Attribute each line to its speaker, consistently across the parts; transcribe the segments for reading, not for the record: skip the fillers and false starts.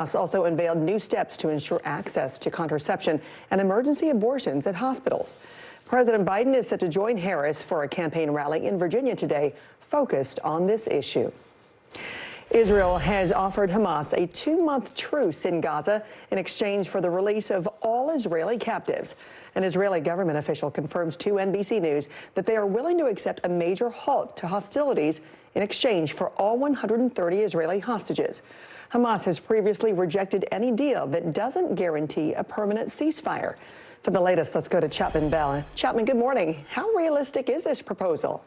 Speaker 1: also unveiled new steps to ensure access to contraception and emergency abortions at hospitals. President Biden is set to join Harris for a campaign rally in Virginia today focused on this issue. Israel has offered Hamas a 2-month truce in Gaza in exchange for the release of all Israeli captives. An Israeli government official confirms to NBC News that they are willing to accept a major halt to hostilities in exchange for all 130 Israeli hostages. Hamas has previously rejected any deal that doesn't guarantee a permanent ceasefire. For the latest, let's go to Chapman Bell. Chapman, good morning. How realistic is this proposal?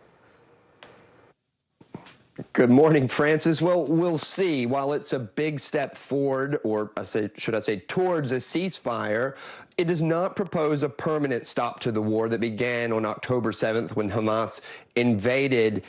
Speaker 2: Good morning, Francis. Well, we'll see. While it's a big step forward, or should I say towards a ceasefire, it does not propose a permanent stop to the war that began on October 7th when Hamas invaded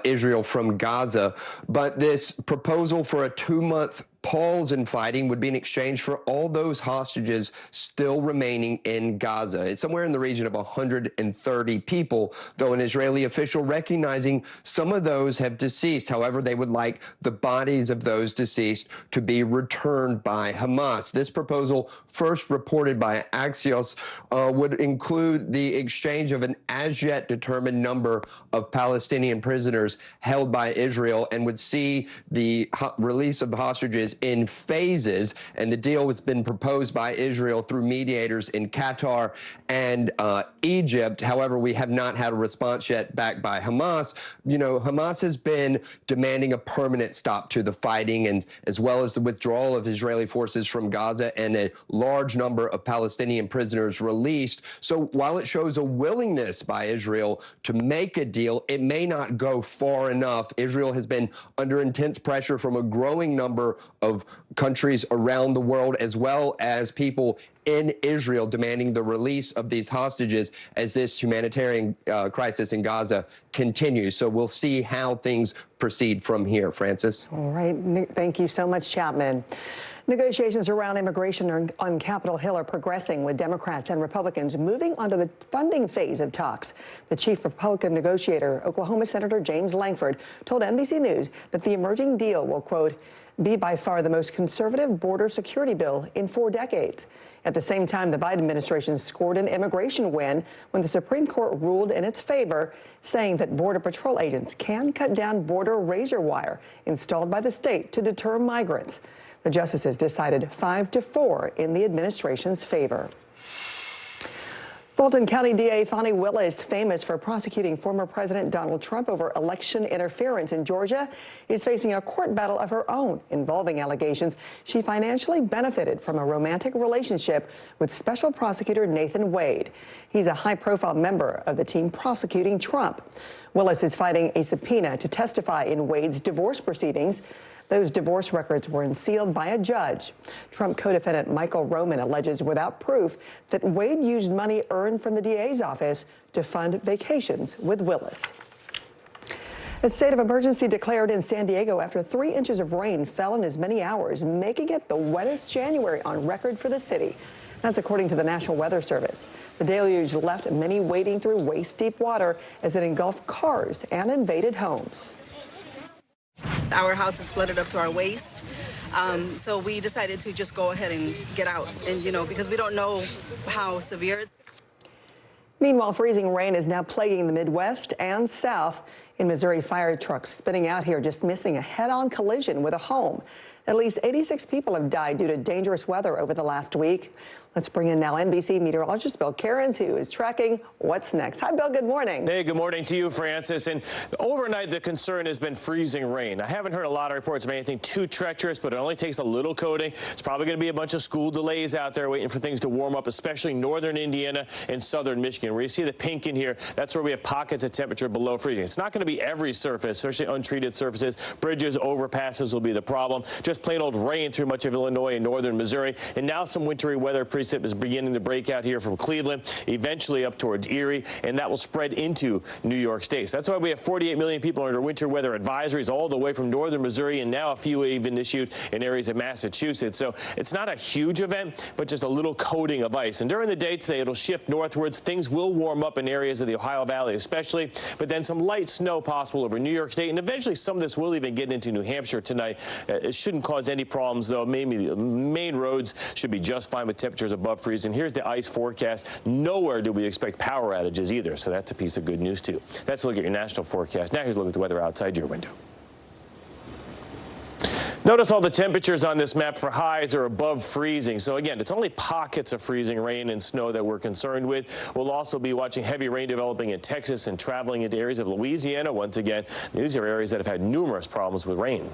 Speaker 2: Israel from Gaza. But this proposal for a 2-month pause in fighting would be in exchange for all those hostages still remaining in Gaza. It's somewhere in the region of 130 people, though an Israeli official recognizing some of those have deceased. However, they would like the bodies of those deceased to be returned by Hamas. This proposal, first reported by Axios, would include the exchange of an as-yet determined number of Palestinian prisoners held by Israel and would see the release of the hostages in phases, and the deal has been proposed by Israel through mediators in Qatar and Egypt. However, we have not had a response yet back by Hamas. You know, Hamas has been demanding a permanent stop to the fighting, and as well as the withdrawal of Israeli forces from Gaza and a large number of Palestinian prisoners released. So while it shows a willingness by Israel to make a deal, it may not go far enough. Israel has been under intense pressure from a growing number of countries around the world, as well as people in Israel demanding the release of these hostages as this humanitarian crisis in Gaza continues. So we'll see how things proceed from here, Francis.
Speaker 1: All right. Thank you so much, Chapman. Negotiations around immigration on Capitol Hill are progressing, with Democrats and Republicans moving onto the funding phase of talks. The chief Republican negotiator, Oklahoma Senator James Lankford, told NBC News that the emerging deal will, quote, be by far the most conservative border security bill in 4 decades. At the same time, the Biden administration scored an immigration win when the Supreme Court ruled in its favor, saying that Border Patrol agents can cut down border razor wire installed by the state to deter migrants. The justices decided 5-4 in the administration's favor. Fulton County DA Fani Willis, famous for prosecuting former President Donald Trump over election interference in Georgia, is facing a court battle of her own involving allegations she financially benefited from a romantic relationship with Special Prosecutor Nathan Wade. He's a high-profile member of the team prosecuting Trump. Willis is fighting a subpoena to testify in Wade's divorce proceedings. Those divorce records were unsealed by a judge. Trump co-defendant Michael Roman alleges without proof that Wade used money earned from the DA's office to fund vacations with Willis. A state of emergency declared in San Diego after 3 inches of rain fell in as many hours, making it the wettest January on record for the city. That's according to the National Weather Service. The deluge left many wading through waist-deep water as it engulfed cars and invaded homes.
Speaker 3: Our house is flooded up to our waist, so we decided to just go ahead and get out, and because we don't know how severe it's.
Speaker 1: Meanwhile, freezing rain is now plaguing the Midwest and South. In Missouri, fire trucks spinning out here just missing a head-on collision with a home. At least 86 people have died due to dangerous weather over the last week. Let's bring in now NBC meteorologist Bill Cairns, who is tracking what's next. Hi, Bill. Good morning.
Speaker 4: Hey, good morning to you, Francis. And overnight, the concern has been freezing rain. I haven't heard a lot of reports of anything too treacherous, but it only takes a little coating. It's probably going to be a bunch of school delays out there waiting for things to warm up, especially northern Indiana and southern Michigan. Where you see the pink in here, that's where we have pockets of temperature below freezing. It's not going to be every surface, especially untreated surfaces. Bridges, overpasses will be the problem. Just plain old rain through much of Illinois and northern Missouri. And now some wintry weather precip is beginning to break out here from Cleveland, eventually up towards Erie, and that will spread into New York State. So that's why we have 48 million people under winter weather advisories all the way from northern Missouri, and now a few even issued in areas of Massachusetts. So it's not a huge event, but just a little coating of ice. And during the day today, it'll shift northwards. Things will warm up in areas of the Ohio Valley especially, but then some light snow possible over New York State, and eventually some of this will even get into New Hampshire tonight. It shouldn't shouldn't cause any problems, though. Maybe the main roads should be just fine with temperatures above freezing. Here's the ice forecast. Nowhere do we expect power outages either, so that's a piece of good news, too. That's a look at your national forecast. Now here's a look at the weather outside your window. Notice all the temperatures on this map for highs are above freezing. So again, it's only pockets of freezing rain and snow that we're concerned with. We'll also be watching heavy rain developing in Texas and traveling into areas of Louisiana. Once again, these are areas that have had numerous problems with rain.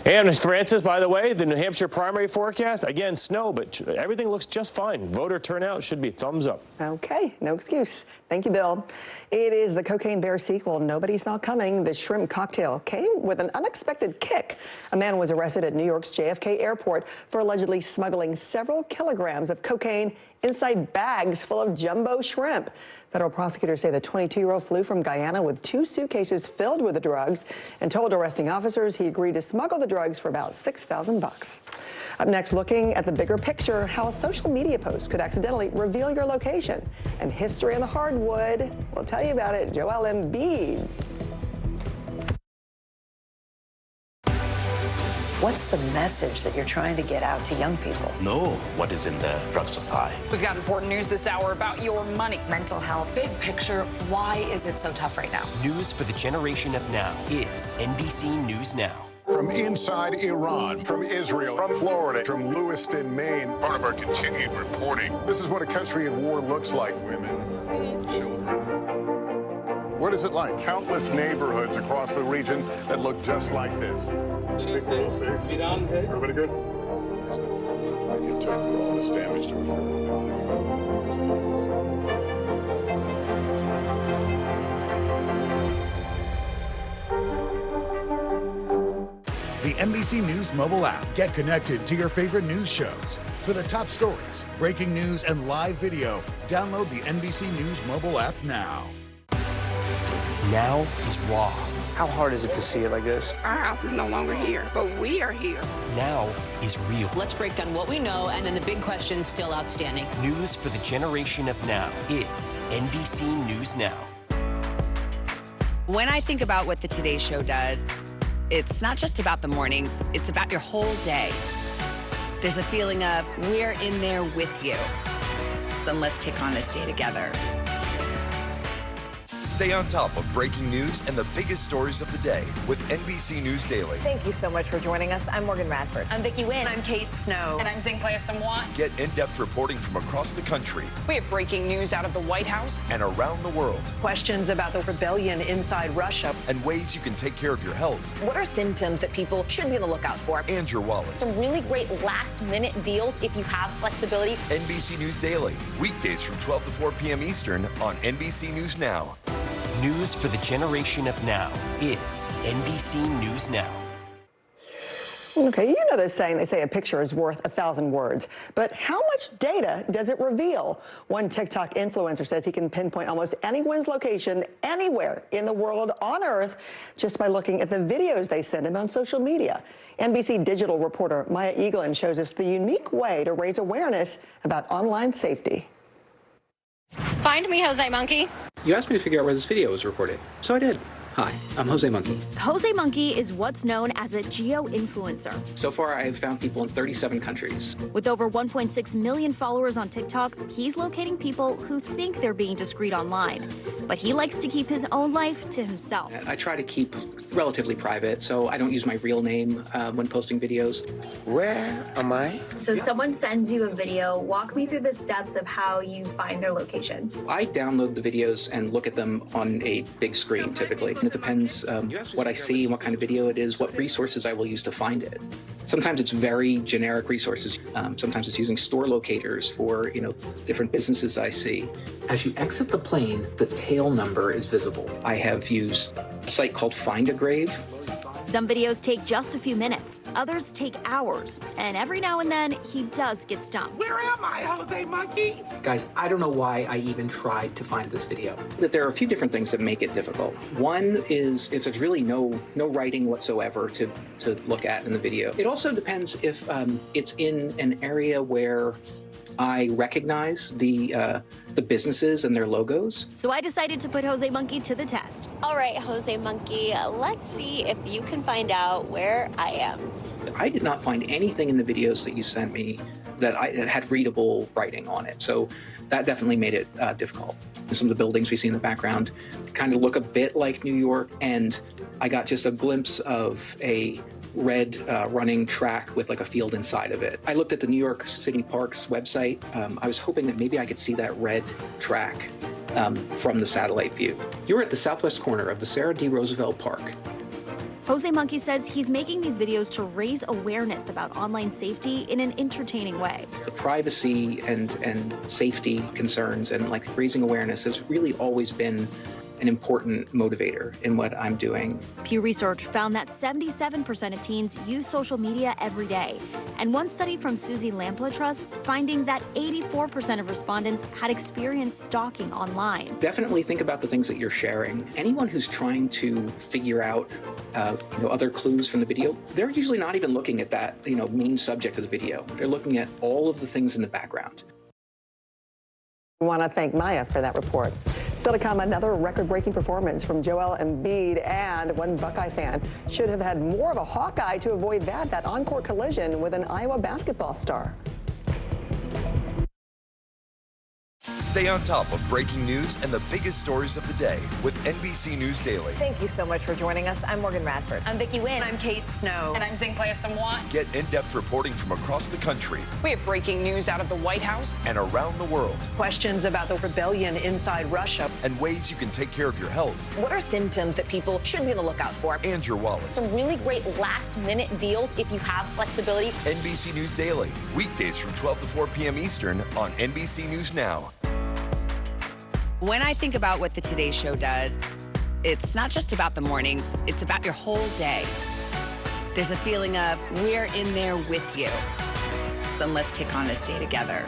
Speaker 4: And Francis, by the way, the New Hampshire primary forecast, again, snow, but everything looks just fine. Voter turnout should be thumbs up.
Speaker 1: Okay, no excuse. Thank you, Bill. It is the Cocaine Bear sequel nobody saw coming. The shrimp cocktail came with an unexpected kick. A man was arrested at New York's JFK airport for allegedly smuggling several kilograms of cocaine inside bags full of jumbo shrimp. Federal prosecutors say the 22-year-old flew from Guyana with 2 suitcases filled with the drugs and told arresting officers he agreed to smuggle the drugs for about $6,000. Up next, looking at the bigger picture, how a social media post could accidentally reveal your location. And history on the hardwood. We'll tell you about it. Joel Embiid.
Speaker 5: What's the message that you're trying to get out to young people?
Speaker 6: Know what is in the drug supply.
Speaker 7: We've got important news this hour about your money.
Speaker 5: Mental health, big picture, why is it so tough right now?
Speaker 8: News for the generation of now is NBC News Now.
Speaker 9: From inside Iran, from Israel, from Florida, from Lewiston, Maine. Part of our continued reporting. This is what a country at war looks like. Women, children. What is it like? Countless neighborhoods across the region that look just like this. Everybody good? It took for all this damage to occur.
Speaker 10: The NBC News mobile app. Get connected to your favorite news shows. For the top stories, breaking news, and live video, download the NBC News mobile app now.
Speaker 8: Now is raw.
Speaker 11: How hard is it to see it like this?
Speaker 12: Our house is no longer here, but we are here.
Speaker 8: Now is real.
Speaker 13: Let's break down what we know and then the big questions still outstanding.
Speaker 8: News for the generation of now is NBC News Now.
Speaker 14: When I think about what the Today Show does, it's not just about the mornings, it's about your whole day. There's a feeling of we're in there with you. Then let's take on this day together.
Speaker 15: Stay on top of breaking news and the biggest stories of the day with NBC News Daily.
Speaker 5: Thank you so much for joining us. I'm Morgan Radford.
Speaker 13: I'm Vicki Wynn.
Speaker 5: I'm Kate Snow.
Speaker 7: And I'm Zinklaya Samwat.
Speaker 15: Get in-depth reporting from across the country.
Speaker 7: We have breaking news out of the White House
Speaker 15: and around the world.
Speaker 5: Questions about the rebellion inside Russia.
Speaker 15: And ways you can take care of your health.
Speaker 16: What are symptoms that people should be on the lookout for?
Speaker 15: And your wallet.
Speaker 16: Some really great last-minute deals if you have flexibility.
Speaker 15: NBC News Daily. Weekdays from 12 to 4 p.m. Eastern on NBC News Now.
Speaker 8: News for the generation of now is NBC News Now.
Speaker 1: Okay, you know this saying, they say a picture is worth 1,000 words. But how much data does it reveal? One TikTok influencer says he can pinpoint almost anyone's location anywhere in the world on Earth just by looking at the videos they send him on social media. NBC Digital reporter Maya Eaglin shows us the unique way to raise awareness about online safety.
Speaker 17: Find me, Jose Monkey.
Speaker 11: You asked me to figure out where this video was recorded, so I did. Hi, I'm Jose Monkey.
Speaker 18: Jose Monkey is what's known as a geo-influencer.
Speaker 11: So far, I have found people in 37 countries.
Speaker 18: With over 1.6 million followers on TikTok, he's locating people who think they're being discreet online. But he likes to keep his own life to himself.
Speaker 11: I try to keep relatively private, so I don't use my real name when posting videos. Where am I?
Speaker 18: So someone sends you a video. Walk me through the steps of how you find their location.
Speaker 11: I download the videos and look at them on a big screen, typically. And it depends what I see, what kind of video it is, what resources I will use to find it. Sometimes it's very generic resources. Sometimes it's using store locators for, different businesses I see. As you exit the plane, the tail number is visible. I have used a site called Find a Grave.
Speaker 18: Some videos take just a few minutes, others take hours, and every now and then he does get stumped.
Speaker 11: Where am I, Jose Monkey? Guys, I don't know why I even tried to find this video. There are a few different things that make it difficult. One is if there's really no writing whatsoever to look at in the video. It also depends if it's in an area where I recognize the businesses and their logos.
Speaker 18: So I decided to put Jose Monkey to the test.
Speaker 17: All right, Jose Monkey, let's see if you can find out where I am.
Speaker 11: I did not find anything in the videos that you sent me that had readable writing on it. So that definitely made it difficult. Some of the buildings we see in the background kind of look a bit like New York, and I got just a glimpse of a red running track with like a field inside of it. I looked at the New York City Parks website. I was hoping that maybe I could see that red track from the satellite view. You're at the southwest corner of the Sarah D. Roosevelt Park.
Speaker 18: Jose Monkey says he's making these videos to raise awareness about online safety in an entertaining way.
Speaker 11: The privacy and safety concerns and like raising awareness has really always been an important motivator in what I'm doing.
Speaker 18: Pew Research found that 77% of teens use social media every day. And one study from Susie Lampla Trust finding that 84% of respondents had experienced stalking online.
Speaker 11: Definitely think about the things that you're sharing. Anyone who's trying to figure out other clues from the video, they're usually not even looking at that main subject of the video. They're looking at all of the things in the background.
Speaker 1: We want to thank Maya for that report. Still to come, another record-breaking performance from Joel Embiid, and one Buckeye fan should have had more of a Hawkeye to avoid that on-court collision with an Iowa basketball star.
Speaker 15: Stay on top of breaking news and the biggest stories of the day with NBC News Daily.
Speaker 19: Thank you so much for joining us. I'm Morgan Radford.
Speaker 13: I'm Vicki Wynn.
Speaker 19: I'm Kate Snow.
Speaker 7: And I'm Zinklaya Samwat.
Speaker 15: Get in-depth reporting from across the country.
Speaker 7: We have breaking news out of the White House
Speaker 15: and around the world.
Speaker 19: Questions about the rebellion inside Russia.
Speaker 15: And ways you can take care of your health.
Speaker 16: What are symptoms that people should be on the lookout for?
Speaker 15: And your wallet.
Speaker 16: Some really great last-minute deals if you have flexibility.
Speaker 15: NBC News Daily, weekdays from 12 to 4 p.m. Eastern on NBC News Now.
Speaker 14: When I think about what the Today Show does, it's not just about the mornings, it's about your whole day. There's a feeling of we're in there with you. Then let's take on this day together.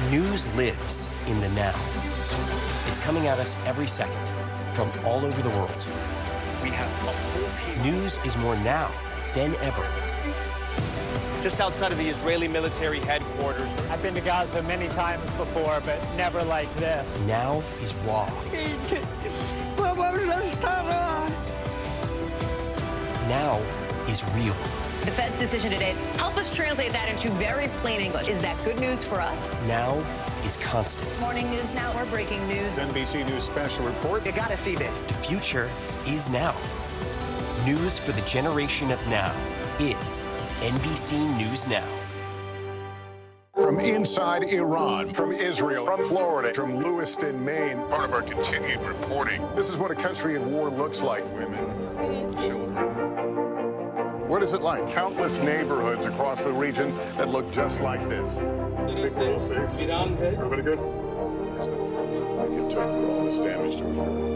Speaker 8: News lives in the now. It's coming at us every second from all over the world.
Speaker 6: We have a full team.
Speaker 8: News is more now than ever.
Speaker 20: Just outside of the Israeli military headquarters.
Speaker 21: I've been to Gaza many times before, but never like this.
Speaker 8: Now is raw. Now is real.
Speaker 19: The Fed's decision today, help us translate that into very plain English. Is that good news for us?
Speaker 8: Now is constant.
Speaker 19: Morning News Now, or breaking news.
Speaker 9: NBC News special report.
Speaker 20: You gotta see this.
Speaker 8: The future is now. News for the generation of now is NBC News Now.
Speaker 9: From inside Iran, from Israel, from Florida, from Lewiston, Maine, part of our continued reporting. This is what a country at war looks like. Women, children. What is it like? Countless neighborhoods across the region that look just like this. Everybody good? What's the threat it took for all this damage to occur?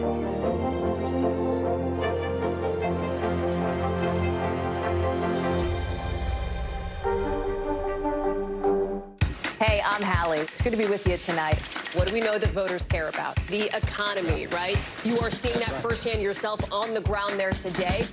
Speaker 19: Hey, I'm Hallie. It's good to be with you tonight. What do we know that voters care about?
Speaker 22: The economy, right? You are seeing that firsthand yourself on the ground there today.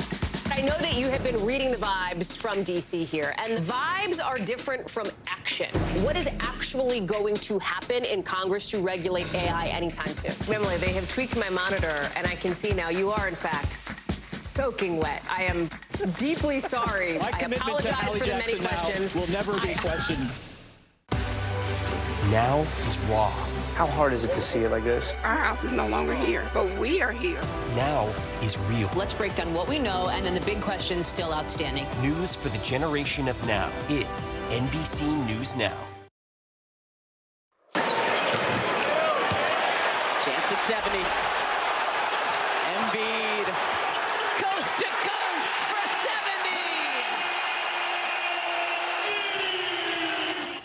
Speaker 22: I know that you have been reading the vibes from D.C. here, and the vibes are different from action. What is actually going to happen in Congress to regulate AI anytime soon? Emily, they have tweaked my monitor, and I can see now you are, in fact, soaking wet. I am deeply sorry. I apologize for the many questions.
Speaker 21: Will never be questioned.
Speaker 8: Now is raw.
Speaker 20: How hard is it to see it like this?
Speaker 12: Our house is no longer here, but we are here.
Speaker 8: Now is real.
Speaker 13: Let's break down what we know and then the big questions still outstanding.
Speaker 8: News for the generation of now is NBC News Now.
Speaker 20: Chance at 70. Embiid. Coast to coast for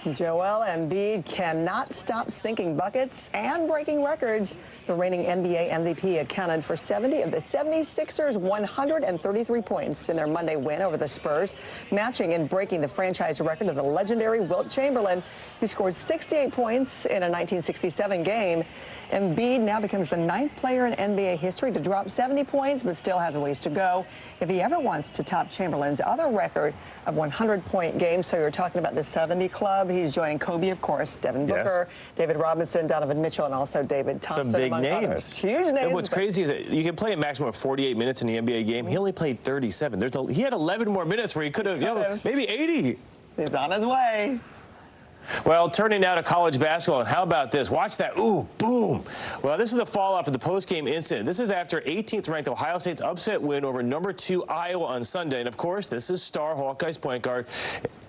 Speaker 20: 70.
Speaker 1: Joel Embiid cannot stop sinking buckets and breaking records. The reigning NBA MVP accounted for 70 of the 76ers' 133 points in their Monday win over the Spurs, matching and breaking the franchise record of the legendary Wilt Chamberlain, who scored 68 points in a 1967 game. Embiid now becomes the 9th player in NBA history to drop 70 points, but still has a ways to go if he ever wants to top Chamberlain's other record of 100-point games. So you're talking about the 70 club. He's joining Kobe, of course, Devin Booker, David Robinson, Donovan Mitchell, and also David Thompson.
Speaker 4: Some big names.
Speaker 1: Others. Huge names.
Speaker 4: And what's crazy is that you can play a maximum of 48 minutes in the NBA game. He only played 37. He had 11 more minutes where he could have, maybe 80.
Speaker 1: He's on his way.
Speaker 4: Well, turning now to college basketball, and how about this? Watch that. Ooh, boom. Well, this is the fallout of the post-game incident. This is after 18th-ranked Ohio State's upset win over number 2 Iowa on Sunday. And, of course, this is star Hawkeyes point guard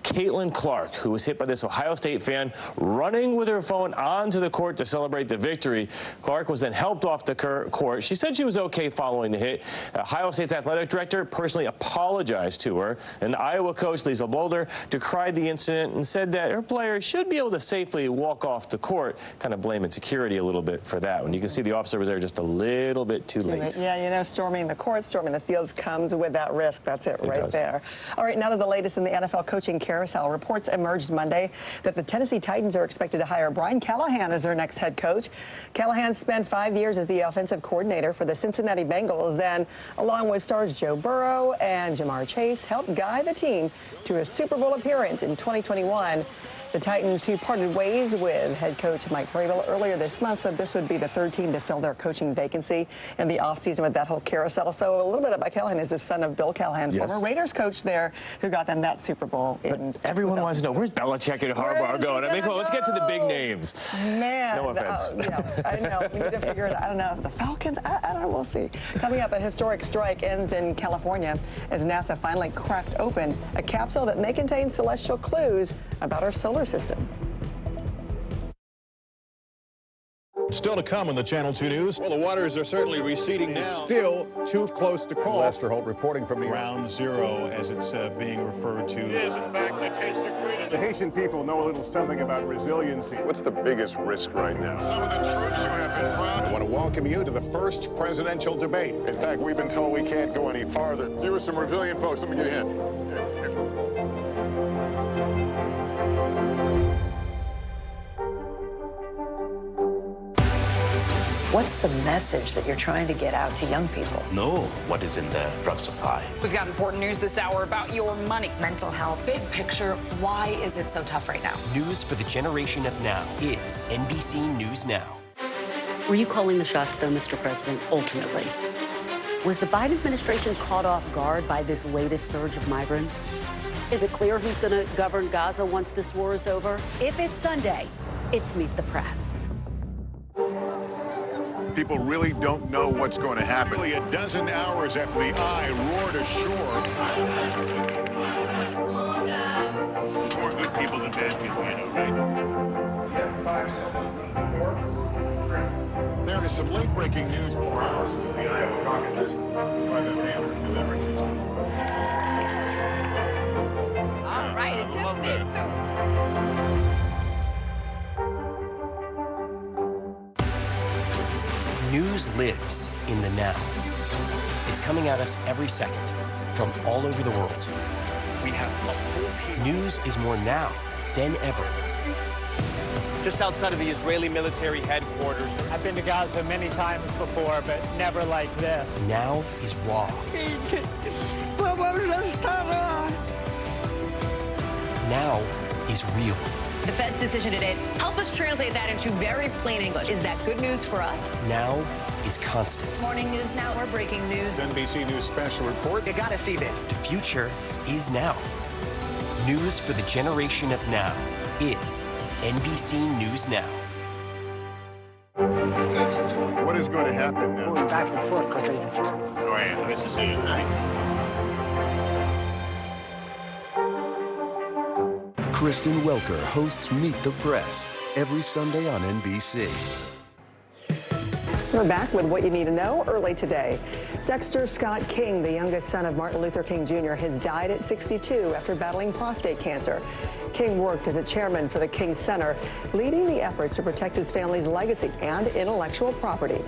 Speaker 4: Caitlin Clark, who was hit by this Ohio State fan running with her phone onto the court to celebrate the victory. Clark was then helped off the court. She said she was okay following the hit. Ohio State's athletic director personally apologized to her, and the Iowa coach, Lisa Boulder, decried the incident and said that her players should be able to safely walk off the court, kind of blaming security a little bit for that. When you can see the officer was there just a little bit too late.
Speaker 1: Yeah, you know, storming the court, storming the fields comes with that risk. That's it right there. All right, now to the latest in the NFL coaching carousel. Reports emerged Monday that the Tennessee Titans are expected to hire Brian Callahan as their next head coach. Callahan spent 5 years as the offensive coordinator for the Cincinnati Bengals and, along with stars Joe Burrow and Jamar Chase, helped guide the team to a Super Bowl appearance in 2021. The Titans, who parted ways with head coach Mike Vrabel earlier this month, said this would be the 3rd team to fill their coaching vacancy in the offseason with that whole carousel. So a little bit about Callahan is the son of Bill Callahan, former Raiders coach there, who got them that Super Bowl.
Speaker 4: But everyone wants to know, where's Belichick and Harbaugh going? I mean, come on, let's get to the big names.
Speaker 1: Man.
Speaker 4: No offense.
Speaker 1: Yeah, I know. We need to figure it out. I don't know. The Falcons? I don't know. We'll see. Coming up, a historic strike ends in California as NASA finally cracked open a capsule that may contain celestial clues about our solar system.
Speaker 2: Still to come on the Channel 2 News.
Speaker 9: Well, the waters are certainly receding now. Still too close to call. Lester Holt reporting from
Speaker 2: Ground Zero, as it's being referred to.
Speaker 9: It is, in fact, the taste of freedom. The Haitian people know a little something about resiliency. What's the biggest risk right now? Some of the troops who have been proud. I want to welcome you to the first presidential debate. In fact, we've been told we can't go any farther. Here with some resilient folks. Let me get a hand.
Speaker 5: What's the message that you're trying to get out to young people?
Speaker 3: Know what is in the drug supply.
Speaker 7: We've got important news this hour about your money.
Speaker 23: Mental health, big picture, why is it so tough right now?
Speaker 8: News for the generation of now is NBC News Now.
Speaker 24: Were you calling the shots, though, Mr. President, ultimately? Was the Biden administration caught off guard by this latest surge of migrants? Is it clear who's going to govern Gaza once this war is over? If it's Sunday, it's Meet the Press.
Speaker 9: People really don't know what's going to happen. Nearly a dozen hours after the eye roared ashore.
Speaker 2: More good people than bad people, you know, right?
Speaker 9: 5 seconds. 4, 3. There is some late-breaking news. 4 hours into the Iowa caucuses by the mail delivery system.
Speaker 12: All right, it just me too.
Speaker 8: News lives in the now. It's coming at us every second from all over the world.
Speaker 6: We have a full team.
Speaker 8: News is more now than ever.
Speaker 20: Just outside of the Israeli military headquarters.
Speaker 21: I've been to Gaza many times before, but never like this.
Speaker 8: Now is raw. Now is real.
Speaker 22: The Fed's decision today, help us translate that into very plain English. Is that good news for us?
Speaker 8: Now is constant.
Speaker 23: Morning News Now, we're breaking news.
Speaker 9: NBC News special report.
Speaker 20: You gotta see this.
Speaker 8: The future is now. News for the generation of now is NBC News Now.
Speaker 9: What is going to happen now?
Speaker 21: Going back and forth because
Speaker 9: Go ahead. This is it, right?
Speaker 15: Kristen Welker hosts Meet the Press every Sunday on NBC.
Speaker 1: We're back with what you need to know early today. Dexter Scott King, the youngest son of Martin Luther King Jr., has died at 62 after battling prostate cancer. King worked as a chairman for the King Center, leading the efforts to protect his family's legacy and intellectual property.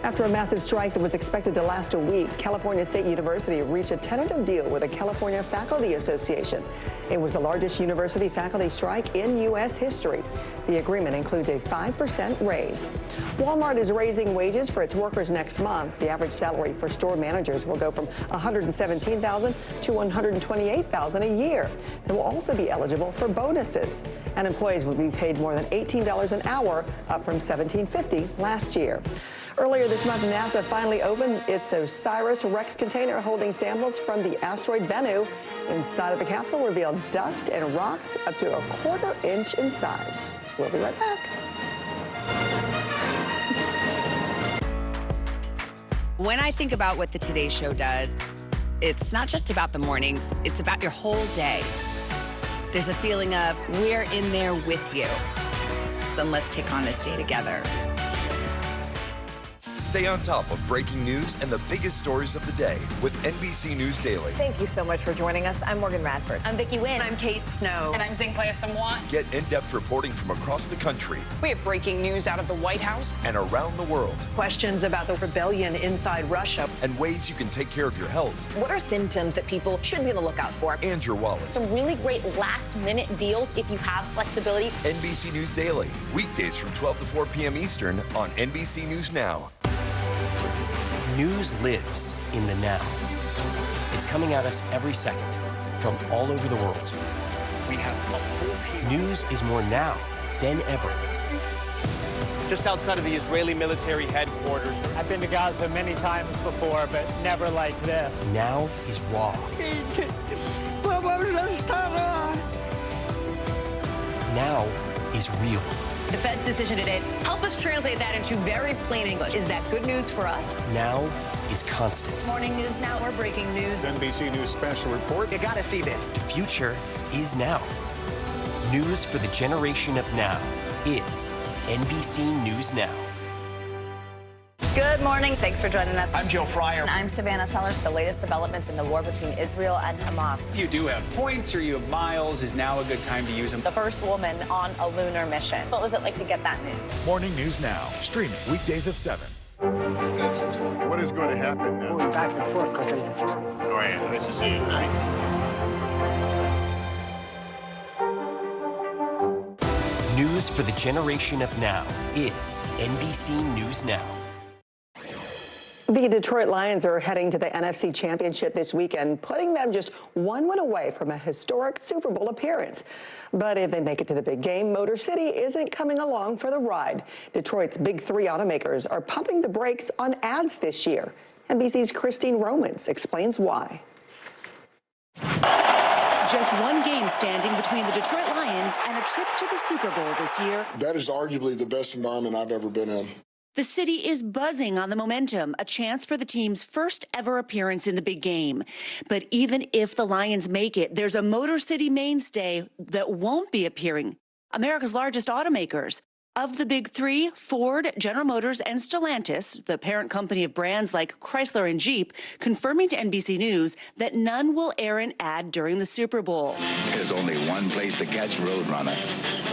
Speaker 1: After a massive strike that was expected to last a week, California State University reached a tentative deal with the California Faculty Association. It was the largest university faculty strike in U.S. history. The agreement includes a 5% raise. Walmart is raising wages for its workers next month. The average salary for store managers will go from $117,000 to $128,000 a year. They will also be eligible for bonuses. And employees will be paid more than $18 an hour, up from $17.50 last year. Earlier this month, NASA finally opened its OSIRIS-REx container holding samples from the asteroid Bennu. Inside of the capsule revealed dust and rocks up to a quarter-inch in size. We'll be right back.
Speaker 14: When I think about what the Today Show does, it's not just about the mornings, it's about your whole day. There's a feeling of we're in there with you. Then let's take on this day together.
Speaker 15: Stay on top of breaking news and the biggest stories of the day with NBC News Daily.
Speaker 19: Thank you so much for joining us. I'm Morgan Radford.
Speaker 16: I'm Vicki Wynn.
Speaker 23: I'm Kate Snow.
Speaker 7: And I'm Zinklea Samwat.
Speaker 15: Get in-depth reporting from across the country.
Speaker 7: We have breaking news out of the White House
Speaker 15: and around the world.
Speaker 19: Questions about the rebellion inside Russia.
Speaker 15: And ways you can take care of your health.
Speaker 16: What are symptoms that people should be on the lookout for?
Speaker 15: And your wallet.
Speaker 16: Some really great last-minute deals if you have flexibility.
Speaker 15: NBC News Daily, weekdays from 12 to 4 p.m. Eastern on NBC News Now.
Speaker 8: News lives in the now. It's coming at us every second from all over the world.
Speaker 6: We have a full team.
Speaker 8: News is more now than ever.
Speaker 20: Just outside of the Israeli military headquarters.
Speaker 21: I've been to Gaza many times before, but never like this.
Speaker 8: Now is raw. Now is real.
Speaker 13: The Fed's decision today, help us translate that into very plain English. Is that good news for us?
Speaker 8: Now is constant.
Speaker 19: Morning News Now or breaking news.
Speaker 9: NBC News special report.
Speaker 20: You gotta see this.
Speaker 8: The future is now. News for the generation of now is NBC News Now.
Speaker 23: Good morning. Thanks for joining us.
Speaker 6: I'm Joe Fryer.
Speaker 23: I'm Savannah Sellers. The latest developments in the war between Israel and Hamas.
Speaker 6: If you do have points or you have miles, is now a good time to use them.
Speaker 16: The first woman on a lunar mission. What was it like to get that news?
Speaker 10: Morning News Now, streaming weekdays at 7.
Speaker 9: What is going to happen now?
Speaker 21: Going back and forth because
Speaker 2: All right, nice to see you.
Speaker 8: News for the generation of now is NBC News Now.
Speaker 1: The Detroit Lions are heading to the NFC Championship this weekend, putting them just one win away from a historic Super Bowl appearance. But if they make it to the big game, Motor City isn't coming along for the ride. Detroit's big three automakers are pumping the brakes on ads this year. NBC's Christine Romans explains why.
Speaker 11: Just one game standing between the Detroit Lions and a trip to the Super Bowl this year.
Speaker 17: That is arguably the best environment I've ever been in.
Speaker 11: The city is buzzing on the momentum, a chance for the team's first ever appearance in the big game. But even if the Lions make it, there's a Motor City mainstay that won't be appearing. America's largest automakers. Of the big three, Ford, General Motors, and Stellantis, the parent company of brands like Chrysler and Jeep, confirming to NBC News that none will air an ad during the Super Bowl.
Speaker 18: There's only one place to catch Roadrunner,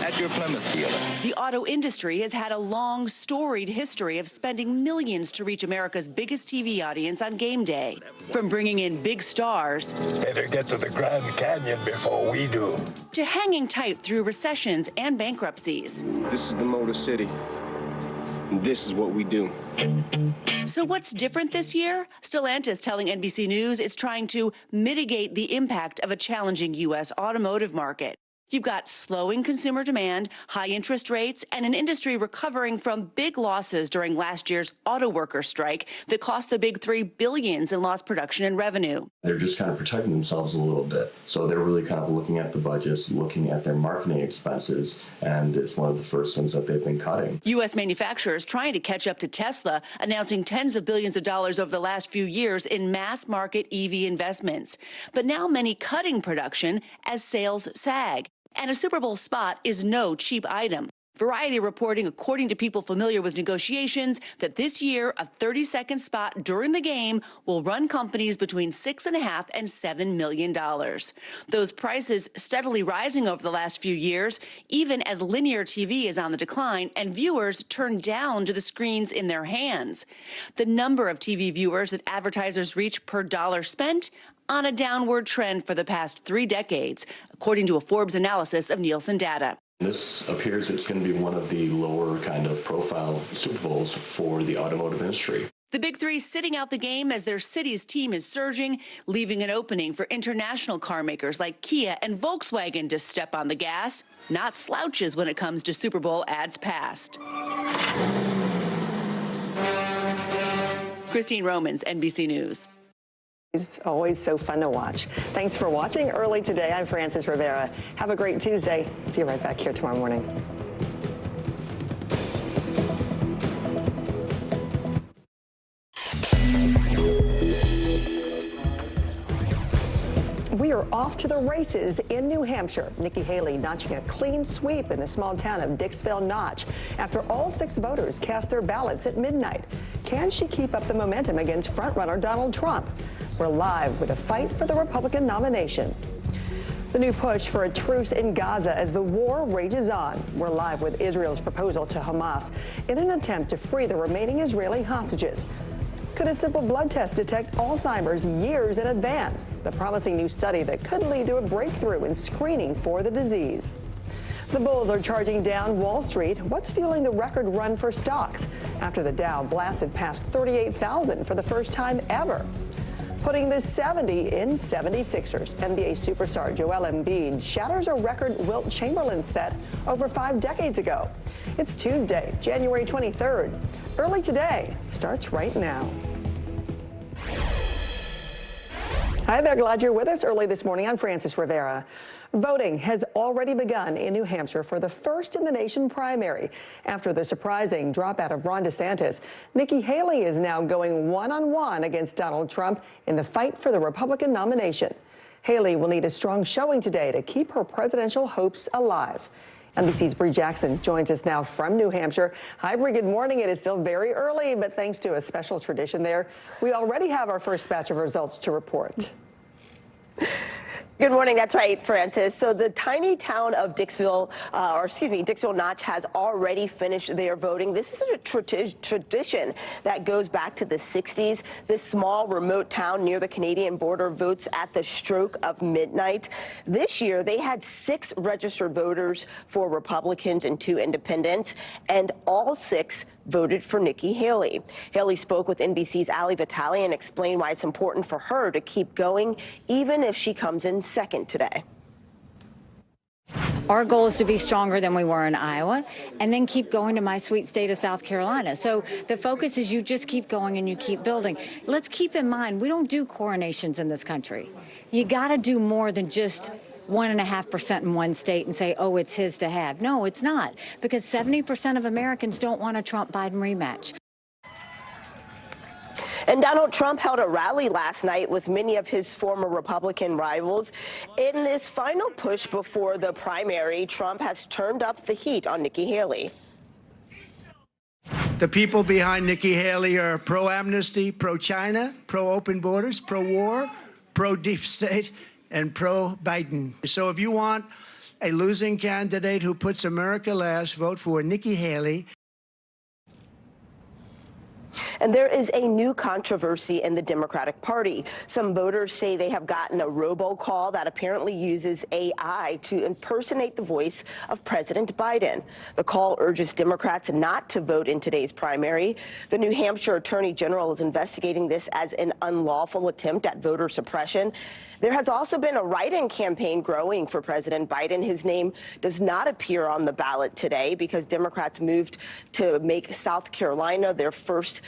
Speaker 18: at your Plymouth dealer.
Speaker 11: The auto industry has had a long, storied history of spending millions to reach America's biggest TV audience on game day. From bringing in big stars...
Speaker 25: Better get to the Grand Canyon before we do.
Speaker 11: ...to hanging tight through recessions and bankruptcies.
Speaker 26: This is the Motor City. And this is what we do.
Speaker 11: So what's different this year? Stellantis telling NBC News it's trying to mitigate the impact of a challenging U.S. automotive market. You've got slowing consumer demand, high interest rates, and an industry recovering from big losses during last year's auto worker strike that cost the big three billions in lost production and revenue.
Speaker 27: They're just kind of protecting themselves a little bit. So they're really kind of looking at the budgets, looking at their marketing expenses, and it's one of the first things that they've been cutting.
Speaker 11: U.S. manufacturers trying to catch up to Tesla, announcing tens of billions of dollars over the last few years in mass market EV investments. But now many cutting production as sales sag. And a Super Bowl spot is no cheap item. Variety reporting, according to people familiar with negotiations, that this year a 30-second spot during the game will run companies between $6.5 and $7 million. Those prices steadily rising over the last few years, even as linear TV is on the decline and viewers turn down to the screens in their hands. The number of TV viewers that advertisers reach per dollar spent on a downward trend for the past 3 decades, according to a Forbes analysis of Nielsen data.
Speaker 27: This appears it's going to be one of the lower kind of profile Super Bowls for the automotive industry.
Speaker 11: The Big Three sitting out the game as their city's team is surging, leaving an opening for international car makers like Kia and Volkswagen to step on the gas. Not slouches when it comes to Super Bowl ads passed. Christine Romans, NBC News.
Speaker 1: It's always so fun to watch. Thanks for watching Early Today. I'm Frances Rivera. Have a great Tuesday. See you right back here tomorrow morning. We are off to the races in New Hampshire. Nikki Haley notching a clean sweep in the small town of Dixville Notch after all 6 voters cast their ballots at midnight. Can she keep up the momentum against frontrunner Donald Trump? We're live with a fight for the Republican nomination. The new push for a truce in Gaza as the war rages on. We're live with Israel's proposal to Hamas in an attempt to free the remaining Israeli hostages. Could a simple blood test detect Alzheimer's years in advance? The promising new study that could lead to a breakthrough in screening for the disease. The bulls are charging down Wall Street. What's fueling the record run for stocks after the Dow blasted past 38,000 for the first time ever? Putting the 70 in 76ers. NBA superstar Joel Embiid shatters a record Wilt Chamberlain set over 5 decades ago. It's Tuesday, January 23rd. Early Today starts right now. Hi there, glad you're with us early this morning. I'm Frances Rivera. Voting has already begun in New Hampshire for the first in the nation primary. After the surprising dropout of Ron DeSantis, Nikki Haley is now going one-on-one against Donald Trump in the fight for the Republican nomination. Haley will need a strong showing today to keep her presidential hopes alive. NBC's Bree Jackson joins us now from New Hampshire. Hi, Bree, good morning. It is still very early, but thanks to a special tradition there, we already have our first batch of results to report.
Speaker 3: Good morning. That's right, Frances. So the tiny town of Dixville Notch has already finished their voting. This is a tradition that goes back to the 60s. This small remote town near the Canadian border votes at the stroke of midnight. This year, they had 6 registered voters for Republicans and 2 independents, and all 6 voted for Nikki Haley. Haley spoke with NBC's Ali Vitale and explained why it's important for her to keep going, even if she comes in second today.
Speaker 4: Our goal is to be stronger than we were in Iowa and then keep going to my sweet state of South Carolina. So the focus is you just keep going and you keep building. Let's keep in mind, we don't do coronations in this country. You got to do more than just 1.5% in one state and say, oh, it's his to have. No, it's not, because 70% of Americans don't want a Trump-Biden rematch.
Speaker 3: And Donald Trump held a rally last night with many of his former Republican rivals. In this final push before the primary, Trump has turned up the heat on Nikki Haley.
Speaker 5: The people behind Nikki Haley are pro-amnesty, pro-China, pro-open borders, pro-war, pro-deep state, and pro-Biden. So if you want a losing candidate who puts America last, vote for Nikki Haley.
Speaker 3: And there is a new controversy in the Democratic Party. Some voters say they have gotten a robocall that apparently uses AI to impersonate the voice of President Biden. The call urges Democrats not to vote in today's primary. The New Hampshire Attorney General is investigating this as an unlawful attempt at voter suppression. There has also been a write-in campaign growing for President Biden. His name does not appear on the ballot today because Democrats moved to make South Carolina their first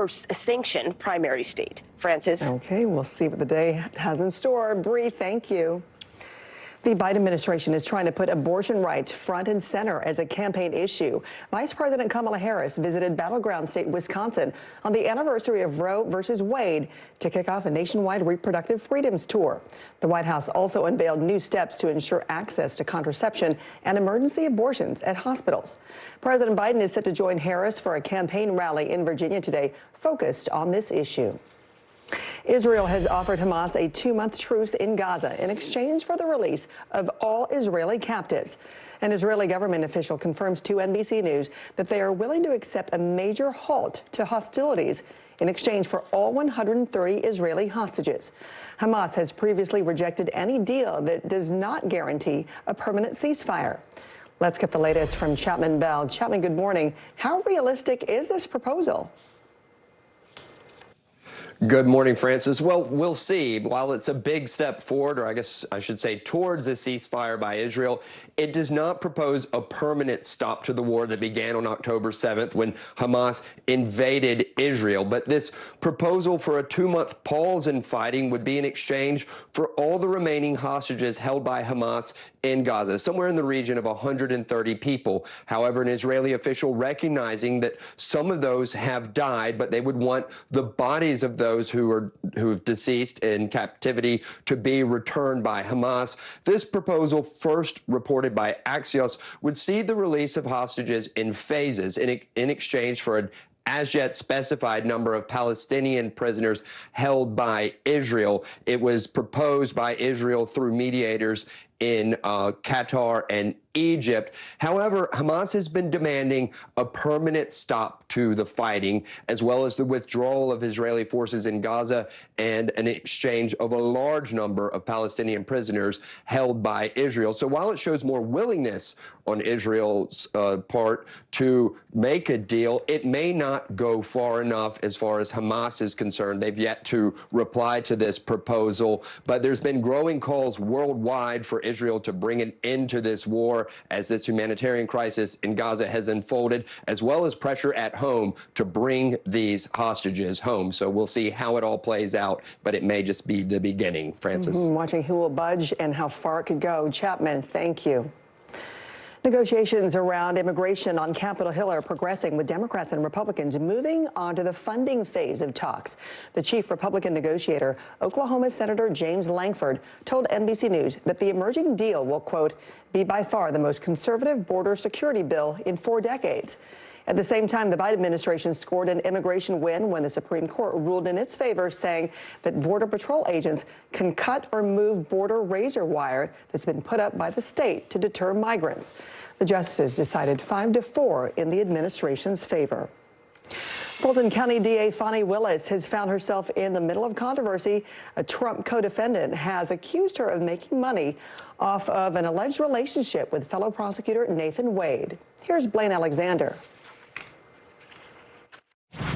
Speaker 3: sanctioned primary state. Frances?
Speaker 1: Okay, we'll see what the day has in store. Bree, thank you. The Biden administration is trying to put abortion rights front and center as a campaign issue. Vice President Kamala Harris visited battleground state Wisconsin on the anniversary of Roe versus Wade to kick off a nationwide reproductive freedoms tour. The White House also unveiled new steps to ensure access to contraception and emergency abortions at hospitals. President Biden is set to join Harris for a campaign rally in Virginia today focused on this issue. Israel has offered Hamas a 2-month truce in Gaza in exchange for the release of all Israeli captives. An Israeli government official confirms to NBC News that they are willing to accept a major halt to hostilities in exchange for all 130 Israeli hostages. Hamas has previously rejected any deal that does not guarantee a permanent ceasefire. Let's get the latest from Chapman Bell. Chapman, good morning. How realistic is this proposal?
Speaker 7: Good morning, Francis. Well, we'll see. While it's a big step forward, or I guess I should say towards a ceasefire by Israel, it does not propose a permanent stop to the war that began on October 7th when Hamas invaded Israel. But this proposal for a 2-month pause in fighting would be in exchange for all the remaining hostages held by Hamas in Gaza, somewhere in the region of 130 people. However, an Israeli official recognizing that some of those have died, but they would want the bodies of those who have deceased in captivity to be returned by Hamas. This proposal, first reported by Axios, would see the release of hostages in phases in exchange for an as yet specified number of Palestinian prisoners held by Israel. It was proposed by Israel through mediators in Qatar and Egypt. However, Hamas has been demanding a permanent stop to the fighting, as well as the withdrawal of Israeli forces in Gaza and an exchange of a large number of Palestinian prisoners held by Israel. So while it shows more willingness on Israel's part to make a deal, it may not go far enough as far as Hamas is concerned. They've yet to reply to this proposal, but there's been growing calls worldwide for Israel to bring an end to this war as this humanitarian crisis in Gaza has unfolded, as well as pressure at home to bring these hostages home. So we'll see how it all plays out, but it may just be the beginning. Francis.
Speaker 1: Watching who will budge and how far it could go. Chapman, thank you. Negotiations around immigration on Capitol Hill are progressing, with Democrats and Republicans moving on to the funding phase of talks. The chief Republican negotiator, Oklahoma Senator James Lankford, told NBC News that the emerging deal will, quote, be by far the most conservative border security bill in 4 decades. At the same time, the Biden administration scored an immigration win when the Supreme Court ruled in its favor, saying that Border Patrol agents can cut or move border razor wire that's been put up by the state to deter migrants. The justices decided 5-4 in the administration's favor. Fulton County DA Fani Willis has found herself in the middle of controversy. A Trump co-defendant has accused her of making money off of an alleged relationship with fellow prosecutor Nathan Wade. Here's Blaine Alexander.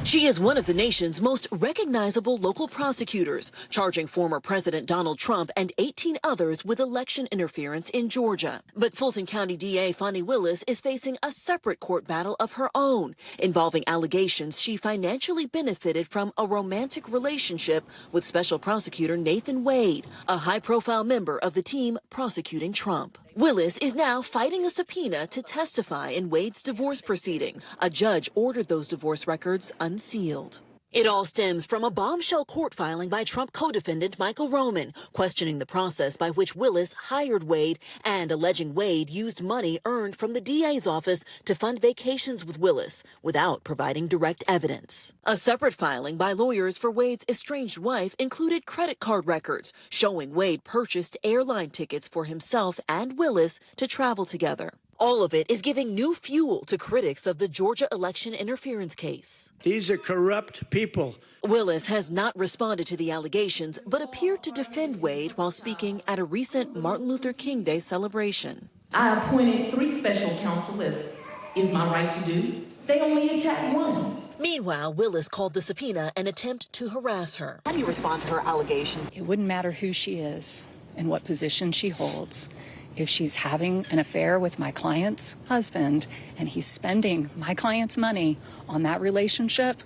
Speaker 12: She is one of the nation's most recognizable local prosecutors, charging former President Donald Trump and 18 others with election interference in Georgia. But Fulton County DA Fani Willis is facing a separate court battle of her own, involving allegations she financially benefited from a romantic relationship with Special Prosecutor Nathan Wade, a high-profile member of the team prosecuting Trump. Willis is now fighting a subpoena to testify in Wade's divorce proceeding. A judge ordered those divorce records unsealed. It all stems from a bombshell court filing by Trump co-defendant Michael Roman, questioning the process by which Willis hired Wade and alleging Wade used money earned from the DA's office to fund vacations with Willis without providing direct evidence. A separate filing by lawyers for Wade's estranged wife included credit card records showing Wade purchased airline tickets for himself and Willis to travel together. All of it is giving new fuel to critics of the Georgia election interference case.
Speaker 5: These are corrupt people.
Speaker 12: Willis has not responded to the allegations, but appeared to defend Wade while speaking at a recent Martin Luther King Day celebration.
Speaker 13: I appointed 3 special counsel, as is my right to do. They only attacked 1.
Speaker 12: Meanwhile, Willis called the subpoena an attempt to harass her.
Speaker 13: How do you respond to her allegations?
Speaker 14: It wouldn't matter who she is and what position she holds. If she's having an affair with my client's husband and he's spending my client's money on that relationship,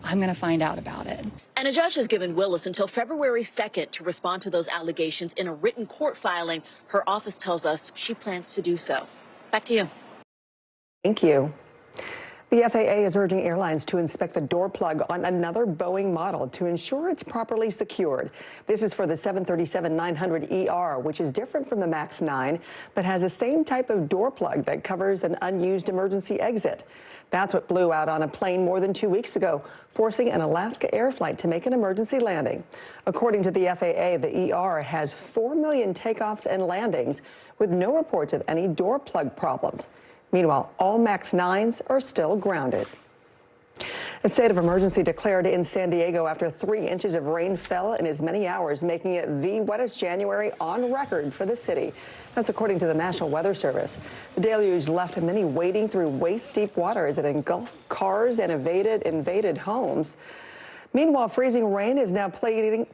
Speaker 14: I'm going to find out about it.
Speaker 12: And a judge has given Willis until February 2nd to respond to those allegations in a written court filing. Her office tells us she plans to do so. Back to you.
Speaker 1: Thank you. The FAA is urging airlines to inspect the door plug on another Boeing model to ensure it's properly secured. This is for the 737-900ER, which is different from the MAX 9, but has the same type of door plug that covers an unused emergency exit. That's what blew out on a plane more than 2 weeks ago, forcing an Alaska Air flight to make an emergency landing. According to the FAA, the ER has 4 million takeoffs and landings with no reports of any door plug problems. Meanwhile, all MAX 9s are still grounded. A state of emergency declared in San Diego after 3 inches of rain fell in as many hours, making it the wettest January on record for the city. That's according to the National Weather Service. The deluge left many wading through waist-deep water as it engulfed cars and invaded homes. Meanwhile, freezing rain is now plaguing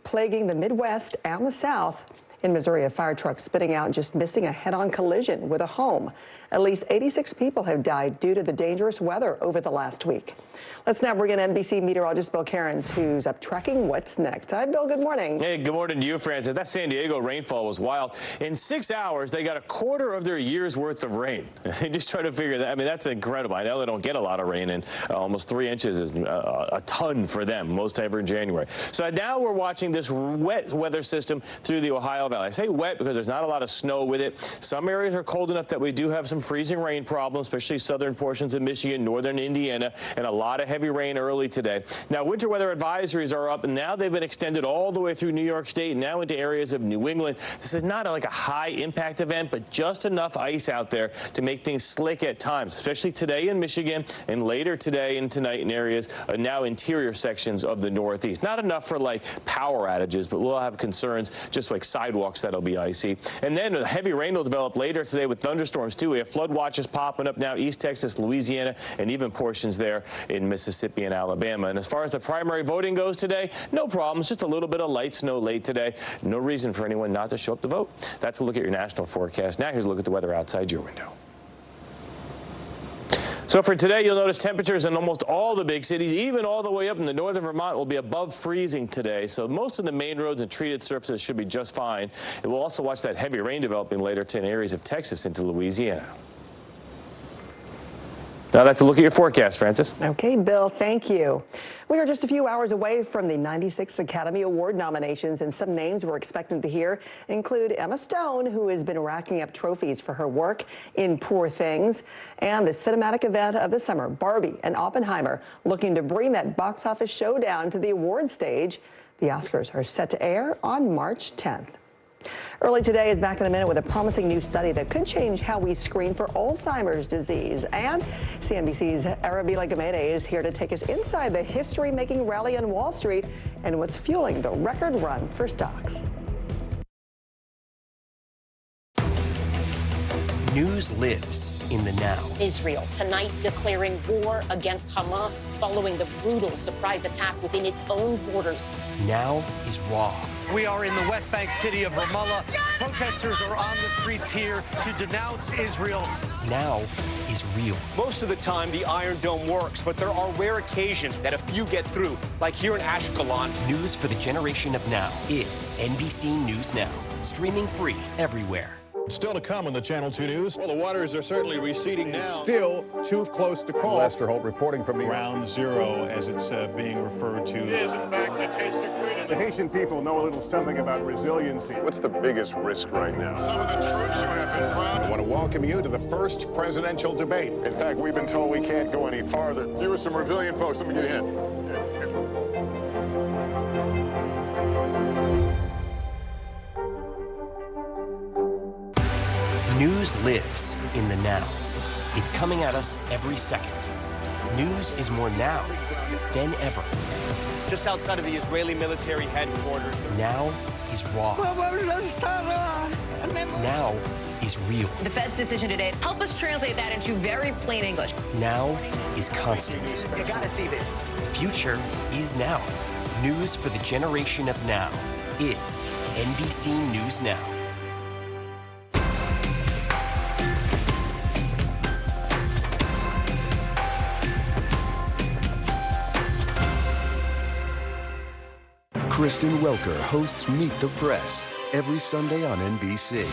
Speaker 1: the Midwest and the South. In Missouri, a fire truck spitting out just missing a head-on collision with a home. At least 86 people have died due to the dangerous weather over the last week. Let's now bring in NBC meteorologist Bill Cairns, who's up tracking what's next. Hi, Bill. Good morning.
Speaker 6: Hey, good morning to you, Francis. That San Diego rainfall was wild. In 6 hours, they got a quarter of their year's worth of rain. They just try to figure that. I mean, that's incredible. I know they don't get a lot of rain, and almost 3 inches is a ton for them, most ever in January. So now we're watching this wet weather system through the Ohio Valley. I say wet because there's not a lot of snow with it. Some areas are cold enough that we do have some freezing rain problems, especially southern portions of Michigan, northern Indiana, and a lot of heavy rain early today. Now, winter weather advisories are up, and now they've been extended all the way through New York State and now into areas of New England. This is not like a high impact event, but just enough ice out there to make things slick at times, especially today in Michigan and later today and tonight in areas now interior sections of the Northeast. Not enough for like power outages, but we'll have concerns just like sidewalks that'll be icy. And then heavy rain will develop later today with thunderstorms too. We have flood watches popping up now, East Texas, Louisiana, and even portions there in Mississippi and Alabama. And as far as the primary voting goes today, no problems, just a little bit of light snow late today. No reason for anyone not to show up to vote. That's a look at your national forecast. Now here's a look at the weather outside your window. So for today, you'll notice temperatures in almost all the big cities, even all the way up in the northern Vermont, will be above freezing today. So most of the main roads and treated surfaces should be just fine. And we'll also watch that heavy rain developing later in areas of Texas into Louisiana. Now that's a look at your forecast, Francis.
Speaker 1: Okay, Bill, thank you. We are just a few hours away from the 96th Academy Award nominations, and some names we're expecting to hear include Emma Stone, who has been racking up trophies for her work in Poor Things, and the cinematic event of the summer, Barbie and Oppenheimer, looking to bring that box office showdown to the award stage. The Oscars are set to air on March 10th. Early Today is back in a minute with a promising new study that could change how we screen for Alzheimer's disease. And CNBC's Arabella Gamede is here to take us inside the history-making rally on Wall Street and what's fueling the record run for stocks.
Speaker 8: News lives in the now.
Speaker 16: Israel tonight declaring war against Hamas following the brutal surprise attack within its own borders.
Speaker 8: Now is raw.
Speaker 15: We are in the West Bank city of Ramallah. Protesters are on the streets here to denounce Israel.
Speaker 8: Now is real.
Speaker 19: Most of the time, the Iron Dome works, but there are rare occasions that a few get through, like here in Ashkelon.
Speaker 8: News for the generation of now is NBC News Now, streaming free everywhere.
Speaker 20: Still to come on the Channel 2 News. Well, the waters are certainly receding now.
Speaker 9: Still too close to call. Lester Holt reporting from the
Speaker 20: Ground Zero, as it's being referred to.
Speaker 2: It is, in fact, a taste of freedom.
Speaker 9: The Haitian people know a little something about resiliency.
Speaker 17: What's the biggest risk right now?
Speaker 2: Some of the troops who have been proud.
Speaker 9: I want to welcome you to the first presidential debate.
Speaker 17: In fact, we've been told we can't go any farther. You were some resilient folks. Let me get in.
Speaker 8: News lives in the now. It's coming at us every second. News is more now than ever.
Speaker 19: Just outside of the Israeli military headquarters.
Speaker 8: Now is raw. Now is real.
Speaker 22: The Fed's decision today, help us translate that into very plain English.
Speaker 8: Now is constant.
Speaker 19: You gotta see this.
Speaker 8: The future is now. News for the generation of now is NBC News Now.
Speaker 10: Kristen Welker hosts Meet the Press every Sunday on NBC.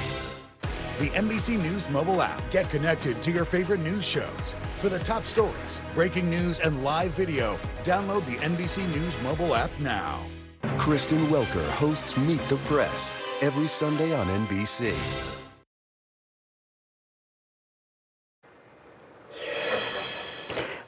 Speaker 18: The NBC News mobile app. Get connected to your favorite news shows. For the top stories, breaking news, and live video, download the NBC News mobile app now.
Speaker 10: Kristen Welker hosts Meet the Press every Sunday on NBC.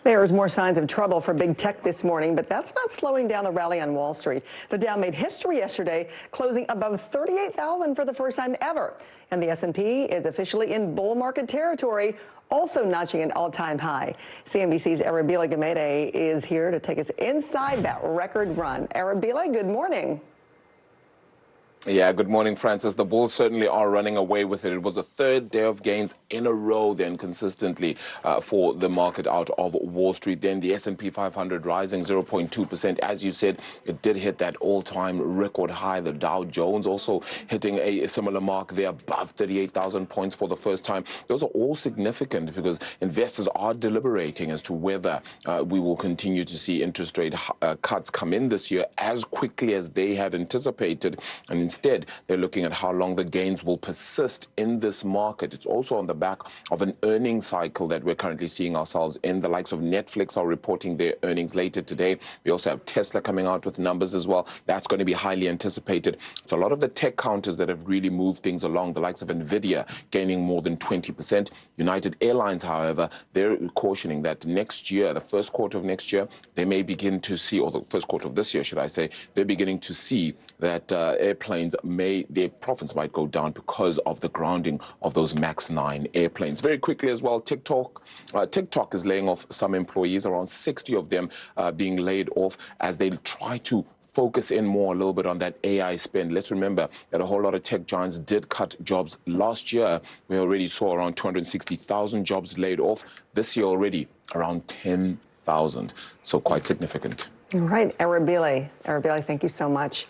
Speaker 1: There's more signs of trouble for big tech this morning, but that's not slowing down the rally on Wall Street. The Dow made history yesterday, closing above 38,000 for the first time ever. And the S&P is officially in bull market territory, also notching an all-time high. CNBC's Arabile Gamede is here to take us inside that record run. Arabile, good morning.
Speaker 21: Yeah, good morning, Francis. The bulls certainly are running away with it. It was the third day of gains in a row then consistently for the market out of Wall Street. Then the S&P 500 rising 0.2%. As you said, it did hit that all-time record high. The Dow Jones also hitting a similar mark there, above 38,000 points for the first time. Those are all significant because investors are deliberating as to whether we will continue to see interest rate cuts come in this year as quickly as they had anticipated. And instead, they're looking at how long the gains will persist in this market. It's also on the back of an earnings cycle that we're currently seeing ourselves in. The likes of Netflix are reporting their earnings later today. We also have Tesla coming out with numbers as well. That's going to be highly anticipated. So a lot of the tech counters that have really moved things along, the likes of Nvidia gaining more than 20%. United Airlines, however, they're cautioning that next year, the first quarter of next year, they may begin to see, or the first quarter of this year, should I say, they're beginning to see that airplanes their profits might go down because of the grounding of those MAX 9 airplanes. Very quickly as well, TikTok is laying off some employees, around 60 of them being laid off as they try to focus in more a little bit on that AI spend. Let's remember that a whole lot of tech giants did cut jobs last year. We already saw around 260,000 jobs laid off. This year already around 10,000. So quite significant.
Speaker 1: All right, Arabile, thank you so much.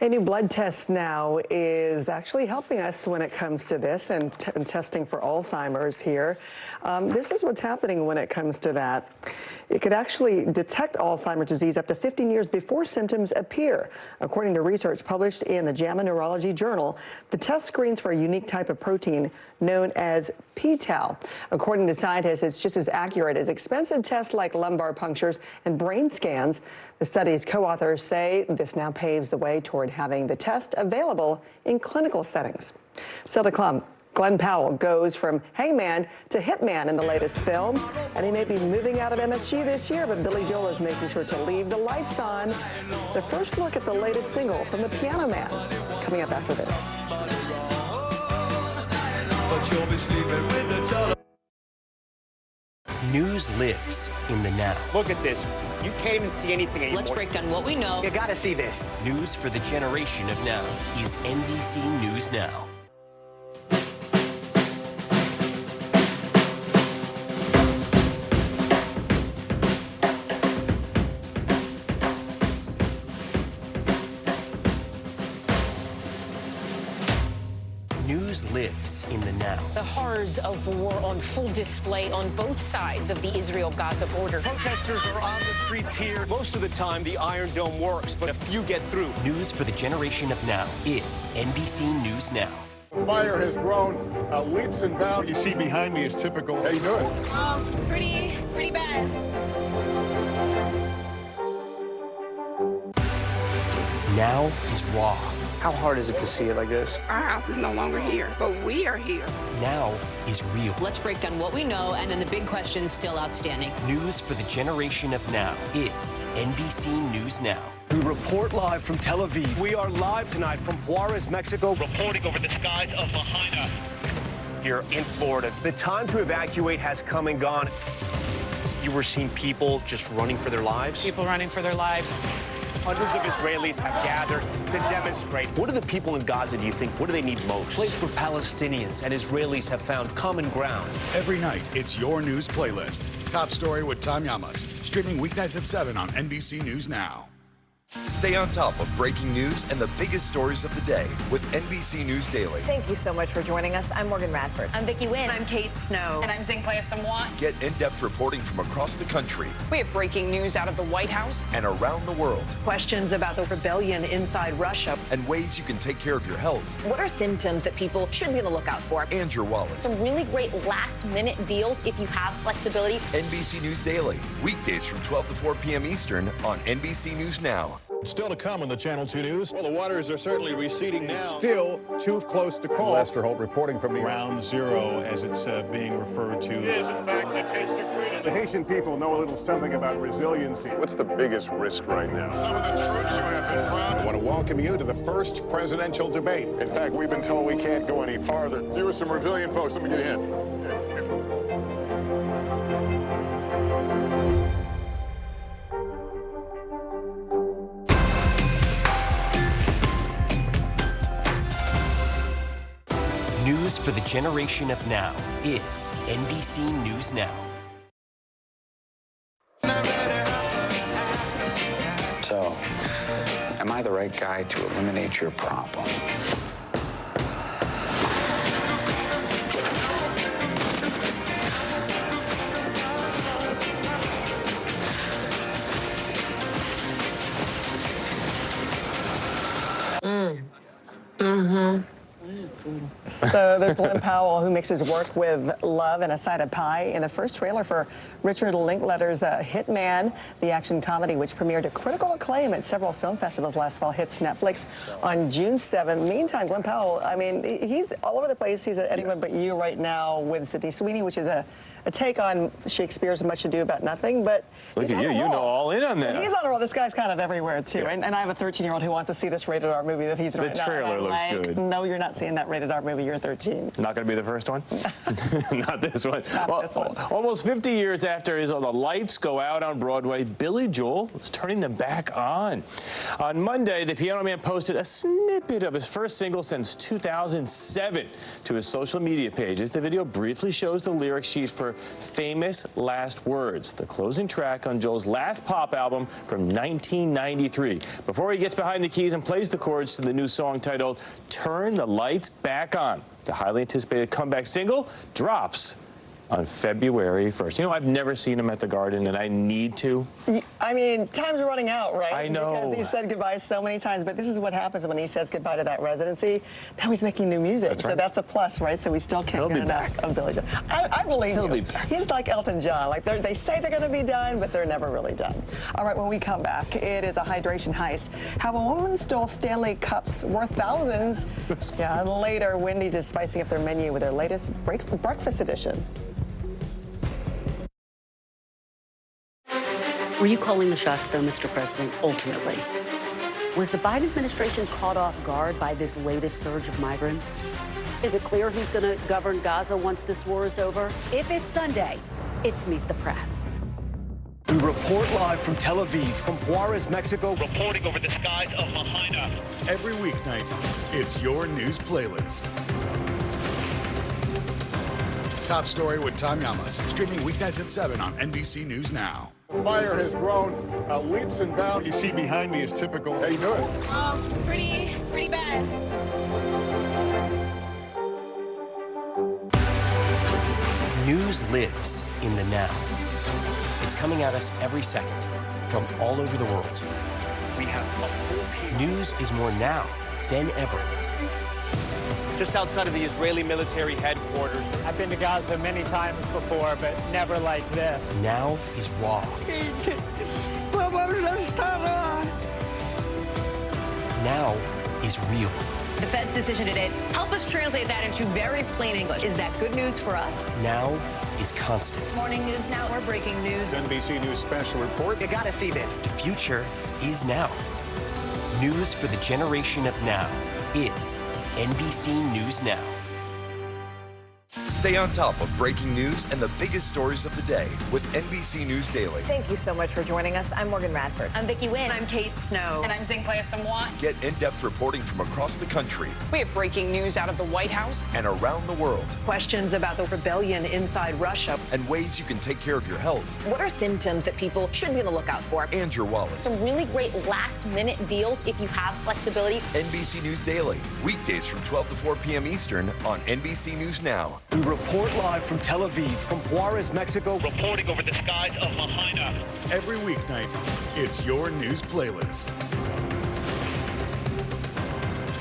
Speaker 1: A new blood test now is actually helping us when it comes to this and testing for Alzheimer's here. This is what's happening when it comes to that. It could actually detect Alzheimer's disease up to 15 years before symptoms appear. According to research published in the JAMA Neurology Journal, the test screens for a unique type of protein known as p-tau. According to scientists, it's just as accurate as expensive tests like lumbar punctures and brain scans. The study's co-authors say this now paves the way toward having the test available in clinical settings. Still to come, Glenn Powell goes from hangman to hitman in the latest film, and he may be moving out of MSG this year, but Billy Joel is making sure to leave the lights on. The first look at the latest single from the Piano Man, coming up after this.
Speaker 8: News lives in the now.
Speaker 19: Look at this. You can't even see anything anymore.
Speaker 22: Let's break down what we know.
Speaker 19: You gotta see this.
Speaker 8: News for the generation of now is NBC News Now. News lives in the now.
Speaker 16: The horrors of war on full display on both sides of the Israel-Gaza border.
Speaker 19: Protesters are on the streets here. Most of the time, the Iron Dome works, but a few get through.
Speaker 8: News for the generation of now is NBC News Now.
Speaker 17: Fire has grown leaps and bounds.
Speaker 20: What you see behind me is typical.
Speaker 17: How you doing?
Speaker 23: Pretty bad.
Speaker 8: Now is raw.
Speaker 19: How hard is it to see it like this?
Speaker 23: Our house is no longer here, but we are here.
Speaker 8: Now is real.
Speaker 22: Let's break down what we know and then the big questions still outstanding.
Speaker 8: News for the generation of now is NBC News Now.
Speaker 19: We report live from Tel Aviv. We are live tonight from Juarez, Mexico, reporting over the skies of Lahaina here in Florida. The time to evacuate has come and gone. You were seeing people just running for their lives?
Speaker 23: People running for their lives.
Speaker 19: Hundreds of Israelis have gathered to demonstrate. What do the people in Gaza, do you think, what do they need most?
Speaker 18: A place where Palestinians and Israelis have found common ground. Every night, it's your news playlist. Top Story with Tom Yamas. Streaming weeknights at 7 on NBC News Now.
Speaker 3: Stay on top of breaking news and the biggest stories of the day with NBC News Daily.
Speaker 4: Thank you so much for joining us. I'm Morgan Radford.
Speaker 22: I'm Vicki Wynn.
Speaker 4: I'm Kate Snow.
Speaker 22: And I'm Zinklea Samwat.
Speaker 3: Get in-depth reporting from across the country.
Speaker 22: We have breaking news out of the White House
Speaker 3: and around the world.
Speaker 4: Questions about the rebellion inside Russia.
Speaker 3: And ways you can take care of your health.
Speaker 22: What are symptoms that people should be on the lookout for?
Speaker 3: And your wallet.
Speaker 16: Some really great last-minute deals if you have flexibility.
Speaker 3: NBC News Daily. Weekdays from 12 to 4 p.m. Eastern on NBC News Now.
Speaker 20: Still to come on the Channel 2 News. Well, the waters are certainly receding now.
Speaker 9: Still too close to call. Lester Holt reporting from the
Speaker 20: Ground zero, as it's being referred to.
Speaker 2: It is, in fact, the taste of freedom.
Speaker 9: The Haitian people know a little something about resiliency. What's the biggest risk right now? Some of the troops who have been proud. I want to welcome you to the first presidential debate. In fact, we've been told we can't go any farther. You with some resilient folks, let me get a hint.
Speaker 8: News for the generation of now is NBC News Now.
Speaker 11: So, am I the right guy to eliminate your problem?
Speaker 1: So there's Glenn Powell, who mixes work with love and a side of pie in the first trailer for Richard Linklater's Hitman, the action comedy, which premiered to critical acclaim at several film festivals last fall, hits Netflix on June 7th. Meantime, Glenn Powell, I mean, he's all over the place. He's at Anyone But You right now with Sydney Sweeney, which is a take on Shakespeare's Much Ado About Nothing. But
Speaker 6: look at you, you know all in on that.
Speaker 1: He's on a roll. This guy's kind of everywhere, too. Yeah. And I have a 13-year-old who wants to see this rated R movie that he's in right now.
Speaker 6: The trailer looks good.
Speaker 1: No, you're not seeing that rated R movie. You're 13.
Speaker 6: Not going to be the first one? Not this one.
Speaker 1: Not this one.
Speaker 6: Almost 50 years after the lights go out on Broadway, Billy Joel is turning them back on. On Monday, the Piano Man posted a snippet of his first single since 2007 to his social media pages. The video briefly shows the lyric sheet for Famous Last Words, the closing track on Joel's last pop album from 1993. Before he gets behind the keys and plays the chords to the new song titled Turn the Lights Back On, the highly anticipated comeback single drops on February 1st. You know, I've never seen him at the Garden, and I need to.
Speaker 1: I mean, time's running out, right?
Speaker 6: I know.
Speaker 1: Because he said goodbye so many times, but this is what happens when he says goodbye to that residency. Now he's making new music,
Speaker 6: that's right.
Speaker 1: So that's a plus, right? So we still can't get enough of Billy Joel. I believe
Speaker 6: He'll
Speaker 1: you.
Speaker 6: be back.
Speaker 1: He's like Elton John. Like they say they're going to be done, but they're never really done. All right, when we come back, it is a hydration heist. How a woman stole Stanley Cups worth thousands. Yeah, and later, Wendy's is spicing up their menu with their latest breakfast edition.
Speaker 24: Were you calling the shots, though, Mr. President, ultimately? Was the Biden administration caught off guard by this latest surge of migrants? Is it clear who's going to govern Gaza once this war is over? If it's Sunday, it's Meet the Press.
Speaker 19: We report live from Tel Aviv, from Juarez, Mexico, reporting over the skies of Lahaina.
Speaker 18: Every weeknight, it's your news playlist. Top Story with Tom Yamas, streaming weeknights at 7 on NBC News Now.
Speaker 9: Fire has grown leaps and bounds.
Speaker 20: You see behind me is typical.
Speaker 9: How you doing?
Speaker 23: Pretty bad.
Speaker 8: News lives in the now. It's coming at us every second from all over the world.
Speaker 19: We have a full team.
Speaker 8: News is more now than ever.
Speaker 15: Just outside of the Israeli military headquarters.
Speaker 25: I've been to Gaza many times before, but never like this.
Speaker 8: Now is raw. Now is real.
Speaker 22: The Fed's decision today, help us translate that into very plain English. Is that good news for us?
Speaker 8: Now is constant.
Speaker 22: Morning News Now, we're breaking news.
Speaker 9: NBC News special report.
Speaker 15: You gotta see this.
Speaker 8: The future is now. News for the generation of now is NBC News Now.
Speaker 3: Stay on top of breaking news and the biggest stories of the day with NBC News Daily.
Speaker 4: Thank you so much for joining us. I'm Morgan Radford.
Speaker 24: I'm Vicki Wynn.
Speaker 4: I'm Kate Snow.
Speaker 5: And I'm Zinklea Samwat.
Speaker 3: Get in-depth reporting from across the country.
Speaker 5: We have breaking news out of the White House
Speaker 3: and around the world.
Speaker 4: Questions about the rebellion inside Russia.
Speaker 3: And ways you can take care of your health.
Speaker 16: What are symptoms that people should be on the lookout for?
Speaker 3: Andrew Wallace.
Speaker 16: Some really great last-minute deals if you have flexibility.
Speaker 3: NBC News Daily. Weekdays from 12 to 4 p.m. Eastern on NBC News Now.
Speaker 19: We report live from Tel Aviv, from Juarez, Mexico.
Speaker 15: Reporting over the skies of Lahaina.
Speaker 18: Every weeknight, it's your news playlist.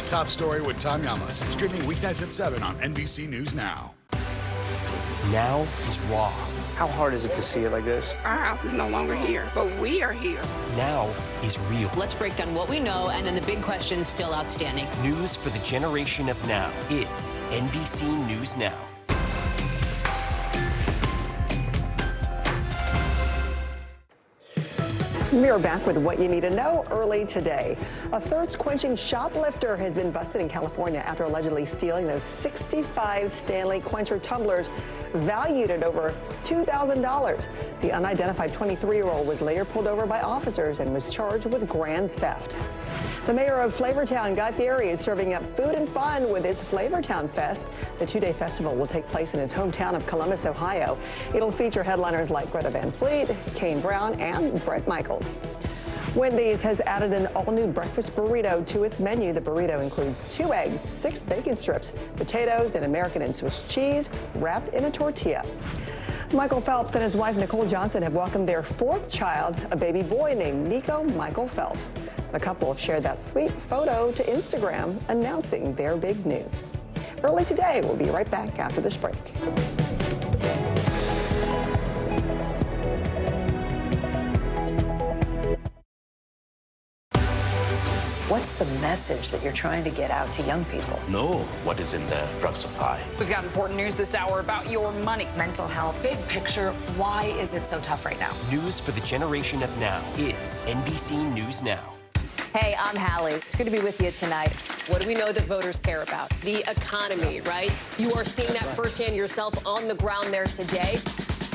Speaker 18: Top Story with Tom Yamas, streaming weeknights at 7 on NBC News Now.
Speaker 8: Now is raw.
Speaker 7: How hard is it to see it like this?
Speaker 23: Our house is no longer here, but we are here.
Speaker 8: Now is real.
Speaker 22: Let's break down what we know and then the big questions still outstanding.
Speaker 8: News for the generation of now is NBC News Now.
Speaker 1: We are back with what you need to know early today. A thirst-quenching shoplifter has been busted in California after allegedly stealing those 65 Stanley Quencher tumblers valued at over $2,000. The unidentified 23-year-old was later pulled over by officers and was charged with grand theft. The mayor of Flavortown, Guy Fieri, is serving up food and fun with his Flavortown Fest. The two-day festival will take place in his hometown of Columbus, Ohio. It'll feature headliners like Greta Van Fleet, Kane Brown, and Bret Michaels. Wendy's has added an all-new breakfast burrito to its menu. The burrito includes 2 eggs, 6 bacon strips, potatoes, and American and Swiss cheese wrapped in a tortilla. Michael Phelps and his wife Nicole Johnson have welcomed their 4th child, a baby boy named Nico Michael Phelps. The couple shared that sweet photo to Instagram announcing their big news. Early today, we'll be right back after this break.
Speaker 4: What's the message that you're trying to get out to young people?
Speaker 12: Know what is in the drug supply.
Speaker 5: We've got important news this hour about your money.
Speaker 4: Mental health, big picture, why is it so tough right now?
Speaker 8: News for the generation of now is NBC News Now.
Speaker 22: Hey, I'm Hallie. It's good to be with you tonight. What do we know that voters care about? The economy, right? You are seeing that firsthand yourself on the ground there today.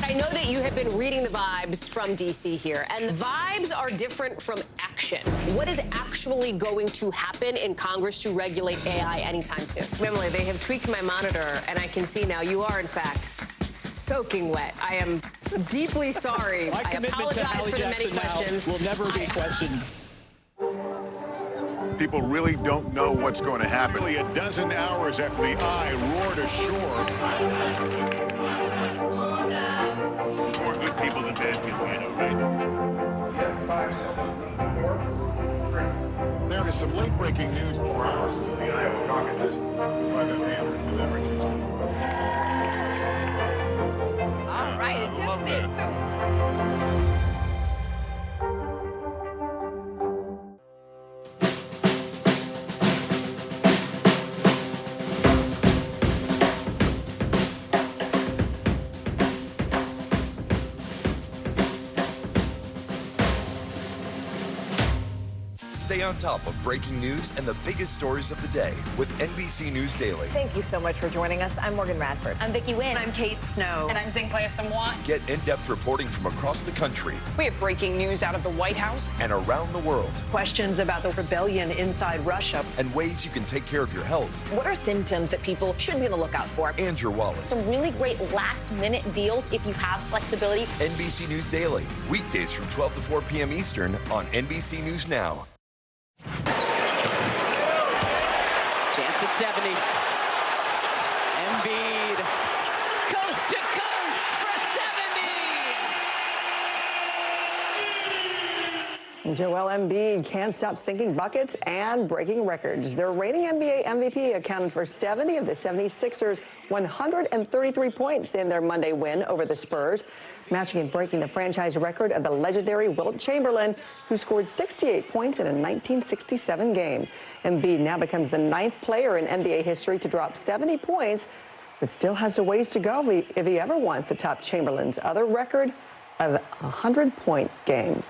Speaker 22: I know that you have been reading the vibes from D.C. here, and the vibes are different from action. What is actually going to happen in Congress to regulate AI anytime soon? Emily, they have tweaked my monitor, and I can see now you are, in fact, soaking wet. I am deeply sorry. I apologize for the many questions.
Speaker 20: Will never be questioned. People really don't know what's going to happen. Only a dozen hours after the eye roared ashore.
Speaker 2: More good people than bad people, you know, right?
Speaker 9: There is some late-breaking news 4 hours into the Iowa caucuses. Private Hammond delivering.
Speaker 23: All right, it just me too.
Speaker 3: Stay on top of breaking news and the biggest stories of the day with NBC News Daily.
Speaker 4: Thank you so much for joining us. I'm Morgan Radford.
Speaker 24: I'm Vicki Wynn.
Speaker 4: I'm Kate Snow.
Speaker 5: And I'm Zinklea Samwat.
Speaker 3: Get in-depth reporting from across the country.
Speaker 5: We have breaking news out of the White House
Speaker 3: and around the world.
Speaker 4: Questions about the rebellion inside Russia.
Speaker 3: And ways you can take care of your health.
Speaker 16: What are symptoms that people should be on the lookout for?
Speaker 3: Andrew Wallace.
Speaker 16: Some really great last-minute deals if you have flexibility.
Speaker 3: NBC News Daily. Weekdays from 12 to 4 p.m. Eastern on NBC News Now.
Speaker 22: Chance at 70. Embiid, coast to coast for 70.
Speaker 1: Joel Embiid can't stop sinking buckets and breaking records. Their reigning NBA MVP accounted for 70 of the 76ers' 133 points in their Monday win over the Spurs, matching and breaking the franchise record of the legendary Wilt Chamberlain, who scored 68 points in a 1967 game. Embiid now becomes the 9th player in NBA history to drop 70 points, but still has a ways to go if he ever wants to top Chamberlain's other record of a 100-point game.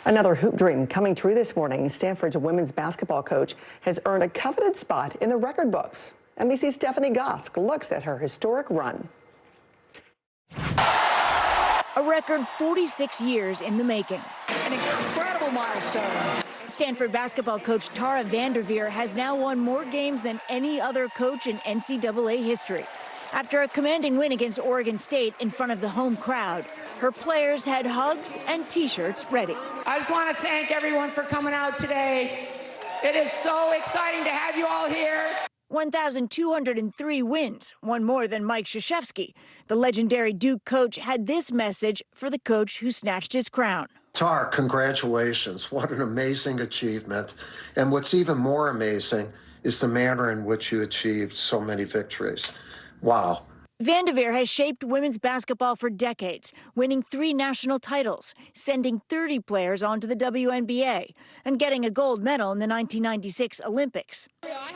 Speaker 1: Another hoop dream coming true this morning. Stanford's women's basketball coach has earned a coveted spot in the record books. NBC's Stephanie Gosk looks at her historic run.
Speaker 10: A record 46 years in the making.
Speaker 22: An incredible milestone.
Speaker 10: Stanford basketball coach Tara Vanderveer has now won more games than any other coach in NCAA history. After a commanding win against Oregon State in front of the home crowd, her players had hugs and T-shirts ready.
Speaker 23: I just want to thank everyone for coming out today. It is so exciting to have you all here.
Speaker 10: 1,203 wins, one more than Mike Krzyzewski. The legendary Duke coach had this message for the coach who snatched his crown.
Speaker 13: Tar, congratulations. What an amazing achievement. And what's even more amazing is the manner in which you achieved so many victories. Wow.
Speaker 10: Vanderveer has shaped women's basketball for decades, winning 3 national titles, sending 30 players onto the WNBA, and getting a gold medal in the 1996 Olympics.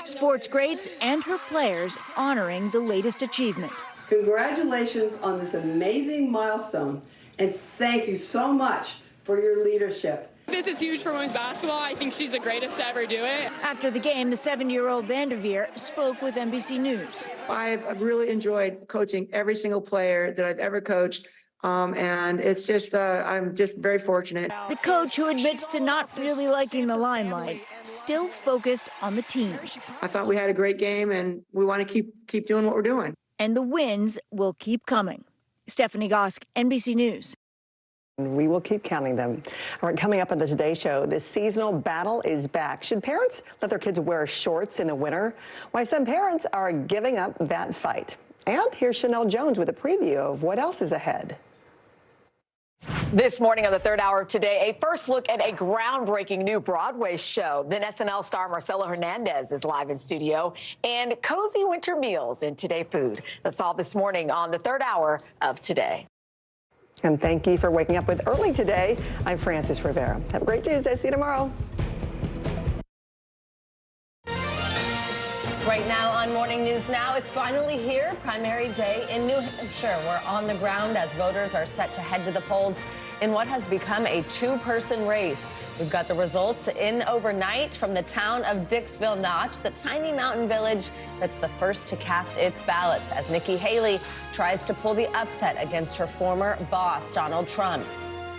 Speaker 10: Sports greats and her players honoring the latest achievement.
Speaker 14: Congratulations on this amazing milestone, and thank you so much for your leadership.
Speaker 17: This is huge for women's basketball. I think she's the greatest to ever do it.
Speaker 10: After the game, the 7-year-old Vanderveer spoke with NBC News.
Speaker 14: I've really enjoyed coaching every single player that I've ever coached, and it's just, I'm just very fortunate.
Speaker 10: The coach, who admits to not really liking the limelight, still focused on the team.
Speaker 14: I thought we had a great game, and we want to keep doing what we're doing.
Speaker 10: And the wins will keep coming. Stephanie Gosk, NBC News.
Speaker 1: We will keep counting them. All right, coming up on the Today Show, this seasonal battle is back. Should parents let their kids wear shorts in the winter? Why some parents are giving up that fight. And here's Chanel Jones with a preview of what else is ahead.
Speaker 21: This morning on the 3rd hour of Today, a first look at a groundbreaking new Broadway show. Then SNL star Marcelo Hernandez is live in studio, and cozy winter meals in Today Food. That's all this morning on the 3rd hour of Today.
Speaker 1: And thank you for waking up with Early Today. I'm Frances Rivera. Have a great Tuesday. See you tomorrow.
Speaker 21: Right now on Morning News Now, it's finally here, primary day in New Hampshire. We're on the ground as voters are set to head to the polls in what has become a 2-person race. We've got the results in overnight from the town of Dixville Notch, the tiny mountain village that's the first to cast its ballots, as Nikki Haley tries to pull the upset against her former boss, Donald Trump.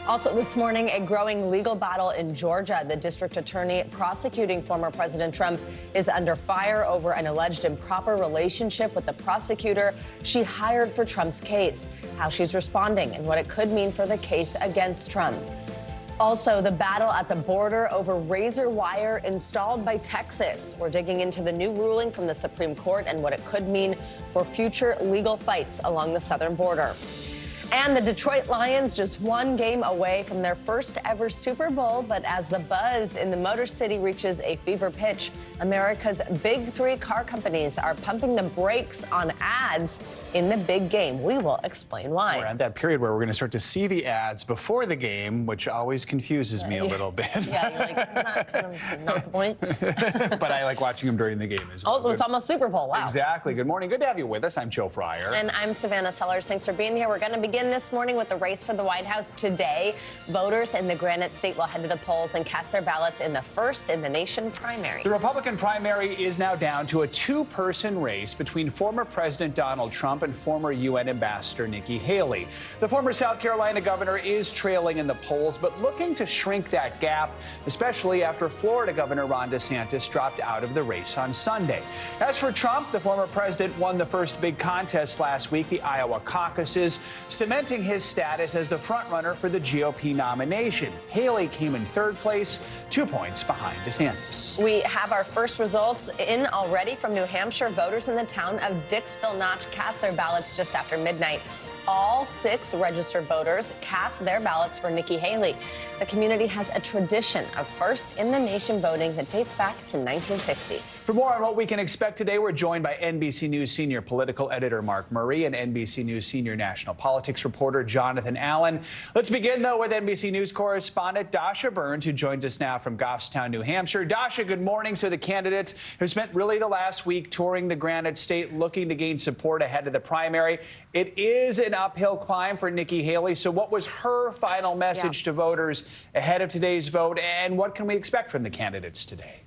Speaker 21: Also this morning, a growing legal battle in Georgia. The district attorney prosecuting former President Trump is under fire over an alleged improper relationship with the prosecutor she hired for Trump's case. How she's responding and what it could mean for the case against Trump. Also, the battle at the border over razor wire installed by Texas. We're digging into the new ruling from the Supreme Court and what it could mean for future legal fights along the southern border. And the Detroit Lions just 1 game away from their first ever Super Bowl. But as the buzz in the Motor City reaches a fever pitch, America's big 3 car companies are pumping the brakes on ads in the big game. We will explain why.
Speaker 26: We're at that period where we're going to start to see the ads before the game, which always confuses me a little bit.
Speaker 21: Yeah, you're like, isn't that kind of not the point?
Speaker 26: But I like watching them during the game as well.
Speaker 21: Also, it's almost Super Bowl. Wow.
Speaker 26: Exactly. Good morning. Good to have you with us. I'm Joe Fryer.
Speaker 21: And I'm Savannah Sellers. Thanks for being here. We're going to begin this morning with the race for the White House today. Voters in the Granite State will head to the polls and cast their ballots in the first in the nation primary.
Speaker 26: The Republican primary is now down to a 2-person race between former President Donald Trump and former UN Ambassador Nikki Haley. The former South Carolina governor is trailing in the polls, but looking to shrink that gap, especially after Florida Governor Ron DeSantis dropped out of the race on Sunday. As for Trump, the former president won the first big contest last week, the Iowa caucuses, cementing his status as the frontrunner for the GOP nomination. Haley came in 3rd place, 2 points behind DeSantis.
Speaker 21: We have our first results in already from New Hampshire. Voters in the town of Dixville Notch cast their ballots just after midnight. All 6 registered voters cast their ballots for Nikki Haley. The community has a tradition of first-in-the-nation voting that dates back to 1960.
Speaker 26: For more on what we can expect today, we're joined by NBC News senior political editor Mark Murray and NBC News senior national politics reporter Jonathan Allen. Let's begin, though, with NBC News correspondent Dasha Burns, who joins us now from Goffstown, New Hampshire. Dasha, good morning. So the candidates have spent really the last week touring the Granite State, looking to gain support ahead of the primary. It is an uphill climb for Nikki Haley. So what was her final message to voters ahead of today's vote, and what can we expect from the candidates today?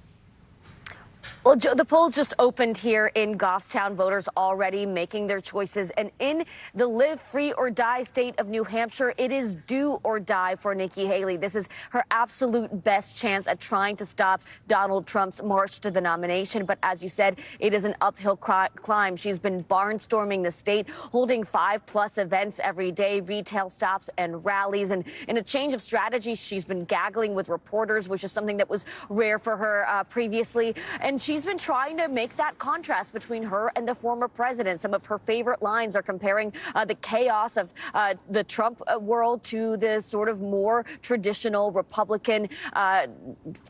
Speaker 21: Well, Joe, the polls just opened here in Goffstown. Voters already making their choices. And in the live free or die state of New Hampshire, it is do or die for Nikki Haley. This is her absolute best chance at trying to stop Donald Trump's march to the nomination. But as you said, it is an uphill climb. She's been barnstorming the state, holding 5+ events every day, retail stops and rallies. And in a change of strategy, she's been gaggling with reporters, which is something that was rare for her previously. And she's been trying to make that contrast between her and the former president. Some of her favorite lines are comparing the chaos of the Trump world to the sort of more traditional Republican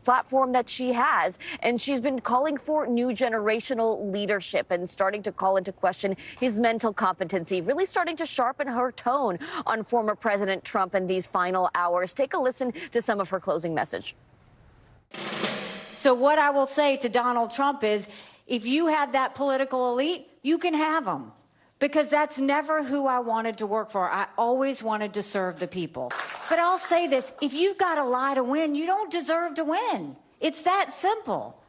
Speaker 21: platform that she has. And she's been calling for new generational leadership and starting to call into question his mental competency, really starting to sharpen her tone on former President Trump in these final hours. Take a listen to some of her closing message.
Speaker 6: So what I will say to Donald Trump is, if you have that political elite, you can have them. Because that's never who I wanted to work for. I always wanted to serve the people. But I'll say this, if you've got to lie to win, you don't deserve to win. It's that simple.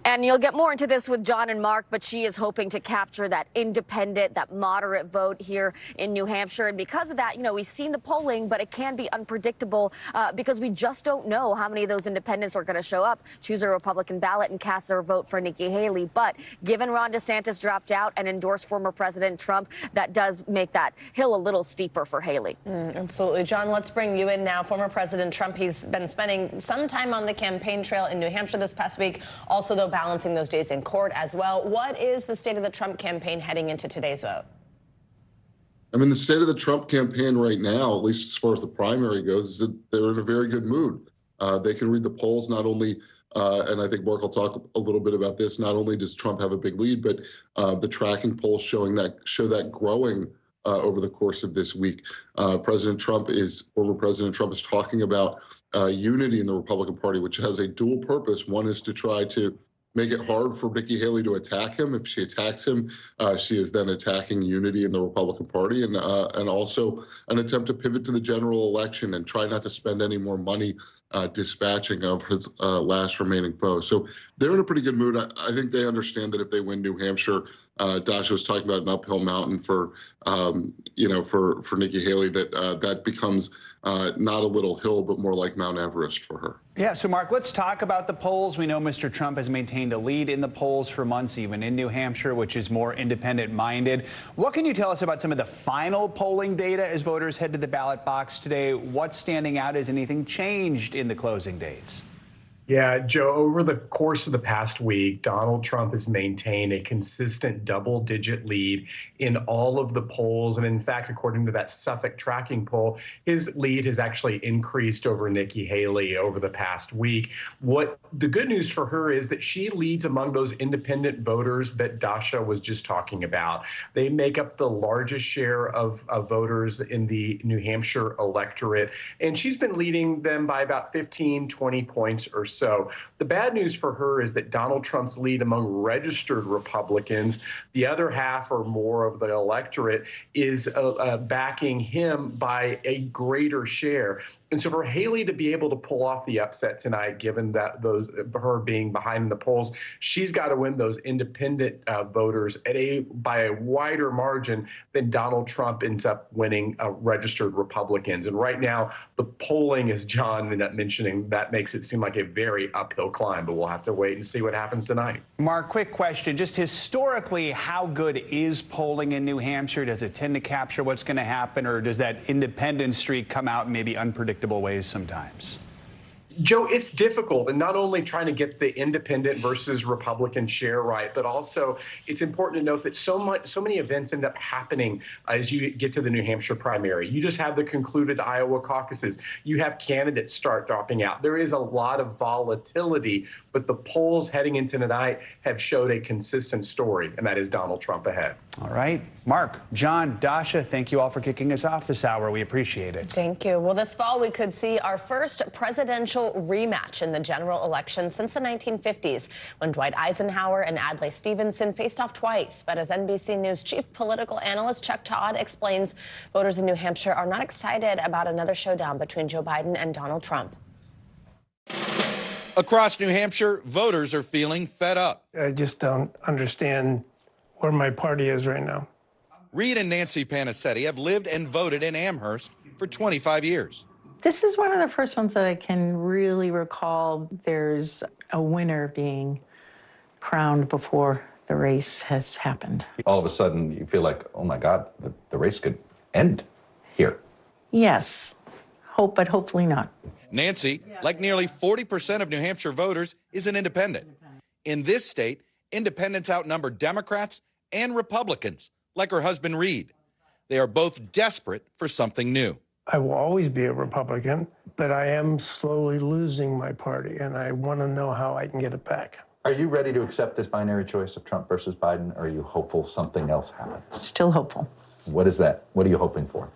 Speaker 21: And you'll get more into this with John and Mark, but she is hoping to capture that independent, that moderate vote here in New Hampshire. And because of that, you know, we've seen the polling, but it can be unpredictable because we just don't know how many of those independents are going to show up, choose a Republican ballot and cast their vote for Nikki Haley. But given Ron DeSantis dropped out and endorsed former President Trump, that does make that hill a little steeper for Haley. Absolutely. John, let's bring you in now. Former President Trump, he's been spending some time on the campaign trail in New Hampshire this past week. Also, though, balancing those days in court as well. What is the state of the Trump campaign heading into today's vote?
Speaker 11: I mean, the state of the Trump campaign right now, at least as far as the primary goes, is that they're in a very good mood. They can read the polls, not only, and I think Mark will talk a little bit about this, not only does Trump have a big lead, but the tracking polls show that growing over the course of this week. Former President Trump is talking about unity in the Republican Party, which has a dual purpose. One is to try to make it hard for Nikki Haley to attack him. If she attacks him, she is then attacking unity in the Republican Party, and also an attempt to pivot to the general election and try not to spend any more money dispatching of his last remaining foe. So they're in a pretty good mood. I think they understand that if they win New Hampshire, Dasha was talking about an uphill mountain for Nikki Haley, that becomes not a little hill, but more like Mount Everest for her.
Speaker 26: Yeah, so Mark, let's talk about the polls. We know Mr. Trump has maintained a lead in the polls for months, even in New Hampshire, which is more independent-minded. What can you tell us about some of the final polling data as voters head to the ballot box today? What's standing out? Has anything changed in the closing days?
Speaker 15: Yeah, Joe, over the course of the past week, Donald Trump has maintained a consistent double-digit lead in all of the polls. And in fact, according to that Suffolk tracking poll, his lead has actually increased over Nikki Haley over the past week. What the good news for her is that she leads among those independent voters that Dasha was just talking about. They make up the largest share of voters in the New Hampshire electorate, and she's been leading them by about 15, 20 points or so. The bad news for her is that Donald Trump's lead among registered Republicans, the other half or more of the electorate, is backing him by a greater share. And so for Haley to be able to pull off the upset tonight, given that her being behind in the polls, she's got to win those independent voters by a wider margin than Donald Trump ends up winning registered Republicans. And right now, the polling, as John ended up mentioning, that makes it seem like a very uphill climb, but we'll have to wait and see what happens tonight.
Speaker 26: Mark, quick question. Just historically, how good is polling in New Hampshire? Does it tend to capture what's going to happen, or does that independent streak come out in maybe unpredictable ways sometimes?
Speaker 15: Joe, it's difficult, and not only trying to get the independent versus Republican share right, but also it's important to note that so many events end up happening as you get to the New Hampshire primary. You just have the concluded Iowa caucuses. You have candidates start dropping out. There is a lot of volatility, but the polls heading into tonight have showed a consistent story, and that is Donald Trump ahead.
Speaker 26: All right. Mark, John, Dasha, thank you all for kicking us off this hour. We appreciate it.
Speaker 21: Thank you. Well, this fall we could see our first presidential rematch in the general election since the 1950s, when Dwight Eisenhower and Adlai Stevenson faced off twice. But as NBC News chief political analyst Chuck Todd explains, voters in New Hampshire are not excited about another showdown between Joe Biden and Donald Trump.
Speaker 7: Across New Hampshire, voters are feeling fed up.
Speaker 8: I just don't understand where my party is right now.
Speaker 7: Reed and Nancy Panicetti have lived and voted in Amherst for 25 years.
Speaker 12: This is one of the first ones that I can really recall there's a winner being crowned before the race has happened.
Speaker 18: All of a sudden, you feel like, oh my God, the race could end here.
Speaker 12: Yes, but hopefully not.
Speaker 7: Nancy, like nearly 40% of New Hampshire voters, is an independent. In this state, independents outnumber Democrats and Republicans, like her husband Reed. They are both desperate for something new.
Speaker 8: I will always be a Republican, but I am slowly losing my party, and I want to know how I can get it back.
Speaker 18: Are you ready to accept this binary choice of Trump versus Biden, or are you hopeful something else happens?
Speaker 12: Still hopeful.
Speaker 18: What is that? What are you hoping for?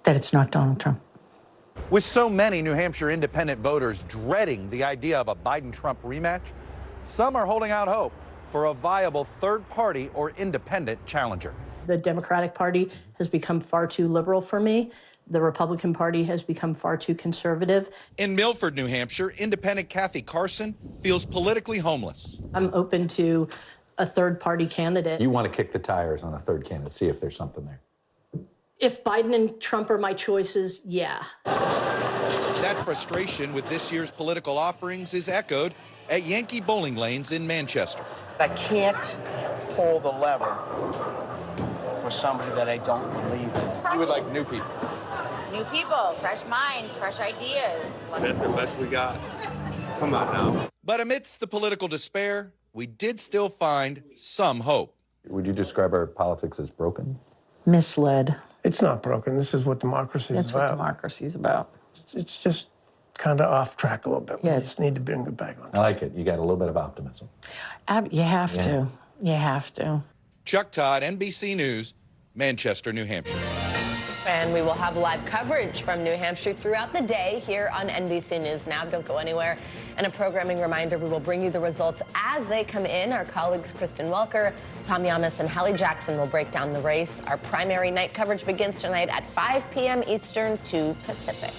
Speaker 12: That it's not Donald Trump.
Speaker 7: With so many New Hampshire independent voters dreading the idea of a Biden-Trump rematch, some are holding out hope for a viable third party or independent challenger.
Speaker 19: The Democratic Party has become far too liberal for me. The Republican Party has become far too conservative.
Speaker 7: In Milford, New Hampshire, independent Kathy Carson feels politically homeless.
Speaker 19: I'm open to a third party candidate.
Speaker 18: You want to kick the tires on a third candidate, see if there's something there.
Speaker 19: If Biden and Trump are my choices, yeah.
Speaker 7: That frustration with this year's political offerings is echoed at Yankee bowling lanes in Manchester.
Speaker 25: I can't pull the lever for somebody that I don't believe in.
Speaker 18: You would like new people.
Speaker 27: New people, fresh minds, fresh ideas.
Speaker 28: That's the best we got. Come on now.
Speaker 7: But amidst the political despair, we did still find some hope.
Speaker 18: Would you describe our politics as broken?
Speaker 12: Misled.
Speaker 8: It's not broken. This is what democracy is about.
Speaker 12: That's what democracy is about.
Speaker 8: It's just kind of off track a little bit.
Speaker 12: Yeah.
Speaker 8: We just need to bring it back on track.
Speaker 18: I like it. You got a little bit of optimism.
Speaker 12: You have to. You have to.
Speaker 7: Chuck Todd, NBC News, Manchester, New Hampshire.
Speaker 21: And we will have live coverage from New Hampshire throughout the day here on NBC News Now. Don't go anywhere. And a programming reminder, we will bring you the results as they come in. Our colleagues Kristen Welker, Tom Yamas, and Hallie Jackson will break down the race. Our primary night coverage begins tonight at 5 p.m. Eastern, 2 Pacific.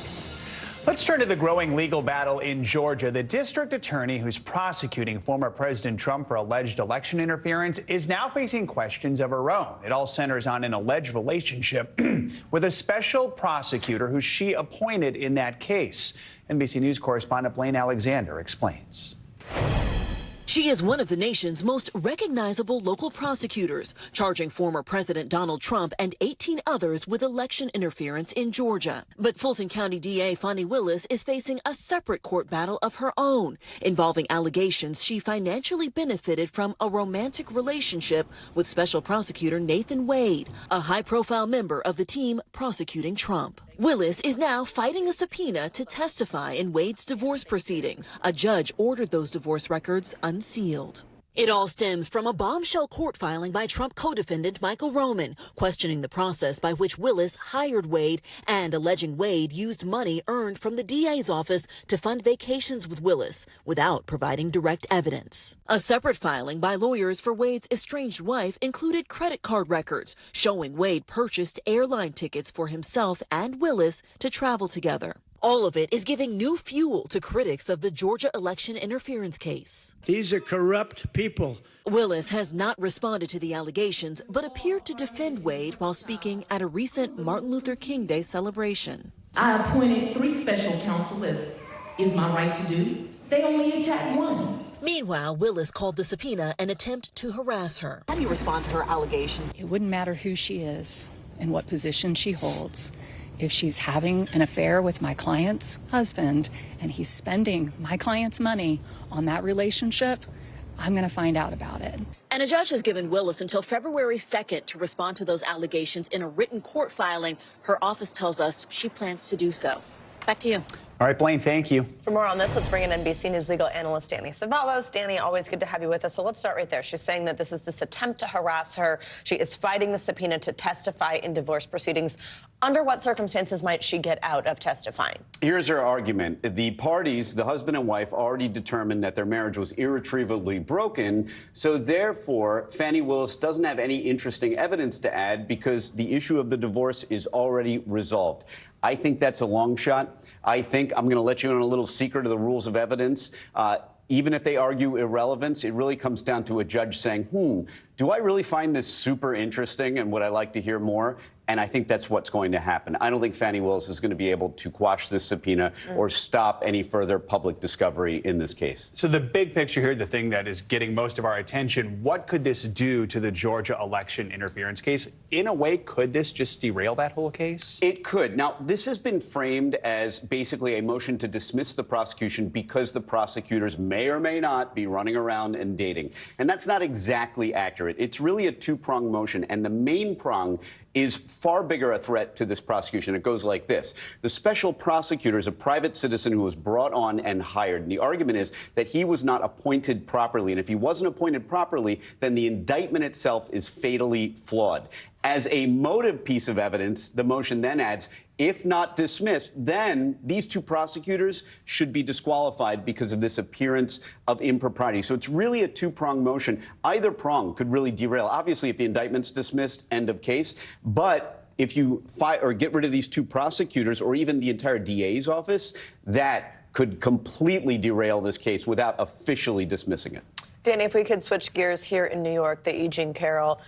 Speaker 26: Let's turn to the growing legal battle in Georgia. The district attorney who's prosecuting former President Trump for alleged election interference is now facing questions of her own. It all centers on an alleged relationship with a special prosecutor who she appointed in that case. NBC News correspondent Blaine Alexander explains.
Speaker 29: She is one of the nation's most recognizable local prosecutors, charging former President Donald Trump and 18 others with election interference in Georgia. But Fulton County DA Fani Willis is facing a separate court battle of her own, involving allegations she financially benefited from a romantic relationship with special prosecutor Nathan Wade, a high-profile member of the team prosecuting Trump. Willis is now fighting a subpoena to testify in Wade's divorce proceeding. A judge ordered those divorce records unsealed. It all stems from a bombshell court filing by Trump co-defendant Michael Roman, questioning the process by which Willis hired Wade and alleging Wade used money earned from the DA's office to fund vacations with Willis without providing direct evidence. A separate filing by lawyers for Wade's estranged wife included credit card records showing Wade purchased airline tickets for himself and Willis to travel together. All of it is giving new fuel to critics of the Georgia election interference case.
Speaker 30: These are corrupt people.
Speaker 29: Willis has not responded to the allegations, but appeared to defend Wade while speaking at a recent Martin Luther King Day celebration.
Speaker 31: I appointed 3 special counsel, as is my right to do. They only attacked 1.
Speaker 29: Meanwhile, Willis called the subpoena an attempt to harass her.
Speaker 24: How do you respond to her allegations?
Speaker 32: It wouldn't matter who she is and what position she holds. If she's having an affair with my client's husband and he's spending my client's money on that relationship, I'm going to find out about it.
Speaker 29: And a judge has given Willis until February 2nd to respond to those allegations in a written court filing. Her office tells us she plans to do so. Back to you.
Speaker 26: All right, Blaine, thank you.
Speaker 21: For more on this, let's bring in NBC News legal analyst Danny Savalos. Danny, always good to have you with us. So let's start right there. She's saying that this is this attempt to harass her. She is fighting the subpoena to testify in divorce proceedings. Under what circumstances might she get out of testifying?
Speaker 33: Here's her argument. The parties, the husband and wife, already determined that their marriage was irretrievably broken. So therefore, Fani Willis doesn't have any interesting evidence to add because the issue of the divorce is already resolved. I think that's a long shot. I think I'm going to let you in on a little secret of the rules of evidence. Even if they argue irrelevance, it really comes down to a judge saying, do I really find this super interesting and would I like to hear more? And I think that's what's going to happen. I don't think Fani Willis is going to be able to quash this subpoena or stop any further public discovery in this case.
Speaker 26: So the big picture here, the thing that is getting most of our attention, what could this do to the Georgia election interference case? In a way, could this just derail that whole case?
Speaker 33: It could. Now, this has been framed as basically a motion to dismiss the prosecution because the prosecutors may or may not be running around and dating. And that's not exactly accurate. It's really a two-pronged motion. And the main prong is far bigger a threat to this prosecution. It goes like this. The special prosecutor is a private citizen who was brought on and hired. And the argument is that he was not appointed properly. And if he wasn't appointed properly, then the indictment itself is fatally flawed. As a motive piece of evidence, the motion then adds, if not dismissed, then these two prosecutors should be disqualified because of this appearance of impropriety. So it's really a two-pronged motion. Either prong could really derail. Obviously, if the indictment's dismissed, end of case. But if you fire or get rid of these two prosecutors or even the entire DA's office, that could completely derail this case without officially dismissing it.
Speaker 21: Danny, if we could switch gears here in New York, the E. Jean Carroll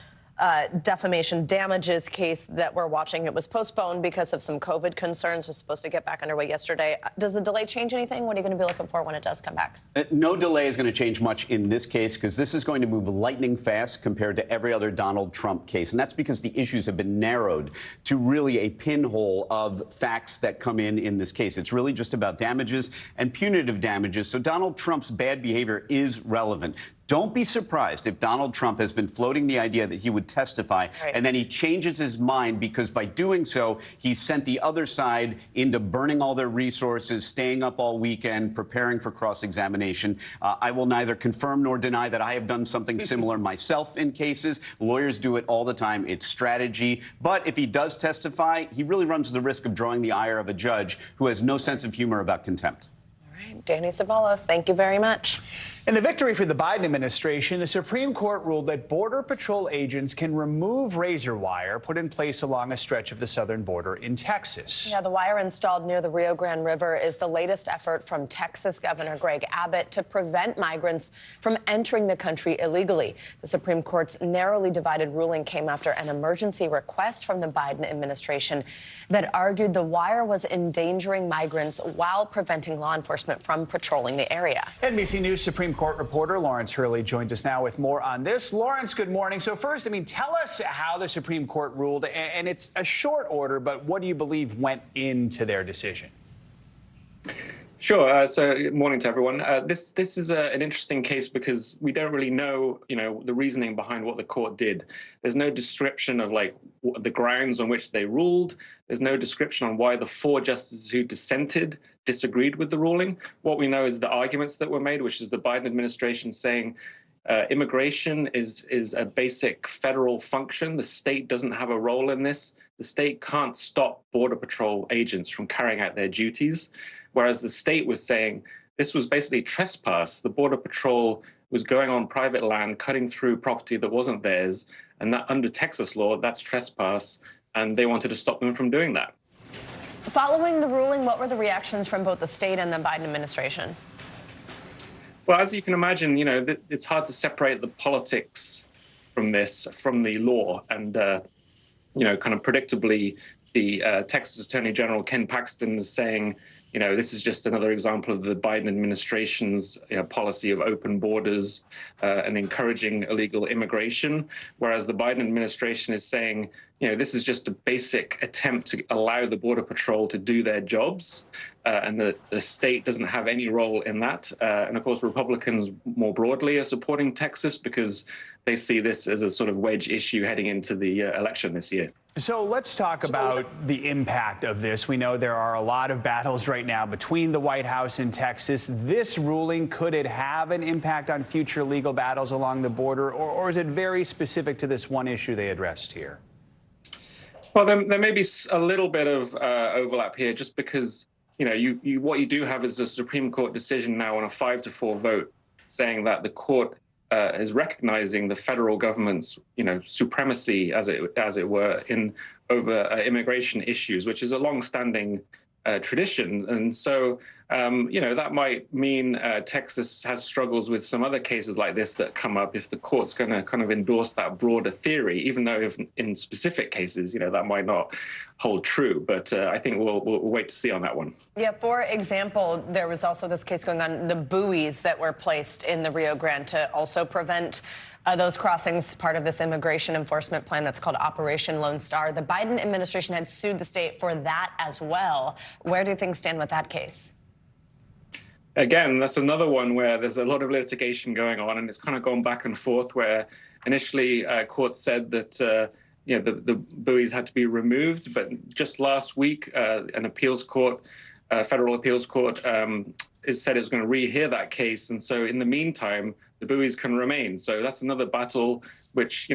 Speaker 21: defamation damages case that we're watching. It was postponed because of some COVID concerns. Was supposed to get back underway yesterday. Does the delay change anything? What are you going to be looking for when it does come back?
Speaker 33: No delay is going to change much in this case because this is going to move lightning fast compared to every other Donald Trump case. And that's because the issues have been narrowed to really a pinhole of facts that come in this case. It's really just about damages and punitive damages. So Donald Trump's bad behavior is relevant. Don't be surprised if Donald Trump has been floating the idea that he would testify, and then he changes his mind because by doing so, he's sent the other side into burning all their resources, staying up all weekend, preparing for cross-examination. I will neither confirm nor deny that I have done something similar myself in cases. Lawyers do it all the time. It's strategy. But if he does testify, he really runs the risk of drawing the ire of a judge who has no sense of humor about contempt.
Speaker 21: All right, Danny Savalos, thank you very much.
Speaker 26: In a victory for the Biden administration, the Supreme Court ruled that Border Patrol agents can remove razor wire put in place along a stretch of the southern border in Texas.
Speaker 21: Yeah, the wire installed near the Rio Grande River is the latest effort from Texas Governor Greg Abbott to prevent migrants from entering the country illegally. The Supreme Court's narrowly divided ruling came after an emergency request from the Biden administration that argued the wire was endangering migrants while preventing law enforcement from patrolling the area.
Speaker 26: NBC News Supreme Court reporter Lawrence Hurley joins us now with more on this. Lawrence, good morning. So first, tell us how the Supreme Court ruled, and it's a short order, but what do you believe went into their decision?
Speaker 2: Sure. So good morning to everyone. This is an interesting case because we don't really know, the reasoning behind what the court did. There's no description of the grounds on which they ruled. There's no description on why the 4 justices who dissented disagreed with the ruling. What we know is the arguments that were made, which is the Biden administration saying immigration is a basic federal function. The state doesn't have a role in this. The state can't stop Border Patrol agents from carrying out their duties. Whereas the state was saying this was basically trespass. The Border Patrol was going on private land, cutting through property that wasn't theirs. And that under Texas law, that's trespass. And they wanted to stop them from doing that.
Speaker 21: Following the ruling, what were the reactions from both the state and the Biden administration?
Speaker 2: Well, as you can imagine, it's hard to separate the politics from the law. And, kind of predictably, the Texas Attorney General Ken Paxton was saying, this is just another example of the Biden administration's policy of open borders and encouraging illegal immigration, whereas the Biden administration is saying, this is just a basic attempt to allow the Border Patrol to do their jobs, and the state doesn't have any role in that. And of course, Republicans more broadly are supporting Texas because they see this as a sort of wedge issue heading into the election this year.
Speaker 26: So let's talk about the impact of this. We know there are a lot of battles right now between the White House and Texas. This ruling, could it have an impact on future legal battles along the border, or is it very specific to this one issue they addressed here?
Speaker 2: Well, there may be a little bit of overlap here, just because what you do have is a Supreme Court decision now on a 5-4 vote saying that the court is recognizing the federal government's, supremacy, as it were, in over immigration issues, which is a long-standing tradition. And so, that might mean Texas has struggles with some other cases like this that come up if the court's going to kind of endorse that broader theory, even though if in specific cases, that might not hold true. But I think we'll wait to see on that one.
Speaker 21: Yeah, for example, there was also this case going on, the buoys that were placed in the Rio Grande to also prevent those crossings, part of this immigration enforcement plan that's called Operation Lone Star. The Biden administration had sued the state for that as well. Where do things stand with that case?
Speaker 2: Again, that's another one where there's a lot of litigation going on, and it's kind of gone back and forth, where initially courts said that the buoys had to be removed, but just last week an appeals court, federal appeals court, said it was going to rehear that case, and so in the meantime the buoys can remain. So that's another battle which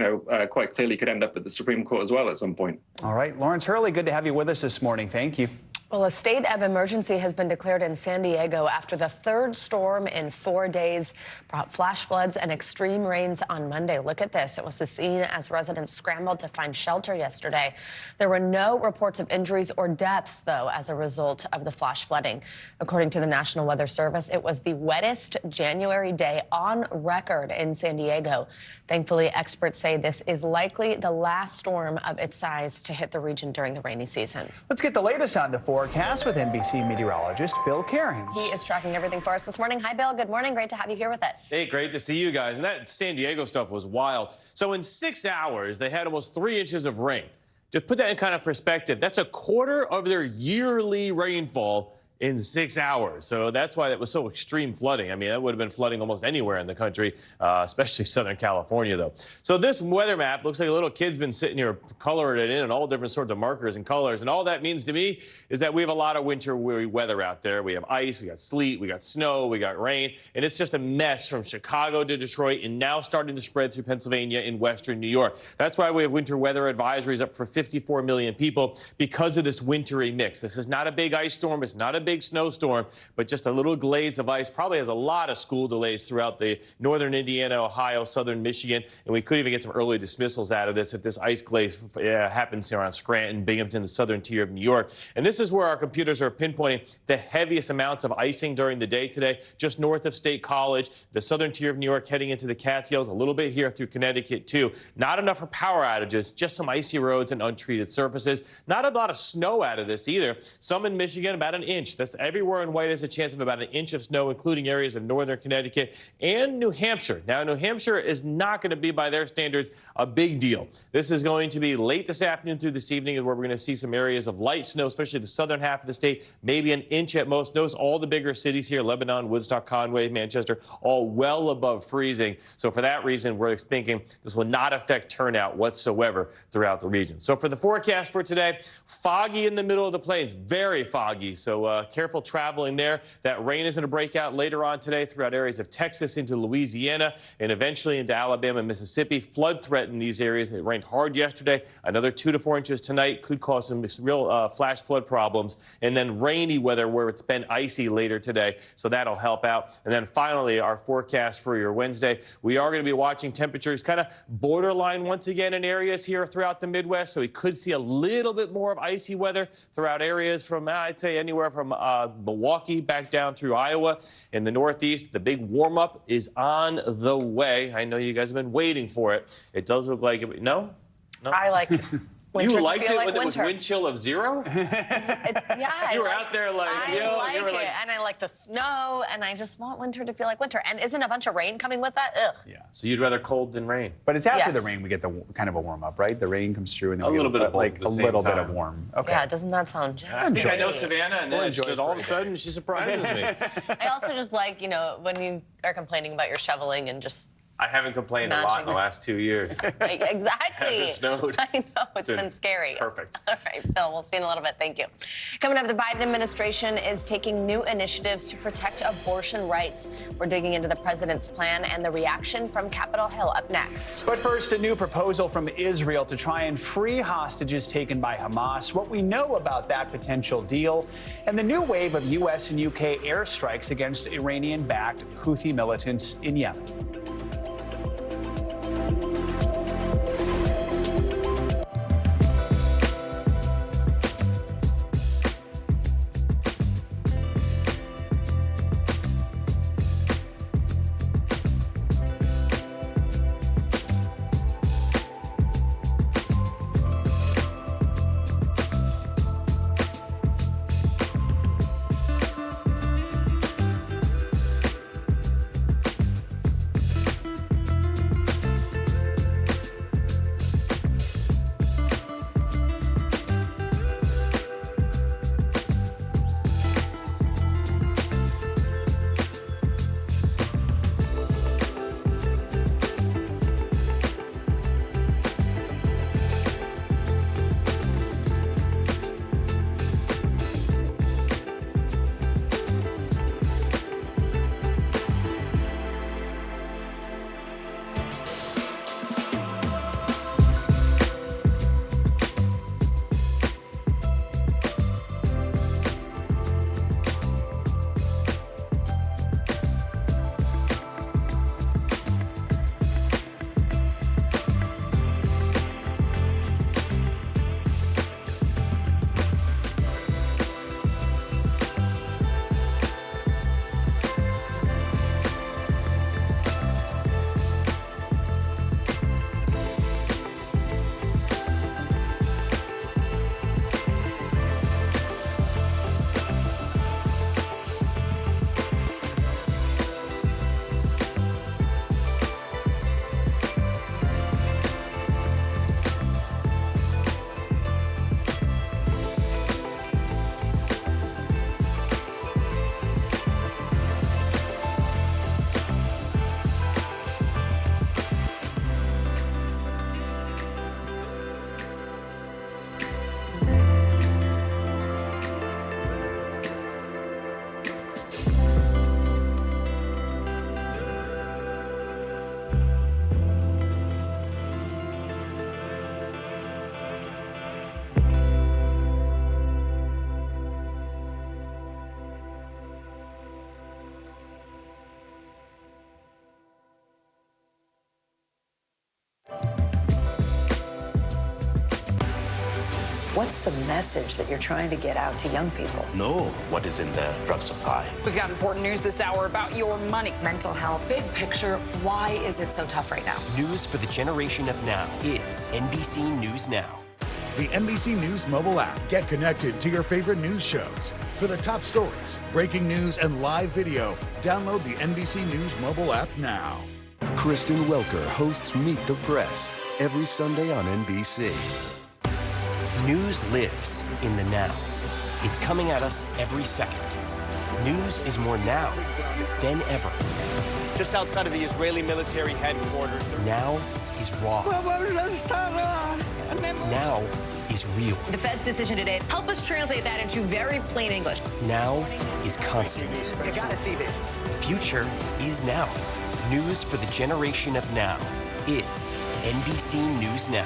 Speaker 2: quite clearly could end up at the Supreme Court as well at some point.
Speaker 26: All right, Lawrence Hurley, good to have you with us this morning. Thank you.
Speaker 21: Well, a state of emergency has been declared in San Diego after the third storm in 4 days brought flash floods and extreme rains on Monday. Look at this. It was the scene as residents scrambled to find shelter yesterday. There were no reports of injuries or deaths, though, as a result of the flash flooding. According to the National Weather Service, it was the wettest January day on record in San Diego. Thankfully, experts say this is likely the last storm of its size to hit the region during the rainy season.
Speaker 26: Let's get the latest on the forecast with NBC meteorologist Bill Cairns.
Speaker 21: He is tracking everything for us this morning. Hi, Bill. Good morning. Great to have you here with us.
Speaker 1: Hey, great to see you guys. And that San Diego stuff was wild. So in 6 hours, they had almost 3 inches of rain. To put that in kind of perspective, that's a quarter of their yearly rainfall in 6 hours. So that's why that was so extreme flooding. I mean, that would have been flooding almost anywhere in the country, especially Southern California, though. So this weather map looks like a little kid's been sitting here coloring it in all different sorts of markers and colors. And all that means to me is that we have a lot of winter weather out there. We have ice, we got sleet, we got snow, we got rain. And it's just a mess from Chicago to Detroit and now starting to spread through Pennsylvania and western New York. That's why we have winter weather advisories up for 54 million people because of this wintry mix. This is not a big ice storm. It's not a big snowstorm, but just a little glaze of ice. Probably has a lot of school delays throughout the northern Indiana, Ohio, southern Michigan, and we could even get some early dismissals out of this if this ice glaze happens around Scranton, Binghamton, the southern tier of New York. And this is where our computers are pinpointing the heaviest amounts of icing during the day today, just north of State College, the southern tier of New York heading into the Catskills, a little bit here through Connecticut too. Not enough for power outages, just some icy roads and untreated surfaces. Not a lot of snow out of this either. Some in Michigan, about an inch. That's everywhere in white has a chance of about an inch of snow, including areas of northern Connecticut and New Hampshire. Now, New Hampshire is not going to be, by their standards, a big deal. This is going to be late this afternoon through this evening where we're going to see some areas of light snow, especially the southern half of the state, maybe an inch at most. Notice all the bigger cities here, Lebanon, Woodstock, Conway, Manchester, all well above freezing. So for that reason, we're thinking this will not affect turnout whatsoever throughout the region. So for the forecast for today, foggy in the middle of the plains, very foggy. So careful traveling there. That rain is going to break out later on today throughout areas of Texas into Louisiana and eventually into Alabama and Mississippi. Flood threat in these areas. It rained hard yesterday. Another 2 to 4 inches tonight could cause some real flash flood problems. And then rainy weather where it's been icy later today. So that'll help out. And then finally, our forecast for your Wednesday. We are going to be watching temperatures kind of borderline once again in areas here throughout the Midwest. So we could see a little bit more of icy weather throughout areas from, I'd say, anywhere from Milwaukee back down through Iowa. In the Northeast, the big warm-up is on the way. I know you guys have been waiting for it. It does look like it. No?
Speaker 21: I like it.
Speaker 1: You liked it when it was wind chill of 0?
Speaker 21: Yeah,
Speaker 1: you were out there like,
Speaker 21: I like it, and I like the snow, and I just want winter to feel like winter. And isn't a bunch of rain coming with that? Ugh.
Speaker 1: Yeah. So you'd rather cold than rain.
Speaker 26: But it's after the rain we get the kind of a warm up, right? The rain comes through, and then
Speaker 1: a little bit of
Speaker 26: like a little bit of warm. Okay.
Speaker 21: Yeah, doesn't that sound just
Speaker 1: I think I know Savannah, and then just all of a sudden she surprises me.
Speaker 21: I also just like, when you are complaining about your shoveling and just.
Speaker 1: I haven't complained a lot in the last 2 years.
Speaker 21: Exactly.
Speaker 1: Has it snowed?
Speaker 21: I know. It's been scary.
Speaker 1: Perfect.
Speaker 21: All right, Phil, we'll see you in a little bit. Thank you. Coming up, the Biden administration is taking new initiatives to protect abortion rights. We're digging into the president's plan and the reaction from Capitol Hill up next.
Speaker 26: But first, a new proposal from Israel to try and free hostages taken by Hamas, what we know about that potential deal, and the new wave of U.S. and U.K. airstrikes against Iranian-backed Houthi militants in Yemen.
Speaker 3: What's the message that you're trying to get out to young people?
Speaker 4: Know what is in the drug supply.
Speaker 5: We've got important news this hour about your money.
Speaker 3: Mental health, big picture, why is it so tough right now?
Speaker 6: News for the generation of now is NBC News Now.
Speaker 9: The NBC News mobile app. Get connected to your favorite news shows. For the top stories, breaking news, and live video, download the NBC News mobile app now.
Speaker 10: Kristen Welker hosts Meet the Press every Sunday on NBC.
Speaker 6: News lives in the now. It's coming at us every second. News is more now than ever.
Speaker 25: Just outside of the Israeli military headquarters.
Speaker 6: Now is raw. Now is real.
Speaker 21: The Fed's decision today, help us translate that into very plain English.
Speaker 6: Now is constant.
Speaker 25: You gotta see this.
Speaker 6: The future is now. News for the generation of now is NBC News Now.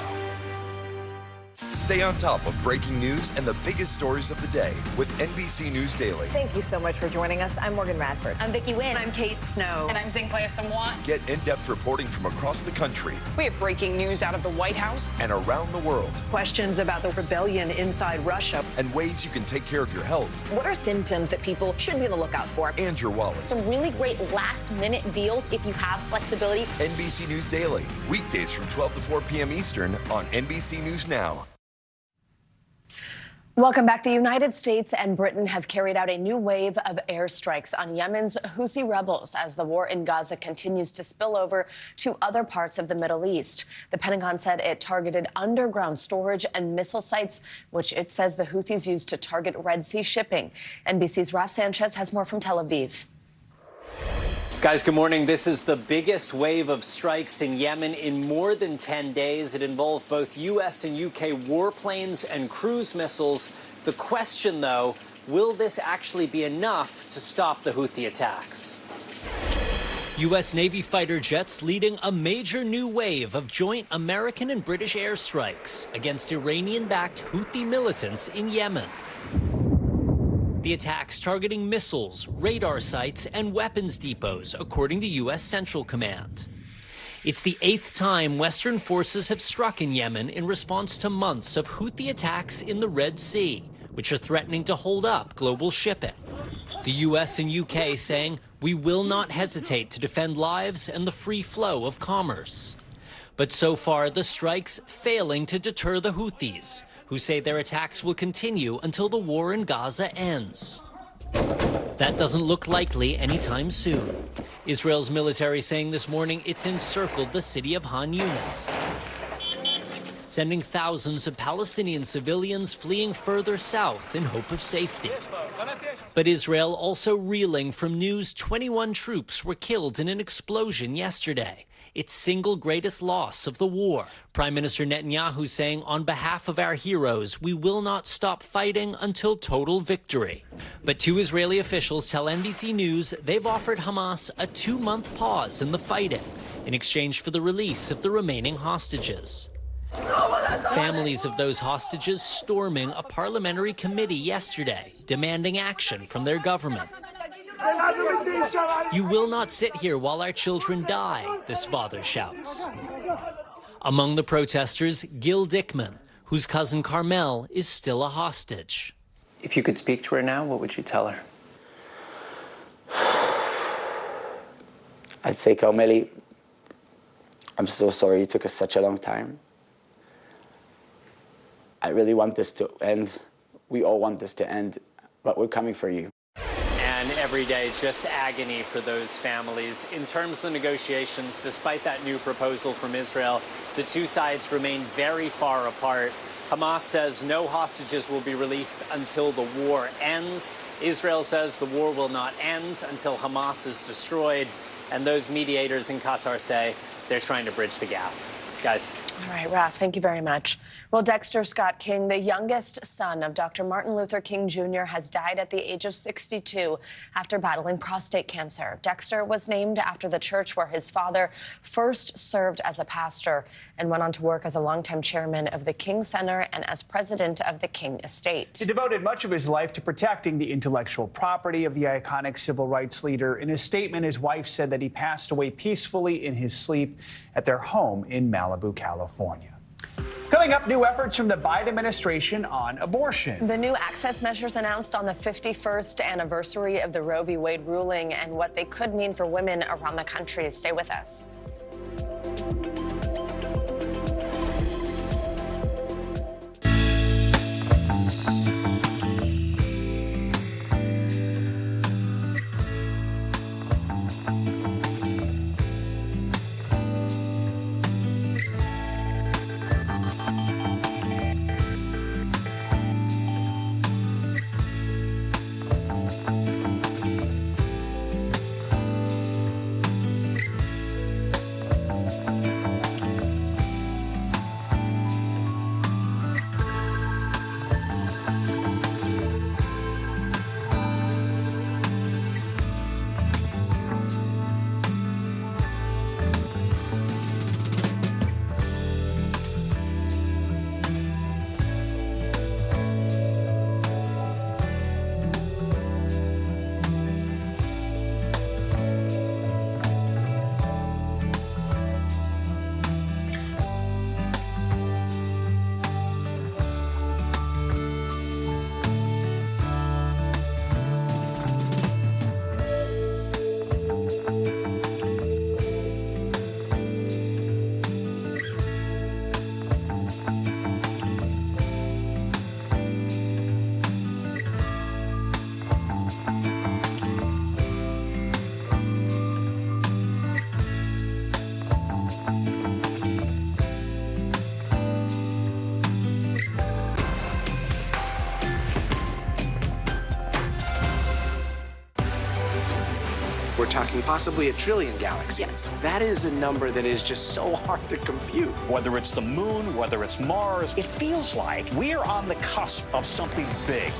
Speaker 10: Stay on top of breaking news and the biggest stories of the day with NBC News Daily.
Speaker 3: Thank you so much for joining us. I'm Morgan Radford.
Speaker 21: I'm Vicki Wynn.
Speaker 3: I'm Kate Snow.
Speaker 5: And I'm Zinklea Samwat.
Speaker 10: Get in-depth reporting from across the country.
Speaker 5: We have breaking news out of the White House
Speaker 10: and around the world.
Speaker 3: Questions about the rebellion inside Russia.
Speaker 10: And ways you can take care of your health.
Speaker 21: What are symptoms that people should be on the lookout for?
Speaker 10: And your wallet.
Speaker 21: Some really great last-minute deals if you have flexibility.
Speaker 10: NBC News Daily. Weekdays from 12 to 4 p.m. Eastern on NBC News Now.
Speaker 21: Welcome back. The United States and Britain have carried out a new wave of airstrikes on Yemen's Houthi rebels as the war in Gaza continues to spill over to other parts of the Middle East. The Pentagon said it targeted underground storage and missile sites, which it says the Houthis used to target Red Sea shipping. NBC's Raf Sanchez has more from Tel Aviv.
Speaker 13: Guys, good morning. This is the biggest wave of strikes in Yemen in more than 10 days. It involved both U.S. and U.K. warplanes and cruise missiles. The question, though, will this actually be enough to stop the Houthi attacks? U.S. Navy fighter jets leading a major new wave of joint American and British airstrikes against Iranian-backed Houthi militants in Yemen. The attacks targeting missiles, radar sites, and weapons depots, according to U.S. Central Command. It's the 8th time Western forces have struck in Yemen in response to months of Houthi attacks in the Red Sea, which are threatening to hold up global shipping. The U.S. and U.K. saying, we will not hesitate to defend lives and the free flow of commerce. But so far, the strikes failing to deter the Houthis, who say their attacks will continue until the war in Gaza ends. That doesn't look likely anytime soon. Israel's military saying this morning it's encircled the city of Han Yunis, sending thousands of Palestinian civilians fleeing further south in hope of safety. But Israel also reeling from news 21 troops were killed in an explosion yesterday, its single greatest loss of the war. Prime Minister Netanyahu saying, on behalf of our heroes, we will not stop fighting until total victory. But two Israeli officials tell NBC News they've offered Hamas a 2-month pause in the fighting in exchange for the release of the remaining hostages. Families of those hostages storming a parliamentary committee yesterday, demanding action from their government. You will not sit here while our children die, this father shouts. Among the protesters, Gil Dickman, whose cousin Carmel is still a hostage.
Speaker 14: If you could speak to her now, what would you tell her?
Speaker 16: I'd say, Carmeli, I'm so sorry it took us such a long time. I really want this to end. We all want this to end, but we're coming for you.
Speaker 13: And every day, just agony for those families. In terms of the negotiations, despite that new proposal from Israel, the two sides remain very far apart. Hamas says no hostages will be released until the war ends. Israel says the war will not end until Hamas is destroyed. And those mediators in Qatar say they're trying to bridge the gap. Guys.
Speaker 21: All right, Raf, thank you very much. Well, Dexter Scott King, the youngest son of Dr. Martin Luther King Jr., has died at the age of 62 after battling prostate cancer. Dexter was named after the church where his father first served as a pastor and went on to work as a longtime chairman of the King Center and as president of the King Estate.
Speaker 26: He devoted much of his life to protecting the intellectual property of the iconic civil rights leader. In a statement, his wife said that he passed away peacefully in his sleep at their home in Malibu, California. Coming up, new efforts from the Biden administration on abortion.
Speaker 21: The new access measures announced on the 51st anniversary of the Roe v. Wade ruling and what they could mean for women around the country. Stay with us.
Speaker 7: We're talking possibly 1 trillion galaxies.
Speaker 21: Yes.
Speaker 7: That is a number that is just so hard to compute.
Speaker 4: Whether it's the moon, whether it's Mars, it feels like we're on the cusp of something big.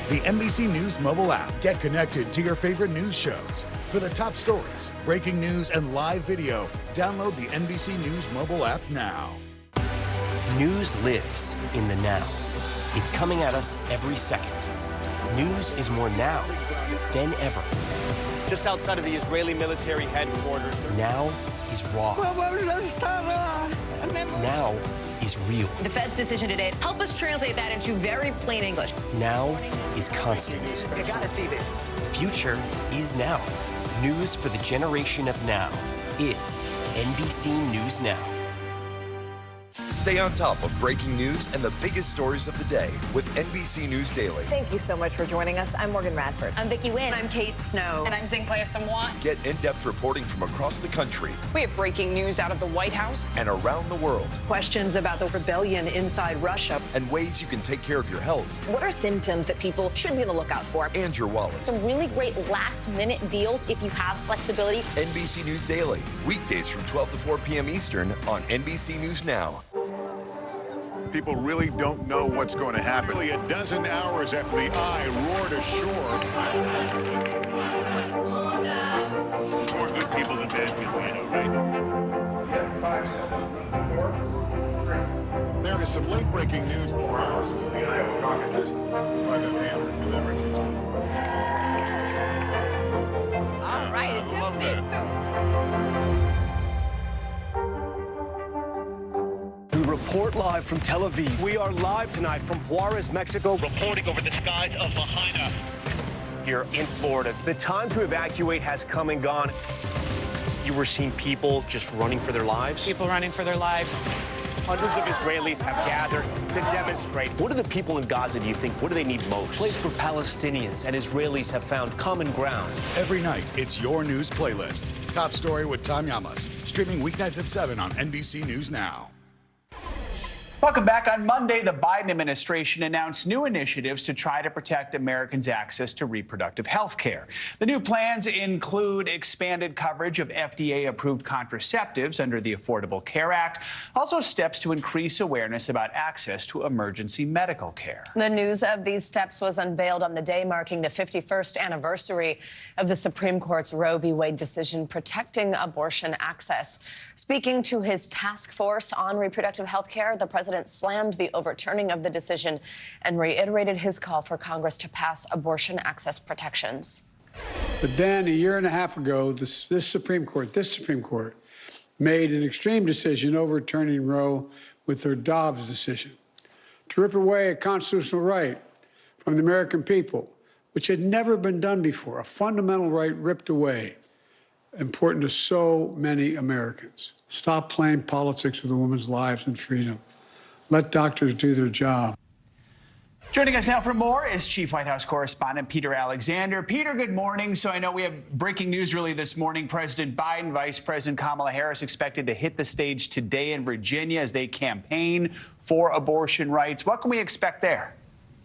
Speaker 9: The NBC News mobile app. Get connected to your favorite news shows. For the top stories, breaking news, and live video, download the NBC News mobile app now.
Speaker 6: News lives in the now. It's coming at us every second. News is more now than ever.
Speaker 8: Just outside of the Israeli military headquarters.
Speaker 6: Now is raw. Now is real.
Speaker 21: The Fed's decision today, help us translate that into very plain English.
Speaker 6: Now is constant.
Speaker 7: You gotta see this.
Speaker 6: The future is now. News for the generation of now is NBC News Now.
Speaker 10: Stay on top of breaking news and the biggest stories of the day with NBC News Daily.
Speaker 21: Thank you so much for joining us. I'm Morgan Radford. I'm Vicki Wynn. I'm Kate Snow.
Speaker 5: And I'm Zinklea Samwat.
Speaker 10: Get in-depth reporting from across the country
Speaker 5: We have breaking news out of the White House
Speaker 10: and around the world,
Speaker 21: Questions about the rebellion inside Russia.
Speaker 10: and ways you can take care of your health
Speaker 21: What are symptoms that people should be on the lookout for?
Speaker 10: and your wallet.
Speaker 21: Some really great last-minute deals if you have flexibility.
Speaker 10: NBC News Daily, weekdays from 12 to 4 p.m. Eastern on NBC News Now.
Speaker 11: People really don't know what's going to happen. Nearly a dozen hours after the eye roared ashore. More good people than bad people, you know, right? 5 seconds. 4, 3. There is some late-breaking news. 4 hours into the Iowa caucuses by the Hampton deliberations.
Speaker 21: All right, it just me
Speaker 8: Report live from Tel Aviv. We are live tonight from Juarez, Mexico.
Speaker 12: Reporting over the skies of Lahaina.
Speaker 8: Here in Florida. The time to evacuate has come and gone. You were seeing people just running for their lives?
Speaker 5: People running for their lives.
Speaker 8: Hundreds of Israelis have gathered to demonstrate. What do the people in Gaza, do you think, what do they need most?
Speaker 6: A place where Palestinians and Israelis have found common ground.
Speaker 9: Every night, it's your news playlist. Top Story with Tom Llamas. Streaming weeknights at 7 on NBC News Now.
Speaker 26: Welcome back. On Monday, the Biden administration announced new initiatives to try to protect Americans' access to reproductive health care. The new plans include expanded coverage of FDA-approved contraceptives under the Affordable Care Act, also steps to increase awareness about access to emergency medical care.
Speaker 21: The news of these steps was unveiled on the day marking the 51st anniversary of the Supreme Court's Roe v. Wade decision protecting abortion access. Speaking to his task force on reproductive health care, the president slammed the overturning of the decision and reiterated his call for Congress to pass abortion access protections.
Speaker 15: But then a year and a half ago, this Supreme Court made an extreme decision overturning Roe with their Dobbs decision to rip away a constitutional right from the American people, which had never been done before, a fundamental right ripped away, important to so many Americans. Stop playing politics with a woman's lives and freedom. Let doctors do their job.
Speaker 26: Joining us now for more is Chief White House Correspondent Peter Alexander. Peter, good morning. So I know we have breaking news really this morning. President Biden, Vice President Kamala Harris expected to hit the stage today in Virginia as they campaign for abortion rights. What can we expect there?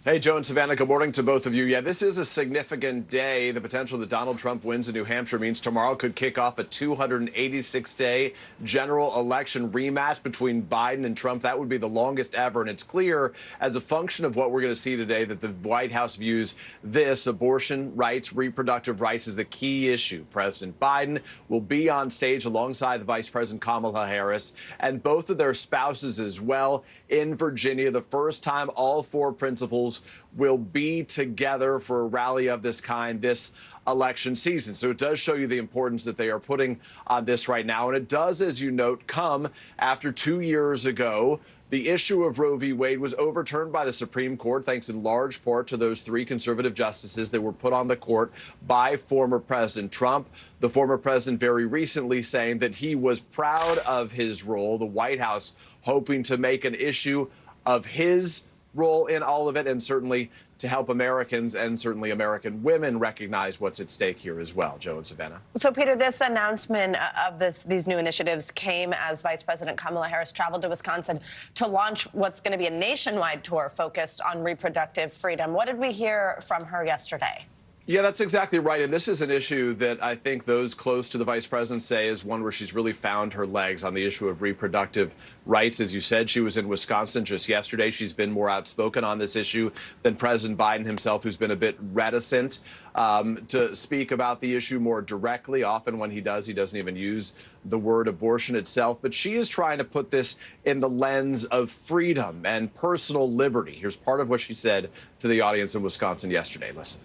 Speaker 17: Hey, Joe and Savannah, good morning to both of you. Yeah, this is a significant day. The potential that Donald Trump wins in New Hampshire means tomorrow could kick off a 286-day general election rematch between Biden and Trump. That would be the longest ever. And it's clear, as a function of what we're going to see today, that the White House views this, abortion rights, reproductive rights, as the key issue. President Biden will be on stage alongside the Vice President Kamala Harris and both of their spouses as well in Virginia. The first time all four principals will be together for a rally of this kind this election season. So it does show you the importance that they are putting on this right now. And it does, as you note, come after 2 years ago, the issue of Roe v. Wade was overturned by the Supreme Court, thanks in large part to those three conservative justices that were put on the court by former President Trump. The former president very recently saying that he was proud of his role, the White House hoping to make an issue of his role in all of it, and certainly to help Americans and certainly American women recognize what's at stake here as well. Joe and Savannah.
Speaker 21: So, Peter, this announcement of these new initiatives came as Vice President Kamala Harris traveled to Wisconsin to launch what's going to be a nationwide tour focused on reproductive freedom. What did we hear from her yesterday?
Speaker 17: Yeah, that's exactly right. And this is an issue that I think those close to the vice president say is one where she's really found her legs on the issue of reproductive rights. As you said, she was in Wisconsin just yesterday. She's been more outspoken on this issue than President Biden himself, who's been a bit reticent to speak about the issue more directly. Often when he doesn't even use the word abortion itself. But she is trying to put this in the lens of freedom and personal liberty. Here's part of what she said to the audience in Wisconsin yesterday. Listen.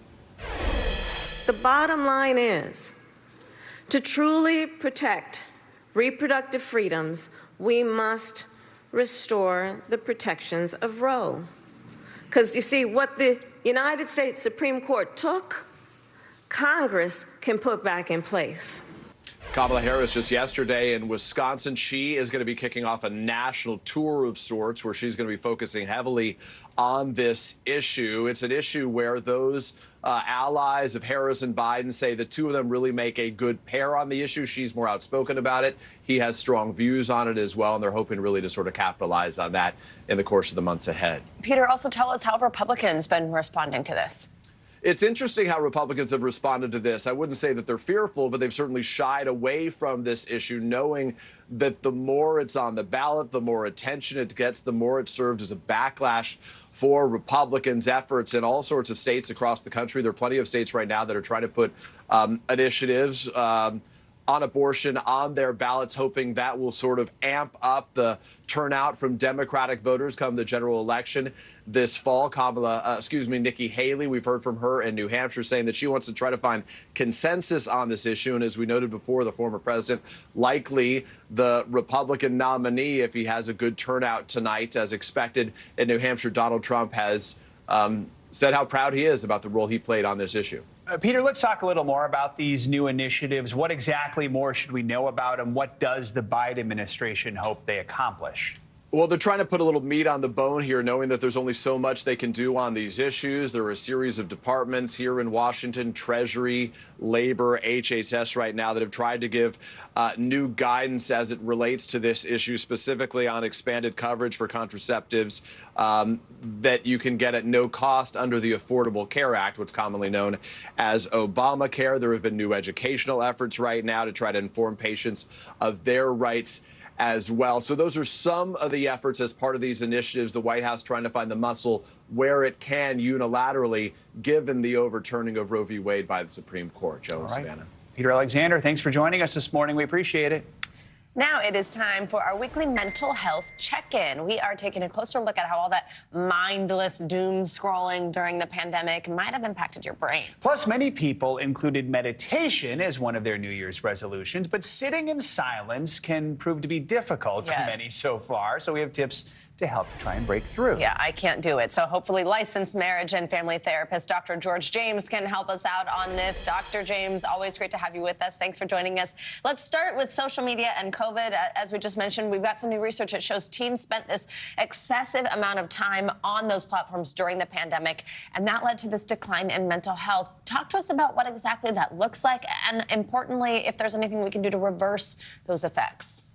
Speaker 18: The bottom line is, to truly protect reproductive freedoms, we must restore the protections of Roe. Because you see, what the United States Supreme Court took, Congress can put back in place.
Speaker 17: Kamala Harris just yesterday in Wisconsin. She is going to be kicking off a national tour of sorts where she's going to be focusing heavily on this issue. It's an issue where those allies of Harris and Biden say the two of them really make a good pair on the issue. She's more outspoken about it. He has strong views on it as well, and they're hoping really to sort of capitalize on that in the course of the months ahead.
Speaker 21: Peter, also tell us how Republicans been responding to this.
Speaker 17: It's interesting how Republicans have responded to this. I wouldn't say that they're fearful, but they've certainly shied away from this issue, knowing that the more it's on the ballot, the more attention it gets, the more it served as a backlash for Republicans' efforts in all sorts of states across the country. There are plenty of states right now that are trying to put initiatives on abortion on their ballots, hoping that will sort of amp up the turnout from Democratic voters come the general election this fall. Nikki Haley, we've heard from her in New Hampshire saying that she wants to try to find consensus on this issue. And as we noted before, the former president, likely the Republican nominee if he has a good turnout tonight, as expected in New Hampshire. Donald Trump has said how proud he is about the role he played on this issue.
Speaker 26: Peter, let's talk a little more about these new initiatives. What exactly more should we know about them? What does the Biden administration hope they accomplish?
Speaker 17: Well, they're trying to put a little meat on the bone here, knowing that there's only so much they can do on these issues. There are a series of departments here in Washington, Treasury, Labor, HHS right now that have tried to give new guidance as it relates to this issue, specifically on expanded coverage for contraceptives that you can get at no cost under the Affordable Care Act, what's commonly known as Obamacare. There have been new educational efforts right now to try to inform patients of their rights as well. So those are some of the efforts as part of these initiatives, the White House trying to find the muscle where it can unilaterally, given the overturning of Roe v. Wade by the Supreme Court. Joe and Savannah.
Speaker 26: Peter Alexander, thanks for joining us this morning. We appreciate it.
Speaker 21: Now it is time for our weekly mental health check-in. We are taking a closer look at how all that mindless doom scrolling during the pandemic might have impacted your brain.
Speaker 26: Plus, many people included meditation as one of their New Year's resolutions, but sitting in silence can prove to be difficult for many so far. So we have tips to help try and break through.
Speaker 21: Yeah, I can't do it. So hopefully licensed marriage and family therapist Dr. George James can help us out on this. Dr. James, always great to have you with us. Thanks for joining us. Let's start with social media and COVID. As we just mentioned, we've got some new research that shows teens spent this excessive amount of time on those platforms during the pandemic, and that led to this decline in mental health. Talk to us about what exactly that looks like, and importantly, if there's anything we can do to reverse those effects.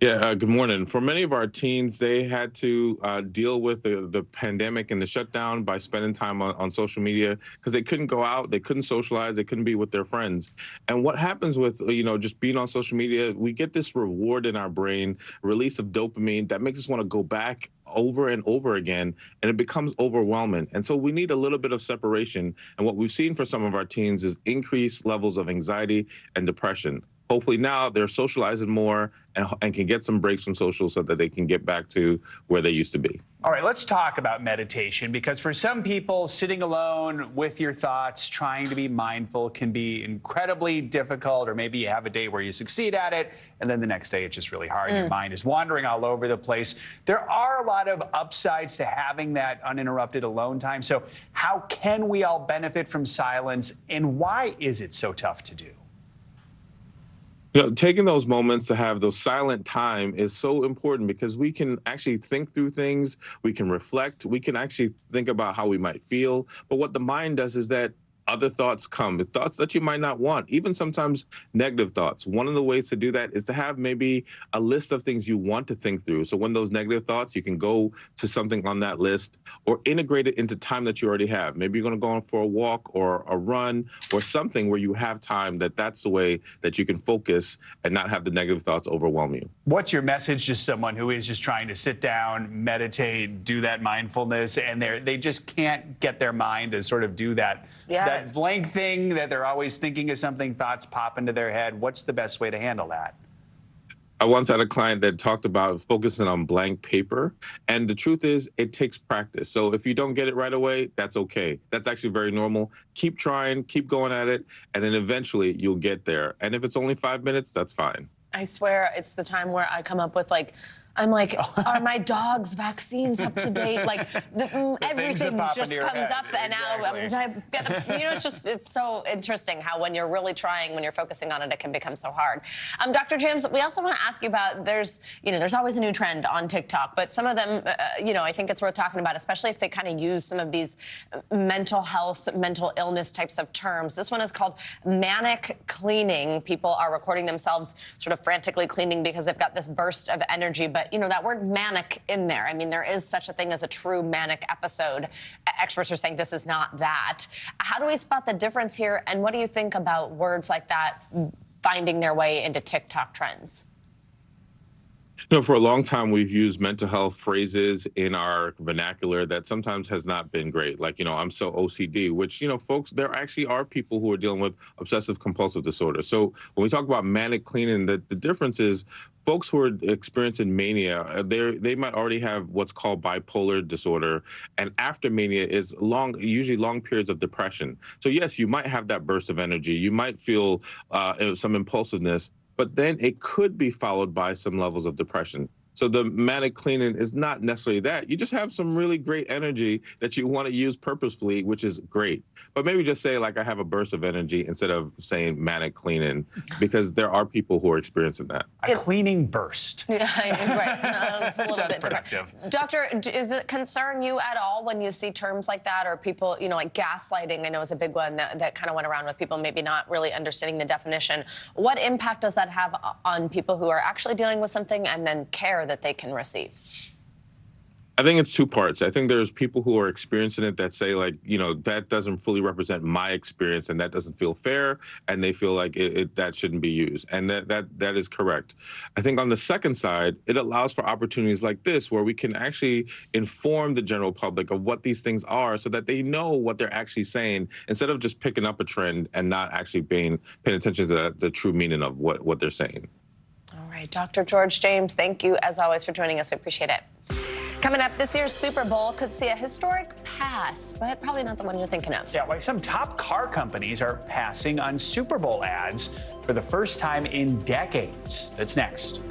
Speaker 2: Yeah, good morning. For many of our teens, they had to deal with the pandemic and the shutdown by spending time on social media because they couldn't go out, they couldn't socialize, they couldn't be with their friends. And what happens with, just being on social media, we get this reward in our brain, release of dopamine that makes us want to go back over and over again, and it becomes overwhelming. And so we need a little bit of separation. And what we've seen for some of our teens is increased levels of anxiety and depression. Hopefully now they're socializing more and can get some breaks from social so that they can get back to where they used to be.
Speaker 26: All right, let's talk about meditation, because for some people, sitting alone with your thoughts, trying to be mindful can be incredibly difficult, or maybe you have a day where you succeed at it, and then the next day it's just really hard. Your mind is wandering all over the place. There are a lot of upsides to having that uninterrupted alone time. So how can we all benefit from silence, and why is it so tough to do?
Speaker 2: Taking those moments to have those silent time is so important because we can actually think through things, we can reflect, we can actually think about how we might feel. But what the mind does is that other thoughts come, thoughts that you might not want, even sometimes negative thoughts. One of the ways to do that is to have maybe a list of things you want to think through. So when those negative thoughts, you can go to something on that list or integrate it into time that you already have. Maybe you're going to go on for a walk or a run or something where you have time that's the way that you can focus and not have the negative thoughts overwhelm you.
Speaker 26: What's your message to someone who is just trying to sit down, meditate, do that mindfulness, and they just can't get their mind to sort of do that? That blank thing that they're always thinking of something, thoughts pop into their head. What's the best way to handle that?
Speaker 2: I once had a client that talked about focusing on blank paper. And the truth is, it takes practice. So if you don't get it right away, that's okay. That's actually very normal. Keep trying, keep going at it, and then eventually you'll get there. And if it's only 5 minutes, that's fine.
Speaker 21: I swear it's the time where I come up with I'm like, are my dog's vaccines up to date? Everything just comes up, and now it's so interesting how when you're really trying, when you're focusing on it, it can become so hard. Dr. James, we also want to ask you about there's always a new trend on TikTok, but some of them, I think it's worth talking about, especially if they kind of use some of these mental health, mental illness types of terms. This one is called manic cleaning. People are recording themselves sort of frantically cleaning because they've got this burst of energy, but that word manic in there. I mean, there is such a thing as a true manic episode. Experts are saying this is not that. How do we spot the difference here? And what do you think about words like that finding their way into TikTok trends?
Speaker 2: For a long time, we've used mental health phrases in our vernacular that sometimes has not been great. Like, I'm so OCD, which, folks, there actually are people who are dealing with obsessive compulsive disorder. So when we talk about manic cleaning, the difference is folks who are experiencing mania, they might already have what's called bipolar disorder. And after mania is usually long periods of depression. So yes, you might have that burst of energy. You might feel some impulsiveness, but then it could be followed by some levels of depression. So the manic cleaning is not necessarily that. You just have some really great energy that you want to use purposefully, which is great. But maybe just say, I have a burst of energy instead of saying manic cleaning, because there are people who are experiencing that.
Speaker 26: A cleaning burst.
Speaker 21: Yeah, right. That's a little
Speaker 26: Sounds
Speaker 21: bit
Speaker 26: productive.
Speaker 21: Different. Doctor, does it concern you at all when you see terms like that, or people, like gaslighting, I know is a big one that kind of went around with people maybe not really understanding the definition. What impact does that have on people who are actually dealing with something and then care that they can receive?
Speaker 2: I think it's two parts. I think there's people who are experiencing it that say, that doesn't fully represent my experience and that doesn't feel fair, and they feel like that shouldn't be used. And that is correct. I think on the second side, it allows for opportunities like this where we can actually inform the general public of what these things are so that they know what they're actually saying, instead of just picking up a trend and not actually paying attention to the true meaning of what they're saying.
Speaker 21: right, Dr. George James, thank you as always for joining us. We appreciate it. Coming up, this year's Super Bowl could see a historic pass, but probably not the one you're thinking of.
Speaker 26: Yeah, like some top car companies are passing on Super Bowl ads for the first time in decades. That's next.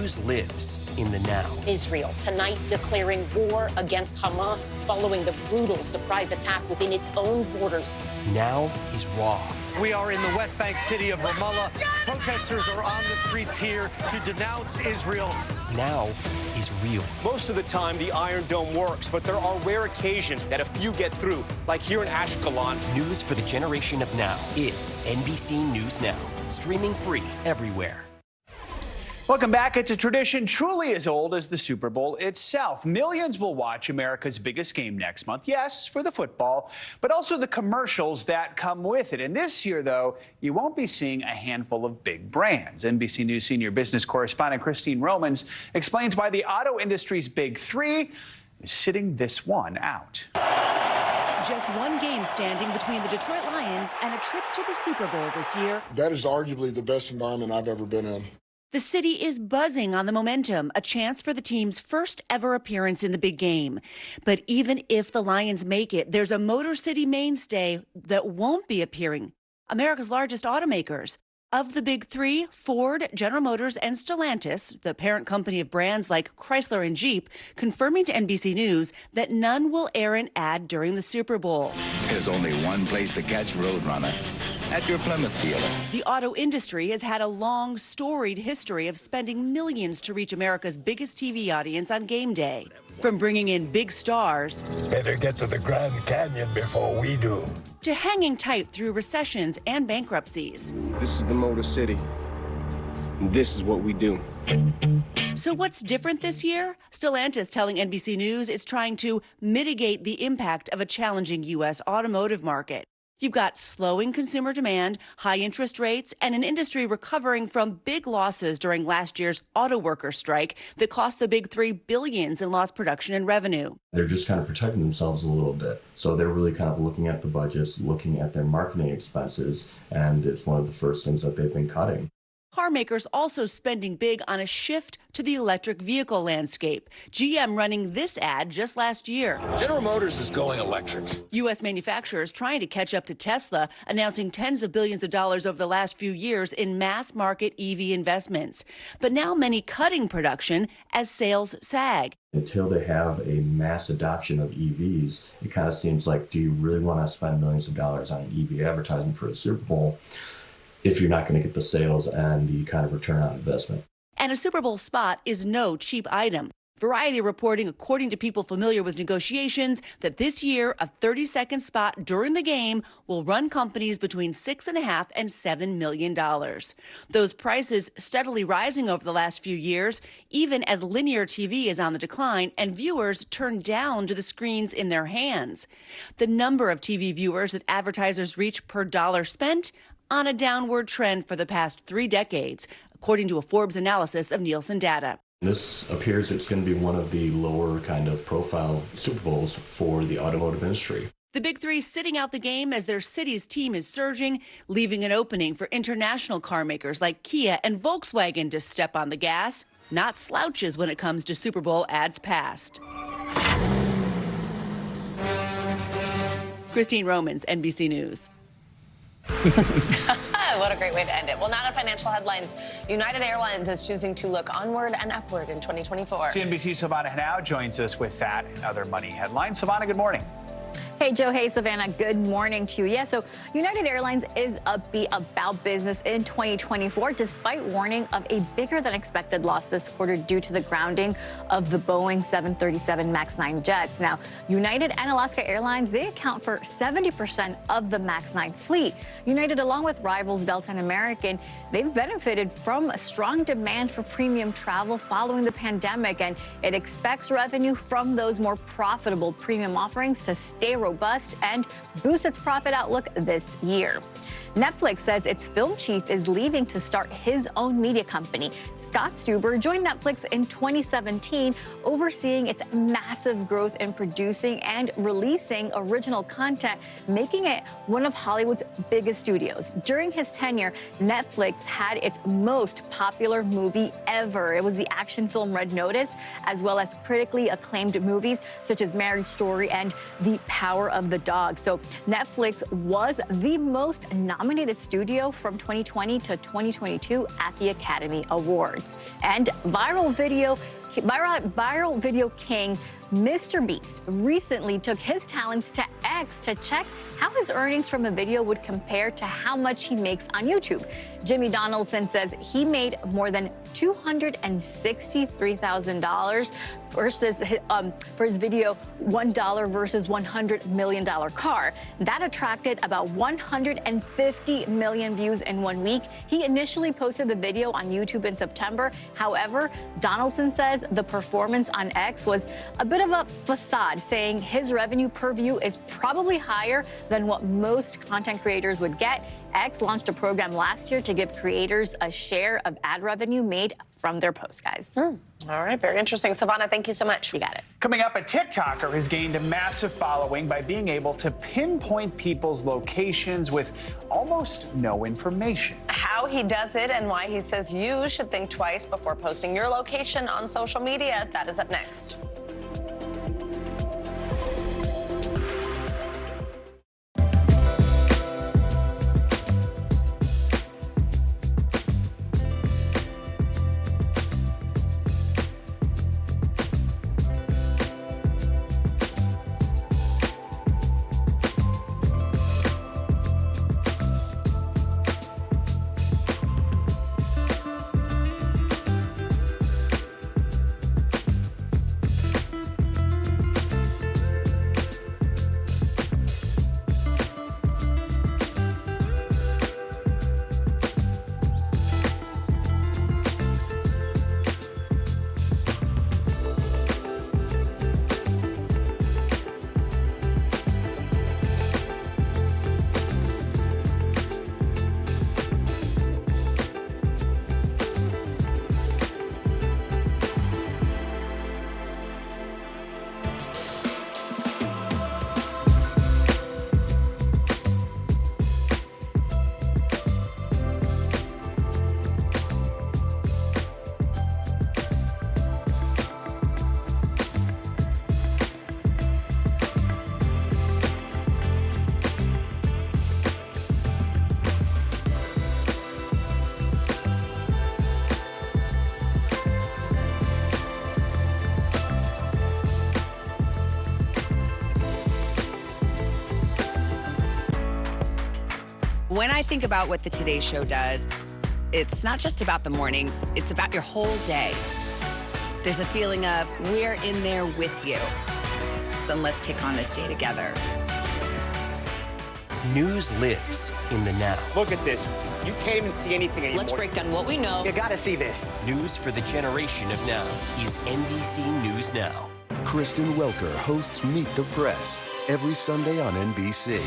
Speaker 6: News lives in the now.
Speaker 1: Israel tonight declaring war against Hamas following the brutal surprise attack within its own borders.
Speaker 6: Now is raw.
Speaker 19: We are in the West Bank city of Ramallah. Protesters are on the streets here to denounce Israel.
Speaker 6: Now is real.
Speaker 8: Most of the time, the Iron Dome works, but there are rare occasions that a few get through, like here in Ashkelon.
Speaker 6: News for the generation of now is NBC News Now, streaming free everywhere.
Speaker 26: Welcome back. It's a tradition truly as old as the Super Bowl itself. Millions will watch America's biggest game next month. Yes, for the football, but also the commercials that come with it. And this year, though, you won't be seeing a handful of big brands. NBC News senior business correspondent Christine Romans explains why the auto industry's big three is sitting this one out.
Speaker 20: Just one game standing between the Detroit Lions and a trip to the Super Bowl this year.
Speaker 22: That is arguably the best environment I've ever been in.
Speaker 20: The city is buzzing on the momentum, a chance for the team's first ever appearance in the big game. But even if the Lions make it, there's a Motor City mainstay that won't be appearing. America's largest automakers. Of the big three, Ford, General Motors, and Stellantis, the parent company of brands like Chrysler and Jeep, confirming to NBC News that none will air an ad during the Super Bowl.
Speaker 23: There's only one place to catch Roadrunner. At your Plymouth dealer.
Speaker 20: The auto industry has had a long, storied history of spending millions to reach America's biggest TV audience on game day. From bringing in big stars.
Speaker 24: Better get to the Grand Canyon before we do.
Speaker 20: To hanging tight through recessions and bankruptcies.
Speaker 27: This is the Motor City. And this is what we do.
Speaker 20: So what's different this year? Stellantis telling NBC News it's trying to mitigate the impact of a challenging U.S. automotive market. You've got slowing consumer demand, high interest rates, and an industry recovering from big losses during last year's auto worker strike that cost the big three billions in lost production and revenue.
Speaker 3: They're just kind of protecting themselves a little bit. So they're really kind of looking at the budgets, looking at their marketing expenses, and it's one of the first things that they've been cutting.
Speaker 20: Car makers also spending big on a shift to the electric vehicle landscape. GM running this ad just last year.
Speaker 24: General Motors is going electric.
Speaker 20: U.S. manufacturers trying to catch up to Tesla, announcing tens of billions of dollars over the last few years in mass market EV investments. But now many cutting production as sales sag.
Speaker 3: Until they have a mass adoption of EVs, it kind of seems like, do you really want to spend millions of dollars on EV advertising for the Super Bowl if you're not going to get the sales and the kind of return on investment?
Speaker 20: And a Super Bowl spot is no cheap item. Variety reporting, according to people familiar with negotiations, that this year a 30-second spot during the game will run companies between $6.5 and $7 million. Those prices steadily rising over the last few years, even as linear TV is on the decline and viewers turn down to the screens in their hands. The number of TV viewers that advertisers reach per dollar spent on a downward trend for the past 3 decades, according to a Forbes analysis of Nielsen data.
Speaker 3: This appears it's going to be one of the lower kind of profile Super Bowls for the automotive industry.
Speaker 20: The big three sitting out the game as their city's team is surging, leaving an opening for international car makers like Kia and Volkswagen to step on the gas. Not slouches when it comes to Super Bowl ads passed. Christine Romans, NBC News.
Speaker 21: What a great way to end it. Well, not in financial headlines. United Airlines is choosing to look onward and upward in 2024.
Speaker 26: CNBC's Savannah now joins us with that and other money headlines. Savannah, good morning.
Speaker 4: Hey, Joe. Hey, Savannah. Good morning to you. Yeah, so United Airlines is upbeat about business in 2024, despite warning of a bigger than expected loss this quarter due to the grounding of the Boeing 737 MAX 9 jets. Now, United and Alaska Airlines, they account for 70% of the MAX 9 fleet. United, along with rivals Delta and American, they've benefited from a strong demand for premium travel following the pandemic, and it expects revenue from those more profitable premium offerings to stay robust and boost its profit outlook this year. Netflix says its film chief is leaving to start his own media company. Scott Stuber joined Netflix in 2017, overseeing its massive growth in producing and releasing original content, making it one of Hollywood's biggest studios. During his tenure, Netflix had its most popular movie ever. It was the action film Red Notice, as well as critically acclaimed movies such as Marriage Story and The Power of the Dog. So Netflix was the most nominated studio from 2020 to 2022 at the Academy Awards. And viral video king Mr. Beast recently took his talents to X to check how his earnings from a video would compare to how much he makes on YouTube. Jimmy Donaldson says he made more than $263,000 versus for his video $1 versus $100 million car. That attracted about 150 million views in 1 week. He initially posted the video on YouTube in September. However, Donaldson says the performance on X was a bit of a facade, saying his revenue per view is probably higher than what most content creators would get. X launched a program last year to give creators a share of ad revenue made from their posts, guys.
Speaker 21: All right, very interesting. Savannah, thank you so much.
Speaker 4: You got it.
Speaker 26: Coming up, a TikToker has gained a massive following by being able to pinpoint people's locations with almost no information.
Speaker 21: How he does it and why he says you should think twice before posting your location on social media, that is up next.
Speaker 7: When I think about what the Today Show does, it's not just about the mornings, it's about your whole day. There's a feeling of we're in there with you. Then let's take on this day together.
Speaker 6: News lives in the now.
Speaker 8: Look at this. You can't even see anything anymore.
Speaker 1: Let's break down what we know.
Speaker 8: You gotta see this.
Speaker 6: News for the generation of now is NBC News Now.
Speaker 10: Kristen Welker hosts Meet the Press every Sunday on NBC.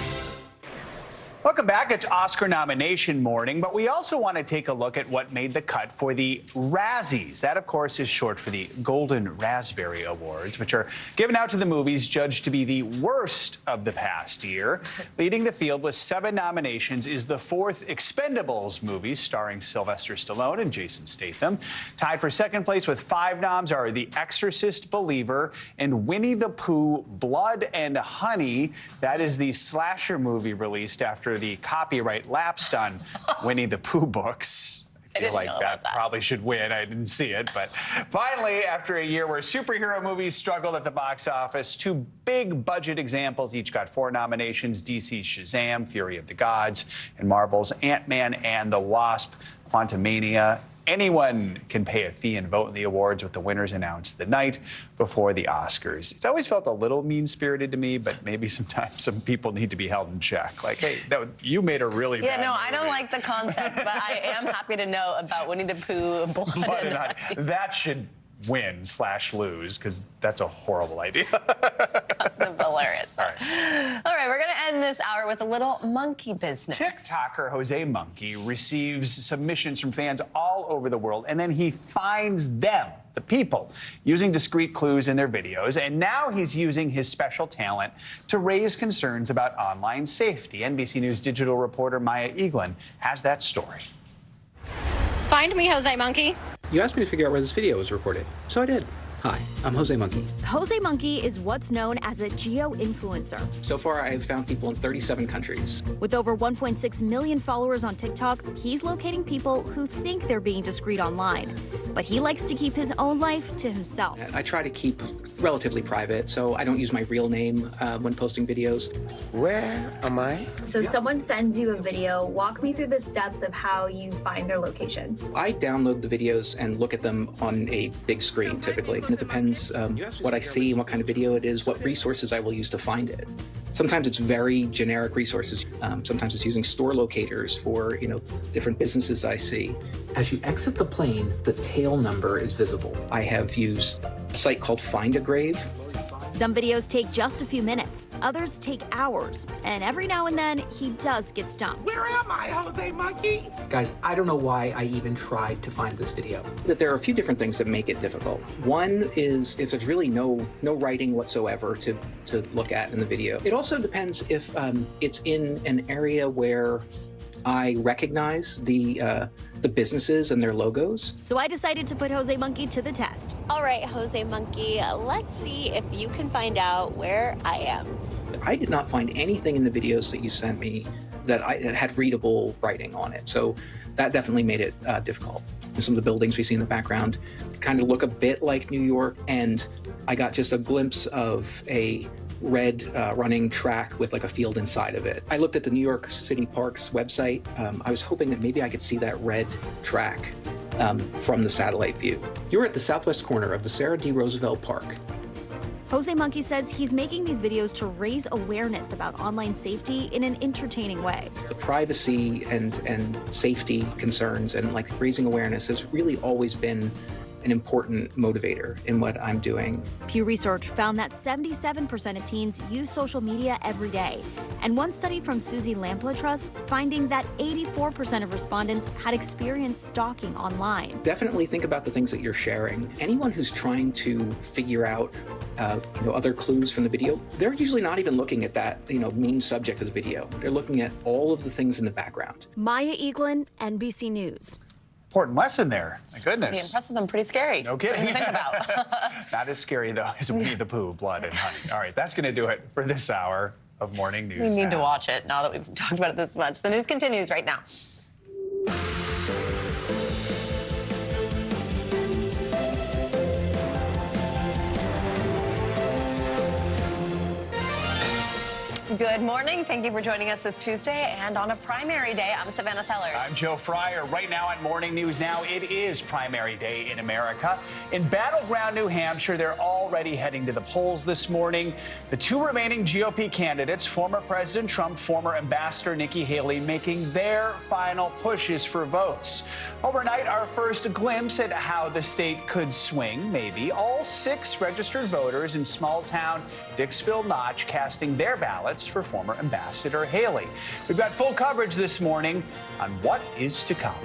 Speaker 26: Welcome back. It's Oscar nomination morning, but we also want to take a look at what made the cut for the Razzies. That, of course, is short for the Golden Raspberry Awards, which are given out to the movies judged to be the worst of the past year. Leading the field with 7 nominations is the 4th Expendables movie starring Sylvester Stallone and Jason Statham. Tied for 2nd place with 5 noms are The Exorcist Believer and Winnie the Pooh Blood and Honey. That is the slasher movie released after the copyright lapsed on Winnie the Pooh books. I feel like that probably should win. I didn't see it. But finally, after a year where superhero movies struggled at the box office, 2 big budget examples each got 4 nominations: DC's Shazam, Fury of the Gods, and Marvel's Ant-Man and the Wasp, Quantumania. Anyone can pay a fee and vote in the awards, with the winners announced the night before the Oscars. It's always felt a little mean-spirited to me, but maybe sometimes some people need to be held in check. Like, hey, you made a really bad movie.
Speaker 21: I don't like the concept, but I am happy to know about Winnie the Pooh, Blood and Honey.
Speaker 26: That should win/lose, because that's a horrible idea.
Speaker 21: It's kind of hilarious. All right, we're going to end this hour with a little monkey business.
Speaker 26: TikToker Jose Monkey receives submissions from fans all over the world, and then he finds them, the people, using discrete clues in their videos. And now he's using his special talent to raise concerns about online safety. NBC News Digital reporter Maya Eaglin has that story.
Speaker 11: Find me, Jose Monkey.
Speaker 13: You asked me to figure out where this video was recorded, so I did. Hi, I'm Jose Monkey.
Speaker 14: Jose Monkey is what's known as a geo-influencer.
Speaker 13: So far, I've found people in 37 countries.
Speaker 14: With over 1.6 million followers on TikTok, he's locating people who think they're being discreet online. But he likes to keep his own life to himself.
Speaker 13: I try to keep relatively private, so I don't use my real name when posting videos. Where am I?
Speaker 14: So someone sends you a video, walk me through the steps of how you find their location.
Speaker 13: I download the videos and look at them on a big screen, typically. And it depends what I see, what kind of video it is, what resources I will use to find it. Sometimes it's very generic resources. Sometimes it's using store locators for, different businesses I see. As you exit the plane, the tail number is visible. I have used a site called Find a Grave.
Speaker 14: Some videos take just a few minutes, others take hours, and every now and then he does get stumped.
Speaker 13: Where am I, Jose Monkey? Guys, I don't know why I even tried to find this video. That there are a few different things that make it difficult. One is if there's really no writing whatsoever to look at in the video. It also depends if it's in an area where I recognize the businesses and their logos.
Speaker 14: So I decided to put Jose Monkey to the test.
Speaker 11: All right, Jose Monkey, let's see if you can find out where I am.
Speaker 13: I did not find anything in the videos that you sent me that had readable writing on it. So that definitely made it difficult. Some of the buildings we see in the background kind of look a bit like New York, and I got just a glimpse of a red running track with like a field inside of it. I looked at the New York City Parks website. I was hoping that maybe I could see that red track from the satellite view. You're at the southwest corner of the Sarah D. Roosevelt Park.
Speaker 14: Jose Monkey says he's making these videos to raise awareness about online safety in an entertaining way.
Speaker 13: The privacy and safety concerns and like raising awareness has really always been an important motivator in what I'm doing.
Speaker 14: Pew Research found that 77% of teens use social media every day. And one study from Susie Lampley Trust finding that 84% of respondents had experienced stalking online.
Speaker 13: Definitely think about the things that you're sharing. Anyone who's trying to figure out other clues from the video, they're usually not even looking at that main subject of the video. They're looking at all of the things in the background.
Speaker 14: Maya Eaglin, NBC News.
Speaker 26: Important lesson there. My goodness.
Speaker 21: Pretty impressive and pretty scary.
Speaker 26: No kidding.
Speaker 21: Something to think about.
Speaker 26: Not as scary, though, as Winnie the Pooh, Blood and Honey. All right, that's going to do it for this hour of Morning News.
Speaker 21: We need to watch it now that we've talked about it this much. The news continues right now. Good morning. Thank you for joining us this Tuesday. And on a primary day, I'm Savannah Sellers.
Speaker 26: I'm Joe Fryer. Right now on Morning News Now, it is primary day in America. In battleground New Hampshire, they're already heading to the polls this morning. The two remaining GOP candidates, former President Trump, former Ambassador Nikki Haley, making their final pushes for votes. Overnight, our first glimpse at how the state could swing, maybe. All 6 registered voters in small-town Dixville Notch casting their ballots for former Ambassador Haley. We've got full coverage this morning on what is to come.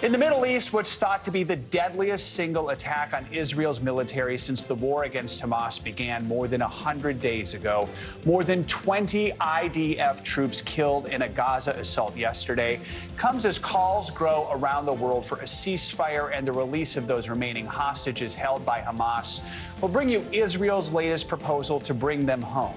Speaker 26: In the Middle East, what's thought to be the deadliest single attack on Israel's military since the war against Hamas began more than 100 days ago. More than 20 IDF troops killed in a Gaza assault yesterday. Comes as calls grow around the world for a ceasefire and the release of those remaining hostages held by Hamas. We'll bring you Israel's latest proposal to bring them home.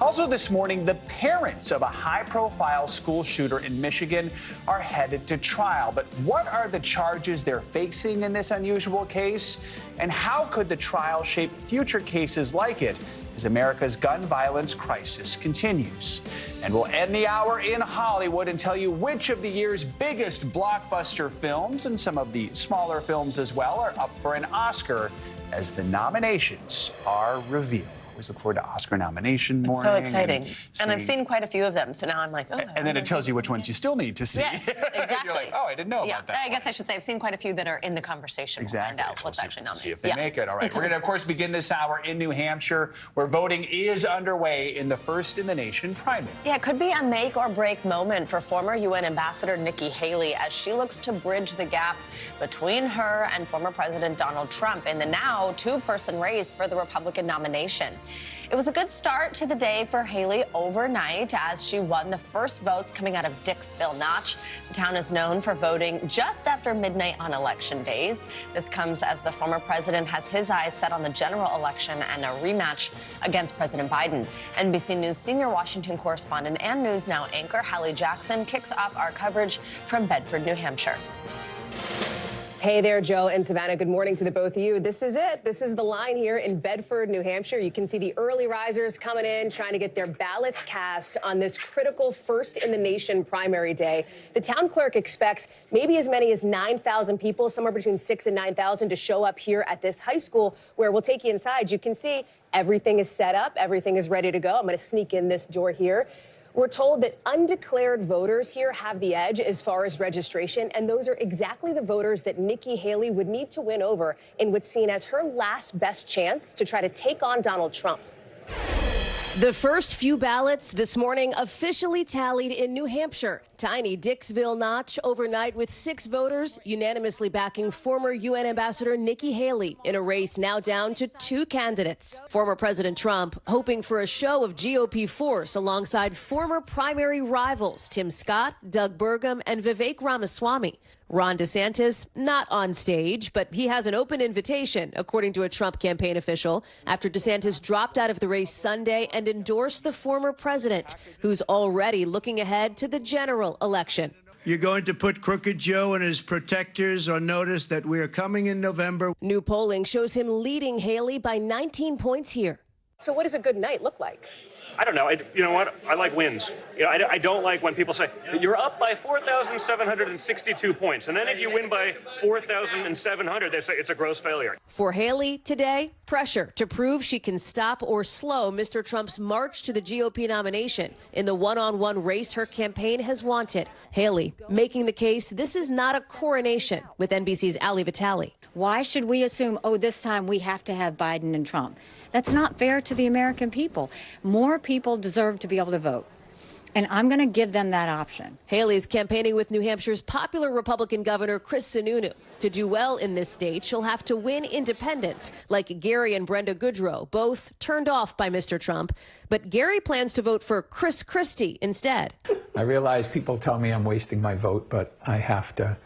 Speaker 26: Also this morning, the parents of a high-profile school shooter in Michigan are headed to trial. But what are the charges they're facing in this unusual case? And how could the trial shape future cases like it as America's gun violence crisis continues? And we'll end the hour in Hollywood and tell you which of the year's biggest blockbuster films, and some of the smaller films as well, are up for an Oscar as the nominations are revealed. Always look forward to Oscar nomination morning.
Speaker 21: It's so exciting. And I've seen quite a few of them, so now I'm like, oh.
Speaker 26: And then it tells you which ones you still need to see.
Speaker 21: Yes, exactly.
Speaker 26: You're like, oh, I didn't know about that.
Speaker 21: I guess I should say I've seen quite a few that are in the conversation.
Speaker 26: Exactly.
Speaker 21: We'll find out what's actually nominated.
Speaker 26: See if they make it. All right. We're going to, of course, begin this hour in New Hampshire, where voting is underway in the first-in-the-nation primary.
Speaker 21: Yeah, it could be a make-or-break moment for former UN Ambassador Nikki Haley as she looks to bridge the gap between her and former President Donald Trump in the now 2-person race for the Republican nomination. It was a good start to the day for Haley overnight as she won the first votes coming out of Dixville Notch. The town is known for voting just after midnight on election days. This comes as the former president has his eyes set on the general election and a rematch against President Biden. NBC News senior Washington correspondent and News Now anchor Hallie Jackson kicks off our coverage from Bedford, New Hampshire.
Speaker 5: Hey there, Joe and Savannah. Good morning to the both of you. This is it. This is the line here in Bedford, New Hampshire. You can see the early risers coming in, trying to get their ballots cast on this critical first-in-the-nation primary day. The town clerk expects maybe as many as 9,000 people, somewhere between 6,000 and 9,000, to show up here at this high school, where we'll take you inside. You can see everything is set up. Everything is ready to go. I'm going to sneak in this door here. We're told that undeclared voters here have the edge as far as registration, and those are exactly the voters that Nikki Haley would need to win over in what's seen as her last best chance to try to take on Donald Trump.
Speaker 9: The first few ballots this morning officially tallied in New Hampshire. Tiny Dixville Notch overnight with 6 voters unanimously backing former UN Ambassador Nikki Haley in a race now down to 2 candidates. Former President Trump hoping for a show of GOP force alongside former primary rivals Tim Scott, Doug Burgum, and Vivek Ramaswamy. Ron DeSantis not on stage, but he has an open invitation, according to a Trump campaign official, after DeSantis dropped out of the race Sunday and endorsed the former president, who's already looking ahead to the general election.
Speaker 12: You're going to put Crooked Joe and his protectors on notice that we are coming in November.
Speaker 9: New polling shows him leading Haley by 19 points here.
Speaker 5: So what does a good night look like?
Speaker 15: I don't know. You know what? I like wins. I don't like when people say you're up by 4,762 points, and then if you win by 4,700, they say it's a gross failure.
Speaker 9: For Haley today, pressure to prove she can stop or slow Mr. Trump's march to the GOP nomination in the one-on-one race her campaign has wanted. Haley making the case this is not a coronation with NBC's Ali Vitale.
Speaker 16: Why should we assume, oh, this time we have to have Biden and Trump? That's not fair to the American people. More people deserve to be able to vote. And I'm going to give them that option.
Speaker 9: Haley's campaigning with New Hampshire's popular Republican Governor Chris Sununu. To do well in this state, she'll have to win independents, like Gary and Brenda Goodrow, both turned off by Mr. Trump. But Gary plans to vote for Chris Christie instead.
Speaker 18: I realize people tell me I'm wasting my vote, but I have to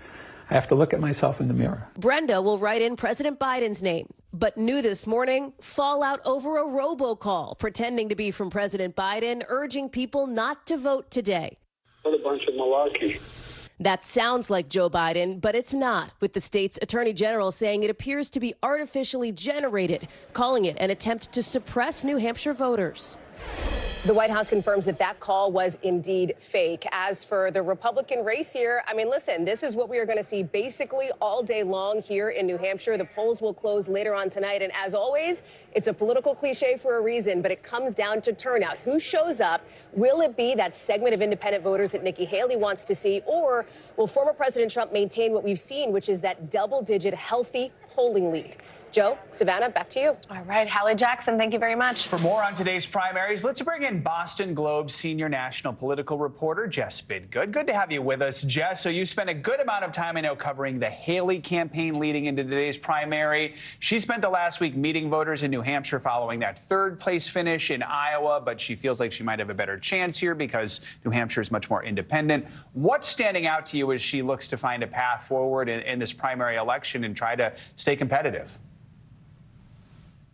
Speaker 18: look at myself in the mirror.
Speaker 9: Brenda will write in President Biden's name. But new this morning, fallout over a robocall pretending to be from President Biden, urging people not to vote today.
Speaker 25: What a bunch of malarkey.
Speaker 9: That sounds like Joe Biden, but it's not, with the state's attorney general saying it appears to be artificially generated, calling it an attempt to suppress New Hampshire voters.
Speaker 5: The White House confirms that that call was indeed fake. As for the Republican race here, I mean, listen, this is what we are going to see basically all day long here in New Hampshire. The polls will close later on tonight. And as always, it's a political cliche for a reason, but it comes down to turnout. Who shows up? Will it be that segment of independent voters that Nikki Haley wants to see? Or will former President Trump maintain what we've seen, which is that double-digit healthy polling lead? Joe, Savannah, back to you.
Speaker 21: All right, Hallie Jackson, thank you very much.
Speaker 26: For more on today's primaries, let's bring in Boston Globe senior national political reporter Jess Bidgood. Good to have you with us, Jess. So you spent a good amount of time, I know, covering the Haley campaign leading into today's primary. She spent the last week meeting voters in New Hampshire following that third-place finish in Iowa, but she feels like she might have a better chance here because New Hampshire is much more independent. What's standing out to you as she looks to find a path forward in this primary election and try to stay competitive?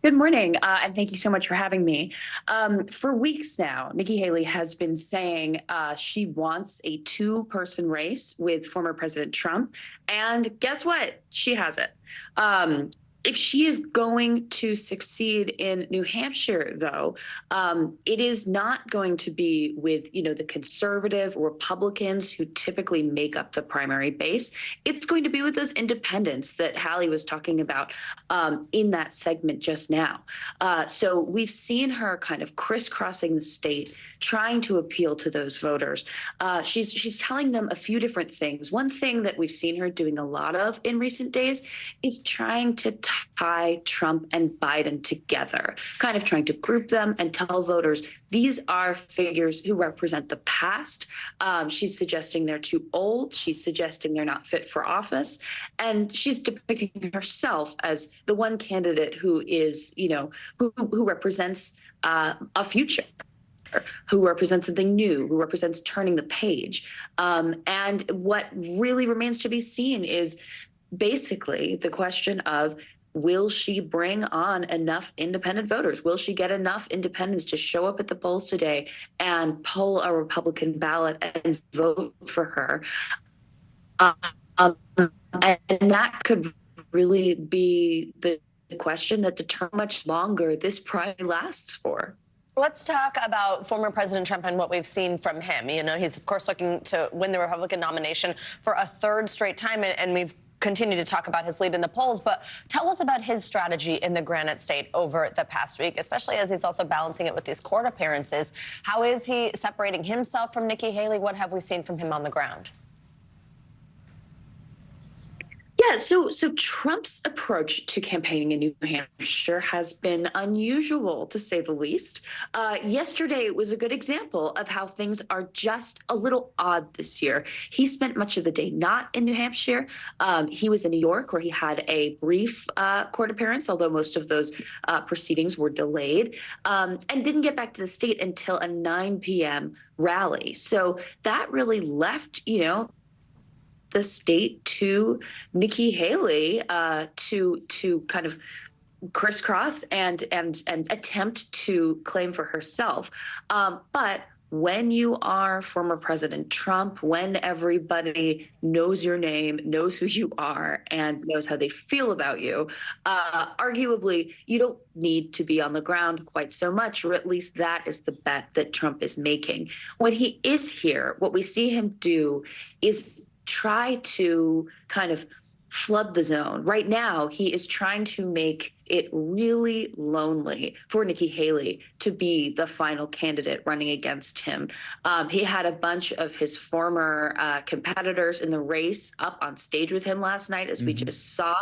Speaker 2: Good morning, and thank you so much for having me. For weeks now, Nikki Haley has been saying she wants a two-person race with former President Trump, and guess what? She has it. If she is going to succeed in New Hampshire, though, it is not going to be with, the conservative Republicans who typically make up the primary base. It's going to be with those independents that Hallie was talking about in that segment just now. So we've seen her kind of crisscrossing the state, trying to appeal to those voters. She's telling them a few different things. One thing that we've seen her doing a lot of in recent days is trying to tie Trump and Biden together, kind of trying to group them and tell voters these are figures who represent the past. She's suggesting they're too old. She's suggesting they're not fit for office. And she's depicting herself as the one candidate who is, who represents a future, who represents something new, who represents turning the page. And what really remains to be seen is basically the question of, will she bring on enough independent voters? Will she get enough independents to show up at the polls today and pull a Republican ballot and vote for her? And that could really be the question that determines how much longer this primary lasts for.
Speaker 21: Let's talk about former President Trump and what we've seen from him. He's, of course, looking to win the Republican nomination for a third straight time, and we've continue to talk about his lead in the polls, but tell us about his strategy in the Granite State over the past week, especially as he's also balancing it with these court appearances. How is he separating himself from Nikki Haley? What have we seen from him on the ground?
Speaker 2: Yeah, so Trump's approach to campaigning in New Hampshire has been unusual, to say the least. Yesterday was a good example of how things are just a little odd this year. He spent much of the day not in New Hampshire. He was in New York, where he had a brief court appearance, although most of those proceedings were delayed, and didn't get back to the state until a 9 p.m. rally. So that really left, the state to Nikki Haley to kind of crisscross and attempt to claim for herself. But when you are former President Trump, when everybody knows your name, knows who you are, and knows how they feel about you, arguably, you don't need to be on the ground quite so much, or at least that is the bet that Trump is making. When he is here, what we see him do is try to kind of flood the zone. Right now, he is trying to make it really lonely for Nikki Haley to be the final candidate running against him. He had a bunch of his former competitors in the race up on stage with him last night, as we just saw.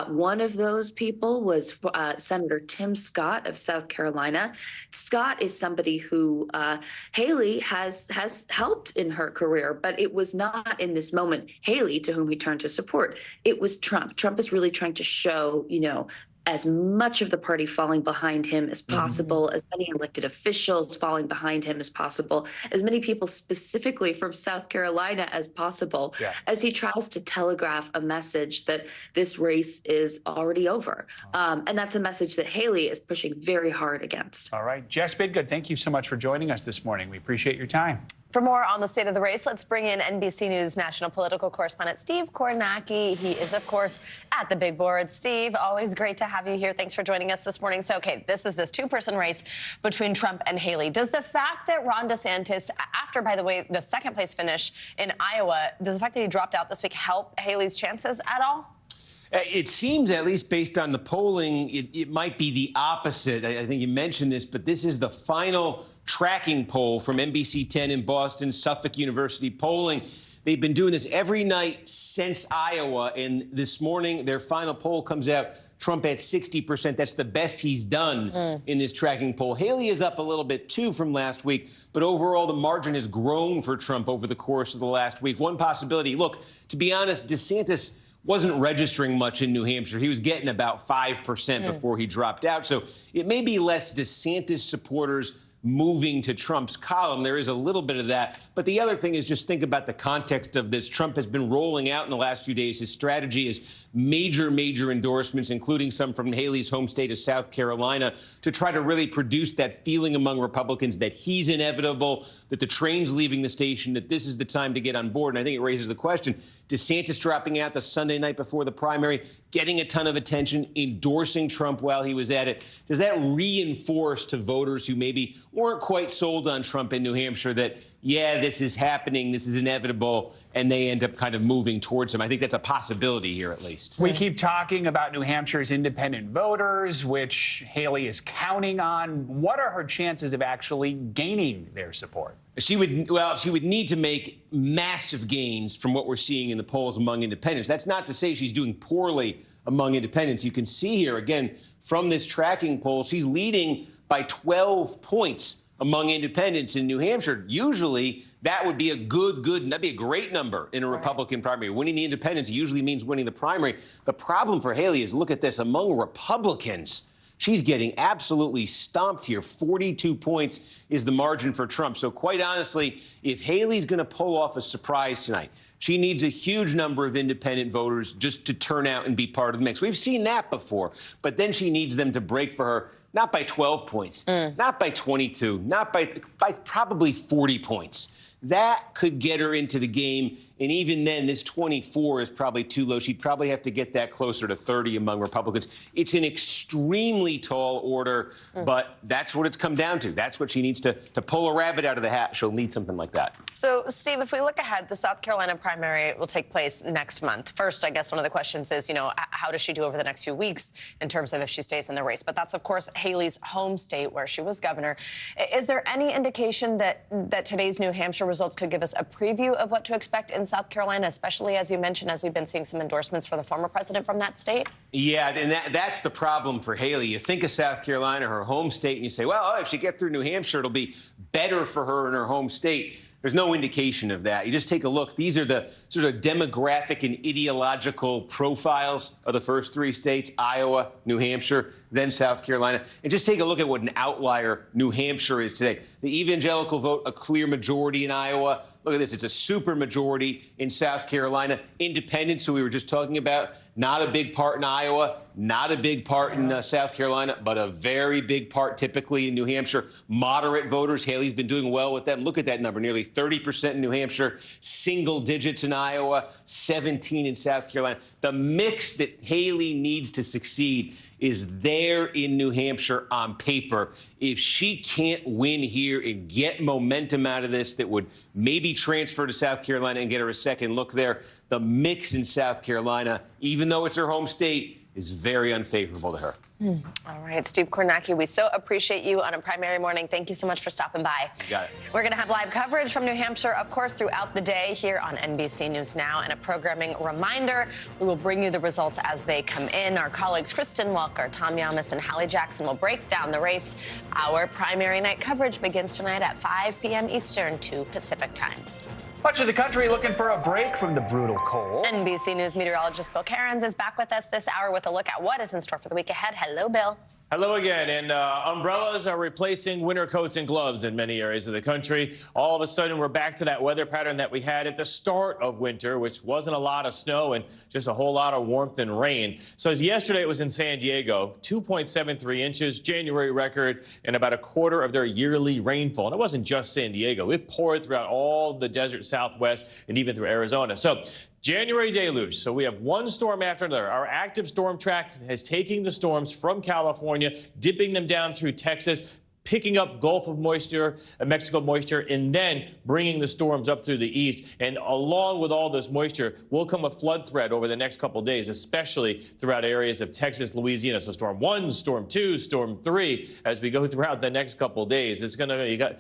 Speaker 2: One of those people was Senator Tim Scott of South Carolina. Scott is somebody who Haley has helped in her career, but it was not in this moment Haley to whom he turned to support. It was Trump. Trump is really trying to show, as much of the party falling behind him as possible, as many elected officials falling behind him as possible, as many people specifically from South Carolina as possible, as he tries to telegraph a message that this race is already over. And that's a message that Haley is pushing very hard against.
Speaker 26: All right. Jess Bidgood, thank you so much for joining us this morning. We appreciate your time.
Speaker 21: For more on the state of the race, let's bring in NBC News national political correspondent Steve Kornacki. He is, of course, at the big board. Steve, always great to have you here. Thanks for joining us this morning. So, okay, this is this two-person race between Trump and Haley. Does the fact that Ron DeSantis, after, by the way, the second-place finish in Iowa, does the fact that he dropped out this week help Haley's chances at all?
Speaker 3: It seems, at least based on the polling, it might be the opposite. I think you mentioned this, but this is the final tracking poll from NBC 10 in Boston, Suffolk University polling. They've been doing this every night since Iowa, and this morning their final poll comes out. Trump at 60%. That's the best he's done in this tracking poll. Haley is up a little bit, too, from last week, but overall the margin has grown for Trump over the course of the last week. One possibility, look, to be honest, DeSantis wasn't registering much in New Hampshire. He was getting about 5% before he dropped out. So it may be less DeSantis supporters moving to Trump's column. There is a little bit of that. But the other thing is just think about the context of this. Trump has been rolling out in the last few days. His strategy is major endorsements, including some from Haley's home state of South Carolina, to try to really produce that feeling among Republicans that he's inevitable, that the train's leaving the station, that this is the time to get on board. And I think it raises the question, DeSantis dropping out the Sunday night before the primary, getting a ton of attention, endorsing Trump while he was at it. Does that reinforce to voters who maybe weren't quite sold on Trump in New Hampshire that, yeah, this is happening, this is inevitable, and they end up kind of moving towards him? I think that's a possibility here, at least.
Speaker 26: We keep talking about New Hampshire's independent voters, which Haley is counting on. What are her chances of actually gaining their support?
Speaker 3: She would need to make massive gains from what we're seeing in the polls among independents. That's not to say she's doing poorly among independents. You can see here, again, from this tracking poll, she's leading by 12 points among independents in New Hampshire. Usually, that would be that'd be a great number in a Republican primary. Winning the independents usually means winning the primary. The problem for Haley is, look at this, among Republicans, she's getting absolutely stomped here. 42 points is the margin for Trump. So quite honestly, if Haley's going to pull off a surprise tonight, she needs a huge number of independent voters just to turn out and be part of the mix. We've seen that before, but then she needs them to break for her, not by 12 points, not by 22, not by probably 40 points. That could get her into the game. And even then, this 24 is probably too low. She'd probably have to get that closer to 30 among Republicans. It's an extremely tall order, but that's what it's come down to. That's what she needs to pull a rabbit out of the hat. She'll need something like that.
Speaker 21: So, Steve, if we look ahead, the South Carolina primary will take place next month. First, I guess one of the questions is, how does she do over the next few weeks in terms of if she stays in the race? But that's, of course, Haley's home state where she was governor. Is there any indication that today's New Hampshire results could give us a preview of what to expect in South Carolina, especially, as you mentioned, as we've been seeing some endorsements for the former president from that state?
Speaker 3: Yeah, and that's the problem for Haley. You think of South Carolina, her home state, and you say, well, if she gets through New Hampshire, it'll be better for her in her home state. There's no indication of that. You just take a look. These are the sort of demographic and ideological profiles of the first three states, Iowa, New Hampshire, then South Carolina. And just take a look at what an outlier New Hampshire is today. The evangelical vote, a clear majority in Iowa. Look at this. It's a super majority in South Carolina. Independents, who we were just talking about, not a big part in Iowa, not a big part in South Carolina, but a very big part typically in New Hampshire. Moderate voters, Haley's been doing well with them. Look at that number, nearly 30% in New Hampshire, single digits in Iowa, 17 in South Carolina. The mix that Haley needs to succeed is there in New Hampshire on paper. If she can't win here and get momentum out of this that would maybe transfer to South Carolina and get her a second look there, the mix in South Carolina, even though it's her home state, is very unfavorable to her.
Speaker 21: All right, Steve Kornacki, we so appreciate you on a primary morning. Thank you so much for stopping by.
Speaker 3: Got it.
Speaker 21: We're going to have live coverage from New Hampshire, of course, throughout the day here on NBC News Now. And a programming reminder, we will bring you the results as they come in. Our colleagues Kristen Walker, Tom Yamas, and Hallie Jackson will break down the race. Our primary night coverage begins tonight at 5 p.m. Eastern, 2 Pacific time.
Speaker 26: Much of the country looking for a break from the brutal cold.
Speaker 21: NBC News meteorologist Bill Cairns is back with us this hour with a look at what is in store for the week ahead. Hello, Bill.
Speaker 17: Hello again. And umbrellas are replacing winter coats and gloves in many areas of the country. All of a sudden, we're back to that weather pattern that we had at the start of winter, which wasn't a lot of snow and just a whole lot of warmth and rain. So yesterday it was in San Diego, 2.73 inches, January record, and about a quarter of their yearly rainfall. And it wasn't just San Diego. It poured throughout all the desert Southwest and even through Arizona. So January deluge. So we have one storm after another. Our active storm track is taking the storms from California, dipping them down through Texas, picking up Gulf of moisture, Mexico moisture, and then bringing the storms up through the east. And along with all this moisture will come a flood threat over the next couple of days, especially throughout areas of Texas, Louisiana. So storm 1, storm 2, storm 3, as we go throughout the next couple of days. It's going to,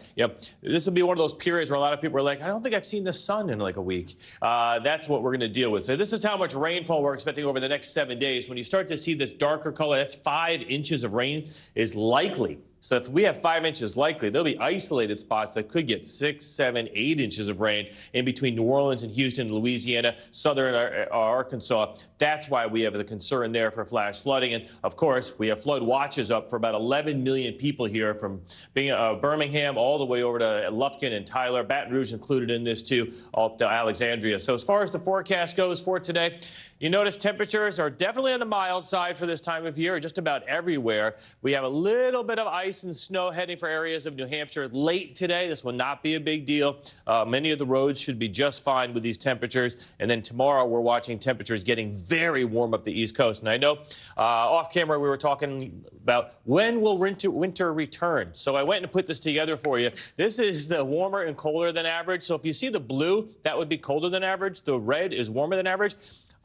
Speaker 17: this will be one of those periods where a lot of people are like, I don't think I've seen the sun in like a week. That's what we're going to deal with. So this is how much rainfall we're expecting over the next 7 days. When you start to see this darker color, that's 5 inches of rain is likely. So if we have 5 inches likely, there'll be isolated spots that could get 6, 7, 8 inches of rain in between New Orleans and Houston, Louisiana, southern Arkansas. That's why we have the concern there for flash flooding. And of course, we have flood watches up for about 11 million people here from Birmingham all the way over to Lufkin and Tyler, Baton Rouge included in this too, all up to Alexandria. So as far as the forecast goes for today, you notice temperatures are definitely on the mild side for this time of year, just about everywhere. We have a little bit of ice and snow heading for areas of New Hampshire late today. This will not be a big deal. Many of the roads should be just fine with these temperatures. And then tomorrow we're watching temperatures getting very warm up the East Coast. And I know off camera we were talking about when will winter return. So I went and put this together for you. This is the warmer and colder than average. So if you see the blue, that would be colder than average. The red is warmer than average.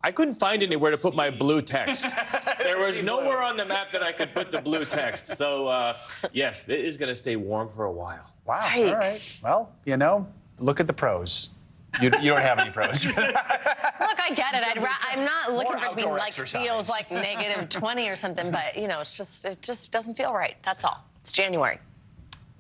Speaker 17: I couldn't find anywhere to put my blue text. There was nowhere on the map that I could put the blue text. So, yes, it is going to stay warm for a while.
Speaker 26: Wow.
Speaker 2: Yikes.
Speaker 26: All right. Well, you know, look at the pros. You don't have any pros.
Speaker 21: Look, I get it. I'm not looking for it to be like
Speaker 26: exercise.
Speaker 21: feels like negative 20 or something, but you know, it just doesn't feel right. That's all. It's January.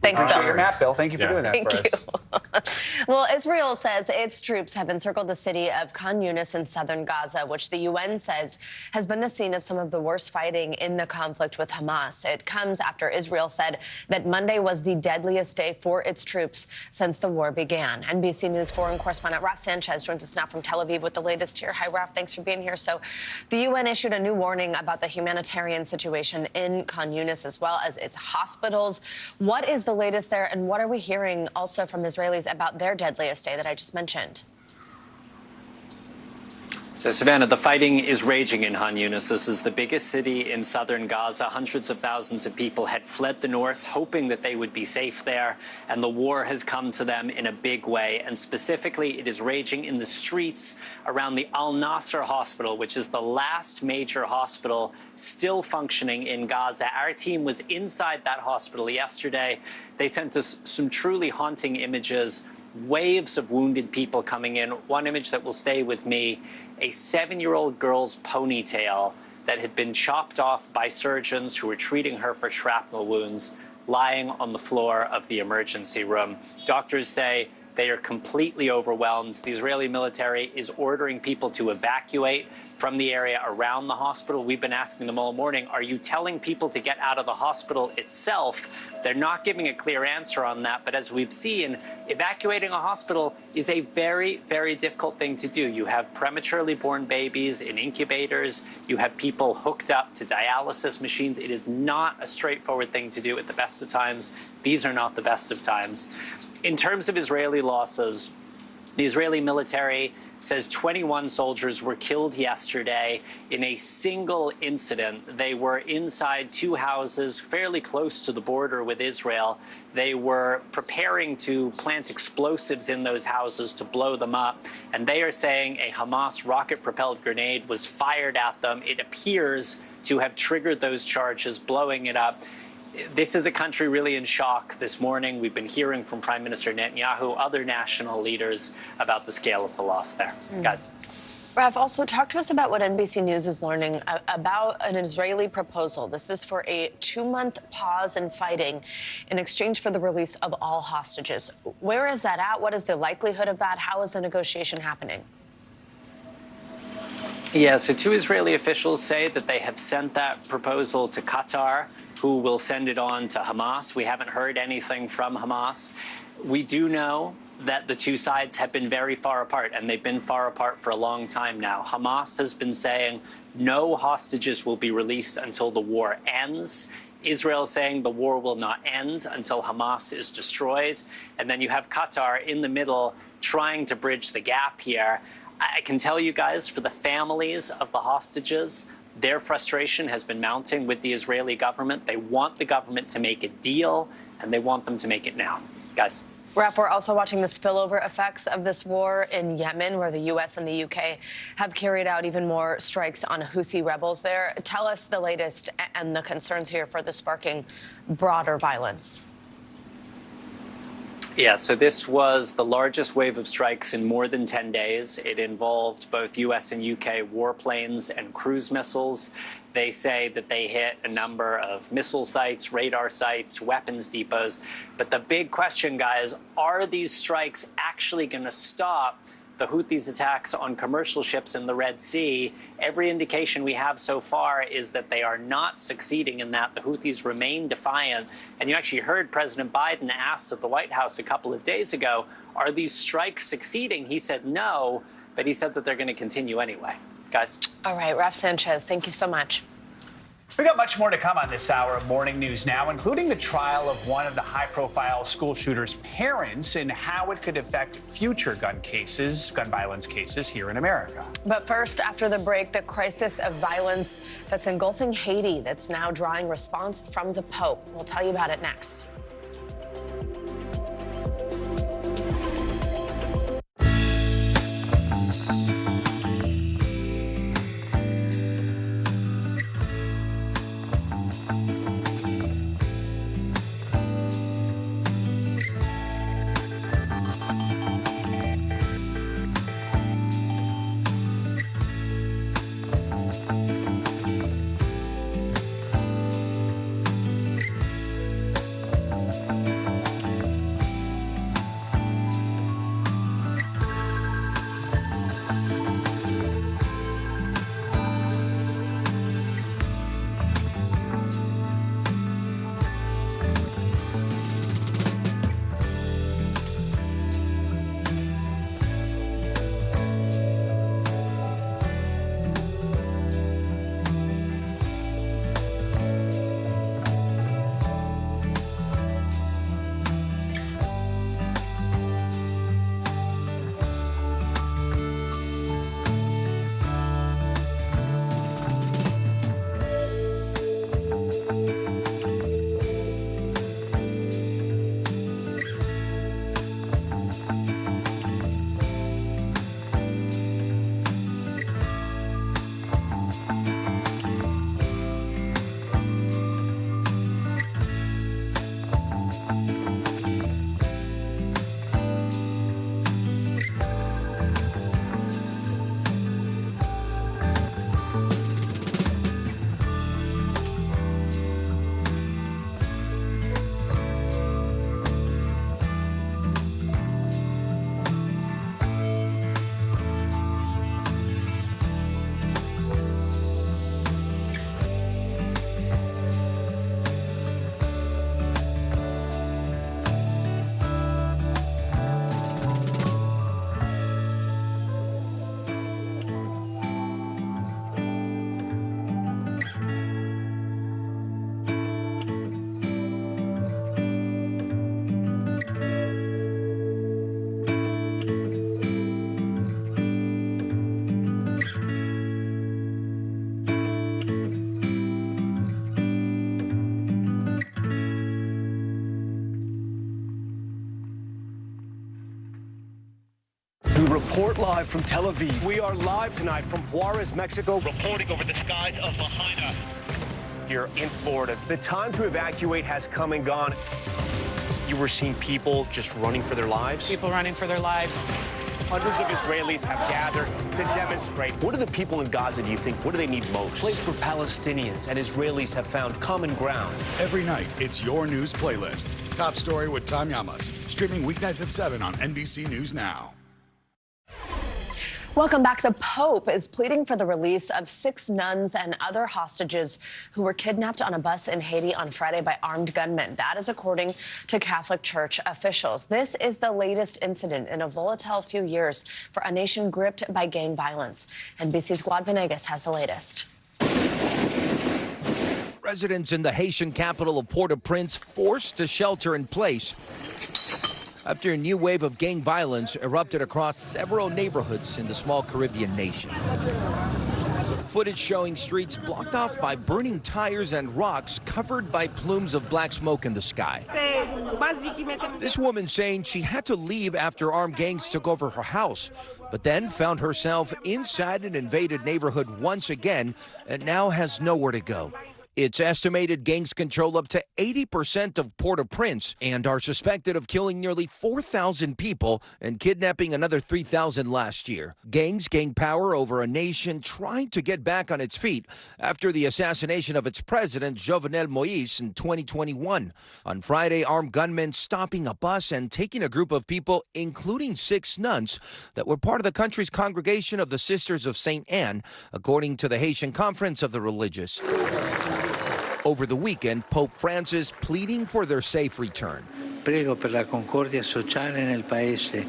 Speaker 21: Thanks, Bill.
Speaker 26: Your map, Bill. Thank you for doing that for us.
Speaker 21: Well, Israel says its troops have encircled the city of Khan Yunis in southern Gaza, which the UN says has been the scene of some of the worst fighting in the conflict with Hamas. It comes after Israel said that Monday was the deadliest day for its troops since the war began. NBC News foreign correspondent Raf Sanchez joins us now from Tel Aviv with the latest here. Hi, Raf. Thanks for being here. So the UN issued a new warning about the humanitarian situation in Khan Yunis as well as its hospitals. What is the latest there, and what are we hearing also from Israelis about their deadliest day that I just mentioned?
Speaker 19: So, Savannah, the fighting is raging in Khan Yunis. This is the biggest city in southern Gaza. Hundreds of thousands of people had fled the north, hoping that they would be safe there. And the war has come to them in a big way. And specifically, it is raging in the streets around the Al Nasser hospital, which is the last major hospital still functioning in Gaza. Our team was inside that hospital yesterday. They sent us some truly haunting images. Waves of wounded people coming in. One image that will stay with me, a 7-year-old girl's ponytail that had been chopped off by surgeons who were treating her for shrapnel wounds, lying on the floor of the emergency room. Doctors say they are completely overwhelmed. The Israeli military is ordering people to evacuate from the area around the hospital. We've been asking them all morning, are you telling people to get out of the hospital itself? They're not giving a clear answer on that. But as we've seen, evacuating a hospital is a very, very difficult thing to do. You have prematurely born babies in incubators. You have people hooked up to dialysis machines. It is not a straightforward thing to do at the best of times. These are not the best of times. In terms of Israeli losses, the Israeli military says 21 soldiers were killed yesterday in a single incident. They were inside 2 houses fairly close to the border with Israel. They were preparing to plant explosives in those houses to blow them up. And they are saying a Hamas rocket-propelled grenade was fired at them. It appears to have triggered those charges, blowing it up. This is a country really in shock. This morning, we've been hearing from Prime Minister Netanyahu, other national leaders, about the scale of the loss there. Guys.
Speaker 21: Raf, also talk to us about what NBC News is learning about an Israeli proposal. This is for a 2-month pause in fighting in exchange for the release of all hostages. Where is that at? What is the likelihood of that? How is the negotiation happening?
Speaker 19: Yeah, so 2 Israeli officials say that they have sent that proposal to Qatar. who will send it on to Hamas. We haven't heard anything from Hamas. We do know that the two sides have been very far apart, and they've been far apart for a long time now. Hamas has been saying no hostages will be released until the war ends. Israel saying the war will not end until Hamas is destroyed. And then you have Qatar in the middle trying to bridge the gap here. I can tell you guys, for the families of the hostages, their frustration has been mounting with the Israeli government. They want the government to make a deal, and they want them to make it now. Guys.
Speaker 21: Raph, we're also watching the spillover effects of this war in Yemen, where the U.S. and the UK have carried out even more strikes on Houthi rebels there. Tell us the latest and the concerns here for the sparking broader violence.
Speaker 19: Yeah, so this was the largest wave of strikes in more than 10 days. It involved both U.S. and UK warplanes and cruise missiles. They say that they hit a number of missile sites, radar sites, weapons depots. But the big question, guys, are these strikes actually going to stop the Houthis' attacks on commercial ships in the Red Sea? Every indication we have so far is that they are not succeeding in that. The Houthis remain defiant. And you actually heard President Biden asked at the White House a couple of days ago, are these strikes succeeding? He said no, but he said that they're going to continue anyway. Guys.
Speaker 21: All right, Raph Sanchez, thank you so much.
Speaker 26: We got much more to come on this hour of Morning News Now, including the trial of one of the high-profile school shooters' parents and how it could affect future gun violence cases here in America.
Speaker 21: But first, after the break, the crisis of violence that's engulfing Haiti that's now drawing response from the Pope. We'll tell you about it next.
Speaker 8: We report live from Tel Aviv. We are live tonight from Juarez, Mexico.
Speaker 4: Reporting over the skies of Lahaina.
Speaker 8: Here in Florida. The time to evacuate has come and gone. You were seeing people just running for their lives?
Speaker 7: People running for their lives.
Speaker 8: Hundreds of Israelis have gathered to demonstrate. What do the people in Gaza, do you think, what do they need most?
Speaker 20: A place where Palestinians and Israelis have found common ground.
Speaker 22: Every night, it's your news playlist. Top Story with Tom Llamas. Streaming weeknights at 7 on NBC News Now.
Speaker 21: Welcome back. The Pope is pleading for the release of 6 nuns and other hostages who were kidnapped on a bus in Haiti on Friday by armed gunmen. That is according to Catholic Church officials. This is the latest incident in a volatile few years for a nation gripped by gang violence. NBC's Guad Venegas has the latest.
Speaker 1: Residents in the Haitian capital of Port-au-Prince forced to shelter in place after a new wave of gang violence erupted across several neighborhoods in the small Caribbean nation. Footage showing streets blocked off by burning tires and rocks covered by plumes of black smoke in the sky. This woman saying she had to leave after armed gangs took over her house, but then found herself inside an invaded neighborhood once again and now has nowhere to go. It's estimated gangs control up to 80% of Port-au-Prince and are suspected of killing nearly 4,000 people and kidnapping another 3,000 last year. Gangs gain power over a nation trying to get back on its feet after the assassination of its president, Jovenel Moïse, in 2021. On Friday, armed gunmen stopping a bus and taking a group of people, including 6 nuns, that were part of the country's congregation of the Sisters of St. Anne, according to the Haitian Conference of the Religious. Over the weekend, Pope Francis pleading for their safe return.
Speaker 6: Prego per la concordia sociale nel paese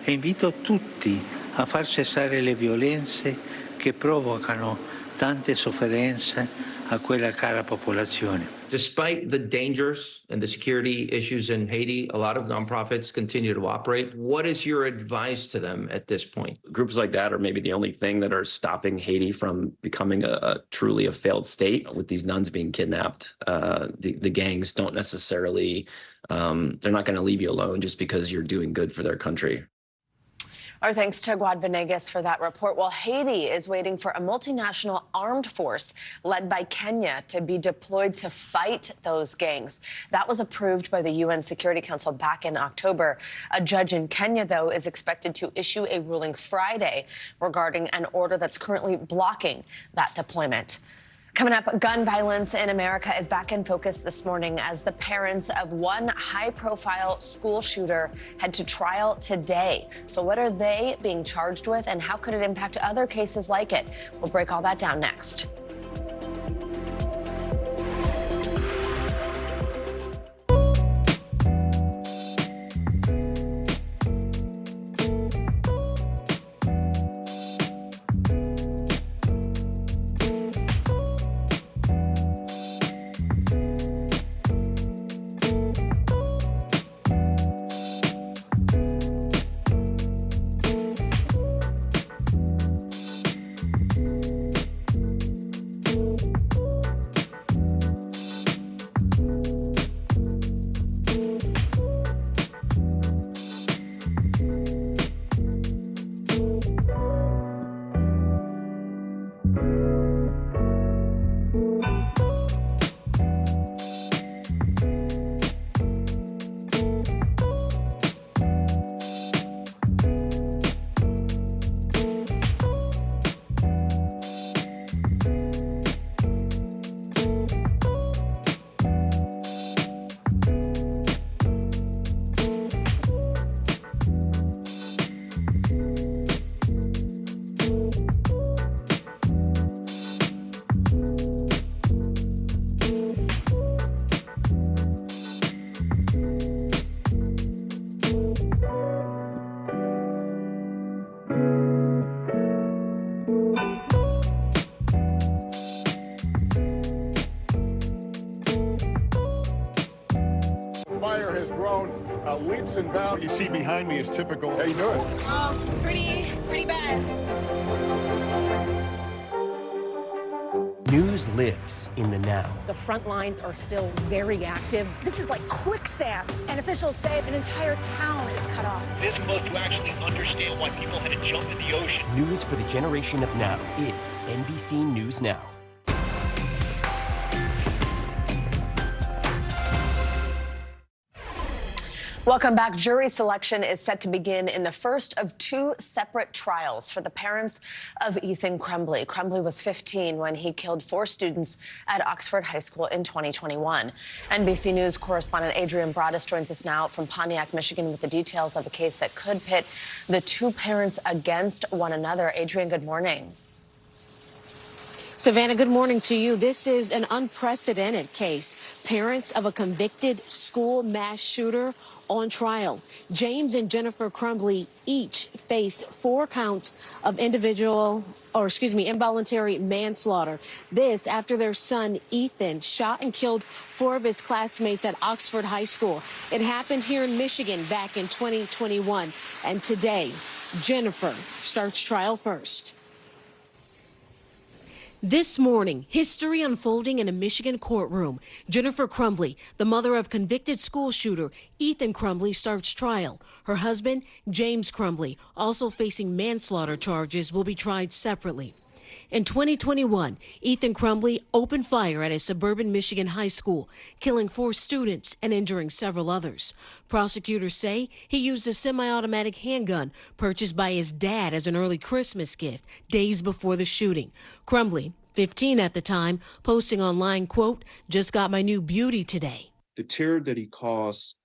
Speaker 6: e invito tutti a far cessare le violenze che provocano tante sofferenze a quella cara popolazione.
Speaker 7: Despite the dangers and the security issues in Haiti, a lot of nonprofits continue to operate. What is your advice to them at this point?
Speaker 10: Groups like that are maybe the only thing that are stopping Haiti from becoming a truly failed state. With these nuns being kidnapped, the gangs don't necessarily, they're not going to leave you alone just because you're doing good for their country.
Speaker 21: Our thanks to Guad Venegas for that report. Well, Haiti is waiting for a multinational armed force led by Kenya to be deployed to fight those gangs. That was approved by the UN Security Council back in October. A judge in Kenya, though, is expected to issue a ruling Friday regarding an order that's currently blocking that deployment. Coming up, gun violence in America is back in focus this morning as the parents of one high-profile school shooter head to trial today. So what are they being charged with, and how could it impact other cases like it? We'll break all that down next.
Speaker 23: Leaps and bounds. What you see behind me is typical. How you doing?
Speaker 24: Pretty bad.
Speaker 20: News lives in the now.
Speaker 27: The front lines are still very active. This is like quicksand, and officials say an entire town is cut off.
Speaker 4: This close to actually understand why people had to jump in the ocean.
Speaker 20: News for the generation of now is NBC News Now.
Speaker 21: Welcome back. Jury selection is set to begin in the first of two separate trials for the parents of Ethan Crumbley. Crumbley was 15 when he killed 4 students at Oxford High School in 2021. NBC News correspondent Adrian Broadus joins us now from Pontiac, Michigan, with the details of a case that could pit the two parents against one another. Adrian, good morning.
Speaker 11: Savannah, good morning to you. This is an unprecedented case. Parents of a convicted school mass shooter on trial. James and Jennifer Crumbley each face 4 counts of involuntary manslaughter. This after their son Ethan shot and killed 4 of his classmates at Oxford High School. It happened here in Michigan back in 2021. And today, Jennifer starts trial first. This morning, history unfolding in a Michigan courtroom. Jennifer Crumbley, the mother of convicted school shooter Ethan Crumbley, starts trial. Her husband, James Crumbley, also facing manslaughter charges, will be tried separately. In 2021, Ethan Crumbley opened fire at a suburban Michigan high school, killing 4 students and injuring several others. Prosecutors say he used a semi-automatic handgun purchased by his dad as an early Christmas gift days before the shooting. Crumbley, 15 at the time, posting online, quote, "Just got my new beauty today."
Speaker 12: The terror that he caused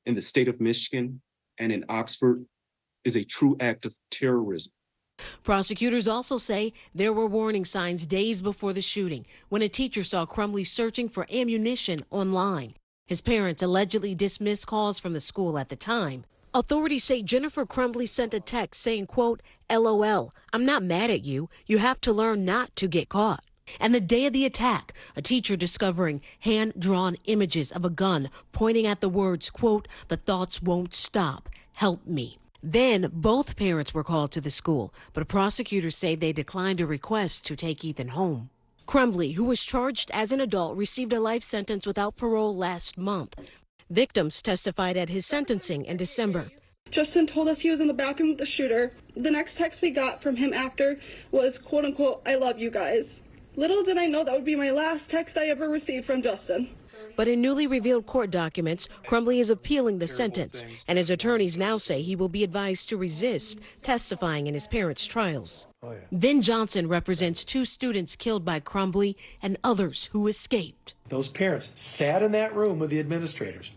Speaker 12: in the state of Michigan and in Oxford is a true act of terrorism.
Speaker 11: Prosecutors also say there were warning signs days before the shooting when a teacher saw Crumbley searching for ammunition online. His parents allegedly dismissed calls from the school at the time. Authorities say Jennifer Crumbley sent a text saying, quote, "LOL, I'm not mad at you. You have to learn not to get caught." And the day of the attack, a teacher discovering hand-drawn images of a gun pointing at the words, quote, "The thoughts won't stop. Help me." Then both parents were called to the school, but prosecutors say they declined a request to take Ethan home. Crumbley, who was charged as an adult, received a life sentence without parole last month. Victims testified at his sentencing in December.
Speaker 13: Justin told us he was in the bathroom with the shooter. The next text we got from him after was, quote unquote, "I love you guys." Little did I know that would be my last text I ever received from Justin.
Speaker 11: But in newly revealed court documents, Crumbley is appealing the sentence, and his attorneys now say he will be advised to resist testifying in his parents' trials. Vin Johnson represents 2 students killed by Crumbley and others who escaped.
Speaker 14: Those parents sat in that room with the administrators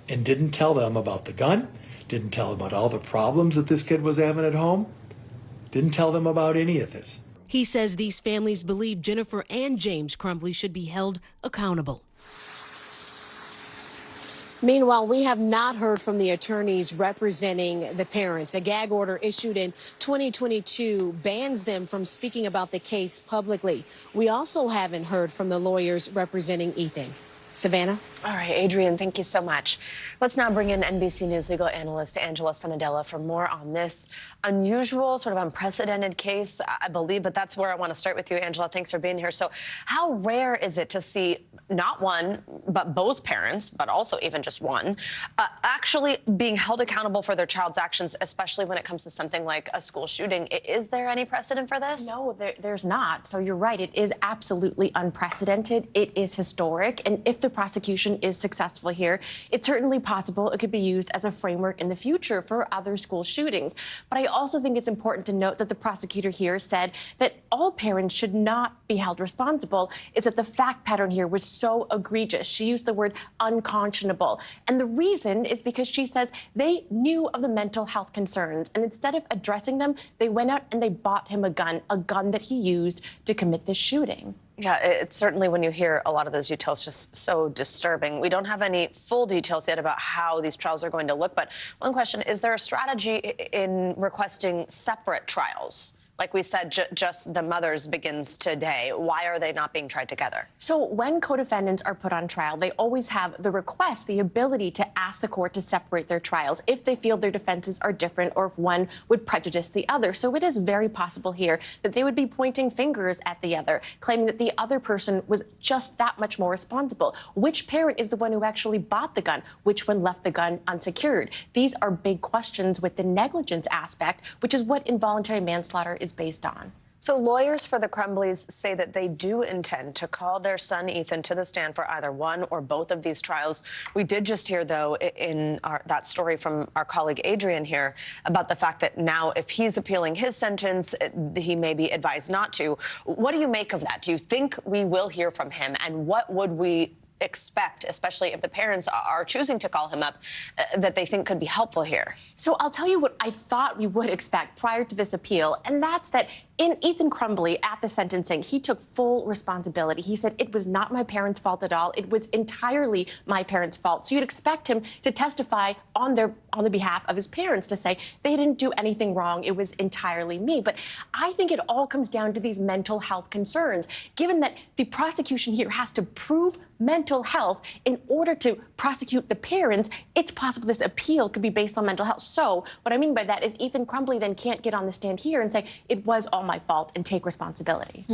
Speaker 14: and didn't tell them about the gun, didn't tell them about all the problems that this kid was having at home, didn't tell them about any of this.
Speaker 11: He says these families believe Jennifer and James Crumbley should be held accountable. Meanwhile, we have not heard from the attorneys representing the parents. A gag order issued in 2022 bans them from speaking about the case publicly. We also haven't heard from the lawyers representing Ethan. Savannah?
Speaker 21: All right, Adrian, thank you so much. Let's now bring in NBC News legal analyst Angela Sanadella for more on this unusual, sort of unprecedented case, I believe, but that's where I want to start with you, Angela. Thanks for being here. So how rare is it to see not one, but both parents, but also even just one, actually being held accountable for their child's actions, especially when it comes to something like a school shooting? Is there any precedent for this?
Speaker 15: No, there's not. So you're right. It is absolutely unprecedented. It is historic. And if the prosecution is successful here, it's certainly possible it could be used as a framework in the future for other school shootings. But I also think it's important to note that the prosecutor here said that all parents should not be held responsible. It's that the fact pattern here was so egregious. She used the word unconscionable. And the reason is because she says they knew of the mental health concerns. And instead of addressing them, they went out and they bought him a gun that he used to commit this shooting.
Speaker 21: Yeah, it's certainly, when you hear a lot of those details, just so disturbing. We don't have any full details yet about how these trials are going to look, but one question, is there a strategy in requesting separate trials? Like we said, just the mothers begins today. Why are they not being tried together?
Speaker 15: So when co-defendants are put on trial, they always have the request, the ability to ask the court to separate their trials if they feel their defenses are different or if one would prejudice the other. So it is very possible here that they would be pointing fingers at the other, claiming that the other person was just that much more responsible. Which parent is the one who actually bought the gun? Which one left the gun unsecured? These are big questions with the negligence aspect, which is what involuntary manslaughter is based on.
Speaker 21: So lawyers for the Crumbleys say that they do intend to call their son Ethan to the stand for either one or both of these trials. We did just hear, though, in that story from our colleague Adrian here about the fact that now if he's appealing his sentence, he may be advised not to. What do you make of that? Do you think we will hear from him? And what would we expect, especially if the parents are choosing to call him up, that they think could be helpful here?
Speaker 15: So I'll tell you what I thought we would expect prior to this appeal, and that's that in Ethan Crumbly at the sentencing, he took full responsibility. He said, it was not my parents' fault at all. It was entirely my parents' fault. So you'd expect him to testify on the behalf of his parents to say they didn't do anything wrong. It was entirely me. But I think it all comes down to these mental health concerns, given that the prosecution here has to prove mental health in order to prosecute the parents. It's possible this appeal could be based on mental health. So what I mean by that is Ethan Crumbly then can't get on the stand here and say it was all my fault and take responsibility.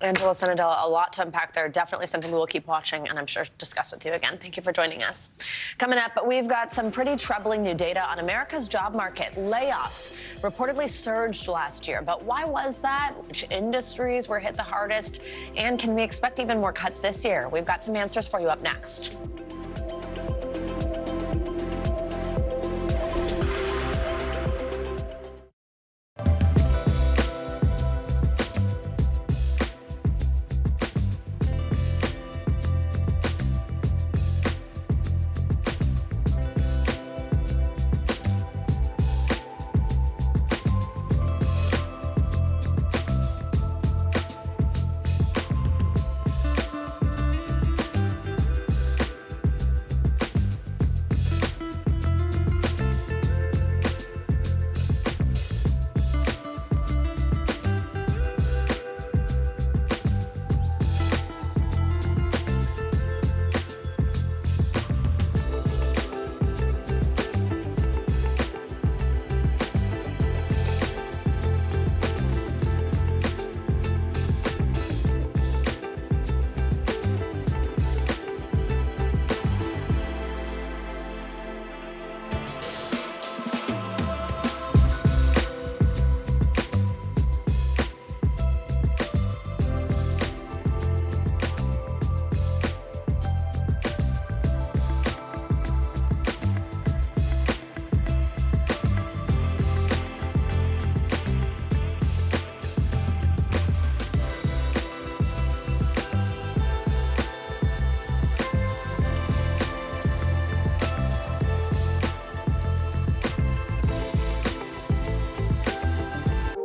Speaker 21: Angela Senadella, a lot to unpack there. Definitely something we will keep watching and I'm sure discuss with you again. Thank you for joining us. Coming up, we've got some pretty troubling new data on America's job market. Layoffs reportedly surged last year. But why was that? Which industries were hit the hardest? And can we expect even more cuts this year? We've got some answers for you up next.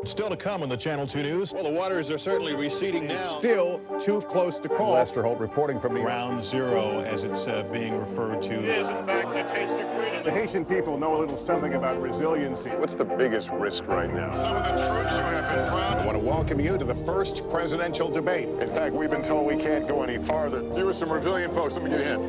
Speaker 23: Still to come on the Channel 2 News. Well, the waters are certainly receding now. Still too close to call.
Speaker 22: Lester Holt reporting from
Speaker 23: Ground Zero, as it's being referred to. It is, in fact, a taste of freedom. The Haitian people know a little something about resiliency. What's the biggest risk right now? Some of the troops who have been proud. I want to welcome you to the first presidential debate. In fact, we've been told we can't go any farther. You with some resilient folks. Let me get a hint.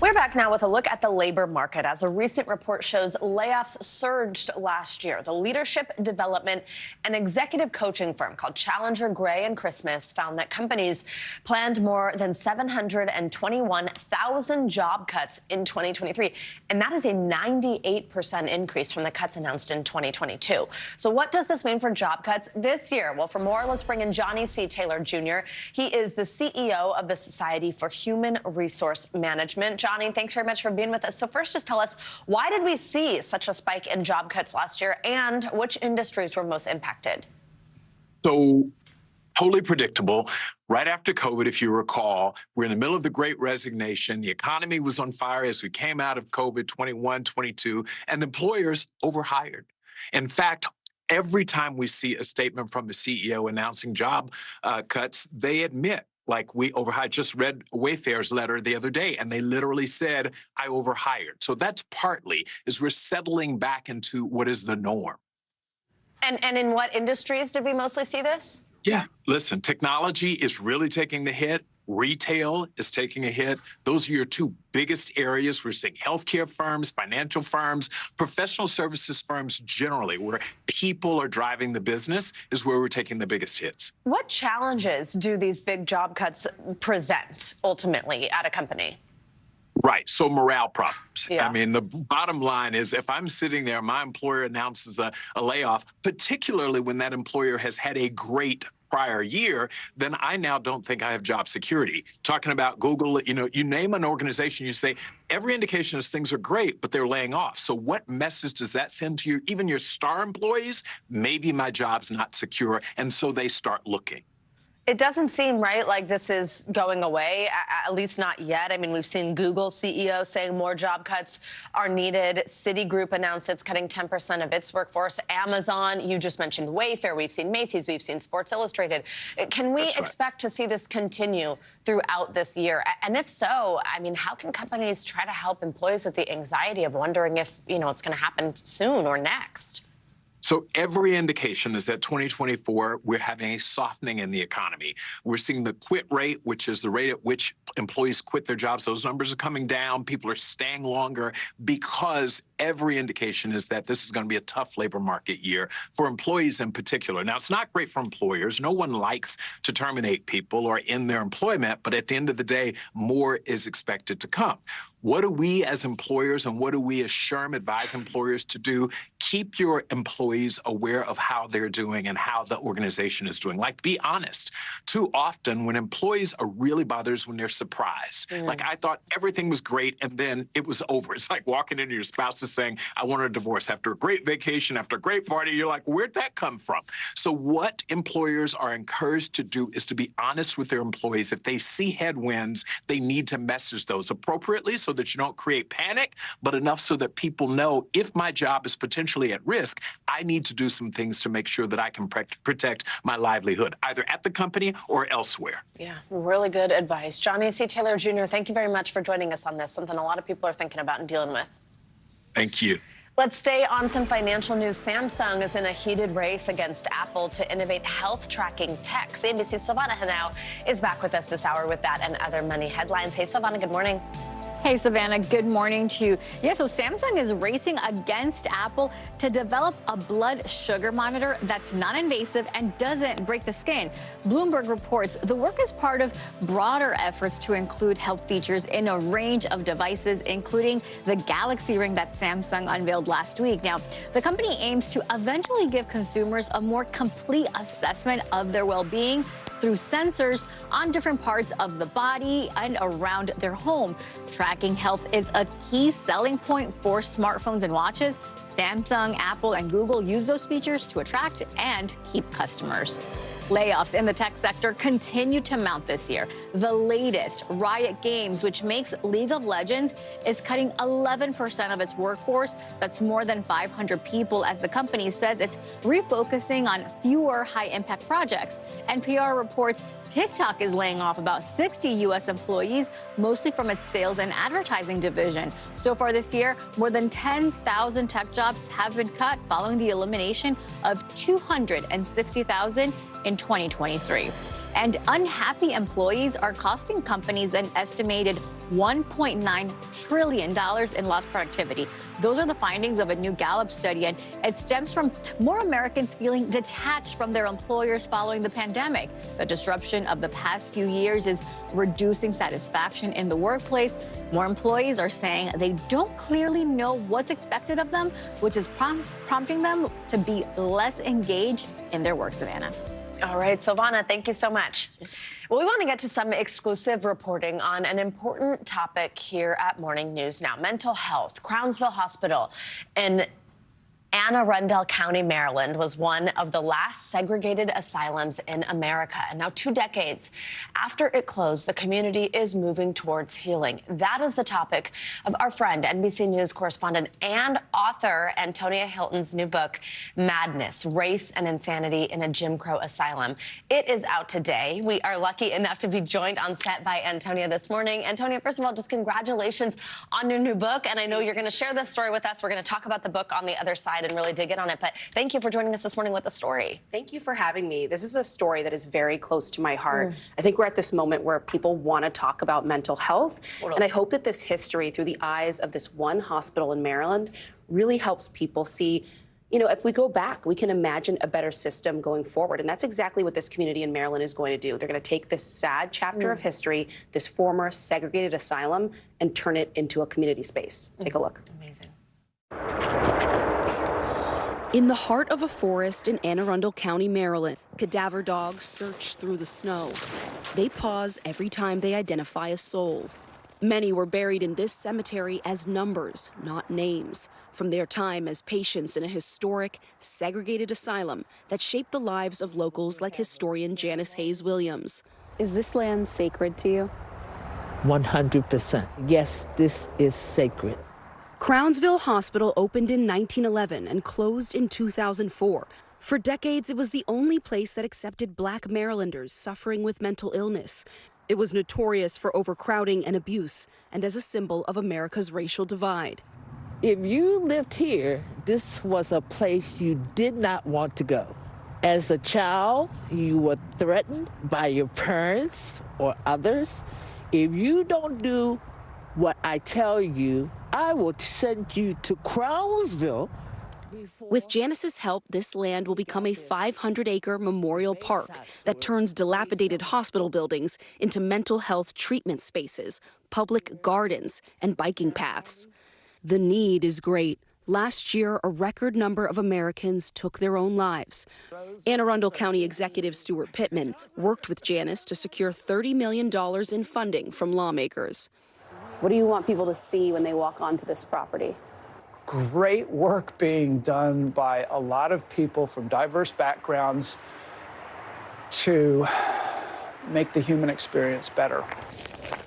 Speaker 21: We're back now with a look at the labor market. As a recent report shows, layoffs surged last year. The leadership development and executive coaching firm called Challenger, Gray & Christmas found that companies planned more than 721,000 job cuts in 2023. And that is a 98% increase from the cuts announced in 2022. So what does this mean for job cuts this year? Well, for more, let's bring in Johnny C. Taylor Jr. He is the CEO of the Society for Human Resource Management. Johnny, thanks very much for being with us. So first, just tell us, why did we see such a spike in job cuts last year, and which industries were most impacted?
Speaker 3: So totally predictable. Right after COVID, if you recall, we're in the middle of the Great Resignation. The economy was on fire as we came out of COVID 21, 22, and employers overhired. In fact, every time we see a statement from the CEO announcing job cuts, they admit, like we overhired. Just read Wayfair's letter the other day, and they literally said, I overhired. So that's partly is we're settling back into what is the norm.
Speaker 21: And in what industries did we mostly see this?
Speaker 3: Yeah, listen, technology is really taking the hit. Retail is taking a hit. Those are your two biggest areas. We're seeing healthcare firms, financial firms, professional services firms generally, where people are driving the business, is where we're taking the biggest hits.
Speaker 21: What challenges do these big job cuts present ultimately at a company?
Speaker 3: Right. So morale problems.
Speaker 21: Yeah.
Speaker 3: I mean, the bottom line is if I'm sitting there, my employer announces a layoff, particularly when that employer has had a great prior year, then I now don't think I have job security. Talking about Google, you name an organization, you say, every indication is things are great, but they're laying off. So what message does that send to you? Even your star employees, maybe my job's not secure. And so they start looking.
Speaker 21: It doesn't seem right like this is going away, at least not yet. I mean, we've seen Google CEO saying more job cuts are needed. Citigroup announced it's cutting 10% of its workforce. Amazon, you just mentioned Wayfair. We've seen Macy's. We've seen Sports Illustrated. Can we expect to see this continue throughout this year? And if so, I mean, how can companies try to help employees with the anxiety of wondering if, it's going to happen soon or next?
Speaker 3: So every indication is that 2024, we're having a softening in the economy. We're seeing the quit rate, which is the rate at which employees quit their jobs. Those numbers are coming down. People are staying longer because every indication is that this is going to be a tough labor market year for employees in particular. Now, it's not great for employers. No one likes to terminate people or end their employment, but at the end of the day, more is expected to come. What do we as employers and what do we as SHRM advise employers to do? Keep your employees aware of how they're doing and how the organization is doing. Like, be honest. Too often when employees are really bothered is when they're surprised. Like, I thought everything was great and then it was over. It's like walking into your spouse is saying, I want a divorce. After a great vacation, after a great party, you're like, where'd that come from? So what employers are encouraged to do is to be honest with their employees. If they see headwinds, they need to message those appropriately so that you don't create panic, but enough so that people know if my job is potentially at risk, I need to do some things to make sure that I can protect my livelihood, either at the company or elsewhere.
Speaker 21: Yeah, really good advice. Johnny C. Taylor Jr., thank you very much for joining us on this, something a lot of people are thinking about and dealing with.
Speaker 3: Thank you.
Speaker 21: Let's stay on some financial news. Samsung is in a heated race against Apple to innovate health tracking tech. NBC's Silvana Henao is back with us this hour with that and other money headlines. Hey, Silvana, good morning.
Speaker 2: Hey, Savannah, good morning to you. Yeah, so Samsung is racing against Apple to develop a blood sugar monitor that's non-invasive and doesn't break the skin. Bloomberg reports the work is part of broader efforts to include health features in a range of devices, including the Galaxy Ring that Samsung unveiled last week. Now, the company aims to eventually give consumers a more complete assessment of their well-being through sensors on different parts of the body and around their home. Tracking health is a key selling point for smartphones and watches. Samsung, Apple, and Google use those features to attract and keep customers. Layoffs in the tech sector continue to mount this year. The latest, Riot Games, which makes League of Legends, is cutting 11% of its workforce. That's more than 500 people, as the company says it's refocusing on fewer high-impact projects. NPR reports TikTok is laying off about 60 U.S. employees, mostly from its sales and advertising division. So far this year, more than 10,000 tech jobs have been cut following the elimination of 260,000 in 2023. And unhappy employees are costing companies an estimated $1.9 trillion in lost productivity. Those are the findings of a new Gallup study, and it stems from more Americans feeling detached from their employers following the pandemic. The disruption of the past few years is reducing satisfaction in the workplace. More employees are saying they don't clearly know what's expected of them, which is prompting them to be less engaged in their work, Savannah.
Speaker 21: All right, Silvana, thank you so much. Well, we want to get to some exclusive reporting on an important topic here at Morning News Now. Mental health. Crownsville Hospital in Anne Arundel County, Maryland, was one of the last segregated asylums in America. And now 2 decades after it closed, the community is moving towards healing. That is the topic of our friend, NBC News correspondent and author Antonia Hilton's new book, Madness, Race and Insanity in a Jim Crow Asylum. It is out today. We are lucky enough to be joined on set by Antonia this morning. Antonia, first of all, just congratulations on your new book. And I know you're going to share this story with us. We're going to talk about the book on the other side and really dig in on it. But thank you for joining us this morning with the story.
Speaker 5: Thank you for having me. This is a story that is very close to my heart. I think we're at this moment where people want to talk about mental health. Totally. And I hope that this history, through the eyes of this one hospital in Maryland, really helps people see You know, if we go back, we can imagine a better system going forward. And that's exactly what this community in Maryland is going to do. They're going to take this sad chapter of history, this former segregated asylum, and turn it into a community space. Take a look.
Speaker 15: Amazing.
Speaker 9: In the heart of a forest in Anne Arundel County, Maryland, cadaver dogs search through the snow. They pause every time they identify a soul. Many were buried in this cemetery as numbers, not names, from their time as patients in a historic, segregated asylum that shaped the lives of locals like historian Janice Hayes Williams.
Speaker 16: Is this land sacred to you?
Speaker 17: 100%. Yes, this is sacred.
Speaker 9: Crownsville Hospital opened in 1911 and closed in 2004. For decades, it was the only place that accepted Black Marylanders suffering with mental illness. It was notorious for overcrowding and abuse, and as a symbol of America's racial divide.
Speaker 17: If you lived here, this was a place you did not want to go. As a child, you were threatened by your parents or others. If you don't do what I tell you, I will send you to Crownsville.
Speaker 9: With Janice's help, this land will become a 500-acre memorial park that turns dilapidated hospital buildings into mental health treatment spaces, public gardens, and biking paths. The need is great. Last year, a record number of Americans took their own lives. Anne Arundel County Executive Stuart Pittman worked with Janice to secure $30 million in funding from lawmakers.
Speaker 5: What do you want people to see when they walk onto this property?
Speaker 18: Great work being done by a lot of people from diverse backgrounds to make the human experience better.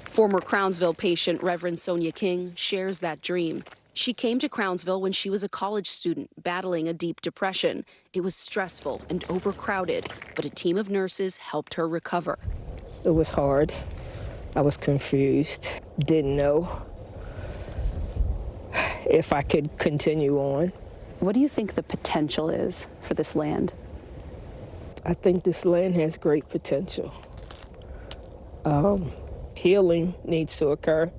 Speaker 9: Former Crownsville patient Reverend Sonia King shares that dream. She came to Crownsville when she was a college student battling a deep depression. It was stressful and overcrowded, but a team of nurses helped her recover.
Speaker 17: It was hard. I was confused, didn't know if I could continue on.
Speaker 16: What do you think the potential is for this land?
Speaker 17: I think this land has great potential. Healing needs to occur,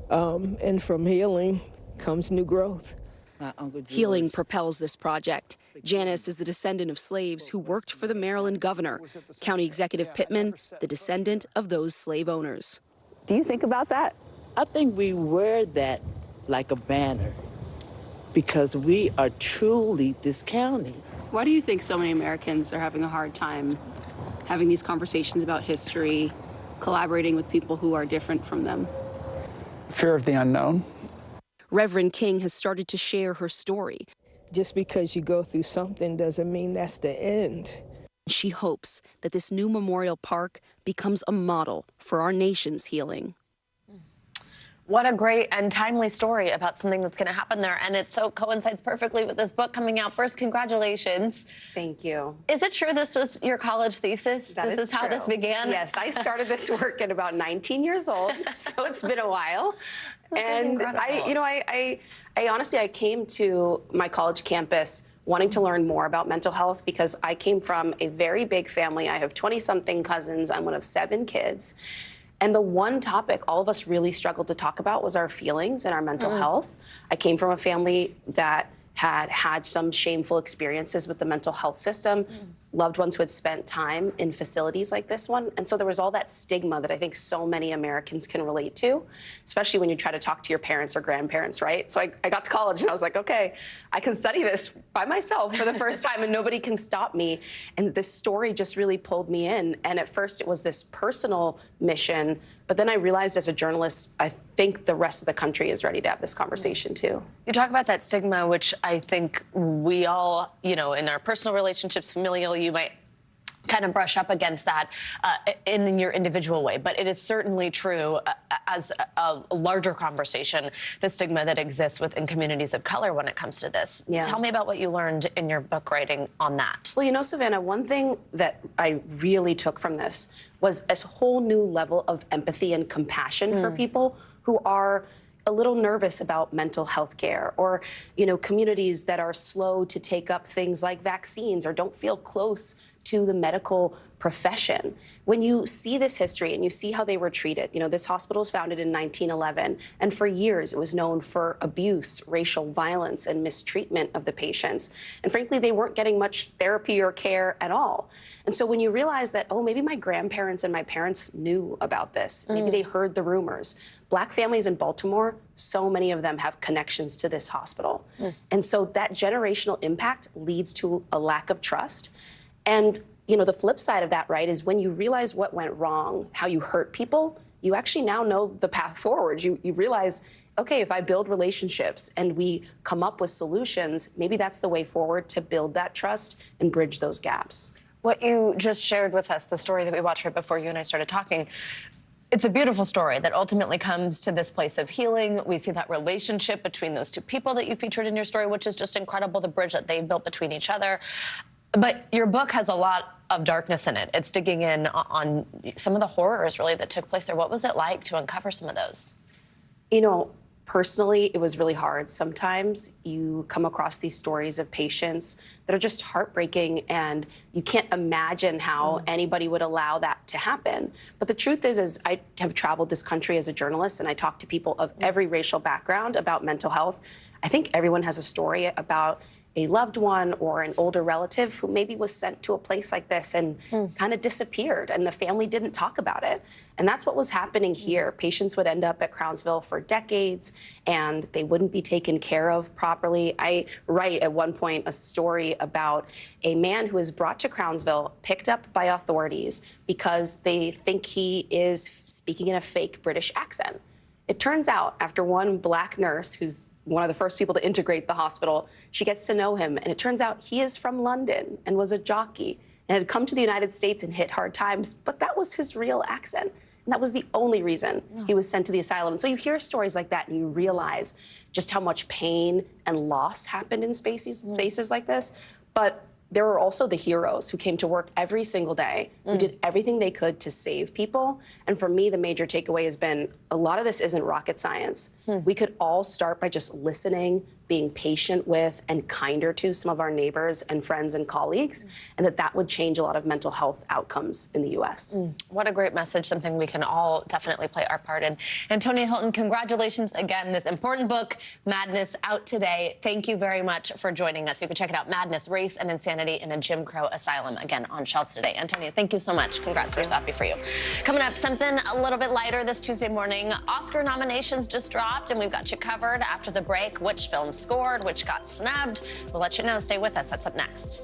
Speaker 17: and from healing comes new growth.
Speaker 9: Healing propels this project. Janice is the descendant of slaves who worked for the Maryland governor. County Executive Pittman, the descendant of those slave owners.
Speaker 16: Do you think about that?
Speaker 17: I think we wear that like a banner because we are truly this county.
Speaker 16: Why do you think so many Americans are having a hard time having these conversations about history, collaborating with people who are different from them?
Speaker 18: Fear of the unknown.
Speaker 9: Reverend King has started to share her story.
Speaker 17: Just because you go through something doesn't mean that's the end.
Speaker 9: She hopes that this new memorial park becomes a model for our nation's healing.
Speaker 15: What a great and timely story about something that's going to happen there. And it so coincides perfectly with this book coming out. First, congratulations.
Speaker 5: Thank you.
Speaker 15: Is it true this was your college thesis?
Speaker 5: This
Speaker 15: is how this began?
Speaker 5: Yes, I started this work at about 19 years old, so it's been a while. And I honestly, I came to my college campus wanting to learn more about mental health because I came from a very big family. I have 20-something cousins. I'm one of 7 kids. And the one topic all of us really struggled to talk about was our feelings and our mental health. I came from a family that had some shameful experiences with the mental health system, loved ones who had spent time in facilities like this one. And so there was all that stigma that I think so many Americans can relate to, especially when you try to talk to your parents or grandparents, right? So I got to college and I was like, okay, I can study this by myself for the first time and nobody can stop me. And this story just really pulled me in. And at first it was this personal mission, but then I realized as a journalist, I think the rest of the country is ready to have this conversation too.
Speaker 15: You talk about that stigma, which I think we all, in our personal relationships, familial, you might kind of brush up against that in your individual way. But it is certainly true as a larger conversation, the stigma that exists within communities of color when it comes to this.
Speaker 5: Yeah.
Speaker 15: Tell me about what you learned in your book writing on that.
Speaker 5: Well, Savannah, one thing that I really took from this was a whole new level of empathy and compassion for people who are a little nervous about mental health care, or, communities that are slow to take up things like vaccines or don't feel close to the medical profession. When you see this history and you see how they were treated, this hospital was founded in 1911, and for years it was known for abuse, racial violence, and mistreatment of the patients. And frankly, they weren't getting much therapy or care at all. And so when you realize that, oh, maybe my grandparents and my parents knew about this, maybe they heard the rumors. Black families in Baltimore, so many of them have connections to this hospital. And so that generational impact leads to a lack of trust. And the flip side of that, right, is when you realize what went wrong, how you hurt people, you actually now know the path forward. You realize, okay, if I build relationships and we come up with solutions, maybe that's the way forward to build that trust and bridge those gaps.
Speaker 21: What you just shared with us, the story that we watched right before you and I started talking, it's a beautiful story that ultimately comes to this place of healing. We see that relationship between those two people that you featured in your story, which is just incredible, the bridge that they've built between each other. But your book has a lot of darkness in it. It's digging in on some of the horrors, really, that took place there. What was it like to uncover some of those?
Speaker 5: Personally, it was really hard. Sometimes you come across these stories of patients that are just heartbreaking, and you can't imagine how anybody would allow that to happen. But the truth is I have traveled this country as a journalist, and I talk to people of every racial background about mental health. I think everyone has a story about a loved one or an older relative who maybe was sent to a place like this and kind of disappeared, and the family didn't talk about it. And that's what was happening here. Patients would end up at Crownsville for decades, and they wouldn't be taken care of properly. I write at one point a story about a man who is brought to Crownsville, picked up by authorities because they think he is speaking in a fake British accent. It turns out, after one Black nurse, who's one of the first people to integrate the hospital, she gets to know him, and it turns out he is from London and was a jockey and had come to the United States and hit hard times, but that was his real accent. And that was the only reason he was sent to the asylum. And so you hear stories like that and you realize just how much pain and loss happened in spaces like this. But there were also the heroes who came to work every single day, who did everything they could to save people. And for me, the major takeaway has been a lot of this isn't rocket science. We could all start by just listening, being patient with and kinder to some of our neighbors and friends and colleagues, and that would change a lot of mental health outcomes in the U.S.
Speaker 21: What a great message, something we can all definitely play our part in. Antonia Hilton, congratulations again. This important book, Madness, out today. Thank you very much for joining us. You can check it out, Madness, Race and Insanity in a Jim Crow Asylum, again, on shelves today. Antonia, thank you so much. Congrats, we're so happy for you. Coming up, something a little bit lighter this Tuesday morning. Oscar nominations just dropped, and we've got you covered after the break. Which films scored, which got snubbed. We'll let you know. Stay with us. That's up next.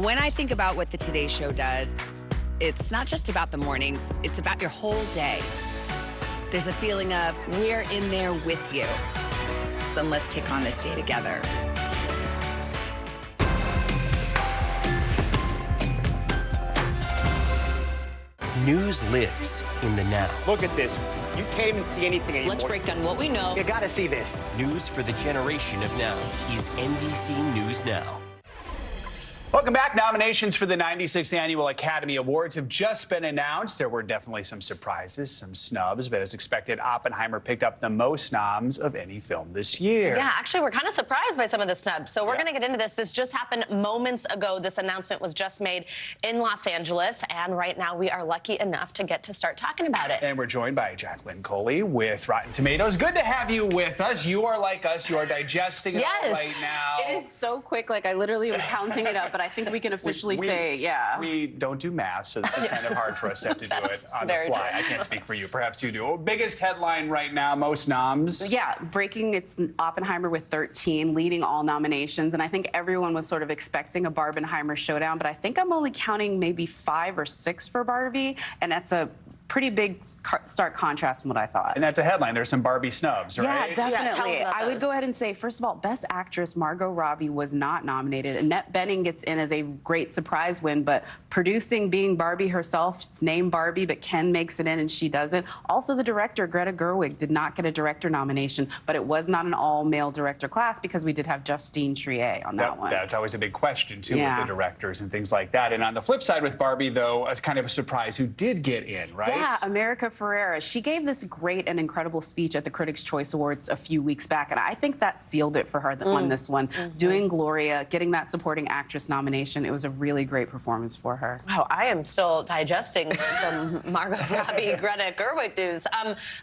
Speaker 1: When I think about what the Today Show does, it's not just about the mornings, it's about your whole day. There's a feeling of we're in there with you. Then let's take on this day together.
Speaker 20: News lives in the now.
Speaker 6: Look at this. You can't even see anything anymore.
Speaker 21: Let's break down what we know.
Speaker 6: You gotta see this.
Speaker 20: News for the generation of now is NBC News Now.
Speaker 18: Welcome back. Nominations for the 96th Annual Academy Awards have just been announced. There were definitely some surprises, some snubs, but as expected, Oppenheimer picked up the most noms of any film this year.
Speaker 21: Yeah, actually, we're kind of surprised by some of the snubs. So we're going to get into this. This just happened moments ago. This announcement was just made in Los Angeles, and right now we are lucky enough to get to start talking about it.
Speaker 18: And we're joined by Jacqueline Coley with Rotten Tomatoes. Good to have you with us. You are like us. You are digesting it all right now.
Speaker 5: It is so quick. Like, I literally am counting it up, but I think we can officially say, yeah.
Speaker 18: We don't do math, so this is kind of hard for us to have to do it on the fly. I can't speak for you. Perhaps you do. Biggest headline right now, most noms.
Speaker 5: Yeah, breaking, it's Oppenheimer with 13, leading all nominations. And I think everyone was sort of expecting a Barbenheimer showdown, but I think I'm only counting maybe 5 or 6 for Barbie. And that's a pretty big stark contrast from what I thought.
Speaker 18: And that's a headline. There's some Barbie snubs, right?
Speaker 5: Yeah, definitely. I would go ahead and say, first of all, Best Actress Margot Robbie was not nominated. Annette Bening gets in as a great surprise win, but producing, being Barbie herself, it's named Barbie, but Ken makes it in and she doesn't. Also, the director, Greta Gerwig, did not get a director nomination, but it was not an all-male director class because we did have Justine Triet on that one.
Speaker 18: That's always a big question, too, with the directors and things like that. And on the flip side with Barbie, though, it's kind of a surprise who did get in, right?
Speaker 5: Yeah, America Ferrera. She gave this great and incredible speech at the Critics' Choice Awards a few weeks back, and I think that sealed it for her on this one. Doing Gloria, getting that supporting actress nomination, it was a really great performance for her.
Speaker 21: Wow, I am still digesting the Margot Robbie, Greta Gerwig news.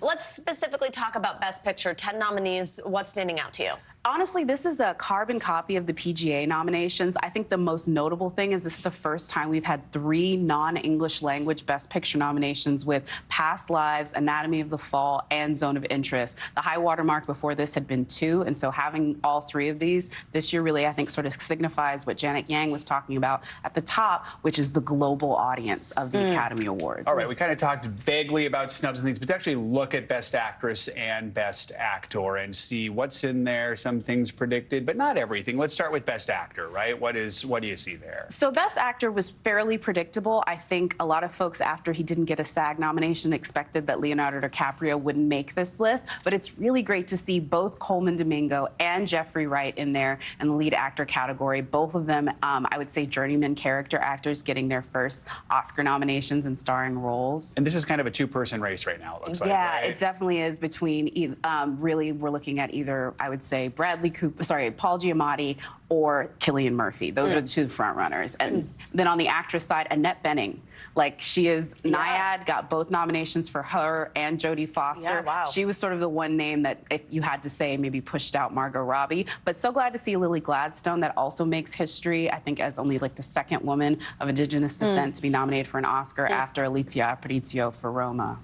Speaker 21: Let's specifically talk about Best Picture. 10 nominees. What's standing out to you?
Speaker 5: Honestly, this is a carbon copy of the PGA nominations. I think the most notable thing is this is the first time we've had 3 non-English language Best Picture nominations with Past Lives, Anatomy of the Fall, and Zone of Interest. The high watermark before this had been 2, and so having all 3 of these this year really, I think, sort of signifies what Janet Yang was talking about at the top, which is the global audience of the Academy Awards.
Speaker 18: All right, we kind of talked vaguely about snubs and things, but to actually look at Best Actress and Best Actor and see what's in there, some things predicted, but not everything. Let's start with Best Actor, right? What do you see there?
Speaker 5: So Best Actor was fairly predictable. I think a lot of folks, after he didn't get a SAG nomination, expected that Leonardo DiCaprio wouldn't make this list, but it's really great to see both Coleman Domingo and Jeffrey Wright in there in the lead actor category. Both of them, I would say, journeyman character actors getting their first Oscar nominations and starring roles.
Speaker 18: And this is kind of a 2-person race right now, it looks like,
Speaker 5: Yeah,
Speaker 18: right?
Speaker 5: it definitely is between, really, we're looking at either, I would say, Paul Giamatti or Cillian Murphy. Those are the 2 front runners. And then on the actress side, Annette Bening. Like, she is Naiad, got both nominations for her and Jodie Foster.
Speaker 21: Yeah, wow.
Speaker 5: She was sort of the one name that, if you had to say, maybe pushed out Margot Robbie. But so glad to see Lily Gladstone. That also makes history, I think, as only like the 2nd woman of Indigenous descent to be nominated for an Oscar after Alicia Aparicio for Roma.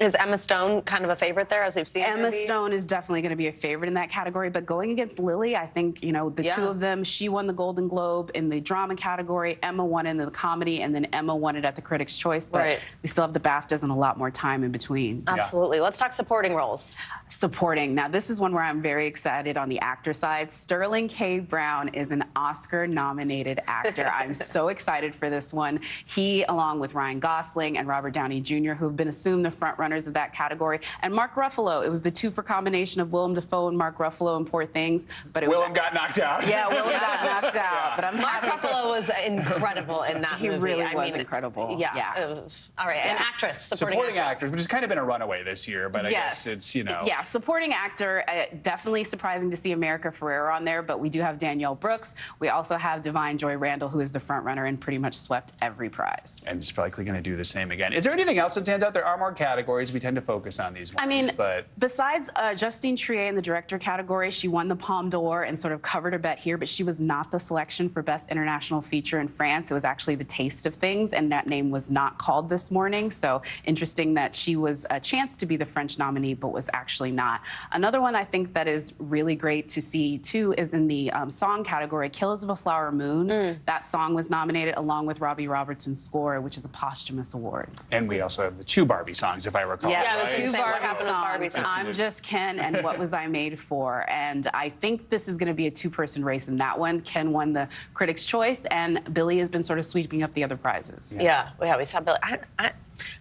Speaker 21: Is Emma Stone kind of a favorite there, as we've seen?
Speaker 5: Emma Stone is definitely going to be a favorite in that category, but going against Lily, I think, you know, the 2 of them, she won the Golden Globe in the drama category, Emma won in the comedy, and then Emma won it at the Critics' Choice, but we still have the BAFTAs and a lot more time in between.
Speaker 21: Absolutely. Let's talk supporting roles.
Speaker 5: Supporting. Now, this is one where I'm very excited on the actor side. Sterling K. Brown is an Oscar-nominated actor. I'm so excited for this one. He, along with Ryan Gosling and Robert Downey Jr., who have been assumed the front runners of that category, and Mark Ruffalo. It was the 2-for combination of Willem Dafoe and Mark Ruffalo in Poor Things, but it
Speaker 18: Willem got knocked out.
Speaker 5: Yeah, Willem got knocked out. But I'm
Speaker 21: Mark Ruffalo was incredible in that movie.
Speaker 5: He really was incredible.
Speaker 21: Yeah. All right, an actress, supporting
Speaker 18: actress, which has kind of been a runaway this year, but I guess it's, you know.
Speaker 5: Yeah, supporting actor, definitely surprising to see America Ferrera on there, but we do have Danielle Brooks. We also have Divine Joy Randall, who is the front runner and pretty much swept every prize.
Speaker 18: And is likely going to do the same again. Is there anything else that stands out? There are more categories. categories. We tend to focus on these ones.
Speaker 7: I mean,
Speaker 18: but
Speaker 7: besides Justine Triet in the director category, she won the Palme d'Or and sort of covered her bet here, but she was not the selection for Best International Feature in France. It was actually The Taste of Things, and that name was not called this morning. So interesting that she was a chance to be the French nominee, but was actually not. Another one I think that is really great to see, too, is in the song category, Killers of a Flower Moon. That song was nominated along with Robbie Robertson's score, which is a posthumous award.
Speaker 18: And we also have the two Barbie songs, if I recall.
Speaker 7: Yes,
Speaker 18: right?
Speaker 7: two Barbie
Speaker 21: Barbie
Speaker 7: songs. I'm Just Ken and What Was I Made For? And I think this is going to be a two-person race in that one. Ken won the Critics' Choice, and Billy has been sort of sweeping up the other prizes.
Speaker 21: Yeah, we saw Billy.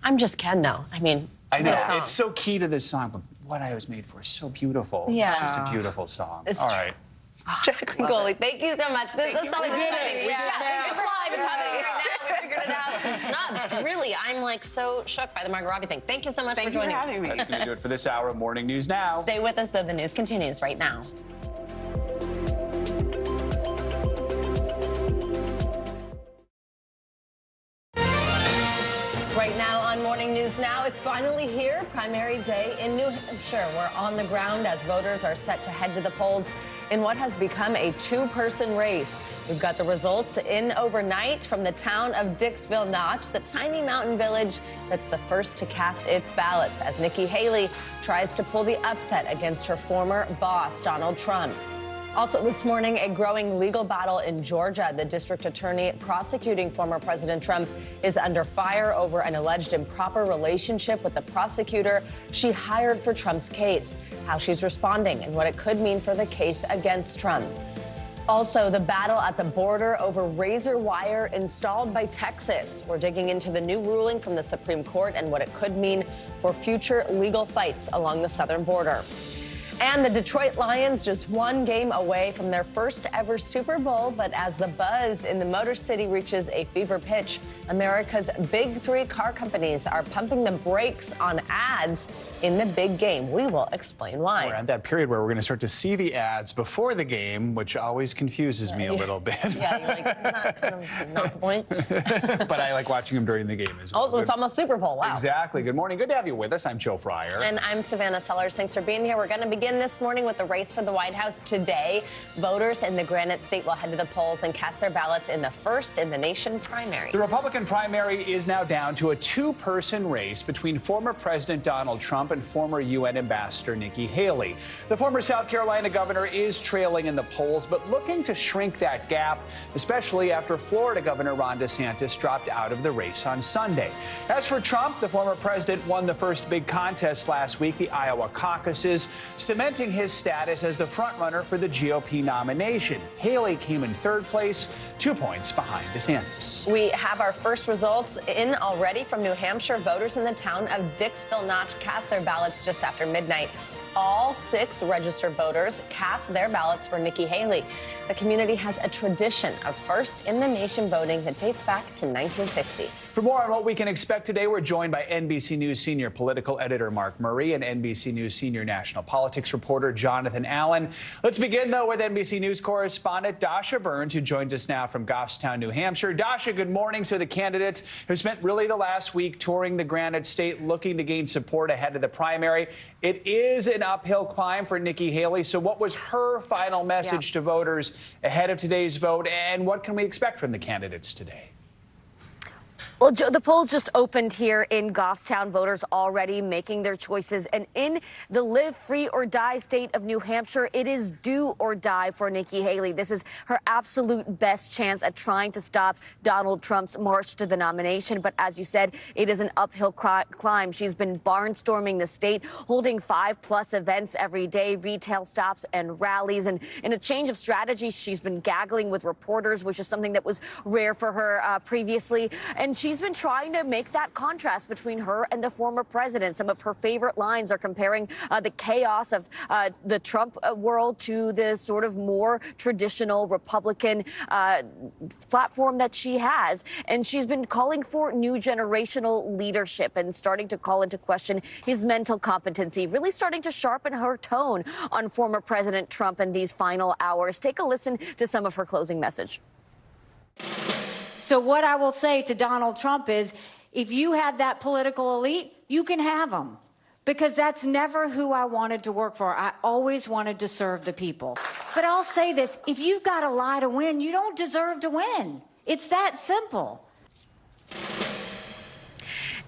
Speaker 21: I'm Just Ken, though. I mean,
Speaker 18: I know. It's so key to this song, but What I Was Made For is so beautiful.
Speaker 21: Yeah.
Speaker 18: It's just a beautiful song.
Speaker 21: It's
Speaker 18: all right.
Speaker 21: Jacqueline Coley, thank you so much. That's always exciting.
Speaker 18: It's
Speaker 21: live. It's happening right now. We figured it out. Some snubs. Really, I'm like so shook by the Margot Robbie thing. Thank you so much for joining us.
Speaker 18: That's going to do it for this hour of Morning News Now.
Speaker 21: Stay with us, though. The news continues right now. Right now on Morning News Now, it's finally here, primary day in New Hampshire. We're on the ground as voters are set to head to the polls in what has become a two-person race. We've got the results in overnight from the town of Dixville Notch, the tiny mountain village that's the first to cast its ballots, as Nikki Haley tries to pull the upset against her former boss, Donald Trump. Also this morning, a growing legal battle in Georgia. The district attorney prosecuting former President Trump is under fire over an alleged improper relationship with the prosecutor she hired for Trump's case, how she's responding and what it could mean for the case against Trump. Also, the battle at the border over razor wire installed by Texas. We're digging into the new ruling from the Supreme Court and what it could mean for future legal fights along the southern border. And the Detroit Lions just one game away from their first ever Super Bowl, but as the buzz in the Motor City reaches a fever pitch, America's big three car companies are pumping the brakes on ads in the big game. We will explain why.
Speaker 18: We're at that period where we're going to start to see the ads before the game, which always confuses me a little bit.
Speaker 21: Yeah, you're like, isn't that kind of not the point?
Speaker 18: But I like watching them during the game as well.
Speaker 21: Also, it's almost Super Bowl. Wow.
Speaker 18: Exactly. Good morning. Good to have you with us. I'm Joe Fryer.
Speaker 21: And I'm Savannah Sellers. Thanks for being here. We're going to begin this morning with the race for the White House today. Voters in the Granite State will head to the polls and cast their ballots in the first in the nation primary.
Speaker 18: The Republican primary is now down to a two-person race between former President Donald Trump and former UN Ambassador Nikki Haley. The former South Carolina governor is trailing in the polls, but looking to shrink that gap, especially after Florida Governor Ron DeSantis dropped out of the race on Sunday. As for Trump, the former president won the first big contest last week, the Iowa caucuses, cementing his status as the frontrunner for the GOP nomination. Haley came in third place, 2 points behind DeSantis.
Speaker 21: We have our first results in already from New Hampshire. Voters in the town of Dixville Notch cast their ballots just after midnight. All 6 registered voters cast their ballots for Nikki Haley. The community has a tradition of first-in-the-nation voting that dates back to 1960.
Speaker 18: For more on what we can expect today, we're joined by NBC News senior political editor Mark Murray and NBC News senior national politics reporter Jonathan Allen. Let's begin, though, with NBC News correspondent Dasha Burns, who joins us now from Goffstown, New Hampshire. Dasha, good morning. So the candidates have spent really the last week touring the Granite State, looking to gain support ahead of the primary. It is an uphill climb for Nikki Haley. So what was her final message to voters ahead of today's vote, and what can we expect from the candidates today?
Speaker 8: Well, Joe, the polls just opened here in Goffstown. Voters already making their choices. And in the live free or die state of New Hampshire, it is do or die for Nikki Haley. This is her absolute best chance at trying to stop Donald Trump's march to the nomination. But as you said, it is an uphill climb. She's been barnstorming the state, holding 5+ events every day, retail stops and rallies. And in a change of strategy, she's been gaggling with reporters, which is something that was rare for her previously. And she's been trying to make that contrast between her and the former president. Some of her favorite lines are comparing the chaos of the Trump world to the sort of more traditional Republican platform that she has. And she's been calling for new generational leadership and starting to call into question his mental competency, really starting to sharpen her tone on former President Trump in these final hours. Take a listen to some of her closing message.
Speaker 10: So what I will say to Donald Trump is,
Speaker 4: If you have that political elite, you can have them. Because that's never who I wanted to work for. I always wanted to serve the people. But I'll say this, if you've got to lie to win, you don't deserve to win. It's that simple.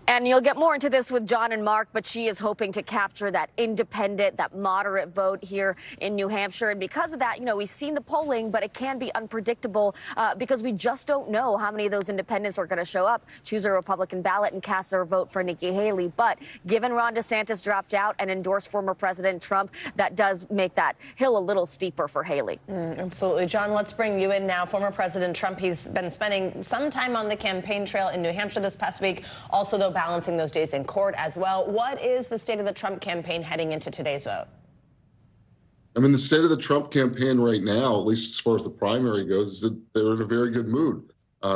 Speaker 8: And you'll get more into this with John and Mark, but she is hoping to capture that independent, that moderate vote here in New Hampshire. And because of that, you know, we've seen the polling, but it can be unpredictable because we just don't know how many of those independents are going to show up, choose a Republican ballot, and cast their vote for Nikki Haley. But given Ron DeSantis dropped out and endorsed former President Trump, that does make that hill a little steeper for Haley.
Speaker 21: Absolutely. John, let's bring you in now. Former President Trump, he's been spending some time on the campaign trail in New Hampshire this past week. Also, though, balancing those days in court as well. What is the state of the Trump campaign heading into today's vote?
Speaker 10: I mean, the state of the Trump campaign right now, at least as far as the primary goes, is that they're in a very good mood.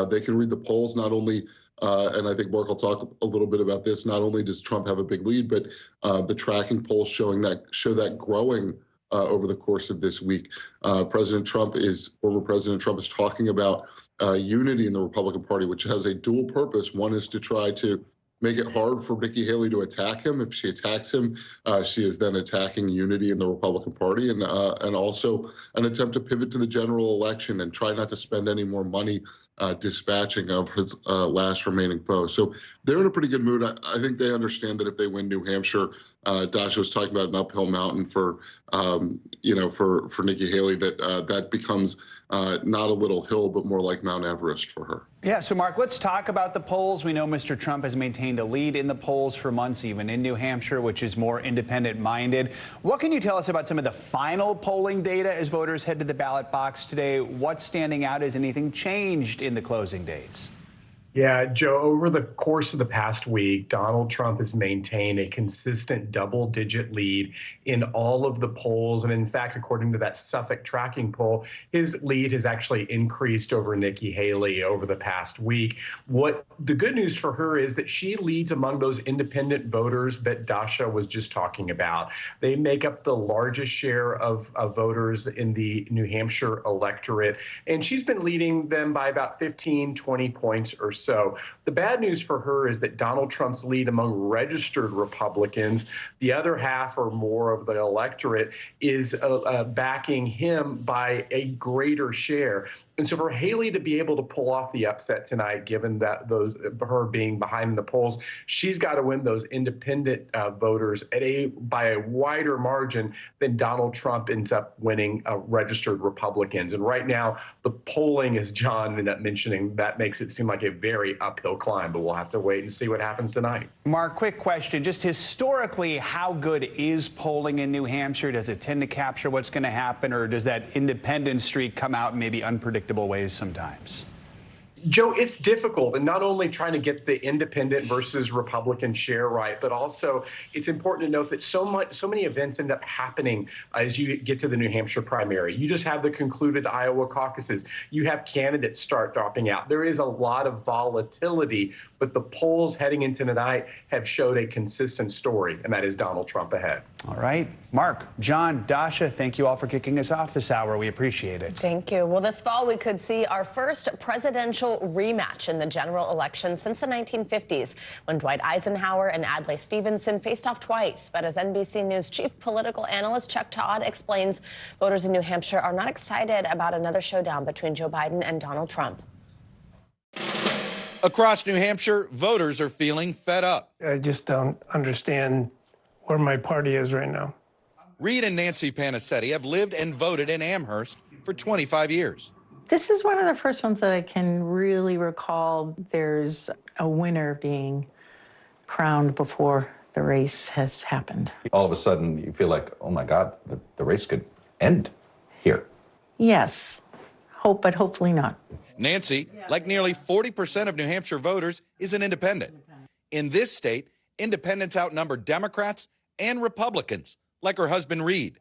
Speaker 10: They can read the polls, not only, and I think Mark will talk a little bit about this, not only does Trump have a big lead, but the tracking polls show that growing over the course of this week. Former President Trump is talking about unity in the Republican Party, which has a dual purpose. One is to try to make it hard for Nikki Haley to attack him. If she attacks him, she is then attacking unity in the Republican Party, and also an attempt to pivot to the general election and try not to spend any more money dispatching of his last remaining foe. So they're in a pretty good mood. I think they understand that if they win New Hampshire, Dasha was talking about an uphill mountain for Nikki Haley, that becomes not a little hill, but more like Mount Everest for her.
Speaker 18: Yeah, so Mark, let's talk about the polls. We know Mr. Trump has maintained a lead in the polls for months, even in New Hampshire, which is more independent-minded. What can you tell us about some of the final polling data as voters head to the ballot box today? What's standing out? Has anything changed in the closing days?
Speaker 19: Yeah, Joe, over the course of the past week, Donald Trump has maintained a consistent double-digit lead in all of the polls. And in fact, according to that Suffolk tracking poll, his lead has actually increased over Nikki Haley over the past week. What the good news for her is that she leads among those independent voters that Dasha was just talking about. They make up the largest share of voters in the New Hampshire electorate, and she's been leading them by about 15, 20 points or so. The bad news for her is that Donald Trump's lead among registered Republicans, the other half or more of the electorate, is backing him by a greater share. And so for Haley to be able to pull off the upset tonight, given that her being behind in the polls, she's got to win those independent voters by a wider margin than Donald Trump ends up winning registered Republicans. And right now, the polling, as John ended up mentioning, that makes it seem like a very uphill climb, but we'll have to wait and see what happens tonight.
Speaker 18: Mark, quick question. Just historically, how good is polling in New Hampshire? Does it tend to capture what's going to happen, or does that independent streak come out in maybe unpredictable ways sometimes?
Speaker 19: Joe, it's difficult, and not only trying to get the independent versus Republican share right, but also it's important to note that so many events end up happening as you get to the New Hampshire primary. You just have the concluded Iowa caucuses. You have candidates start dropping out. There is a lot of volatility, but the polls heading into tonight have showed a consistent story, and that is Donald Trump ahead.
Speaker 18: All right. Mark, John, Dasha, thank you all for kicking us off this hour. We appreciate it.
Speaker 21: Thank you. Well, this fall we could see our first presidential rematch in the general election since the 1950s, when Dwight Eisenhower and Adlai Stevenson faced off twice. But as NBC News chief political analyst Chuck Todd explains, voters in New Hampshire are not excited about another showdown between Joe Biden and Donald Trump.
Speaker 24: Across New Hampshire, voters are feeling fed up.
Speaker 25: I just don't understand where my party is right now.
Speaker 24: Reed and Nancy Panicetti have lived and voted in Amherst for 25 years.
Speaker 26: This is one of the first ones that I can really recall there's a winner being crowned before the race has happened.
Speaker 27: All of a sudden, you feel like, oh my God, the race could end here.
Speaker 26: Yes, but hopefully not.
Speaker 24: Nancy, like nearly 40% of New Hampshire voters, is an independent. In this state, independents outnumber Democrats and Republicans, like her husband Reed.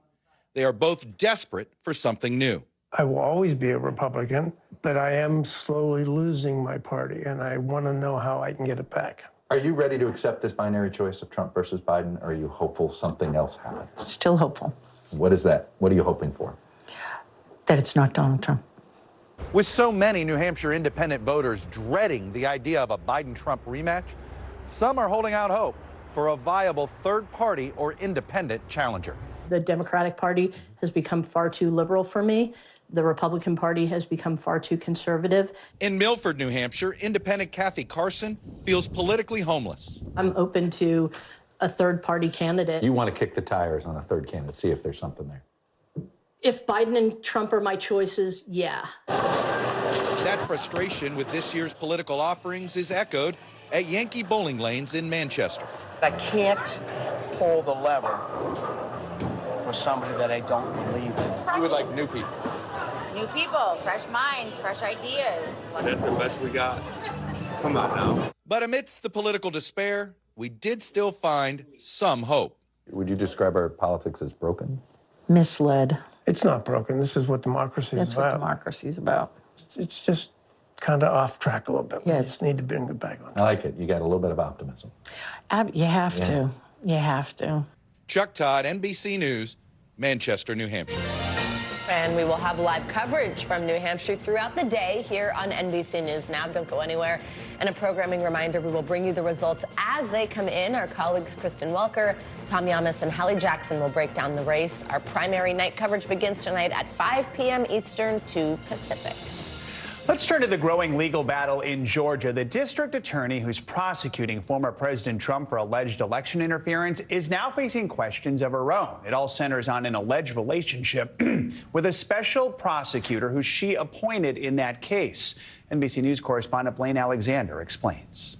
Speaker 24: They are both desperate for something new.
Speaker 25: I will always be a Republican, but I am slowly losing my party, and I want to know how I can get it back.
Speaker 27: Are you ready to accept this binary choice of Trump versus Biden, or are you hopeful something else happens?
Speaker 26: Still hopeful.
Speaker 27: What is that? What are you hoping for?
Speaker 26: That it's not Donald Trump.
Speaker 24: With so many New Hampshire independent voters dreading the idea of a Biden-Trump rematch, some are holding out hope for a viable third party or independent challenger.
Speaker 3: The Democratic Party has become far too liberal for me. The Republican Party has become far too conservative.
Speaker 24: In Milford, New Hampshire, independent Kathy Carson feels politically homeless.
Speaker 3: I'm open to a third party candidate.
Speaker 27: You want to kick the tires on a third candidate, see if there's something there.
Speaker 3: If Biden and Trump are my choices, yeah.
Speaker 24: That frustration with this year's political offerings is echoed at Yankee Bowling Lanes in Manchester.
Speaker 11: I can't pull the lever for somebody that I don't believe in.
Speaker 24: You would like new people.
Speaker 12: New people, fresh minds, fresh ideas.
Speaker 24: That's the best we got. Come on now. But amidst the political despair, we did still find some hope.
Speaker 27: Would you describe our politics as broken?
Speaker 26: Misled.
Speaker 25: It's not broken. This is what democracy is
Speaker 26: That's
Speaker 25: about.
Speaker 26: what democracy is about.
Speaker 25: It's just kind of off track a little bit.
Speaker 26: Yeah.
Speaker 25: We just need to bring it back on.
Speaker 27: I like it. You got a little bit of optimism.
Speaker 26: You have
Speaker 27: Yeah.
Speaker 26: to. You have to.
Speaker 24: Chuck Todd, NBC News, Manchester, New Hampshire.
Speaker 21: And we will have live coverage from New Hampshire throughout the day here on NBC News Now. Don't go anywhere. And a programming reminder, we will bring you the results as they come in. Our colleagues Kristen Welker, Tom Yamas, and Hallie Jackson will break down the race. Our primary night coverage begins tonight at 5 p.m. Eastern, 2 Pacific.
Speaker 18: Let's turn to the growing legal battle in Georgia. The district attorney who's prosecuting former President Trump for alleged election interference is now facing questions of her own. It all centers on an alleged relationship with a special prosecutor who she appointed in that case. NBC News correspondent Blaine Alexander explains.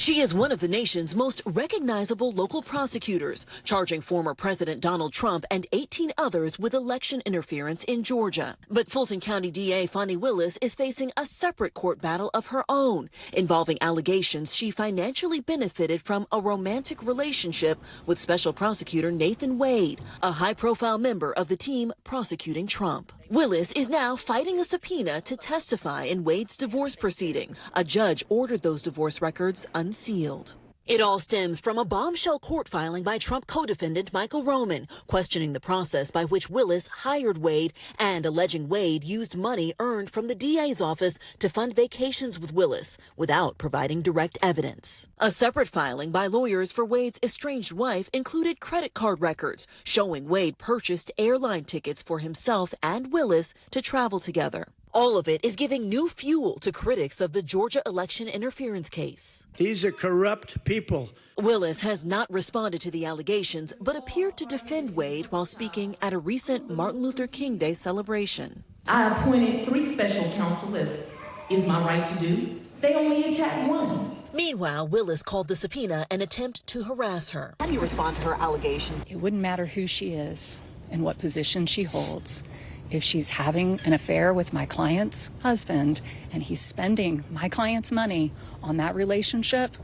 Speaker 13: She is one of the nation's most recognizable local prosecutors, charging former President Donald Trump and 18 others with election interference in Georgia. But Fulton County DA Fani Willis is facing a separate court battle of her own, involving allegations she financially benefited from a romantic relationship with Special Prosecutor Nathan Wade, a high-profile member of the team prosecuting Trump. Willis is now fighting a subpoena to testify in Wade's divorce proceeding. A judge ordered those divorce records unsealed. It all stems from a bombshell court filing by Trump co-defendant Michael Roman, questioning the process by which Willis hired Wade and alleging Wade used money earned from the DA's office to fund vacations with Willis without providing direct evidence. A separate filing by lawyers for Wade's estranged wife included credit card records showing Wade purchased airline tickets for himself and Willis to travel together. All of it is giving new fuel to critics of the Georgia election interference case.
Speaker 14: These are corrupt people.
Speaker 13: Willis has not responded to the allegations, but appeared to defend Wade while speaking at a recent Martin Luther King Day celebration.
Speaker 22: I appointed 3 special counsel, as is my right to do. They only attacked 1.
Speaker 13: Meanwhile, Willis called the subpoena an attempt to harass her. How do you respond to her allegations?
Speaker 23: It wouldn't matter who she is and what position she holds. If she's having an affair with my client's husband and he's spending my client's money on that relationship,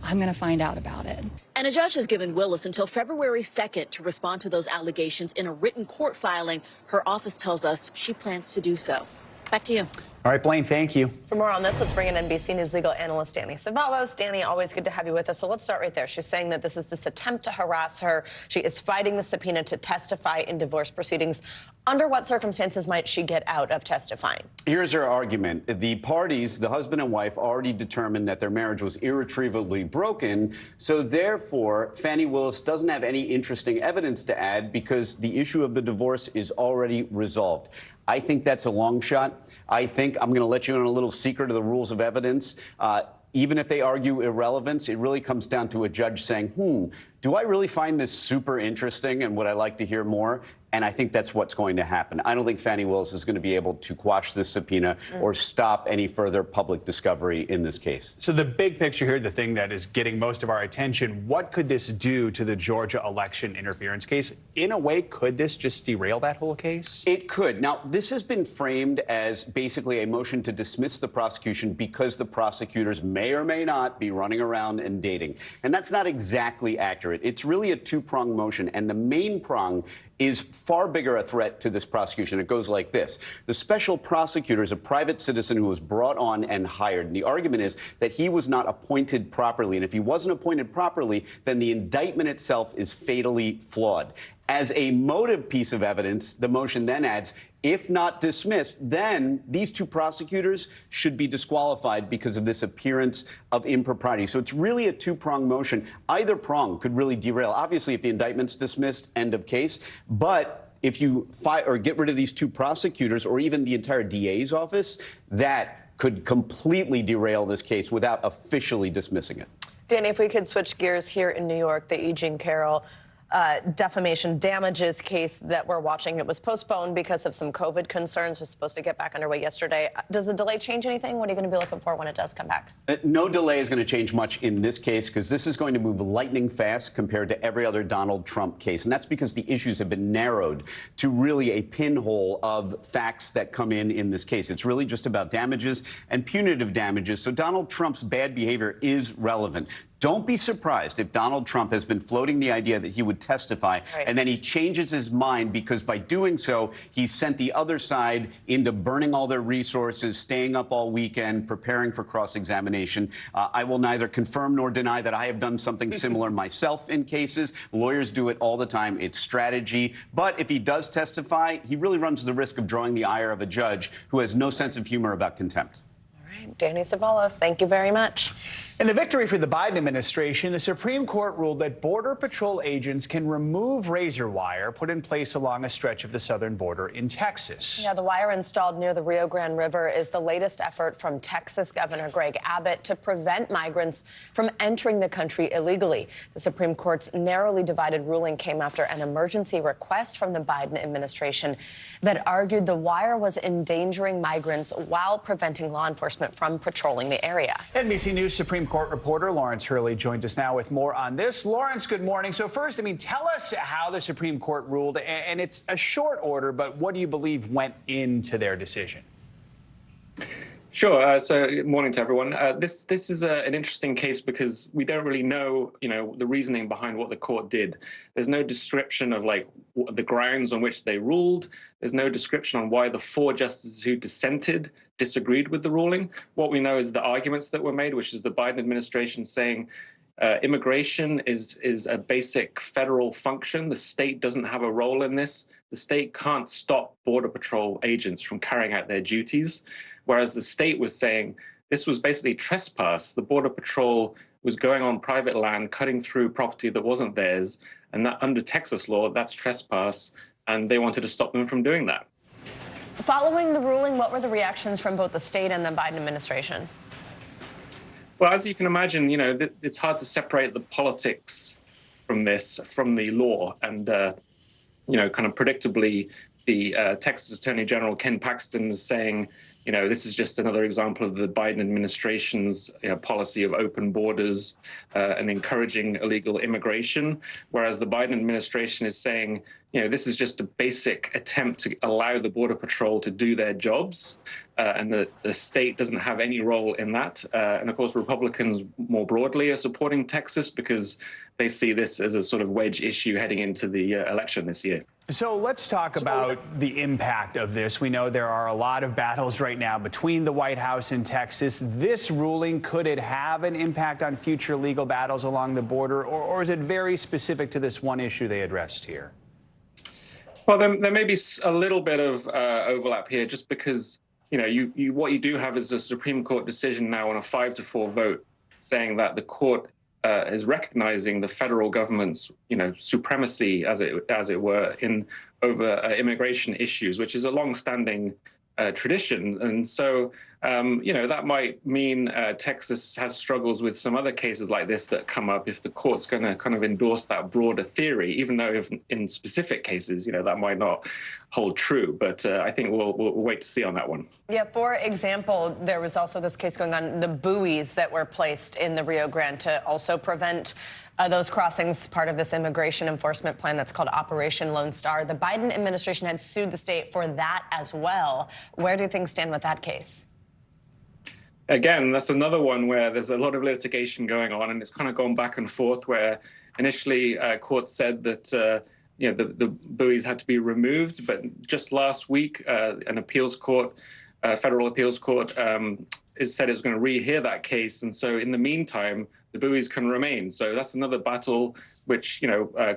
Speaker 23: I'm going to find out about it.
Speaker 13: And a judge has given Willis until February 2nd to respond to those allegations in a written court filing. Her office tells us she plans to do so. Back to you.
Speaker 18: All right, Blaine, thank you.
Speaker 21: For more on this, let's bring in NBC News legal analyst Danny Savalos. Danny, always good to have you with us. So let's start right there. She's saying that this is this attempt to harass her. She is fighting the subpoena to testify in divorce proceedings. Under what circumstances might she get out of testifying?
Speaker 28: Here's her argument. The parties, the husband and wife, already determined that their marriage was irretrievably broken. So therefore, Fani Willis doesn't have any interesting evidence to add because the issue of the divorce is already resolved. I think that's a long shot. I think I'm going to let you in on a little secret of the rules of evidence. Even if they argue irrelevance, it really comes down to a judge saying, do I really find this super interesting and would I like to hear more? And I think that's what's going to happen. I don't think Fani Willis is going to be able to quash this subpoena or stop any further public discovery in this case.
Speaker 18: So the big picture here, the thing that is getting most of our attention, what could this do to the Georgia election interference case? In a way, could this just derail that whole case?
Speaker 28: It could. Now, this has been framed as basically a motion to dismiss the prosecution because the prosecutors may or may not be running around and dating. And that's not exactly accurate. It's really a two-pronged motion. And the main prong is far bigger a threat to this prosecution. It goes like this. The special prosecutor is a private citizen who was brought on and hired. And the argument is that he was not appointed properly. And if he wasn't appointed properly, then the indictment itself is fatally flawed. As a motive piece of evidence, the motion then adds, if not dismissed, then these two prosecutors should be disqualified because of this appearance of impropriety. So it's really a two-pronged motion. Either prong could really derail. Obviously, if the indictment's dismissed, end of case. But if you fire or get rid of these two prosecutors or even the entire DA's office, that could completely derail this case without officially dismissing it.
Speaker 21: Danny, if we could switch gears here in New York, the E. Jean Carroll defamation damages case that we're watching. It was postponed because of some COVID concerns. Was supposed to get back underway yesterday. Does the delay change anything? What are you going to be looking for when it does come back?
Speaker 28: No delay is going to change much in this case because this is going to move lightning fast compared to every other Donald Trump case. And that's because the issues have been narrowed to really a pinhole of facts that come in this case. It's really just about damages and punitive damages. So Donald Trump's bad behavior is relevant. Don't be surprised if Donald Trump has been floating the idea that he would testify, and then he changes his mind because by doing so, he's sent the other side into burning all their resources, staying up all weekend, preparing for cross-examination. I will neither confirm nor deny that I have done something similar myself in cases. Lawyers do it all the time. It's strategy. But if he does testify, he really runs the risk of drawing the ire of a judge who has no sense of humor about contempt.
Speaker 21: Danny Savalos, thank you very much.
Speaker 18: In a victory for the Biden administration, the Supreme Court ruled that Border Patrol agents can remove razor wire put in place along a stretch of the southern border in Texas.
Speaker 21: Yeah, the wire installed near the Rio Grande River is the latest effort from Texas Governor Greg Abbott to prevent migrants from entering the country illegally. The Supreme Court's narrowly divided ruling came after an emergency request from the Biden administration that argued the wire was endangering migrants while preventing law enforcement from patrolling the area.
Speaker 18: NBC News Supreme Court reporter Lawrence Hurley joins us now with more on this. Lawrence, good morning. So first, tell us how the Supreme Court ruled, and it's a short order, but what do you believe went into their decision?
Speaker 1: Sure. So good morning to everyone. This is an interesting case because we don't really know, the reasoning behind what the court did. There's no description of the grounds on which they ruled. There's no description on why the 4 justices who dissented disagreed with the ruling. What we know is the arguments that were made, which is the Biden administration saying immigration is a basic federal function. The state doesn't have a role in this. The state can't stop Border Patrol agents from carrying out their duties. Whereas the state was saying this was basically trespass. The Border Patrol was going on private land, cutting through property that wasn't theirs. And that under Texas law, that's trespass. And they wanted to stop them from doing that.
Speaker 21: Following the ruling, what were the reactions from both the state and the Biden administration?
Speaker 1: Well, as you can imagine, it's hard to separate the politics from the law. And, kind of predictably, the Texas Attorney General Ken Paxton was saying, this is just another example of the Biden administration's policy of open borders and encouraging illegal immigration, whereas the Biden administration is saying, this is just a basic attempt to allow the Border Patrol to do their jobs, and the state doesn't have any role in that. And of course, Republicans more broadly are supporting Texas because they see this as a sort of wedge issue heading into the election this year.
Speaker 18: So let's talk about the impact of this. We know there are a lot of battles right now between the White House and Texas. This ruling, could it have an impact on future legal battles along the border, or is it very specific to this one issue they addressed here?
Speaker 1: Well, there may be a little bit of overlap here, just because, what you do have is a Supreme Court decision now on a 5-4 vote saying that the court is recognizing the federal government's, supremacy, as it were, over immigration issues, which is a long-standing tradition. And so, that might mean Texas has struggles with some other cases like this that come up if the court's going to kind of endorse that broader theory, even though in specific cases, that might not hold true. But I think we'll wait to see on that one.
Speaker 21: Yeah, for example, there was also this case going on, the buoys that were placed in the Rio Grande to also prevent those crossings, part of this immigration enforcement plan that's called Operation Lone Star. The Biden administration had sued the state for that as well. Where do things stand with that case?
Speaker 1: Again, that's another one where there's a lot of litigation going on, and it's kind of gone back and forth, where initially courts said that the buoys had to be removed, but just last week an appeals court, federal appeals court, is said it's going to rehear that case, and so in the meantime, the buoys can remain. So that's another battle which,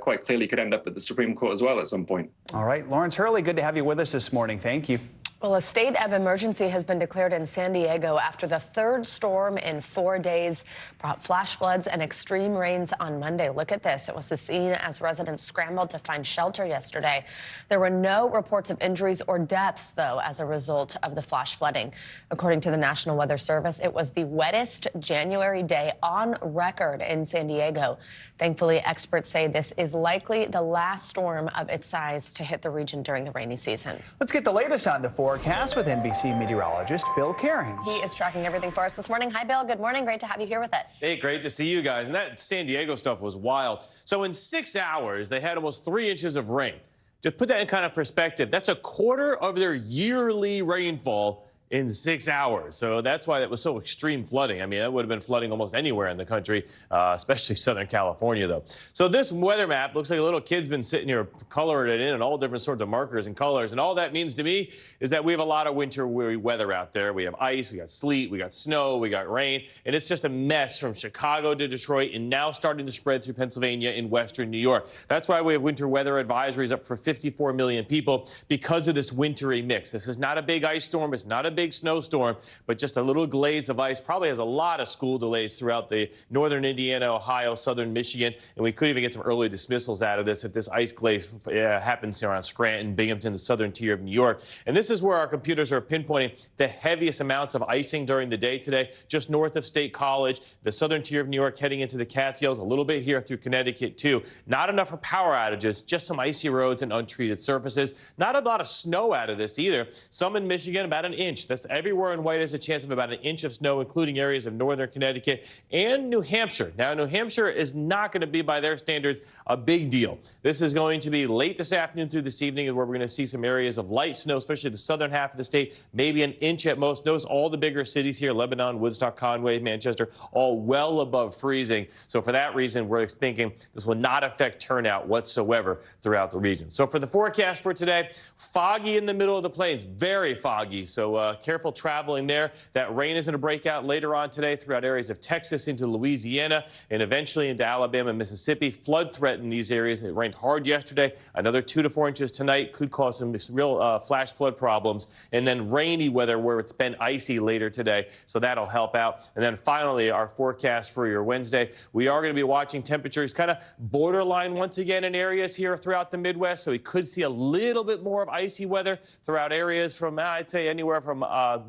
Speaker 1: quite clearly could end up at the Supreme Court as well at some point.
Speaker 18: All right, Lawrence Hurley, good to have you with us this morning. Thank you.
Speaker 21: Well, a state of emergency has been declared in San Diego after the third storm in 4 days brought flash floods and extreme rains on Monday. Look at this. It was the scene as residents scrambled to find shelter yesterday. There were no reports of injuries or deaths, though, as a result of the flash flooding. According to the National Weather Service, it was the wettest January day on record in San Diego. Thankfully, experts say this is likely the last storm of its size to hit the region during the rainy season.
Speaker 18: Let's get the latest on the forecast with NBC meteorologist Bill Cairns.
Speaker 21: He is tracking everything for us this morning. Hi, Bill. Good morning. Great to have you here with us.
Speaker 2: Hey, great to see you guys. And that San Diego stuff was wild. So in 6 hours, they had almost 3 inches of rain. To put that in kind of perspective, that's a quarter of their yearly rainfall in 6 hours. So that's why that was so extreme flooding. I mean, that would have been flooding almost anywhere in the country, especially Southern California, though. So this weather map looks like a little kid's been sitting here coloring it in all different sorts of markers and colors. And all that means to me is that we have a lot of winter weather out there. We have ice, we got sleet, we got snow, we got rain. And it's just a mess from Chicago to Detroit and now starting to spread through Pennsylvania and western New York. That's why we have winter weather advisories up for 54 million people because of this wintry mix. This is not a big ice storm. It's not a big snowstorm, but just a little glaze of ice. Probably has a lot of school delays throughout the northern Indiana, Ohio, southern Michigan, and we could even get some early dismissals out of this if this ice glaze happens around Scranton, Binghamton, the southern tier of New York. And this is where our computers are pinpointing the heaviest amounts of icing during the day today, just north of State College, the southern tier of New York heading into the Catskills, a little bit here through Connecticut too. Not enough for power outages, just some icy roads and untreated surfaces. Not a lot of snow out of this either. Some in Michigan, about an inch. That's everywhere in white has a chance of about an inch of snow, including areas of northern Connecticut and New Hampshire. Now, New Hampshire is not going to be, by their standards, a big deal. This is going to be late this afternoon through this evening where we're going to see some areas of light snow, especially the southern half of the state, maybe an inch at most. Notice all the bigger cities here, Lebanon, Woodstock, Conway, Manchester, all well above freezing. So for that reason, we're thinking this will not affect turnout whatsoever throughout the region. So for the forecast for today, foggy in the middle of the plains, very foggy. So careful traveling there. That rain is going to break out later on today throughout areas of Texas into Louisiana and eventually into Alabama and Mississippi. Flood threat in these areas. It rained hard yesterday. Another 2 to 4 inches tonight could cause some real flash flood problems. And then rainy weather where it's been icy later today. So that'll help out. And then finally, our forecast for your Wednesday. We are going to be watching temperatures kind of borderline once again in areas here throughout the Midwest. So we could see a little bit more of icy weather throughout areas from, I'd say, anywhere from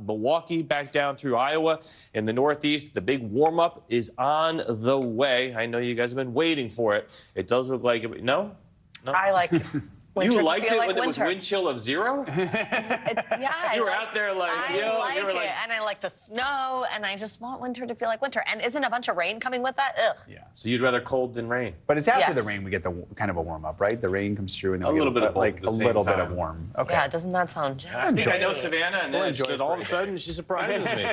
Speaker 2: Milwaukee back down through Iowa. In the Northeast, the big warm-up is on the way. I know you guys have been waiting for it. It does look like it. No?
Speaker 21: I like it.
Speaker 2: You liked it
Speaker 21: like
Speaker 2: when
Speaker 21: winter.
Speaker 2: it was wind chill of 0?
Speaker 21: Yeah,
Speaker 2: you were out there like,
Speaker 21: I like it, and I like the snow, and I just want winter to feel like winter. And isn't a bunch of rain coming with that? Ugh.
Speaker 2: Yeah. So you'd rather cold than rain.
Speaker 18: But it's after the rain we get the kind of a warm up, right? The rain comes through and then
Speaker 2: a little bit of
Speaker 18: like a little bit of warm. Okay.
Speaker 21: Yeah, doesn't that sound just
Speaker 2: I think I know Savannah, and then just all of a sudden she surprises me.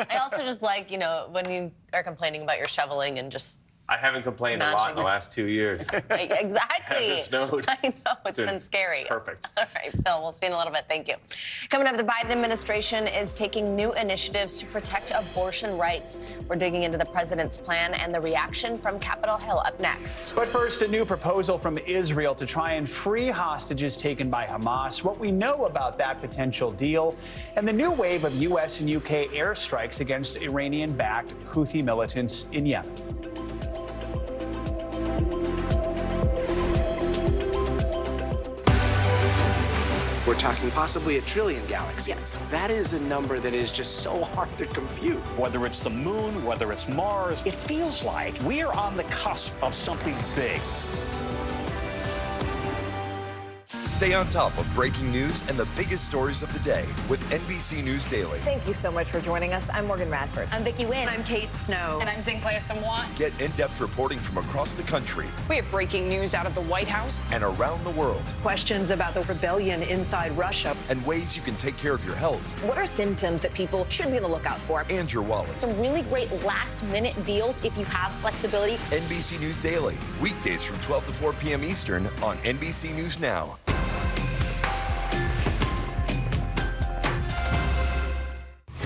Speaker 21: I also just like, when you are complaining about your shoveling and just
Speaker 2: I haven't complained a lot in the last 2 years.
Speaker 21: Exactly.
Speaker 2: Has it snowed?
Speaker 21: I know. It's been scary.
Speaker 2: Perfect.
Speaker 21: All right, Phil, we'll see you in a little bit. Thank you. Coming up, the Biden administration is taking new initiatives to protect abortion rights. We're digging into the president's plan and the reaction from Capitol Hill up next.
Speaker 18: But first, a new proposal from Israel to try and free hostages taken by Hamas, what we know about that potential deal, and the new wave of U.S. and U.K. airstrikes against Iranian-backed Houthi militants in Yemen.
Speaker 5: We're talking possibly 1 trillion galaxies. Yes. That is a number that is just so hard to compute.
Speaker 6: Whether it's the moon, whether it's Mars, it feels like we're on the cusp of something big.
Speaker 9: Stay on top of breaking news and the biggest stories of the day with NBC News Daily.
Speaker 15: Thank you so much for joining us. I'm Morgan Radford.
Speaker 21: I'm Vicki Wynn.
Speaker 15: I'm Kate Snow.
Speaker 16: And I'm Zinklaya Samwa.
Speaker 9: Get in-depth reporting from across the country.
Speaker 16: We have breaking news out of the White House
Speaker 9: and around the world.
Speaker 15: Questions about the rebellion inside Russia.
Speaker 9: And ways you can take care of your health.
Speaker 16: What are symptoms that people should be on the lookout for?
Speaker 9: And your wallet.
Speaker 16: Some really great last-minute deals if you have flexibility.
Speaker 9: NBC News Daily. Weekdays from 12 to 4 p.m. Eastern on NBC News Now.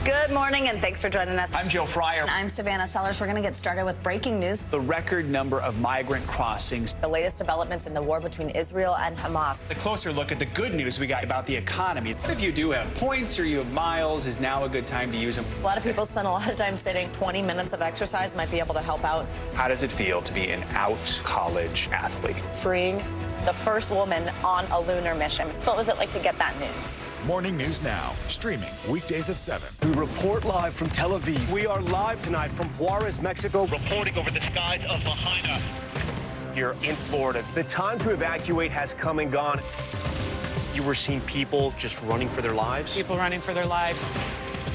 Speaker 3: Good morning, and thanks for joining us.
Speaker 18: I'm Joe Fryer.
Speaker 3: And I'm Savannah Sellers. We're going to get started with breaking news.
Speaker 18: The record number of migrant crossings.
Speaker 3: The latest developments in the war between Israel and Hamas.
Speaker 18: A closer look at the good news we got about the economy. If you do have points or you have miles, is now a good time to use them.
Speaker 3: A lot of people spend a lot of time sitting. 20 minutes of exercise might be able to help out.
Speaker 18: How does it feel to be an out college athlete?
Speaker 16: Freeing the first woman on a lunar mission. What was it like to get that news?
Speaker 4: Morning News Now, streaming weekdays at 7.
Speaker 7: We report live from Tel Aviv. We are live tonight from Juarez, Mexico.
Speaker 8: Reporting over the skies of Lahaina.
Speaker 7: Here in Florida. The time to evacuate has come and gone. You were seeing people just running for their lives?
Speaker 10: People running for their lives.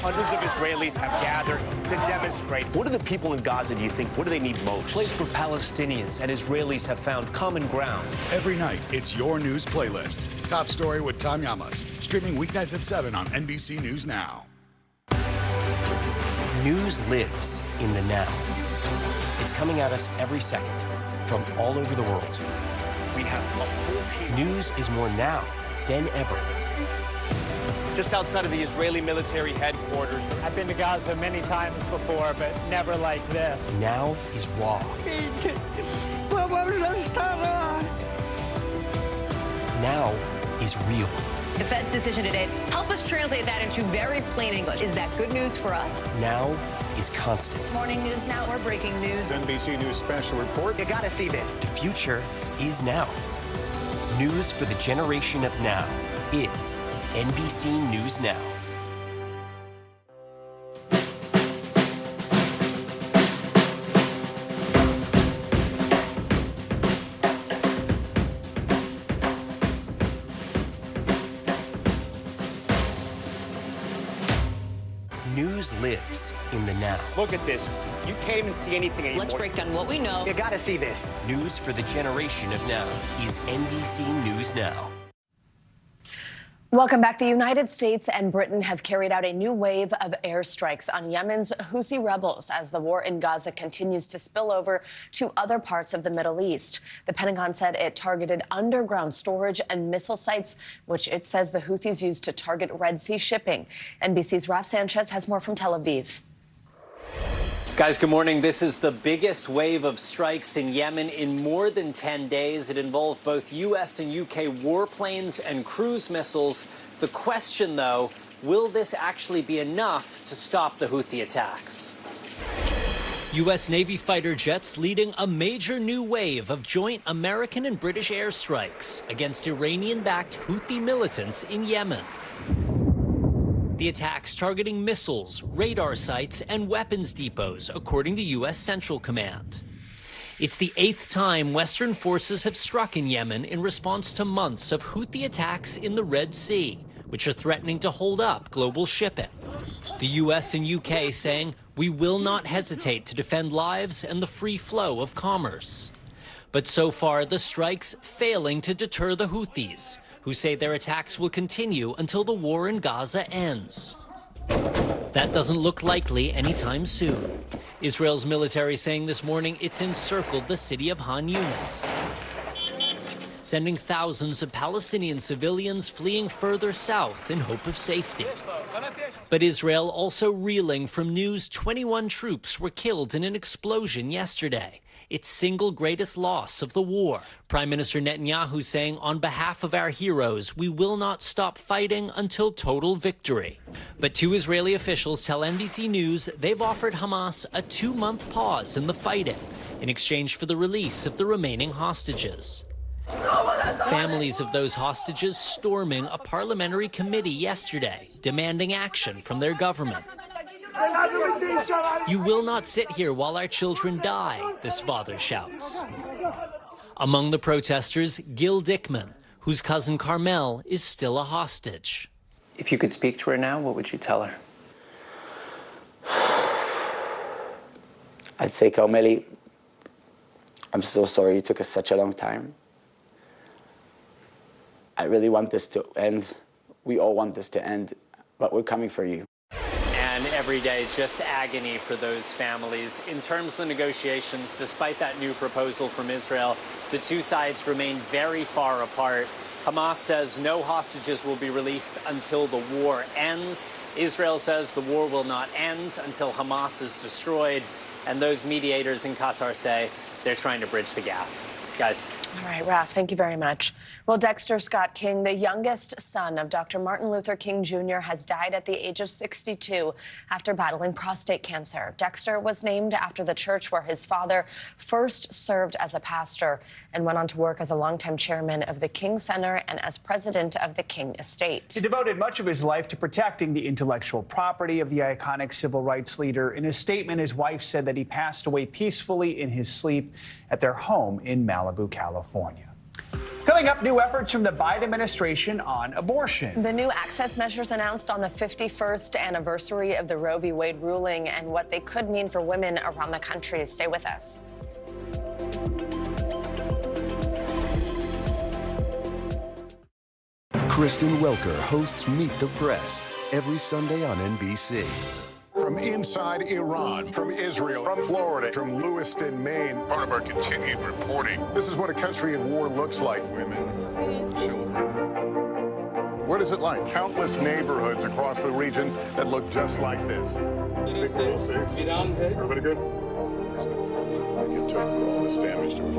Speaker 7: Hundreds of Israelis have gathered to demonstrate. What do the people in Gaza, do you think, what do they need most? A place where Palestinians and Israelis have found common ground.
Speaker 4: Every night, it's your news playlist. Top Story with Tom Yamas, streaming weeknights at 7 on NBC News Now.
Speaker 7: News lives in the now. It's coming at us every second from all over the world. We have a full team. News is more now than ever. Just outside of the Israeli military headquarters.
Speaker 17: I've been to Gaza many times before, but never like this.
Speaker 7: Now is raw. Now is real.
Speaker 15: The Fed's decision today, help us translate that into very plain English. Is that good news for us?
Speaker 7: Now is constant.
Speaker 15: Morning News Now, we're breaking news.
Speaker 4: NBC News special report.
Speaker 7: You gotta see this. The future is now. News for the generation of now is NBC News Now. News lives in the now. Look at this. You can't even see anything anymore.
Speaker 15: Let's break down what we know.
Speaker 7: You gotta see this. News for the generation of now is NBC News Now.
Speaker 21: Welcome back. The United States and Britain have carried out a new wave of airstrikes on Yemen's Houthi rebels as the war in Gaza continues to spill over to other parts of the Middle East. The Pentagon said it targeted underground storage and missile sites, which it says the Houthis used to target Red Sea shipping. NBC's Raf Sanchez has more from Tel Aviv.
Speaker 19: Guys, good morning. This is the biggest wave of strikes in Yemen in more than 10 days. It involved both U.S. and U.K. warplanes and cruise missiles. The question, though, will this actually be enough to stop the Houthi attacks?
Speaker 20: U.S. Navy fighter jets leading a major new wave of joint American and British airstrikes against Iranian-backed Houthi militants in Yemen. The attacks targeting missiles, radar sites, and weapons depots, according to U.S. Central Command. It's the 8th time Western forces have struck in Yemen in response to months of Houthi attacks in the Red Sea, which are threatening to hold up global shipping. The U.S. and U.K. saying, we will not hesitate to defend lives and the free flow of commerce. But so far, the strikes failing to deter the Houthis, who say their attacks will continue until the war in Gaza ends. That doesn't look likely anytime soon. Israel's military saying this morning it's encircled the city of Han Yunis, sending thousands of Palestinian civilians fleeing further south in hope of safety. But Israel also reeling from news 21 troops were killed in an explosion yesterday, its single greatest loss of the war. Prime Minister Netanyahu saying, on behalf of our heroes, we will not stop fighting until total victory. But two Israeli officials tell NBC News they've offered Hamas a 2-month pause in the fighting in exchange for the release of the remaining hostages. Families of those hostages storming a parliamentary committee yesterday, demanding action from their government. You will not sit here while our children die, this father shouts. Among the protesters, Gil Dickman, whose cousin Carmel is still a hostage.
Speaker 29: If you could speak to her now, what would you tell her?
Speaker 30: I'd say, Carmeli, I'm so sorry it took us such a long time. I really want this to end. We all want this to end, but we're coming for you.
Speaker 19: And every day, just agony for those families. In terms of the negotiations, despite that new proposal from Israel, the two sides remain very far apart. Hamas says no hostages will be released until the war ends. Israel says the war will not end until Hamas is destroyed. And those mediators in Qatar say they're trying to bridge the gap. Guys.
Speaker 21: All right, Raph, thank you very much. Well, Dexter Scott King, the youngest son of Dr. Martin Luther King Jr., has died at the age of 62 after battling prostate cancer. Dexter was named after the church where his father first served as a pastor and went on to work as a longtime chairman of the King Center and as president of the King Estate.
Speaker 18: He devoted much of his life to protecting the intellectual property of the iconic civil rights leader. In a statement, his wife said that he passed away peacefully in his sleep at their home in Malibu, California. Coming up, new efforts from the Biden administration on abortion.
Speaker 21: The new access measures announced on the 51st anniversary of the Roe v. Wade ruling and what they could mean for women around the country. Stay with us.
Speaker 10: Kristen Welker hosts Meet the Press every Sunday on NBC.
Speaker 11: From inside Iran, from Israel, from Florida, from Lewiston, Maine. Part of our continued reporting. This is what a country in war looks like. Women, children. What is it like? Countless neighborhoods across the region that look just like this. Everybody good? Get tough for all this damage to it.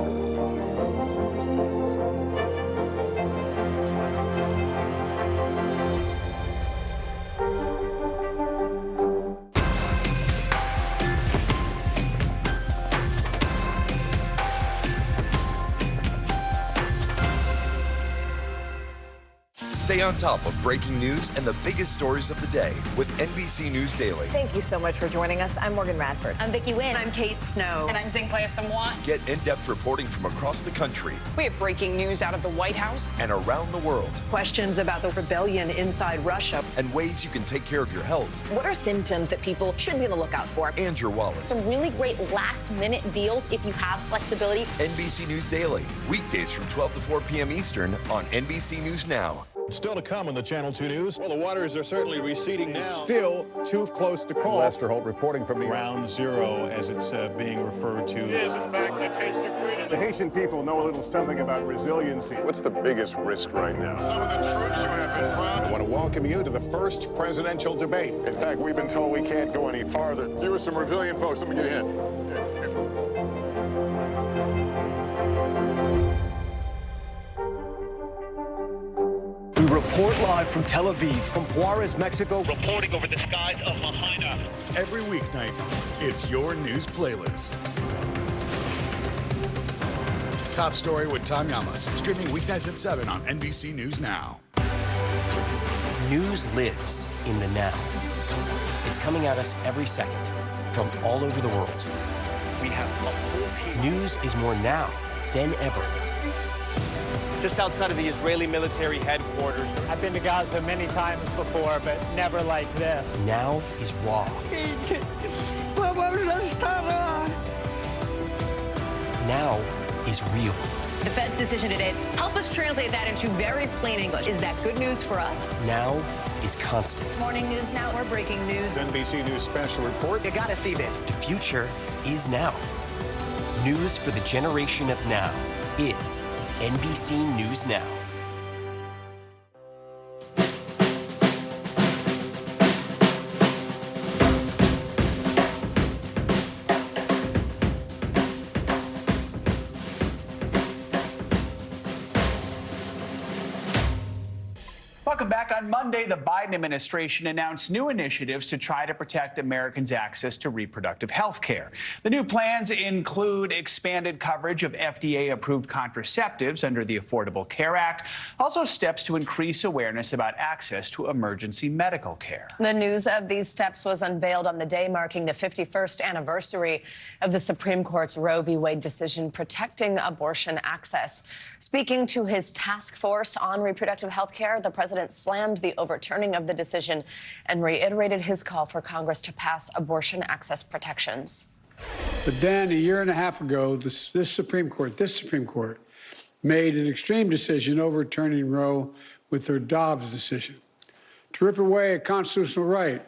Speaker 9: Stay on top of breaking news and the biggest stories of the day with NBC News Daily.
Speaker 21: Thank you so much for joining us. I'm Morgan Radford.
Speaker 15: I'm Vicki Wynn.
Speaker 3: I'm Kate Snow.
Speaker 15: And I'm Zinklaya Samwat.
Speaker 9: Get in-depth reporting from across the country.
Speaker 15: We have breaking news out of the White House
Speaker 9: and around the world.
Speaker 15: Questions about the rebellion inside Russia.
Speaker 9: And ways you can take care of your health.
Speaker 3: What are symptoms that people should be on the lookout for?
Speaker 9: And your wallet.
Speaker 3: Some really great last-minute deals if you have flexibility.
Speaker 9: NBC News Daily. Weekdays from 12 to 4 p.m. Eastern on NBC News Now.
Speaker 11: Still to come on the Channel 2 News. Well, the waters are certainly receding now. Still too close to call. Lester Holt reporting from the Ground Zero, as it's being referred to. It is, in fact, the taste of freedom. The Haitian people know a little something about resiliency. What's the biggest risk right now? Some of the troops who have been proud. I want to welcome you to the first presidential debate. In fact, we've been told we can't go any farther. You with some resilient folks. Let me get in.
Speaker 18: We report live from Tel Aviv, from Juarez, Mexico.
Speaker 8: Reporting over the skies of Lahaina.
Speaker 4: Every weeknight, it's your news playlist. Top Story with Tom Yamas, streaming weeknights at 7 on NBC News Now.
Speaker 7: News lives in the now. It's coming at us every second from all over the world.
Speaker 6: We have a full team.
Speaker 7: News is more now than ever.
Speaker 18: Just outside of the Israeli military headquarters.
Speaker 17: I've been to Gaza many times before, but never like this.
Speaker 7: Now is raw. Now is real.
Speaker 15: The Fed's decision today, help us translate that into very plain English. Is that good news for us?
Speaker 7: Now is constant.
Speaker 21: Morning News Now.
Speaker 15: Or breaking news.
Speaker 11: NBC News special report.
Speaker 18: You gotta see this.
Speaker 7: The future is now. News for the generation of now is NBC News Now.
Speaker 18: Welcome back. On Monday, the Biden administration announced new initiatives to try to protect Americans' access to reproductive health care. The new plans include expanded coverage of FDA-approved contraceptives under the Affordable Care Act, also steps to increase awareness about access to emergency medical care.
Speaker 21: The news of these steps was unveiled on the day marking the 51st anniversary of the Supreme Court's Roe v. Wade decision protecting abortion access. Speaking to his task force on reproductive health care, the president slammed the overturning of the decision and reiterated his call for Congress to pass abortion access protections.
Speaker 12: But then a year and a half ago, this Supreme Court made an extreme decision overturning Roe with their Dobbs decision to rip away a constitutional right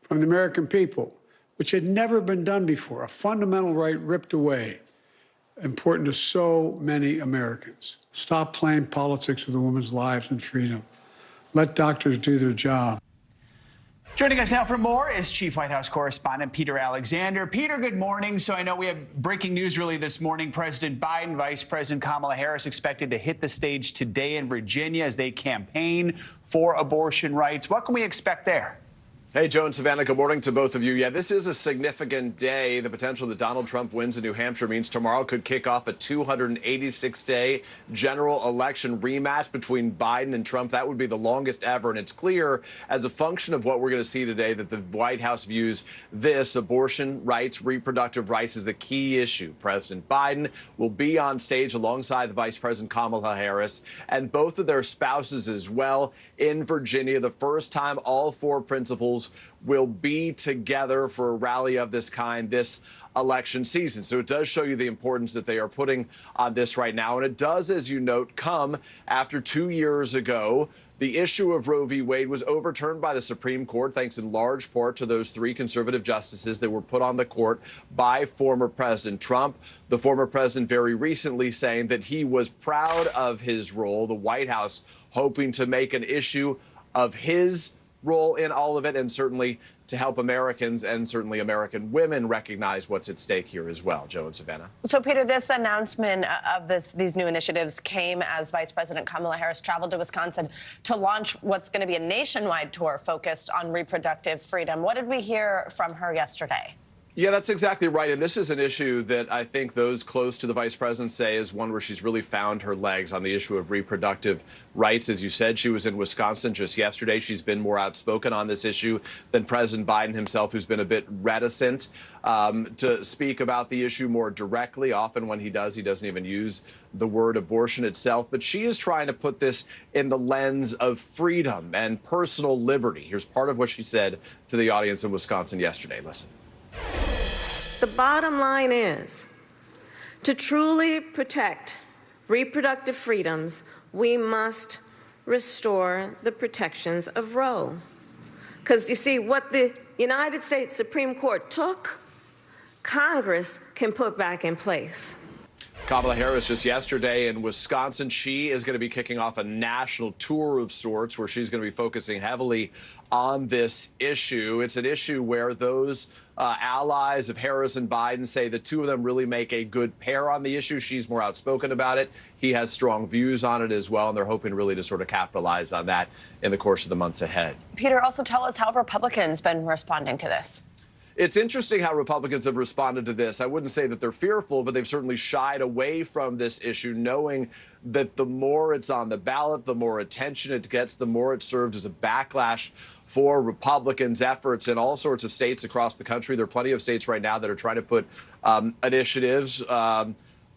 Speaker 12: from the American people, which had never been done before, a fundamental right ripped away. important to so many Americans. Stop playing politics with a woman's lives and freedom. Let doctors do their job.
Speaker 18: Joining us now for more is Chief White House Correspondent Peter Alexander. Peter, good morning. So I know we have breaking news really this morning. President Biden, Vice President Kamala Harris expected to hit the stage today in Virginia as they campaign for abortion rights. What can we expect there?
Speaker 1: Hey, Joe and Savannah, good morning to both of you. Yeah, this is a significant day. The potential that Donald Trump wins in New Hampshire means tomorrow could kick off a 286-day general election rematch between Biden and Trump. That would be the longest ever. And it's clear, as a function of what we're going to see today, that the White House views this, abortion rights, reproductive rights, as the key issue. President Biden will be on stage alongside the Vice President Kamala Harris and both of their spouses as well in Virginia. The first time all four principals will be together for a rally of this kind this election season. So it does show you the importance that they are putting on this right now. And it does, as you note, come after 2 years ago, the issue of Roe v. Wade was overturned by the Supreme Court, thanks in large part to those three conservative justices that were put on the court by former President Trump. The former president very recently saying that he was proud of his role, the White House hoping to make an issue of his role in all of it, and certainly to help Americans and certainly American women recognize what's at stake here as well. Joe and Savannah.
Speaker 21: So, Peter, this announcement of these new initiatives came as Vice President Kamala Harris traveled to Wisconsin to launch what's going to be a nationwide tour focused on reproductive freedom. What did we hear from her yesterday?
Speaker 1: Yeah, that's exactly right. And this is an issue that I think those close to the vice president say is one where she's really found her legs on the issue of reproductive rights. As you said, she was in Wisconsin just yesterday. She's been more outspoken on this issue than President Biden himself, who's been a bit reticent to speak about the issue more directly. Often when he doesn't even use the word abortion itself. But she is trying to put this in the lens of freedom and personal liberty. Here's part of what she said to the audience in Wisconsin yesterday. Listen.
Speaker 13: The bottom line is, to truly protect reproductive freedoms, we must restore the protections of Roe. Because you see, what the United States Supreme Court took, Congress can put back in place.
Speaker 1: Kamala Harris just yesterday in Wisconsin. She is going to be kicking off a national tour of sorts where she's going to be focusing heavily on this issue. It's an issue where those allies of Harris and Biden say the two of them really make a good pair on the issue. She's more outspoken about it. He has strong views on it as well, and they're hoping really to sort of capitalize on that in the course of the months ahead.
Speaker 21: Peter, also tell us how Republicans been responding to this.
Speaker 1: It's interesting how Republicans have responded to this. I wouldn't say that they're fearful, but they've certainly shied away from this issue, knowing that the more it's on the ballot, the more attention it gets, the more it served as a backlash for Republicans' efforts in all sorts of states across the country. There are plenty of states right now that are trying to put initiatives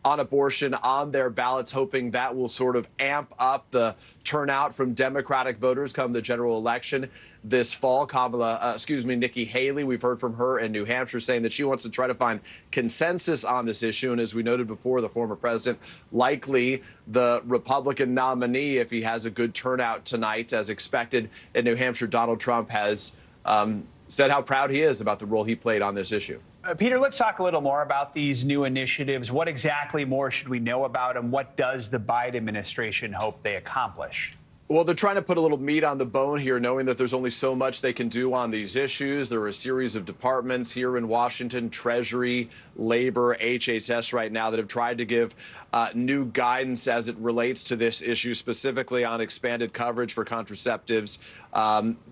Speaker 1: on abortion on their ballots, hoping that will sort of amp up the turnout from Democratic voters come the general election this fall. Nikki Haley, we've heard from her in New Hampshire saying that she wants to try to find consensus on this issue. And as we noted before, the former president, likely the Republican nominee if he has a good turnout tonight, as expected in New Hampshire. Donald Trump has said how proud he is about the role he played on this issue.
Speaker 18: Peter, let's talk a little more about these new initiatives. What exactly more should we know about them? What does the Biden administration hope they accomplish?
Speaker 1: Well, they're trying to put a little meat on the bone here, knowing that there's only so much they can do on these issues. There are a series of departments here in Washington, Treasury, Labor, HHS right now that have tried to give new guidance as it relates to this issue, specifically on expanded coverage for contraceptives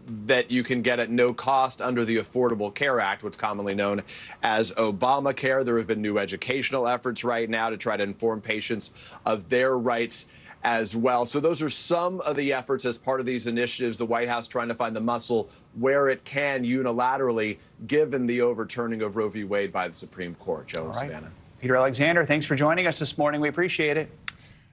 Speaker 1: that you can get at no cost under the Affordable Care Act, what's commonly known as Obamacare. There have been new educational efforts right now to try to inform patients of their rights as well. So those are some of the efforts as part of these initiatives, the White House trying to find the muscle where it can unilaterally, given the overturning of Roe v. Wade by the Supreme Court. Joe and Savannah.
Speaker 18: Peter Alexander, thanks for joining us this morning. We appreciate it.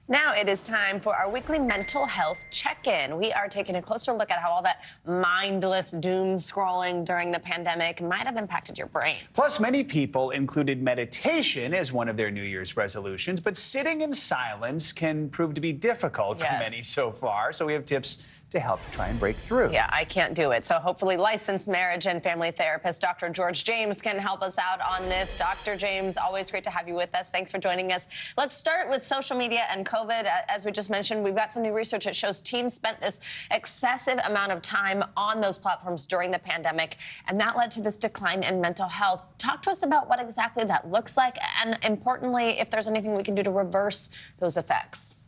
Speaker 21: Now it is time for our weekly mental health check-in. We are taking a closer look at how all that mindless doom scrolling during the pandemic might have impacted your brain.
Speaker 18: Plus, many people included meditation as one of their New Year's resolutions, but sitting in silence can prove to be difficult for many so far. So we have tips to help try and break through.
Speaker 21: Yeah, I can't do it. So hopefully licensed marriage and family therapist Dr. George James can help us out on this. Dr. James, always great to have you with us. Thanks for joining us. Let's start with social media and COVID. As we just mentioned, we've got some new research that shows teens spent this excessive amount of time on those platforms during the pandemic, and that led to this decline in mental health. Talk to us about what exactly that looks like, and importantly, if there's anything we can do to reverse those effects.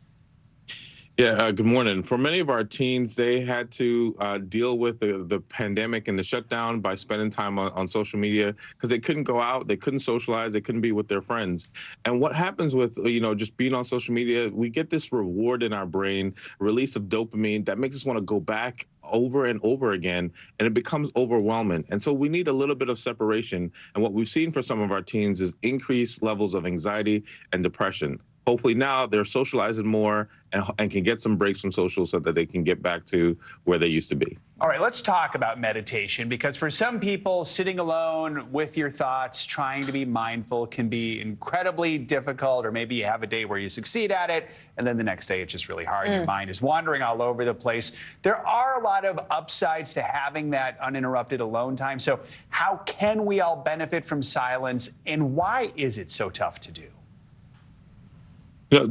Speaker 2: Yeah, good morning. For many of our teens, they had to deal with the pandemic and the shutdown by spending time on social media because they couldn't go out, they couldn't socialize, they couldn't be with their friends. And what happens with, just being on social media, we get this reward in our brain, release of dopamine that makes us want to go back over and over again, and it becomes overwhelming. And so we need a little bit of separation. And what we've seen for some of our teens is increased levels of anxiety and depression. Hopefully now they're socializing more and can get some breaks from social so that they can get back to where they used to be.
Speaker 18: All right, let's talk about meditation, because for some people, sitting alone with your thoughts, trying to be mindful can be incredibly difficult, or maybe you have a day where you succeed at it, and then the next day it's just really hard. Your mind is wandering all over the place. There are a lot of upsides to having that uninterrupted alone time. So how can we all benefit from silence, and why is it so tough to do?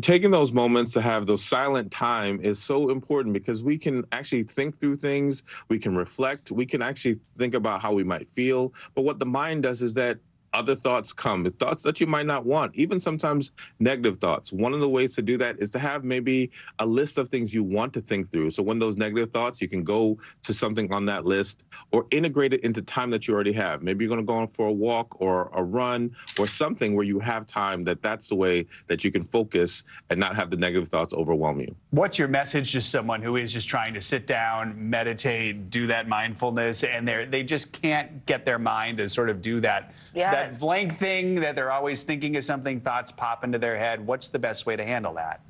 Speaker 2: Taking those moments to have those silent time is so important because we can actually think through things, we can reflect, we can actually think about how we might feel. But what the mind does is that other thoughts come, thoughts that you might not want, even sometimes negative thoughts. One of the ways to do that is to have maybe a list of things you want to think through. So when those negative thoughts, you can go to something on that list or integrate it into time that you already have. Maybe you're going to go on for a walk or a run or something where you have time that's the way that you can focus and not have the negative thoughts overwhelm you.
Speaker 18: What's your message to someone who is just trying to sit down, meditate, do that mindfulness, and they just can't get their mind to sort of do that? That blank thing that they're always thinking of something, thoughts pop into their head. What's the best way to handle that?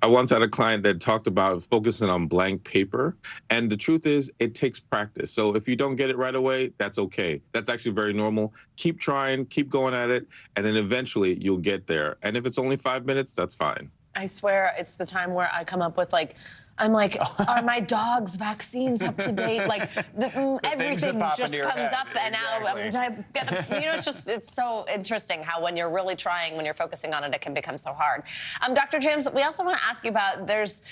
Speaker 2: I once had a client that talked about focusing on blank paper. And the truth is, it takes practice. So if you don't get it right away, that's okay. That's actually very normal. Keep trying, keep going at it, and then eventually you'll get there. And if it's only 5 minutes, that's fine.
Speaker 21: I swear it's the time where I come up with I'm like, are my dog's vaccines up to date? Like everything just comes up, and now it's so interesting how when you're really trying, when you're focusing on it, it can become so hard. Dr. James, we also want to ask you about there's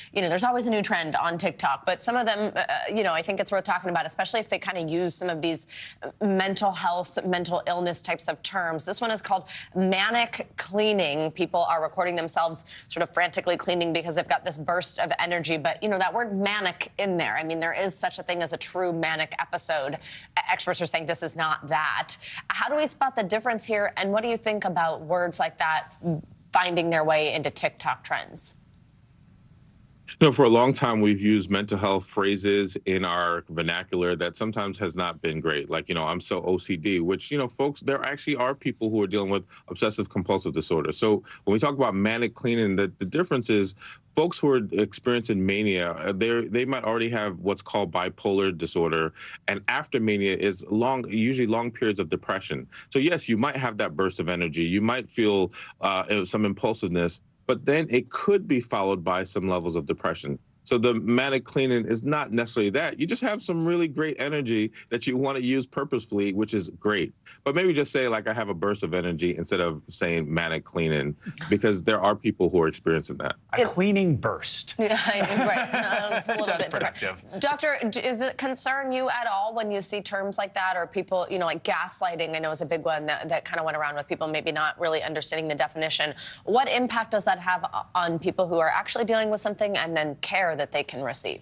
Speaker 21: always a new trend on TikTok, but some of them, I think it's worth talking about, especially if they kind of use some of these mental health, mental illness types of terms. This one is called manic cleaning. People are recording themselves sort of frantically cleaning because they've got this burst of energy, but that word manic in there. I mean, there is such a thing as a true manic episode. Experts are saying this is not that. How do we spot the difference here? And what do you think about words like that finding their way into TikTok trends?
Speaker 2: For a long time, we've used mental health phrases in our vernacular that sometimes has not been great. Like, I'm so OCD, which, folks, there actually are people who are dealing with obsessive compulsive disorder. So when we talk about manic cleaning, the difference is folks who are experiencing mania, they might already have what's called bipolar disorder. And after mania is usually long periods of depression. So yes, you might have that burst of energy. You might feel some impulsiveness, but then it could be followed by some levels of depression. So the manic cleaning is not necessarily that. You just have some really great energy that you want to use purposefully, which is great. But maybe just say, like, I have a burst of energy instead of saying manic cleaning, because there are people who are experiencing that.
Speaker 18: A cleaning burst.
Speaker 21: Yeah, right. It's a little bit
Speaker 18: productive.
Speaker 21: Different. Doctor, does it concern you at all when you see terms like that, or people, like gaslighting, I know is a big one that kind of went around with people maybe not really understanding the definition. What impact does that have on people who are actually dealing with something and then care that they can receive?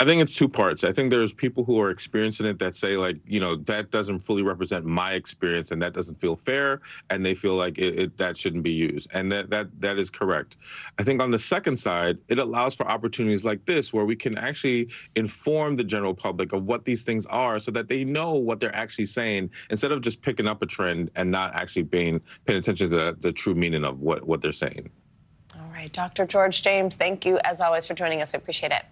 Speaker 2: I think it's two parts. I think there's people who are experiencing it that say, like, that doesn't fully represent my experience and that doesn't feel fair, and they feel like that shouldn't be used. And that is correct. I think on the second side, it allows for opportunities like this where we can actually inform the general public of what these things are so that they know what they're actually saying, instead of just picking up a trend and not actually paying attention to the true meaning of what they're saying.
Speaker 21: All right, Dr. George James, thank you as always for joining us. We appreciate it.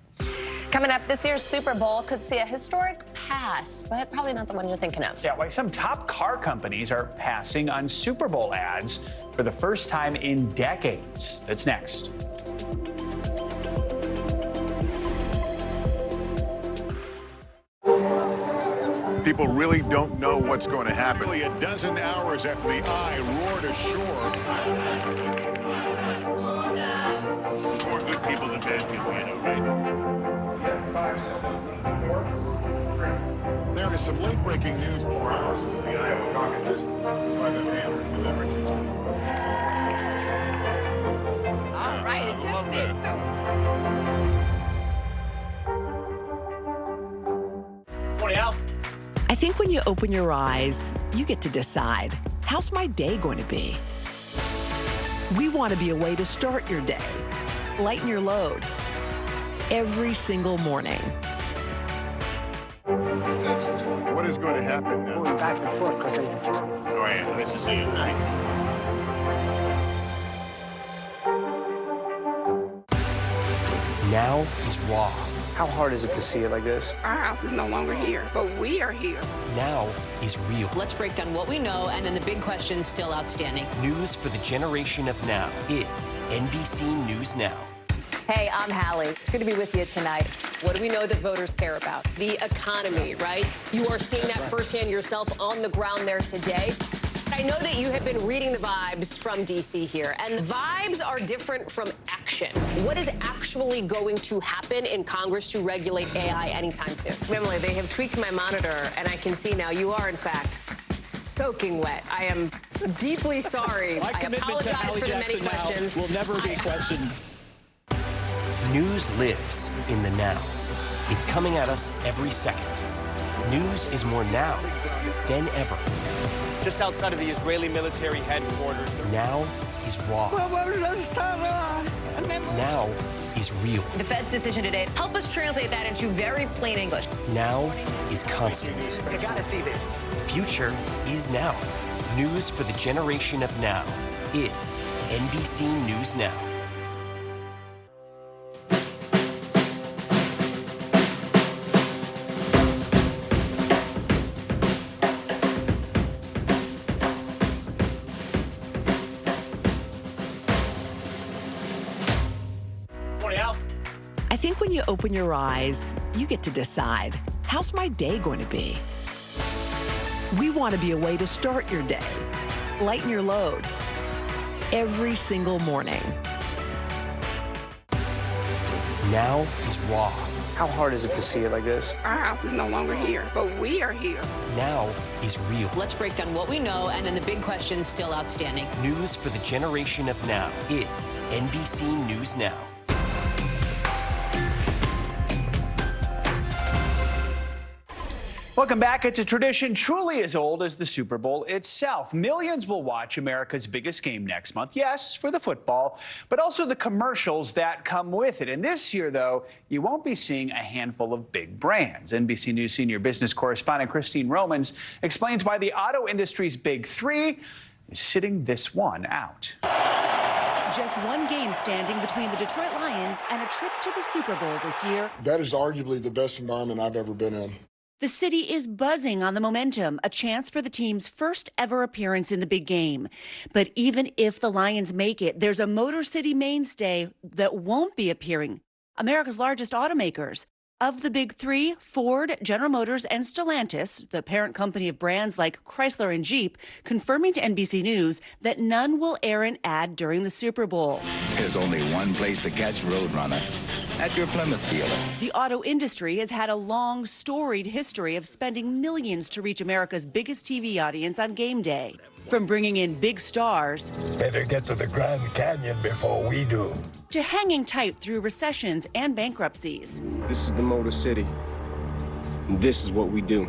Speaker 21: Coming up, this year's Super Bowl could see a historic pass, but probably not the one you're thinking of.
Speaker 18: Yeah, why some top car companies are passing on Super Bowl ads for the first time in decades. That's next.
Speaker 11: People really don't know what's going to happen. Nearly a dozen hours after the eye roared ashore. More good people than bad people, I know, right? 5 seconds. 4, 3. There is some late-breaking news 4 hours into the Iowa caucuses by the mail delivered.
Speaker 5: All right, it just me too.
Speaker 14: I think when you open your eyes, you get to decide, how's my day going to be? We want to be a way to start your day, lighten your load, every single morning.
Speaker 11: What is going to happen now?
Speaker 12: Going back and forth because
Speaker 11: Oh, yeah, this is it, right?
Speaker 7: Now is raw.
Speaker 29: How hard is it to see it like this?
Speaker 5: Our house is no longer here, but we are here.
Speaker 7: Now is real.
Speaker 15: Let's break down what we know and then the big questions still outstanding.
Speaker 7: News for the generation of now is NBC News Now.
Speaker 15: Hey, I'm Hallie. It's good to be with you tonight. What do we know that voters care about? The economy, right? You are seeing that firsthand yourself on the ground there today. I know that you have been reading the vibes from D.C. here, and vibes are different from action. What is actually going to happen in Congress to regulate AI anytime soon? Emily, they have tweaked my monitor, and I can see now you are, in fact, soaking wet. I am deeply sorry. I apologize for the many questions.
Speaker 6: Will never be questioned.
Speaker 7: News lives in the now. It's coming at us every second. News is more now than ever.
Speaker 16: Just outside of the Israeli military headquarters.
Speaker 7: Now is raw. Now is real.
Speaker 15: The Fed's decision today, help us translate that into very plain English.
Speaker 7: Now is constant.
Speaker 16: You gotta see this.
Speaker 7: The future is now. News for the generation of now is NBC News Now.
Speaker 14: I think when you open your eyes, you get to decide, how's my day going to be? We want to be a way to start your day, lighten your load, every single morning.
Speaker 7: Now is raw.
Speaker 29: How hard is it to see it like this?
Speaker 5: Our house is no longer here, but we are here.
Speaker 7: Now is real.
Speaker 15: Let's break down what we know and then the big questions still outstanding.
Speaker 7: News for the generation of now is NBC News Now.
Speaker 18: Welcome back. It's a tradition truly as old as the Super Bowl itself. Millions will watch America's biggest game next month. Yes, for the football, but also the commercials that come with it. And this year, though, you won't be seeing a handful of big brands. NBC News senior business correspondent Christine Romans explains why the auto industry's big three is sitting this one out.
Speaker 22: Just one game standing between the Detroit Lions and a trip to the Super Bowl this year.
Speaker 23: That is arguably the best environment I've ever been in.
Speaker 22: The city is buzzing on the momentum, a chance for the team's first ever appearance in the big game. But even if the Lions make it, there's a Motor City mainstay that won't be appearing. America's largest automakers. Of the big three, Ford, General Motors, and Stellantis, the parent company of brands like Chrysler and Jeep, confirming to NBC News that none will air an ad during the Super Bowl.
Speaker 24: There's only one place to catch Roadrunner, at your Plymouth dealer.
Speaker 22: The auto industry has had a long, storied history of spending millions to reach America's biggest TV audience on game day. From bringing in big stars,
Speaker 25: better get to the Grand Canyon before we do,
Speaker 22: to hanging tight through recessions and bankruptcies.
Speaker 26: This is the Motor City. And this is what we do.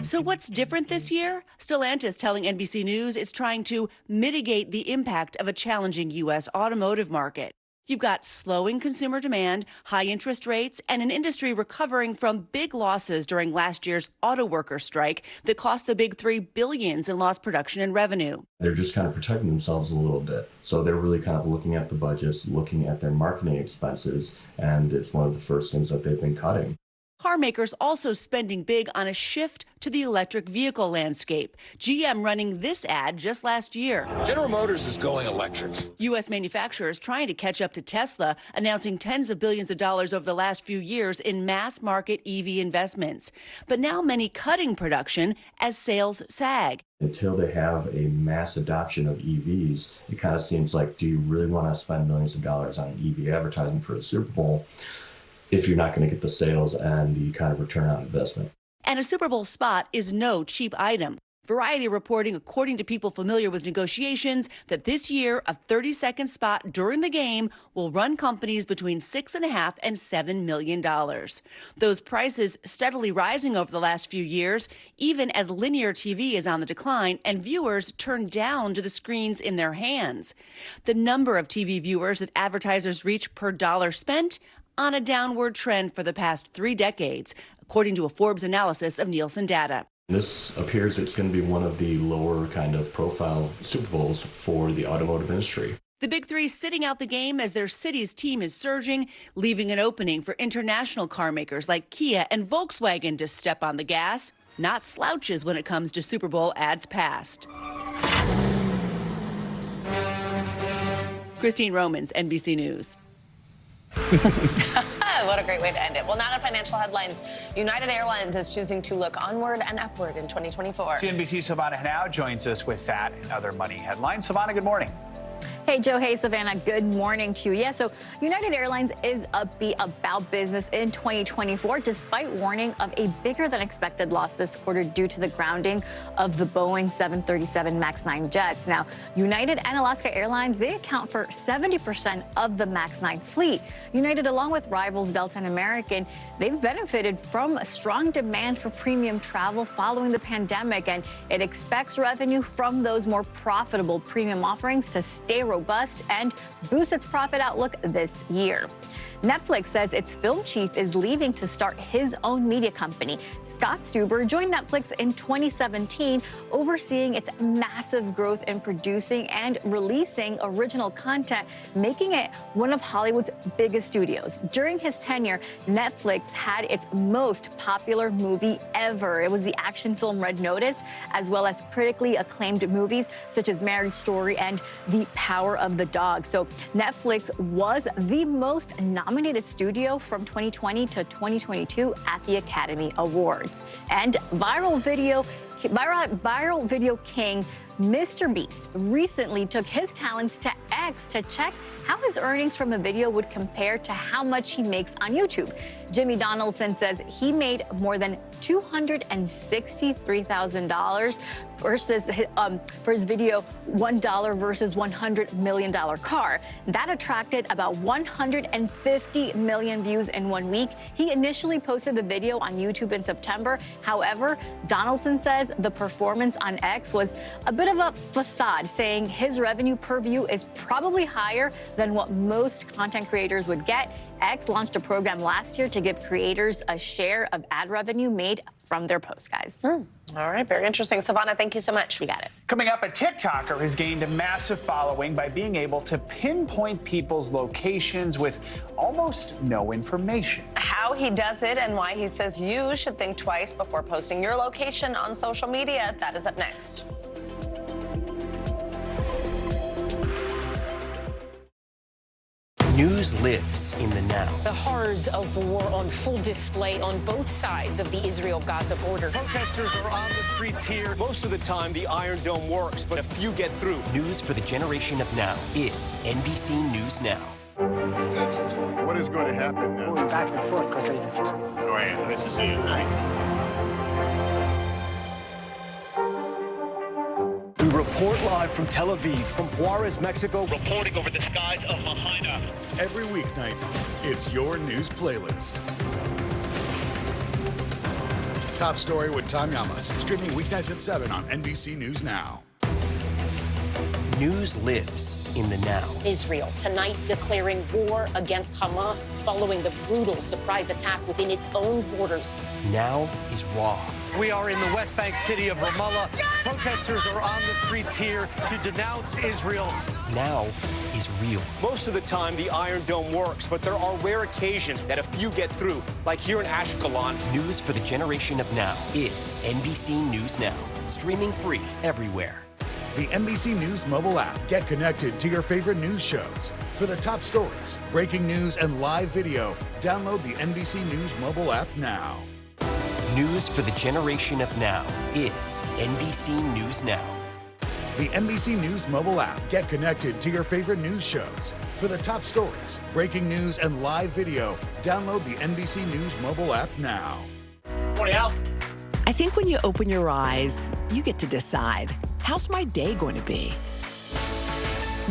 Speaker 22: So what's different this year? Stellantis telling NBC News it's trying to mitigate the impact of a challenging U.S. automotive market. You've got slowing consumer demand, high interest rates, and an industry recovering from big losses during last year's auto worker strike that cost the big three billions in lost production and revenue.
Speaker 27: They're just kind of protecting themselves a little bit. So they're really kind of looking at the budgets, looking at their marketing expenses, and it's one of the first things that they've been cutting.
Speaker 22: Car makers also spending big on a shift to the electric vehicle landscape. GM running this ad just last year.
Speaker 3: General Motors is going electric.
Speaker 22: U.S. manufacturers trying to catch up to Tesla, announcing tens of billions of dollars over the last few years in mass market EV investments. But now many cutting production as sales sag.
Speaker 27: Until they have a mass adoption of EVs, it kind of seems like, do you really want to spend millions of dollars on EV advertising for the Super Bowl if you're not going to get the sales and the kind of return on investment?
Speaker 22: And a Super Bowl spot is no cheap item. Variety reporting, according to people familiar with negotiations, that this year a 30-second spot during the game will run companies between $6.5 and $7 million. Those prices steadily rising over the last few years, even as linear TV is on the decline and viewers turn down to the screens in their hands. The number of TV viewers that advertisers reach per dollar spent on a downward trend for the past 3 decades, according to a Forbes analysis of Nielsen data.
Speaker 27: This appears it's going to be one of the lower kind of profile Super Bowls for the automotive industry.
Speaker 22: The Big Three sitting out the game as their city's team is surging, leaving an opening for international car makers like Kia and Volkswagen to step on the gas. Not slouches when it comes to Super Bowl ads passed. Christine Romans, NBC News.
Speaker 21: What a great way to end it. Well, not in financial headlines. United Airlines is choosing to look onward and upward in 2024.
Speaker 18: CNBC's Savannah now joins us with that and other money headlines. Savannah, good morning.
Speaker 4: Hey, Joe. Hey, Savannah. Good morning to you. Yeah, so United Airlines is upbeat about business in 2024, despite warning of a bigger than expected loss this quarter due to the grounding of the Boeing 737 MAX 9 jets. Now, United and Alaska Airlines, they account for 70% of the MAX 9 fleet. United, along with rivals Delta and American, they've benefited from a strong demand for premium travel following the pandemic, and it expects revenue from those more profitable premium offerings to stay robust and boost its profit outlook this year. Netflix says its film chief is leaving to start his own media company. Scott Stuber joined Netflix in 2017, overseeing its massive growth in producing and releasing original content, making it one of Hollywood's biggest studios. During his tenure, Netflix had its most popular movie ever. It was the action film Red Notice, as well as critically acclaimed movies such as Marriage Story and The Power of the Dog. So Netflix was the most nominated studio from 2020 to 2022 at the Academy Awards. And viral video king Mr. Beast recently took his talents to X to check how his earnings from a video would compare to how much he makes on YouTube. Jimmy Donaldson says he made more than $263,000 versus for his video $1 versus $100 million car. That attracted about 150 million views in 1 week. He initially posted the video on YouTube in September. However, Donaldson says the performance on X was a bit of a facade, saying his revenue per view is probably higher than what most content creators would get. X launched a program last year to give creators a share of ad revenue made from their posts, guys.
Speaker 21: All right, very interesting. Savannah, thank you so much.
Speaker 4: You got it.
Speaker 18: Coming up, a TikToker has gained a massive following by being able to pinpoint people's locations with almost no information.
Speaker 21: How he does it and why he says you should think twice before posting your location on social media, that is up next.
Speaker 7: News lives in the now.
Speaker 8: The horrors of war on full display on both sides of the Israel-Gaza border.
Speaker 16: Protesters are on the streets here. Most of the time, the Iron Dome works, but a few get through.
Speaker 7: News for the generation of now is NBC News Now.
Speaker 11: What is going to happen now?
Speaker 25: Going back and forth because they...
Speaker 11: Go ahead. This is it, right?
Speaker 16: We report live from Tel Aviv, from Juarez, Mexico, reporting over the skies of Lahaina.
Speaker 9: Every weeknight, it's your news playlist. Top Story with Tom Yamas, streaming weeknights at 7 on NBC News Now.
Speaker 7: News lives in the now.
Speaker 8: Israel tonight declaring war against Hamas following the brutal surprise attack within its own borders.
Speaker 7: Now is raw.
Speaker 16: We are in the West Bank city of Ramallah. Protesters are on the streets here to denounce Israel.
Speaker 7: now is real.
Speaker 16: Most of the time, the Iron Dome works, but there are rare occasions that a few get through, like here in Ashkelon.
Speaker 7: News for the generation of now is NBC News Now, streaming free everywhere.
Speaker 9: The NBC News mobile app. Get connected to your favorite news shows. For the top stories, breaking news, and live video, download the NBC News mobile app now.
Speaker 7: News for the generation of now is NBC News Now.
Speaker 9: The NBC News mobile app. Get connected to your favorite news shows. For the top stories, breaking news, and live video, download the NBC News mobile app now.
Speaker 18: Morning, Al.
Speaker 14: I think when you open your eyes, you get to decide, how's my day going to be?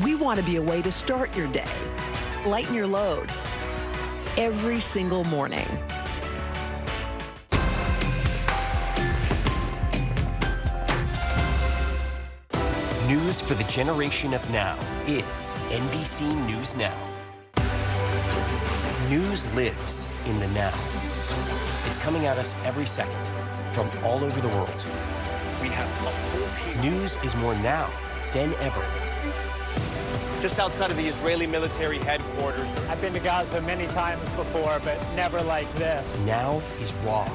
Speaker 14: We want to be a way to start your day, lighten your load, every single morning.
Speaker 7: News for the generation of now is NBC News Now. News lives in the now. It's coming at us every second from all over the world.
Speaker 6: We have a full team.
Speaker 7: News is more now than ever.
Speaker 16: Just outside of the Israeli military headquarters.
Speaker 1: I've been to Gaza many times before, but never like this.
Speaker 7: Now is raw.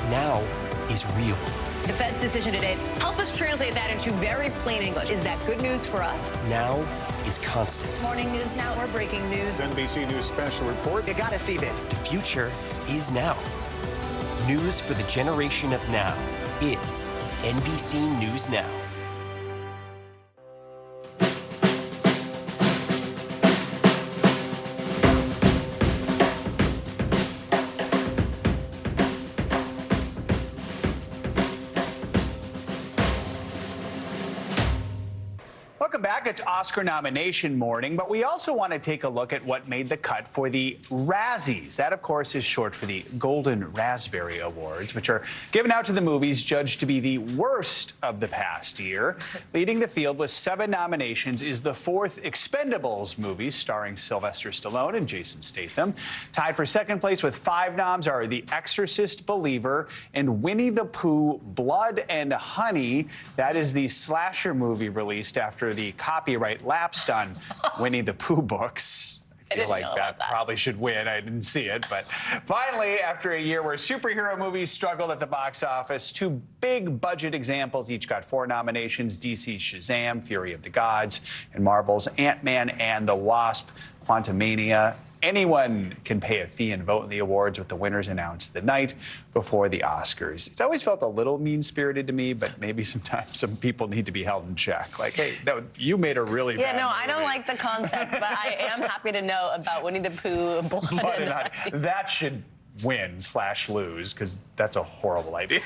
Speaker 7: Now is real.
Speaker 15: The Fed's decision today, help us translate that into very plain English. Is that good news for us?
Speaker 7: Now is constant.
Speaker 15: Morning News Now, we're breaking news.
Speaker 11: NBC News special report.
Speaker 7: You gotta see this. The future is now. News for the generation of now is NBC News Now.
Speaker 18: Welcome back. It's Oscar nomination morning, but we also want to take a look at what made the cut for the Razzies. That, of course, is short for the Golden Raspberry Awards, which are given out to the movies judged to be the worst of the past year. Leading the field with 7 nominations is the 4th Expendables movie starring Sylvester Stallone and Jason Statham. Tied for 2nd place with 5 noms are The Exorcist Believer and Winnie the Pooh Blood and Honey. That is the slasher movie released after the copyright lapsed on Winnie the Pooh books. I feel like that probably should win. I didn't see it. But finally, after a year where superhero movies struggled at the box office, 2 big budget examples each got 4 nominations: DC's Shazam, Fury of the Gods, and Marvel's Ant-Man and the Wasp, Quantumania. Anyone can pay a fee and vote in the awards, with the winners announced the night before the Oscars. It's always felt a little mean-spirited to me, but maybe sometimes some people need to be held in check. Like, hey, no, you made a really bad movie.
Speaker 21: I don't like the concept, but I am happy to know about Winnie the Pooh, Blood and Honey.
Speaker 18: That should win/lose, because that's a horrible idea.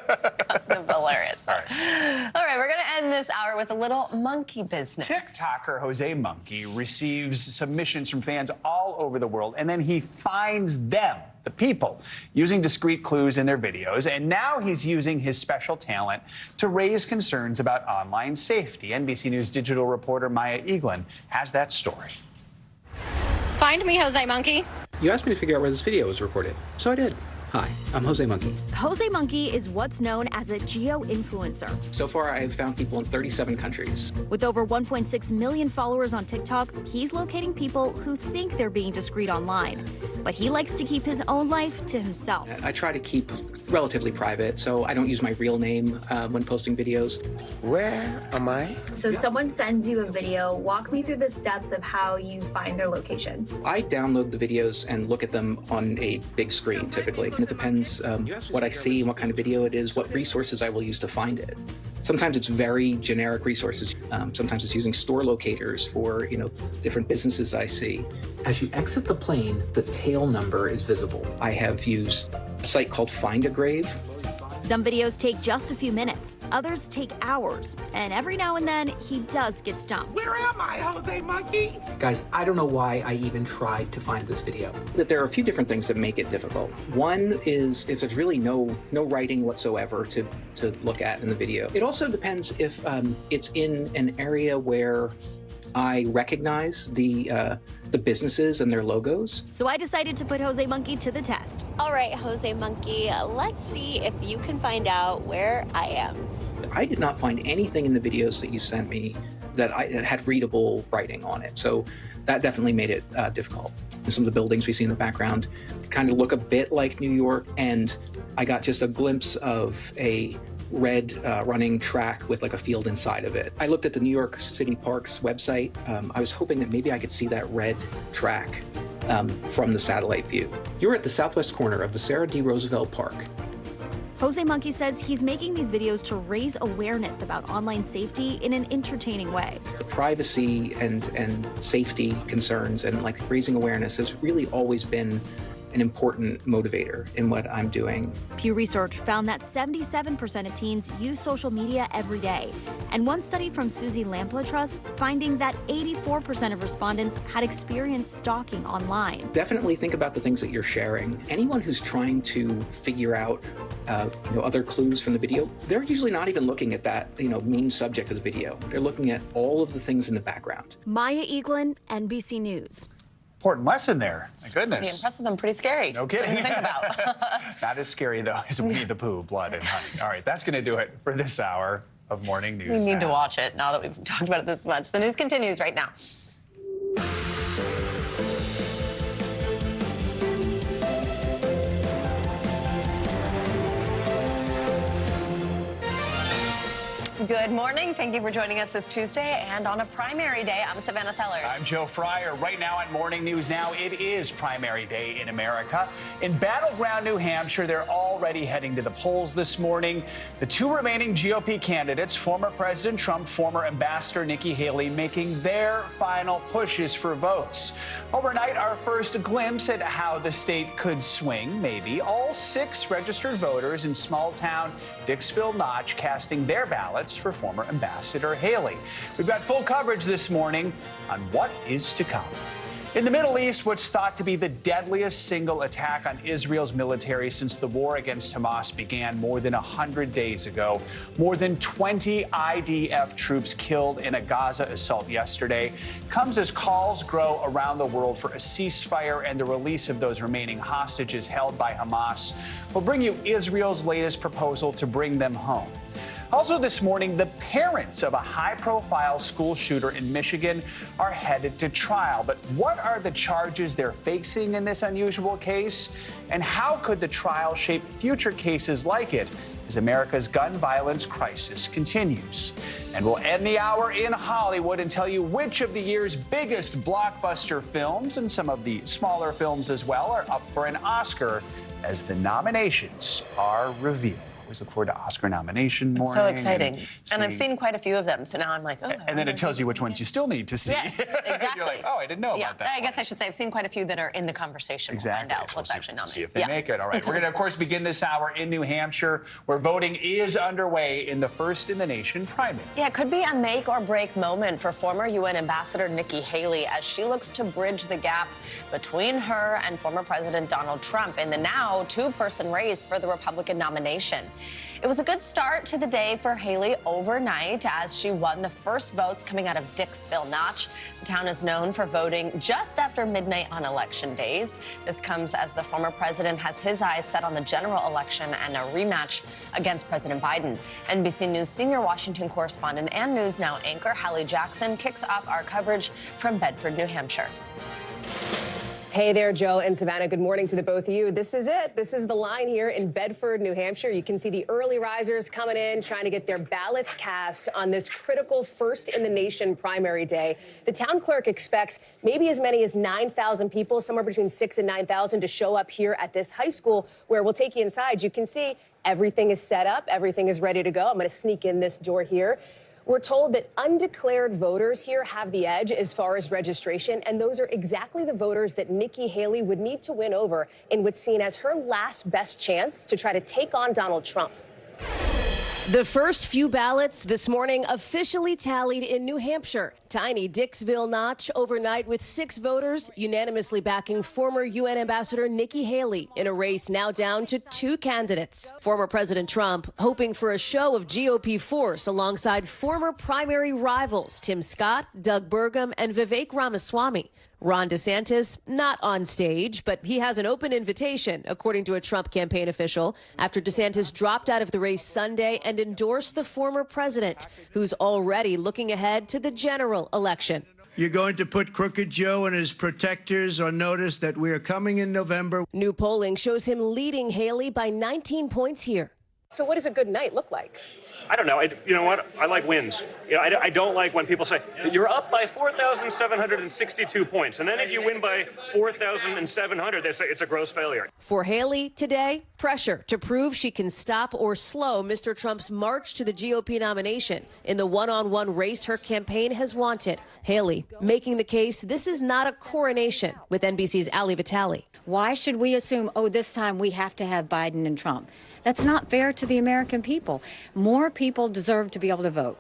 Speaker 21: It's kind of hilarious. All right, we're going to end this hour with a little monkey business.
Speaker 18: TikToker Jose Monkey receives submissions from fans all over the world, and then he finds them, the people, using discrete clues in their videos. And now he's using his special talent to raise concerns about online safety. NBC News Digital reporter Maya Eaglin has that story.
Speaker 2: Find me, Jose Monkey.
Speaker 10: You asked me to figure out where this video was recorded, so I did. Hi, I'm Jose Monkey.
Speaker 2: Jose Monkey is what's known as a geo-influencer.
Speaker 10: So far, I've found people in 37 countries.
Speaker 2: With over 1.6 million followers on TikTok, he's locating people who think they're being discreet online. But he likes to keep his own life to himself.
Speaker 10: I try to keep relatively private, so I don't use my real name when posting videos. Where am I?
Speaker 2: So someone sends you a video. Walk me through the steps of how you find their location.
Speaker 10: I download the videos and look at them on a big screen, typically. It depends what I see and what kind of video it is, what resources I will use to find it. Sometimes it's very generic resources. Sometimes it's using store locators for, different businesses I see. As you exit the plane, the tail number is visible. I have used a site called Find a Grave.
Speaker 2: Some videos take just a few minutes, others take hours, and every now and then he does get stumped.
Speaker 10: Where am I, Jose Monkey? Guys, I don't know why I even tried to find this video. That there are a few different things that make it difficult. One is if there's really no writing whatsoever to look at in the video. It also depends if it's in an area where I recognize the businesses and their logos.
Speaker 2: So I decided to put Jose Monkey to the test.
Speaker 5: All right, Jose Monkey, let's see if you can find out where I am.
Speaker 10: I did not find anything in the videos that you sent me that had readable writing on it. So that definitely made it difficult. Some of the buildings we see in the background kind of look a bit like New York, and I got just a glimpse of a red running track with like a field inside of it. I looked at the New York City Parks website. I was hoping that maybe I could see that red track from the satellite view. You're at the southwest corner of the Sarah D. Roosevelt Park.
Speaker 2: Jose Monkey says he's making these videos to raise awareness about online safety in an entertaining way.
Speaker 10: The privacy and safety concerns and like raising awareness has really always been an important motivator in what I'm doing.
Speaker 2: Pew Research found that 77% of teens use social media every day. And one study from Susie Lampla Trust finding that 84% of respondents had experienced stalking online.
Speaker 10: Definitely think about the things that you're sharing. Anyone who's trying to figure out other clues from the video, they're usually not even looking at that main subject of the video. They're looking at all of the things in the background.
Speaker 2: Maya Eaglin, NBC News.
Speaker 18: Important lesson there. My goodness.
Speaker 21: Pretty impressive and pretty scary.
Speaker 18: No kidding.
Speaker 21: Something to think about.
Speaker 18: Not as scary, though, as Winnie the Pooh, Blood and Honey. All right, that's going to do it for this hour of Morning News.
Speaker 21: We need to watch it now that we've talked about it this much. The news continues right now. Good morning. Thank you for joining us this Tuesday. And on a primary day, I'm Savannah Sellers.
Speaker 18: I'm Joe Fryer. Right now on Morning News Now, it is primary day in America. In battleground New Hampshire, they're already heading to the polls this morning. The two remaining GOP candidates, former President Trump, former Ambassador Nikki Haley, making their final pushes for votes. Overnight, our first glimpse at how the state could swing, maybe. All 6 registered voters in small-town Dixville Notch casting their ballots for former Ambassador Haley. We've got full coverage this morning on what is to come. In the Middle East, what's thought to be the deadliest single attack on Israel's military since the war against Hamas began more than 100 days ago. More than 20 IDF troops killed in a Gaza assault yesterday comes as calls grow around the world for a ceasefire and the release of those remaining hostages held by Hamas. We'll bring you Israel's latest proposal to bring them home. Also this morning, the parents of a high-profile school shooter in Michigan are headed to trial. But what are the charges they're facing in this unusual case? And how could the trial shape future cases like it as America's gun violence crisis continues? And we'll end the hour in Hollywood and tell you which of the year's biggest blockbuster films and some of the smaller films as well are up for an Oscar as the nominations are revealed. Always look forward to Oscar nomination morning.
Speaker 21: It's so exciting. And I've seen quite a few of them, so now I'm like, oh.
Speaker 18: And then it tells you which ones you still need to see.
Speaker 21: Yes, exactly.
Speaker 18: You're like, oh, I didn't know about that.
Speaker 21: I guess I should say I've seen quite a few that are in the conversation.
Speaker 18: Exactly.
Speaker 21: We'll find out what's actually nominated.
Speaker 18: See if they make it. All right. We're going to, of course, begin this hour in New Hampshire, where voting is underway in the first-in-the-nation primary.
Speaker 21: Yeah, it could be a make-or-break moment for former UN Ambassador Nikki Haley as she looks to bridge the gap between her and former President Donald Trump in the now 2-person race for the Republican nomination. It was a good start to the day for Haley overnight as she won the first votes coming out of Dixville Notch. The town is known for voting just after midnight on election days. This comes as the former president has his eyes set on the general election and a rematch against President Biden. NBC News senior Washington correspondent and News Now anchor Hallie Jackson kicks off our coverage from Bedford, New Hampshire.
Speaker 15: Hey there, Joe and Savannah. Good morning to the both of you. This is it. This is the line here in Bedford, New Hampshire. You can see the early risers coming in, trying to get their ballots cast on this critical first-in-the-nation primary day. The town clerk expects maybe as many as 9,000 people, somewhere between 6,000 and 9,000, to show up here at this high school, where we'll take you inside. You can see everything is set up. Everything is ready to go. I'm going to sneak in this door here. We're told that undeclared voters here have the edge as far as registration, and those are exactly the voters that Nikki Haley would need to win over in what's seen as her last best chance to try to take on Donald Trump. The first few ballots this morning officially tallied in New Hampshire. Tiny Dixville notch overnight with 6 voters unanimously backing former UN Ambassador Nikki Haley in a race now down to 2 candidates. Former President Trump hoping for a show of GOP force alongside former primary rivals Tim Scott, Doug Burgum, and Vivek Ramaswamy. Ron DeSantis not on stage, but he has an open invitation, according to a Trump campaign official, after DeSantis dropped out of the race Sunday and endorsed the former president, who's already looking ahead to the general election.
Speaker 12: You're going to put Crooked Joe and his protectors on notice that we are coming in November.
Speaker 15: New polling shows him leading Haley by 19 points here. So what does a good night look like?
Speaker 13: I don't know. You know what? I like wins. You know, I don't like when people say, you're up by 4,762 points. And then if you win by 4,700, they say it's a gross failure.
Speaker 15: For Haley today, pressure to prove she can stop or slow Mr. Trump's march to the GOP nomination in the one-on-one race her campaign has wanted. Haley making the case this is not a coronation with NBC's Ali Vitale.
Speaker 17: Why should we assume, oh, this time we have to have Biden and Trump? That's not fair to the American people. More people deserve to be able to vote,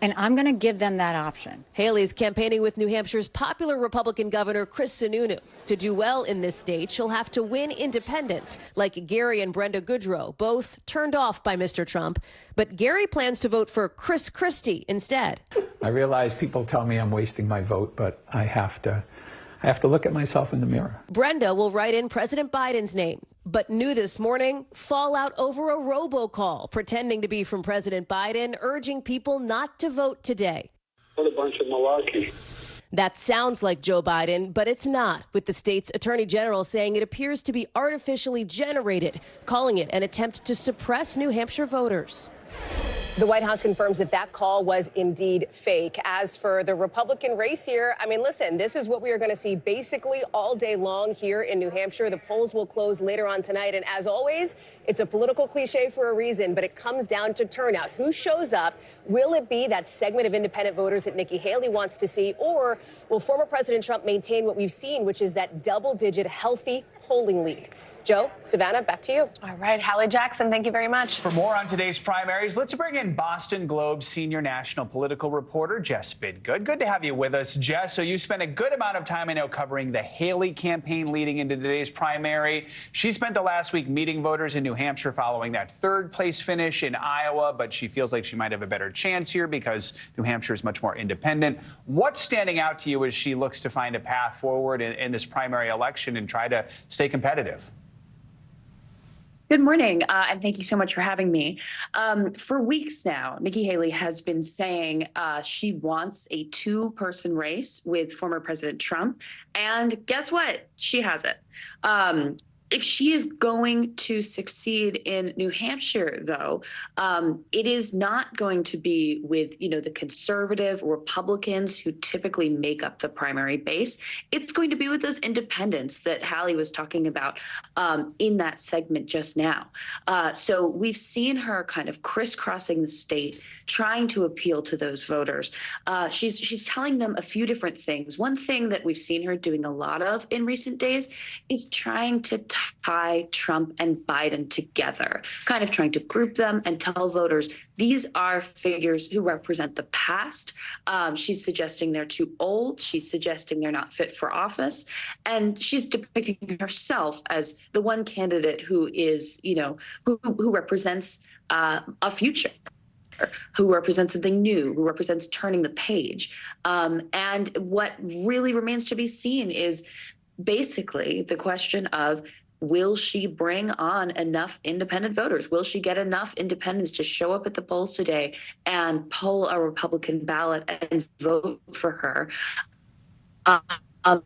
Speaker 17: and I'm going to give them that option.
Speaker 15: Haley's campaigning with New Hampshire's popular Republican Governor Chris Sununu. To do well in this state, she'll have to win independents, like Gary and Brenda Goodrow, both turned off by Mr. Trump. But Gary plans to vote for Chris Christie instead.
Speaker 19: I realize people tell me I'm wasting my vote, but I have to look at myself in the mirror.
Speaker 15: Brenda will write in President Biden's name. But new this morning, fallout over a robocall pretending to be from President Biden, urging people not to vote today.
Speaker 20: What a bunch of malarkey.
Speaker 15: That sounds like Joe Biden, but it's not, with the state's attorney general saying it appears to be artificially generated, calling it an attempt to suppress New Hampshire voters. The White House confirms that that call was indeed fake. As for the Republican race here, I mean, listen, this is what we are going to see basically all day long here in New Hampshire. The polls will close later on tonight. And as always, it's a political cliche for a reason, but it comes down to turnout. Who shows up? Will it be that segment of independent voters that Nikki Haley wants to see? Or will former President Trump maintain what we've seen, which is that double-digit healthy polling lead? Joe, Savannah, back to you.
Speaker 21: All right, Hallie Jackson, thank you very much.
Speaker 18: For more on today's primaries, let's bring in Boston Globe senior national political reporter Jess Bidgood. Good to have you with us, Jess. So you spent a good amount of time, I know, covering the Haley campaign leading into today's primary. She spent the last week meeting voters in New Hampshire following that third-place finish in Iowa, but she feels like she might have a better chance here because New Hampshire is much more independent. What's standing out to you as she looks to find a path forward in this primary election and try to stay competitive?
Speaker 23: Good morning, and thank you so much for having me. For weeks now, Nikki Haley has been saying she wants a 2-person race with former President Trump. And guess what? She has it. If she is going to succeed in New Hampshire, though, it is not going to be with, the conservative Republicans who typically make up the primary base. It's going to be with those independents that Hallie was talking about in that segment just now. So we've seen her kind of crisscrossing the state, trying to appeal to those voters. She's telling them a few different things. One thing that we've seen her doing a lot of in recent days is trying to tie Trump and Biden together, kind of trying to group them and tell voters these are figures who represent the past. She's suggesting they're too old. She's suggesting they're not fit for office. And she's depicting herself as the one candidate who is, who represents a future, who represents something new, who represents turning the page. And what really remains to be seen is basically the question of, will she bring on enough independent voters? Will she get enough independents to show up at the polls today and pull a Republican ballot and vote for her? And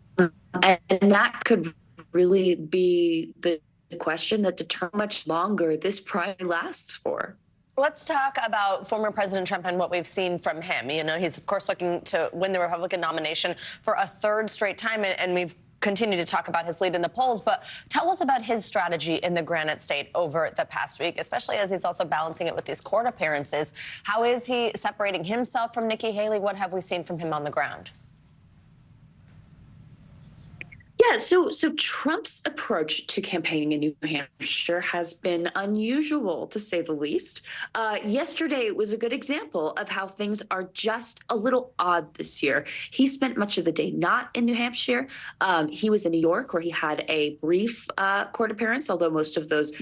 Speaker 23: that could really be the question that determines how much longer this primary lasts for.
Speaker 21: Let's talk about former President Trump and what we've seen from him. He's, of course, looking to win the Republican nomination for a 3rd straight time, and we've continue to talk about his lead in the polls, but tell us about his strategy in the Granite State over the past week, especially as he's also balancing it with these court appearances. How is he separating himself from Nikki Haley? What have we seen from him on the ground?
Speaker 23: Yeah, so Trump's approach to campaigning in New Hampshire has been unusual, to say the least. Yesterday was a good example of how things are just a little odd this year. He spent much of the day not in New Hampshire. He was in New York, where he had a brief court appearance, although most of those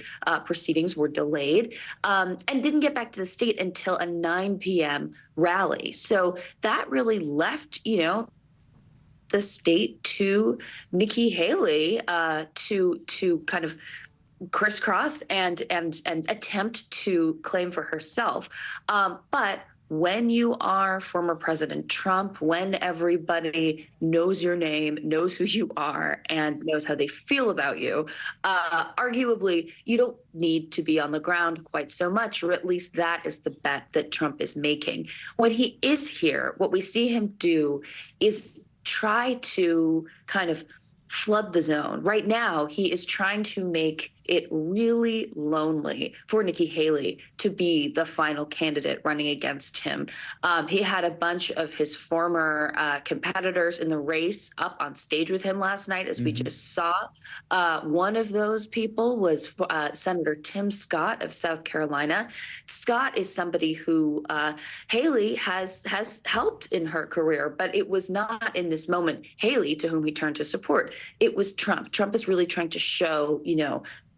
Speaker 23: proceedings were delayed, and didn't get back to the state until a 9 p.m. rally. So that really left, the state to Nikki Haley to kind of crisscross and attempt to claim for herself. But when you are former President Trump, when everybody knows your name, knows who you are, and knows how they feel about you, arguably, you don't need to be on the ground quite so much, or at least that is the bet that Trump is making. When he is here, what we see him do is try to kind of flood the zone. Right now, he is trying to make it really lonely for Nikki Haley to be the final candidate running against him. He had a bunch of his former competitors in the race up on stage with him last night, as we just saw. One of those people was Senator Tim Scott of South Carolina. Scott is somebody who Haley has helped in her career, but it was not in this moment Haley to whom he turned to support. It was Trump. Trump is really trying to show,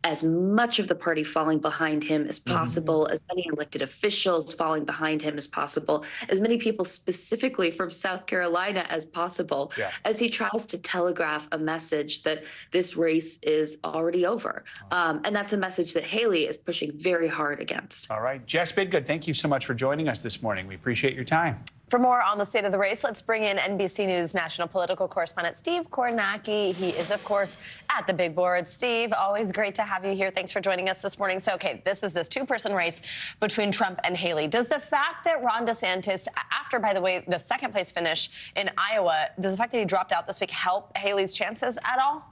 Speaker 23: as much of the party falling behind him as possible, as many elected officials falling behind him as possible, as many people specifically from South Carolina as possible, as he tries to telegraph a message that this race is already over. And that's a message that Haley is pushing very hard against.
Speaker 18: All right. Jess Bidgood, thank you so much for joining us this morning. We appreciate your time.
Speaker 21: For more on the state of the race, let's bring in NBC News national political correspondent Steve Kornacki. He is, of course, at the big board. Steve, always great to have you here. Thanks for joining us this morning. So, okay, this is this two-person race between Trump and Haley. Does the fact that Ron DeSantis, after, by the way, the second-place finish in Iowa, does the fact that he dropped out this week help Haley's chances at all?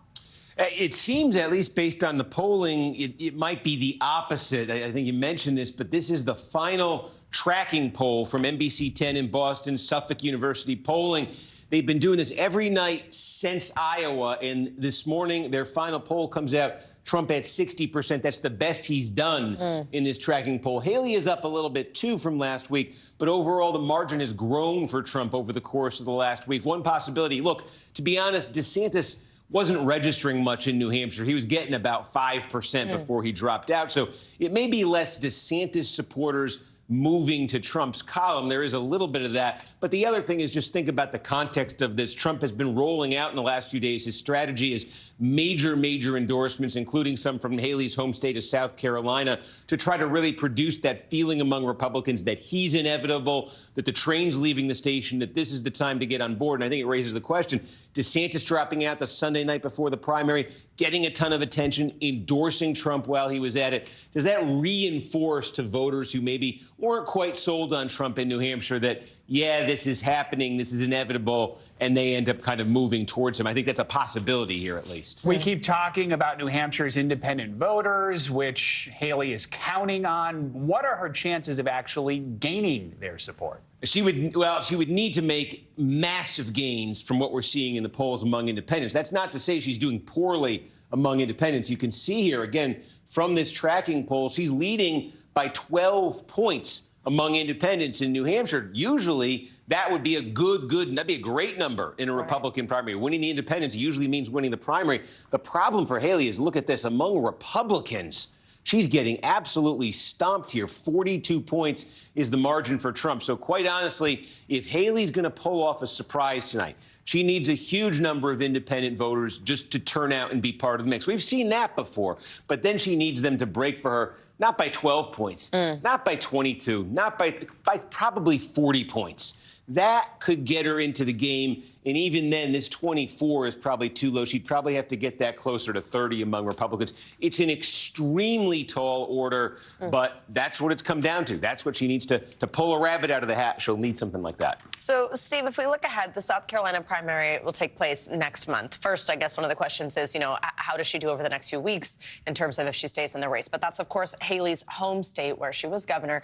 Speaker 3: It seems, at least based on the polling, it might be the opposite. I think you mentioned this, but this is the final tracking poll from NBC 10 in Boston, Suffolk University polling. They've been doing this every night since Iowa, and this morning their final poll comes out, Trump at 60%. That's the best he's done in this tracking poll. Haley is up a little bit, too, from last week, but overall the margin has grown for Trump over the course of the last week. One possibility, look, to be honest, DeSantis wasn't registering much in New Hampshire. He was getting about 5% before he dropped out. So it may be less DeSantis supporters moving to Trump's column. There is a little bit of that. But the other thing is just think about the context of this. Trump has been rolling out in the last few days. His strategy is major endorsements, including some from Haley's home state of South Carolina, to try to really produce that feeling among Republicans that he's inevitable, that the train's leaving the station, that this is the time to get on board. And I think it raises the question, DeSantis dropping out the Sunday night before the primary, getting a ton of attention, endorsing Trump while he was at it. Does that reinforce to voters who maybe weren't quite sold on Trump in New Hampshire that, yeah, this is happening, this is inevitable, and they end up kind of moving towards him? I think that's a possibility here, at least.
Speaker 18: We keep talking about New Hampshire's independent voters, which Haley is counting on. What are her chances of actually gaining their support?
Speaker 3: She would need to make massive gains from what we're seeing in the polls among independents. That's not to say she's doing poorly among independents. You can see here, again, from this tracking poll, she's leading by 12 points among independents in New Hampshire. Usually, that would be that'd be a great number in a Republican primary. Winning the independents usually means winning the primary. The problem for Haley is, look at this, among Republicans, she's getting absolutely stomped here. 42 points is the margin for Trump. So quite honestly, if Haley's going to pull off a surprise tonight, she needs a huge number of independent voters just to turn out and be part of the mix. We've seen that before, but then she needs them to break for her, not by 12 points, not by 22, not by probably 40 points. That could get her into the game. And even then, this 24 is probably too low. She'd probably have to get that closer to 30 among Republicans. It's an extremely tall order, but that's what it's come down to. That's what she needs to pull a rabbit out of the hat. She'll need something like that.
Speaker 21: So, Steve, if we look ahead, the South Carolina primary will take place next month. First, I guess one of the questions is, how does she do over the next few weeks in terms of if she stays in the race? But that's, of course, Haley's home state where she was governor.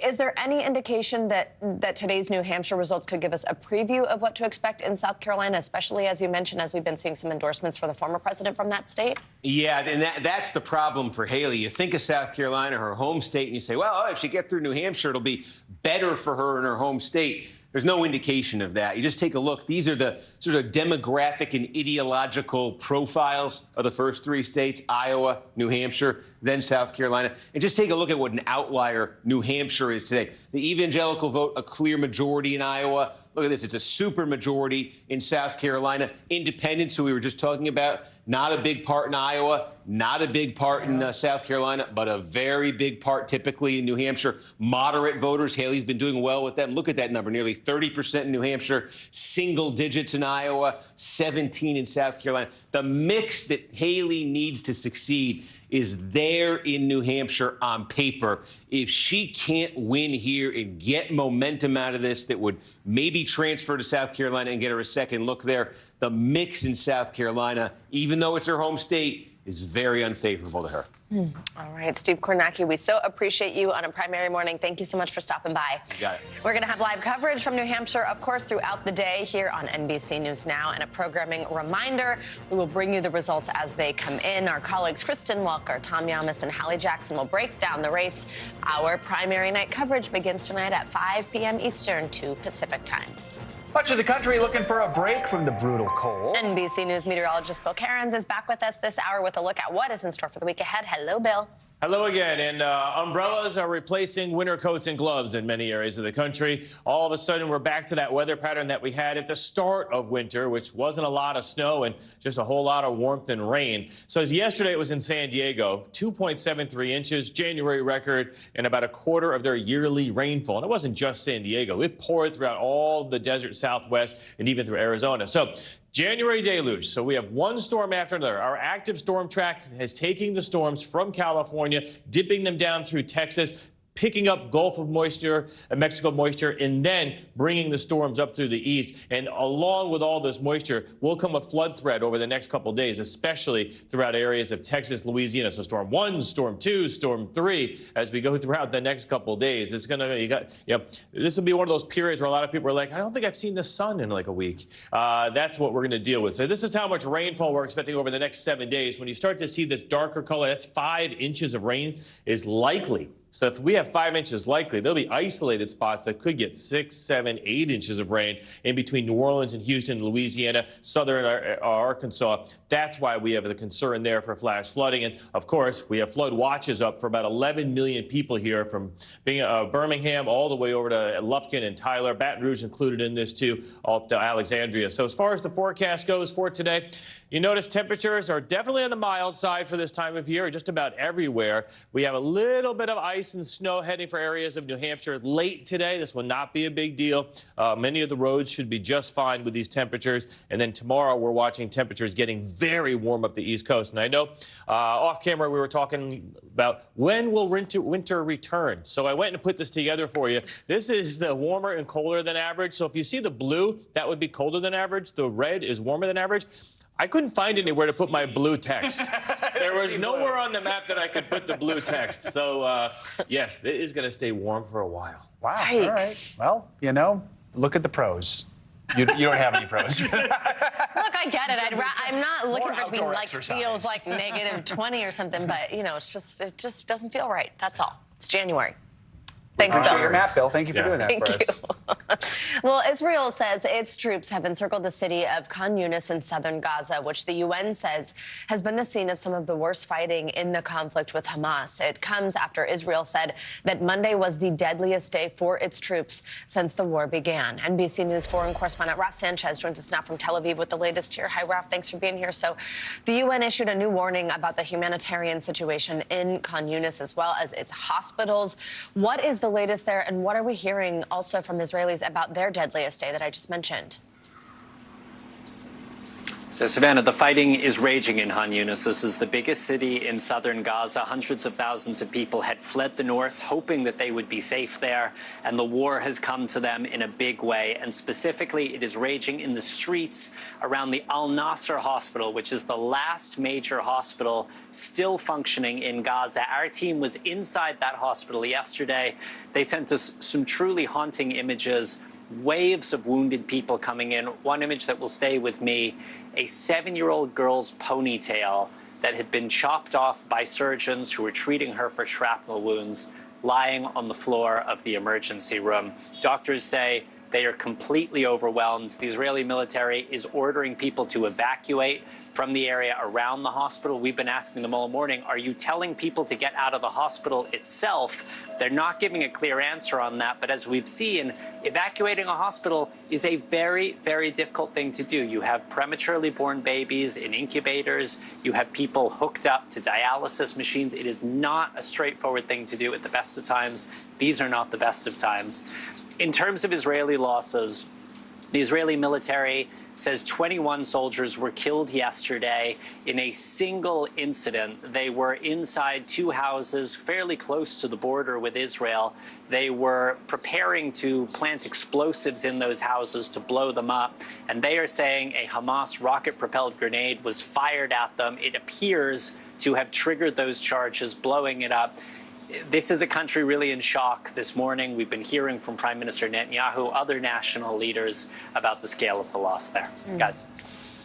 Speaker 21: Is there any indication that today's New Hampshire results could give us a preview of what to expect in South Carolina, especially, as you mentioned, as we've been seeing some endorsements for the former president from that state?
Speaker 3: Yeah, and that's the problem for Haley. You think of South Carolina, her home state, and you say, well, if she gets through New Hampshire, it'll be better for her in her home state. There's no indication of that. You just take a look. These are the sort of demographic and ideological profiles of the first three states, Iowa, New Hampshire, then South Carolina. And just take a look at what an outlier New Hampshire is today. The evangelical vote, a clear majority in Iowa. Look at this. It's a super majority in South Carolina. Independents, who we were just talking about, not a big part in Iowa, not a big part in South Carolina, but a very big part typically in New Hampshire. Moderate voters, Haley's been doing well with them. Look at that number, nearly 30% in New Hampshire, single digits in Iowa, 17 in South Carolina. The mix that Haley needs to succeed is there in New Hampshire on paper. If she can't win here and get momentum out of this that would maybe transfer to South Carolina and get her a second look there, the mix in South Carolina, even though it's her home state, is very unfavorable to her.
Speaker 21: All right, Steve Kornacki, we so appreciate you on a primary morning. Thank you so much for stopping by.
Speaker 3: You got it.
Speaker 21: We're going to have live coverage from New Hampshire, of course, throughout the day here on NBC News Now. And a programming reminder, we will bring you the results as they come in. Our colleagues Kristen Walker, Tom Yamas, and Hallie Jackson will break down the race. Our primary night coverage begins tonight at 5 p.m. Eastern, 2 Pacific time.
Speaker 18: Much of the country looking for a break from the brutal cold.
Speaker 21: NBC News meteorologist Bill Cairns is back with us this hour with a look at what is in store for the week ahead. Hello, Bill.
Speaker 4: Hello again. And umbrellas are replacing winter coats and gloves in many areas of the country. All of a sudden, we're back to that weather pattern that we had at the start of winter, which wasn't a lot of snow and just a whole lot of warmth and rain. So as yesterday, it was in San Diego, 2.73 inches, January record, and about a quarter of their yearly rainfall. And it wasn't just San Diego. It poured throughout all the desert Southwest and even through Arizona. So January deluge. So we have one storm after another. Our active storm track is taking the storms from California, dipping them down through Texas, picking up Gulf of moisture, Mexico moisture, and then bringing the storms up through the east. And along with all this moisture will come a flood threat over the next couple of days, especially throughout areas of Texas, Louisiana. So storm 1, storm 2, storm 3, as we go throughout the next couple of days. It's going to, this will be one of those periods where a lot of people are like, I don't think I've seen the sun in like a week. That's what we're going to deal with. So this is how much rainfall we're expecting over the next 7 days. When you start to see this darker color, that's 5 inches of rain is likely. So if we have 5 inches likely, there'll be isolated spots that could get 6, 7, 8 inches of rain in between New Orleans and Houston, Louisiana, southern Arkansas. That's why we have the concern there for flash flooding. And of course, we have flood watches up for about 11 million people here from Birmingham all the way over to Lufkin and Tyler, Baton Rouge included in this too, all up to Alexandria. So as far as the forecast goes for today, you notice temperatures are definitely on the mild side for this time of year, just about everywhere. We have a little bit of ice and snow heading for areas of New Hampshire late today. This will not be a big deal. Many of the roads should be just fine with these temperatures. And then tomorrow we're watching temperatures getting very warm up the East Coast. And I know off camera we were talking about when will winter return. So I went and put this together for you. This is the warmer and colder than average. So if you see the blue, that would be colder than average. The red is warmer than average. I couldn't find anywhere to put my blue text. There was nowhere on the map that I could put the blue text. So, yes, it is going to stay warm for a while.
Speaker 18: Wow.
Speaker 21: Yikes.
Speaker 18: All right. Well, you know, look at the pros. You don't have any pros.
Speaker 21: Look, I get it. I'm not looking for it to be like
Speaker 18: exercise.
Speaker 21: feels like negative 20 or something, but you know, it just doesn't feel right. That's all. It's January. Thanks, Bill.
Speaker 18: Your map, Bill. Thank you for doing that
Speaker 21: for us. Well, Israel says its troops have encircled the city of Khan Yunis in southern Gaza, which the UN says has been the scene of some of the worst fighting in the conflict with Hamas. It comes after Israel said that Monday was the deadliest day for its troops since the war began. NBC News foreign correspondent Raf Sanchez joins us now from Tel Aviv with the latest here. Hi, Raf. Thanks for being here. So the UN issued a new warning about the humanitarian situation in Khan Yunis as well as its hospitals. What is the latest there, and what are we hearing also from Israelis about their deadliest day that I just mentioned?
Speaker 8: So, Savannah, the fighting is raging in Khan Yunis. This is the biggest city in southern Gaza. Hundreds of thousands of people had fled the north, hoping that they would be safe there. And the war has come to them in a big way. And specifically, it is raging in the streets around the Al-Nasser hospital, which is the last major hospital still functioning in Gaza. Our team was inside that hospital yesterday. They sent us some truly haunting images. waves of wounded people coming in. One image that will stay with me, a 7-year-old girl's ponytail that had been chopped off by surgeons who were treating her for shrapnel wounds, lying on the floor of the emergency room. Doctors say they are completely overwhelmed. The Israeli military is ordering people to evacuate from the area around the hospital. We've been asking them all morning, are you telling people to get out of the hospital itself? They're not giving a clear answer on that, but as we've seen, evacuating a hospital is a very, very difficult thing to do. You have prematurely born babies in incubators, you have people hooked up to dialysis machines. It is not a straightforward thing to do at the best of times. These are not the best of times. In terms of Israeli losses, the Israeli military says 21 soldiers were killed yesterday in a single incident. They were inside 2 houses fairly close to the border with Israel. They were preparing to plant explosives in those houses to blow them up. And they are saying a Hamas rocket-propelled grenade was fired at them. It appears to have triggered those charges, blowing it up. This is a country really in shock. This morning, we've been hearing from Prime Minister Netanyahu, other national leaders, about the scale of the loss there. Guys.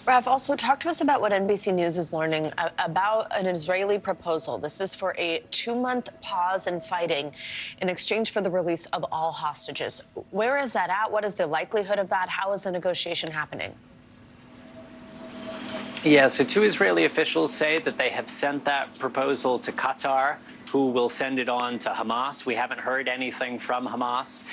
Speaker 21: Raf, also talk to us about what NBC News is learning about an Israeli proposal. This is for a 2-month pause in fighting in exchange for the release of all hostages. Where is that at? What is the likelihood of that? How is the negotiation happening?
Speaker 8: Yeah, so 2 Israeli officials say that they have sent that proposal to Qatar, who will send it on to Hamas. We haven't heard anything from Hamas.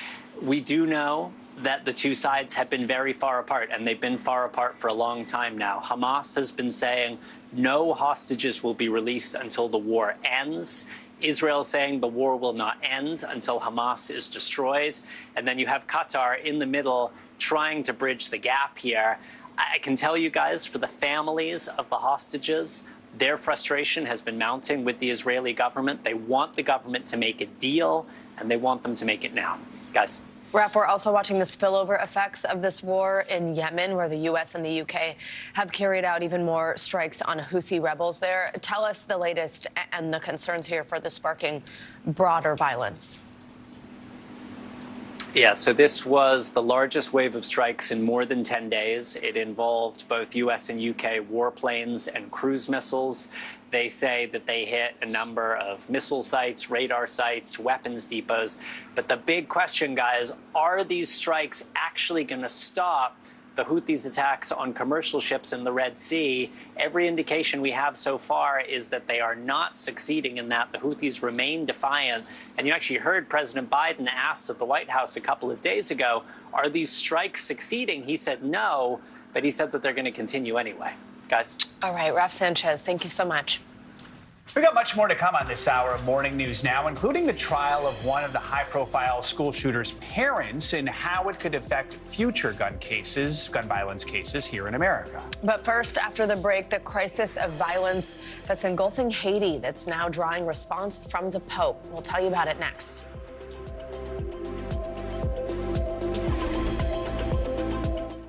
Speaker 8: We do know that the 2 sides have been very far apart, and they've been far apart for a long time now. Hamas has been saying no hostages will be released until the war ends. Israel saying the war will not end until Hamas is destroyed. And then you have Qatar in the middle trying to bridge the gap here. I can tell you guys, for the families of the hostages, their frustration has been mounting with the Israeli government. They want the government to make a deal, and they want them to make it now. Guys.
Speaker 21: Raf, we're also watching the spillover effects of this war in Yemen, where the U.S. and the U.K. have carried out even more strikes on Houthi rebels there. Tell us the latest and the concerns here for the sparking broader violence.
Speaker 8: Yeah, so this was the largest wave of strikes in more than 10 days. It involved both U.S. and U.K. warplanes and cruise missiles. They say that they hit a number of missile sites, radar sites, weapons depots. But the big question, guys, are these strikes actually going to stop the Houthis' attacks on commercial ships in the Red Sea? Every indication we have so far is that they are not succeeding in that. The Houthis remain defiant. And you actually heard President Biden asked at the White House a couple of days ago, are these strikes succeeding? He said no, but he said that they're going to continue anyway. Guys.
Speaker 21: All right, Raf Sanchez, thank you so much.
Speaker 18: We've got much more to come on this hour of Morning News Now, including the trial of one of the high-profile school shooter's parents and how it could affect future gun violence cases here in America.
Speaker 21: But first, after the break, the crisis of violence that's engulfing Haiti that's now drawing response from the Pope. We'll tell you about it next.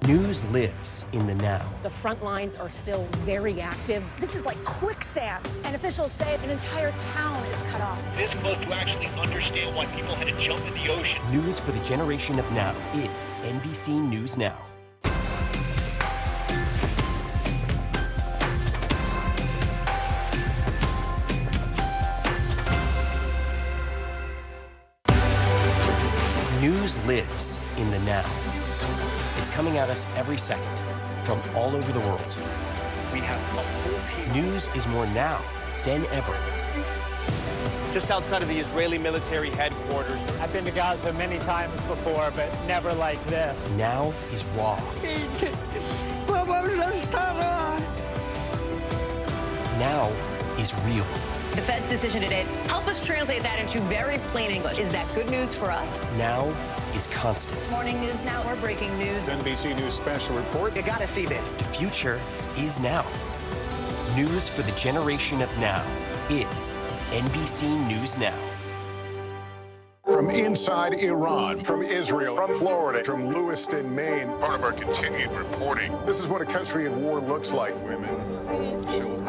Speaker 7: News lives in the now.
Speaker 9: The front lines are still very active. This is like quicksand, and officials say an entire town is cut off.
Speaker 16: This close to actually understand why people had to jump in the ocean.
Speaker 7: News for the generation of now is NBC News Now. News lives in the now. It's coming at us every second from all over the world.
Speaker 16: We have a full team.
Speaker 7: News is more now than ever.
Speaker 16: Just outside of the Israeli military headquarters.
Speaker 1: I've been to Gaza many times before, but never like this.
Speaker 7: Now is raw. Now is real.
Speaker 15: The Fed's decision today, help us translate that into very plain English. Is that good news for us?
Speaker 7: Now is constant.
Speaker 21: Morning News Now, we're breaking news.
Speaker 11: NBC News special report.
Speaker 16: You gotta see this.
Speaker 7: The future is now. News for the generation of now is NBC News Now.
Speaker 11: From inside Iran, from Israel, from Florida, from Lewiston, Maine. Part of our continued reporting. This is what a country at war looks like. Women, children.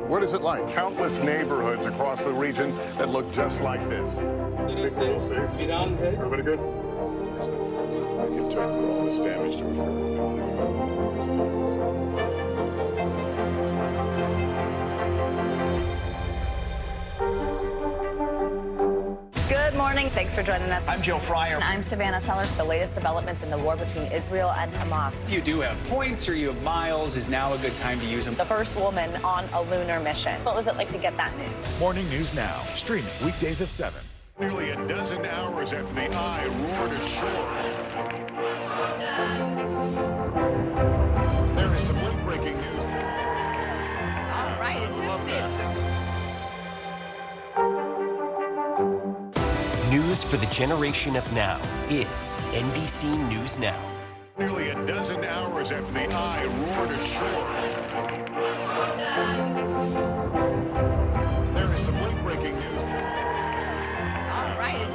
Speaker 11: What is it like? Countless neighborhoods across the region that look just like this. Everybody good? that it took for all this damage to occur.
Speaker 6: Good morning. Thanks for joining us.
Speaker 18: I'm Joe Fryer.
Speaker 6: And I'm Savannah Sellers. The latest developments in the war between Israel and Hamas.
Speaker 18: If you do have points or you have miles, is now a good time to use them.
Speaker 6: The first woman on a lunar mission. What was it like to get that news?
Speaker 11: Morning News Now, streaming weekdays at 7. Nearly a dozen hours after the eye roared ashore. There is some late-breaking news.
Speaker 6: All right,
Speaker 7: News for the generation of now is NBC News Now.
Speaker 11: Nearly a dozen hours after the eye roared ashore. There is some late-breaking news.
Speaker 6: All right,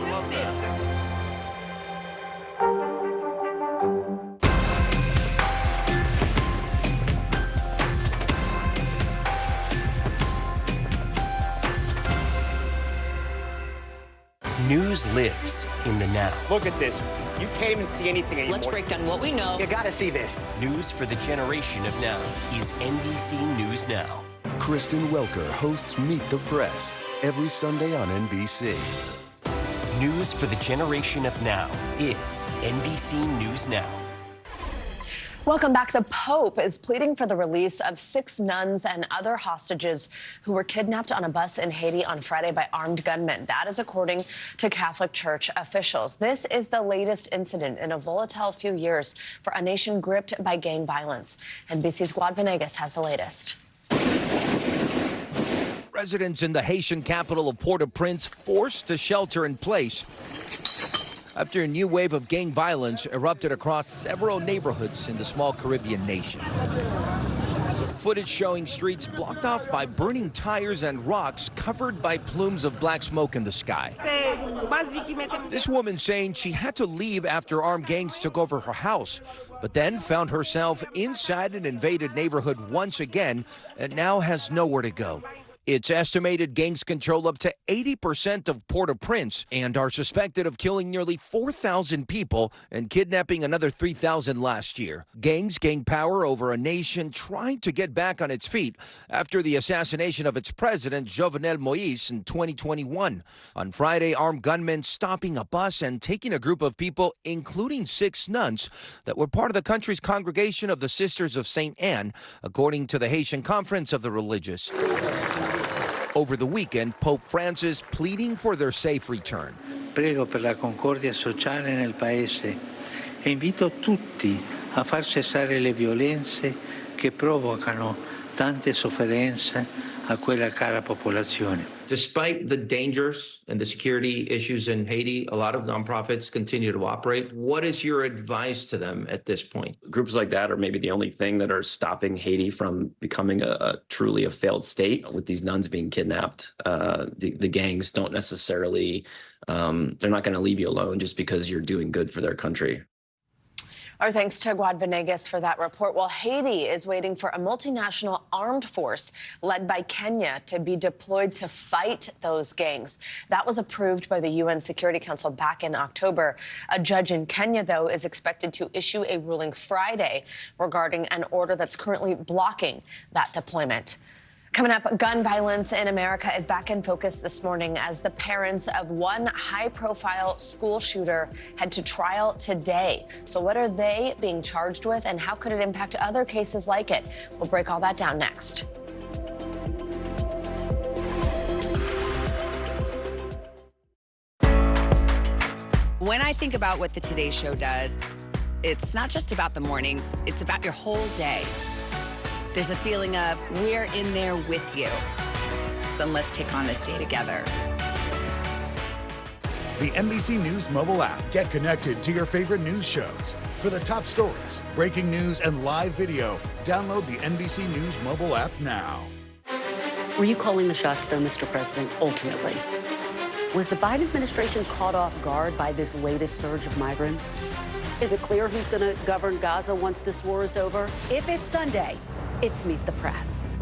Speaker 7: News lives in the now.
Speaker 14: Look at this. You can't even see anything anymore.
Speaker 15: Let's break down what we know.
Speaker 14: You gotta see this.
Speaker 7: News for the generation of now is NBC News Now.
Speaker 22: Kristen Welker hosts Meet the Press every Sunday on NBC.
Speaker 7: News for the generation of now is NBC News Now.
Speaker 21: Welcome back. The Pope is pleading for the release of 6 nuns and other hostages who were kidnapped on a bus in Haiti on Friday by armed gunmen. That is according to Catholic Church officials. This is the latest incident in a volatile few years for a nation gripped by gang violence. NBC's Guad Venegas has the latest.
Speaker 24: Residents in the Haitian capital of Port-au-Prince forced to shelter in place after a new wave of gang violence erupted across several neighborhoods in the small Caribbean nation. Footage showing streets blocked off by burning tires and rocks covered by plumes of black smoke in the sky. This woman saying she had to leave after armed gangs took over her house, but then found herself inside an invaded neighborhood once again and now has nowhere to go. It's estimated gangs control up to 80% of Port-au-Prince and are suspected of killing nearly 4,000 people and kidnapping another 3,000 last year. Gangs gain power over a nation trying to get back on its feet after the assassination of its president, Jovenel Moïse, in 2021. On Friday, armed gunmen stopping a bus and taking a group of people, including 6 nuns, that were part of the country's Congregation of the Sisters of St. Anne, according to the Haitian Conference of the Religious. Over the weekend, Pope Francis pleading for their safe return.
Speaker 25: Prego per la concordia sociale nel paese e invito tutti a far cessare le violenze che provocano tante sofferenze a quella cara popolazione.
Speaker 26: Despite the dangers and the security issues in Haiti, a lot of nonprofits continue to operate. What is your advice to them at this point?
Speaker 27: Groups like that are maybe the only thing that are stopping Haiti from becoming a truly a failed state. With these nuns being kidnapped, the gangs don't necessarily, they're not going to leave you alone just because you're doing good for their country.
Speaker 21: Our thanks to Guad Venegas for that report. Well, Haiti is waiting for a multinational armed force led by Kenya to be deployed to fight those gangs. That was approved by the UN Security Council back in October. A judge in Kenya, though, is expected to issue a ruling Friday regarding an order that's currently blocking that deployment. Coming up, gun violence in America is back in focus this morning as the parents of one high-profile school shooter head to trial today. So what are they being charged with, and how could it impact other cases like it? We'll break all that down next.
Speaker 28: When I think about what the Today Show does, it's not just about the mornings, it's about your whole day. There's a feeling of we're in there with you. Then let's take on this day together.
Speaker 11: The NBC News mobile app. Get connected to your favorite news shows. For the top stories, breaking news, and live video, download the NBC News mobile app now.
Speaker 29: Were you calling the shots, though, Mr. President, ultimately? Was the Biden administration caught off guard by this latest surge of migrants? Is it clear who's going to govern Gaza once this war is over? If it's Sunday, it's Meet the Press.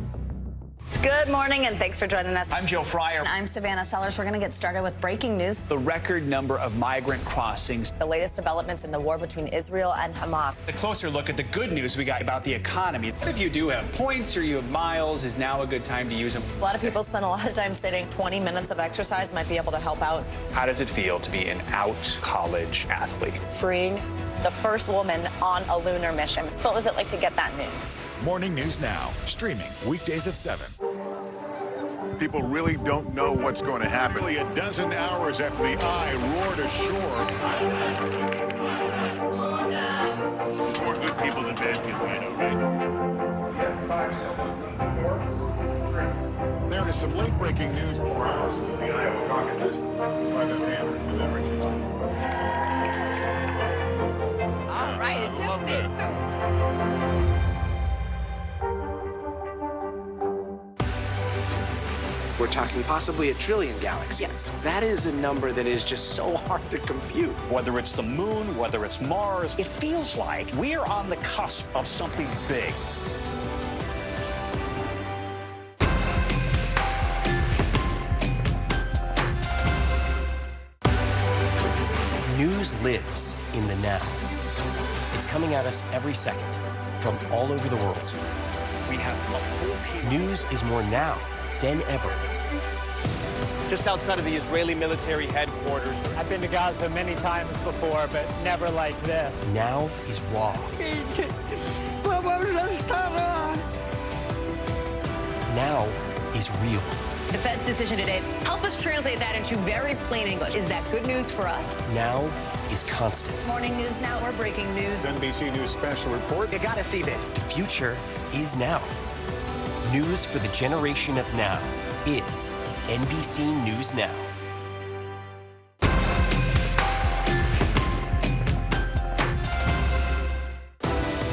Speaker 6: Good morning, and thanks for joining us.
Speaker 18: I'm Joe Fryer.
Speaker 6: I'm Savannah Sellers. We're going to get started with breaking news.
Speaker 18: The record number of migrant crossings.
Speaker 6: The latest developments in the war between Israel and Hamas.
Speaker 18: A closer look at the good news we got about the economy. What if you do have points or you have miles? Is now a good time to use them?
Speaker 6: A lot of people spend a lot of time sitting. 20 minutes of exercise might be able to help out.
Speaker 18: How does it feel to be an out college athlete?
Speaker 6: Freeing the first woman on a lunar mission. What was it like to get that news?
Speaker 2: Morning News Now, streaming weekdays at 7.
Speaker 11: People really don't know what's going to happen. Nearly a dozen hours after the eye roared ashore. More good people than bad people, I know, right? There is some late-breaking news. 4 hours into the Iowa caucuses.
Speaker 28: All right, anticipated too.
Speaker 14: We're talking possibly a trillion galaxies.
Speaker 28: Yes.
Speaker 14: That is a number that is just so hard to compute.
Speaker 5: Whether it's the moon, whether it's Mars, it feels like we're on the cusp of something big.
Speaker 7: News lives in the now. It's coming at us every second from all over the world.
Speaker 5: We have a full team.
Speaker 7: News is more now than ever.
Speaker 14: Just outside of the Israeli military headquarters.
Speaker 1: I've been to Gaza many times before, but never like this.
Speaker 7: Now is raw. Now is real.
Speaker 15: The Fed's decision today, help us translate that into very plain English. Is that good news for us?
Speaker 7: Now is constant.
Speaker 6: Morning News Now, or breaking news.
Speaker 11: NBC News special report.
Speaker 14: You gotta see this.
Speaker 7: The future is now. News for the generation of now is NBC News Now.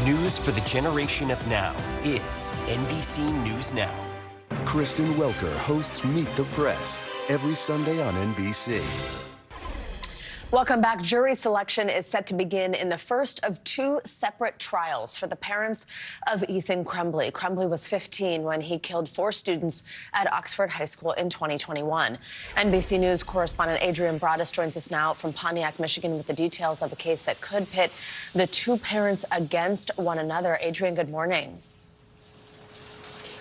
Speaker 7: News for the generation of now is NBC News Now.
Speaker 22: Kristen Welker hosts Meet the Press every Sunday on NBC.
Speaker 6: Welcome back. Jury selection is set to begin in the first of 2 separate trials for the parents of Ethan Crumbley. Crumbley was 15 when he killed 4 students at Oxford High School in 2021. NBC News correspondent Adrian Broaddus joins us now from Pontiac, Michigan, with the details of a case that could pit the 2 parents against one another. Adrian, good morning.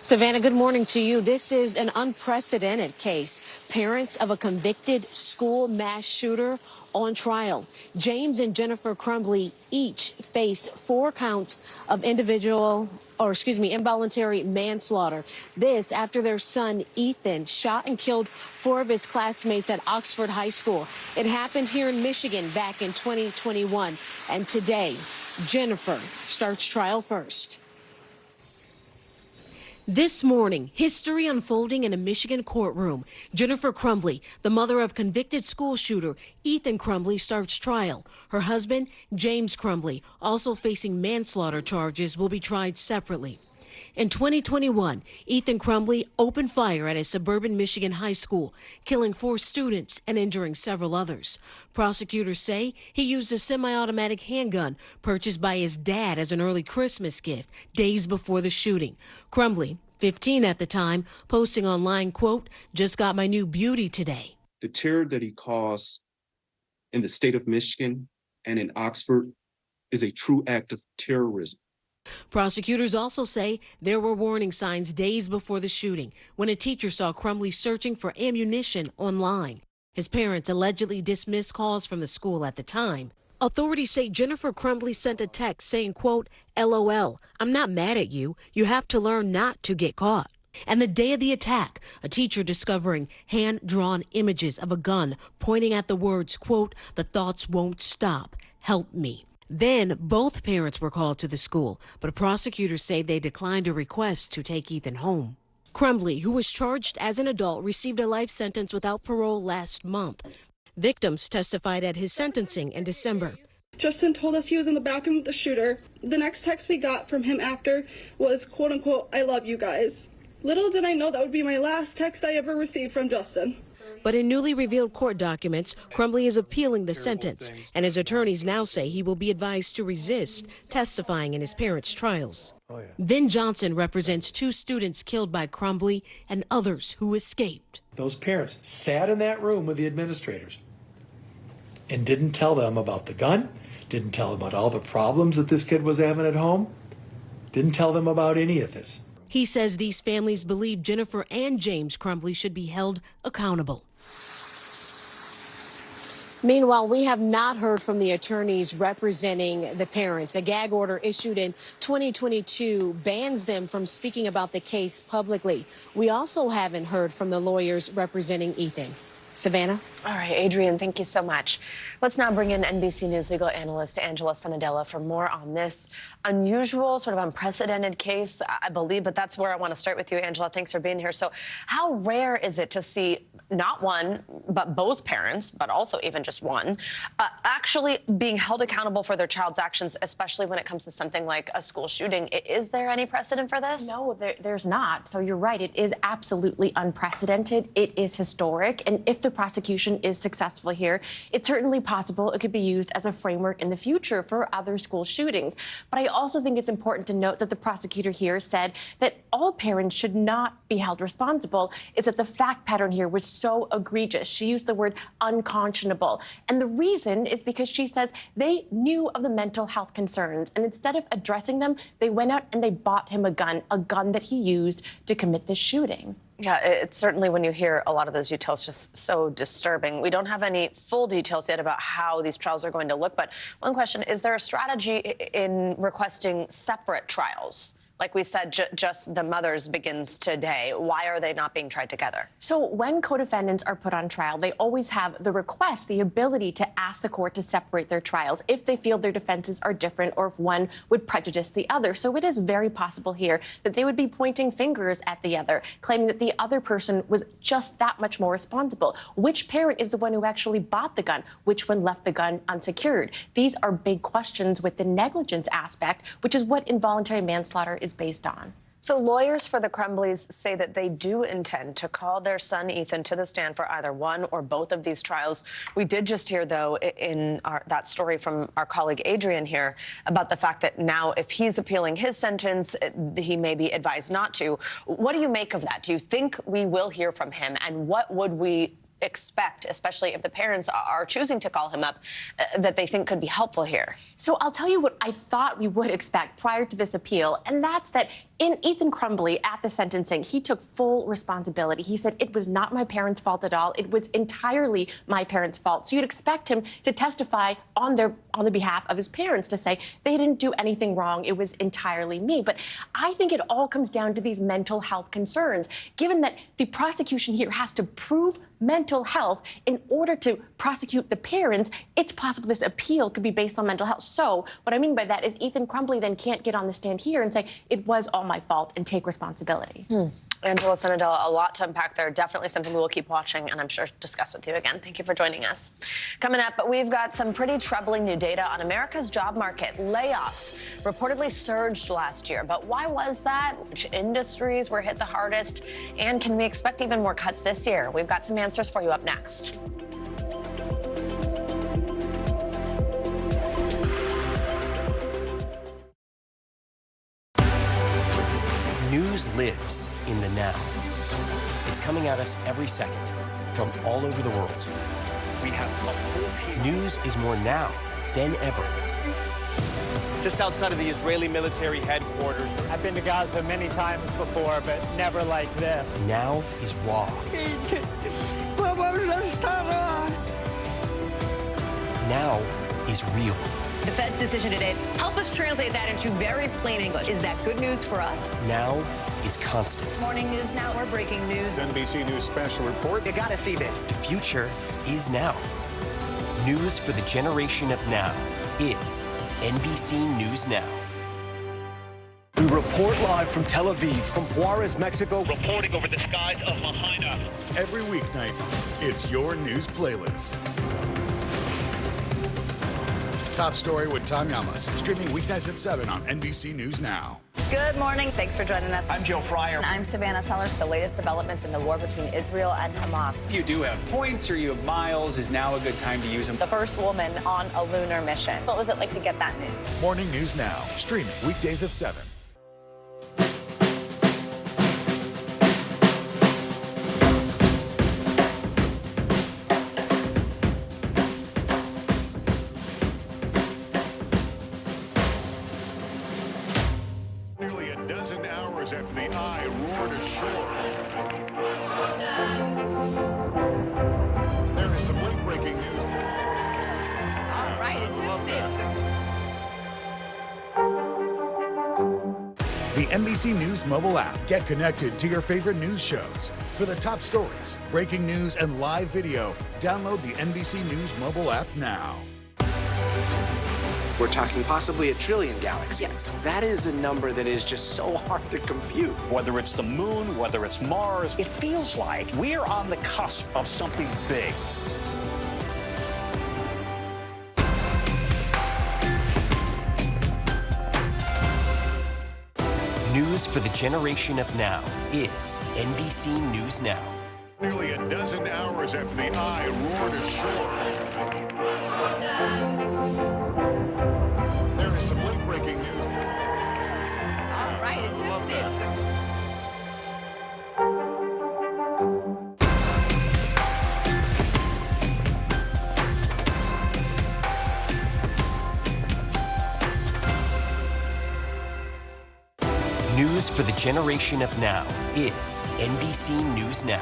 Speaker 10: Savannah, good morning to you. This is an unprecedented case. Parents of a convicted school mass shooter on trial. James and Jennifer Crumbley each face 4 counts of involuntary manslaughter. This after their son Ethan shot and killed 4 of his classmates at Oxford High School. It happened here in Michigan back in 2021. And today, Jennifer starts trial first. This morning, history unfolding in a Michigan courtroom. Jennifer Crumbley, the mother of convicted school shooter Ethan Crumbley, starts trial. Her husband, James Crumbley, also facing manslaughter charges, will be tried separately. In 2021, Ethan Crumbley opened fire at a suburban Michigan high school, killing 4 students and injuring several others. Prosecutors say he used a semi-automatic handgun purchased by his dad as an early Christmas gift days before the shooting. Crumbley, 15 at the time, posting online, quote, "Just got my new beauty today."
Speaker 12: The terror that he caused in the state of Michigan and in Oxford is a true act of terrorism.
Speaker 10: Prosecutors also say there were warning signs days before the shooting when a teacher saw Crumbley searching for ammunition online. His parents allegedly dismissed calls from the school at the time. Authorities say Jennifer Crumbley sent a text saying, quote, "LOL, I'm not mad at you. You have to learn not to get caught." And the day of the attack, a teacher discovering hand-drawn images of a gun pointing at the words, quote, "The thoughts won't stop. Help me." Then both parents were called to the school, but prosecutors say they declined a request to take Ethan home. Crumbley, who was charged as an adult, received a life sentence without parole last month. Victims testified at his sentencing in December.
Speaker 13: Justin told us he was in the bathroom with the shooter. The next text we got from him after was, quote unquote, "I love you guys." Little did I know that would be my last text I ever received from Justin.
Speaker 10: But in newly revealed court documents, Crumbley is appealing the sentence, and his attorneys now say he will be advised to resist testifying in his parents' trials. Vin Johnson represents 2 students killed by Crumbley and others who escaped.
Speaker 3: Those parents sat in that room with the administrators and didn't tell them about the gun, didn't tell them about all the problems that this kid was having at home, didn't tell them about any of this.
Speaker 10: He says these families believe Jennifer and James Crumbley should be held accountable. Meanwhile, we have not heard from the attorneys representing the parents. A gag order issued in 2022 bans them from speaking about the case publicly. We also haven't heard from the lawyers representing Ethan. Savannah?
Speaker 6: All right, Adrian, thank you so much. Let's now bring in NBC News legal analyst Angela Sanadella for more on this unusual, sort of unprecedented case, I believe, but that's where I want to start with you, Angela. Thanks for being here. So how rare is it to see not one, but both parents, but also even just one, actually being held accountable for their child's actions, especially when it comes to something like a school shooting? Is there any precedent for this?
Speaker 4: No, there's not. So you're right. It is absolutely unprecedented. It is historic. And if the prosecution is successful here, it's certainly possible it could be used as a framework in the future for other school shootings. But I also think it's important to note that the prosecutor here said that all parents should not be held responsible. It's that the fact pattern here was so egregious. She used the word unconscionable. And the reason is because she says they knew of the mental health concerns. And instead of addressing them, they went out and they bought him a gun that he used to commit this shooting.
Speaker 6: Yeah, it's certainly, when you hear a lot of those details, just so disturbing. We don't have any full details yet about how these trials are going to look, but one question, is there a strategy in requesting separate trials? Like we said, just the mother's begins today. Why are they not being tried together?
Speaker 4: So when co-defendants are put on trial, they always have the request, the ability to ask the court to separate their trials if they feel their defenses are different or if one would prejudice the other. So it is very possible here that they would be pointing fingers at the other, claiming that the other person was just that much more responsible. Which parent is the one who actually bought the gun? Which one left the gun unsecured? These are big questions with the negligence aspect, which is what involuntary manslaughter is based on.
Speaker 6: So lawyers for the Crumbleys say that they do intend to call their son Ethan to the stand for either one or both of these trials. We did just hear, though, in that story from our colleague Adrian here about the fact that now if he's appealing his sentence, he may be advised not to. What do you make of that? Do you think we will hear from him? And what would we expect, especially if the parents are choosing to call him up, that they think could be helpful here?
Speaker 4: So I'll tell you what I thought we would expect prior to this appeal, and that's that in Ethan Crumbley at the sentencing, he took full responsibility. He said, it was not my parents' fault at all. It was entirely my parents' fault. So you'd expect him to testify on the behalf of his parents, to say they didn't do anything wrong. It was entirely me. But I think it all comes down to these mental health concerns. Given that the prosecution here has to prove mental health in order to prosecute the parents, it's possible this appeal could be based on mental health. So what I mean by that is Ethan Crumbley then can't get on the stand here and say, it was all my fault, and take responsibility.
Speaker 6: Angela Sanadella, a lot to unpack there. Definitely something we will keep watching and I'm sure discuss with you again. Thank you for joining us. Coming up, we've got some pretty troubling new data on America's job market. Layoffs reportedly surged last year. But why was that? Which industries were hit the hardest? And can we expect even more cuts this year? We've got some answers for you up next.
Speaker 7: News lives in the now. It's coming at us every second from all over the world.
Speaker 5: We have a full team.
Speaker 7: News is more now than ever.
Speaker 14: Just outside of the Israeli military headquarters.
Speaker 1: I've been to Gaza many times before, but never like this.
Speaker 7: Now is raw. Now is real.
Speaker 15: The Fed's decision today, help us translate that into very plain English. Is that good news for us?
Speaker 7: Now is constant.
Speaker 21: Morning News Now, we're breaking news.
Speaker 11: NBC News special report.
Speaker 14: You gotta see this.
Speaker 7: The future is now. News for the generation of now is NBC News Now.
Speaker 8: We report live from Tel Aviv, from Juarez, Mexico.
Speaker 9: Reporting over the skies of Lahaina.
Speaker 2: Every weeknight, it's your news playlist. Top Story with Tom Yamas, streaming weeknights at 7 on NBC News Now.
Speaker 21: Good morning. Thanks for joining us.
Speaker 18: I'm Joe Fryer.
Speaker 21: I'm Savannah Sellers. The latest developments in the war between Israel and Hamas.
Speaker 18: If you do have points or you have miles, is now a good time to use them.
Speaker 21: The first woman on a lunar mission. What was it like to get that news?
Speaker 2: Morning News Now, streaming weekdays at 7.
Speaker 11: Nearly a dozen hours after the eye roared ashore. There is some late-breaking news.
Speaker 28: All right,
Speaker 2: The NBC News mobile app. Get connected to your favorite news shows. For the top stories, breaking news, and live video, download the NBC News mobile app now.
Speaker 16: We're talking possibly 1 trillion galaxies.
Speaker 7: Yes. That is a number that is just so hard to compute.
Speaker 5: Whether it's the moon, whether it's Mars, it feels like we're on the cusp of something big.
Speaker 7: News for the generation of now is NBC News Now.
Speaker 11: Nearly a dozen hours after the eye roared ashore. There is some late-breaking news.
Speaker 28: All right,
Speaker 7: News for the generation of now is NBC News Now.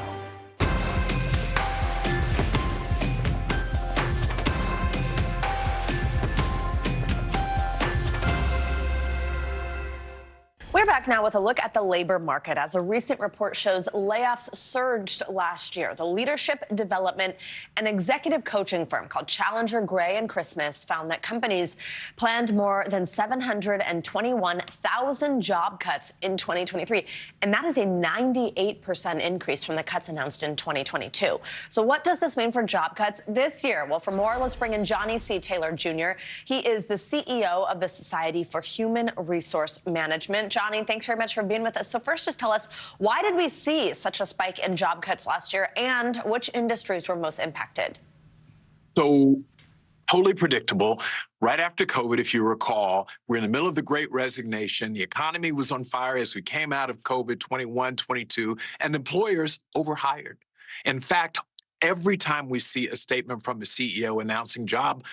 Speaker 6: We're back now with a look at the labor market. As a recent report shows, layoffs surged last year. The leadership development and executive coaching firm called Challenger, Gray & Christmas found that companies planned more than 721,000 job cuts in 2023. And that is a 98% increase from the cuts announced in 2022. So what does this mean for job cuts this year? Well, for more, let's bring in Johnny C. Taylor Jr. He is the CEO of the Society for Human Resource Management. Johnny, thanks very much for being with us. So first, just tell us, why did we see such a spike in job cuts last year, and which industries were most impacted?
Speaker 17: So totally predictable. Right after COVID, if you recall, we're in the middle of the Great Resignation. The economy was on fire as we came out of COVID 21, 22, and employers overhired. In fact, every time we see a statement from the CEO announcing job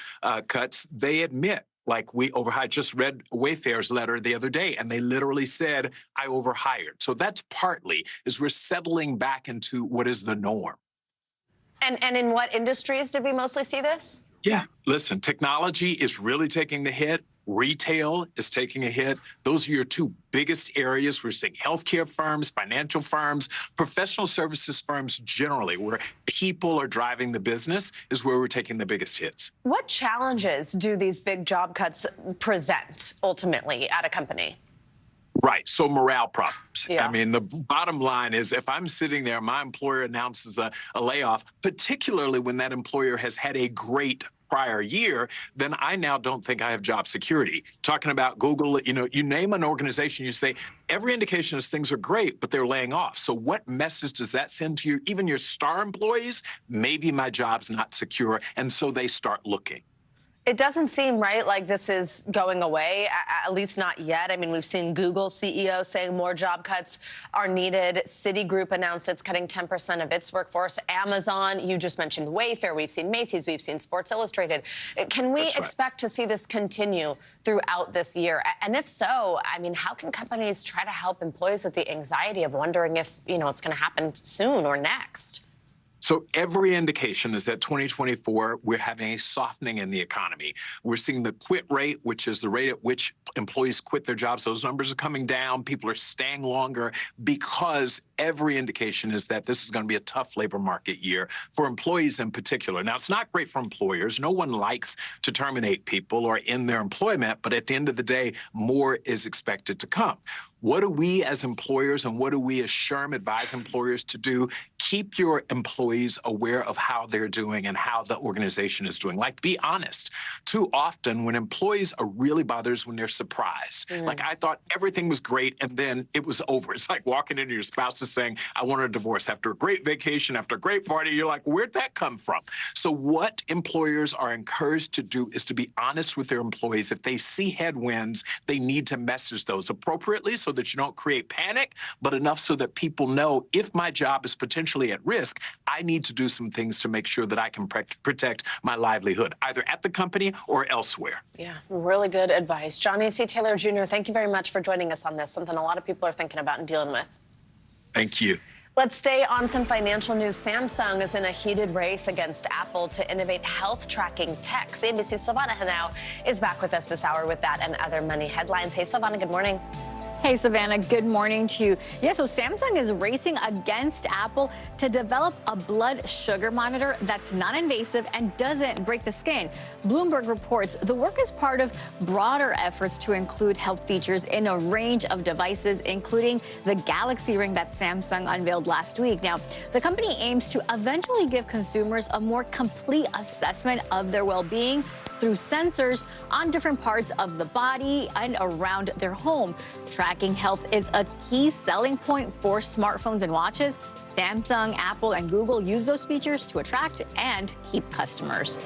Speaker 17: cuts, they admit, like we overhired. Just read Wayfair's letter the other day, and they literally said, I overhired. So that's partly is we're settling back into what is the norm.
Speaker 6: And in what industries did we mostly see this?
Speaker 17: Yeah, listen, technology is really taking the hit. Retail is taking a hit. Those are your two biggest areas. We're seeing healthcare firms, financial firms, professional services firms generally, where people are driving the business, is where we're taking the biggest hits.
Speaker 6: What challenges do these big job cuts present ultimately at a company?
Speaker 17: Right. So morale problems.
Speaker 6: Yeah.
Speaker 17: I mean, the bottom line is if I'm sitting there, my employer announces a layoff, particularly when that employer has had a great prior year, then I now don't think I have job security. Talking about Google, you name an organization, you say, every indication is things are great, but they're laying off. So what message does that send to even your star employees? Maybe my job's not secure. And so they start looking.
Speaker 6: It doesn't seem right like this is going away, at least not yet. I mean, we've seen Google CEO saying more job cuts are needed. Citigroup announced it's cutting 10% of its workforce. Amazon, you just mentioned Wayfair. We've seen Macy's. We've seen Sports Illustrated. Can we expect to see this continue throughout this year? And if so, I mean, how can companies try to help employees with the anxiety of wondering if, it's going to happen soon or next?
Speaker 17: So every indication is that 2024, we're having a softening in the economy. We're seeing the quit rate, which is the rate at which employees quit their jobs. Those numbers are coming down. People are staying longer because every indication is that this is going to be a tough labor market year for employees in particular. Now, it's not great for employers. No one likes to terminate people or end their employment, but at the end of the day, more is expected to come. What do we as employers and what do we as SHRM advise employers to do? Keep your employees aware of how they're doing and how the organization is doing. Like, be honest. Too often when employees are really bothered is when they're surprised. Like, I thought everything was great and then it was over. It's like walking into your spouse is saying, I want a divorce. After a great vacation, after a great party, you're like, where'd that come from? So what employers are encouraged to do is to be honest with their employees. If they see headwinds, they need to message those appropriately so that you don't create panic, but enough so that people know if my job is potentially at risk, I need to do some things to make sure that I can protect my livelihood, either at the company or elsewhere.
Speaker 6: Yeah, really good advice. Johnny C. Taylor Jr., thank you very much for joining us on this, something a lot of people are thinking about and dealing with.
Speaker 17: Thank you.
Speaker 6: Let's stay on some financial news. Samsung is in a heated race against Apple to innovate health tracking tech. NBC's Silvana Henao is back with us this hour with that and other money headlines. Hey, Silvana, good morning.
Speaker 19: Hey, Savannah, good morning to you. Yeah, so Samsung is racing against Apple to develop a blood sugar monitor that's non-invasive and doesn't break the skin. Bloomberg reports the work is part of broader efforts to include health features in a range of devices, including the Galaxy Ring that Samsung unveiled last week. Now, the company aims to eventually give consumers a more complete assessment of their well-being through sensors on different parts of the body and around their home. Tracking health is a key selling point for smartphones and watches. Samsung, Apple, and Google use those features to attract and keep customers.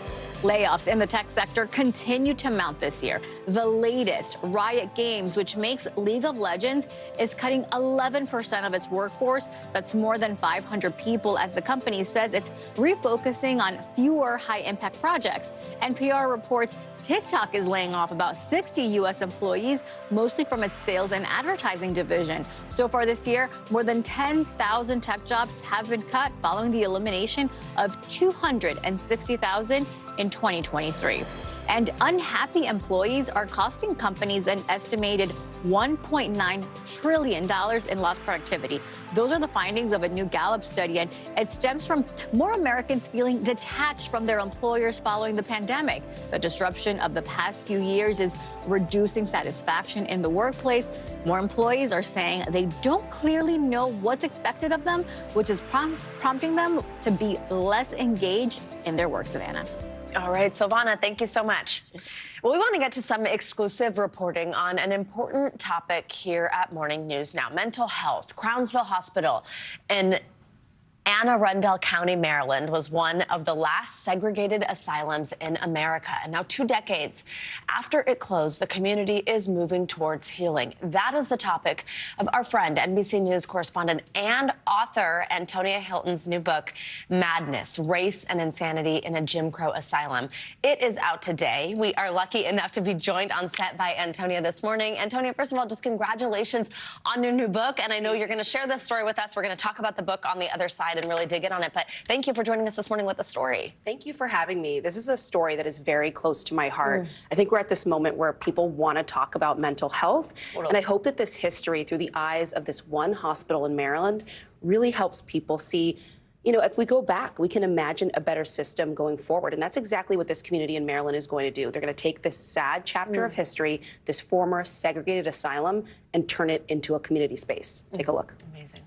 Speaker 19: Layoffs in the tech sector continue to mount this year. The latest, Riot Games, which makes League of Legends, is cutting 11% of its workforce. That's more than 500 people, as the company says it's refocusing on fewer high-impact projects. NPR reports TikTok is laying off about 60 U.S. employees, mostly from its sales and advertising division. So far this year, more than 10,000 tech jobs have been cut following the elimination of 260,000 in 2023. And unhappy employees are costing companies an estimated $1.9 trillion in lost productivity. Those are the findings of a new Gallup study, and it stems from more Americans feeling detached from their employers following the pandemic. The disruption of the past few years is reducing satisfaction in the workplace. More employees are saying they don't clearly know what's expected of them, which is prompting them to be less engaged in their work, Savannah.
Speaker 6: All right, Silvana, thank you so much. Well, we want to get to some exclusive reporting on an important topic here at Morning News Now. Mental health. Crownsville Hospital in Anne Arundel County, Maryland, was one of the last segregated asylums in America. And now 2 decades after it closed, the community is moving towards healing. That is the topic of our friend, NBC News correspondent and author Antonia Hilton's new book, Madness, Race and Insanity in a Jim Crow Asylum. It is out today. We are lucky enough to be joined on set by Antonia this morning. Antonia, first of all, just congratulations on your new book. And I know you're going to share this story with us. We're going to talk about the book on the other side and really dig in on it. But thank you for joining us this morning with the story.
Speaker 20: Thank you for having me. This is a story that is very close to my heart. I think we're at this moment where people want to talk about mental health. Totally. And I hope that this history through the eyes of this one hospital in Maryland really helps people see, you know, if we go back, we can imagine a better system going forward. And that's exactly what this community in Maryland is going to do. They're going to take this sad chapter of history, this former segregated asylum, and turn it into a community space. Take a look.
Speaker 6: Amazing.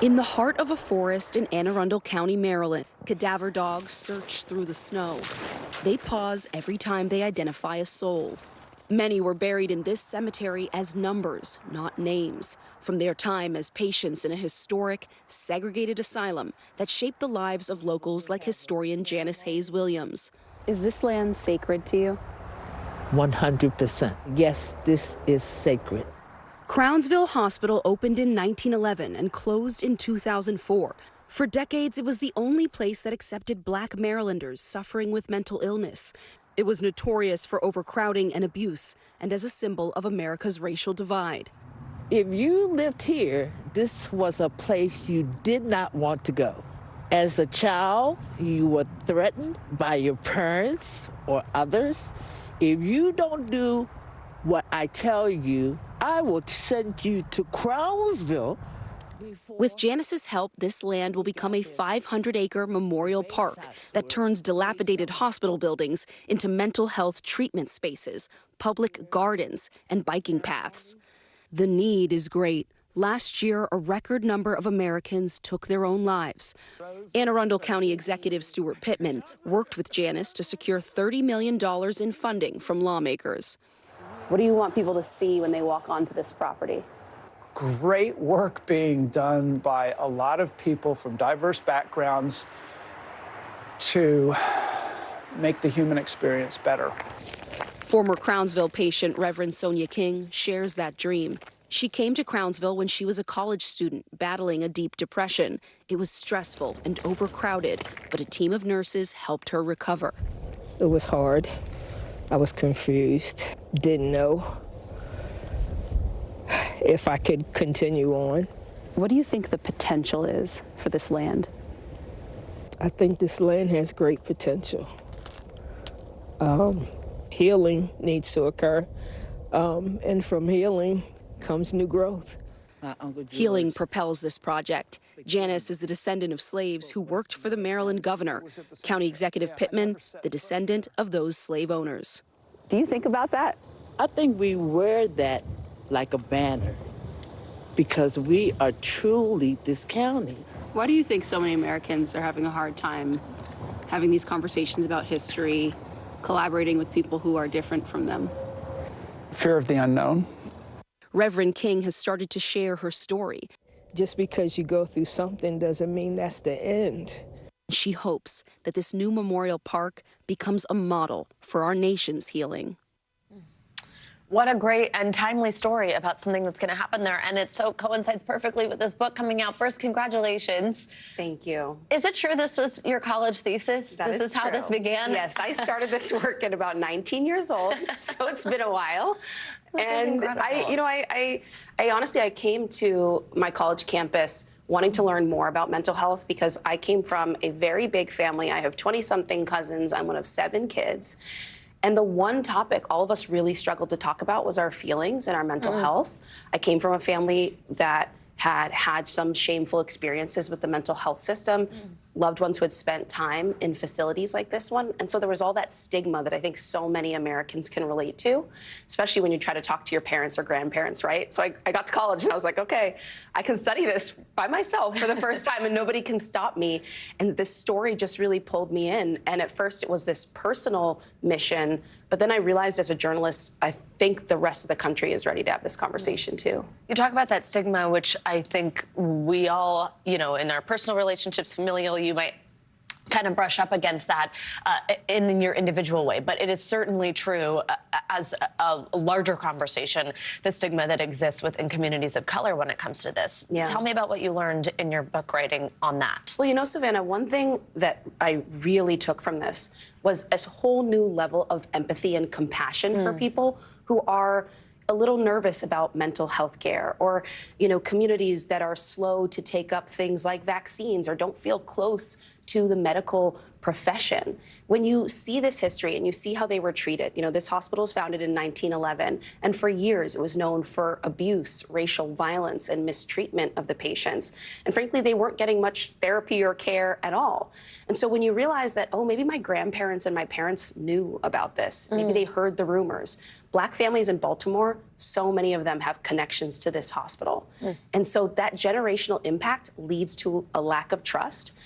Speaker 22: In the heart of a forest in Anne Arundel County, Maryland, cadaver dogs search through the snow. They pause every time they identify a soul. Many were buried in this cemetery as numbers, not names, from their time as patients in a historic, segregated asylum that shaped the lives of locals like historian Janice Hayes Williams.
Speaker 23: Is this land sacred to you?
Speaker 24: 100%. Yes, this is sacred.
Speaker 22: Crownsville Hospital opened in 1911 and closed in 2004. For decades, it was the only place that accepted Black Marylanders suffering with mental illness. It was notorious for overcrowding and abuse, and as a symbol of America's racial divide.
Speaker 24: If you lived here, this was a place you did not want to go. As a child, you were threatened by your parents or others. If you don't do what I tell you, I will send you to Crownsville
Speaker 22: With Janice's help, this land will become a 500-acre memorial park that turns dilapidated hospital buildings into mental health treatment spaces, public gardens, and biking paths. The need is great. Last year, a record number of Americans took their own lives. Anne Arundel County Executive Stuart Pittman worked with Janice to secure $30 million in funding from lawmakers.
Speaker 20: What do you want people to see when they walk onto this property?
Speaker 18: Great work being done by a lot of people from diverse backgrounds to make the human experience better.
Speaker 22: Former Crownsville patient Reverend Sonia King shares that dream. She came to Crownsville when she was a college student battling a deep depression. It was stressful and overcrowded, but a team of nurses helped her recover.
Speaker 3: It was hard. I was confused, didn't know if I could continue on.
Speaker 20: What do you think the potential is for this land?
Speaker 3: I think this land has great potential. Healing needs to occur, and from healing comes new growth.
Speaker 22: Healing propels this project. Janice is a descendant of slaves who worked for the Maryland governor. County Executive Pittman, the descendant of those slave owners.
Speaker 20: Do you think about that?
Speaker 24: I think we wear that like a banner because we are truly this county.
Speaker 20: Why do you think so many Americans are having a hard time having these conversations about history, collaborating with people who are different from them?
Speaker 18: Fear of the unknown.
Speaker 22: Reverend King has started to share her story.
Speaker 3: Just because you go through something doesn't mean that's the end.
Speaker 22: She hopes that this new memorial park becomes a model for our nation's healing.
Speaker 6: What a great and timely story about something that's going to happen there. And it so coincides perfectly with this book coming out. First, congratulations.
Speaker 20: Thank you.
Speaker 6: Is it true this was your college thesis? This is how this began?
Speaker 20: Yes, I started this work at about 19 years old, so it's been a while.
Speaker 6: Which is
Speaker 20: And
Speaker 6: incredible.
Speaker 20: I honestly, I came to my college campus wanting to learn more about mental health because I came from a very big family. I have 20-something cousins. I'm one of 7 kids. And the one topic all of us really struggled to talk about was our feelings and our mental health. I came from a family that had some shameful experiences with the mental health system, loved ones who had spent time in facilities like this one. And so there was all that stigma that I think so many Americans can relate to, especially when you try to talk to your parents or grandparents, right? So I got to college and I was like, okay, I can study this by myself for the first time and nobody can stop me. And this story just really pulled me in. And at first it was this personal mission, but then I realized as a journalist, I think the rest of the country is ready to have this conversation too.
Speaker 6: You talk about that stigma, which I think we all, in our personal relationships, familial, you might kind of brush up against that in your individual way. But it is certainly true as a larger conversation, the stigma that exists within communities of color when it comes to this.
Speaker 20: Yeah.
Speaker 6: Tell me about what you learned in your book writing on that.
Speaker 20: Well, Savannah, one thing that I really took from this was a whole new level of empathy and compassion for people who are a little nervous about mental health care, or, communities that are slow to take up things like vaccines or don't feel close to the medical profession. When you see this history and you see how they were treated, this hospital was founded in 1911, and for years it was known for abuse, racial violence, and mistreatment of the patients. And frankly, they weren't getting much therapy or care at all. And so when you realize that, maybe my grandparents and my parents knew about this, maybe they heard the rumors. Black families in Baltimore, so many of them have connections to this hospital. And so that generational impact leads to a lack of trust.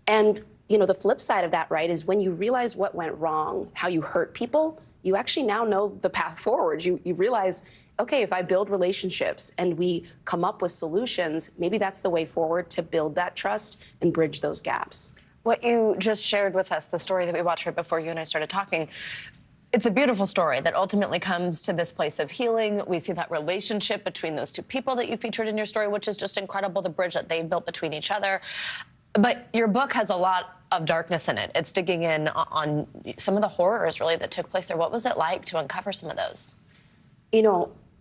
Speaker 20: And, the flip side of that, right, is when you realize what went wrong, how you hurt people, you actually now know the path forward. You realize, okay, if I build relationships and we come up with solutions, maybe that's the way forward to build that trust and bridge those gaps.
Speaker 6: What you just shared with us, the story that we watched right before you and I started talking, it's a beautiful story that ultimately comes to this place of healing. We see that relationship between those two people that you featured in your story, which is just incredible, the bridge that they built between each other. But your book has a lot of darkness in it. It's digging in on some of the horrors, really, that took place there. What was it like to uncover some of those?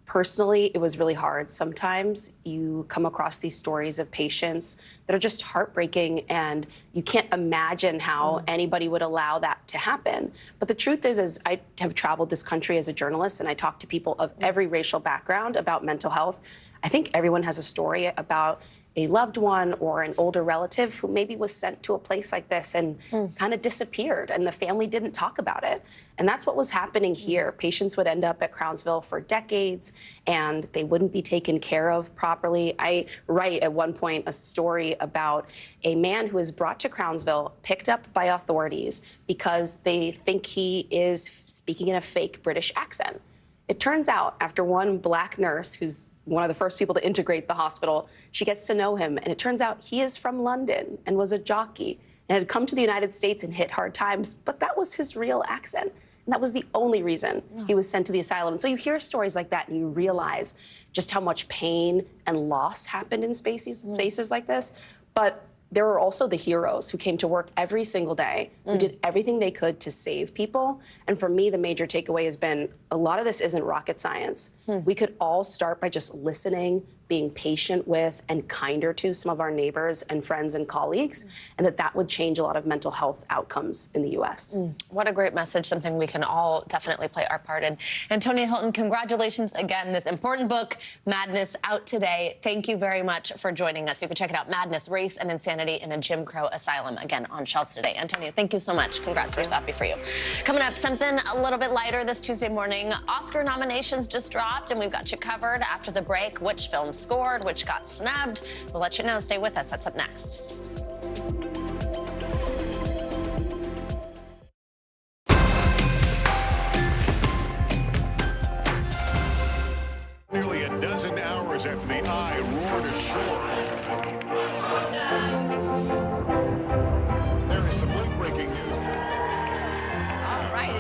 Speaker 20: Personally, it was really hard. Sometimes you come across these stories of patients that are just heartbreaking, and you can't imagine how anybody would allow that to happen. But the truth is I have traveled this country as a journalist, and I talk to people of every racial background about mental health. I think everyone has a story about a loved one or an older relative who maybe was sent to a place like this and kind of disappeared, and the family didn't talk about it. And that's what was happening here. Patients would end up at Crownsville for decades, and they wouldn't be taken care of properly. I write at one point a story about a man who is brought to Crownsville, picked up by authorities because they think he is speaking in a fake British accent. It turns out, after one black nurse, who's one of the first people to integrate the hospital, she gets to know him, and it turns out he is from London and was a jockey and had come to the United States and hit hard times, but that was his real accent. And that was the only reason he was sent to the asylum. And so you hear stories like that and you realize just how much pain and loss happened in spaces like this. But there were also the heroes who came to work every single day, who did everything they could to save people. And for me, the major takeaway has been a lot of this isn't rocket science. We could all start by just listening, being patient with and kinder to some of our neighbors and friends and colleagues, and that would change a lot of mental health outcomes in the U.S.
Speaker 6: What a great message, something we can all definitely play our part in. Antonia Hilton, congratulations again. This important book, Madness, out today. Thank you very much for joining us. You can check it out, Madness, Race and Insanity in a Jim Crow Asylum, again, on shelves today. Antonia, thank you so much. Congrats, we're so happy for you. Coming up, something a little bit lighter this Tuesday morning. Oscar nominations just dropped, and we've got you covered after the break. Which films scored, which got snubbed. We'll let you know. Stay with us. That's up next.
Speaker 11: Nearly a dozen hours after the eye roared ashore. There is some late breaking news.
Speaker 28: All right,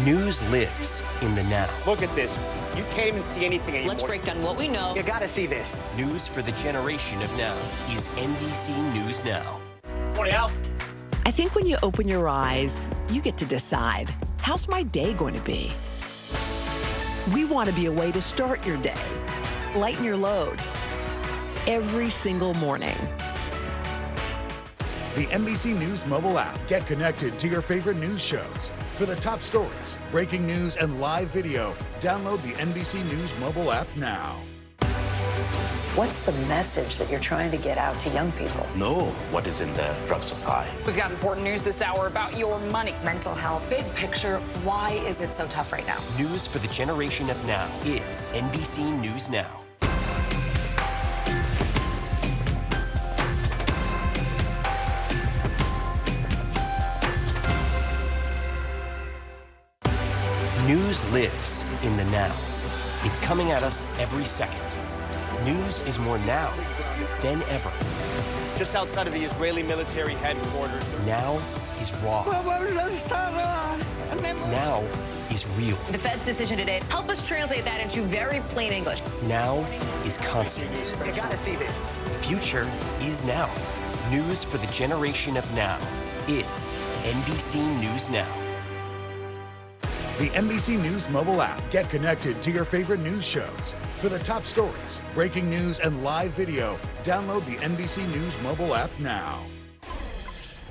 Speaker 7: News lives in the now.
Speaker 14: Look at this. You can't even see anything anymore.
Speaker 15: Let's break down what we know.
Speaker 14: You gotta see this.
Speaker 7: News for the generation of now is NBC News Now.
Speaker 14: Morning, Al.
Speaker 1: I think when you open your eyes, you get to decide, how's my day going to be? We want to be a way to start your day, lighten your load, every single morning.
Speaker 2: The NBC News mobile app. Get connected to your favorite news shows. For the top stories, breaking news, and live video, download the NBC News mobile app now.
Speaker 4: What's the message that you're trying to get out to young people?
Speaker 10: Know what is in the drug supply.
Speaker 12: We've got important news this hour about your money.
Speaker 4: Mental health, big picture, why is it so tough right now?
Speaker 7: News for the generation of now is NBC News Now. News lives in the now. It's coming at us every second. News is more now than ever.
Speaker 14: Just outside of the Israeli military headquarters.
Speaker 7: Now is raw. Now is real.
Speaker 15: The Fed's decision today, help us translate that into very plain English.
Speaker 7: Now is constant.
Speaker 14: You gotta see this.
Speaker 7: The future is now. News for the generation of now is NBC News Now.
Speaker 2: The NBC News mobile app. Get connected to your favorite news shows. For the top stories, breaking news, and live video, download the NBC News mobile app now.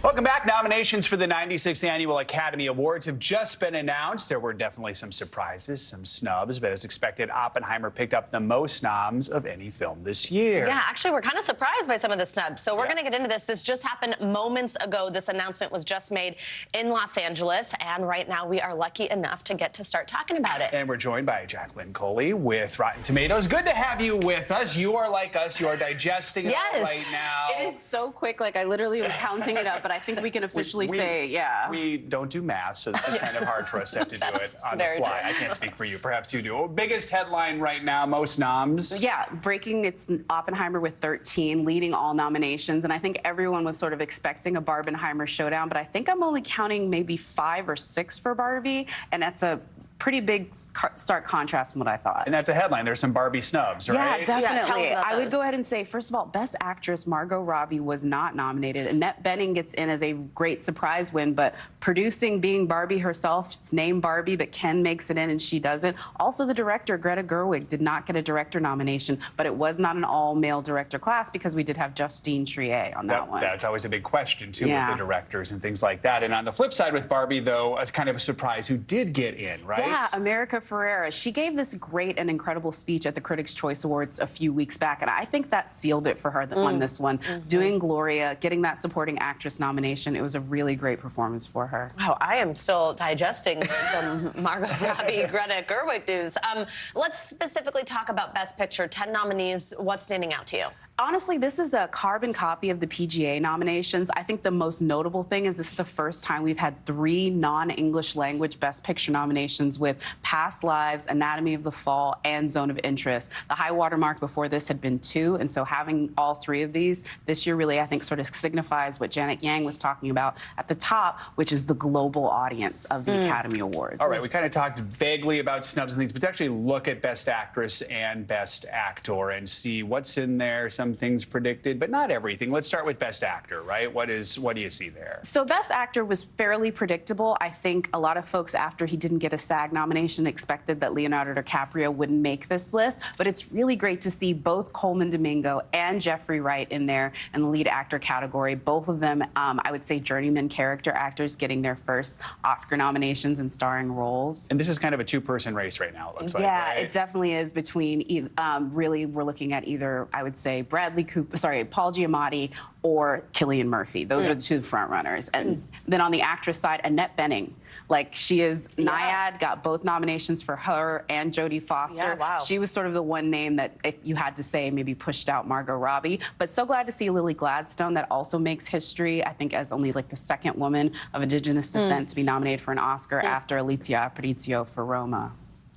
Speaker 18: Welcome back. Nominations for the 96th Annual Academy Awards have just been announced. There were definitely some surprises, some snubs, but as expected, Oppenheimer picked up the most noms of any film this year.
Speaker 6: Yeah, actually, we're kind of surprised by some of the snubs. So we're going to get into this. This just happened moments ago. This announcement was just made in Los Angeles, and right now we are lucky enough to get to start talking about it.
Speaker 18: And we're joined by Jacqueline Coley with Rotten Tomatoes. Good to have you with us. You are like us. You are digesting it all right now.
Speaker 20: It is so quick. Like, I literally am counting it up, but I think we can officially say, yeah.
Speaker 18: We don't do math, so this is kind of hard for us to have to do it on the fly. I can't speak for you. Perhaps you do. Biggest headline right now, most noms.
Speaker 20: Yeah, breaking, it's Oppenheimer with 13, leading all nominations. And I think everyone was sort of expecting a Barbenheimer showdown, but I think I'm only counting maybe 5 or 6 for Barbie. And that's a pretty big stark contrast from what I thought.
Speaker 18: And that's a headline. There's some Barbie snubs, right?
Speaker 20: Yeah, definitely.
Speaker 6: Yeah,
Speaker 20: I would go ahead and say, first of all, Best Actress Margot Robbie was not nominated. Annette Bening gets in as a great surprise win, but producing, being Barbie herself, it's named Barbie, but Ken makes it in and she doesn't. Also, the director, Greta Gerwig, did not get a director nomination, but it was not an all-male director class because we did have Justine Triet on that one.
Speaker 18: That's always a big question, too, with the directors and things like that. And on the flip side with Barbie, though, it's kind of a surprise who did get in, right?
Speaker 20: Yeah, America Ferrera. She gave this great and incredible speech at the Critics' Choice Awards a few weeks back, and I think that sealed it for her on this one. Doing Gloria, getting that supporting actress nomination, it was a really great performance for her.
Speaker 6: Wow, I am still digesting the Margot Robbie, Greta Gerwig news. Let's specifically talk about Best Picture. 10 nominees. What's standing out to you?
Speaker 20: Honestly, this is a carbon copy of the PGA nominations. I think the most notable thing is this is the first time we've had 3 non-English language Best Picture nominations with Past Lives, Anatomy of the Fall, and Zone of Interest. The high watermark before this had been 2, and so having all 3 of these this year really, I think, sort of signifies what Janet Yang was talking about at the top, which is the global audience of the Academy Awards.
Speaker 18: All right, we kind of talked vaguely about snubs and things, but to actually look at Best Actress and Best Actor and see what's in there, some things predicted, but not everything. Let's start with Best Actor, right? What do you see there?
Speaker 20: So Best Actor was fairly predictable. I think a lot of folks, after he didn't get a SAG nomination, expected that Leonardo DiCaprio wouldn't make this list, but it's really great to see both Coleman Domingo and Jeffrey Wright in there in the lead actor category. Both of them, I would say, journeyman character actors getting their first Oscar nominations and starring roles.
Speaker 18: And this is kind of a 2-person race right now, it looks like,
Speaker 20: Yeah,
Speaker 18: right?
Speaker 20: it definitely is between, really, we're looking at either, I would say, Paul Giamatti or Cillian Murphy. Those are the 2 front runners. And then on the actress side, Annette Bening. Like, she is Naiad, got both nominations for her and Jodie Foster.
Speaker 6: Yeah, wow.
Speaker 20: She was sort of the one name that, if you had to say, maybe pushed out Margot Robbie. But so glad to see Lily Gladstone. That also makes history, I think, as only like the 2nd woman of Indigenous descent to be nominated for an Oscar after Alicia Aparicio for Roma.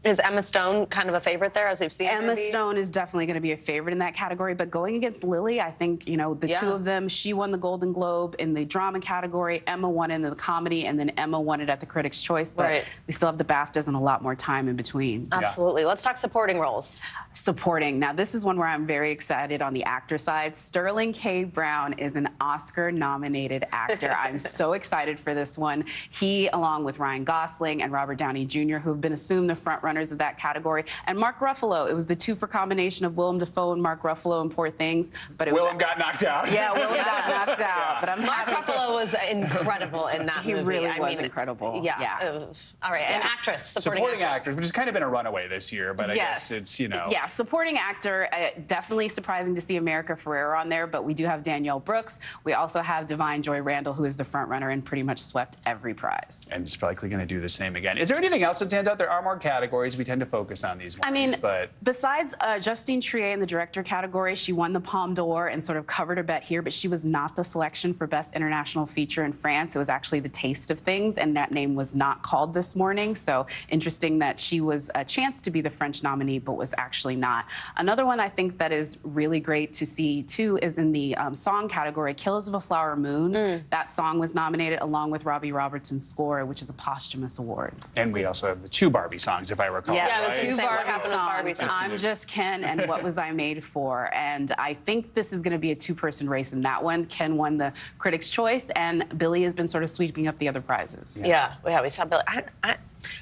Speaker 6: Is Emma Stone kind of a favorite there, as we've seen?
Speaker 20: Emma Stone is definitely going to be a favorite in that category, but going against Lily, I think, you know, the 2 of them, she won the Golden Globe in the drama category, Emma won in the comedy, and then Emma won it at the Critics' Choice, but we still have the BAFTAs and a lot more time in between.
Speaker 6: Absolutely. Let's talk supporting roles.
Speaker 20: Supporting. Now, this is one where I'm very excited on the actor side. Sterling K. Brown is an Oscar-nominated actor. I'm so excited for this one. He, along with Ryan Gosling and Robert Downey Jr., who have been assumed the front runners of that category, and Mark Ruffalo. It was the 2-for combination of Willem Dafoe and Mark Ruffalo in Poor Things, but it
Speaker 18: Willem got knocked out.
Speaker 20: Yeah, Willem got knocked out. But I'm
Speaker 6: Mark Ruffalo was incredible in that movie.
Speaker 20: He really was incredible.
Speaker 6: Yeah. All right, an actress, supporting
Speaker 18: actress, which has kind of been a runaway this year, but I guess it's, you know.
Speaker 20: Yeah, supporting actor, definitely surprising to see America Ferrera on there, but we do have Danielle Brooks. We also have Divine Joy Randall, who is the front runner and pretty much swept every prize.
Speaker 18: And is likely going to do the same again. Is there anything else that stands out? There are more categories. We tend to focus on these ones.
Speaker 20: I mean,
Speaker 18: but
Speaker 20: besides Justine Triet in the director category, she won the Palme d'Or and sort of covered her bet here, but she was not the selection for Best International Feature in France. It was actually The Taste of Things, and that name was not called this morning. So interesting that she was a chance to be the French nominee, but was actually not. Another one I think that is really great to see, too, is in the song category, Killers of a Flower Moon. That song was nominated along with Robbie Robertson's score, which is a posthumous award.
Speaker 18: And we also have the 2 Barbie songs, if I recall.
Speaker 20: Yeah,
Speaker 18: right?
Speaker 20: the 2 Barbie songs. I'm Just Ken and What Was I Made For? And I think this is going to be a 2-person race in that one. Ken won the Critics' Choice, and Billy has been sort of sweeping up the other prizes.
Speaker 6: Yeah, we saw Billy.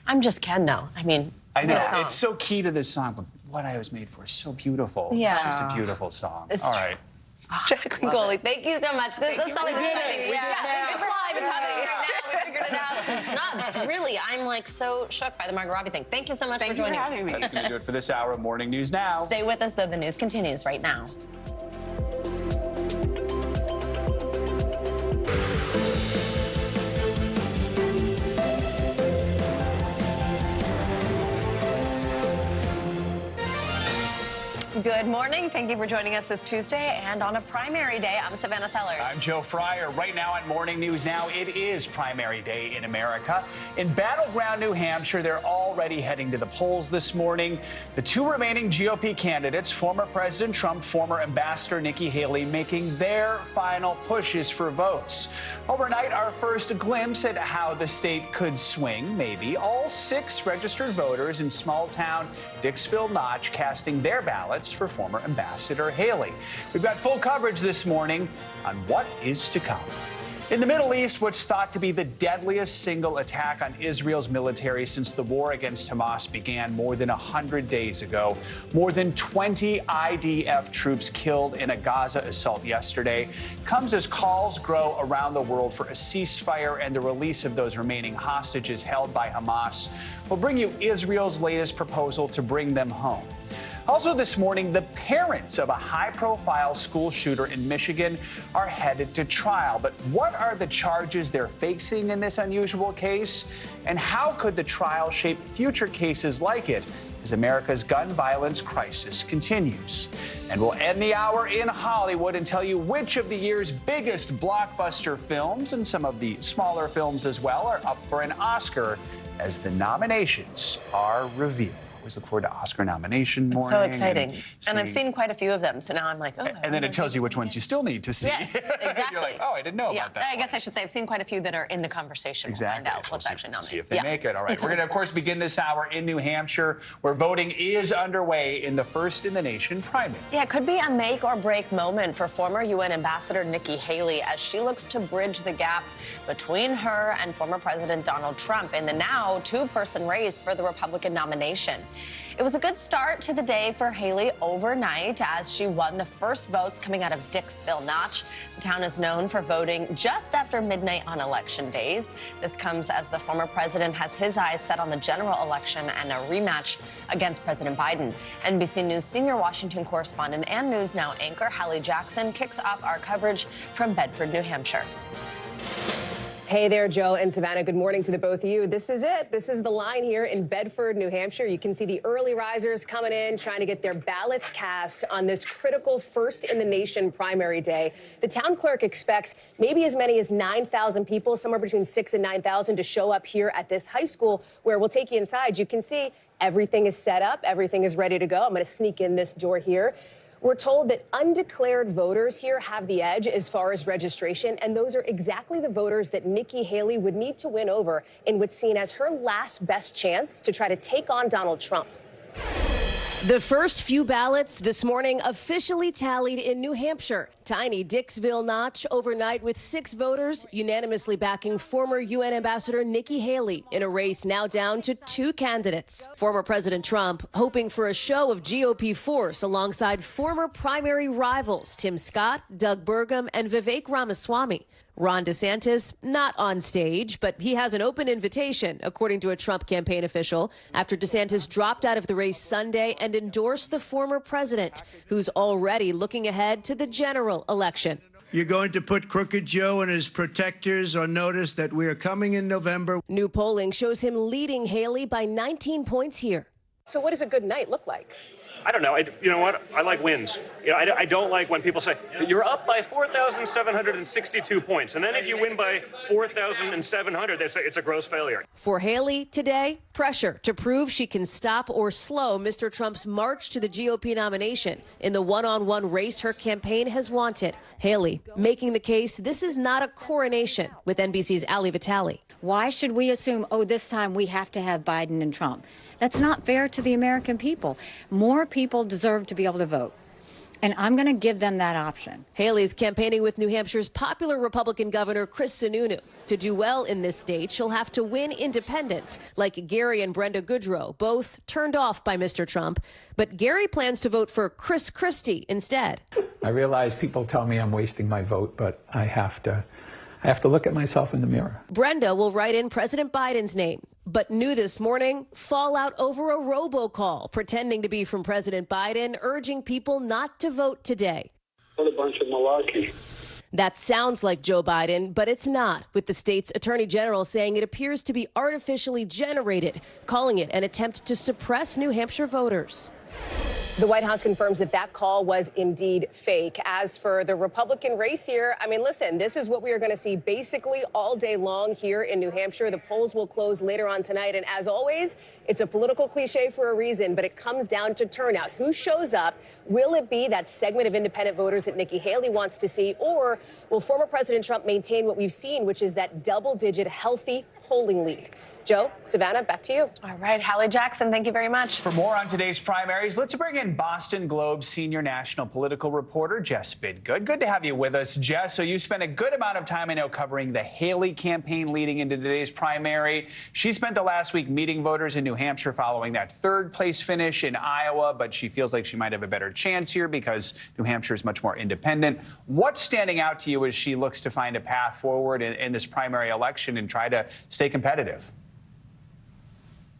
Speaker 6: I'm Just Ken, though. I mean,
Speaker 18: I know. It's so key to this song, but What I Was Made For is so beautiful.
Speaker 6: Yeah.
Speaker 18: It's just a beautiful song. All right.
Speaker 6: Jacqueline Coley, thank you so much. That's always exciting.
Speaker 18: It's
Speaker 6: live. It's happening right now. We figured it out. Some snubs. Really, I'm like so shook by the Margot Robbie thing. Thank you so much for joining us.
Speaker 18: That's going to do it for this hour of Morning News Now.
Speaker 6: Stay with us, though. The news continues right now. Good morning. Thank you for joining us this Tuesday. And on a primary day, I'm Savannah Sellers.
Speaker 18: I'm Joe Fryer. Right now on Morning News Now, it is primary day in America. In battleground New Hampshire, they're already heading to the polls this morning. The 2 remaining GOP candidates, former President Trump, former Ambassador Nikki Haley, making their final pushes for votes. Overnight, our first glimpse at how the state could swing, maybe. All 6 registered voters in small-town Dixville Notch casting their ballots for former Ambassador Haley. We've got full coverage this morning on what is to come. In the Middle East, what's thought to be the deadliest single attack on Israel's military since the war against Hamas began more than 100 days ago. More than 20 IDF troops killed in a Gaza assault yesterday comes as calls grow around the world for a ceasefire and the release of those remaining hostages held by Hamas. We'll bring you Israel's latest proposal to bring them home. Also this morning, the parents of a high-profile school shooter in Michigan are headed to trial. But what are the charges they're facing in this unusual case? And how could the trial shape future cases like it as America's gun violence crisis continues? And we'll end the hour in Hollywood and tell you which of the year's biggest blockbuster films and some of the smaller films as well are up for an Oscar as the nominations are revealed. Look forward to Oscar nomination morning.
Speaker 6: It's so exciting. And I've seen quite a few of them, so now I'm like, oh.
Speaker 18: And then it tells you which ones you still need to see.
Speaker 6: Yes, exactly.
Speaker 18: You're like, oh, I didn't know about that.
Speaker 6: I guess I should say I've seen quite a few that are in the conversation.
Speaker 18: Exactly.
Speaker 6: We'll find out what's actually nominated.
Speaker 18: See if they make it. All right. We're going to, of course, begin this hour in New Hampshire, where voting is underway in the first in the nation primary.
Speaker 6: Yeah, it could be a make or break moment for former UN Ambassador Nikki Haley as she looks to bridge the gap between her and former President Donald Trump in the now two-person race for the Republican nomination. It was a good start to the day for Haley overnight as she won the first votes coming out of Dixville Notch. The town is known for voting just after midnight on election days. This comes as the former president has his eyes set on the general election and a rematch against President Biden. NBC News senior Washington correspondent and News Now anchor Hallie Jackson kicks off our coverage from Bedford, New Hampshire.
Speaker 15: Hey there, Joe and Savannah. Good morning to the both of you. This is it. This is the line here in Bedford, New Hampshire. You can see the early risers coming in, trying to get their ballots cast on this critical first-in-the-nation primary day. The town clerk expects maybe as many as 9,000 people, somewhere between 6,000 and 9,000, to show up here at this high school, where we'll take you inside. You can see everything is set up. Everything is ready to go. I'm going to sneak in this door here. We're told that undeclared voters here have the edge as far as registration, and those are exactly the voters that Nikki Haley would need to win over in what's seen as her last best chance to try to take on Donald Trump. The first few ballots this morning officially tallied in New Hampshire. Tiny Dixville Notch overnight with 6 voters unanimously backing former UN Ambassador Nikki Haley in a race now down to 2 candidates. Former President Trump hoping for a show of GOP force alongside former primary rivals Tim Scott, Doug Burgum, and Vivek Ramaswamy. Ron DeSantis not on stage, but he has an open invitation, according to a Trump campaign official, after DeSantis dropped out of the race Sunday and endorsed the former president, who's already looking ahead to the general election.
Speaker 8: You're going to put Crooked Joe and his protectors on notice that we are coming in November.
Speaker 15: New polling shows him leading Haley by 19 points here. So what does a good night look like?
Speaker 9: I don't know. You know what? I like wins. You know, I don't like when people say, you're up by 4,762 points. And then if you win by 4,700, they say it's a gross failure.
Speaker 15: For Haley today, pressure to prove she can stop or slow Mr. Trump's march to the GOP nomination in the one-on-one race her campaign has wanted. Haley making the case this is not a coronation with NBC's Ali Vitale.
Speaker 13: Why should we assume, oh, this time we have to have Biden and Trump? That's not fair to the American people. More people deserve to be able to vote. And I'm going to give them that option.
Speaker 15: Haley's campaigning with New Hampshire's popular Republican Governor Chris Sununu. To do well in this state, she'll have to win independents, like Gary and Brenda Goodrow, both turned off by Mr. Trump. But Gary plans to vote for Chris Christie instead.
Speaker 16: I realize people tell me I'm wasting my vote, but I have to look at myself in the mirror.
Speaker 15: Brenda will write in President Biden's name. But new this morning, fallout over a robocall pretending to be from President Biden, urging people not to vote today.
Speaker 21: What a bunch of malarkey.
Speaker 15: That sounds like Joe Biden, but it's not, with the state's attorney general saying it appears to be artificially generated, calling it an attempt to suppress New Hampshire voters. The White House confirms that that call was indeed fake. As for the Republican race here, I mean, listen, this is what we are going to see basically all day long here in New Hampshire. The polls will close later on tonight. And as always, it's a political cliche for a reason, but it comes down to turnout. Who shows up? Will it be that segment of independent voters that Nikki Haley wants to see, or will former President Trump maintain what we've seen, which is that double-digit healthy polling lead? Joe, Savannah, back to you.
Speaker 6: All right, Hallie Jackson, thank you very much.
Speaker 18: For more on today's primaries, let's bring in Boston Globe senior national political reporter Jess Bidgood. Good to have you with us, Jess. So you spent a good amount of time, I know, covering the Haley campaign leading into today's primary. She spent the last week meeting voters in New Hampshire following that third-place finish in Iowa, but she feels like she might have a better chance here because New Hampshire is much more independent. What's standing out to you as she looks to find a path forward in this primary election and try to stay competitive?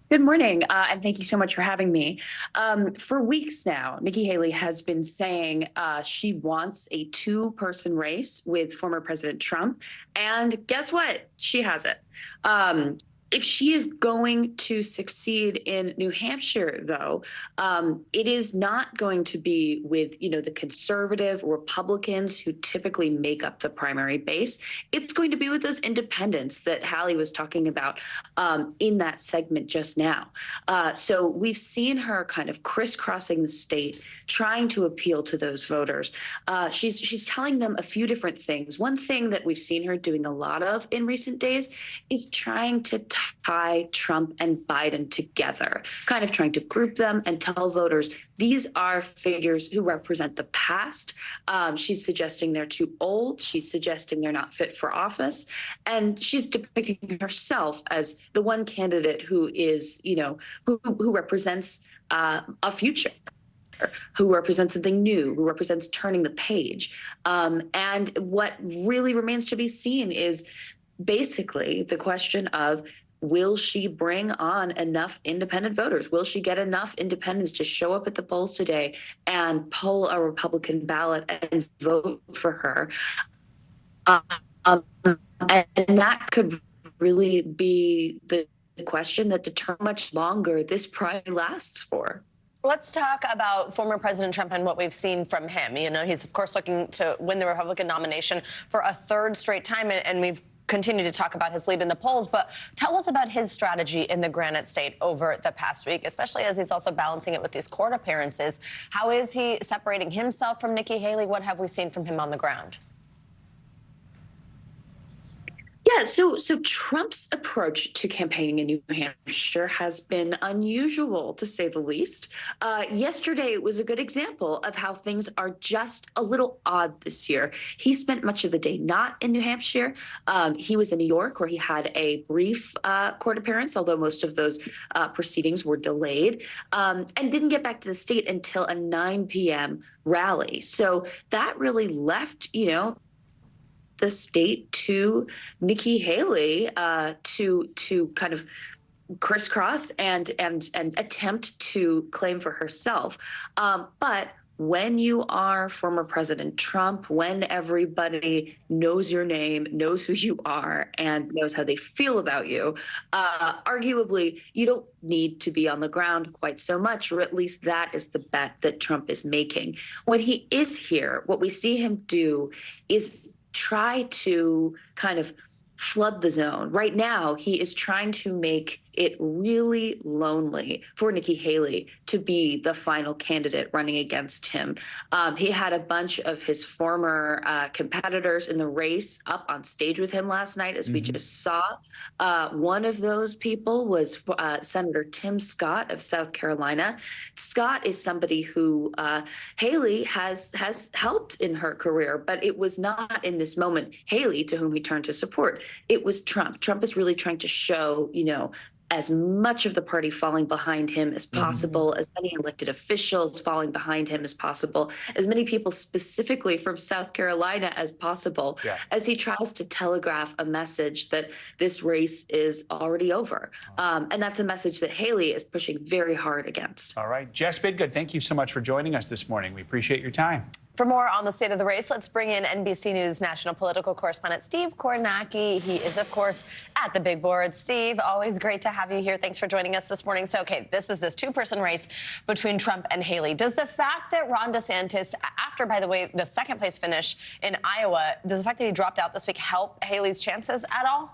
Speaker 5: Good morning, and thank you so much for having me. For weeks now, Nikki Haley has been saying she wants a two-person race with former President Trump, and guess what? She has it. If she is going to succeed in New Hampshire, though, it is not going to be with, the conservative Republicans who typically make up the primary base. It's going to be with those independents that Hallie was talking about in that segment just now. So we've seen her kind of crisscrossing the state, trying to appeal to those voters. She's telling them a few different things. One thing that we've seen her doing a lot of in recent days is trying to tie Trump and Biden together, kind of trying to group them and tell voters these are figures who represent the past. She's suggesting they're too old. She's suggesting they're not fit for office. And she's depicting herself as the one candidate who is, who represents a future, who represents something new, who represents turning the page. And what really remains to be seen is basically the question of, will she bring on enough independent voters? Will she get enough independents to show up at the polls today and pull a Republican ballot and vote for her? And that could really be the question that determines how much longer this primary lasts for.
Speaker 6: Let's talk about former President Trump and what we've seen from him. He's, of course, looking to win the Republican nomination for a third straight time, and we've continue to talk about his lead in the polls, but tell us about his strategy in the Granite State over the past week, especially as he's also balancing it with these court appearances. How is he separating himself from Nikki Haley? What have we seen from him on the ground?
Speaker 5: Yeah, so Trump's approach to campaigning in New Hampshire has been unusual, to say the least. Yesterday was a good example of how things are just a little odd this year. He spent much of the day not in New Hampshire. He was in New York, where he had a brief court appearance, although most of those proceedings were delayed, and didn't get back to the state until a 9 p.m. rally. So that really left, the state to Nikki Haley to kind of crisscross and attempt to claim for herself. But when you are former President Trump, when everybody knows your name, knows who you are, and knows how they feel about you, arguably, you don't need to be on the ground quite so much, or at least that is the bet that Trump is making. When he is here, what we see him do is try to kind of flood the zone. Right now, he is trying to make it really lonely for Nikki Haley to be the final candidate running against him. He had a bunch of his former competitors in the race up on stage with him last night, as we just saw. One of those people was Senator Tim Scott of South Carolina. Scott is somebody who Haley has helped in her career, but it was not in this moment Haley to whom he turned to support. It was Trump. Trump is really trying to show, as much of the party falling behind him as possible, as many elected officials falling behind him as possible, as many people specifically from South Carolina as possible, as he tries to telegraph a message that this race is already over. And that's a message that Haley is pushing very hard against.
Speaker 18: All right. Jess Bidgood, thank you so much for joining us this morning. We appreciate your time.
Speaker 6: For more on the state of the race, let's bring in NBC News national political correspondent Steve Kornacki. He is, of course, at the big board. Steve, always great to have you here. Thanks for joining us this morning. So, okay, this is this two-person race between Trump and Haley. Does the fact that Ron DeSantis, after, by the way, the second-place finish in Iowa, does the fact that he dropped out this week help Haley's chances at all?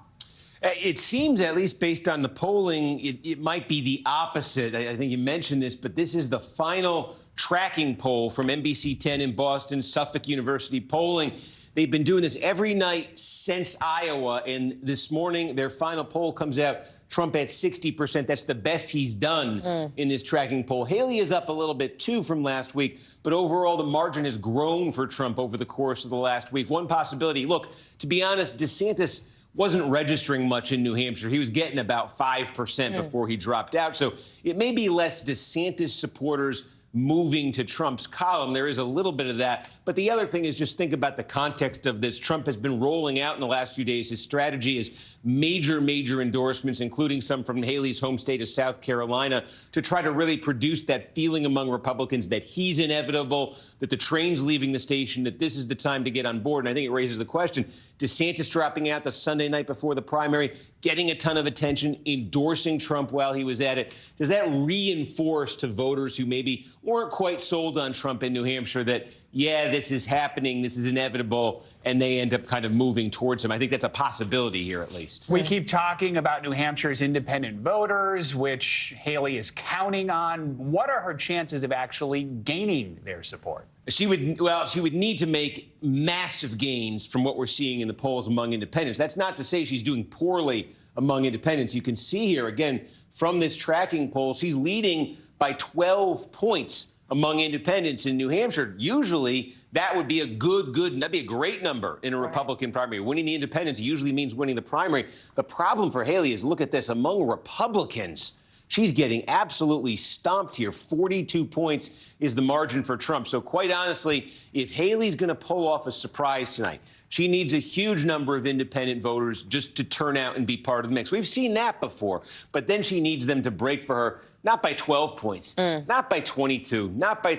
Speaker 17: It seems, at least based on the polling, it might be the opposite. I think you mentioned this, but this is the final tracking poll from NBC 10 in Boston, Suffolk University polling. They've been doing this every night since Iowa, and this morning their final poll comes out. Trump at 60%. That's the best he's done in this tracking poll. Haley is up a little bit, too, from last week, but overall the margin has grown for Trump over the course of the last week. One possibility, look, to be honest, DeSantis wasn't registering much in New Hampshire. He was getting about 5% before he dropped out. So it may be less DeSantis supporters moving to Trump's column. There is a little bit of that. But the other thing is just think about the context of this. Trump has been rolling out in the last few days. His strategy is major endorsements, including some from Haley's home state of South Carolina, to try to really produce that feeling among Republicans that he's inevitable, that the train's leaving the station, that this is the time to get on board. And I think it raises the question, DeSantis dropping out the Sunday night before the primary, getting a ton of attention, endorsing Trump while he was at it. Does that reinforce to voters who maybe weren't quite sold on Trump in New Hampshire that, yeah, this is happening, this is inevitable, and they end up kind of moving towards him? I think that's a possibility here, at least.
Speaker 18: We keep talking about New Hampshire's independent voters, which Haley is counting on. What are her chances of actually gaining their support?
Speaker 17: She would need to make massive gains from what we're seeing in the polls among independents. That's not to say she's doing poorly among independents. You can see here, again, from this tracking poll, she's leading by 12 points among independents in New Hampshire. Usually, that would be that'd be a great number in a Republican primary. Winning the independents usually means winning the primary. The problem for Haley is, look at this, among Republicans, she's getting absolutely stomped here. 42 points is the margin for Trump. So quite honestly, if Haley's going to pull off a surprise tonight, she needs a huge number of independent voters just to turn out and be part of the mix. We've seen that before, but then she needs them to break for her, not by 12 points, not by 22, not by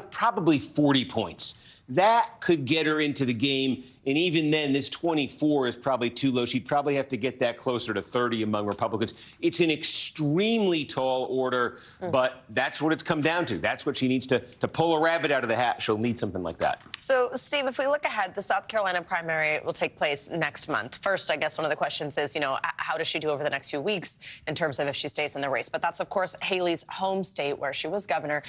Speaker 17: probably 40 points. That could get her into the game. And even then, this 24 is probably too low. She'd probably have to get that closer to 30 among Republicans. It's an extremely tall order, but that's what it's come down to. That's what she needs to pull a rabbit out of the hat. She'll need something like that.
Speaker 6: So, Steve, if we look ahead, the South Carolina primary will take place next month. First, I guess one of the questions is, how does she do over the next few weeks in terms of if she stays in the race? But that's, of course, Haley's home state where she was governor.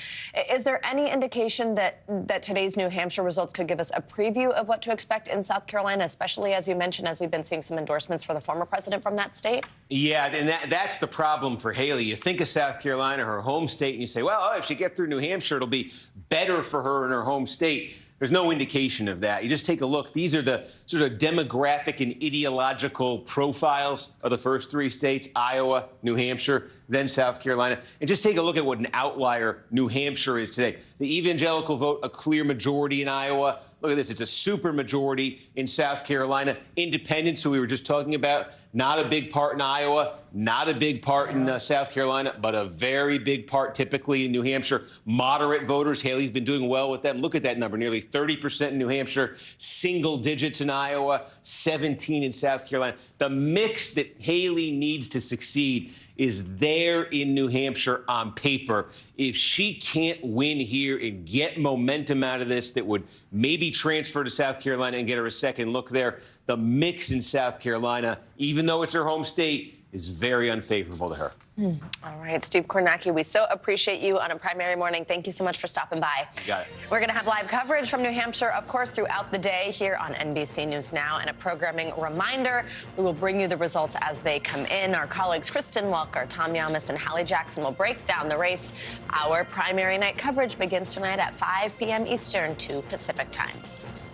Speaker 6: Is there any indication that today's New Hampshire results could give us a preview of what to expect in South Carolina, especially, as you mentioned, as we've been seeing some endorsements for the former president from that state? Yeah,
Speaker 17: and that's the problem for Haley. You think of South Carolina, her home state, and you say, well, if she gets through New Hampshire, it'll be better for her in her home state. There's no indication of that. You just take a look. These are the sort of demographic and ideological profiles of the first three states, Iowa, New Hampshire, then South Carolina. And just take a look at what an outlier New Hampshire is today. The evangelical vote, a clear majority in Iowa. Look at this. It's a super majority in South Carolina. Independents, who we were just talking about, not a big part in Iowa, not a big part in South Carolina, but a very big part typically in New Hampshire. Moderate voters, Haley's been doing well with them. Look at that number, nearly 30% in New Hampshire, single digits in Iowa, 17 in South Carolina. The mix that Haley needs to succeed is there in New Hampshire on paper. If she can't win here and get momentum out of this that would maybe transfer to South Carolina and get her a second look there, the mix in South Carolina, even though it's her home state, is very unfavorable to her.
Speaker 6: All right, Steve Kornacki, we so appreciate you on a primary morning. Thank you so much for stopping by.
Speaker 17: You got it.
Speaker 6: We're going to have live coverage from New Hampshire, of course, throughout the day here on NBC News Now. And a programming reminder, we will bring you the results as they come in. Our colleagues Kristen Welker, Tom Yamas, and Hallie Jackson will break down the race. Our primary night coverage begins tonight at 5 p.m. Eastern, 2 Pacific time.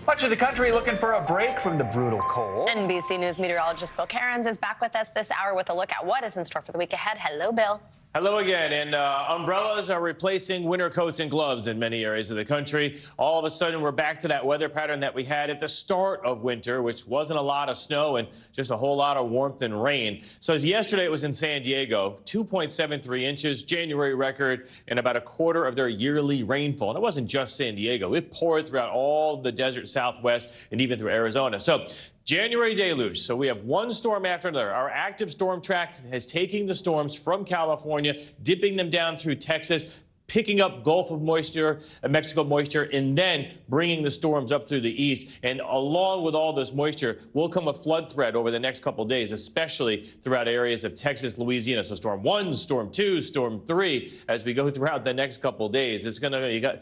Speaker 18: Much of the country looking for a break from the brutal cold.
Speaker 6: NBC News meteorologist Bill Cairns is back with us this hour with a look at what is in store for the week ahead. Hello, Bill.
Speaker 3: Hello again, and umbrellas are replacing winter coats and gloves in many areas of the country. All of a sudden, we're back to that weather pattern that we had at the start of winter, which wasn't a lot of snow and just a whole lot of warmth and rain. So as yesterday, it was in San Diego, 2.73 inches, January record, and about a quarter of their yearly rainfall. And it wasn't just San Diego. It poured throughout all the desert Southwest and even through Arizona. So January deluge. So we have one storm after another. Our active storm track has taken the storms from California, dipping them down through Texas. picking up Gulf of moisture, Mexico moisture, and then bringing the storms up through the east. And along with all this moisture will come a flood threat over the next couple of days, especially throughout areas of Texas, Louisiana. So storm 1, storm 2, storm 3, as we go throughout the next couple of days. It's going to,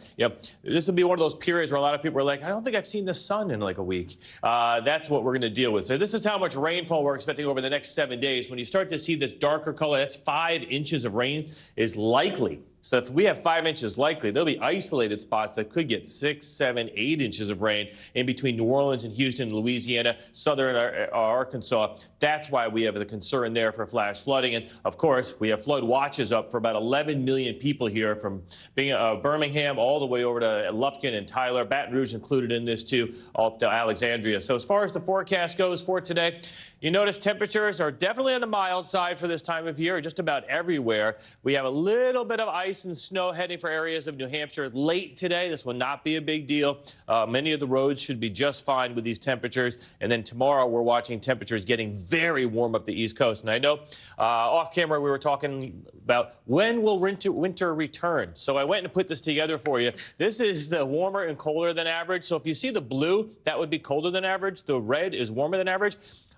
Speaker 3: this will be one of those periods where a lot of people are like, I don't think I've seen the sun in like a week. That's what we're going to deal with. So this is how much rainfall we're expecting over the next 7 days. When you start to see this darker color, that's 5 inches of rain is likely. So if we have 5 inches likely, there'll be isolated spots that could get 6, 7, 8 inches of rain in between New Orleans and Houston, Louisiana, southern Arkansas. That's why we have the concern there for flash flooding. And of course, we have flood watches up for about 11 million people here from Birmingham all the way over to Lufkin and Tyler, Baton Rouge included in this too, up to Alexandria. So as far as the forecast goes for today, you notice temperatures are definitely on the mild side for this time of year, just about everywhere. We have a little bit of ice and snow heading for areas of New Hampshire late today. This will not be a big deal. Many of the roads should be just fine with these temperatures. And then tomorrow we're watching temperatures getting very warm up the East Coast. And I know off camera we were talking about when will winter return. So I went and put this together for you. This is the warmer and colder than average. So if you see the blue, that would be colder than average. The red is warmer than average.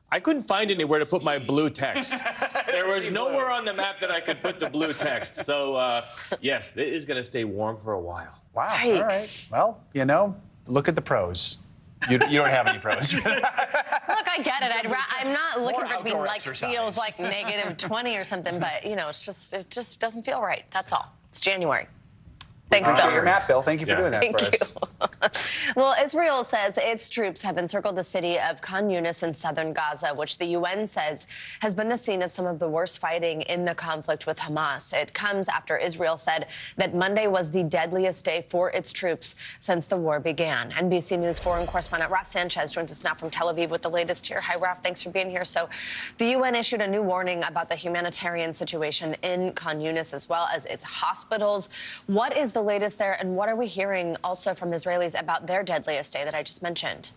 Speaker 3: I couldn't find anywhere to put my blue text. There was nowhere on the map that I could put the blue text. So, yes, it is going to stay warm for a while.
Speaker 18: Wow.
Speaker 6: Yikes.
Speaker 18: All right. Well, you know, look at the pros. You don't have any pros.
Speaker 6: Look, I get it. I'm not looking for it to be like feels like negative 20 or something, but you know, it just doesn't feel right. That's all. It's January. Thanks, Bill.
Speaker 18: Your map, Bill. Thank you for doing that for
Speaker 6: us. Well, Israel says its troops have encircled the city of Khan Yunis in southern Gaza, which the UN says has been the scene of some of the worst fighting in the conflict with Hamas. It comes after Israel said that Monday was the deadliest day for its troops since the war began. NBC News foreign correspondent Raf Sanchez joins us now from Tel Aviv with the latest here. Hi, Raf. Thanks for being here. So the UN issued a new warning about the humanitarian situation in Khan Yunis as well as its hospitals. What is the latest there, and what are we hearing also from Israelis about their deadliest day that I just mentioned?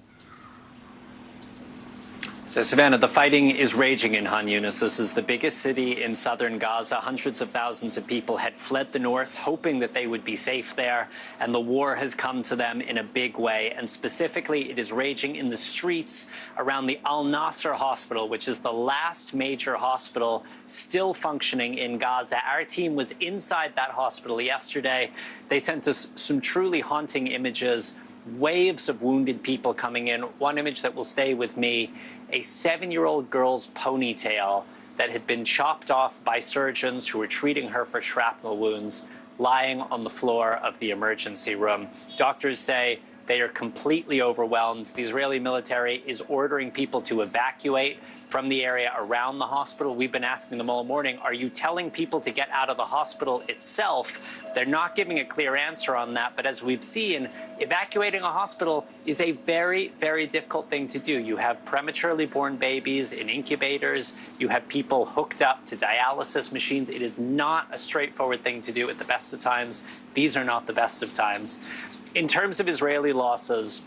Speaker 11: So, Savannah, the fighting is raging in Khan Yunis. This is the biggest city in southern Gaza. Hundreds of thousands of people had fled the north, hoping that they would be safe there, and the war has come to them in a big way. And specifically, it is raging in the streets around the Al-Nasser hospital, which is the last major hospital still functioning in Gaza. Our team was inside that hospital yesterday. They sent us some truly haunting images, waves of wounded people coming in. One image that will stay with me, a 7-year-old girl's ponytail that had been chopped off by surgeons who were treating her for shrapnel wounds, lying on the floor of the emergency room. Doctors say they are completely overwhelmed. The Israeli military is ordering people to evacuate from the area around the hospital. We've been asking them all morning, are you telling people to get out of the hospital itself? They're not giving a clear answer on that. But as we've seen, evacuating a hospital is a very, very difficult thing to do. You have prematurely born babies in incubators. You have people hooked up to dialysis machines. It is not a straightforward thing to do at the best of times. These are not the best of times. In terms of Israeli losses,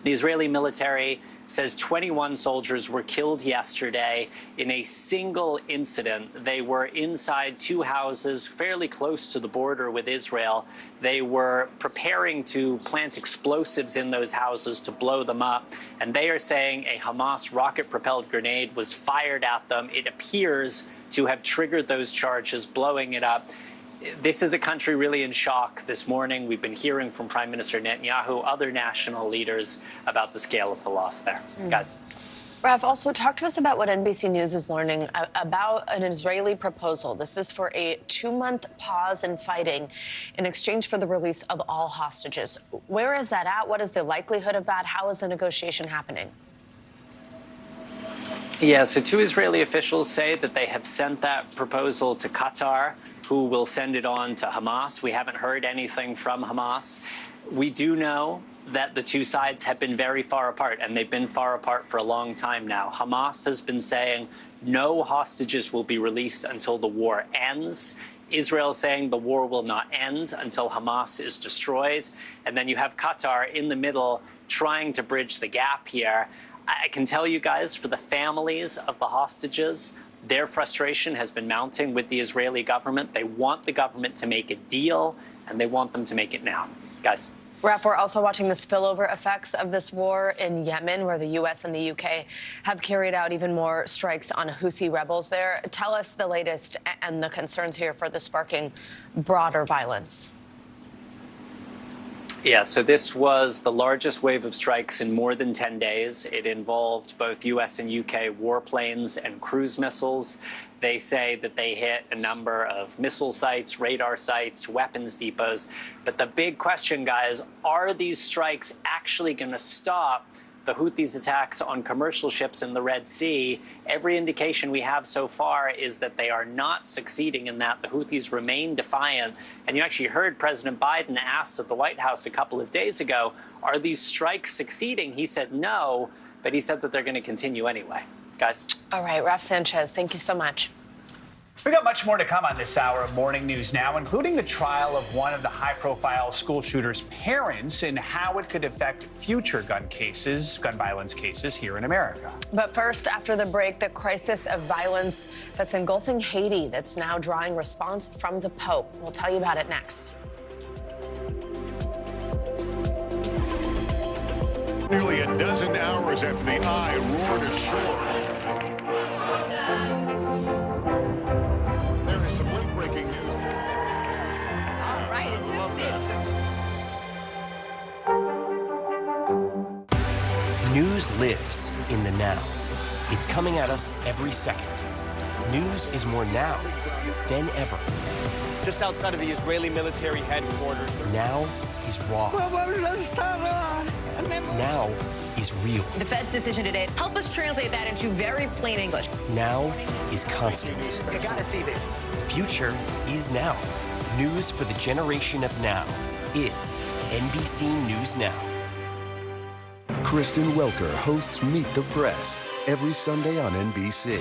Speaker 11: the Israeli military says 21 soldiers were killed yesterday in a single incident. They were inside 2 houses fairly close to the border with Israel. They were preparing to plant explosives in those houses to blow them up. And they are saying a Hamas rocket-propelled grenade was fired at them. It appears to have triggered those charges, blowing it up. This is a country really in shock this morning. We've been hearing from Prime Minister Netanyahu, other national leaders, about the scale of the loss there. Guys.
Speaker 6: Raf, also talk to us about what NBC News is learning about an Israeli proposal. This is for a 2-month pause in fighting in exchange for the release of all hostages. Where is that at? What is the likelihood of that? How is the negotiation happening?
Speaker 11: Yeah, so 2 Israeli officials say that they have sent that proposal to Qatar, who will send it on to Hamas. We haven't heard anything from Hamas. We do know that the 2 sides have been very far apart, and they've been far apart for a long time now. Hamas has been saying no hostages will be released until the war ends. Israel saying the war will not end until Hamas is destroyed. And then you have Qatar in the middle trying to bridge the gap here. I can tell you guys, for the families of the hostages, their frustration has been mounting with the Israeli government. They want the government to make a deal. and they want them to make it now. Guys.
Speaker 6: Raf, we're also watching the spillover effects of this war in Yemen, where the U.S. and the U.K. have carried out even more strikes on Houthi rebels there. Tell us the latest and the concerns here for the sparking broader violence.
Speaker 11: Yeah, so this was the largest wave of strikes in more than 10 days. It involved both U.S. and U.K. warplanes and cruise missiles. They say that they hit a number of missile sites, radar sites, weapons depots. But the big question, guys, are these strikes actually going to stop the Houthis' attacks on commercial ships in the Red Sea? Every indication we have so far is that they are not succeeding in that. The Houthis remain defiant. And you actually heard President Biden asked at the White House a couple of days ago, are these strikes succeeding? He said no, but he said that they're going to continue anyway. Guys.
Speaker 6: All right, Raf Sanchez, thank you so much.
Speaker 18: We've got much more to come on this hour of Morning News Now, including the trial of one of the high-profile school shooter's parents and how it could affect future gun violence cases here in America.
Speaker 6: But first, after the break, the crisis of violence that's engulfing Haiti that's now drawing response from the Pope. We'll tell you about it next.
Speaker 19: Nearly a dozen hours after the eye roared ashore. There is some late-breaking news.
Speaker 22: All right, it just
Speaker 7: News lives in the now. It's coming at us every second. News is more now than ever.
Speaker 14: Just outside of the Israeli military headquarters.
Speaker 7: Now is raw. Now is real.
Speaker 23: The Fed's decision today, help us translate that into very plain English.
Speaker 7: Now is constant.
Speaker 14: You gotta see this.
Speaker 7: Future is now. News for the generation of now is NBC News Now.
Speaker 24: Kristen Welker hosts Meet the Press every Sunday on NBC.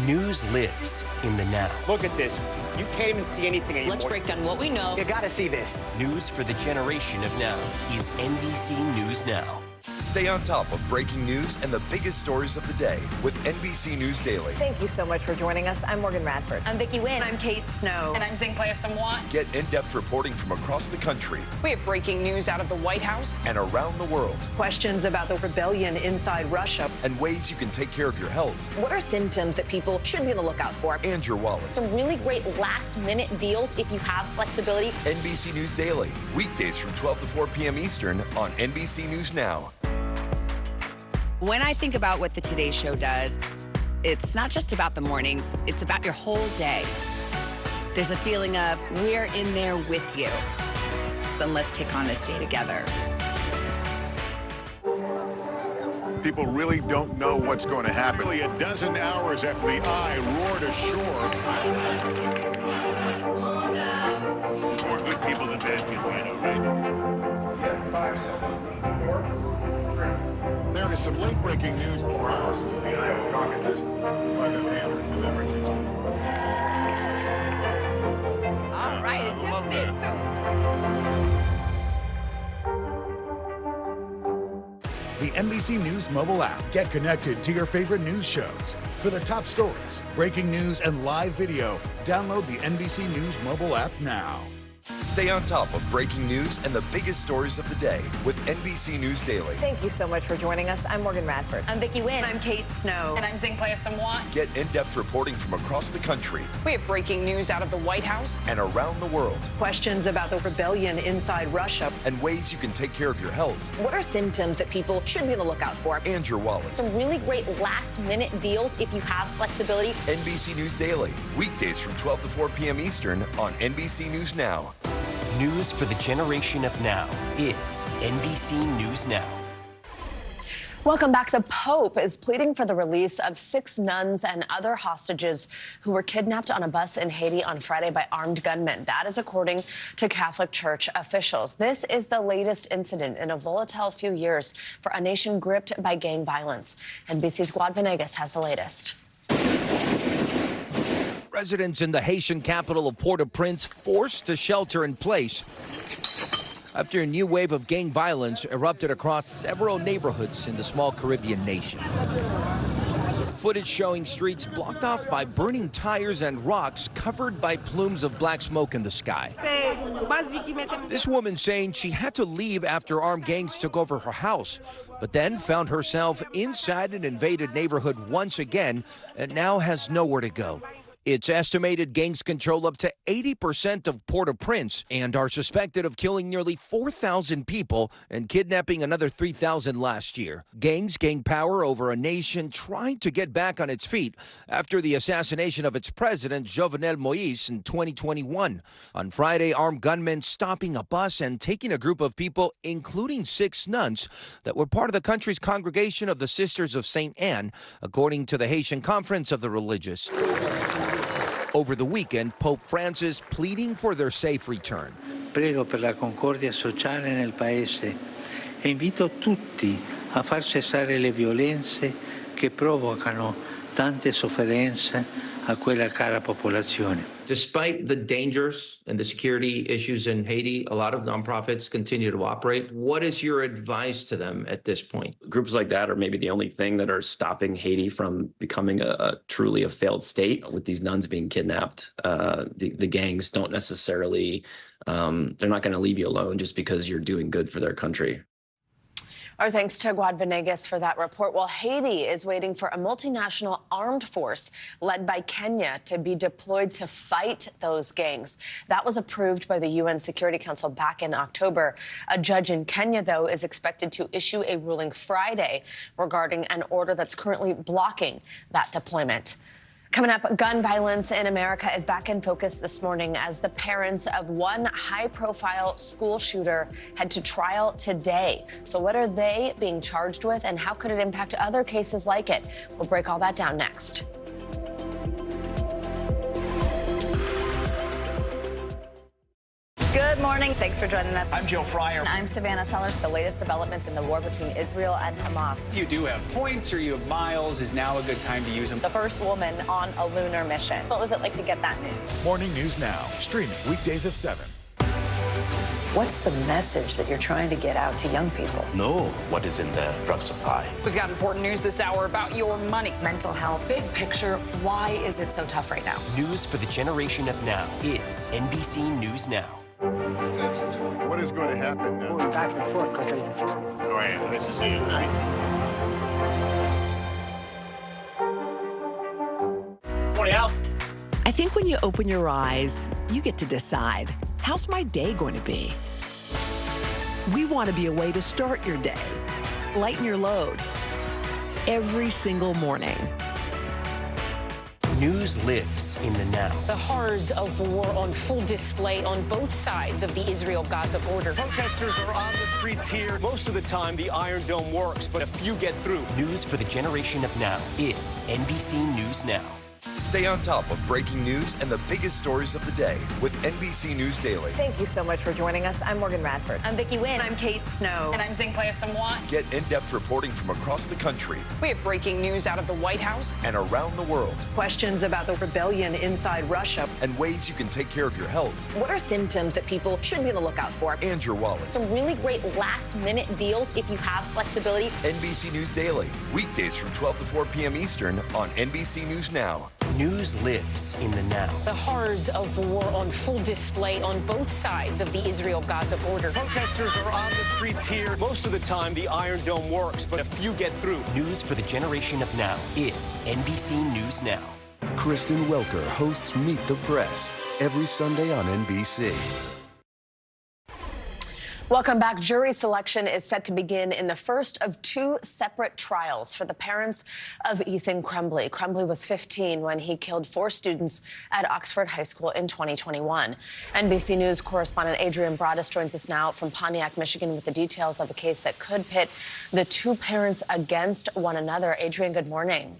Speaker 7: News lives in the now.
Speaker 14: Look at this. You can't even see anything anymore.
Speaker 23: Let's break down what we know.
Speaker 14: You gotta see this.
Speaker 7: News for the generation of now is NBC News Now.
Speaker 24: Stay on top of breaking news and the biggest stories of the day with NBC News Daily.
Speaker 25: Thank you so much for joining us. I'm Morgan Radford.
Speaker 23: I'm Vicki Wynn.
Speaker 22: I'm Kate Snow.
Speaker 23: And I'm Zinklea Samwa.
Speaker 24: Get in-depth reporting from across the country.
Speaker 12: We have breaking news out of the White House
Speaker 24: and around the world.
Speaker 25: Questions about the rebellion inside Russia.
Speaker 24: And ways you can take care of your health.
Speaker 23: What are symptoms that people should be on the lookout for?
Speaker 24: And your wallet.
Speaker 23: Some really great last-minute deals if you have flexibility.
Speaker 24: NBC News Daily. Weekdays from 12 to 4 p.m. Eastern on NBC News Now.
Speaker 26: When I think about what the Today Show does, it's not just about the mornings, it's about your whole day. There's a feeling of we're in there with you. Then let's take on this day together.
Speaker 19: People really don't know what's going to happen. Nearly a dozen hours after the eye roared ashore. More good people than bad people, I know, right? 5 seconds. 4, 3. There is some late-breaking news 4 hours into the Iowa caucuses by the November 16th.
Speaker 22: All right, it just made
Speaker 2: The NBC News mobile app. Get connected to your favorite news shows. For the top stories, breaking news, and live video, download the NBC News mobile app now.
Speaker 24: Stay on top of breaking news and the biggest stories of the day with NBC News Daily.
Speaker 25: Thank you so much for joining us. I'm Morgan Radford.
Speaker 23: I'm Vicki Wynn.
Speaker 22: I'm Kate Snow.
Speaker 12: and I'm Zinklea Samwa.
Speaker 24: Get in-depth reporting from across the country
Speaker 12: We have breaking news out of the White House
Speaker 24: and around the world.
Speaker 25: Questions about the rebellion inside Russia.
Speaker 24: And ways you can take care of your health.
Speaker 23: What are symptoms that people should be on the lookout for?
Speaker 24: And your wallet.
Speaker 23: Some really great last-minute deals if you have flexibility.
Speaker 24: NBC News Daily. Weekdays from 12 to 4 p.m. Eastern on NBC News Now.
Speaker 7: News for the generation of now is NBC News Now.
Speaker 6: Welcome back. The Pope is pleading for the release of 6 nuns and other hostages who were kidnapped on a bus in Haiti on Friday by armed gunmen. That is according to Catholic Church officials. This is the latest incident in a volatile few years for a nation gripped by gang violence. NBC's Guad Venegas has the latest.
Speaker 27: Residents in the Haitian capital of Port-au-Prince forced to shelter in place after a new wave of gang violence erupted across several neighborhoods in the small Caribbean nation. footage showing streets blocked off by burning tires and rocks covered by plumes of black smoke in the sky. This woman saying she had to leave after armed gangs took over her house, but then found herself inside an invaded neighborhood once again and now has nowhere to go. It's estimated gangs control up to 80% of Port-au-Prince and are suspected of killing nearly 4,000 people and kidnapping another 3,000 last year. Gangs gain power over a nation trying to get back on its feet after the assassination of its president, Jovenel Moïse, in 2021. On Friday, armed gunmen stopping a bus and taking a group of people, including 6 nuns, that were part of the country's Congregation of the Sisters of St. Anne, according to the Haitian Conference of the Religious. Over the weekend, Pope Francis pleading for their safe return.
Speaker 1: Prego per la concordia sociale nel paese e invito tutti a far cessare le violenze che provocano tante sofferenze a quella cara popolazione.
Speaker 4: Despite the dangers and the security issues in Haiti, a lot of nonprofits continue to operate. What is your advice to them at this point?
Speaker 8: Groups like that are maybe the only thing that are stopping Haiti from becoming a truly a failed state. With these nuns being kidnapped, the gangs don't necessarily, they're not going to leave you alone just because you're doing good for their country.
Speaker 6: Our thanks to Guad Venegas for that report. Well, Haiti is waiting for a multinational armed force led by Kenya to be deployed to fight those gangs. That was approved by the UN Security Council back in October. A judge in Kenya, though, is expected to issue a ruling Friday regarding an order that's currently blocking that deployment. Coming up, gun violence in America is back in focus this morning as the parents of one high-profile school shooter head to trial today. So what are they being charged with, and how could it impact other cases like it? We'll break all that down next.
Speaker 9: Good morning. Thanks for joining us.
Speaker 18: I'm Joe Fryer.
Speaker 9: And I'm Savannah Sellers. The latest developments in the war between Israel and Hamas.
Speaker 18: If you do have points or you have miles, is now a good time to use them.
Speaker 9: The first woman on a lunar mission. What was it like to get that news?
Speaker 2: Morning News Now, streaming weekdays at 7.
Speaker 25: What's the message that you're trying to get out to young people?
Speaker 10: Know what is in the drug supply.
Speaker 12: We've got important news this hour about your money.
Speaker 9: Mental health, big picture. Why is it so tough right now?
Speaker 7: News for the generation of now is NBC News Now.
Speaker 19: What is going to happen now?
Speaker 1: Going back and forth because
Speaker 19: Oh, yeah, this is it, right?
Speaker 3: Morning, Al.
Speaker 13: I think when you open your eyes, you get to decide, how's my day going to be? We want to be a way to start your day, lighten your load, every single morning.
Speaker 7: News lives in the now.
Speaker 23: The horrors of war on full display on both sides of the Israel-Gaza border.
Speaker 14: Protesters are on the streets here. Most of the time, the Iron Dome works, but a few get through.
Speaker 7: News for the generation of now is NBC News Now.
Speaker 24: Stay on top of breaking news and the biggest stories of the day with NBC News Daily.
Speaker 25: Thank you so much for joining us. I'm Morgan Radford.
Speaker 9: I'm Vicki Wynn.
Speaker 22: I'm Kate Snow.
Speaker 12: And I'm Zinklea Samwat.
Speaker 24: Get in-depth reporting from across the country
Speaker 12: We have breaking news out of the White House.
Speaker 24: and around the world,
Speaker 25: Questions about the rebellion inside Russia.
Speaker 24: and ways you can take care of your health
Speaker 23: What are symptoms that people should be on the lookout for?
Speaker 24: and your wallet.
Speaker 23: Some really great last-minute deals if you have flexibility.
Speaker 24: NBC News Daily, weekdays from 12 to 4 p.m. Eastern on NBC News Now.
Speaker 7: News lives in the now.
Speaker 23: The horrors of war on full display on both sides of the Israel-Gaza border.
Speaker 14: Protesters are on the streets here. Most of the time, the Iron Dome works, but a few get through.
Speaker 7: News for the generation of now is NBC News Now.
Speaker 20: Kristen Welker hosts Meet the Press every Sunday on NBC.
Speaker 6: Welcome back. Jury selection is set to begin in the first of 2 separate trials for the parents of Ethan Crumbley. Crumbley was 15 when he killed 4 students at Oxford High School in 2021. NBC News correspondent Adrian Broaddus joins us now from Pontiac, Michigan, with the details of a case that could pit the 2 parents against one another. Adrian, good morning.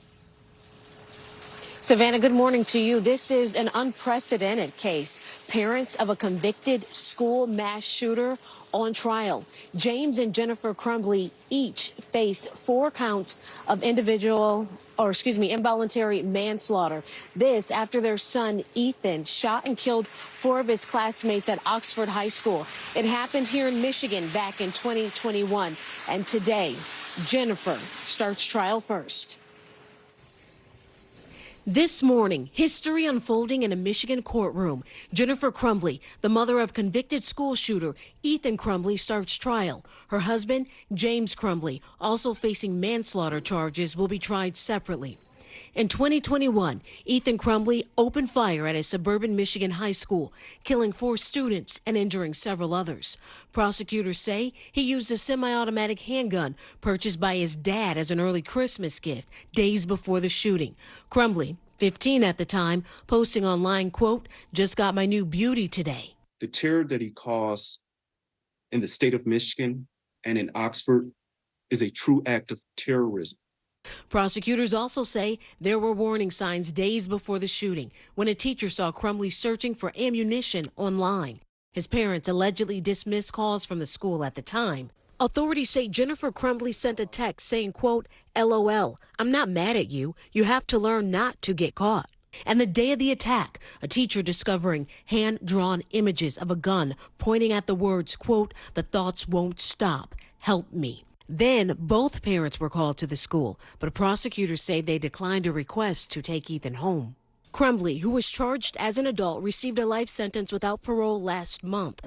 Speaker 28: Savannah, good morning to you. This is an unprecedented case. Parents of a convicted school mass shooter on trial. James and Jennifer Crumbley each face 4 counts of involuntary manslaughter. This after their son Ethan shot and killed 4 of his classmates at Oxford High School. It happened here in Michigan back in 2021. And today, Jennifer starts trial first. This morning, history unfolding in a Michigan courtroom. Jennifer Crumbley, the mother of convicted school shooter Ethan Crumbley, starts trial. Her husband, James Crumbley, also facing manslaughter charges, will be tried separately. In 2021, Ethan Crumbley opened fire at a suburban Michigan high school, killing 4 students and injuring several others. Prosecutors say he used a semi-automatic handgun purchased by his dad as an early Christmas gift days before the shooting. Crumbley, 15 at the time, posting online, quote, "Just got my new beauty today."
Speaker 5: The terror that he caused in the state of Michigan and in Oxford is a true act of terrorism.
Speaker 28: Prosecutors also say there were warning signs days before the shooting when a teacher saw Crumbley searching for ammunition online. His parents allegedly dismissed calls from the school at the time. Authorities say Jennifer Crumbley sent a text saying, quote, "LOL, I'm not mad at you. You have to learn not to get caught." And the day of the attack, a teacher discovering hand-drawn images of a gun pointing at the words, quote, "The thoughts won't stop. Help me." Then both parents were called to the school, but prosecutors say they declined a request to take Ethan home. Crumbley, who was charged as an adult, received a life sentence without parole last month.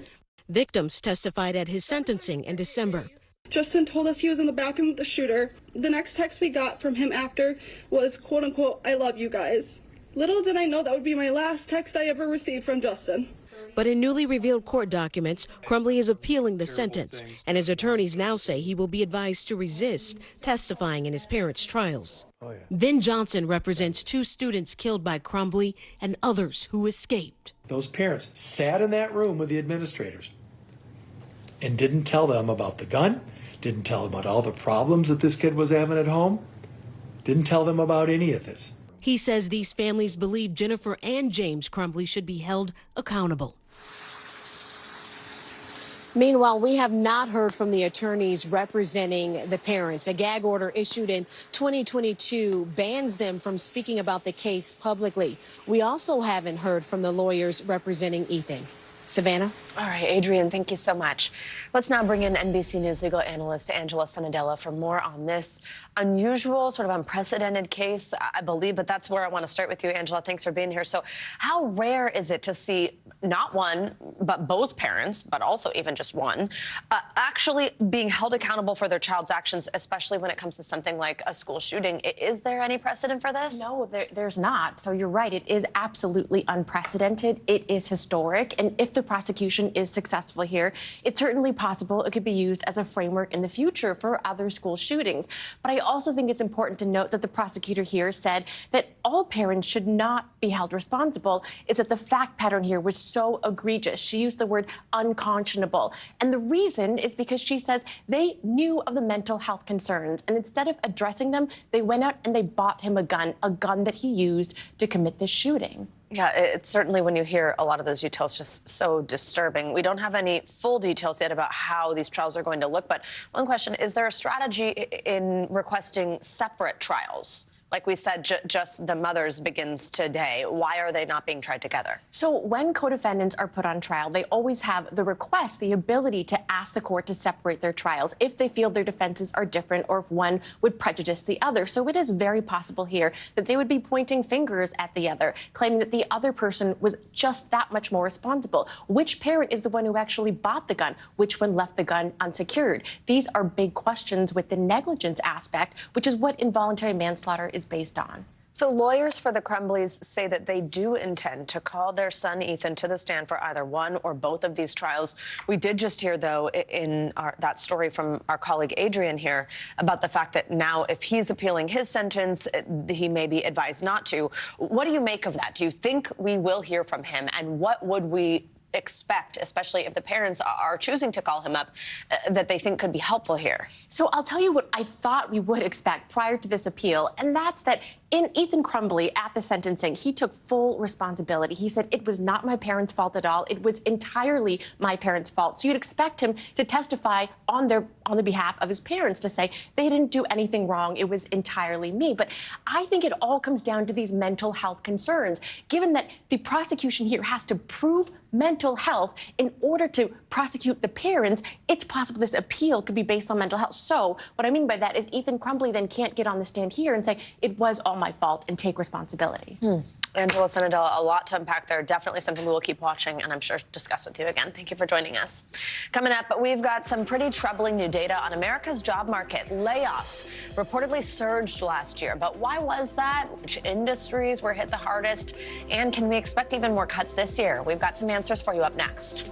Speaker 28: Victims testified at his sentencing in December.
Speaker 11: Justin told us he was in the bathroom with the shooter. The next text we got from him after was, quote unquote, "I love you guys." Little did I know that would be my last text I ever received from Justin.
Speaker 28: But in newly revealed court documents, Crumbley is appealing the sentence, and his attorneys now say he will be advised to resist testifying in his parents' trials. Vin Johnson represents 2 students killed by Crumbley and others who escaped.
Speaker 15: Those parents sat in that room with the administrators and didn't tell them about the gun, didn't tell them about all the problems that this kid was having at home, didn't tell them about any of this.
Speaker 28: He says these families believe Jennifer and James Crumbley should be held accountable. Meanwhile, we have not heard from the attorneys representing the parents. A gag order issued in 2022 bans them from speaking about the case publicly. We also haven't heard from the lawyers representing Ethan. Savannah?
Speaker 6: All right, Adrian, thank you so much. Let's now bring in NBC News legal analyst Angela Sanadella for more on this unusual, sort of unprecedented case, I believe, but that's where I want to start with you, Angela. Thanks for being here. So how rare is it to see not one, but both parents, but also even just one, actually being held accountable for their child's actions, especially when it comes to something like a school shooting? Is there any precedent for this?
Speaker 16: No, there's not. So you're right. It is absolutely unprecedented. It is historic. And if the prosecution is successful here, it's certainly possible it could be used as a framework in the future for other school shootings. But I also think it's important to note that the prosecutor here said that all parents should not be held responsible. It's that the fact pattern here was so egregious. She used the word unconscionable. And the reason is because she says they knew of the mental health concerns. And instead of addressing them, they went out and they bought him a gun that he used to commit this shooting.
Speaker 6: Yeah, it's certainly, when you hear a lot of those details, just so disturbing. We don't have any full details yet about how these trials are going to look, but one question, is there a strategy in requesting separate trials? Like we said, just the mother's begins today. Why are they not being tried together?
Speaker 16: So when co-defendants are put on trial, they always have the request, the ability to ask the court to separate their trials if they feel their defenses are different or if one would prejudice the other. So it is very possible here that they would be pointing fingers at the other, claiming that the other person was just that much more responsible. Which parent is the one who actually bought the gun? Which one left the gun unsecured? These are big questions with the negligence aspect, which is what involuntary manslaughter is based on.
Speaker 6: So lawyers for the Crumbleys say that they do intend to call their son Ethan to the stand for either one or both of these trials. We did just hear, though, in that story from our colleague Adrian here about the fact that now if he's appealing his sentence, he may be advised not to. What do you make of that? Do you think we will hear from him? And what would we expect, especially if the parents are choosing to call him up, that they think could be helpful here?
Speaker 16: So I'll tell you what I thought we would expect prior to this appeal, and that's that in Ethan Crumbley at the sentencing, he took full responsibility. He said, it was not my parents' fault at all. It was entirely my parents' fault. So you'd expect him to testify on the behalf of his parents, to say they didn't do anything wrong. It was entirely me. But I think it all comes down to these mental health concerns. Given that the prosecution here has to prove mental health in order to prosecute the parents, it's possible this appeal could be based on mental health. So what I mean by that is Ethan Crumbley then can't get on the stand here and say, it was all my fault and take responsibility.
Speaker 6: Angela Senadell, a lot to unpack there. Definitely something we will keep watching and I'm sure discuss with you again. Thank you for joining us. Coming up, we've got some pretty troubling new data on America's job market. Layoffs reportedly surged last year. But why was that? Which industries were hit the hardest? And can we expect even more cuts this year? We've got some answers for you up next.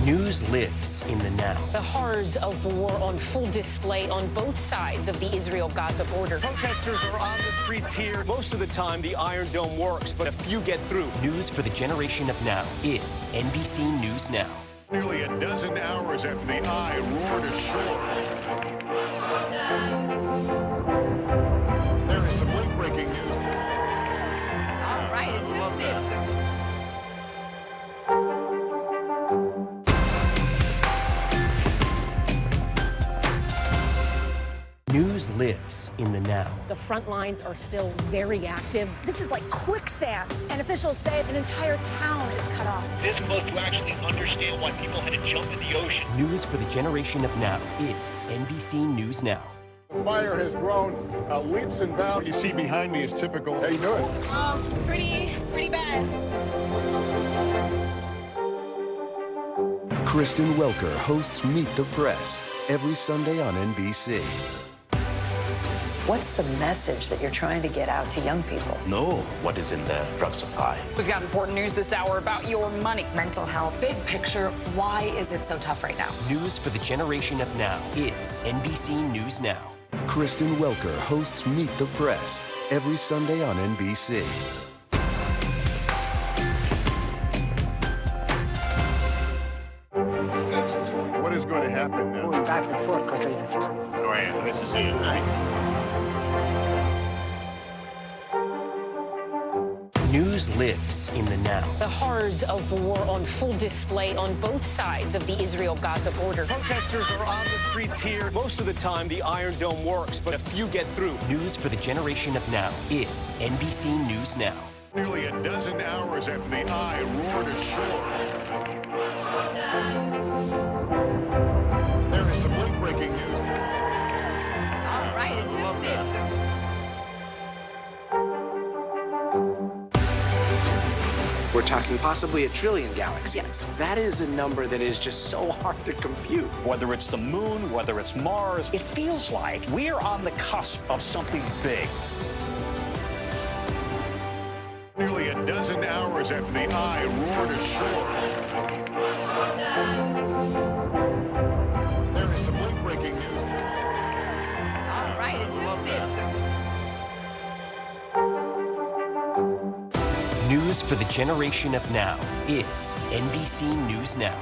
Speaker 7: News lives in the now.
Speaker 23: The horrors of war on full display on both sides of the Israel-Gaza border.
Speaker 14: Protesters are on the streets here. Most of the time, the Iron Dome works, but a few get through.
Speaker 7: News for the generation of now is NBC News Now.
Speaker 19: Nearly a dozen hours after the eye roared ashore. There is some late-breaking news.
Speaker 22: All right, it just
Speaker 7: News lives in the now.
Speaker 23: The front lines are still very active. This is like quicksand, and officials say an entire town is cut off.
Speaker 14: This close to actually understand why people had to jump in the ocean.
Speaker 7: News for the generation of now is NBC News Now.
Speaker 19: The fire has grown leaps and bounds. What you see behind me is typical. How you doing?
Speaker 23: Pretty bad.
Speaker 20: Kristen Welker hosts Meet the Press every Sunday on NBC.
Speaker 25: What's the message that you're trying to get out to young people?
Speaker 10: Know what is in the drug supply.
Speaker 12: We've got important news this hour about your money.
Speaker 9: Mental health, big picture, why is it so tough right now?
Speaker 7: News for the generation of now is NBC News Now.
Speaker 20: Kristen Welker hosts Meet the Press every Sunday on NBC.
Speaker 19: What is going to happen now?
Speaker 2: Going back and forth because they...
Speaker 19: Oh, yeah, this is it, right?
Speaker 7: News lives in the now.
Speaker 23: The horrors of war on full display on both sides of the Israel-Gaza border.
Speaker 14: Protesters are on the streets here. Most of the time, the Iron Dome works, but a few get through.
Speaker 7: News for the generation of now is NBC News Now.
Speaker 19: Nearly a dozen hours after the eye roared ashore. There is some late-breaking news.
Speaker 22: All right, it just
Speaker 4: We're talking possibly 1 trillion galaxies.
Speaker 22: Yes.
Speaker 4: That is a number that is just so hard to compute.
Speaker 8: Whether it's the moon, whether it's Mars, it feels like we're on the cusp of something big.
Speaker 19: Nearly a dozen hours after the eye roared ashore. There is some late-breaking news.
Speaker 22: All right, it just
Speaker 7: News for the generation of now is NBC News Now.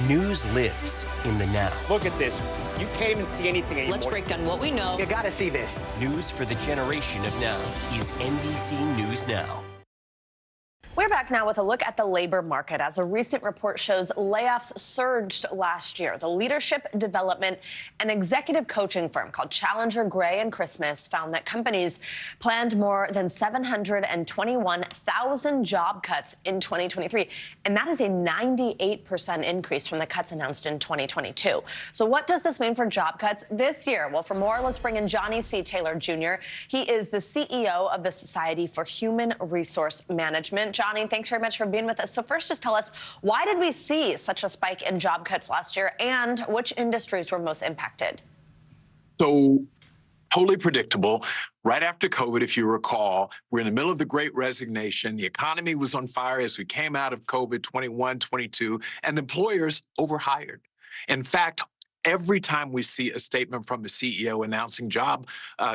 Speaker 7: News lives in the now.
Speaker 14: Look at this. You can't even see anything anymore.
Speaker 22: Let's break down what we know.
Speaker 4: You gotta see this.
Speaker 7: News for the generation of now is NBC News Now.
Speaker 6: We're back now with a look at the labor market. As a recent report shows, layoffs surged last year. The leadership development and executive coaching firm called Challenger, Gray & Christmas found that companies planned more than 721,000 job cuts in 2023. And that is a 98% increase from the cuts announced in 2022. So what does this mean for job cuts this year? Well, for more, let's bring in Johnny C. Taylor Jr. He is the CEO of the Society for Human Resource Management. Johnny, thanks very much for being with us. So first, just tell us, why did we see such a spike in job cuts last year, and which industries were most impacted?
Speaker 17: So totally predictable. Right after COVID, if you recall, we're in the middle of the Great Resignation. The economy was on fire as we came out of COVID 21, 22, and employers overhired. In fact, every time we see a statement from the CEO announcing job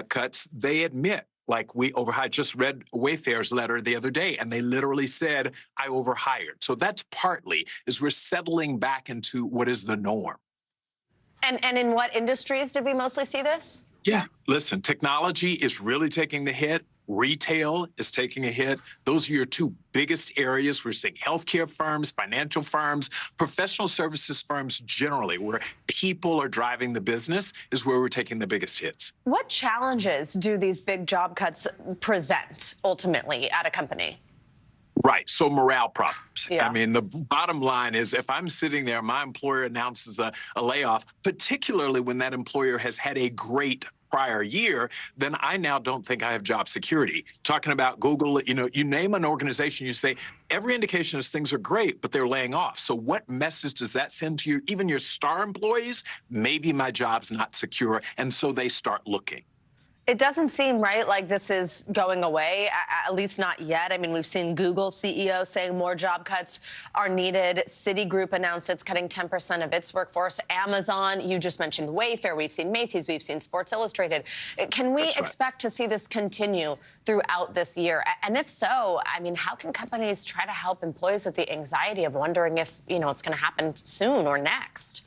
Speaker 17: cuts, they admit, like we overhired. Just read Wayfair's letter the other day, and they literally said, I overhired. So that's partly is we're settling back into what is the norm.
Speaker 6: And in what industries did we mostly see this?
Speaker 17: Yeah, listen, technology is really taking the hit. Retail is taking a hit. Those are your two biggest areas. We're seeing healthcare firms, financial firms, professional services firms generally, where people are driving the business, is where we're taking the biggest hits.
Speaker 6: What challenges do these big job cuts present ultimately at a company?
Speaker 17: Right. So morale problems.
Speaker 6: Yeah.
Speaker 17: I mean, the bottom line is if I'm sitting there, my employer announces a layoff, particularly when that employer has had a great prior year, then I now don't think I have job security. Talking about Google, you name an organization, you say, every indication is things are great, but they're laying off. So what message does that send to you? Even your star employees, maybe my job's not secure. And so they start looking.
Speaker 6: It doesn't seem right like this is going away, at least not yet. I mean, we've seen Google CEO saying more job cuts are needed. Citigroup announced it's cutting 10% of its workforce. Amazon, you just mentioned Wayfair. We've seen Macy's. We've seen Sports Illustrated. Can we expect to see this continue throughout this year? And if so, I mean, how can companies try to help employees with the anxiety of wondering if, it's going to happen soon or next?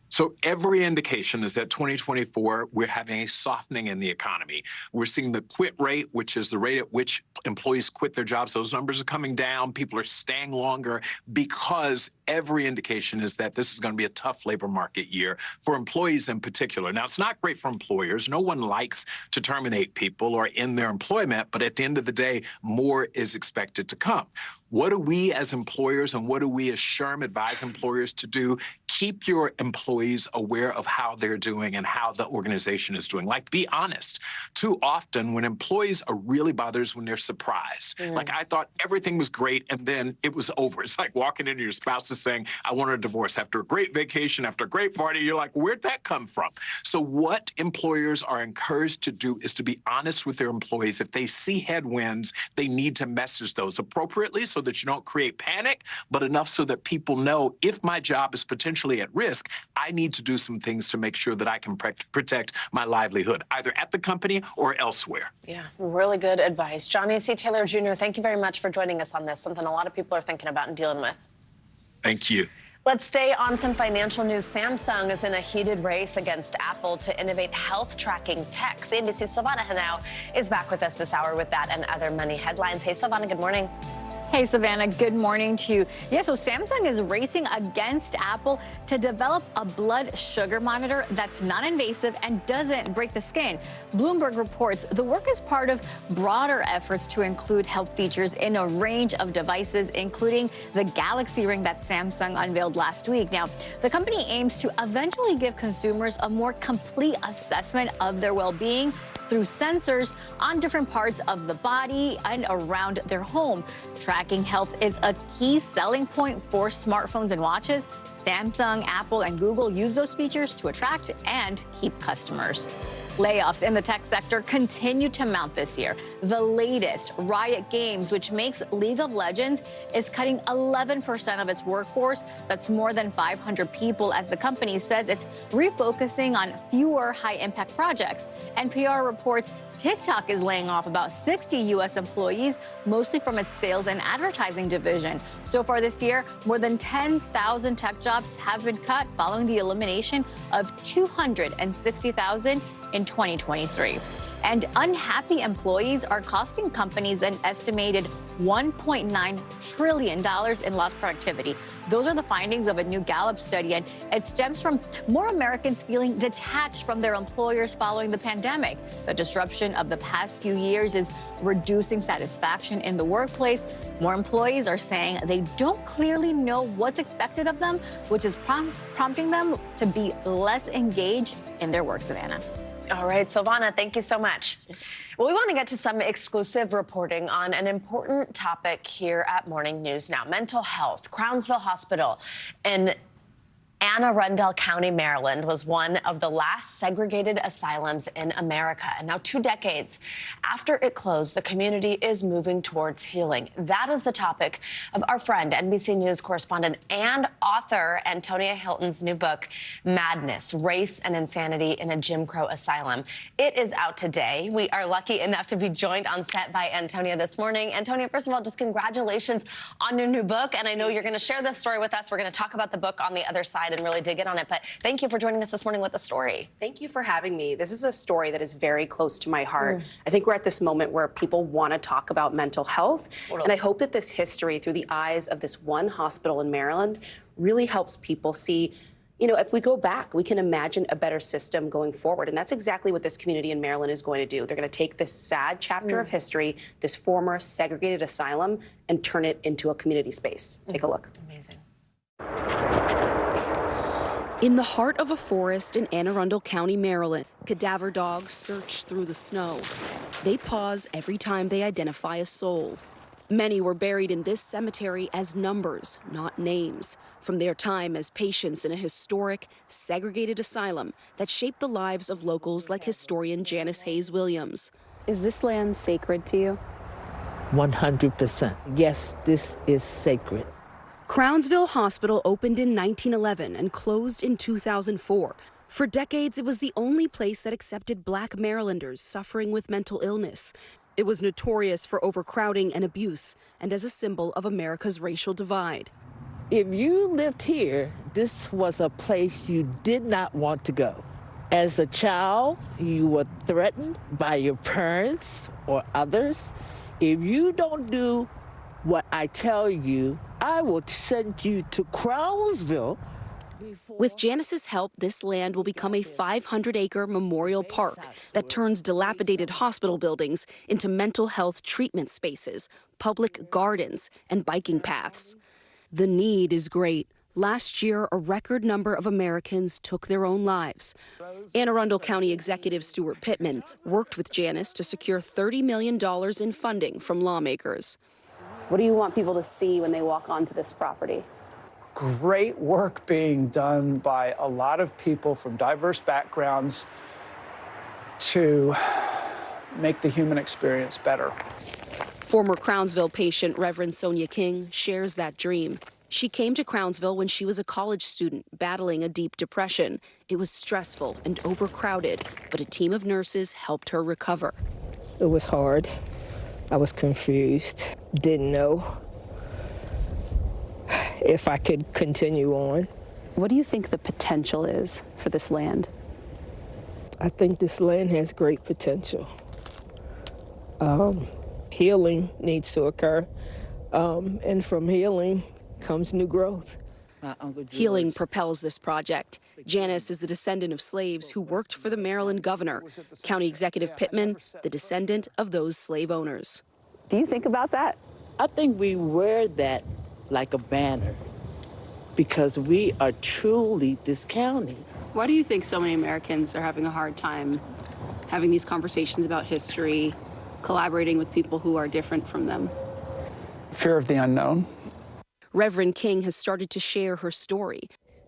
Speaker 17: So every indication is that 2024, we're having a softening in the economy. We're seeing the quit rate, which is the rate at which employees quit their jobs. Those numbers are coming down. People are staying longer because every indication is that this is going to be a tough labor market year for employees in particular. Now, it's not great for employers. No one likes to terminate people or end their employment, but at the end of the day, more is expected to come. What do we as employers and what do we as SHRM advise employers to do? Keep your employees aware of how they're doing and how the organization is doing. Like, be honest. Too often when employees are really bothered is when they're surprised. Like, I thought everything was great and then it was over. It's like walking into your spouse is saying, I want a divorce. After a great vacation, after a great party, you're like, where'd that come from? So what employers are encouraged to do is to be honest with their employees. If they see headwinds, they need to message those appropriately so that you don't create panic, but enough so that people know if my job is potentially at risk, I need to do some things to make sure that I can protect my livelihood, either at the company or elsewhere.
Speaker 6: Yeah, really good advice. Johnny C. Taylor Jr., thank you very much for joining us on this, something a lot of people are thinking about and dealing with.
Speaker 17: Thank you.
Speaker 6: Let's stay on some financial news. Samsung is in a heated race against Apple to innovate health tracking tech. NBC's Silvana Henao is back with us this hour with that and other money headlines. Hey, Silvana, good morning.
Speaker 23: Hey, Savannah, good morning to you. Yeah, so Samsung is racing against Apple to develop a blood sugar monitor that's non-invasive and doesn't break the skin. Bloomberg reports the work is part of broader efforts to include health features in a range of devices, including the Galaxy Ring that Samsung unveiled last week. Now, the company aims to eventually give consumers a more complete assessment of their well-being through sensors on different parts of the body and around their home. Tracking health is a key selling point for smartphones and watches. Samsung, Apple, and Google use those features to attract and keep customers. Layoffs in the tech sector continue to mount this year. The latest, Riot Games, which makes League of Legends, is cutting 11% of its workforce. That's more than 500 people, as the company says it's refocusing on fewer high-impact projects. NPR reports TikTok is laying off about 60 U.S. employees, mostly from its sales and advertising division. So far this year, more than 10,000 tech jobs have been cut following the elimination of 260,000 in 2023. And unhappy employees are costing companies an estimated $1.9 trillion in lost productivity. Those are the findings of a new Gallup study, and it stems from more Americans feeling detached from their employers following the pandemic. The disruption of the past few years is reducing satisfaction in the workplace. More employees are saying they don't clearly know what's expected of them, which is prompting them to be less engaged in their work, Savannah.
Speaker 6: All right, Silvana, thank you so much. Well, we want to get to some exclusive reporting on an important topic here at Morning News Now. Mental health. Crownsville Hospital in Anne Arundel County, Maryland, was one of the last segregated asylums in America. And now 2 decades after it closed, the community is moving towards healing. That is the topic of our friend, NBC News correspondent and author Antonia Hilton's new book, Madness, Race and Insanity in a Jim Crow Asylum. It is out today. We are lucky enough to be joined on set by Antonia this morning. Antonia, first of all, just congratulations on your new book. And I know you're going to share this story with us. We're going to talk about the book on the other side and really dig in on it. But thank you for joining us this morning with the story.
Speaker 1: Thank you for having me. This is a story that is very close to my heart. I think we're at this moment where people want to talk about mental health. Totally. And I hope that this history, through the eyes of this one hospital in Maryland, really helps people see, if we go back, we can imagine a better system going forward. And that's exactly what this community in Maryland is going to do. They're going to take this sad chapter of history, this former segregated asylum, and turn it into a community space. Take a look.
Speaker 6: Amazing.
Speaker 1: In the heart of a forest in Anne Arundel County, Maryland, cadaver dogs search through the snow. They pause every time they identify a soul. Many were buried in this cemetery as numbers, not names, from their time as patients in a historic, segregated asylum that shaped the lives of locals like historian Janice Hayes Williams.
Speaker 2: Is this land sacred to you?
Speaker 3: 100%. Yes, this is sacred.
Speaker 1: Crownsville Hospital opened in 1911 and closed in 2004. For decades, it was the only place that accepted Black Marylanders suffering with mental illness. It was notorious for overcrowding and abuse, and as a symbol of America's racial divide.
Speaker 3: If you lived here, this was a place you did not want to go. As a child, you were threatened by your parents or others. If you don't do what I tell you, I will send you to Crownsville.
Speaker 1: With Janice's help, this land will become a 500-acre memorial park that turns dilapidated hospital buildings into mental health treatment spaces, public gardens, and biking paths. The need is great. Last year, a record number of Americans took their own lives. Anne Arundel County Executive Stuart Pittman worked with Janice to secure $30 million in funding from lawmakers. What do you want people to see when they walk onto this property?
Speaker 13: Great work being done by a lot of people from diverse backgrounds to make the human experience better.
Speaker 1: Former Crownsville patient Reverend Sonia King shares that dream. She came to Crownsville when she was a college student battling a deep depression. It was stressful and overcrowded, but a team of nurses helped her recover.
Speaker 18: It was hard. I was confused, didn't know if I could continue on.
Speaker 2: What do you think the potential is for this land?
Speaker 18: I think this land has great potential. Healing needs to occur, and from healing comes new growth.
Speaker 1: Healing propels this project. Janice is the descendant of slaves who worked for the Maryland governor. County Executive Pittman, the descendant of those slave owners.
Speaker 2: Do you think about that?
Speaker 3: I think we wear that like a banner because we are truly this county.
Speaker 2: Why do you think so many Americans are having a hard time having these conversations about history, collaborating with people who are different from them?
Speaker 13: Fear of the unknown.
Speaker 1: Reverend King has started to share her story.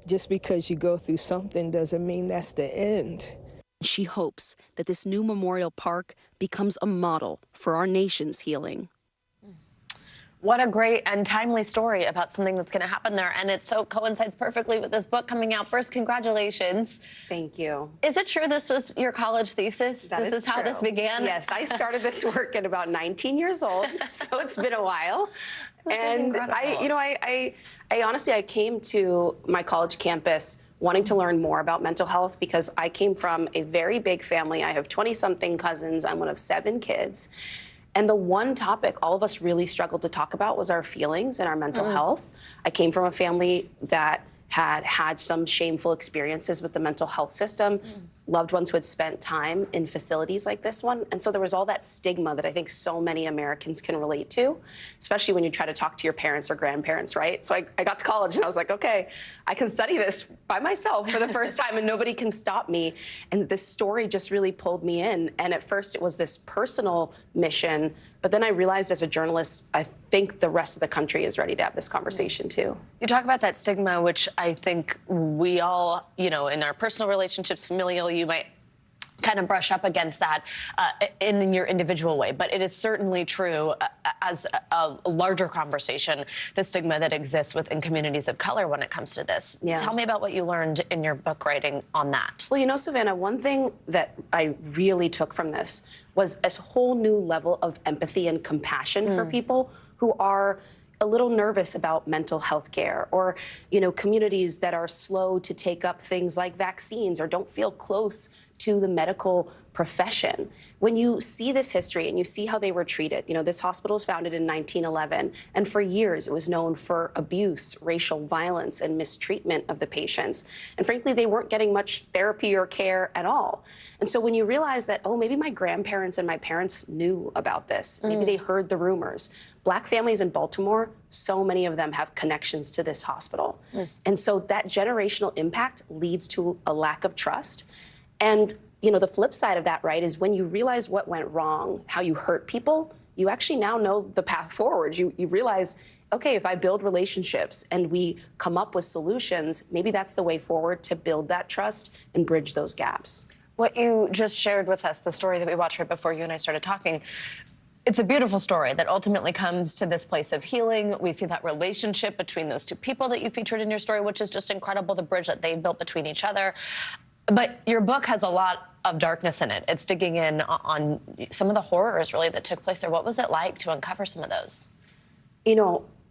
Speaker 18: Just because you go through something doesn't mean that's the end.
Speaker 1: She hopes that this new memorial park becomes a model for our nation's healing.
Speaker 6: What a great and timely story about something that's going to happen there. And it so coincides perfectly with this book coming out. First, congratulations.
Speaker 1: Thank you.
Speaker 6: Is it true this was your college thesis? This is how this began?
Speaker 1: Yes, I started this work at about 19 years old, so it's been a while. And I honestly, I came to my college campus wanting to learn more about mental health because I came from a very big family. I have 20-something cousins. I'm one of 7 kids. And the one topic all of us really struggled to talk about was our feelings and our mental health. I came from a family that had some shameful experiences with the mental health system, loved ones who had spent time in facilities like this one. And so there was all that stigma that I think so many Americans can relate to, especially when you try to talk to your parents or grandparents, right? So I got to college and I was like, okay, I can study this by myself for the first time and nobody can stop me. And this story just really pulled me in. And at first it was this personal mission, but then I realized as a journalist, I think the rest of the country is ready to have this conversation too.
Speaker 6: You talk about that stigma, which I think we all, in our personal relationships, familial, you might kind of brush up against that in your individual way. But it is certainly true as a larger conversation, the stigma that exists within communities of color when it comes to this.
Speaker 1: Yeah.
Speaker 6: Tell me about what you learned in your book writing on that.
Speaker 1: Well, Savannah, one thing that I really took from this was a whole new level of empathy and compassion for people who are a little nervous about mental health care, or, communities that are slow to take up things like vaccines or don't feel close to the medical profession. When you see this history and you see how they were treated, this hospital was founded in 1911, and for years it was known for abuse, racial violence, and mistreatment of the patients. And frankly, they weren't getting much therapy or care at all. And so when you realize that, oh, maybe my grandparents and my parents knew about this, maybe they heard the rumors. Black families in Baltimore, so many of them have connections to this hospital. And so that generational impact leads to a lack of trust. And the flip side of that, right, is when you realize what went wrong, how you hurt people, you actually now know the path forward. You realize, okay, if I build relationships and we come up with solutions, maybe that's the way forward to build that trust and bridge those gaps.
Speaker 6: What you just shared with us, the story that we watched right before you and I started talking, it's a beautiful story that ultimately comes to this place of healing. We see that relationship between those two people that you featured in your story, which is just incredible, the bridge that they've built between each other. But your book has a lot of darkness in it. It's digging in on some of the horrors, really, that took place there. What was it like to uncover some of those?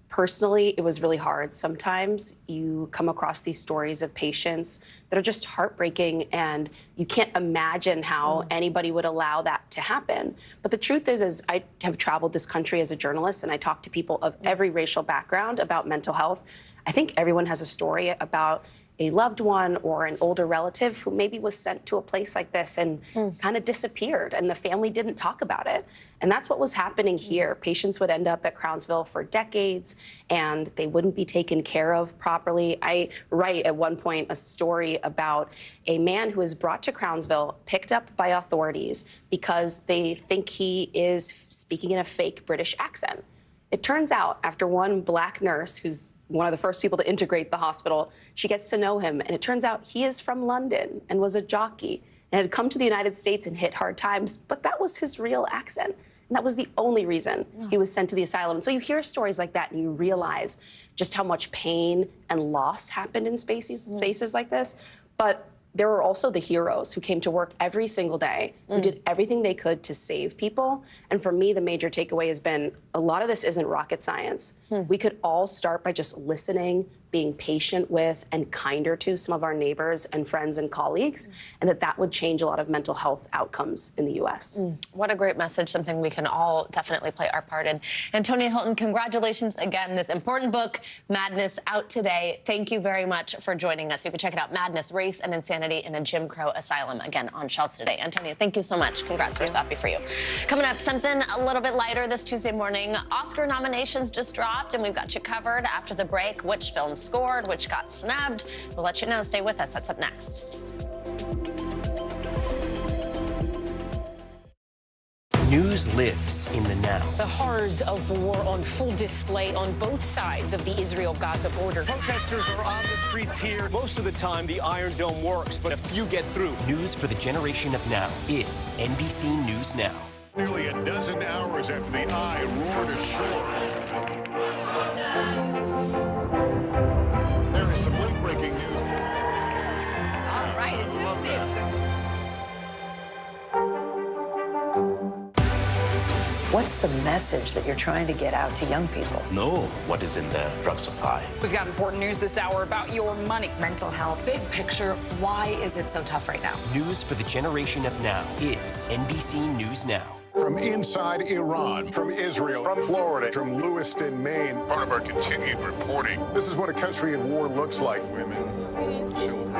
Speaker 1: Personally, it was really hard. Sometimes you come across these stories of patients that are just heartbreaking, and you can't imagine how anybody would allow that to happen. But the truth is I have traveled this country as a journalist, and I talk to people of every racial background about mental health. I think everyone has a story about a loved one or an older relative who maybe was sent to a place like this and kind of disappeared, and the family didn't talk about it. And that's what was happening here. Patients would end up at Crownsville for decades, and they wouldn't be taken care of properly. I write at one point a story about a man who is brought to Crownsville, picked up by authorities because they think he is speaking in a fake British accent. It turns out, after one Black nurse, who's one of the first people to integrate the hospital, she gets to know him, and it turns out he is from London and was a jockey and had come to the United States and hit hard times, but that was his real accent. And that was the only reason he was sent to the asylum. And so you hear stories like that and you realize just how much pain and loss happened in spaces like this. But there were also the heroes who came to work every single day, who did everything they could to save people. And for me, the major takeaway has been a lot of this isn't rocket science. We could all start by just listening, being patient with and kinder to some of our neighbors and friends and colleagues, and that would change a lot of mental health outcomes in the U.S.
Speaker 6: What a great message, something we can all definitely play our part in. Antonia Hilton, congratulations again. This important book, Madness, out today. Thank you very much for joining us. You can check it out, Madness, Race and Insanity in a Jim Crow Asylum, again, on shelves today. Antonia, thank you so much. Congrats. We're so happy for you. Coming up, something a little bit lighter this Tuesday morning. Oscar nominations just dropped, and we've got you covered after the break. Which films scored, which got snubbed. We'll let you know. Stay with us. That's up next.
Speaker 7: News lives in the now.
Speaker 12: The horrors of the war on full display on both sides of the Israel-Gaza border.
Speaker 14: Protesters are on the streets here. Most of the time, the Iron Dome works, but a few get through.
Speaker 7: News for the generation of now is NBC News Now.
Speaker 19: Nearly a dozen hours after the eye roared ashore. There is some late-breaking news.
Speaker 22: All right, it is
Speaker 25: What's the message that you're trying to get out to young people?
Speaker 10: Know what is in the drug supply.
Speaker 12: We've got important news this hour about your money.
Speaker 9: Mental health, big picture, why is it so tough right now?
Speaker 7: News for the generation of now is NBC News Now.
Speaker 19: From inside Iran, from Israel, from Florida, from Lewiston, Maine. Part of our continued reporting. This is what a country in war looks like. Women, children.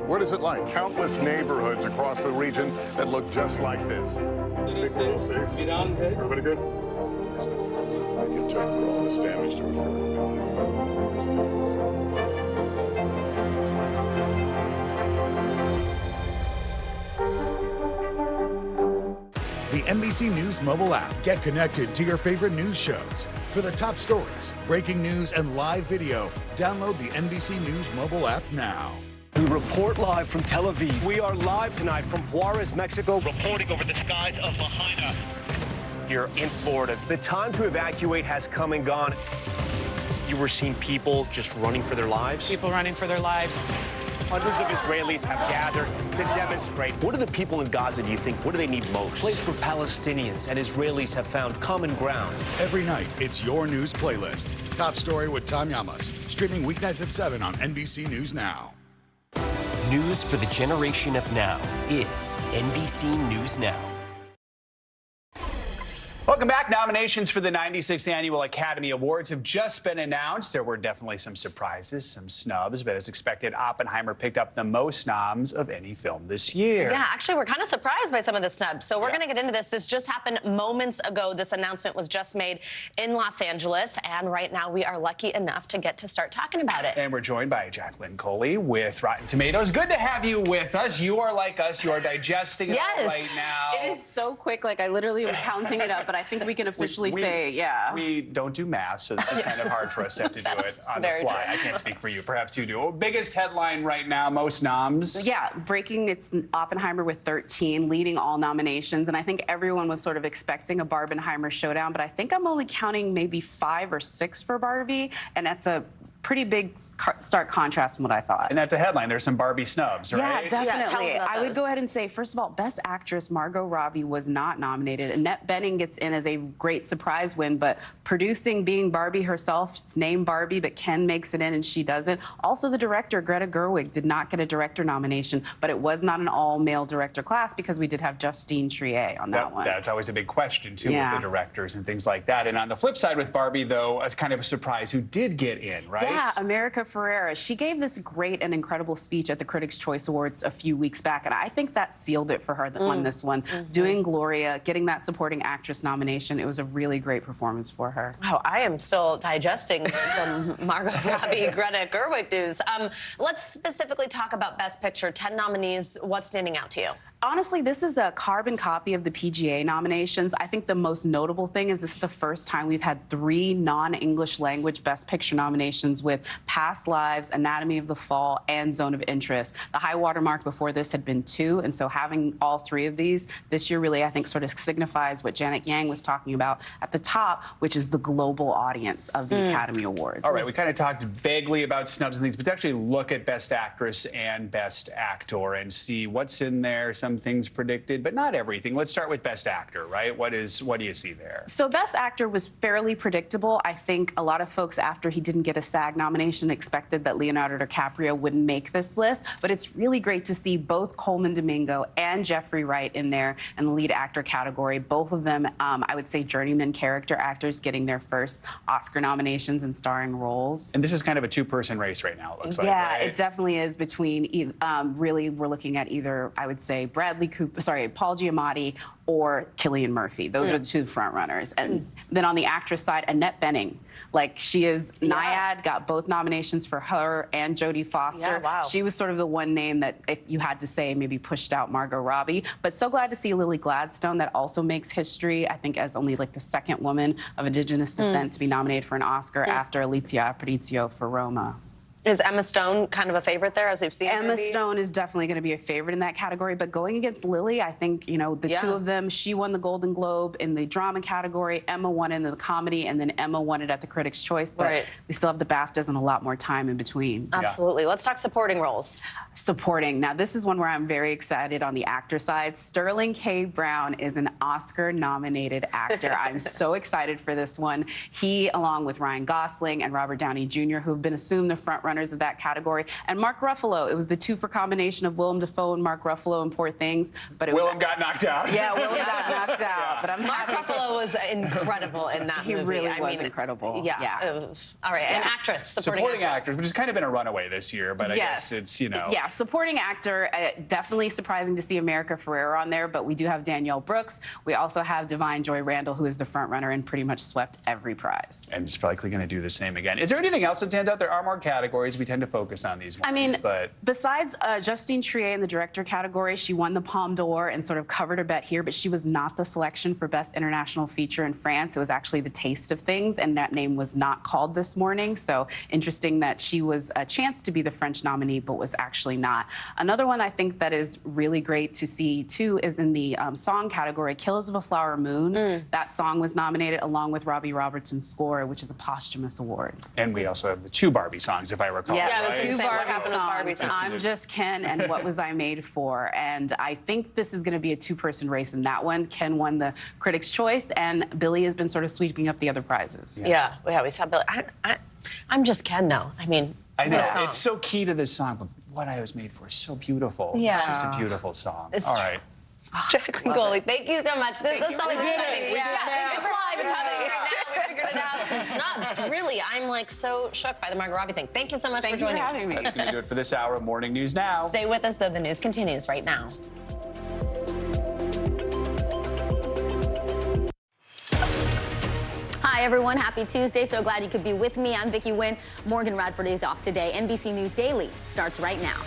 Speaker 19: What is it like? Countless neighborhoods across the region that look just like this. Everybody good? I get took for all this damage to
Speaker 5: The NBC News mobile app. Get connected to your favorite news shows. For the top stories, breaking news, and live video, download the NBC News mobile app now.
Speaker 14: We report live from Tel Aviv. We are live tonight from Juarez, Mexico.
Speaker 11: Reporting over the skies of Lahaina.
Speaker 14: Here in Florida. The time to evacuate has come and gone. You were seeing people just running for their lives?
Speaker 12: People running for their lives.
Speaker 14: Hundreds of Israelis have gathered to demonstrate. What do the people in Gaza, do you think, what do they need most?
Speaker 7: A place where Palestinians and Israelis have found common ground.
Speaker 5: Every night, it's your news playlist. Top Story with Tom Yamas. Streaming weeknights at 7 on NBC News Now.
Speaker 7: News for the generation of now is NBC News Now.
Speaker 13: Welcome back. Nominations for the 96th Annual Academy Awards have just been announced. There were definitely some surprises, some snubs, but as expected, Oppenheimer picked up the most noms of any film this year.
Speaker 6: Yeah, actually, we're kind of surprised by some of the snubs. So we're going to get into this. This just happened moments ago. This announcement was just made in Los Angeles, and right now we are lucky enough to get to start talking about it.
Speaker 13: And we're joined by Jacqueline Coley with Rotten Tomatoes. Good to have you with us. You are like us. You are digesting it all right now.
Speaker 2: It is so quick. Like, I literally was counting it up, but I think we can officially say,
Speaker 13: We don't do math, so this is kind of hard for us to have to do it on the fly. I can't speak for you. Perhaps you do. Oh, biggest headline right now, most noms.
Speaker 2: Yeah, breaking, it's Oppenheimer with 13, leading all nominations. And I think everyone was sort of expecting a Barbenheimer showdown, but I think I'm only counting maybe 5 or 6 for Barbie, and that's a pretty big stark contrast from what I thought.
Speaker 13: And that's a headline. There's some Barbie snubs, right?
Speaker 2: Yeah, definitely.
Speaker 6: Tell us about
Speaker 2: I would go ahead and say, first of all, Best Actress Margot Robbie was not nominated. Annette Bening gets in as a great surprise win, but producing, being Barbie herself, it's named Barbie, but Ken makes it in and she doesn't. Also, the director, Greta Gerwig, did not get a director nomination, but it was not an all-male director class because we did have Justine Triet on that one.
Speaker 13: That's always a big question, too, with the directors and things like that. And on the flip side with Barbie, though, it's kind of a surprise who did get in, right?
Speaker 2: Yeah, America Ferrera. She gave this great and incredible speech at the Critics' Choice Awards a few weeks back, and I think that sealed it for her on this one. Doing Gloria, getting that supporting actress nomination, it was a really great performance for her.
Speaker 6: Wow, I am still digesting the Margot Robbie, Greta Gerwig news. Let's specifically talk about Best Picture. 10 nominees. What's standing out to you?
Speaker 2: Honestly, this is a carbon copy of the PGA nominations. I think the most notable thing is this is the first time we've had 3 non-English language Best Picture nominations with Past Lives, Anatomy of the Fall, and Zone of Interest. The high watermark before this had been 2, and so having all 3 of these this year really, I think, sort of signifies what Janet Yang was talking about at the top, which is the global audience of the Academy Awards.
Speaker 13: All right, we kind of talked vaguely about snubs and things, but to actually look at Best Actress and Best Actor and see what's in there, some things predicted, but not everything. Let's start with Best Actor, right? What do you see there?
Speaker 2: So Best Actor was fairly predictable. I think a lot of folks, after he didn't get a SAG nomination, expected that Leonardo DiCaprio wouldn't make this list, but it's really great to see both Coleman Domingo and Jeffrey Wright in there in the lead actor category. Both of them, I would say, journeyman character actors getting their first Oscar nominations and starring roles.
Speaker 13: And this is kind of a 2-person race right now, it looks like,
Speaker 2: Yeah,
Speaker 13: right?
Speaker 2: it definitely is between, really, we're looking at either, I would say, Paul Giamatti or Cillian Murphy. Those are the 2 front runners. And then on the actress side, Annette Bening. Like, she is Naiad, got both nominations for her and Jodie Foster.
Speaker 6: Yeah, wow.
Speaker 2: She was sort of the one name that, if you had to say, maybe pushed out Margot Robbie. But so glad to see Lily Gladstone. That also makes history, I think, as only like the 2nd woman of Indigenous descent to be nominated for an Oscar after Alicia Aparicio for Roma.
Speaker 6: Is Emma Stone kind of a favorite there, as we've seen?
Speaker 2: Emma Stone is definitely going to be a favorite in that category, but going against Lily, I think, you know, the 2 of them, she won the Golden Globe in the drama category, Emma won in the comedy, and then Emma won it at the Critics' Choice, but we still have the BAFTAs and a lot more time in between.
Speaker 6: Absolutely. Let's talk supporting roles.
Speaker 2: Supporting. Now, this is one where I'm very excited on the actor side. Sterling K. Brown is an Oscar-nominated actor. I'm so excited for this one. He, along with Ryan Gosling and Robert Downey Jr., who have been assumed the front runners of that category, and Mark Ruffalo. It was the 2 for combination of Willem Dafoe and Mark Ruffalo in Poor Things, but it
Speaker 13: Willem got knocked out.
Speaker 2: Yeah, Willem got knocked out. But
Speaker 6: Mark Ruffalo was incredible in that movie.
Speaker 2: He really was incredible.
Speaker 6: Yeah. All right, and actress, supporting
Speaker 13: actress, which has kind of been a runaway this year, but I guess it's, you know.
Speaker 2: Yeah, supporting actor, definitely surprising to see America Ferrera on there, but we do have Danielle Brooks. We also have Divine Joy Randall, who is the front runner and pretty much swept every prize.
Speaker 13: And is likely going to do the same again. Is there anything else that stands out? There are more categories. We tend to focus on these ones.
Speaker 2: I mean,
Speaker 13: but
Speaker 2: besides Justine Triet in the director category, she won the Palme d'Or and sort of covered her bet here, but she was not the selection for Best International Feature in France. It was actually The Taste of Things, and that name was not called this morning. So interesting that she was a chance to be the French nominee, but was actually not. Another one I think that is really great to see, too, is in the song category, Killers of a Flower Moon. That song was nominated along with Robbie Robertson's score, which is a posthumous award.
Speaker 13: And we also have the 2 Barbie songs, if I recall.
Speaker 2: Yeah,
Speaker 6: right?
Speaker 2: the 2
Speaker 6: Barbie songs.
Speaker 2: I'm Just Ken and What Was I Made For? And I think this is going to be a 2-person race in that one. Ken won the Critics' Choice, and Billy has been sort of sweeping up the other prizes.
Speaker 6: Yeah, we saw Billy. I'm Just Ken, though. I mean,
Speaker 13: I know. It's so key to this song, but What I Was Made For is so beautiful.
Speaker 6: Yeah.
Speaker 13: It's just a beautiful song.
Speaker 6: It's
Speaker 13: All right.
Speaker 6: Jacqueline Coley, thank you so much. That's always
Speaker 13: We did
Speaker 6: exciting.
Speaker 13: it. We did it now.
Speaker 6: It's live. It's happening right now. We figured it out. Some snubs. Really, I'm like so shook by the Margot Robbie thing. Thank you so much for joining us.
Speaker 13: That's going to do it for this hour of Morning News Now.
Speaker 6: Stay with us, though. The news continues right now.
Speaker 15: Hi, everyone. Happy Tuesday. So glad you could be with me. I'm Vicki Nguyen. Morgan Radford is off today. NBC News Daily starts right now.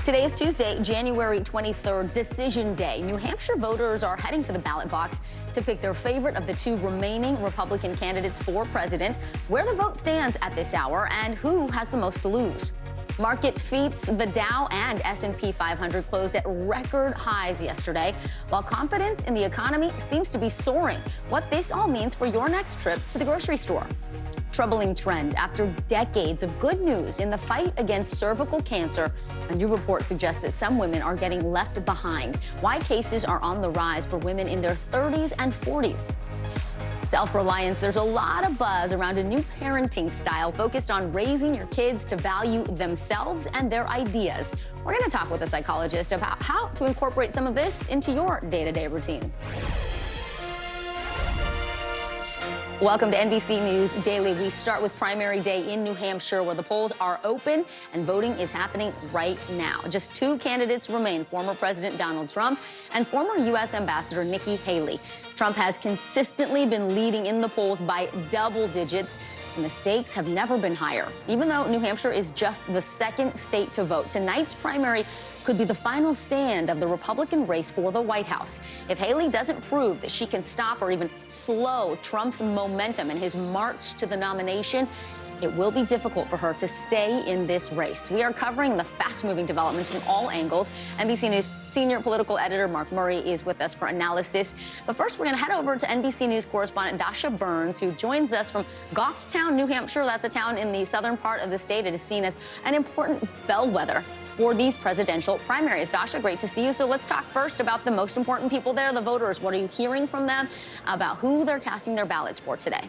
Speaker 15: Today is Tuesday, January 23rd, Decision Day. New Hampshire voters are heading to the ballot box to pick their favorite of the two remaining Republican candidates for president, where the vote stands at this hour, and who has the most to lose. Market feats. The Dow and S&P 500 closed at record highs yesterday, while confidence in the economy seems to be soaring. What this all means for your next trip to the grocery store. Troubling trend. After decades of good news in the fight against cervical cancer, a new report suggests that some women are getting left behind. Why cases are on the rise for women in their 30s and 40s. Self-reliance. There's a lot of buzz around a new parenting style focused on raising your kids to value themselves and their ideas. We're going to talk with a psychologist about how to incorporate some of this into your day-to-day routine. Welcome to NBC News Daily. We start with primary day in New Hampshire, where the polls are open and voting is happening right now. Just two candidates remain, former President Donald Trump and former U.S. Ambassador Nikki Haley. Trump has consistently been leading in the polls by double digits, and the stakes have never been higher. Even though New Hampshire is just the second state to vote, tonight's primary could be the final stand of the Republican race for the White House. If Haley doesn't prove that she can stop or even slow Trump's momentum in his march to the nomination, it will be difficult for her to stay in this race. We are covering the fast-moving developments from all angles. NBC News senior political editor Mark Murray is with us for analysis. But first, we're going to head over to NBC News correspondent Dasha Burns, who joins us from Goffstown, New Hampshire. That's a town in the southern part of the state. It is seen as an important bellwether for these presidential primaries. Dasha, great to see you. So let's talk first about the most important people there, the voters. What are you hearing from them about who they're casting their ballots for today?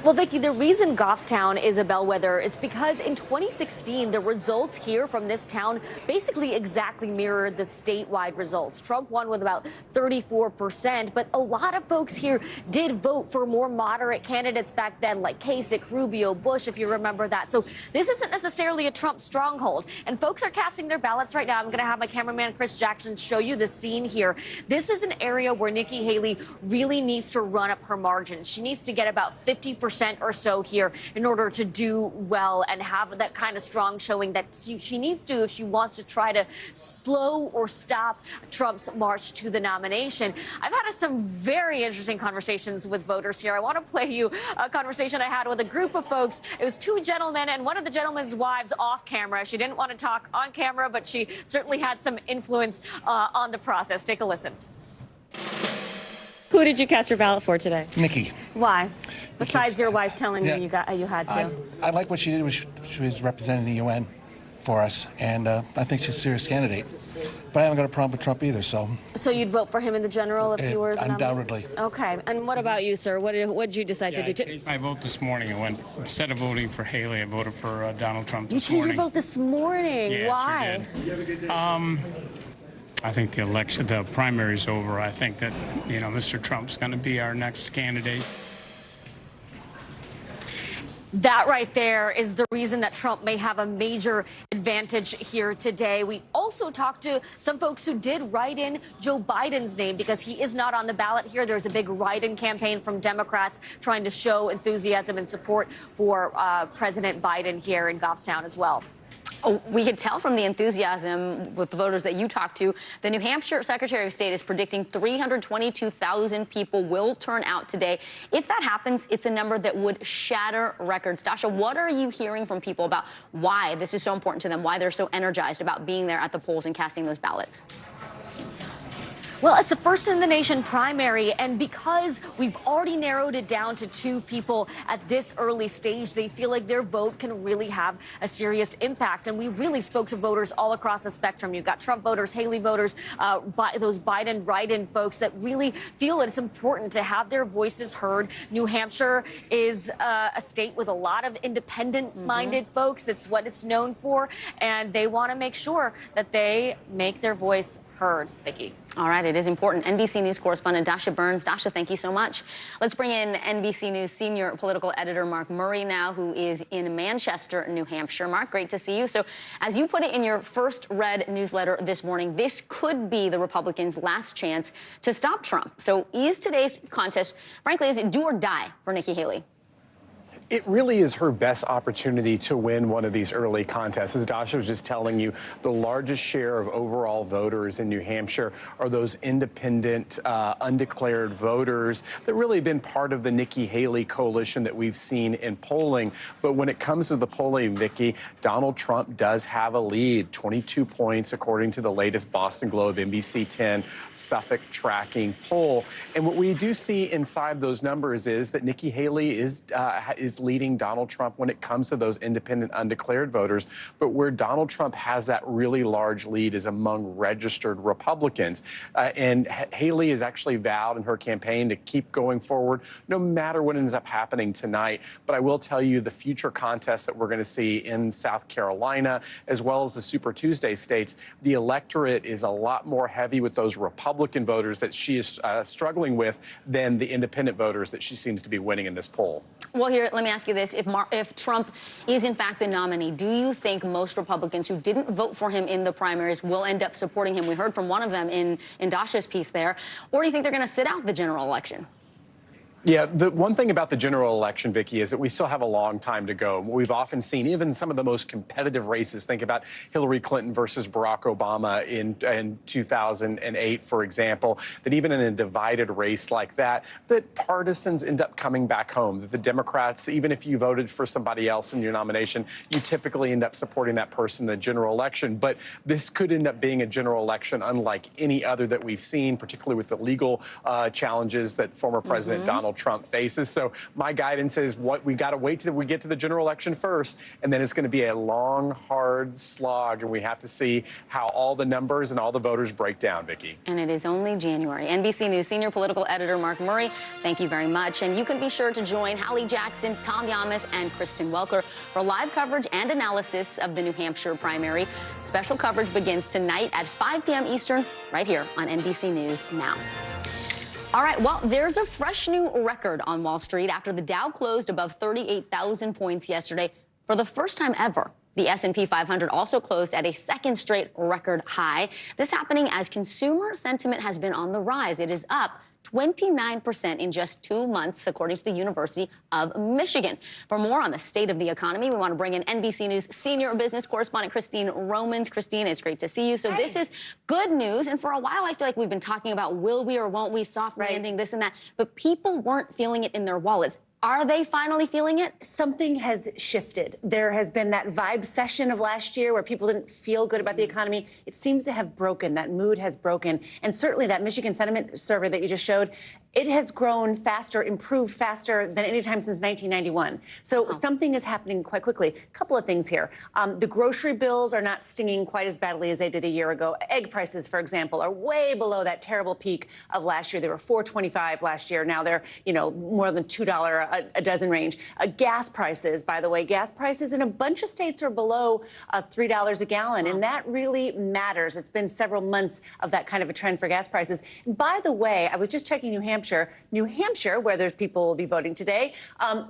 Speaker 16: Well, Vicki, the reason Goffstown is a bellwether is because in 2016, the results here from this town basically exactly mirrored the statewide results. Trump won with about 34%, but a lot of folks here did vote for more moderate candidates back then, like Kasich, Rubio, Bush, if you remember that. So this isn't necessarily a Trump stronghold, and folks are casting their ballots right now. I'm going to have my cameraman Chris Jackson show you the scene here. This is an area where Nikki Haley really needs to run up her margins. She needs to get about 50% or so here in order to do well and have that kind of strong showing that she needs to if she wants to try to slow or stop Trump's march to the nomination. I've had some very interesting conversations with voters here. I want to play you a conversation I had with a group of folks. It was two gentlemen and one of the gentlemen's wives off camera. She didn't want to talk on camera, but she certainly had some influence on the process. Take a listen. Who did you cast your ballot for today?
Speaker 20: Nikki.
Speaker 16: Why? Besides your wife telling you you had to.
Speaker 20: I like what she did. She was representing the UN for us, and I think she's a serious candidate. But I haven't got a problem with Trump either, so.
Speaker 16: So you'd vote for him in the general if you were the nominee?
Speaker 20: Undoubtedly.
Speaker 16: Okay. And what about you, sir? What did you decide to do?
Speaker 21: I changed my vote this morning. I went, instead of voting for Haley, I voted for Donald Trump
Speaker 16: You
Speaker 21: this morning.
Speaker 16: changed your vote this morning.
Speaker 21: Yeah,
Speaker 16: Why?
Speaker 21: sure did. I think the primary's over. I think that, Mr. Trump's going to be our next candidate.
Speaker 16: That right there is the reason that Trump may have a major advantage here today. We also talked to some folks who did write in Joe Biden's name because he is not on the ballot here. There's a big write-in campaign from Democrats trying to show enthusiasm and support for President Biden here in Goffstown as well.
Speaker 15: Oh, we could tell from the enthusiasm with the voters that you talked to. The New Hampshire Secretary of State is predicting 322,000 people will turn out today. If that happens, it's a number that would shatter records. Dasha, what are you hearing from people about why this is so important to them, why they're so energized about being there at the polls and casting those ballots?
Speaker 16: Well, it's the first in the nation primary, and because we've already narrowed it down to 2 people at this early stage, they feel like their vote can really have a serious impact. And we really spoke to voters all across the spectrum. You've got Trump voters, Haley voters, those Biden write-in folks that really feel it's important to have their voices heard. New Hampshire is a state with a lot of independent-minded folks. That's what it's known for, and they want to make sure that they make their voice heard. Vicki.
Speaker 15: All right, it is important. NBC News correspondent Dasha Burns. Dasha, thank you so much. Let's bring in NBC News senior political editor Mark Murray now, who is in Manchester, New Hampshire. Mark, great to see you. So as you put it in your first read newsletter this morning, this could be the Republicans' last chance to stop Trump. So is today's contest, frankly, is it do or die for Nikki Haley?
Speaker 4: It really is her best opportunity to win one of these early contests. As Dasha was just telling you, the largest share of overall voters in New Hampshire are those independent, undeclared voters that really have been part of the Nikki Haley coalition that we've seen in polling. But when it comes to the polling, Vicki, Donald Trump does have a lead, 22 points, according to the latest Boston Globe NBC 10 Suffolk tracking poll. And what we do see inside those numbers is that Nikki Haley is leading Donald Trump when it comes to those independent, undeclared voters. But where Donald Trump has that really large lead is among registered Republicans. And Haley has actually vowed in her campaign to keep going forward, no matter what ends up happening tonight. But I will tell you, the future contests that we're going to see in South Carolina, as well as the Super Tuesday states, the electorate is a lot more heavy with those Republican voters that she is struggling with than the independent voters that she seems to be winning in this poll.
Speaker 15: Well, here, let me ask you this. If Trump is, in fact, the nominee, do you think most Republicans who didn't vote for him in the primaries will end up supporting him? We heard from one of them in Dasha's piece there. Or do you think they're going to sit out the general election?
Speaker 4: Yeah, the one thing about the general election, Vicki, is that we still have a long time to go. We've often seen even some of the most competitive races. Think about Hillary Clinton versus Barack Obama in 2008, for example, that even in a divided race like that partisans end up coming back home, that the Democrats, even if you voted for somebody else in your nomination, you typically end up supporting that person in the general election. But this could end up being a general election unlike any other that we've seen, particularly with the legal challenges that former President Donald Trump faces. So my guidance is we've got to wait till we get to the general election first, and then it's going to be a long, hard slog, and we have to see how all the numbers and all the voters break down, Vicki.
Speaker 15: And it is only January. NBC News senior political editor Mark Murray, thank you very much. And you can be sure to join Hallie Jackson, Tom Yamas, and Kristen Welker for live coverage and analysis of the New Hampshire primary. Special coverage begins tonight at 5 p.m. Eastern, right here on NBC News Now. All right, well, there's a fresh new record on Wall Street after the Dow closed above 38,000 points yesterday for the first time ever. The S&P 500 also closed at a second straight record high. This happening as consumer sentiment has been on the rise. It is up 29% in just 2 months, according to the University of Michigan. For more on the state of the economy, we want to bring in NBC News senior business correspondent Christine Romans. Christine, it's great to see you. So This is good news. And for a while, I feel like we've been talking about will we or won't we, soft landing, this and that. But people weren't feeling it in their wallets. Are they finally feeling it?
Speaker 8: Something has shifted. There has been that vibe session of last year where people didn't feel good about the economy. It seems to have broken. That mood has broken. And certainly that Michigan sentiment survey that you just showed, it has grown faster, improved faster than any time since 1991. So something is happening quite quickly. A couple of things here. The grocery bills are not stinging quite as badly as they did a year ago. Egg prices, for example, are way below that terrible peak of last year. They were $4.25 last year. Now they're, more than $2 a dozen range. Gas prices, by the way, gas prices in a bunch of states are below $3 a gallon, and that really matters. It's been several months of that kind of a trend for gas prices. And by the way, I was just checking New Hampshire, where there's people will be voting today.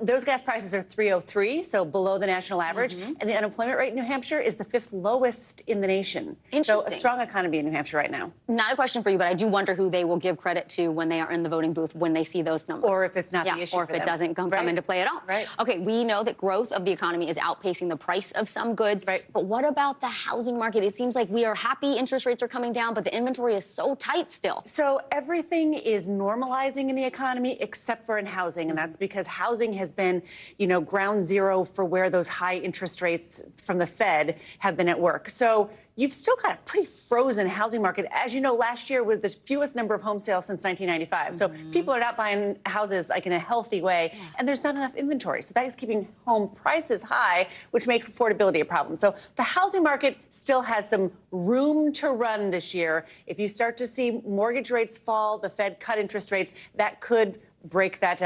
Speaker 8: Those gas prices are $3.03, so below the national average, and the unemployment rate in New Hampshire is the 5th lowest in the nation. So a strong economy in New Hampshire right now.
Speaker 15: Not a question for you, but I do wonder who they will give credit to when they are in the voting booth when they see those numbers.
Speaker 8: Or if it's not the issue
Speaker 15: or if it doesn't come into play at all.
Speaker 8: Right.
Speaker 15: Okay, we know that growth of the economy is outpacing the price of some goods. But what about the housing market? It seems like we are happy interest rates are coming down, but the inventory is so tight still.
Speaker 8: So everything is normalizing in the economy except for in housing, and that's because housing has been, ground zero for where those high interest rates from the Fed have been at work. So you've still got a pretty frozen housing market. As you know, last year was the fewest number of home sales since 1995. So people are not buying houses like in a healthy way, and there's not enough inventory. So that is keeping home prices high, which makes affordability a problem. So the housing market still has some room to run this year. If you start to see mortgage rates fall, the Fed cut interest rates, that could break that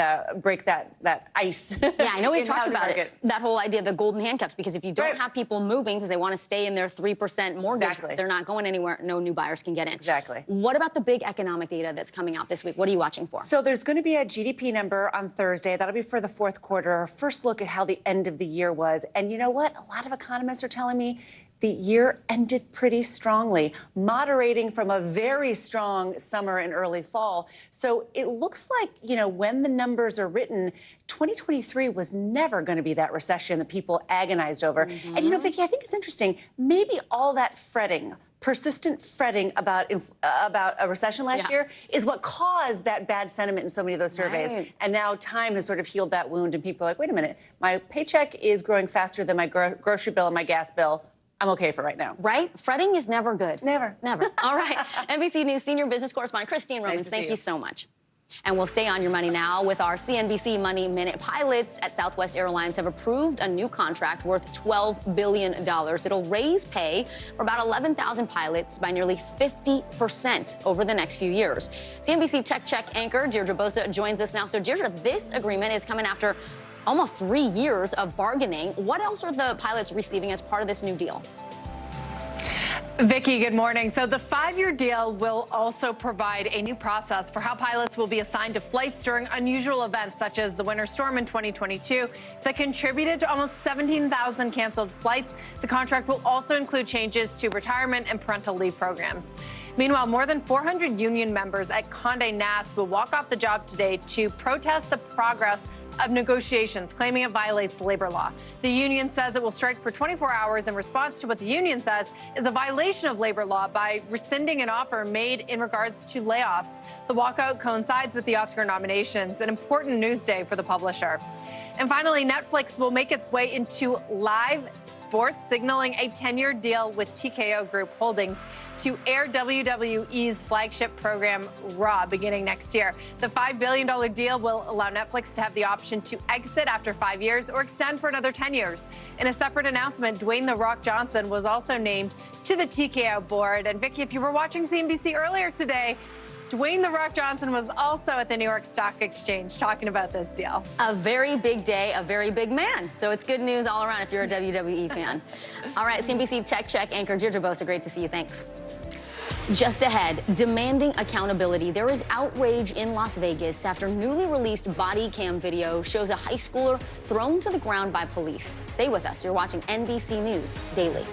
Speaker 8: ice.
Speaker 15: Yeah, I know we've talked about
Speaker 8: market.
Speaker 15: that whole idea of the golden handcuffs, because if you don't have people moving because they want to stay in their 3% mortgage, they're not going anywhere. No new buyers can get in.
Speaker 8: Exactly.
Speaker 15: What about the big economic data that's coming out this week? What are you watching for?
Speaker 8: So there's going to be a GDP number on Thursday. That'll be for the fourth quarter. First look at how the end of the year was. And you know what? A lot of economists are telling me the year ended pretty strongly, moderating from a very strong summer and early fall. So it looks like, you know, when the numbers are written, 2023 was never going to be that recession that people agonized over. And, you know, Vicki, I think it's interesting. Maybe all that fretting, persistent fretting about a recession last year is what caused that bad sentiment in so many of those surveys. And now time has sort of healed that wound, and people are like, wait a minute, my paycheck is growing faster than my grocery bill and my gas bill. I'm okay for right now.
Speaker 15: Right? Fretting is never good.
Speaker 8: Never.
Speaker 15: Never. All right. NBC News senior business correspondent Christine Romans, thank you so much. And we'll stay on your money now with our CNBC Money Minute. Pilots at Southwest Airlines have approved a new contract worth $12 billion. It'll raise pay for about 11,000 pilots by nearly 50% over the next few years. CNBC Tech Check anchor Deirdre Bosa joins us now. So, Deirdre, this agreement is coming after almost 3 years of bargaining. What else are the pilots receiving as part of this new deal?
Speaker 3: Vicki, good morning. So the 5-year deal will also provide a new process for how pilots will be assigned to flights during unusual events such as the winter storm in 2022 that contributed to almost 17,000 canceled flights. The contract will also include changes to retirement and parental leave programs. Meanwhile, more than 400 union members at Condé Nast will walk off the job today to protest the progress of negotiations, claiming it violates labor law. The union says it will strike for 24 hours in response to what the union says is a violation of labor law by rescinding an offer made in regards to layoffs. The walkout coincides with the Oscar nominations, an important news day for the publisher. And finally, Netflix will make its way into live sports, signaling a 10-year deal with TKO Group Holdings to air WWE's flagship program, Raw, beginning next year. The $5 billion deal will allow Netflix to have the option to exit after 5 years or extend for another 10 years. In a separate announcement, Dwayne "The Rock" Johnson was also named to the TKO board. And Vicki, if you were watching CNBC earlier today, Dwayne "The Rock" Johnson was also at the New York Stock Exchange talking about this deal.
Speaker 15: A very big day, a very big man. So it's good news all around if you're a WWE fan. All right, CNBC Tech Check anchor Deirdre Bosa, great to see you. Thanks. Just ahead, demanding accountability. There is outrage in Las Vegas after newly released body cam video shows a high schooler thrown to the ground by police. Stay with us. You're watching NBC News Daily.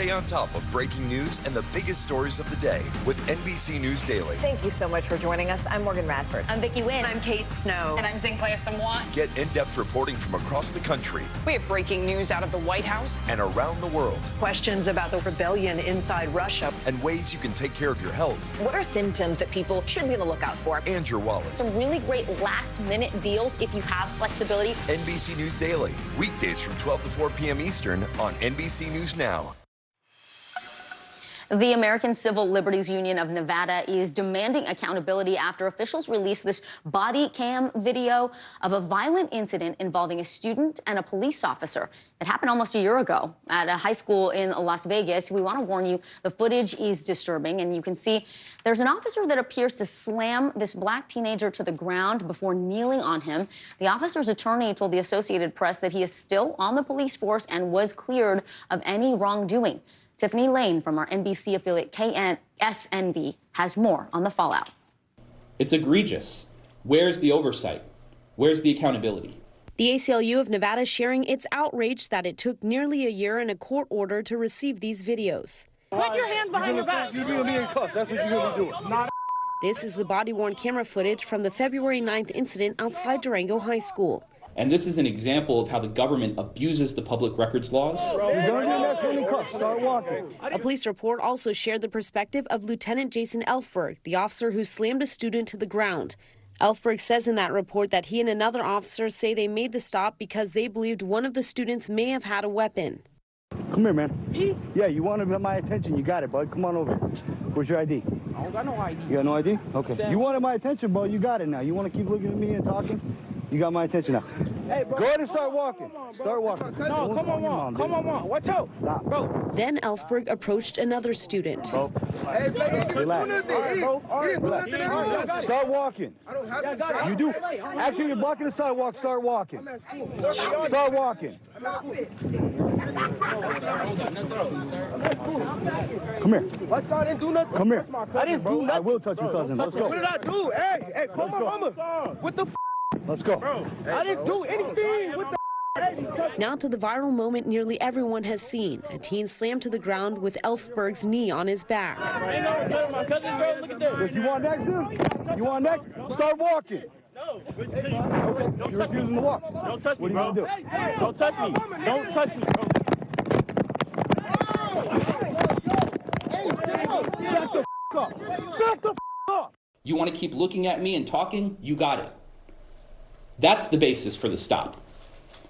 Speaker 1: Stay on top of breaking news and the biggest stories of the day with NBC News Daily.
Speaker 9: Thank you so much for joining us. I'm Morgan Radford.
Speaker 15: I'm Vicki Wynn.
Speaker 9: I'm Kate Snow.
Speaker 12: And I'm Zinklea Samwa.
Speaker 1: Get in-depth reporting from across the country.
Speaker 12: We have breaking news out of the White House
Speaker 1: and around the world.
Speaker 9: Questions about the rebellion inside Russia.
Speaker 1: And ways you can take care of your health.
Speaker 9: What are symptoms that people should be on the lookout for?
Speaker 1: And your wallet.
Speaker 15: Some really great last-minute deals if you have flexibility.
Speaker 1: NBC News Daily, weekdays from 12 to 4 p.m. Eastern on NBC News Now.
Speaker 15: The American Civil Liberties Union of Nevada is demanding accountability after officials released this body cam video of a violent incident involving a student and a police officer. It happened almost a year ago at a high school in Las Vegas. We want to warn you, the footage is disturbing, and you can see there's an officer that appears to slam this black teenager to the ground before kneeling on him. The officer's attorney told the Associated Press that he is still on the police force and was cleared of any wrongdoing. Tiffany Lane from our NBC affiliate KSNV has more on the fallout.
Speaker 17: It's egregious. Where's the oversight? Where's the accountability?
Speaker 18: The ACLU of Nevada sharing its outrage that it took nearly a year and a court order to receive these videos.
Speaker 23: Put your hands behind your back. You're going to be in cuffs. That's what you're going to be doing.
Speaker 18: This is the body-worn camera footage from the February 9th incident outside Durango High School.
Speaker 17: And this is an example of how the government abuses the public records laws.
Speaker 18: A police report also shared the perspective of Lieutenant Jason Elfberg, the officer who slammed a student to the ground. Elfberg says in that report that he and another officer say they made the stop because they believed one of the students may have had a weapon.
Speaker 23: Come here, man. Yeah, you wanted my attention. You got it, bud. Come on over. Where's your ID? I don't got no ID. You got no ID? Okay. You wanted my attention, bro. You got it now. You want to keep looking at me and talking? You got my attention now. Hey, bro. Go ahead and start walking. Start walking. No, come on, Mom. Come on, Mom. Watch out. Stop. Bro.
Speaker 18: Then Elfberg approached another student.
Speaker 23: Bro. Hey, relax. All right, bro. Start walking. I don't have to. You do. Actually, you're blocking the sidewalk. Start walking. Start walking. Come here. I didn't do nothing. Come here. I didn't do nothing. I will touch your cousin. Let's go. What did I do? Hey, call my mama. What the f? Let's go. Bro, I didn't do anything. What the f?
Speaker 18: Now to the viral moment nearly everyone has seen. A teen slammed to the ground with Elfberg's knee on his back.
Speaker 23: My cousin, bro, look at this. You want next, dude? You want next? Start walking. No. Okay. You're refusing to walk. Don't touch me, bro. What are you going to do? Don't touch me. Don't touch me, bro. Back the f up. Back the f up.
Speaker 17: You want to keep looking at me and talking? You got it. That's the basis for the stop.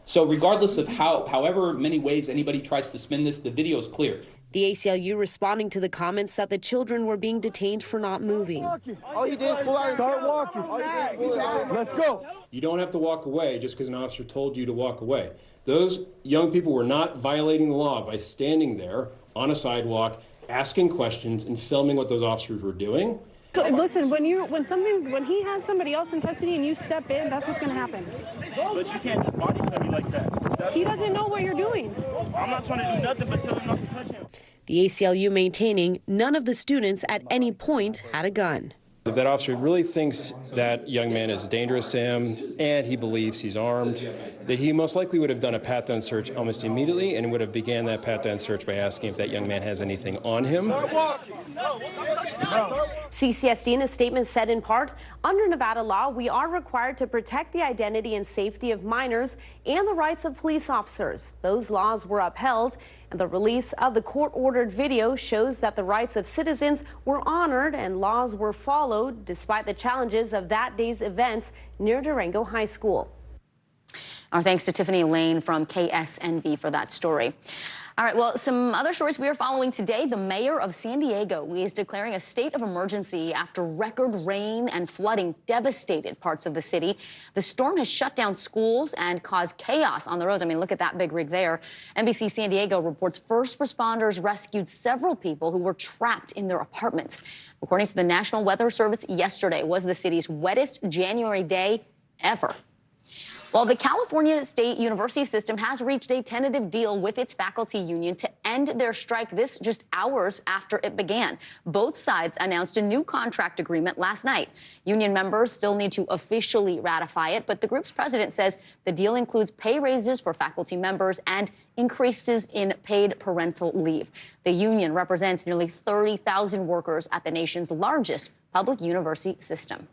Speaker 17: So regardless of however many ways anybody tries to spin this, the video is clear.
Speaker 18: The ACLU responding to the comments that the children were being detained for not moving.
Speaker 23: All you did was start walking. Let's go.
Speaker 24: You don't have to walk away just because an officer told you to walk away. Those young people were not violating the law by standing there on a sidewalk, asking questions and filming what those officers were doing.
Speaker 26: So, listen, when he has somebody else in custody and you step in, that's what's going to happen.
Speaker 23: But you can't just body slam me like that.
Speaker 26: He doesn't know what you're doing.
Speaker 23: I'm not trying to do nothing but tell him not to touch him.
Speaker 18: The ACLU maintaining none of the students at any point had a gun.
Speaker 24: If that officer really thinks that young man is dangerous to him and he believes he's armed, that he most likely would have done a pat-down search almost immediately and would have began that pat-down search by asking if that young man has anything on him.
Speaker 18: CCSD in a statement said in part, under Nevada law, we are required to protect the identity and safety of minors and the rights of police officers. Those laws were upheld, and the release of the court-ordered video shows that the rights of citizens were honored and laws were followed despite the challenges of that day's events near Durango High School.
Speaker 15: Our thanks to Tiffany Lane from KSNV for that story. All right, well, some other stories we are following today. The mayor of San Diego is declaring a state of emergency after record rain and flooding devastated parts of the city. The storm has shut down schools and caused chaos on the roads. I mean, look at that big rig there. NBC San Diego reports first responders rescued several people who were trapped in their apartments. According to the National Weather Service, yesterday was the city's wettest January day ever. Well, the California State University system has reached a tentative deal with its faculty union to end their strike, this just hours after it began. Both sides announced a new contract agreement last night. Union members still need to officially ratify it, but the group's president says the deal includes pay raises for faculty members and increases in paid parental leave. The union represents nearly 30,000 workers at the nation's largest public university system.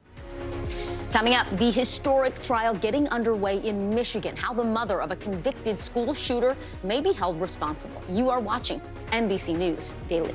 Speaker 15: Coming up, the historic trial getting underway in Michigan, how the mother of a convicted school shooter may be held responsible. You are watching NBC News Daily.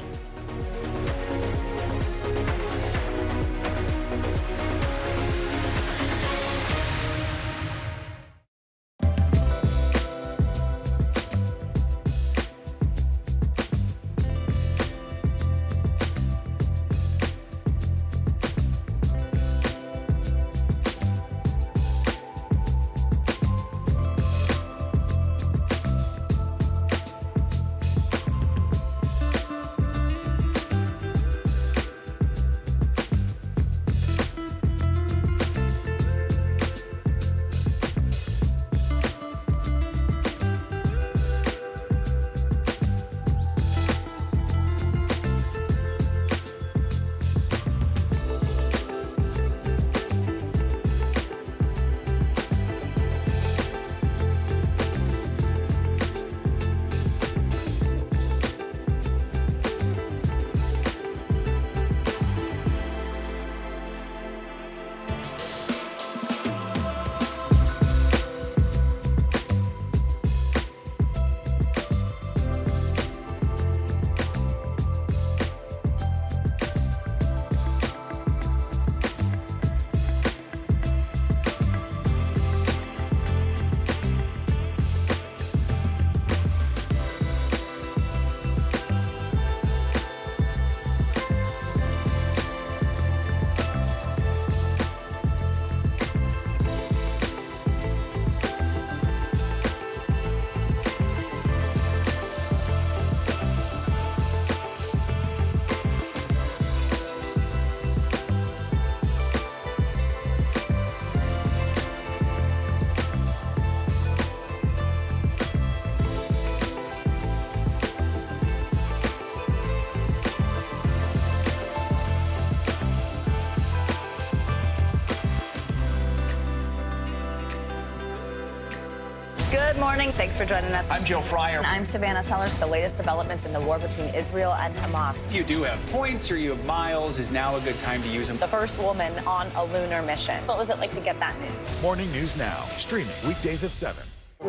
Speaker 9: Good morning. Thanks for joining us.
Speaker 13: I'm Joe Fryer.
Speaker 9: And I'm Savannah Sellers. The latest developments in the war between Israel and Hamas.
Speaker 13: If you do have points or you have miles, is now a good time to use them.
Speaker 9: The first woman on a lunar mission. What was it like to get that news?
Speaker 5: Morning News Now, streaming weekdays at 7.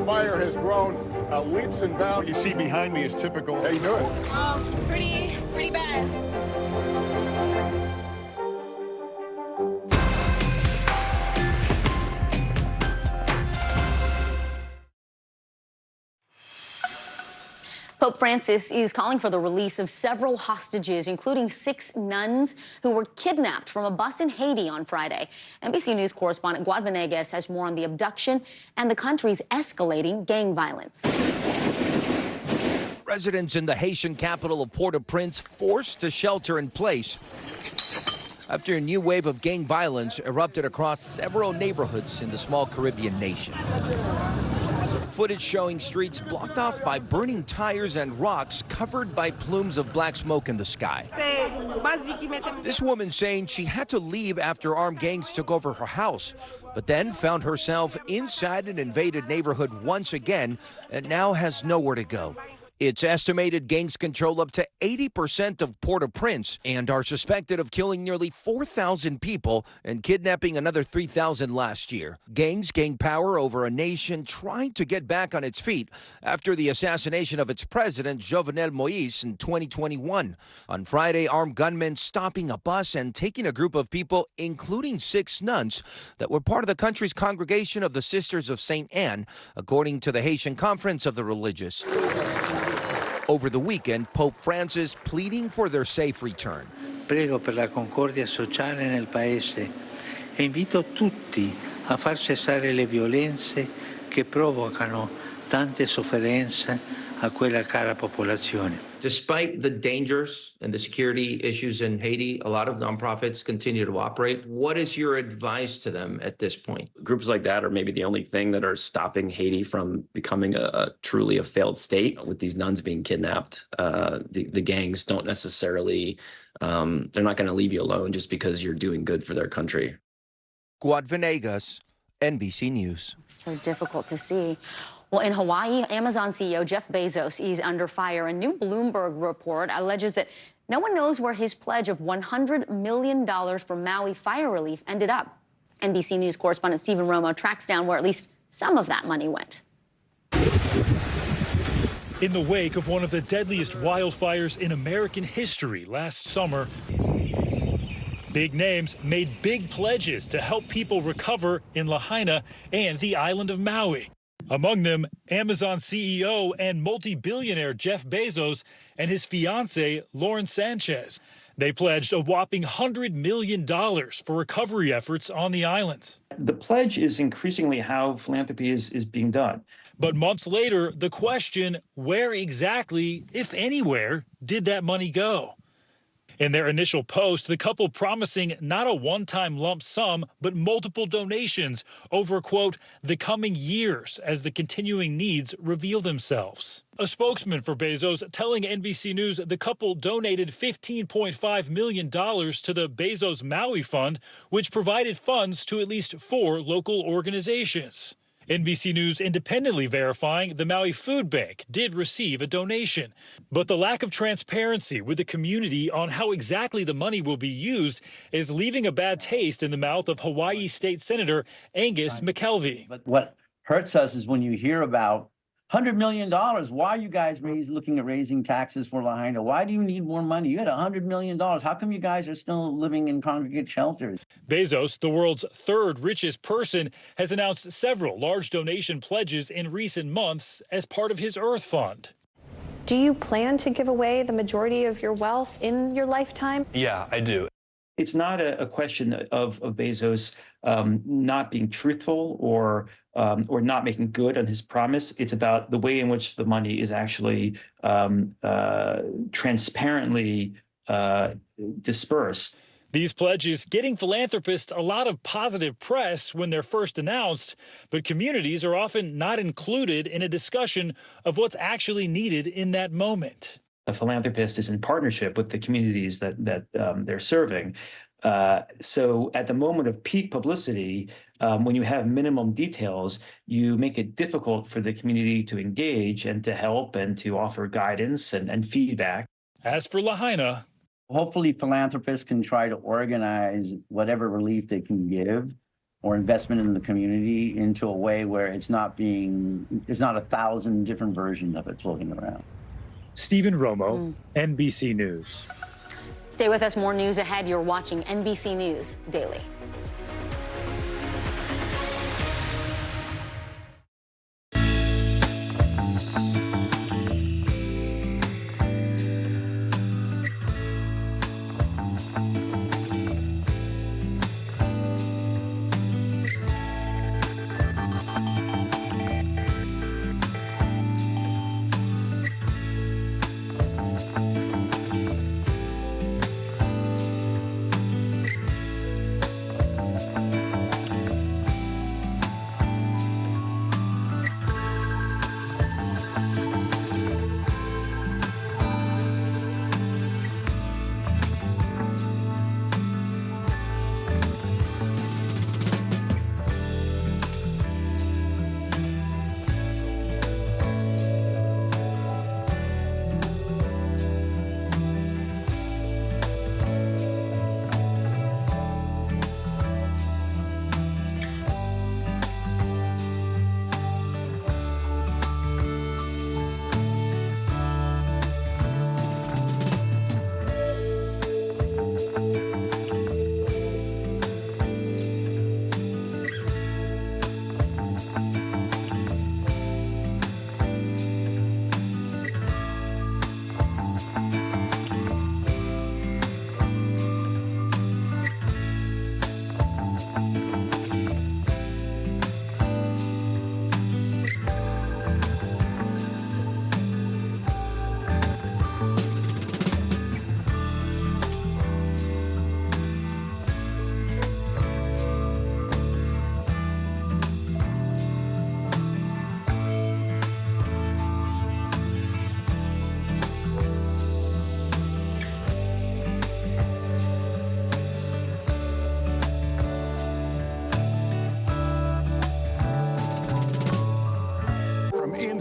Speaker 10: Fire has grown leaps and bounds. What you see behind me is typical. How you doing?
Speaker 11: Pretty bad.
Speaker 15: Pope Francis is calling for the release of several hostages, including 6 nuns who were kidnapped from a bus in Haiti on Friday. NBC News correspondent Guad Venegas has more on the abduction and the country's escalating gang violence.
Speaker 14: Residents in the Haitian capital of Port-au-Prince forced to shelter in place after a new wave of gang violence erupted across several neighborhoods in the small Caribbean nation. Footage showing streets blocked off by burning tires and rocks covered by plumes of black smoke in the sky. This woman saying she had to leave after armed gangs took over her house, but then found herself inside an invaded neighborhood once again and now has nowhere to go. It's estimated gangs control up to 80% of Port-au-Prince and are suspected of killing nearly 4,000 people and kidnapping another 3,000 last year. Gangs gain power over a nation trying to get back on its feet after the assassination of its president, Jovenel Moïse, in 2021. On Friday, armed gunmen stopping a bus and taking a group of people, including 6 nuns, that were part of the country's congregation of the Sisters of St. Anne, according to the Haitian Conference of the Religious. Over the weekend, Pope Francis pleading for their safe return.
Speaker 19: Prego per la concordia sociale nel paese e invito tutti a far cessare le violenze che provocano tante sofferenze a quella cara popolazione.
Speaker 14: Despite the dangers and the security issues in Haiti, a lot of nonprofits continue to operate. What is your advice to them at this point?
Speaker 2: Groups like that are maybe the only thing that are stopping Haiti from becoming a truly a failed state. With these nuns being kidnapped, the gangs don't necessarily, they're not going to leave you alone just because you're doing good for their country.
Speaker 14: Guad Venegas, NBC News.
Speaker 15: So difficult to see. Well, in Hawaii, Amazon CEO Jeff Bezos is under fire. A new Bloomberg report alleges that no one knows where his pledge of $100 million for Maui fire relief ended up. NBC News correspondent Stephen Romo tracks down where at least some of that money went.
Speaker 6: In the wake of one of the deadliest wildfires in American history last summer, big names made big pledges to help people recover in Lahaina and the island of Maui. Among them, Amazon CEO and multi-billionaire Jeff Bezos and his fiancée, Lauren Sanchez. They pledged a whopping $100 million for recovery efforts on the islands.
Speaker 7: The pledge is increasingly how philanthropy is being done.
Speaker 6: But months later, the question, where exactly, if anywhere, did that money go? In their initial post, the couple promising not a one-time lump sum, but multiple donations over, quote, the coming years as the continuing needs reveal themselves. A spokesman for Bezos telling NBC News the couple donated $15.5 million to the Bezos Maui Fund, which provided funds to at least 4 local organizations. NBC News independently verifying the Maui Food Bank did receive a donation. But the lack of transparency with the community on how exactly the money will be used is leaving a bad taste in the mouth of Hawaii State Senator Angus McKelvey.
Speaker 11: But what hurts us is when you hear about $100 million. Why are you guys looking at raising taxes for Lahaina? Why do you need more money? You had $100 million. How come you guys are still living in congregate shelters?
Speaker 6: Bezos, the world's 3rd richest person, has announced several large donation pledges in recent months as part of his Earth Fund.
Speaker 18: Do you plan to give away the majority of your wealth in your lifetime?
Speaker 7: Yeah, I do. It's not a question of Bezos not being truthful or not making good on his promise. It's about the way in which the money is actually transparently dispersed.
Speaker 6: These pledges getting philanthropists a lot of positive press when they're first announced, but communities are often not included in a discussion of what's actually needed in that moment.
Speaker 7: A philanthropist is in partnership with the communities that they're serving. So at the moment of peak publicity, when you have minimum details, you make it difficult for the community to engage and to help and to offer guidance and feedback.
Speaker 6: As for Lahaina,
Speaker 11: hopefully philanthropists can try to organize whatever relief they can give or investment in the community into a way where there's not 1,000 different versions of it floating around.
Speaker 6: Stephen Romo, NBC News.
Speaker 15: Stay with us. More news ahead. You're watching NBC News Daily.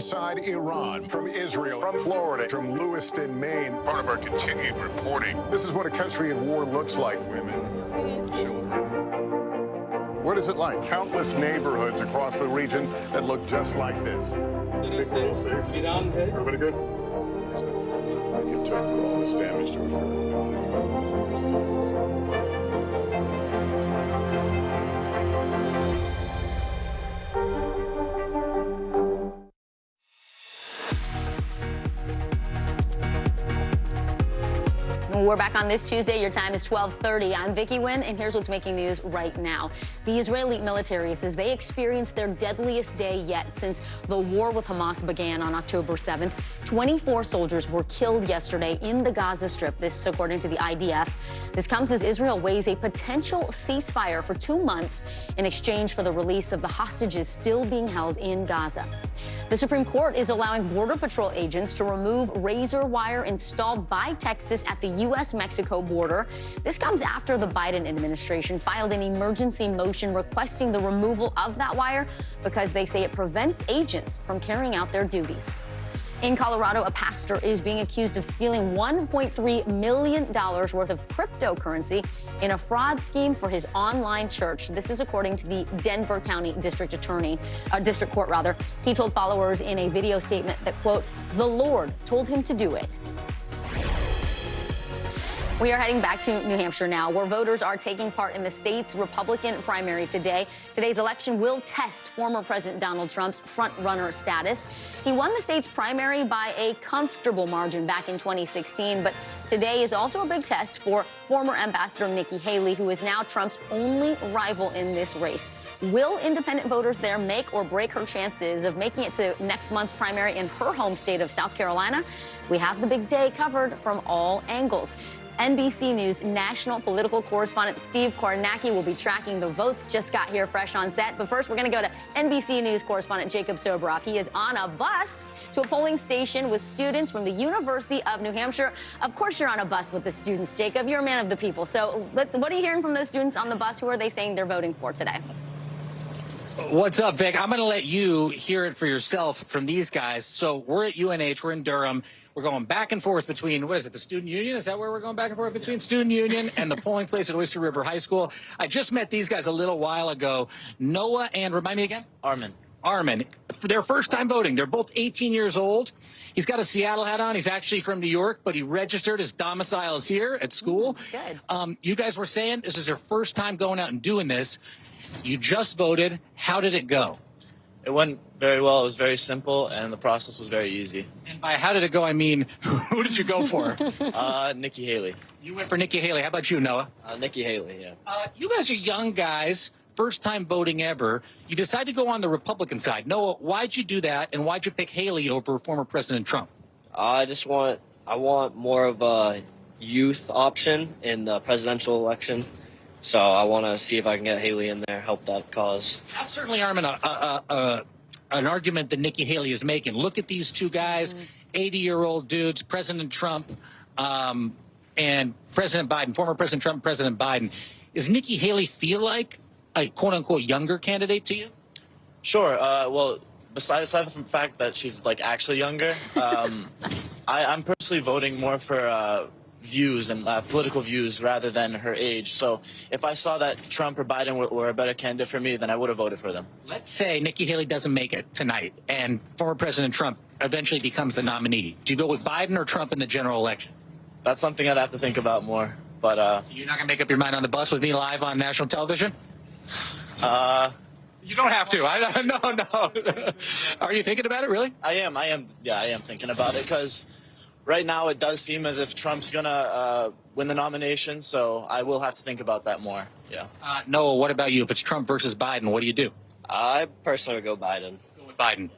Speaker 10: inside Iran, from Israel, from Florida, from Lewiston, Maine. Part of our continued reporting. This is what a country at war looks like. Women, children. What is it like? Countless neighborhoods across the region that look just like this. Everybody good? It took for all this damage to occur.
Speaker 15: We're back on this Tuesday. Your time is 12:30. I'm Vicki Wynn, and here's what's making news right now. The Israeli military says they experienced their deadliest day yet since the war with Hamas began on October 7th. 24 soldiers were killed yesterday in the Gaza Strip, this according to the IDF. This comes as Israel weighs a potential ceasefire for 2 months in exchange for the release of the hostages still being held in Gaza. The Supreme Court is allowing Border Patrol agents to remove razor wire installed by Texas at the U.S.-Mexico border. This comes after the Biden administration filed an emergency motion requesting the removal of that wire because they say it prevents agents from carrying out their duties. In Colorado, a pastor is being accused of stealing $1.3 million worth of cryptocurrency in a fraud scheme for his online church. This is according to the Denver County District Court. He told followers in a video statement that, quote, "The Lord told him to do it." We are heading back to New Hampshire now, where voters are taking part in the state's Republican primary today. Today's election will test former President Donald Trump's front-runner status. He won the state's primary by a comfortable margin back in 2016, but today is also a big test for former Ambassador Nikki Haley, who is now Trump's only rival in this race. Will independent voters there make or break her chances of making it to next month's primary in her home state of South Carolina? We have the big day covered from all angles. NBC News national political correspondent Steve Kornacki will be tracking the votes. Just got here fresh on set. But first, we're going to go to NBC News correspondent Jacob Sobroff. He is on a bus to a polling station with students from the University of New Hampshire. Of course, you're on a bus with the students, Jacob. You're a man of the people. So what are you hearing from those students on the bus? Who are they saying they're voting for today?
Speaker 4: What's up, Vic? I'm going to let you hear it for yourself from these guys. So we're at UNH. We're in Durham. We're going back and forth between, what is it, the Student Union? Is that where we're going back and forth? Between Student Union and the polling place at Oyster River High School. I just met these guys a little while ago. Noah and, remind me again? Armin. For their first time voting. They're both 18 years old. He's got a Seattle hat on. He's actually from New York, but he registered. His domicile is here at school.
Speaker 15: Good.
Speaker 4: You guys were saying this is your first time going out and doing this. You just voted. How did it go?
Speaker 16: It went very well. It was very simple, and the process was very easy.
Speaker 4: And by how did it go, I mean, who did you go for?
Speaker 16: Nikki Haley.
Speaker 4: You went for Nikki Haley. How about you, Noah?
Speaker 16: Nikki Haley, yeah.
Speaker 4: You guys are young guys, first time voting ever. You decided to go on the Republican side. Noah, why'd you do that, and why'd you pick Haley over former President Trump?
Speaker 20: I want more of a youth option in the presidential election. So I want to see if I can get Haley in there, help that cause.
Speaker 4: That's certainly, Armin, an argument that Nikki Haley is making. Look at these two guys, 80-year-old dudes, President Trump and President Biden, former President Trump, President Biden. Does Nikki Haley feel like a quote-unquote younger candidate to you?
Speaker 16: Sure. Well, aside from the fact that she's like actually younger, I'm personally voting more for views and political views rather than her age. So if I saw that Trump or Biden were a better candidate for me, then I would have voted for them.
Speaker 4: Let's say Nikki Haley doesn't make it tonight and former President Trump eventually becomes the nominee. Do you go with Biden or Trump in the general election?
Speaker 16: That's something I'd have to think about more. But
Speaker 4: you're not going to make up your mind on the bus with me live on national television? You don't have to. No. Are you thinking about it, really?
Speaker 16: I am. Yeah, I am thinking about it because right now, it does seem as if Trump's going to win the nomination, so I will have to think about that more, yeah.
Speaker 4: Noah, what about you? If it's Trump versus Biden, what do you do?
Speaker 20: I personally would go Biden.
Speaker 4: Go with Biden.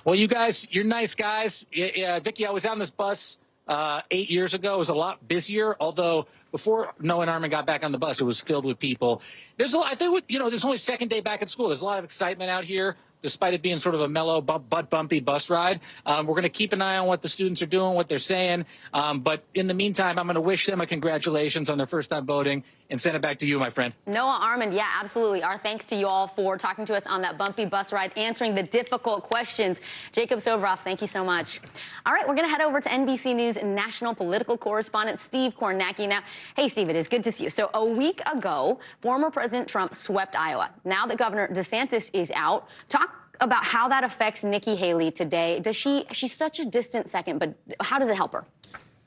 Speaker 4: Well, you guys, you're nice guys. Yeah, Vicki, I was on this bus 8 years ago. It was a lot busier, although before Noah and Armin got back on the bus, it was filled with people. There's a lot, I think, there's only second day back at school. There's a lot of excitement out here. despite it being sort of a mellow, butt-bumpy bus ride. We're going to keep an eye on what the students are doing, what they're saying. But in the meantime, I'm going to wish them a congratulations on their first time voting and send it back to you, my friend.
Speaker 15: Noah Armand, yeah, absolutely. Our thanks to you all for talking to us on that bumpy bus ride, answering the difficult questions. Jacob Sobroff, thank you so much. All right, we're going to head over to NBC News national political correspondent Steve Kornacki now. Hey, Steve, it is good to see you. So a week ago, former President Trump swept Iowa. Now that Governor DeSantis is out, talk about how that affects Nikki Haley today. She's such a distant second, but how does it help her?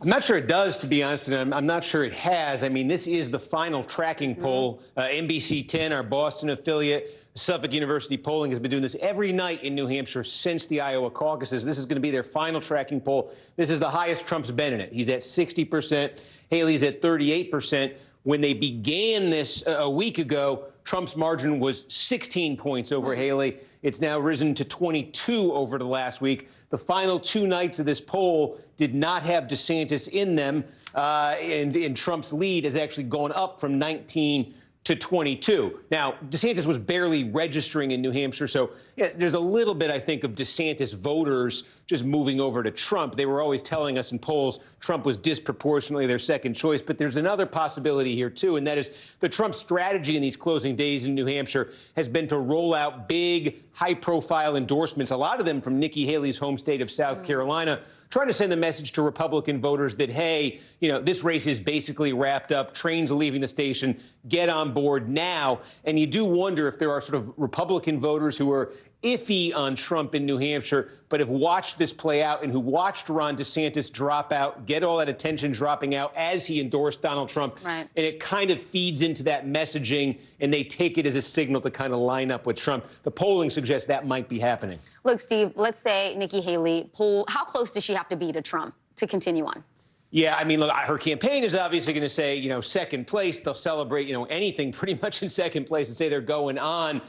Speaker 3: I'm not sure it does, to be honest, and I'm not sure it has. I mean, this is the final tracking poll. NBC 10, our Boston affiliate, Suffolk University Polling, has been doing this every night in New Hampshire since the Iowa caucuses. This is going to be their final tracking poll. This is the highest Trump's been in it. He's at 60%. Haley's at 38%. When they began this a week ago, Trump's margin was 16 points over Haley. It's now risen to 22 over the last week. The final 2 nights of this poll did not have DeSantis in them, and Trump's lead has actually gone up from 19 to 22. Now, DeSantis was barely registering in New Hampshire, so yeah, there's a little bit, I think, of DeSantis voters just moving over to Trump. They were always telling us in polls Trump was disproportionately their second choice, but there's another possibility here, too, and that is the Trump strategy in these closing days in New Hampshire has been to roll out big, high-profile endorsements, a lot of them from Nikki Haley's home state of South Carolina, trying to send the message to Republican voters that, hey, you know, this race is basically wrapped up, trains are leaving the station, get on board now. And you do wonder if there are sort of Republican voters who are iffy on Trump in New Hampshire, but have watched this play out and who watched Ron DeSantis drop out, get all that attention dropping out as he endorsed Donald Trump. Right. And it kind of feeds into that messaging, and they take it as a signal to kind of line up with Trump. The polling suggests that might be happening.
Speaker 15: Look, Steve, let's say Nikki Haley how close does she have to be to Trump to continue on?
Speaker 3: Yeah, I mean, look, her campaign is obviously going to say, you know, second place. They'll celebrate, you know, anything pretty much in second place and say they're going on.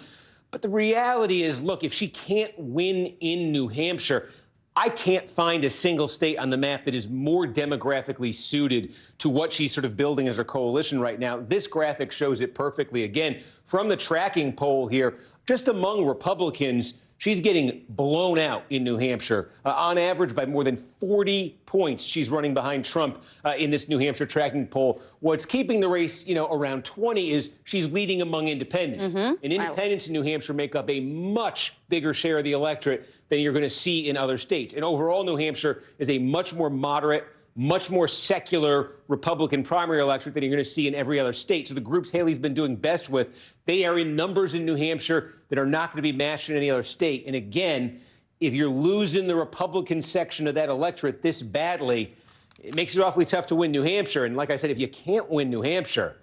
Speaker 3: But the reality is, look, if she can't win in New Hampshire, I can't find a single state on the map that is more demographically suited to what she's sort of building as her coalition right now. This graphic shows it perfectly. Again, from the tracking poll here, just among Republicans, she's getting blown out in New Hampshire, on average by more than 40 points. She's running behind Trump in this New Hampshire tracking poll. What's keeping the race, you know, around 20 is she's leading among independents. And independents in New Hampshire make up a much bigger share of the electorate than you're going to see in other states. And overall, New Hampshire is a much more moderate, much more secular Republican primary electorate than you're going to see in every other state. So the groups Haley's been doing best with, they are in numbers in New Hampshire that are not going to be matched in any other state. And again, if you're losing the Republican section of that electorate this badly, it makes it awfully tough to win New Hampshire. And like I said, if you can't win New Hampshire,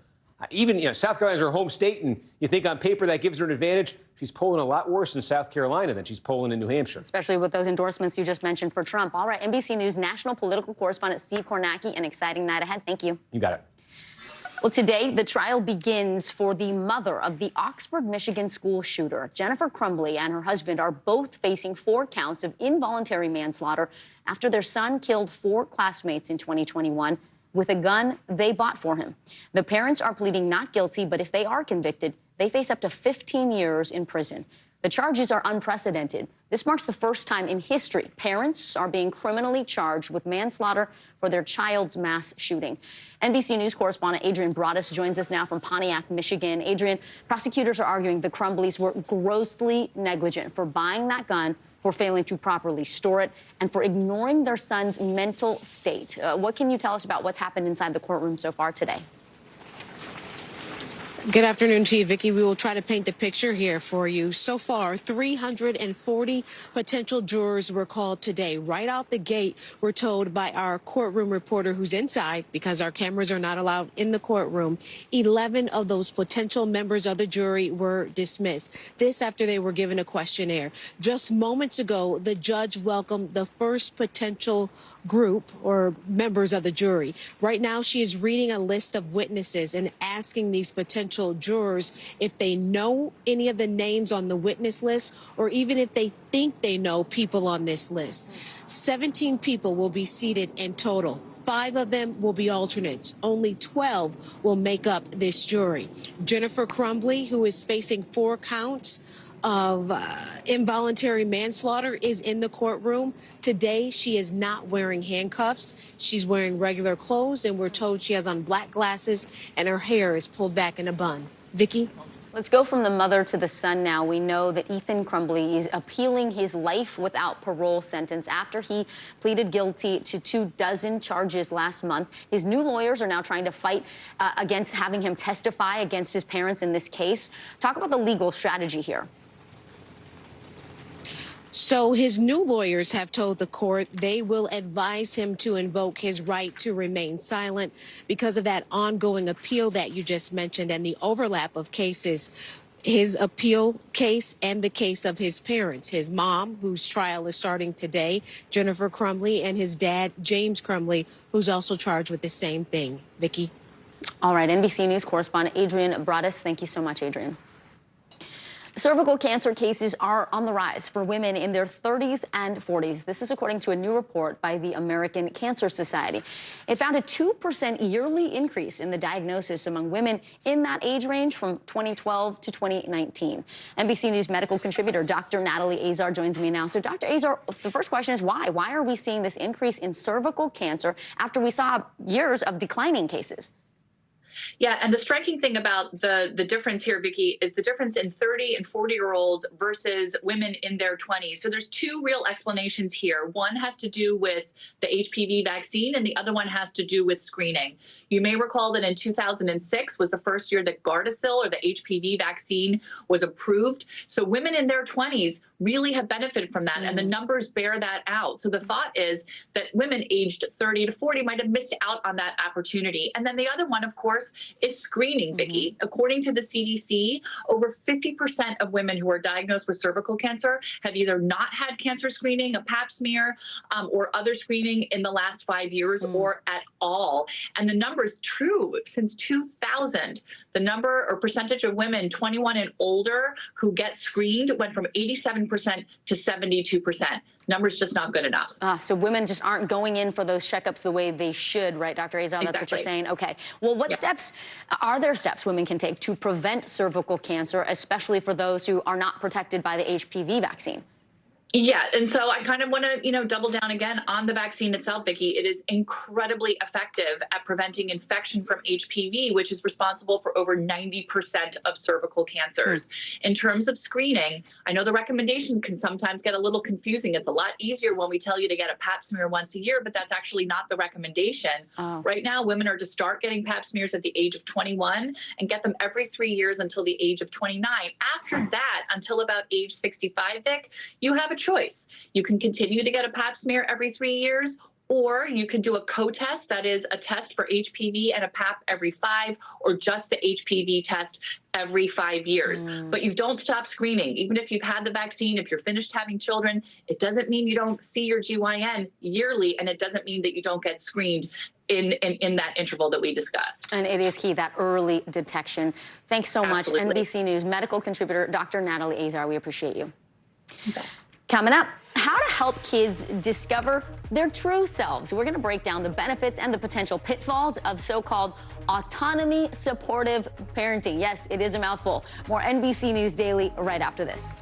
Speaker 3: even, you know, South Carolina's her home state, and you think on paper that gives her an advantage. She's polling a lot worse in South Carolina than she's polling in New Hampshire. Especially
Speaker 15: with those endorsements you just mentioned for Trump. All right, NBC News national political correspondent Steve Kornacki, an exciting night ahead. Thank you.
Speaker 3: You got it.
Speaker 15: Well, today, the trial begins for the mother of the Oxford, Michigan school shooter. Jennifer Crumbley and her husband are both facing 4 counts of involuntary manslaughter after their son killed 4 classmates in 2021 with a gun they bought for him. The parents are pleading not guilty, but if they are convicted, they face up to 15 years in prison. The charges are unprecedented. This marks the first time in history parents are being criminally charged with manslaughter for their child's mass shooting. NBC News correspondent Adrian Broaddus joins us now from Pontiac, Michigan. Adrian, prosecutors are arguing the Crumbleys were grossly negligent for buying that gun, for failing to properly store it, and for ignoring their son's mental state. What can you tell us about what's happened inside the courtroom so far today?
Speaker 8: Good afternoon to you, Vicki. We will try to paint the picture here for you. So far, 340 potential jurors were called today. Right out the gate, we're told by our courtroom reporter who's inside, because our cameras are not allowed in the courtroom, 11 of those potential members of the jury were dismissed. This after they were given a questionnaire. Just moments ago, the judge welcomed the first potential group or members of the jury. Right now, she is reading a list of witnesses and asking these potential jurors if they know any of the names on the witness list, or even if they think they know people on this list. 17 people will be seated in total. 5 of them will be alternates. Only 12 will make up this jury. Jennifer Crumbley, who is facing 4 counts of involuntary manslaughter is in the courtroom. Today, she is not wearing handcuffs. She's wearing regular clothes, and we're told she has on black glasses and her hair is pulled back in a bun. Vicky?
Speaker 15: Let's go from the mother to the son now. We know that Ethan Crumbley is appealing his life without parole sentence after he pleaded guilty to 24 charges last month. His new lawyers are now trying to fight against having him testify against his parents in this case. Talk about the legal strategy here.
Speaker 8: So his new lawyers have told the court they will advise him to invoke his right to remain silent because of that ongoing appeal that you just mentioned and the overlap of cases. His appeal case and the case of his parents, his mom, whose trial is starting today, Jennifer Crumbley, and his dad, James Crumbley, who's also charged with the same thing. Vicky?
Speaker 15: All right, NBC News correspondent Adrian Broaddus. Thank you so much, Adrian. Cervical cancer cases are on the rise for women in their 30s and 40s. This is according to a new report by the American Cancer Society. It found a 2% yearly increase in the diagnosis among women in that age range from 2012 to 2019. NBC News medical contributor Dr. Natalie Azar joins me now. So, Dr. Azar, the first question is why? Why are we seeing this increase in cervical cancer after we saw years of declining cases?
Speaker 1: Yeah, and the striking thing about the difference here, Vicky, is the difference in 30 and 40-year-olds versus women in their 20s. So there's two real explanations here. One has to do with the HPV vaccine, and the other one has to do with screening. You may recall that in 2006 was the first year that Gardasil, or the HPV vaccine, was approved. So women in their 20s really have benefited from that, and the numbers bear that out. So the thought is that women aged 30 to 40 might have missed out on that opportunity. And then the other one, of course, is screening, Vicki. According to the CDC, over 50% of women who are diagnosed with cervical cancer have either not had cancer screening, a pap smear, or other screening in the last 5 years or at all. And the number is true. Since 2000, the number or percentage of women 21 and older who get screened went from 87% to 72%. Numbers just not good enough.
Speaker 15: So women just aren't going in for those checkups the way they should, right, Dr. Azar? That's what you're saying? Okay. Well, what steps, are there steps women can take to prevent cervical cancer, especially for those who are not protected by the HPV vaccine?
Speaker 1: Yeah, and so I kind of want to, double down again on the vaccine itself, Vicki. It is incredibly effective at preventing infection from HPV, which is responsible for over 90% of cervical cancers. In terms of screening, I know the recommendations can sometimes get a little confusing. It's a lot easier when we tell you to get a pap smear once a year, but that's actually not the recommendation. Right now, women are to start getting pap smears at the age of 21 and get them every 3 years until the age of 29. After that, until about age 65, Vic, you have a choice. You can continue to get a pap smear every 3 years, or you can do a co-test, that is a test for HPV and a pap every 5, or just the HPV test every 5 years. But you don't stop screening. Even if you've had the vaccine, if you're finished having children, it doesn't mean you don't see your GYN yearly, and it doesn't mean that you don't get screened in that interval that we discussed.
Speaker 15: And it is key, that early detection. Thanks so much, NBC News medical contributor Dr. Natalie Azar. We appreciate you.
Speaker 1: Okay.
Speaker 15: Coming up, how to help kids discover their true selves. We're going to break down the benefits and the potential pitfalls of so-called autonomy supportive parenting. Yes, it is a mouthful. More NBC News Daily right after this.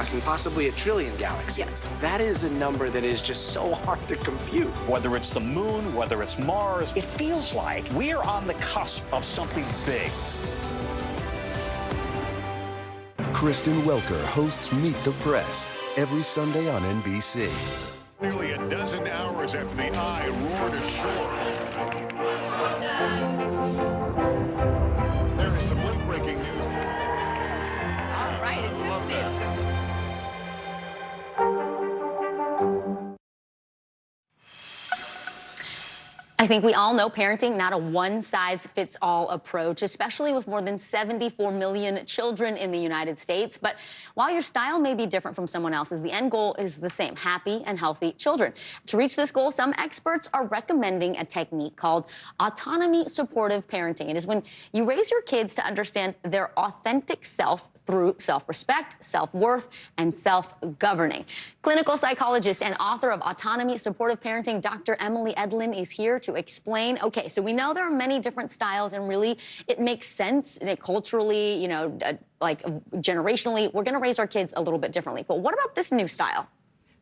Speaker 12: talking possibly 1 trillion galaxies.
Speaker 9: Yes.
Speaker 12: That is a number that is just so hard to compute.
Speaker 17: Whether it's the moon, whether it's Mars, it feels like we're on the cusp of something big.
Speaker 21: Kristen Welker hosts Meet the Press every Sunday on NBC.
Speaker 10: Nearly a dozen hours after the eye roared ashore. There is some late-breaking news.
Speaker 9: All right, it is it.
Speaker 15: I think we all know parenting, not a one-size-fits-all approach, especially with more than 74 million children in the United States. But while your style may be different from someone else's, the end goal is the same: happy and healthy children. To reach this goal, some experts are recommending a technique called autonomy supportive parenting. It is when you raise your kids to understand their authentic self through self-respect, self-worth, and self-governing. Clinical psychologist and author of Autonomy Supportive Parenting, Dr. Emily Edlin, is here to explain. Okay, so we know there are many different styles, and really it makes sense culturally, like generationally. We're gonna raise our kids a little bit differently. But what about this new style?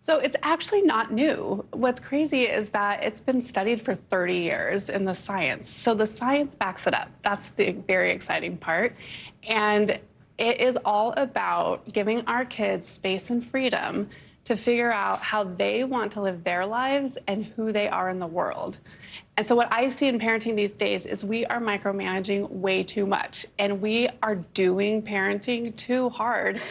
Speaker 22: So it's actually not new. What's crazy is that it's been studied for 30 years in the science. So the science backs it up. That's the very exciting part. And it is all about giving our kids space and freedom to figure out how they want to live their lives and who they are in the world. And so what I see in parenting these days is we are micromanaging way too much, and we are doing parenting too hard.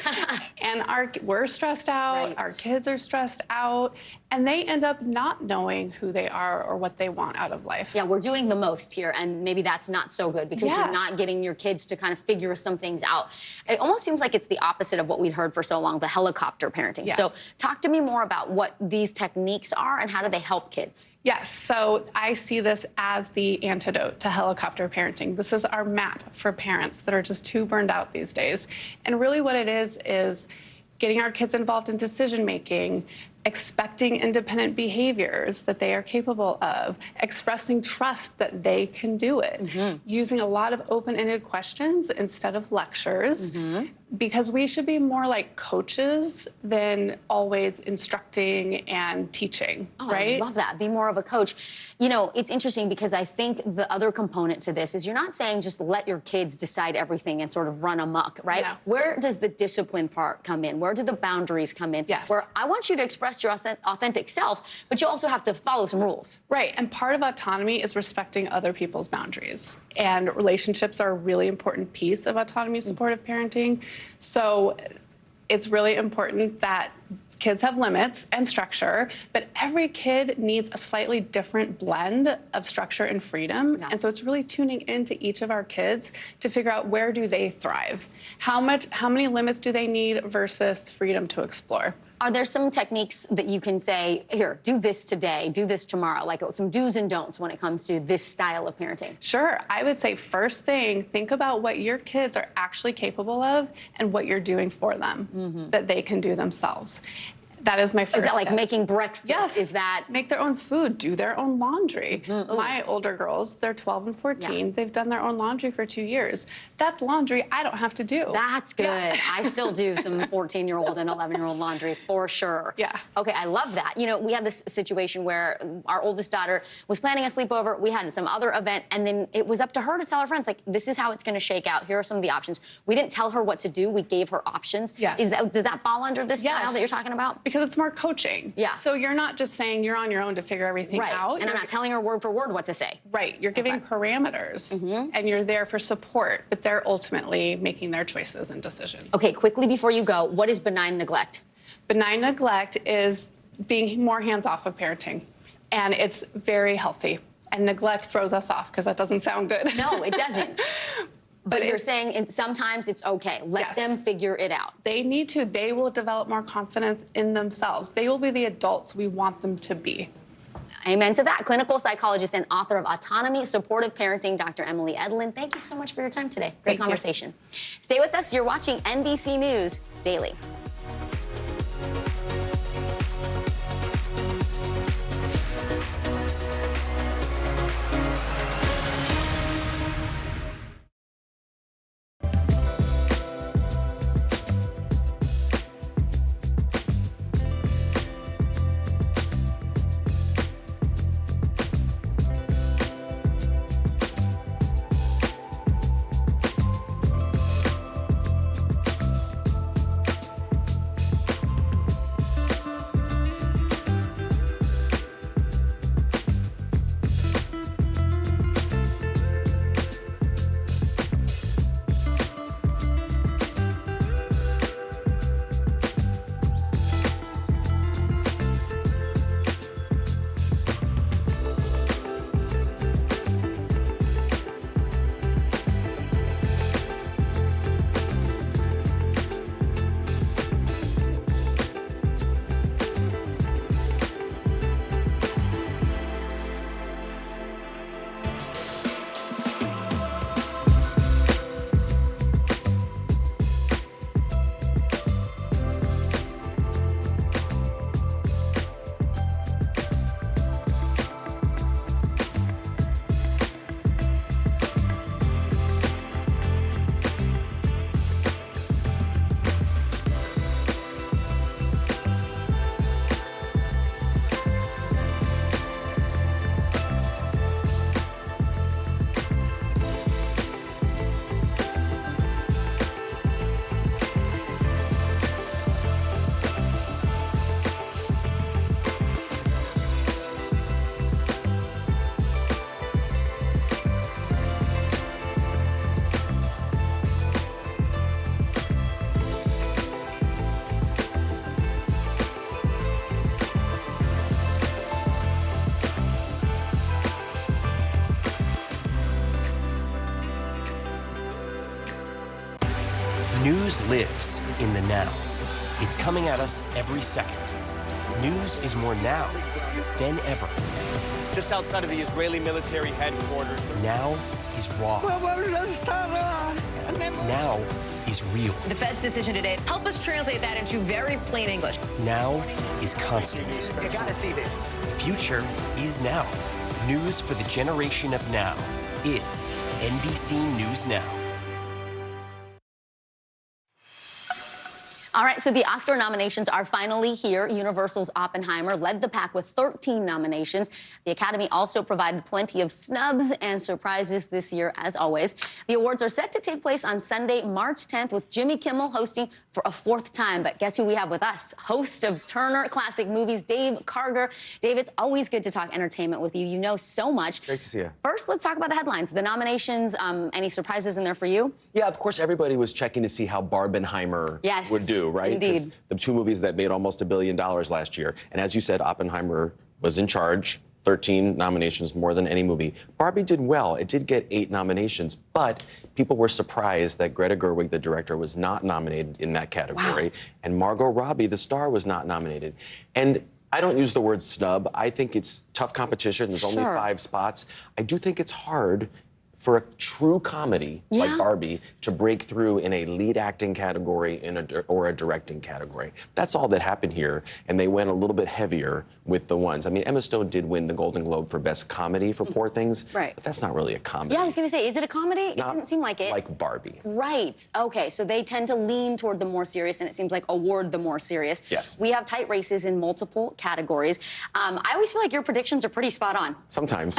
Speaker 22: And we're stressed out,
Speaker 15: Right.
Speaker 22: Our kids are stressed out, and they end up not knowing who they are or what they want out of life.
Speaker 15: Yeah, we're doing the most here, and maybe that's not so good because
Speaker 22: Yeah.
Speaker 15: you're not getting your kids to kind of figure some things out. It almost seems like it's the opposite of what we'd heard for so long, the helicopter parenting.
Speaker 22: Yes.
Speaker 15: So talk to me more about what these techniques are and how do they help kids?
Speaker 22: Yes, so I see this as the antidote to helicopter parenting. This is our map for parents that are just too burned out these days. And really what it is getting our kids involved in decision making, expecting independent behaviors that they are capable of, expressing trust that they can do it, using a lot of open-ended questions instead of lectures, because we should be more like coaches than always instructing and teaching, right?
Speaker 15: I love that. Be more of a coach. It's interesting because I think the other component to this is you're not saying just let your kids decide everything and sort of run amok, right?
Speaker 22: No.
Speaker 15: Where does the discipline part come in? Where do the boundaries come in?
Speaker 22: Yes.
Speaker 15: Where I want you to express your authentic self, but you also have to follow some rules.
Speaker 22: Right, and part of autonomy is respecting other people's boundaries. And relationships are a really important piece of autonomy supportive parenting. So it's really important that kids have limits and structure, but every kid needs a slightly different blend of structure and freedom. And so it's really tuning into each of our kids to figure out where do they thrive? How many limits do they need versus freedom to explore?
Speaker 15: Are there some techniques that you can say, here, do this today, do this tomorrow, like some do's and don'ts when it comes to this style of parenting?
Speaker 22: Sure. I would say first thing, think about what your kids are actually capable of and what you're doing for them that they can do themselves. That is my first
Speaker 15: Is that like
Speaker 22: tip.
Speaker 15: making breakfast?
Speaker 22: Yes.
Speaker 15: Is that...
Speaker 22: Make their own food, do their own laundry. My older girls, they're 12 and 14. They've done their own laundry for 2 years. That's laundry I don't have to do.
Speaker 15: That's good. I still do some 14-year-old and 11-year-old laundry for sure.
Speaker 22: Yeah.
Speaker 15: Okay, I love that. We had this situation where our oldest daughter was planning a sleepover. We had some other event, and then it was up to her to tell her friends, like, this is how it's going to shake out. Here are some of the options. We didn't tell her what to do. We gave her options.
Speaker 22: Yes.
Speaker 15: Does that fall under this style that you're talking about?
Speaker 22: Because it's more coaching.
Speaker 15: Yeah.
Speaker 22: So you're not just saying you're on your own to figure everything out.
Speaker 15: And I'm not telling her word for word what to say.
Speaker 22: Right. You're giving parameters, and you're there for support, but they're ultimately making their choices and decisions.
Speaker 15: Okay, quickly before you go, what is benign neglect?
Speaker 22: Benign neglect is being more hands-off of parenting, and it's very healthy. And neglect throws us off because that doesn't sound good.
Speaker 15: No, it doesn't. But you're saying sometimes it's okay. Let them figure it out.
Speaker 22: They need to. They will develop more confidence in themselves. They will be the adults we want them to be.
Speaker 15: Amen to that. Clinical psychologist and author of Autonomy Supportive Parenting, Dr. Emily Edlin. Thank you so much for your time today. Great conversation. Stay with us. You're watching NBC News Daily.
Speaker 5: News lives in the now. It's coming at us every second. News is more now than ever.
Speaker 13: Just outside of the Israeli military headquarters.
Speaker 5: Now is raw. Now is real.
Speaker 9: The Fed's decision today, help us translate that into very plain English.
Speaker 5: Now is constant.
Speaker 12: You gotta see this.
Speaker 5: Future is now. News for the generation of now is NBC News Now.
Speaker 15: All right, so the Oscar nominations are finally here. Universal's Oppenheimer led the pack with 13 nominations. The Academy also provided plenty of snubs and surprises this year, as always. The awards are set to take place on Sunday, March 10th, with Jimmy Kimmel hosting for a fourth time. But guess who we have with us? Host of Turner Classic Movies, Dave Karger. Dave, it's always good to talk entertainment with you. You know so much.
Speaker 23: Great to see you.
Speaker 15: First, let's talk about the headlines. The nominations, any surprises in there for you?
Speaker 23: Yeah, of course, everybody was checking to see how Barbenheimer would do, right?
Speaker 15: Indeed.
Speaker 23: The two movies that made almost $1 billion last year. And as you said, Oppenheimer was in charge. 13 nominations, more than any movie. Barbie did well. It did get 8 nominations, but people were surprised that Greta Gerwig, the director, was not nominated in that category. Wow. And Margot Robbie, the star, was not nominated. And I don't use the word snub. I think it's tough competition. There's only 5 spots. I do think it's hard for a true comedy like Barbie to break through in a lead acting category or a directing category. That's all that happened here, and they went a little bit heavier with the ones. I mean, Emma Stone did win the Golden Globe for Best Comedy for Poor Things, but that's not really a comedy.
Speaker 15: Yeah, I was going to say, is it a comedy? It didn't seem like it.
Speaker 23: Like Barbie.
Speaker 15: Right. Okay, so they tend to lean toward the more serious, and it seems like award the more serious.
Speaker 23: Yes.
Speaker 15: We have tight races in multiple categories. I always feel like your predictions are pretty spot on.
Speaker 23: Sometimes.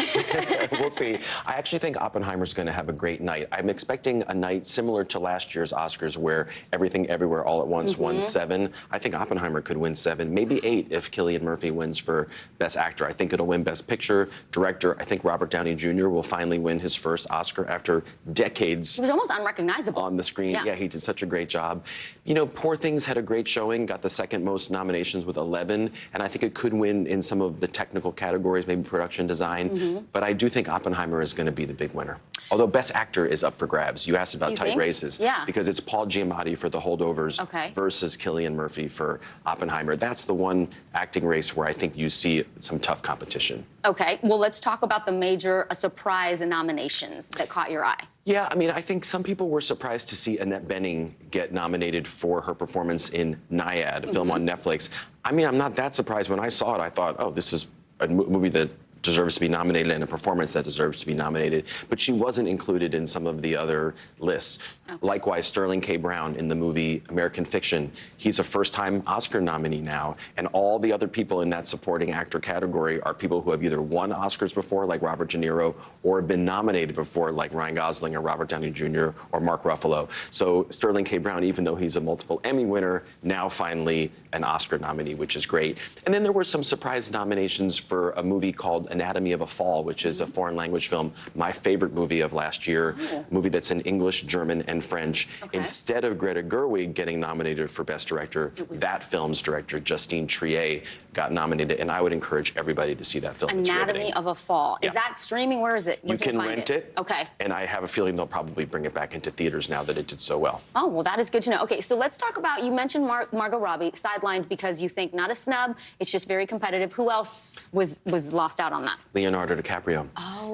Speaker 23: We'll see. I actually think Oppenheimer's going to have a great night. I'm expecting a night similar to last year's Oscars where Everything Everywhere All at Once won 7. I think Oppenheimer could win 7, maybe 8 if Cillian Murphy wins for Best Actor. I think it'll win Best Picture. Director, I think Robert Downey Jr. will finally win his first Oscar after decades.
Speaker 15: He was almost unrecognizable.
Speaker 23: On the screen. Yeah, he did such a great job. You know, Poor Things had a great showing, got the second most nominations with 11, and I think it could win in some of the technical categories, maybe production design. But I do think Oppenheimer is going to be the big winner. Although Best Actor is up for grabs. You asked about tight races.
Speaker 15: Yeah.
Speaker 23: Because it's Paul Giamatti for The Holdovers versus Cillian Murphy for Oppenheimer. That's the one acting race where I think you see some tough competition.
Speaker 15: Okay, well, let's talk about the major surprise nominations that caught your eye.
Speaker 23: Yeah, I mean, I think some people were surprised to see Annette Bening get nominated for her performance in Nyad, a film on Netflix. I mean, I'm not that surprised. When I saw it, I thought, oh, this is a movie that deserves to be nominated and a performance that deserves to be nominated, but she wasn't included in some of the other lists. Likewise, Sterling K. Brown in the movie American Fiction. He's a first-time Oscar nominee now, and all the other people in that supporting actor category are people who have either won Oscars before, like Robert De Niro, or been nominated before, like Ryan Gosling or Robert Downey Jr. or Mark Ruffalo. So Sterling K. Brown, even though he's a multiple Emmy winner, now finally an Oscar nominee, which is great. And then there were some surprise nominations for a movie called Anatomy of a Fall, which is a foreign language film, my favorite movie of last year, a movie that's in English, German, and French. Instead of Greta Gerwig getting nominated for Best Director, that film's director, Justine Triet, got nominated, and I would encourage everybody to see that film.
Speaker 15: Anatomy of a Fall. Is that streaming? Where is it? Where
Speaker 23: you can
Speaker 15: find
Speaker 23: rent it.
Speaker 15: Okay.
Speaker 23: And I have a feeling they'll probably bring it back into theaters now that it did so well.
Speaker 15: Oh, well, that is good to know. Okay, so let's talk about, you mentioned Margot Robbie, sidelined because you think not a snub, it's just very competitive. Who else was lost out on that?
Speaker 23: Leonardo DiCaprio,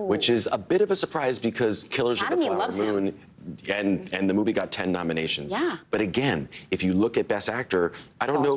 Speaker 23: which is a bit of a surprise because Killers of the Flower Moon and the movie got 10 nominations.
Speaker 15: Yeah.
Speaker 23: But again, if you look at Best Actor, I don't know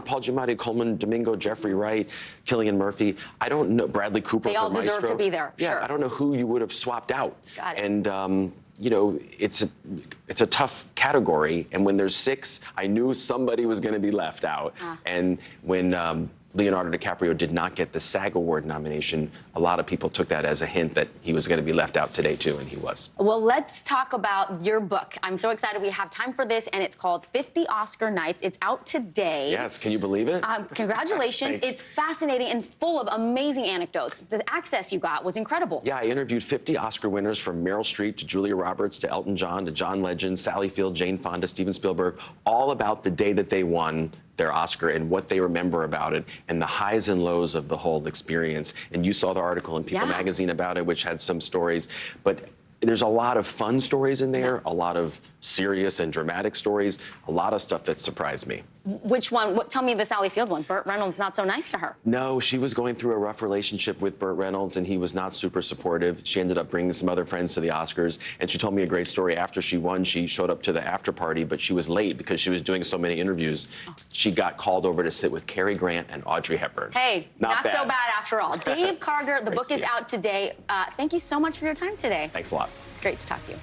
Speaker 23: Paul Giamatti, Coleman Domingo, Jeffrey Wright, Cillian Murphy. I don't know Bradley Cooper.
Speaker 15: They all deserve to be there.
Speaker 23: Yeah,
Speaker 15: Sure.
Speaker 23: I don't know who you would have swapped out.
Speaker 15: Got it.
Speaker 23: And you know, it's a tough category, and when there's 6, I knew somebody was going to be left out. And when Leonardo DiCaprio did not get the SAG Award nomination, a lot of people took that as a hint that he was going to be left out today, too, and he was.
Speaker 15: Well, let's talk about your book. I'm so excited we have time for this, and it's called 50 Oscar Nights. It's out today.
Speaker 23: Yes, can you believe it?
Speaker 15: Congratulations. It's fascinating and full of amazing anecdotes. The access you got was incredible.
Speaker 23: Yeah, I interviewed 50 Oscar winners from Meryl Streep to Julia Roberts to Elton John to John Legend, Sally Field, Jane Fonda, Steven Spielberg, all about the day that they won their Oscar and what they remember about it and the highs and lows of the whole experience. And you saw the article in People magazine about it, which had some stories. But there's a lot of fun stories in there, a lot of serious and dramatic stories, a lot of stuff that surprised me.
Speaker 15: Which one? Tell me the Sally Field one. Burt Reynolds not so nice to her.
Speaker 23: No, she was going through a rough relationship with Burt Reynolds, and he was not super supportive. She ended up bringing some other friends to the Oscars, and she told me a great story. After she won, she showed up to the after party, but she was late because she was doing so many interviews. Oh. She got called over to sit with Cary Grant and Audrey Hepburn.
Speaker 15: Hey, not so bad after all. Dave Karger, the book is out today. Thank you so much for your time today.
Speaker 23: Thanks a lot.
Speaker 15: It's great to talk to you.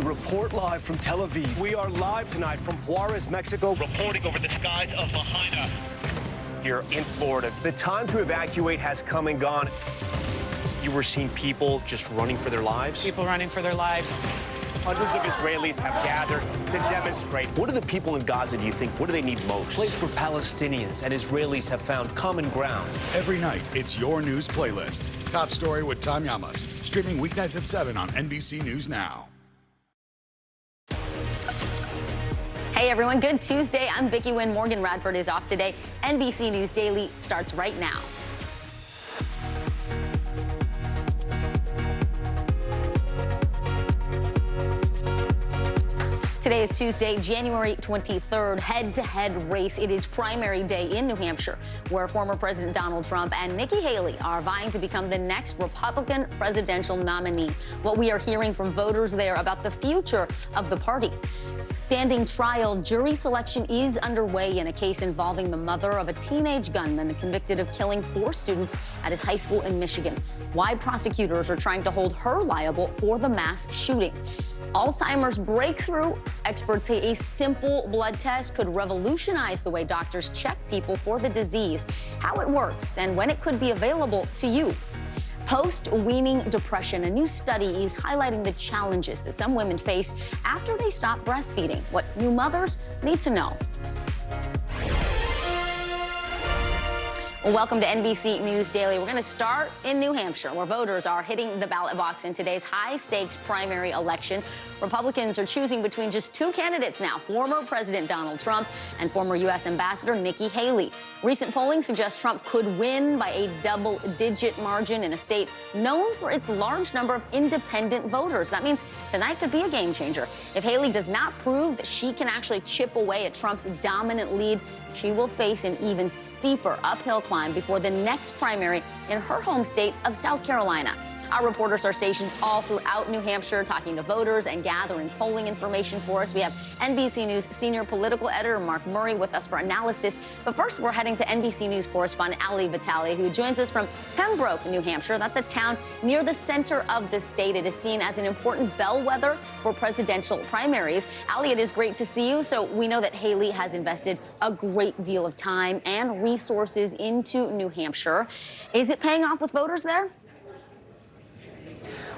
Speaker 2: Report live from Tel Aviv. We are live tonight from Juarez, Mexico. Reporting over the skies of Lahaina here in Florida. The time to evacuate has come and gone. You were seeing people just running for their lives?
Speaker 14: People running for their lives.
Speaker 2: Hundreds of Israelis have gathered to demonstrate. What do the people in Gaza, do you think, what do they need most?
Speaker 19: A place where Palestinians and Israelis have found common ground.
Speaker 24: Every night, it's your news playlist. Top Story with Tom Llamas. Streaming weeknights at 7 on NBC News Now.
Speaker 15: Hey everyone, good Tuesday. I'm Vicki Wynn. Morgan Radford is off today. NBC News Daily starts right now. Today is Tuesday, January 23rd, head-to-head race. It is primary day in New Hampshire, where former President Donald Trump and Nikki Haley are vying to become the next Republican presidential nominee. What we are hearing from voters there about the future of the party. Standing trial, jury selection is underway in a case involving the mother of a teenage gunman convicted of killing 4 students at his high school in Michigan. Why prosecutors are trying to hold her liable for the mass shooting. Alzheimer's breakthrough. Experts say a simple blood test could revolutionize the way doctors check people for the disease, how it works, and when it could be available to you. Post-weaning depression. A new study is highlighting the challenges that some women face after they stop breastfeeding. What new mothers need to know. Well, welcome to NBC News Daily. We're going to start in New Hampshire, where voters are hitting the ballot box in today's high-stakes primary election. Republicans are choosing between just 2 candidates now, former President Donald Trump and former U.S. Ambassador Nikki Haley. Recent polling suggests Trump could win by a double-digit margin in a state known for its large number of independent voters. That means tonight could be a game-changer. If Haley does not prove that she can actually chip away at Trump's dominant lead, she will face an even steeper uphill climb before the next primary in her home state of South Carolina. Our reporters are stationed all throughout New Hampshire, talking to voters and gathering polling information for us. We have NBC News senior political editor Mark Murray with us for analysis. But first, we're heading to NBC News correspondent Ali Vitale, who joins us from Pembroke, New Hampshire. That's a town near the center of the state. It is seen as an important bellwether for presidential primaries. Ali, it is great to see you. So we know that Haley has invested a great deal of time and resources into New Hampshire. Is it paying off with voters there?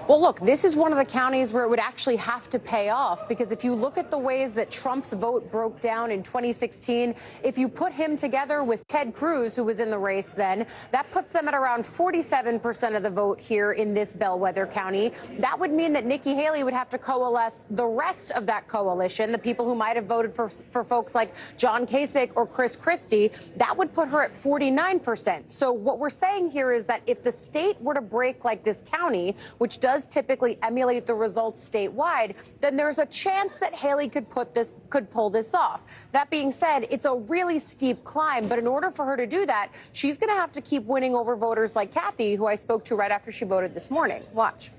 Speaker 7: Well, look, this is one of the counties where it would actually have to pay off, because if you look at the ways that Trump's vote broke down in 2016, if you put him together with Ted Cruz, who was in the race then, that puts them at around 47% of the vote here in this bellwether county. That would mean that Nikki Haley would have to coalesce the rest of that coalition, the people who might have voted for folks like John Kasich or Chris Christie. That would put her at 49%. So what we're saying here is that if the state were to break like this county, which does typically emulate the results statewide, then there's a chance that Haley could pull this off. That being said, it's a really steep climb, but in order for her to do that, she's going to have to keep winning over voters like Kathy, who I spoke to right after she voted this morning. Watch.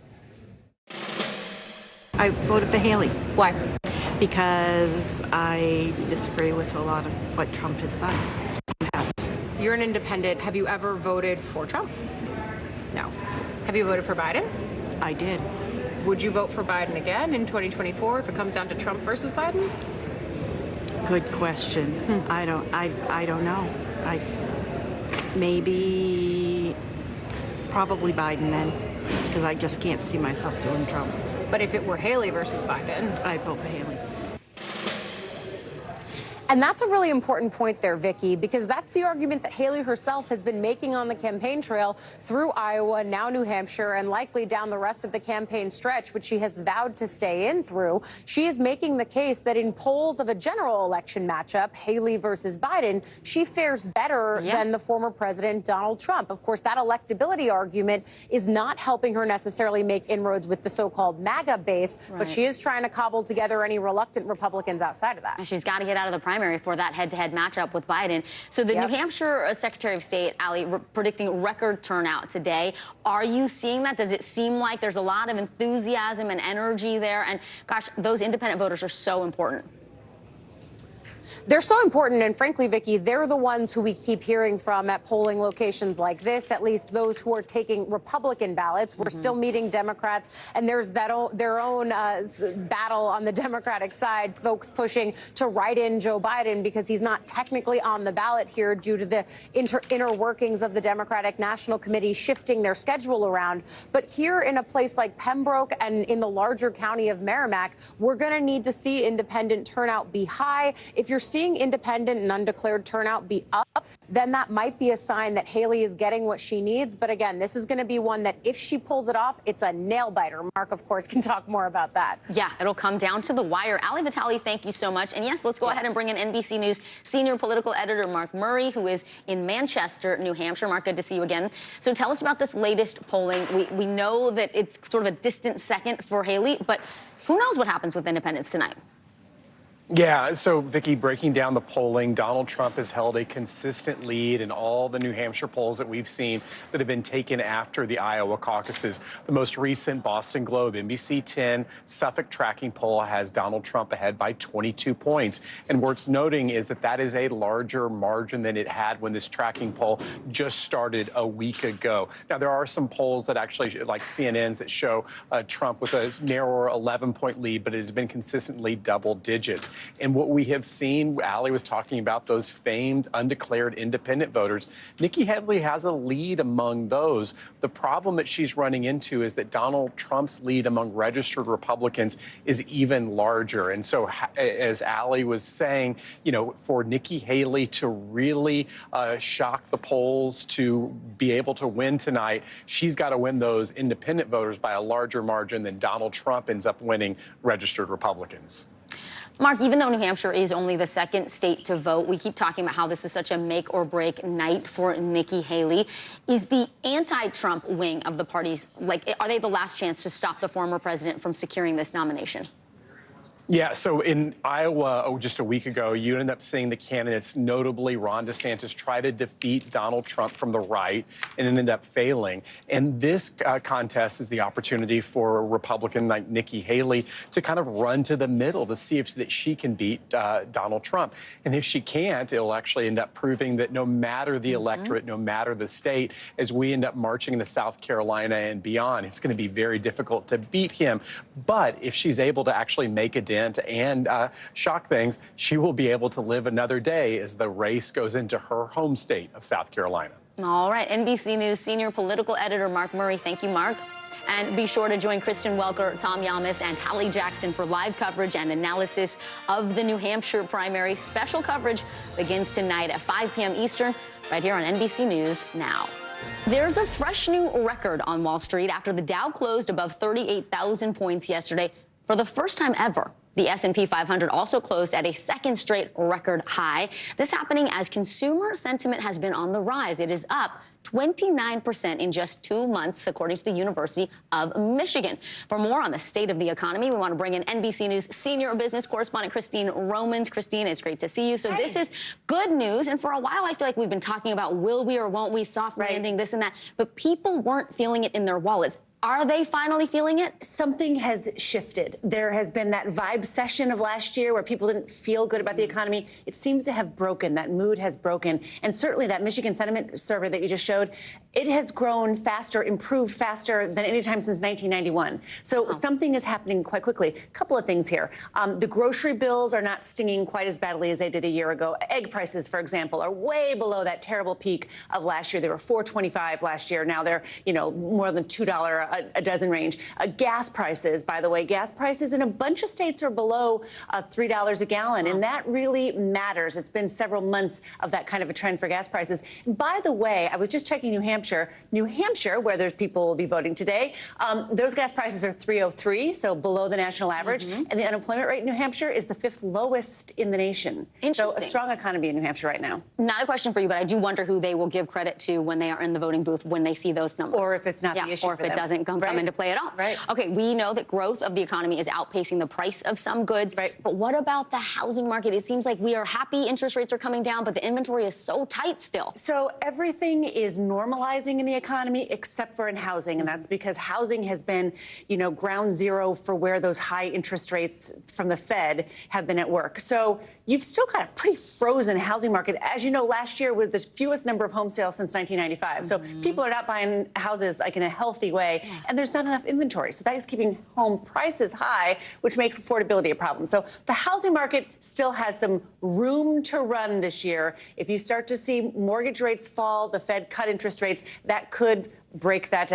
Speaker 11: I voted for Haley.
Speaker 7: Why?
Speaker 11: Because I disagree with a lot of what Trump has done. Yes.
Speaker 7: You're an independent. Have you ever voted for Trump? No. Have you voted for Biden?
Speaker 11: I did.
Speaker 7: Would you vote for Biden again in 2024 if it comes down to Trump versus Biden?
Speaker 11: Good question. I don't know. Probably Biden then, because I just can't see myself doing Trump.
Speaker 7: But if it were Haley versus Biden?
Speaker 11: I'd vote for Haley.
Speaker 7: And that's a really important point there, Vicky, because that's the argument that Haley herself has been making on the campaign trail through Iowa, now New Hampshire, and likely down the rest of the campaign stretch, which she has vowed to stay in through. She is making the case that in polls of a general election matchup, Haley versus Biden, she fares better than the former president, Donald Trump. Of course, that electability argument is not helping her necessarily make inroads with the so-called MAGA base, but she is trying to cobble together any reluctant Republicans outside of that.
Speaker 15: And she's got to get out of the primary for that head-to-head matchup with Biden. So the New Hampshire Secretary of State, Ali, predicting record turnout today. Are you seeing that? Does it seem like there's a lot of enthusiasm and energy there? And gosh, those independent voters are so important.
Speaker 7: They're so important, and frankly, Vicky, they're the ones who we keep hearing from at polling locations like this, at least those who are taking Republican ballots. We're still meeting Democrats, and there's their own battle on the Democratic side, folks pushing to write in Joe Biden because he's not technically on the ballot here due to the inner workings of the Democratic National Committee shifting their schedule around. But here in a place like Pembroke and in the larger county of Merrimack, we're going to need to see independent turnout be high. If you're seeing independent and undeclared turnout be up, then that might be a sign that Haley is getting what she needs. But again, this is going to be one that if she pulls it off, it's a nail biter. Mark, of course, can talk more about that.
Speaker 15: Yeah, it'll come down to the wire. Ali Vitale, thank you so much. And yes, let's go ahead and bring in NBC News senior political editor Mark Murray, who is in Manchester, New Hampshire. Mark, good to see you again. So tell us about this latest polling. We know that it's sort of a distant second for Haley, but who knows what happens with independents tonight?
Speaker 14: Yeah, so Vicky, breaking down the polling, Donald Trump has held a consistent lead in all the New Hampshire polls that we've seen that have been taken after the Iowa caucuses. The most recent Boston Globe NBC 10 Suffolk tracking poll has Donald Trump ahead by 22 points. And worth noting is that that is a larger margin than it had when this tracking poll just started a week ago. Now, there are some polls that actually, like CNN's, that show Trump with a narrower 11-point lead, but it has been consistently double digits. And what we have seen, Ali was talking about those famed undeclared independent voters. Nikki Haley has a lead among those. The problem that she's running into is that Donald Trump's lead among registered Republicans is even larger. And so, as Ali was saying, you know, for Nikki Haley to really shock the polls, to be able to win tonight, she's got to win those independent voters by a larger margin than Donald Trump ends up winning registered Republicans.
Speaker 15: Mark, even though New Hampshire is only the second state to vote, we keep talking about how this is such a make or break night for Nikki Haley. Is the anti-Trump wing of the parties, like, are they the last chance to stop the former president from securing this nomination?
Speaker 14: Yeah, so in Iowa, just a week ago, you ended up seeing the candidates, notably Ron DeSantis, try to defeat Donald Trump from the right and ended up failing. And this contest is the opportunity for a Republican like Nikki Haley to kind of run to the middle to see if that she can beat Donald Trump. And if she can't, it'll actually end up proving that no matter the electorate, no matter the state, as we end up marching into South Carolina and beyond, it's going to be very difficult to beat him. But if she's able to actually make a dent and shock things, she will be able to live another day as the race goes into her home state of South Carolina.
Speaker 15: All right, NBC News senior political editor Mark Murray. Thank you, Mark. And be sure to join Kristen Welker, Tom Yamas, and Hallie Jackson for live coverage and analysis of the New Hampshire primary. Special coverage begins tonight at 5 p.m. Eastern, right here on NBC News Now. There's a fresh new record on Wall Street after the Dow closed above 38,000 points yesterday for the first time ever. The S&P 500 also closed at a second straight record high. This happening as consumer sentiment has been on the rise. It is up 29% in just 2 months, according to the University of Michigan. For more on the state of the economy, we want to bring in NBC News senior business correspondent Christine Romans. Christine, it's great to see you. So This is good news. And for a while, I feel like we've been talking about will we or won't we, soft landing, this and that. But people weren't feeling it in their wallets. Are they finally feeling it?
Speaker 6: Something has shifted. There has been that vibe session of last year where people didn't feel good about the economy. It seems to have broken. That mood has broken. And certainly that Michigan sentiment survey that you just showed, it has grown faster, improved faster than any time since 1991. So something is happening quite quickly. A couple of things here. The grocery bills are not stinging quite as badly as they did a year ago. Egg prices, for example, are way below that terrible peak of last year. They were $4.25 last year. Now they're, more than $2 a dozen range. Gas prices, by the way, gas prices in a bunch of states are below $3 a gallon, and that really matters. It's been several months of that kind of a trend for gas prices. And by the way, I was just checking New Hampshire, where there's people will be voting today. Those gas prices are $3.03, so below the national average, and the unemployment rate in New Hampshire is the 5th lowest in the nation. So a strong economy in New Hampshire right now.
Speaker 15: Not a question for you, but I do wonder who they will give credit to when they are in the voting booth when they see those numbers.
Speaker 6: Or if it's not the issue
Speaker 15: or if it doesn't come into play at all. Okay, we know that growth of the economy is outpacing the price of some goods. But what about the housing market? It seems like we are happy interest rates are coming down, but the inventory is so tight still.
Speaker 6: So everything is normalizing in the economy except for in housing, and that's because housing has been, ground zero for where those high interest rates from the Fed have been at work. So you've still got a pretty frozen housing market. As you know, last year was the fewest number of home sales since 1995. So people are not buying houses like in a healthy way, and there's not enough inventory. So that is keeping home prices high, which makes affordability a problem. So the housing market still has some room to run this year. If you start to see mortgage rates fall, the Fed cut interest rates, that could break that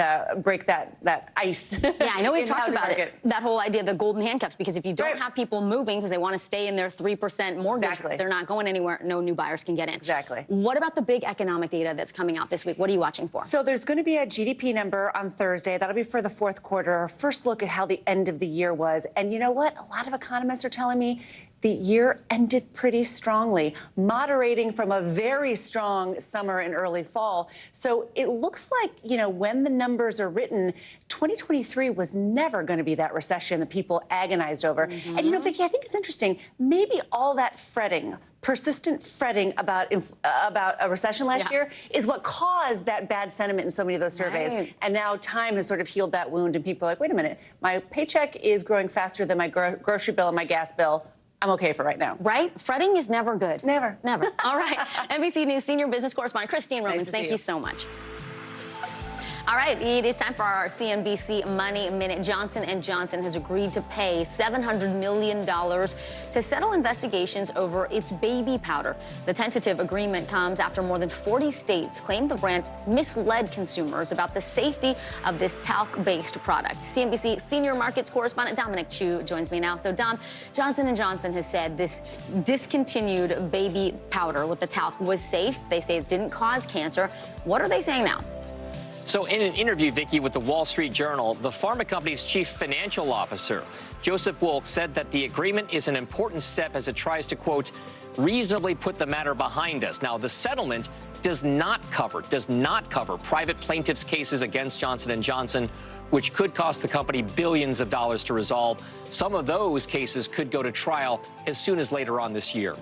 Speaker 6: ice.
Speaker 15: Yeah, I know we've talked about it. That whole idea of the golden handcuffs, because if you don't have people moving because they want to stay in their 3% mortgage, they're not going anywhere. No new buyers can get in.
Speaker 6: Exactly.
Speaker 15: What about the big economic data that's coming out this week? What are you watching for?
Speaker 6: So there's going to be a GDP number on Thursday. That'll be for the fourth quarter. Our first look at how the end of the year was. And you know what? A lot of economists are telling me the year ended pretty strongly, moderating from a very strong summer and early fall. So it looks like, when the numbers are written, 2023 was never going to be that recession that people agonized over. And, Vicki, I think it's interesting. Maybe all that fretting, persistent fretting about a recession last year is what caused that bad sentiment in so many of those surveys. And now time has sort of healed that wound, and people are like, wait a minute, my paycheck is growing faster than my grocery bill and my gas bill. I'm okay for right now.
Speaker 15: Right? Fretting is never good.
Speaker 6: Never.
Speaker 15: Never. All right. NBC News senior business correspondent Christine Romans, thank you so much. All right, it is time for our CNBC Money Minute. Johnson & Johnson has agreed to pay $700 million to settle investigations over its baby powder. The tentative agreement comes after more than 40 states claimed the brand misled consumers about the safety of this talc-based product. CNBC senior markets correspondent Dominic Chu joins me now. So, Dom, Johnson & Johnson has said this discontinued baby powder with the talc was safe. They say it didn't cause cancer. What are they saying now?
Speaker 16: So in an interview, Vicki, with the Wall Street Journal, the pharma company's chief financial officer, Joseph Wolk, said that the agreement is an important step as it tries to, quote, reasonably put the matter behind us. Now, the settlement does not cover private plaintiffs' cases against Johnson & Johnson, which could cost the company billions of dollars to resolve. Some of those cases could go to trial as soon as later on this year.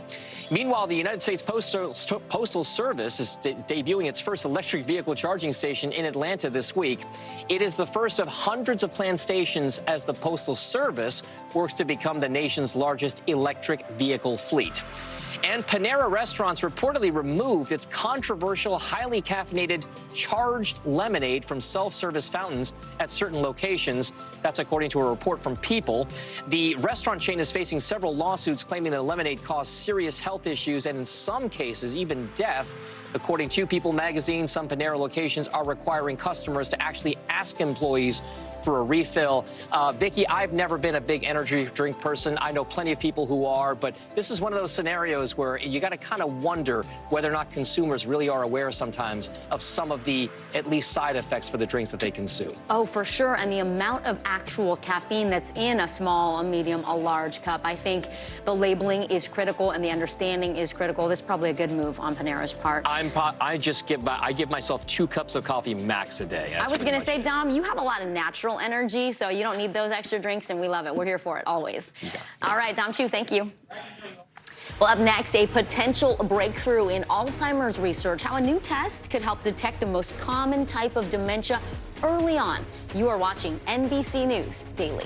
Speaker 16: Meanwhile, the United States Postal Service is debuting its first electric vehicle charging station in Atlanta this week. It is the first of hundreds of planned stations as the Postal Service works to become the nation's largest electric vehicle fleet. And Panera Restaurants reportedly removed its controversial, highly caffeinated, charged lemonade from self-service fountains at certain locations. That's according to a report from People. The restaurant chain is facing several lawsuits claiming the lemonade caused serious health issues and in some cases even death. According to People magazine, some Panera locations are requiring customers to actually ask employees for a refill. Vicki, I've never been a big energy drink person. I know plenty of people who are, but this is one of those scenarios where you got to kind of wonder whether or not consumers really are aware sometimes of some of the, at least, side effects for the drinks that they consume.
Speaker 15: Oh, for sure. And the amount of actual caffeine that's in a small, a medium, a large cup. I think the labeling is critical and the understanding is critical. This is probably a good move on Panera's part.
Speaker 16: I give myself 2 cups of coffee max a day.
Speaker 15: I was going to say, Dom, you have a lot of natural energy, so you don't need those extra drinks, and we love it. We're here for it always. All right, Dom Chu, thank you. Well, up next, a potential breakthrough in Alzheimer's research, how a new test could help detect the most common type of dementia early on. You are watching NBC News Daily.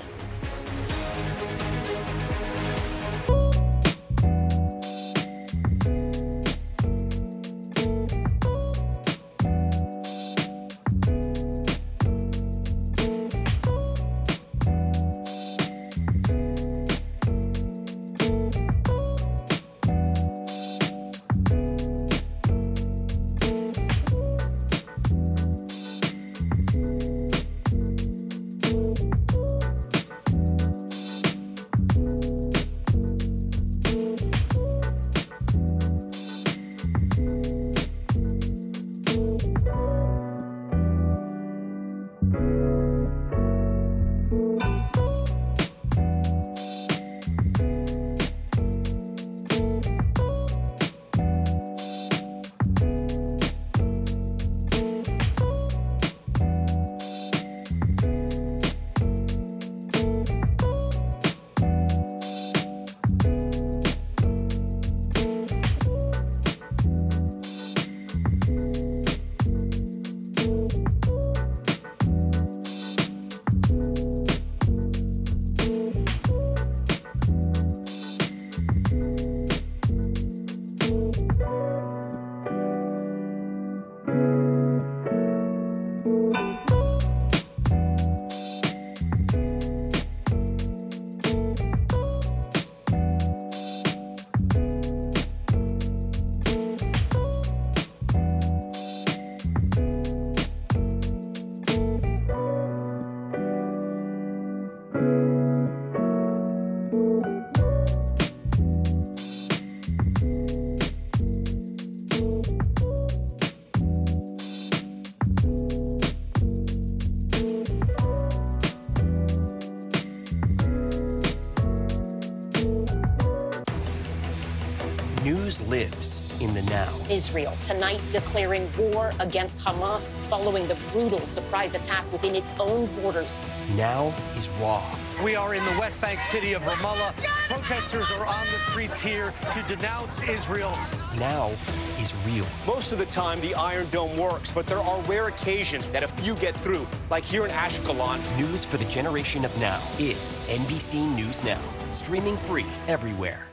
Speaker 5: News lives in the now.
Speaker 3: Israel tonight declaring war against Hamas following the brutal surprise attack within its own borders.
Speaker 5: Now is raw.
Speaker 19: We are in the West Bank city of Ramallah. Protesters are on the streets here to denounce Israel.
Speaker 5: Now is real.
Speaker 2: Most of the time, the Iron Dome works, but there are rare occasions that a few get through, like here in Ashkelon.
Speaker 5: News for the generation of now is NBC News Now, streaming free everywhere.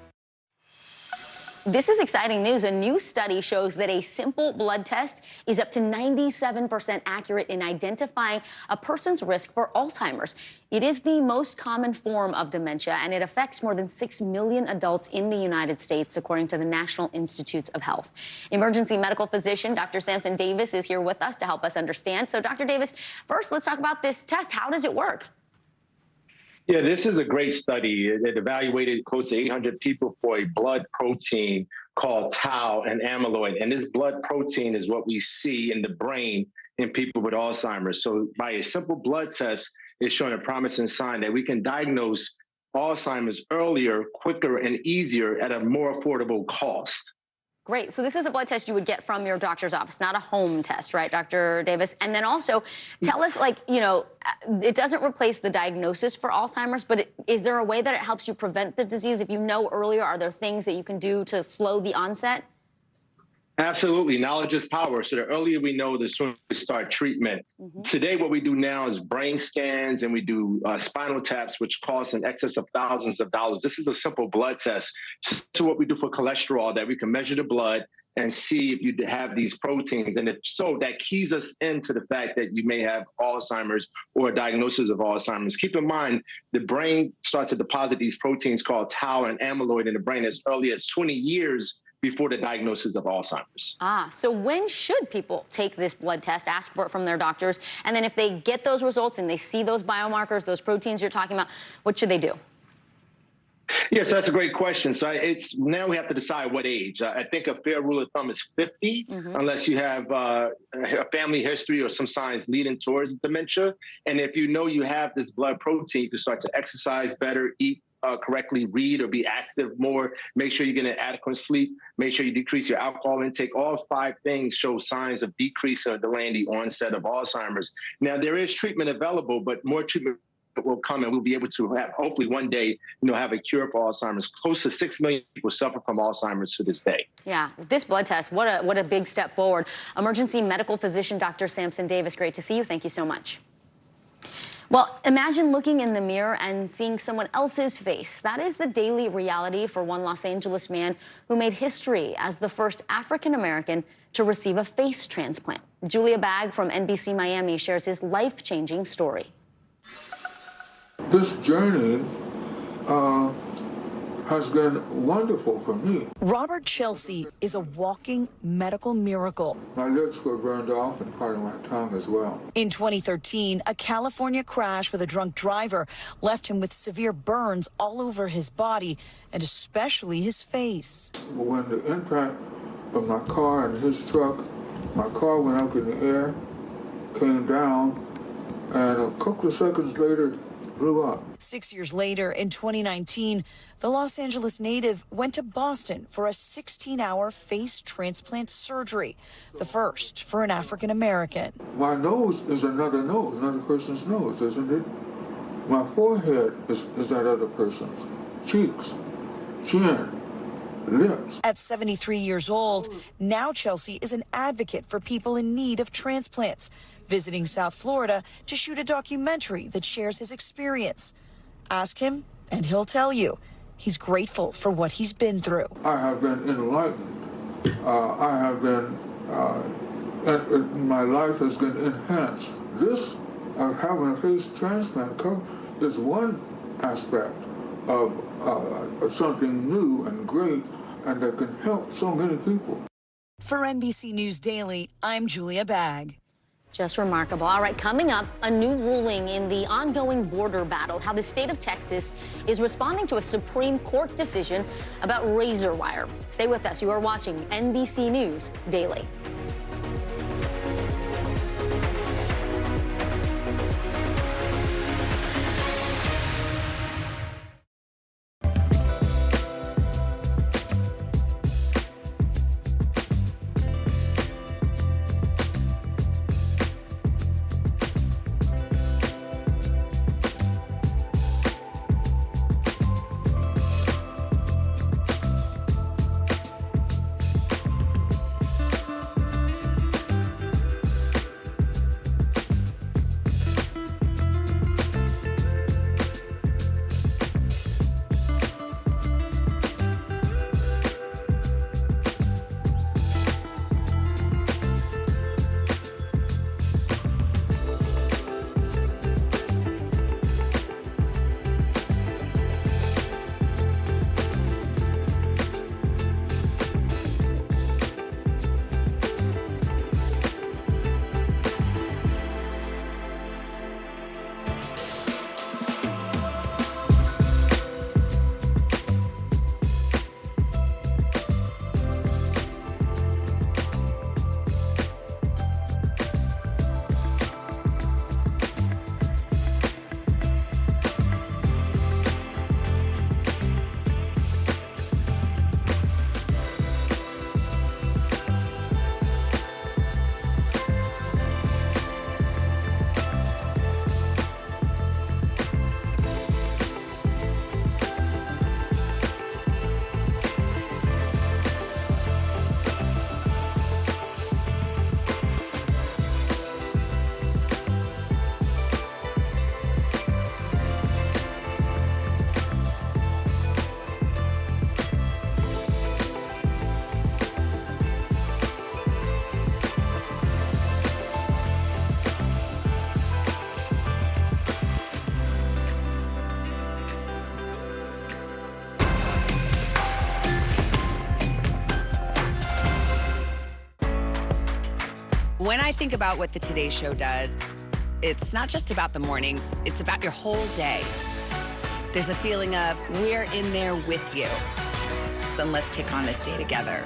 Speaker 15: This is exciting news. A new study shows that a simple blood test is up to 97% accurate in identifying a person's risk for Alzheimer's. It is the most common form of dementia, and it affects more than 6 million adults in the United States, according to the National Institutes of Health. Emergency medical physician Dr. Samson Davis is here with us to help us understand. So, Dr. Davis, first, let's talk about this test. How does it work?
Speaker 4: Yeah, this is a great study. It evaluated close to 800 people for a blood protein called tau and amyloid. And this blood protein is what we see in the brain in people with Alzheimer's. So by a simple blood test, it's showing a promising sign that we can diagnose Alzheimer's earlier, quicker, and easier at a more affordable cost.
Speaker 15: Great. So this is a blood test you would get from your doctor's office, not a home test, right, Dr. Davis? And then also tell us, like, you know, it doesn't replace the diagnosis for Alzheimer's, but is there a way that it helps you prevent the disease? If you know earlier, are there things that you can do to slow the onset?
Speaker 4: Absolutely. Knowledge is power. So the earlier we know, the sooner we start treatment. Today, what we do now is brain scans, and we do spinal taps, which cost in excess of thousands of dollars. This is a simple blood test. So what we do for cholesterol, that we can measure the blood and see if you have these proteins. And if so, that keys us into the fact that you may have Alzheimer's or a diagnosis of Alzheimer's. Keep in mind, the brain starts to deposit these proteins called tau and amyloid in the brain as early as 20 years before the diagnosis of Alzheimer's.
Speaker 15: So when should people take this blood test, ask for it from their doctors? And then if they get those results and they see those biomarkers, those proteins you're talking about, what should they do?
Speaker 4: Yes, that's a great question. So it's now we have to decide what age. I think a fair rule of thumb is 50, unless you have a family history or some signs leading towards dementia. And if you know you have this blood protein, you can start to exercise better, eat correctly, read or be active more, make sure you get an adequate sleep, make sure you decrease your alcohol intake. All 5 things show signs of decrease or delaying the onset of Alzheimer's. Now, there is treatment available, but more treatment will come, and we'll be able to have, hopefully one day, have a cure for Alzheimer's. Close to 6 million people suffer from Alzheimer's to this day.
Speaker 15: Yeah, this blood test, what a big step forward. Emergency medical physician Dr. Samson Davis, great to see you. Thank you so much. Well, imagine looking in the mirror and seeing someone else's face. That is the daily reality for one Los Angeles man who made history as the first African-American to receive a face transplant. Julia Bagg from NBC Miami shares his life-changing story.
Speaker 1: This journey has been wonderful for me.
Speaker 8: Robert Chelsea is a walking medical miracle.
Speaker 1: My lips were burned off and part of my tongue as well.
Speaker 8: In 2013, a California crash with a drunk driver left him with severe burns all over his body and especially his face.
Speaker 1: When the impact of my car and his truck, my car went up in the air, came down, and a couple of seconds later, blew up.
Speaker 8: 6 years later, in 2019, the Los Angeles native went to Boston for a 16-hour face transplant surgery, the first for an African American.
Speaker 1: My nose is another person's nose, isn't it? My forehead is that other person's. Cheeks, chin, lips.
Speaker 8: At 73 years old, now Chelsea is an advocate for people in need of transplants, visiting South Florida to shoot a documentary that shares his experience. Ask him, and he'll tell you. He's grateful for what he's been through.
Speaker 1: I have been enlightened. I have been, my life has been enhanced. This, having a face transplant, is one aspect of something new and great, and that can help so many people.
Speaker 8: For NBC News Daily, I'm Julia Bagg.
Speaker 15: Just remarkable. All right, coming up, a new ruling in the ongoing border battle, how the state of Texas is responding to a Supreme Court decision about razor wire. Stay with us. You are watching NBC News Daily.
Speaker 17: When I think about what the Today Show does, it's not just about the mornings, it's about your whole day. There's a feeling of we're in there with you. Then let's take on this day together.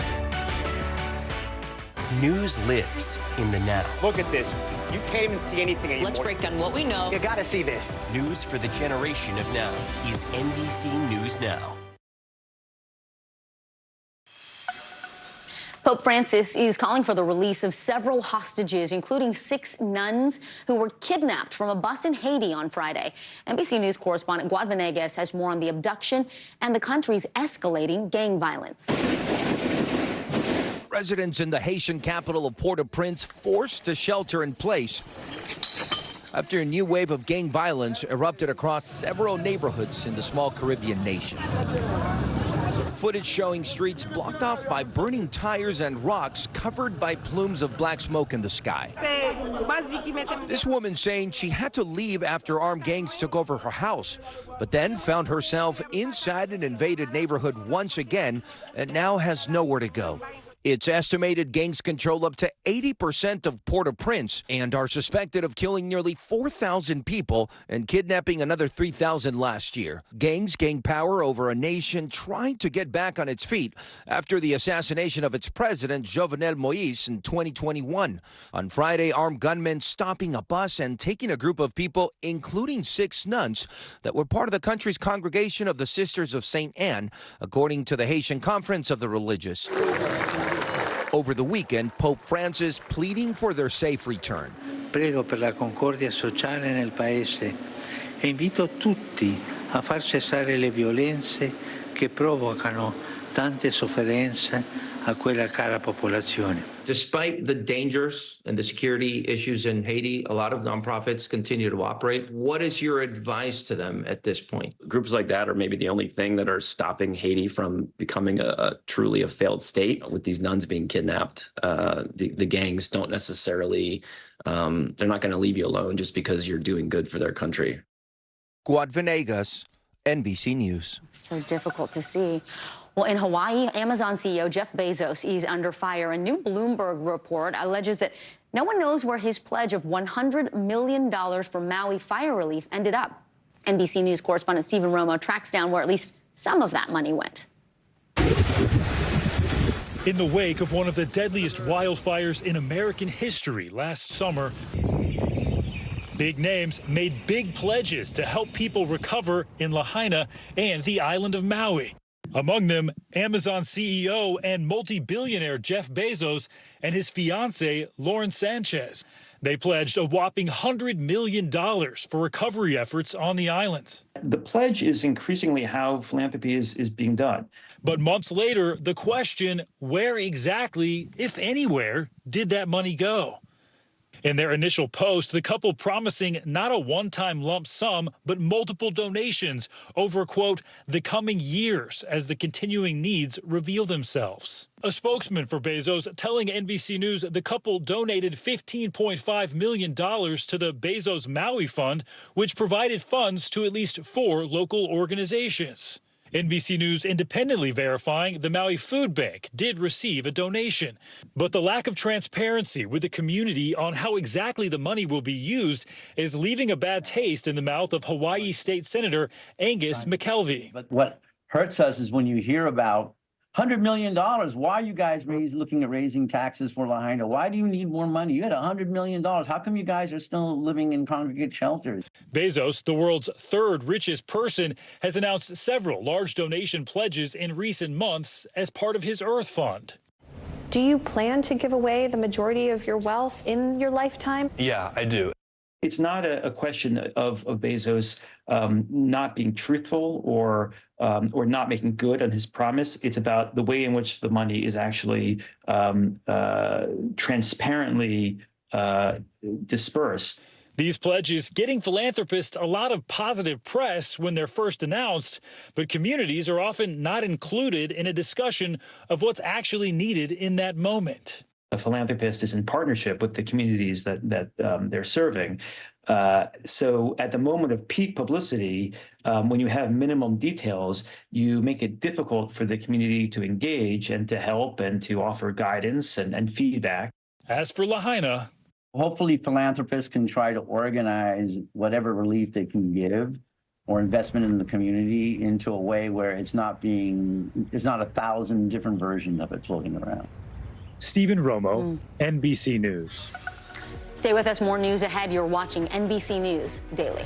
Speaker 5: News lives in the now.
Speaker 13: Look at this. You can't even see anything anymore.
Speaker 18: Let's break down what we know.
Speaker 13: You gotta see this.
Speaker 5: News for the generation of now is NBC News Now.
Speaker 15: Pope Francis is calling for the release of several hostages, including 6 nuns who were kidnapped from a bus in Haiti on Friday. NBC News correspondent Guad Venegas has more on the abduction and the country's escalating gang violence.
Speaker 20: Residents in the Haitian capital of Port-au-Prince forced to shelter in place after a new wave of gang violence erupted across several neighborhoods in the small Caribbean nation. Footage showing streets blocked off by burning tires and rocks covered by plumes of black smoke in the sky. This woman saying she had to leave after armed gangs took over her house, but then found herself inside an invaded neighborhood once again and now has nowhere to go. It's estimated gangs control up to 80% of Port-au-Prince and are suspected of killing nearly 4,000 people and kidnapping another 3,000 last year. Gangs gain power over a nation trying to get back on its feet after the assassination of its president, Jovenel Moïse, in 2021. On Friday, armed gunmen stopping a bus and taking a group of people, including 6 nuns, that were part of the country's congregation of the Sisters of St. Anne, according to the Haitian Conference of the Religious. Over the weekend, Pope Francis pleading for their safe return.
Speaker 21: Prego per la concordia sociale nel paese e invito tutti a far cessare le violenze che provocano tante sofferenze a quella cara popolazione.
Speaker 25: Despite the dangers and the security issues in Haiti, a lot of nonprofits continue to operate. What is your advice to them at this point?
Speaker 26: Groups like that are maybe the only thing that are stopping Haiti from becoming a truly a failed state. With these nuns being kidnapped, the gangs don't necessarily, they're not going to leave you alone just because you're doing good for their country.
Speaker 20: Guad Venegas, NBC News.
Speaker 15: So difficult to see. Well, in Hawaii, Amazon CEO Jeff Bezos is under fire. A new Bloomberg report alleges that no one knows where his pledge of $100 million for Maui fire relief ended up. NBC News correspondent Stephen Romo tracks down where at least some of that money went.
Speaker 27: In the wake of one of the deadliest wildfires in American history last summer, big names made big pledges to help people recover in Lahaina and the island of Maui. Among them, Amazon CEO and multi-billionaire Jeff Bezos and his fiancée, Lauren Sanchez. They pledged a whopping $100 million for recovery efforts on the islands.
Speaker 28: The pledge is increasingly how philanthropy is being done.
Speaker 27: But months later, the question, where exactly, if anywhere, did that money go? In their initial post, the couple promising not a one-time lump sum, but multiple donations over, quote, the coming years as the continuing needs reveal themselves. A spokesman for Bezos telling NBC News the couple donated $15.5 million to the Bezos Maui Fund, which provided funds to at least 4 local organizations. NBC News independently verifying the Maui Food Bank did receive a donation. But the lack of transparency with the community on how exactly the money will be used is leaving a bad taste in the mouth of Hawaii State Senator Angus McKelvey.
Speaker 29: But what hurts us is when you hear about $100 million. Why are you guys looking at raising taxes for Lahaina? Why do you need more money? You had $100 million. How come you guys are still living in congregate shelters?
Speaker 27: Bezos, the world's 3rd richest person, has announced several large donation pledges in recent months as part of his Earth Fund.
Speaker 30: Do you plan to give away the majority of your wealth in your lifetime?
Speaker 28: Yeah, I do. It's not a question of Bezos not being truthful or not making good on his promise. It's about the way in which the money is actually transparently dispersed.
Speaker 27: These pledges getting philanthropists a lot of positive press when they're first announced, but communities are often not included in a discussion of what's actually needed in that moment.
Speaker 28: A philanthropist is in partnership with the communities that they're serving. So at the moment of peak publicity, when you have minimum details, you make it difficult for the community to engage and to help and to offer guidance and feedback.
Speaker 27: As for Lahaina,
Speaker 29: hopefully philanthropists can try to organize whatever relief they can give or investment in the community into a way where it's not 1,000 different versions of it floating around.
Speaker 27: Stephen Romo, NBC News.
Speaker 15: Stay with us. More news ahead. You're watching NBC News Daily.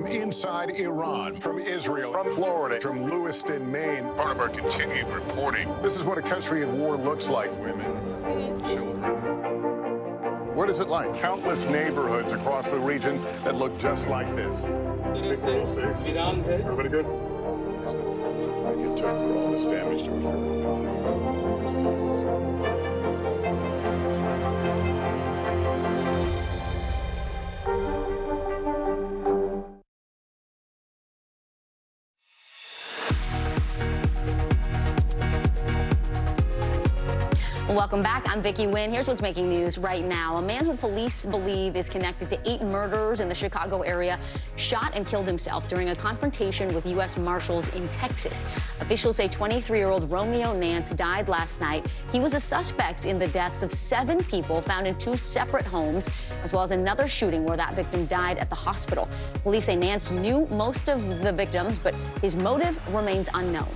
Speaker 7: Inside Iran, from Israel, from Florida, from Lewiston, Maine. Part of our continued reporting. This is what a country in war looks like. Women, children. What is it like? Countless neighborhoods across the region that look just like this. Everybody good? It took for all this damage to occur.
Speaker 15: Welcome back. I'm Vicki Nguyen. Here's what's making news right now. A man who police believe is connected to 8 murders in the Chicago area shot and killed himself during a confrontation with U.S. Marshals in Texas. Officials say 23-year-old Romeo Nance died last night. He was a suspect in the deaths of 7 people found in 2 separate homes, as well as another shooting where that victim died at the hospital. Police say Nance knew most of the victims, but his motive remains unknown.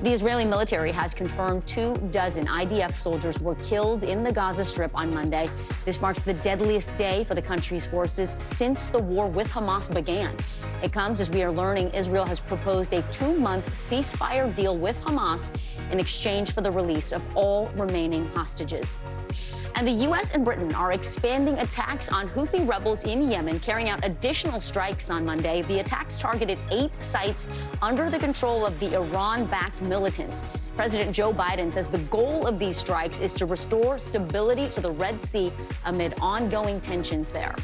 Speaker 15: The Israeli military has confirmed 24 IDF soldiers were killed in the Gaza Strip on Monday. This marks the deadliest day for the country's forces since the war with Hamas began. It comes as we are learning Israel has proposed a 2-month ceasefire deal with Hamas in exchange for the release of all remaining hostages. And the U.S. and Britain are expanding attacks on Houthi rebels in Yemen, carrying out additional strikes on Monday. The attacks targeted 8 sites under the control of the Iran-backed militants. President Joe Biden says the goal of these strikes is to restore stability to the Red Sea amid ongoing tensions there.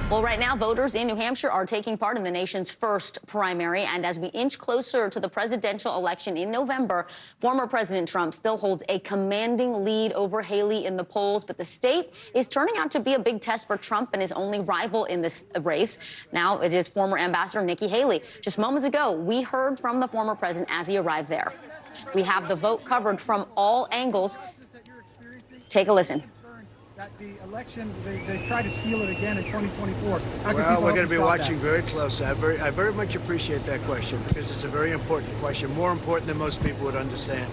Speaker 15: Well, right now, voters in New Hampshire are taking part in the nation's first primary. And as we inch closer to the presidential election in November, former President Trump still holds a commanding lead over Haley in the polls. But the state is turning out to be a big test for Trump and his only rival in this race. Now it is former Ambassador Nikki Haley. Just moments ago, we heard from the former president as he arrived there. We have the vote covered from all angles. Take a listen.
Speaker 9: That the election, they try to steal it again in 2024.
Speaker 10: Well, we're going to be watching very closely. I very much appreciate that question because it's a very important question, more important than most people would understand.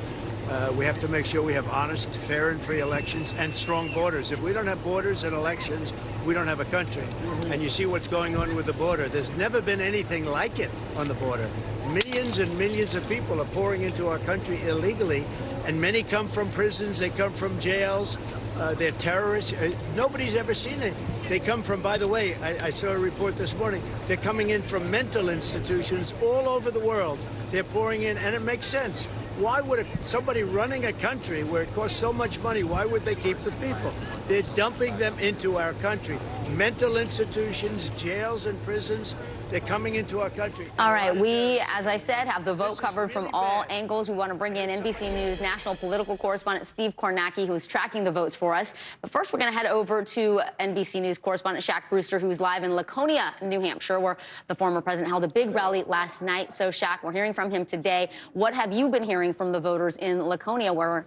Speaker 10: We have to make sure we have honest, fair, and free elections and strong borders. If we don't have borders and elections, we don't have a country. And you see what's going on with the border. There's never been anything like it on the border. Millions and millions of people are pouring into our country illegally, and many come from prisons, they come from jails, they're terrorists. Nobody's ever seen it. They come from, by the way, I saw a report this morning, they're coming in from mental institutions all over the world. They're pouring in, and it makes sense. Why would somebody running a country where it costs so much money, why would they keep the people? They're dumping them into our country. Mental institutions, jails and prisons, they're coming into our country.
Speaker 15: All right, we, as I said, have the vote covered from all angles. We want to bring in NBC News national political correspondent Steve Kornacki, who's tracking the votes for us. But first, we're going to head over to NBC News correspondent Shaq Brewster, who's live in Laconia, New Hampshire, where the former president held a big rally last night. So, Shaq, we're hearing from him today. What have you been hearing from the voters in Laconia, where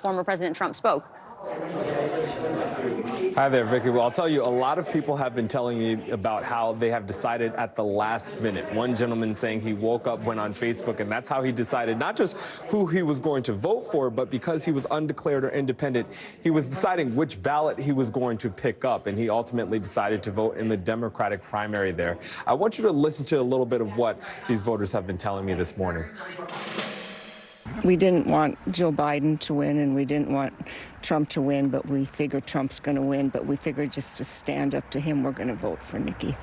Speaker 15: former President Trump spoke?
Speaker 3: Hi there, Vicky. Well, I'll tell you, a lot of people have been telling me about how they have decided at the last minute. One gentleman saying he woke up, went on Facebook, and that's how he decided not just who he was going to vote for, but because he was undeclared or independent, he was deciding which ballot he was going to pick up, and he ultimately decided to vote in the Democratic primary there. I want you to listen to a little bit of what these voters have been telling me this morning.
Speaker 6: We didn't want Joe Biden to win, and we didn't want Trump to win, but we figured Trump's going to win. But we figured just to stand up to him, we're going to vote for Nikki.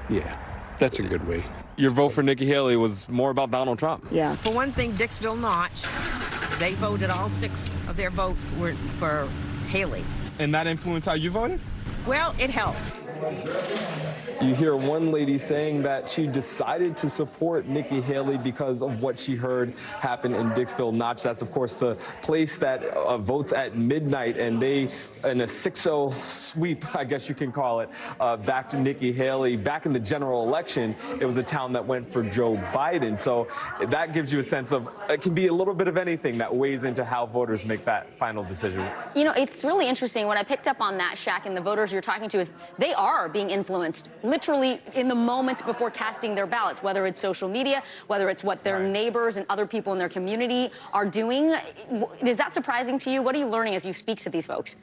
Speaker 3: Yeah, that's a good way. Your vote for Nikki Haley was more about Donald Trump.
Speaker 6: Yeah.
Speaker 11: For one thing, Dixville Notch, they voted, all 6 of their votes were for Haley.
Speaker 3: And that influenced how you voted?
Speaker 11: Well, it helped.
Speaker 3: You hear one lady saying that she decided to support Nikki Haley because of what she heard happen in Dixville Notch. That's, of course, the place that votes at midnight, and they, in a 6-0 sweep, I guess you can call it, back to Nikki Haley. Back in the general election, it was a town that went for Joe Biden. So that gives you a sense of, it can be a little bit of anything that weighs into how voters make that final decision.
Speaker 15: You know, it's really interesting. What I picked up on that, Shaq, and the voters you're talking to is they are being influenced literally in the moments before casting their ballots, whether it's social media, whether it's what their neighbors and other people in their community are doing. Is that surprising to you? What are you learning as you speak to these folks?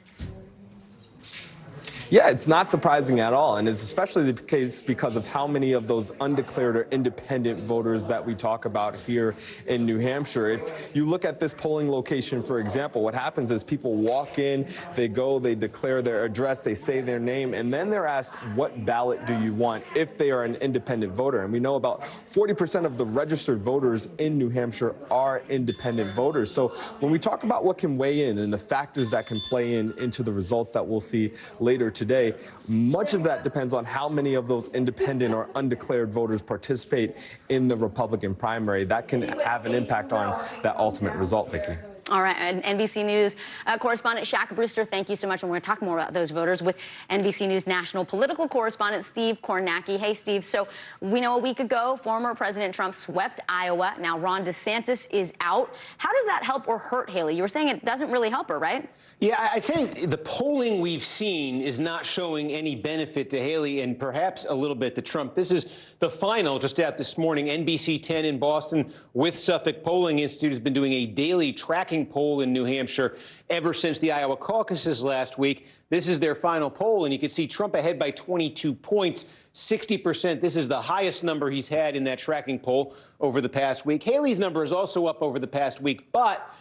Speaker 3: Yeah, it's not surprising at all, and it's especially the case because of how many of those undeclared or independent voters that we talk about here in New Hampshire. If you look at this polling location, for example, what happens is people walk in, they go, they declare their address, they say their name, and then they're asked, what ballot do you want if they are an independent voter? And we know about 40% of the registered voters in New Hampshire are independent voters. So when we talk about what can weigh in and the factors that can play into the results that we'll see later today, much of that depends on how many of those independent or undeclared voters participate in the Republican primary. That can have an impact on that ultimate result, Vicky.
Speaker 15: All right, and NBC News correspondent Shaq Brewster, thank you so much. And we're going to talk more about those voters with NBC News national political correspondent Steve Kornacki. Hey, Steve, so we know a week ago, former President Trump swept Iowa. Now Ron DeSantis is out. How does that help or hurt Haley? You were saying it doesn't really help her, right?
Speaker 13: Yeah, I'd say the polling we've seen is not showing any benefit to Haley and perhaps a little bit to Trump. This is the final just out this morning. NBC 10 in Boston with Suffolk Polling Institute has been doing a daily tracking poll in New Hampshire ever since the Iowa caucuses last week. This is their final poll, and you can see Trump ahead by 22 points, 60%. This is the highest number he's had in that tracking poll over the past week. Haley's number is also up over the past week, but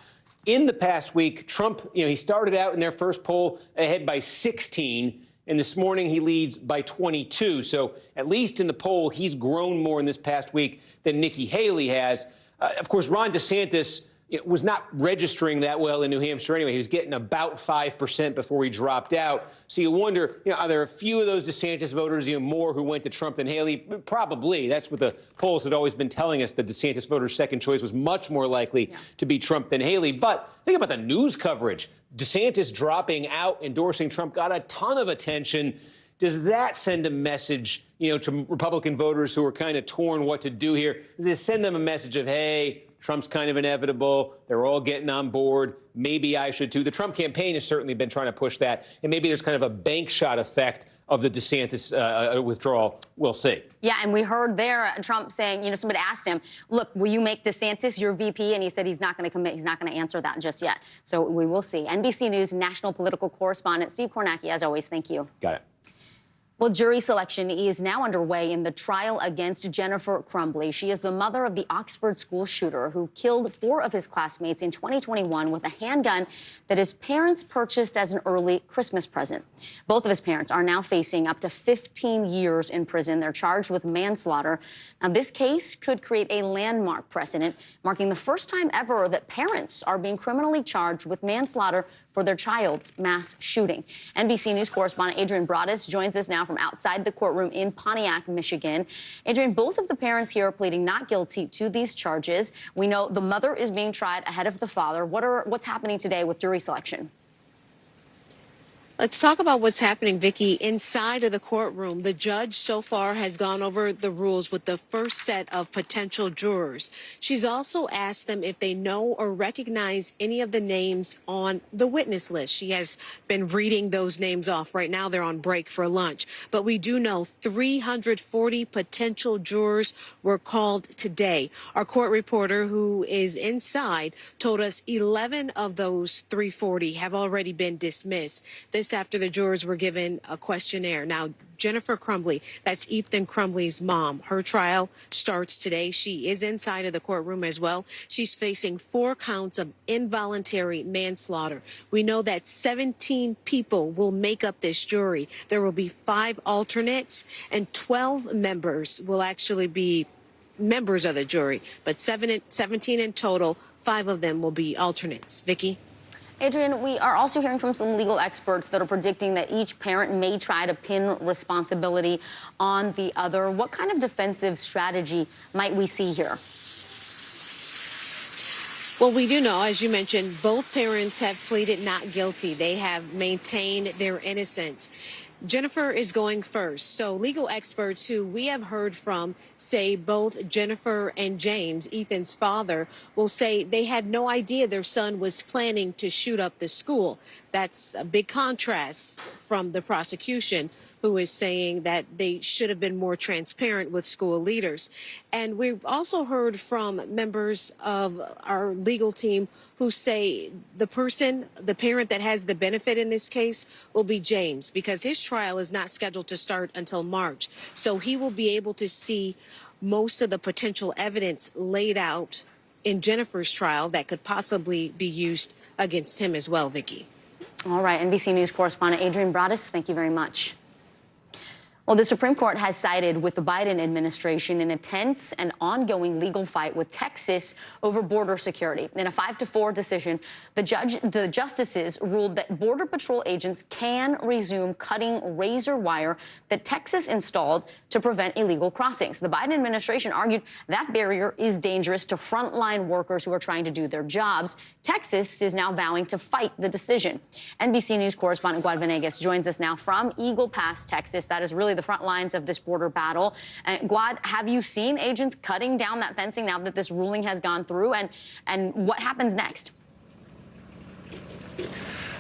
Speaker 13: in the past week, Trump, he started out in their first poll ahead by 16, and this morning he leads by 22. So at least in the poll, he's grown more in this past week than Nikki Haley has. Of course, Ron DeSantis was not registering that well in New Hampshire anyway. He was getting about 5% before he dropped out. So you wonder, are there a few of those DeSantis voters, more who went to Trump than Haley? Probably. That's what the polls had always been telling us. The DeSantis voters' second choice was much more likely to be Trump than Haley. But think about the news coverage. DeSantis dropping out, endorsing Trump got a ton of attention. Does that send a message, to Republican voters who are kind of torn what to do here? Does it send them a message of, hey, Trump's kind of inevitable, they're all getting on board, maybe I should too? The Trump campaign has certainly been trying to push that, and maybe there's kind of a bank shot effect of the DeSantis withdrawal. We'll see.
Speaker 15: Yeah, and we heard there Trump saying, somebody asked him, look, will you make DeSantis your VP? And he said he's not going to commit. He's not going to answer that just yet. So we will see. NBC News national political correspondent Steve Kornacki, as always, thank you.
Speaker 13: Got it.
Speaker 15: Well, jury selection is now underway in the trial against Jennifer Crumbley. She is the mother of the Oxford school shooter who killed 4 of his classmates in 2021 with a handgun that his parents purchased as an early Christmas present. Both of his parents are now facing up to 15 years in prison. They're charged with manslaughter. Now, this case could create a landmark precedent, marking the first time ever that parents are being criminally charged with manslaughter for their child's mass shooting. NBC News correspondent Adrian Broadus joins us now from outside the courtroom in Pontiac, Michigan. Adrian, both of the parents here are pleading not guilty to these charges. We know the mother is being tried ahead of the father. What's happening today with jury selection?
Speaker 2: Let's talk about what's happening, Vicki, inside of the courtroom. The judge so far has gone over the rules with the first set of potential jurors. She's also asked them if they know or recognize any of the names on the witness list. She has been reading those names off. Right now, they're on break for lunch. But we do know 340 potential jurors were called today. Our court reporter, who is inside, told us 11 of those 340 have already been dismissed. This after the jurors were given a questionnaire. Now, Jennifer Crumbley, that's Ethan Crumbley's mom. Her trial starts today. She is inside of the courtroom as well. She's facing 4 counts of involuntary manslaughter. We know that 17 people will make up this jury. There will be 5 alternates, and 12 members will actually be members of the jury, but 17 in total. 5 of them will be alternates. Vicki?
Speaker 15: Adrian, we are also hearing from some legal experts that are predicting that each parent may try to pin responsibility on the other. What kind of defensive strategy might we see here?
Speaker 2: Well, we do know, as you mentioned, both parents have pleaded not guilty. They have maintained their innocence. Jennifer is going first. So legal experts who we have heard from say both Jennifer and James, Ethan's father, will say they had no idea their son was planning to shoot up the school. That's a big contrast from the prosecution, who is saying that they should have been more transparent with school leaders. And we've also heard from members of our legal team who say the parent that has the benefit in this case will be James, because his trial is not scheduled to start until March. So he will be able to see most of the potential evidence laid out in Jennifer's trial that could possibly be used against him as well, Vicki.
Speaker 15: All right, NBC News correspondent Adrian Broadus, thank you very much. Well, the Supreme Court has sided with the Biden administration in a tense and ongoing legal fight with Texas over border security. In a 5-4 decision, the justices ruled that Border Patrol agents can resume cutting razor wire that Texas installed to prevent illegal crossings. The Biden administration argued that barrier is dangerous to frontline workers who are trying to do their jobs. Texas is now vowing to fight the decision. NBC News correspondent Guad Venegas joins us now from Eagle Pass, Texas. That is really the front lines of this border battle. Guad, have you seen agents cutting down that fencing now that this ruling has gone through? And what happens next?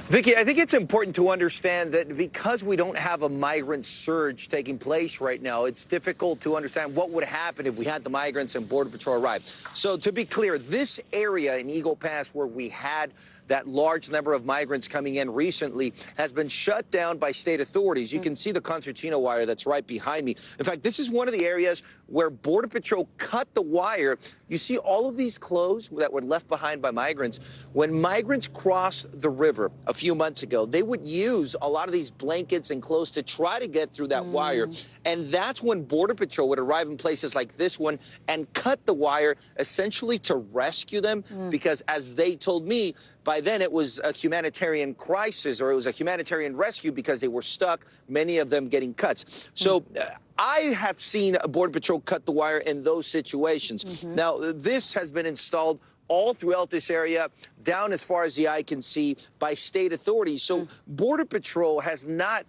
Speaker 20: Vicki, I think it's important to understand that because we don't have a migrant surge taking place right now, it's difficult to understand what would happen if we had the migrants and Border Patrol arrive. So to be clear, this area in Eagle Pass where we had that large number of migrants coming in recently has been shut down by state authorities. You can see the concertina wire that's right behind me. In fact, this is one of the areas where Border Patrol cut the wire. You see all of these clothes that were left behind by migrants. When migrants crossed the river a few months ago, they would use a lot of these blankets and clothes to try to get through that wire. And that's when Border Patrol would arrive in places like this one and cut the wire essentially to rescue them. Because as they told me, by then it was a humanitarian crisis, or it was a humanitarian rescue because they were stuck, many of them getting cuts. So I have seen a Border Patrol cut the wire in those situations. Now, this has been installed
Speaker 1: all throughout this area, down as far as the eye can see, by state authorities. So Border Patrol has not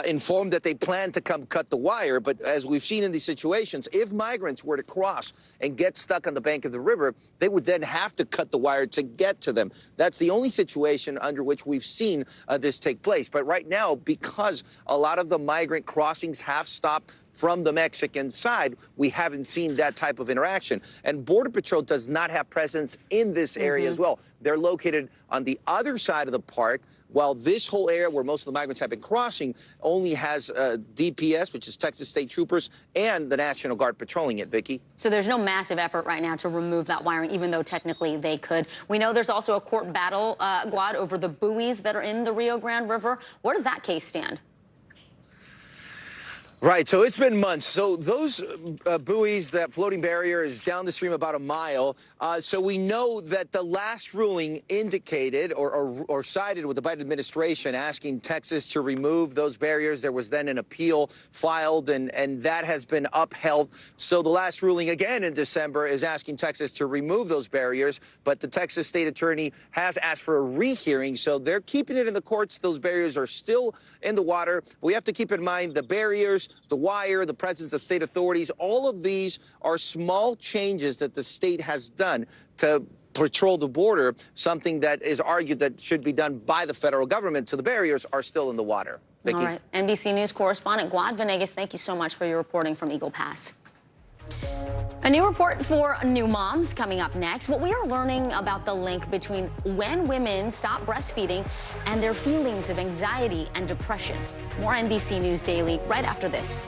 Speaker 1: informed that they plan to come cut the wire. But as we've seen in these situations, if migrants were to cross and get stuck on the bank of the river, they would then have to cut the wire to get to them. That's the only situation under which we've seen this take place. But right now, because a lot of the migrant crossings have stopped from the Mexican side, we haven't seen that type of interaction. And Border Patrol does not have presence in this area as well. They're located on the other side of the park, while this whole area where most of the migrants have been crossing only has DPS, which is Texas State Troopers, and the National Guard patrolling it, Vicki.
Speaker 15: So there's no massive effort right now to remove that wiring, even though technically they could. We know there's also a court battle, Guad, over the buoys that are in the Rio Grande River. Where does that case stand?
Speaker 1: Right, so it's been months. So those buoys, that floating barrier is down the stream about a mile. So we know that the last ruling indicated or sided with the Biden administration asking Texas to remove those barriers. There was then an appeal filed, and that has been upheld. So the last ruling again in December is asking Texas to remove those barriers. But the Texas state attorney has asked for a rehearing. So they're keeping it in the courts. Those barriers are still in the water. We have to keep in mind the barriers, the wire, the presence of state authorities, all of these are small changes that the state has done to patrol the border, something that is argued that should be done by the federal government, so the barriers are still in the water. Vicki?
Speaker 15: All right. NBC News correspondent Guad Venegas, thank you so much for your reporting from Eagle Pass. A new report for new moms coming up next. What we are learning about the link between when women stop breastfeeding and their feelings of anxiety and depression. More NBC News Daily right after this.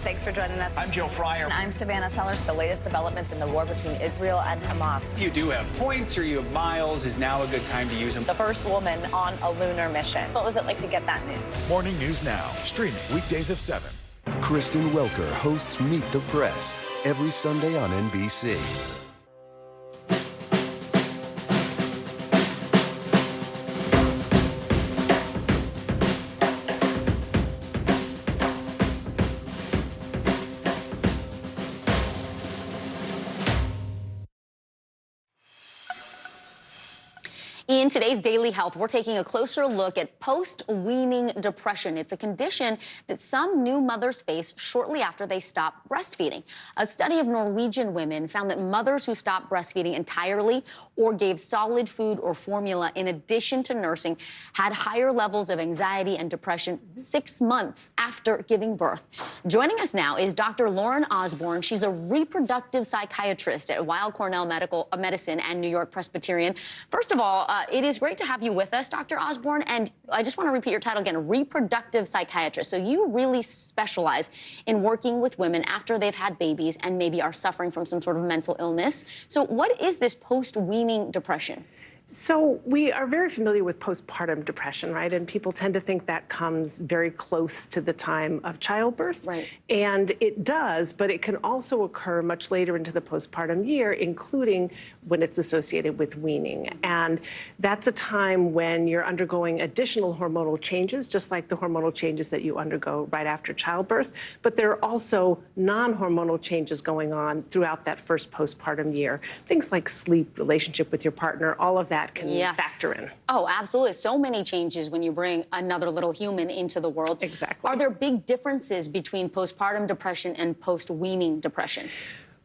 Speaker 4: Thanks for joining us.
Speaker 12: I'm Joe Fryer.
Speaker 4: And I'm Savannah Sellers. The latest developments in the war between Israel and Hamas.
Speaker 12: If you do have points or you have miles, is now a good time to use them.
Speaker 4: The first woman on a lunar mission. What was it like to get that news?
Speaker 14: Morning News Now, streaming weekdays at 7. Kristen Welker hosts Meet the Press every Sunday on NBC.
Speaker 15: In today's Daily Health, we're taking a closer look at post-weaning depression. It's a condition that some new mothers face shortly after they stop breastfeeding. A study of Norwegian women found that mothers who stopped breastfeeding entirely or gave solid food or formula in addition to nursing had higher levels of anxiety and depression 6 months after giving birth. Joining us now is Dr. Lauren Osborne. She's a reproductive psychiatrist at Weill Cornell Medicine and New York Presbyterian. First of all, it is great to have you with us, Dr. Osborne, and I just want to repeat your title again, reproductive psychiatrist. So you really specialize in working with women after they've had babies and maybe are suffering from some sort of mental illness. So what is this post-weaning depression?
Speaker 5: So we are very familiar with postpartum depression, right? And people tend to think that comes very close to the time of childbirth.
Speaker 15: Right.
Speaker 5: And it does, but it can also occur much later into the postpartum year, including when it's associated with weaning. And that's a time when you're undergoing additional hormonal changes, just like the hormonal changes that you undergo right after childbirth. But there are also non-hormonal changes going on throughout that first postpartum year. Things like sleep, relationship with your partner, all of that can factor in.
Speaker 15: Oh, absolutely. So many changes when you bring another little human into the world.
Speaker 5: Exactly.
Speaker 15: Are there big differences between postpartum depression and post-weaning depression?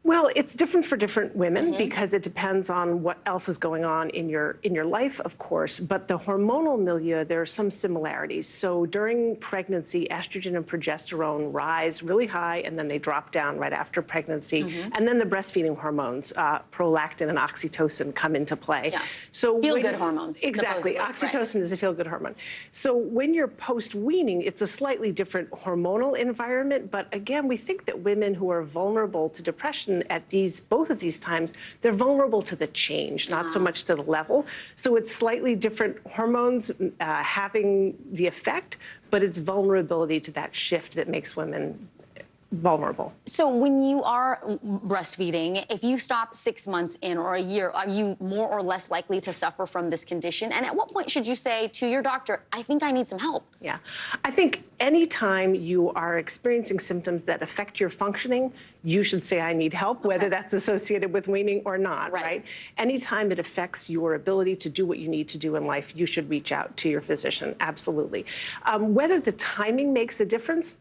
Speaker 5: Well, it's different for different women because it depends on what else is going on in your life, of course. But the hormonal milieu, there are some similarities. So during pregnancy, estrogen and progesterone rise really high, and then they drop down right after pregnancy. And then the breastfeeding hormones, prolactin and oxytocin, come into play.
Speaker 15: Yeah.
Speaker 5: So
Speaker 15: feel-good hormones.
Speaker 5: Exactly. Oxytocin is a feel-good hormone. So when you're post-weaning, it's a slightly different hormonal environment. But again, we think that women who are vulnerable to depression at both of these times, they're vulnerable to the change, not so much to the level. So it's slightly different hormones having the effect, but it's vulnerability to that shift that makes women vulnerable.
Speaker 15: So when you are breastfeeding, if you stop 6 months in or a year, are you more or less likely to suffer from this condition? And at what point should you say to your doctor, I think I need some help?
Speaker 5: Yeah, I think anytime you are experiencing symptoms that affect your functioning, you should say I need help, whether that's associated with weaning or not, right? Anytime it affects your ability to do what you need to do in life, you should reach out to your physician, absolutely. Whether the timing makes a difference,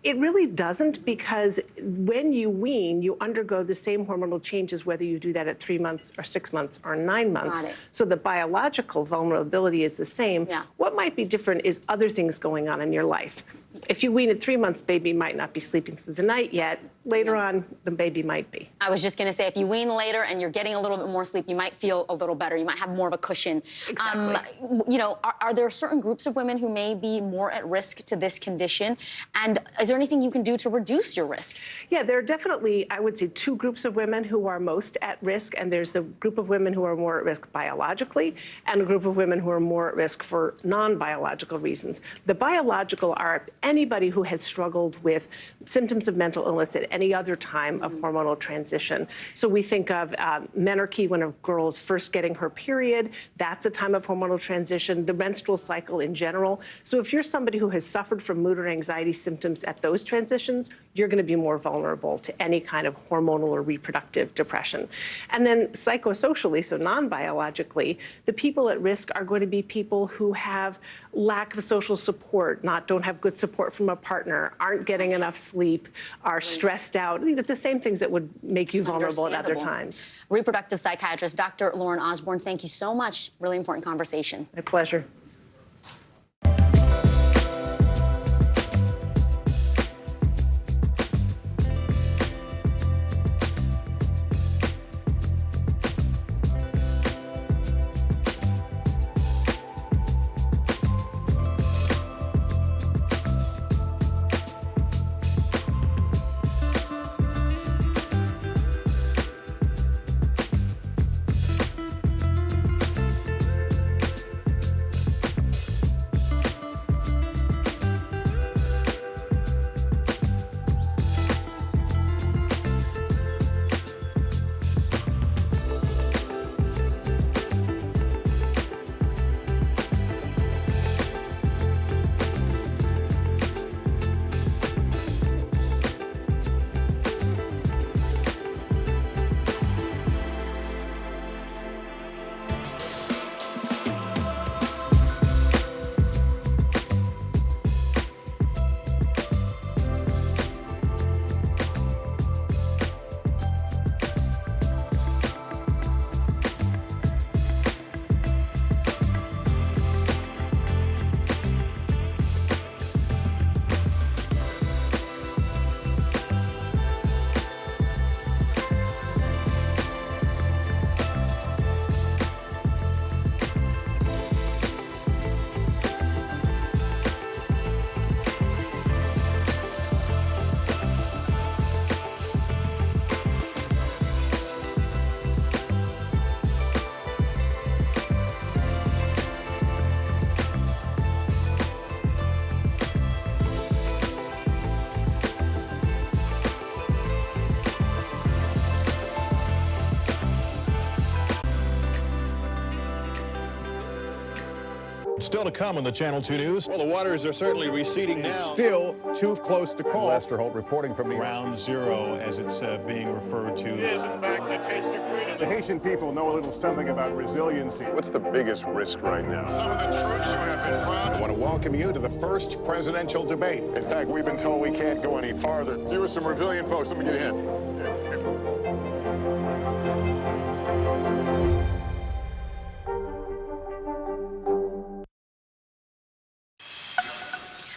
Speaker 5: it really doesn't, because when you wean, you undergo the same hormonal changes whether you do that at 3 months or 6 months or 9 months.
Speaker 15: Got it.
Speaker 5: So the biological vulnerability is the same.
Speaker 15: Yeah.
Speaker 5: What might be different is other things going on in your life. If you wean at 3 months, baby might not be sleeping through the night yet. Later on, the baby might be.
Speaker 15: I was just going to say, if you wean later and you're getting a little bit more sleep, you might feel a little better. You might have more of a cushion.
Speaker 5: Exactly.
Speaker 15: You know, are there certain groups of women who may be more at risk to this condition? And is there anything you can do to reduce your risk?
Speaker 5: Yeah, there are definitely, I would say, 2 groups of women who are most at risk, and there's the group of women who are more at risk biologically, and a group of women who are more at risk for non-biological reasons. The biological are anybody who has struggled with symptoms of mental illness at any other time of hormonal transition. So we think of menarche, when a girl is first getting her period. That's a time of hormonal transition. The menstrual cycle in general. So if you're somebody who has suffered from mood or anxiety symptoms at those transitions, you're going to be more vulnerable to any kind of hormonal or reproductive depression. And then psychosocially, so non-biologically, the people at risk are going to be people who have lack of social support, don't have good support from a partner, aren't getting enough sleep, are stressed out, the same things that would make you vulnerable at other times.
Speaker 15: Reproductive psychiatrist Dr. Lauren Osborne, thank you so much. Really important conversation.
Speaker 5: My pleasure.
Speaker 7: Still to come on the Channel 2 News.
Speaker 8: Well, the waters are certainly receding now.
Speaker 7: Still too close to call.
Speaker 8: Lester Holt reporting from Ground Zero, as it's being referred to.
Speaker 7: It is, in fact, the taste of freedom. The Haitian people know a little something about resiliency. What's the biggest risk right now? Some of the troops who have been proud. I want to welcome you to the first presidential debate. In fact, we've been told we can't go any farther. You were some resilient folks. Let me get in.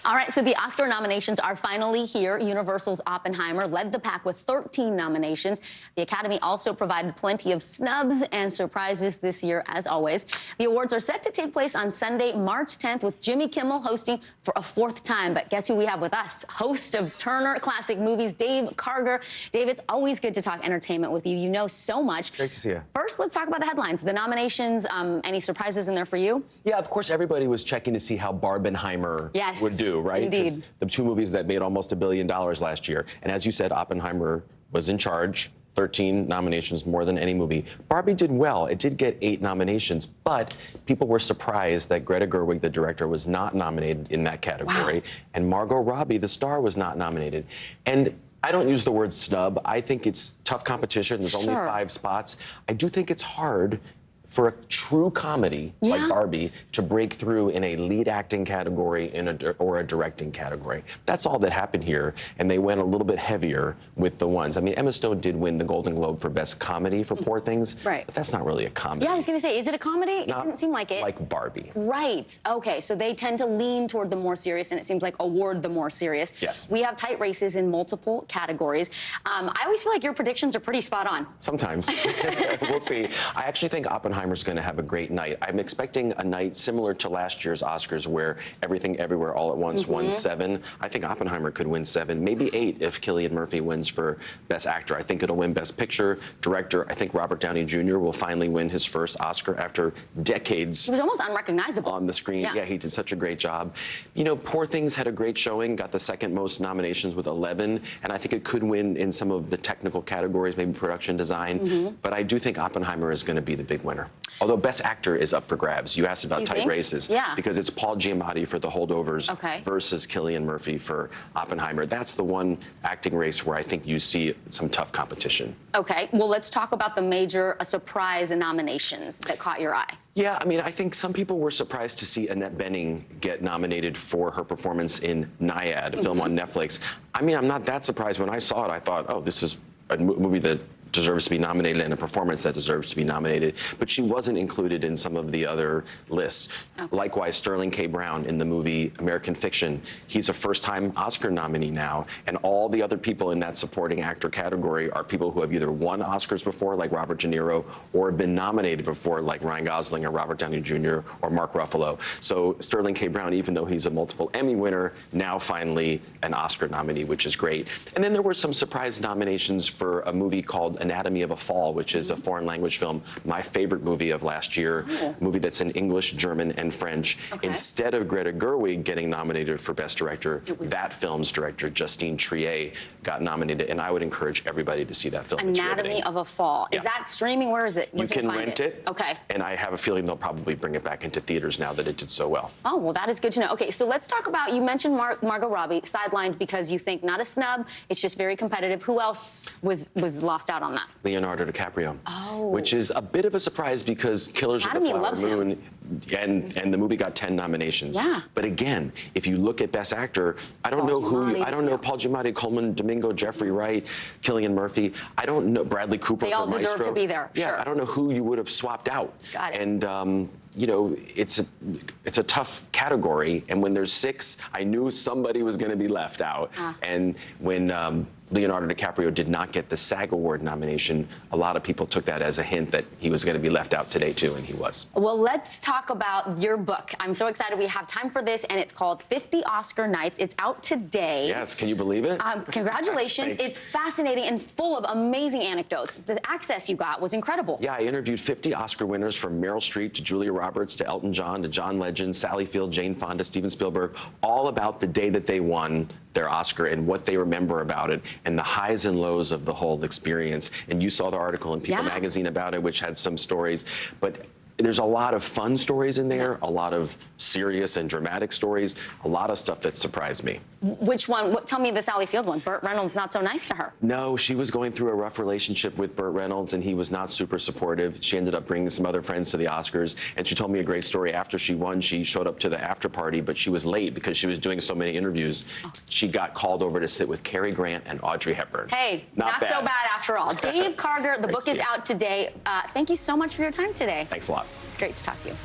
Speaker 15: All right, so the Oscar nominations are finally here. Universal's Oppenheimer led the pack with 13 nominations. The Academy also provided plenty of snubs and surprises this year, as always. The awards are set to take place on Sunday, March 10th, with Jimmy Kimmel hosting for a fourth time. But guess who we have with us? Host of Turner Classic Movies, Dave Karger. Dave, it's always good to talk entertainment with you. You know so much.
Speaker 16: Great to see you.
Speaker 15: First, let's talk about the headlines. The nominations, any surprises in there for you?
Speaker 16: Yeah, of course, everybody was checking to see how Barbenheimer would do, right?
Speaker 15: Indeed.
Speaker 16: 'Cause the two movies that made almost $1 billion last year. And as you said, Oppenheimer was in charge. 13 nominations, more than any movie. Barbie did well. It did get 8 nominations, but people were surprised that Greta Gerwig, the director, was not nominated in that category. Wow. And Margot Robbie, the star, was not nominated. And I don't use the word snub. I think it's tough competition. There's only 5 spots. I do think it's hard for a true comedy like Barbie to break through in a lead acting category or a directing category. That's all that happened here, and they went a little bit heavier with the ones. I mean, Emma Stone did win the Golden Globe for Best Comedy for Poor Things, but that's not really a comedy.
Speaker 15: Yeah, I was going to say, is it a comedy?
Speaker 16: Not
Speaker 15: it didn't seem like it.
Speaker 16: Like Barbie.
Speaker 15: Right. Okay, so they tend to lean toward the more serious, and it seems like award the more serious.
Speaker 16: Yes.
Speaker 15: We have tight races in multiple categories. I always feel like your predictions are pretty spot on.
Speaker 16: Sometimes. We'll see. I actually think Oppenheimer's going to have a great night. I'm expecting a night similar to last year's Oscars where Everything Everywhere All at Once won 7. I think Oppenheimer could win 7, maybe 8 if Cillian Murphy wins for Best Actor. I think it'll win Best Picture, Director. I think Robert Downey Jr. will finally win his first Oscar after decades.
Speaker 15: He was almost unrecognizable
Speaker 16: on the screen. Yeah, he did such a great job. You know, Poor Things had a great showing, got the second most nominations with 11, and I think it could win in some of the technical categories, maybe production design. But I do think Oppenheimer is going to be the big winner. Although Best Actor is up for grabs. You asked about tight races.
Speaker 15: Yeah.
Speaker 16: Because it's Paul Giamatti for The Holdovers versus Cillian Murphy for Oppenheimer. That's the one acting race where I think you see some tough competition.
Speaker 15: Okay, well, let's talk about the major surprise nominations that caught your eye.
Speaker 16: Yeah, I mean, I think some people were surprised to see Annette Bening get nominated for her performance in Nyad, a film on Netflix. I mean, I'm not that surprised. When I saw it, I thought, oh, this is a movie that deserves to be nominated and a performance that deserves to be nominated, but she wasn't included in some of the other lists. Likewise, Sterling K. Brown in the movie American Fiction. He's a first-time Oscar nominee now, and all the other people in that supporting actor category are people who have either won Oscars before, like Robert De Niro, or been nominated before, like Ryan Gosling or Robert Downey Jr. or Mark Ruffalo. So Sterling K. Brown, even though he's a multiple Emmy winner, now finally an Oscar nominee, which is great. And then there were some surprise nominations for a movie called Anatomy of a Fall, which is a foreign language film, my favorite movie of last year, movie that's in English, German, and French. Instead of Greta Gerwig getting nominated for Best Director, that film's director, Justine Triet, got nominated, and I would encourage everybody to see that film.
Speaker 15: Anatomy of a Fall. Is that streaming? Where is it?
Speaker 16: You can rent it.
Speaker 15: Okay.
Speaker 16: And I have a feeling they'll probably bring it back into theaters now that it did so well.
Speaker 15: Oh, well, that is good to know. Okay, so let's talk about, you mentioned Margot Robbie, sidelined because you think not a snub, it's just very competitive. Who else was lost out on that?
Speaker 16: Leonardo DiCaprio, which is a bit of a surprise because Killers of the Flower Moon and the movie got 10 nominations. Yeah. But again, if you look at Best Actor, I don't know Paul Giamatti, Coleman Domingo, Jeffrey Wright, Cillian Murphy. I don't know Bradley Cooper.
Speaker 15: They all deserve to be there.
Speaker 16: Yeah,
Speaker 15: sure.
Speaker 16: I don't know who you would have swapped out.
Speaker 15: Got it.
Speaker 16: And you know, it's a tough category, and when there's 6, I knew somebody was going to be left out. And when Leonardo DiCaprio did not get the SAG Award nomination, a lot of people took that as a hint that he was going to be left out today, too, and he was.
Speaker 15: Well, let's talk about your book. I'm so excited we have time for this, and it's called 50 Oscar Nights. It's out today.
Speaker 16: Yes, can you believe it?
Speaker 15: Congratulations. It's fascinating and full of amazing anecdotes. The access you got was incredible.
Speaker 16: Yeah, I interviewed 50 Oscar winners from Meryl Streep to Julia Roberts to Elton John to John Legend, Sally Field, Jane Fonda, Steven Spielberg, all about the day that they won their Oscar and what they remember about it and the highs and lows of the whole experience. And you saw the article in People magazine about it, which had some stories. But there's a lot of fun stories in there, a lot of serious and dramatic stories, a lot of stuff that surprised me.
Speaker 15: Which one? Tell me the Sally Field one. Burt Reynolds not so nice to her.
Speaker 16: No, she was going through a rough relationship with Burt Reynolds, and he was not super supportive. She ended up bringing some other friends to the Oscars, and she told me a great story. After she won, she showed up to the after party, but she was late because she was doing so many interviews. She got called over to sit with Cary Grant and Audrey Hepburn.
Speaker 15: Hey, not so bad after all. Dave Carter, the book is out today. Thank you so much for your time today.
Speaker 16: Thanks a lot.
Speaker 15: It's great to talk to you.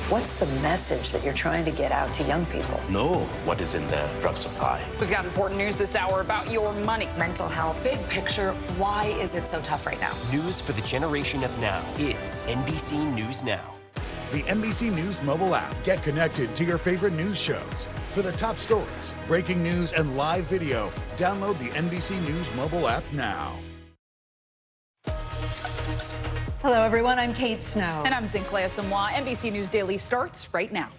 Speaker 17: What's the message that you're trying to get out to young people?
Speaker 18: Know what is in the drug supply.
Speaker 19: We've got important news this hour about your money.
Speaker 4: Mental health, big picture. Why is it so tough right now?
Speaker 21: News for the generation of now is NBC News Now.
Speaker 22: The NBC News mobile app. Get connected to your favorite news shows. For the top stories, breaking news, and live video, download the NBC News mobile app now.
Speaker 23: Hello, everyone. I'm Kate Snow.
Speaker 19: And I'm Zinclea Samoa. NBC News Daily starts right now.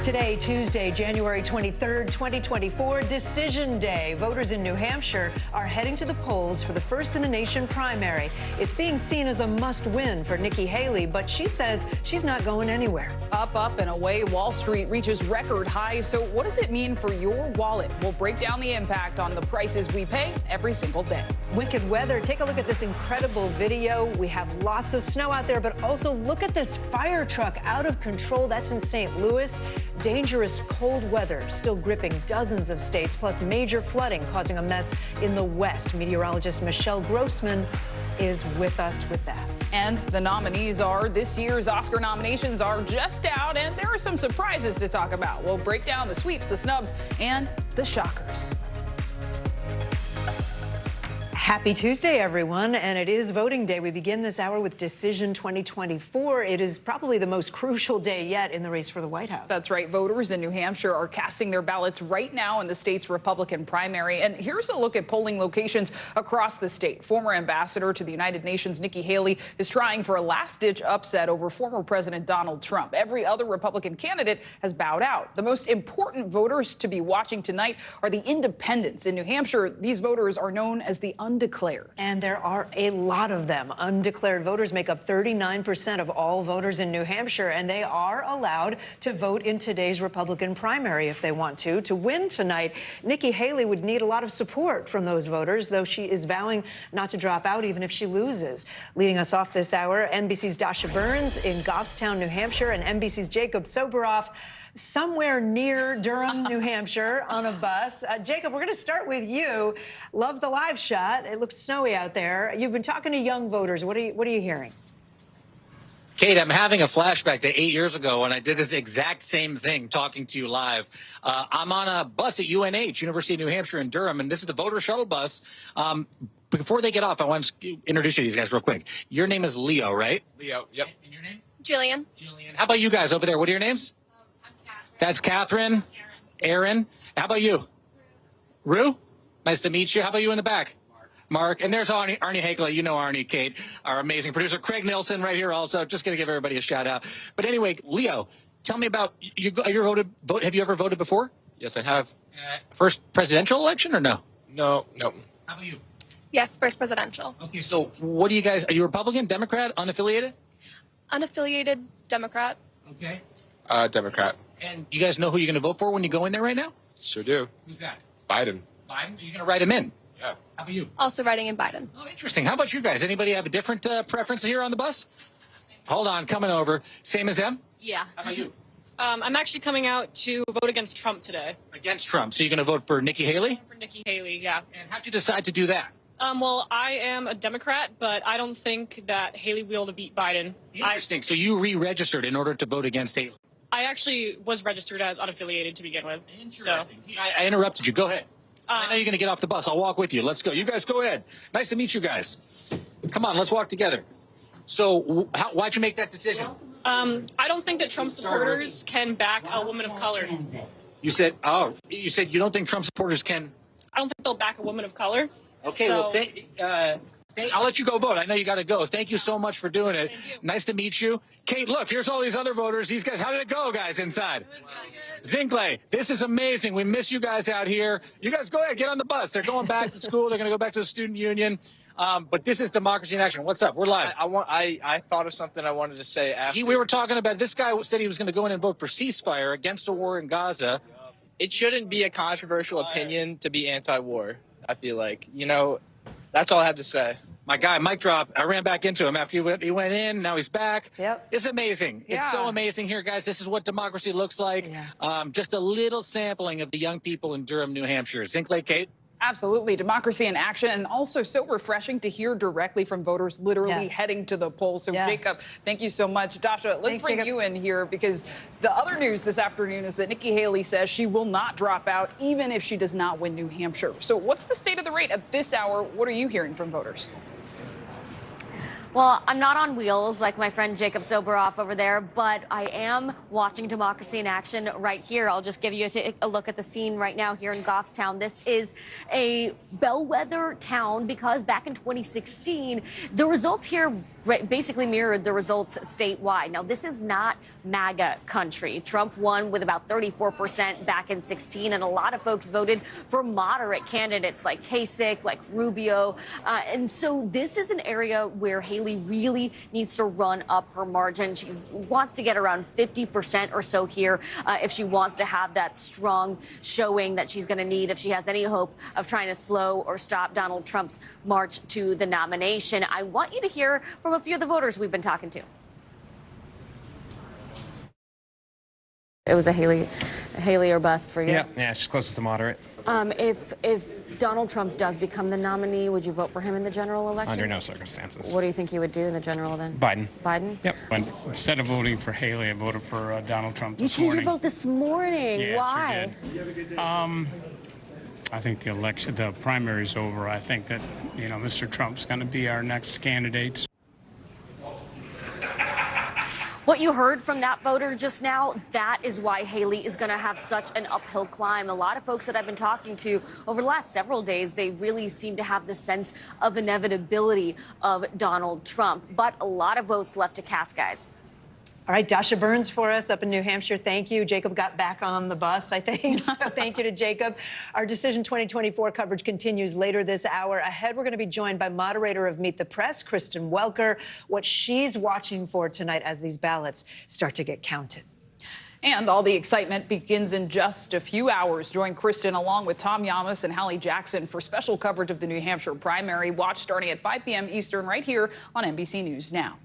Speaker 23: Today, Tuesday, January 23rd, 2024, Decision Day. Voters in New Hampshire are heading to the polls for the first-in-the-nation primary. It's being seen as a must-win for Nikki Haley, but she says she's not going anywhere.
Speaker 19: Up, up, and away, Wall Street reaches record highs. So what does it mean for your wallet? We'll break down the impact on the prices we pay every single day.
Speaker 23: Wicked weather. Take a look at this incredible video. We have lots of snow out there, but also look at this fire truck out of control. That's in St. Louis. Dangerous cold weather still gripping dozens of states, plus major flooding causing a mess in the West. Meteorologist Michelle Grossman is with us with that.
Speaker 19: And the nominees are this year's Oscar nominations are just out, and there are some surprises to talk about. We'll break down the sweeps, the snubs, and the shockers.
Speaker 23: Happy Tuesday, everyone, and it is voting day. We begin this hour with Decision 2024. It is probably the most crucial day yet in the race for the White House.
Speaker 19: That's right. Voters in New Hampshire are casting their ballots right now in the state's Republican primary. And here's a look at polling locations across the state. Former ambassador to the United Nations, Nikki Haley, is trying for a last-ditch upset over former President Donald Trump. Every other Republican candidate has bowed out. The most important voters to be watching tonight are the independents. In New Hampshire, these voters are known as the
Speaker 23: undeclared. And there are a lot of them. Undeclared voters make up 39% of all voters in New Hampshire, and they are allowed to vote in today's Republican primary if they want to. To win tonight, Nikki Haley would need a lot of support from those voters, though she is vowing not to drop out even if she loses. Leading us off this hour, NBC's Dasha Burns in Goffstown, New Hampshire, and NBC's Jacob Soboroff somewhere near Durham, New Hampshire, on a bus. Jacob, we're going to start with you. Love the live shot. It looks snowy out there. You've been talking to young voters. What are you hearing?
Speaker 6: Kate, I'm having a flashback to 8 years ago when I did this exact same thing, talking to you live. I'm on a bus at UNH, University of New Hampshire in Durham, and this is the voter shuttle bus. Before they get off, I want to introduce you to these guys real quick. Your name is Leo, right?
Speaker 9: Leo, yep.
Speaker 6: And your name?
Speaker 9: Jillian.
Speaker 6: How about you guys over there? What are your names? That's Catherine. Aaron. How about you? Rue? Nice to meet you. How about you in the back? Mark. And there's Arnie Hakeley. You know Arnie, Kate, our amazing producer. Craig Nilsson right here also. Just going to give everybody a shout out. But anyway, Leo, tell me about, have you ever voted before?
Speaker 9: Yes, I have.
Speaker 6: First presidential election or no?
Speaker 9: No.
Speaker 6: How about you?
Speaker 10: Yes, first presidential.
Speaker 6: Okay, so what do you guys, are you Republican, Democrat, unaffiliated?
Speaker 10: Unaffiliated Democrat.
Speaker 6: Okay.
Speaker 9: Democrat.
Speaker 6: And you guys know who you're going to vote for when you go in there right now?
Speaker 9: Sure do.
Speaker 6: Who's that?
Speaker 9: Biden.
Speaker 6: Biden? Are you going to write him in?
Speaker 9: Yeah.
Speaker 6: How about you?
Speaker 10: Also writing in Biden.
Speaker 6: Oh, interesting. How about you guys? Anybody have a different preference here on the bus? Hold on, coming over. Same as them?
Speaker 10: Yeah.
Speaker 6: How about you?
Speaker 10: I'm actually coming out to vote against Trump today.
Speaker 6: Against Trump. So you're going to vote for Nikki Haley?
Speaker 10: For Nikki Haley, yeah.
Speaker 6: And how'd you decide to do that?
Speaker 10: Well, I am a Democrat, but I don't think that Haley will be able to beat Biden.
Speaker 6: Interesting. So you re-registered in order to vote against Haley?
Speaker 10: I actually was registered as unaffiliated to begin with.
Speaker 6: Interesting. So. I interrupted you. Go ahead. I know you're going to get off the bus. I'll walk with you. Let's go. You guys go ahead. Nice to meet you guys. Come on, let's walk together. So why'd you make that decision?
Speaker 10: I don't think that Trump supporters can back a woman of color.
Speaker 6: You said you don't think Trump supporters can?
Speaker 10: I don't think they'll back a woman of color.
Speaker 6: Okay,
Speaker 10: so.
Speaker 6: Well, I'll let you go vote. I know you got to go. Thank you so much for doing it. Nice to meet you. Kate, look, here's all these other voters. These guys, how did it go, guys, inside? Zinkley, this is amazing. We miss you guys out here. You guys go ahead, get on the bus. They're going back to school. They're going to go back to the student union. But this is Democracy in Action. What's up? We're live.
Speaker 24: I thought of something I wanted to say after.
Speaker 6: We were talking about, this guy said he was going to go in and vote for ceasefire against a war in Gaza.
Speaker 24: It shouldn't be a controversial opinion to be anti-war, I feel like. You know, that's all I have to say.
Speaker 6: My guy, mic drop. I ran back into him after he went in. Now he's back.
Speaker 23: Yep.
Speaker 6: It's amazing.
Speaker 23: Yeah.
Speaker 6: It's so amazing here, guys. This is what democracy looks like. Yeah. Just a little sampling of the young people in Durham, New Hampshire. Zinkley, Kate?
Speaker 19: Absolutely. Democracy in action, and also so refreshing to hear directly from voters literally heading to the polls. So, Jacob, thank you so much. Dasha, let's bring you in here, because the other news this afternoon is that Nikki Haley says she will not drop out even if she does not win New Hampshire. So what's the state of the rate at this hour? What are you hearing from voters?
Speaker 15: Well, I'm not on wheels like my friend Jacob Soboroff over there, but I am watching Democracy in Action right here. I'll just give you a look at the scene right now here in Goffstown. This is a bellwether town because back in 2016, the results here basically mirrored the results statewide. Now, this is not MAGA country. Trump won with about 34% back in 2016, and a lot of folks voted for moderate candidates like Kasich, like Rubio. And so this is an area where Haley really needs to run up her margin. She wants to get around 50% or so here if she wants to have that strong showing that she's going to need if she has any hope of trying to slow or stop Donald Trump's march to the nomination. I want you to hear from a few of the voters we've been talking to. It was a Haley or bust for you.
Speaker 25: Yeah, she's closest to moderate.
Speaker 15: If Donald Trump does become the nominee, would you vote for him in the general election?
Speaker 25: Under no circumstances.
Speaker 15: What do you think you would do in the general then?
Speaker 25: Biden.
Speaker 15: Biden?
Speaker 25: Yep.
Speaker 8: Instead of voting for Haley, I voted for Donald Trump this
Speaker 15: morning.
Speaker 8: morning.
Speaker 15: You changed your vote this morning.
Speaker 8: Yeah,
Speaker 15: why?
Speaker 8: Sure did. I think the primary's over. I think that, Mr. Trump's going to be our next candidate.
Speaker 15: What you heard from that voter just now, that is why Haley is going to have such an uphill climb. A lot of folks that I've been talking to over the last several days, they really seem to have the sense of inevitability of Donald Trump. But a lot of votes left to cast, guys.
Speaker 23: All right, Dasha Burns for us up in New Hampshire. Thank you. Jacob got back on the bus, I think. So thank you to Jacob. Our Decision 2024 coverage continues later this hour. Ahead, we're going to be joined by moderator of Meet the Press, Kristen Welker, what she's watching for tonight as these ballots start to get counted.
Speaker 19: And all the excitement begins in just a few hours. Join Kristen along with Tom Yamas and Hallie Jackson for special coverage of the New Hampshire primary. Watch starting at 5 p.m. Eastern right here on NBC News Now.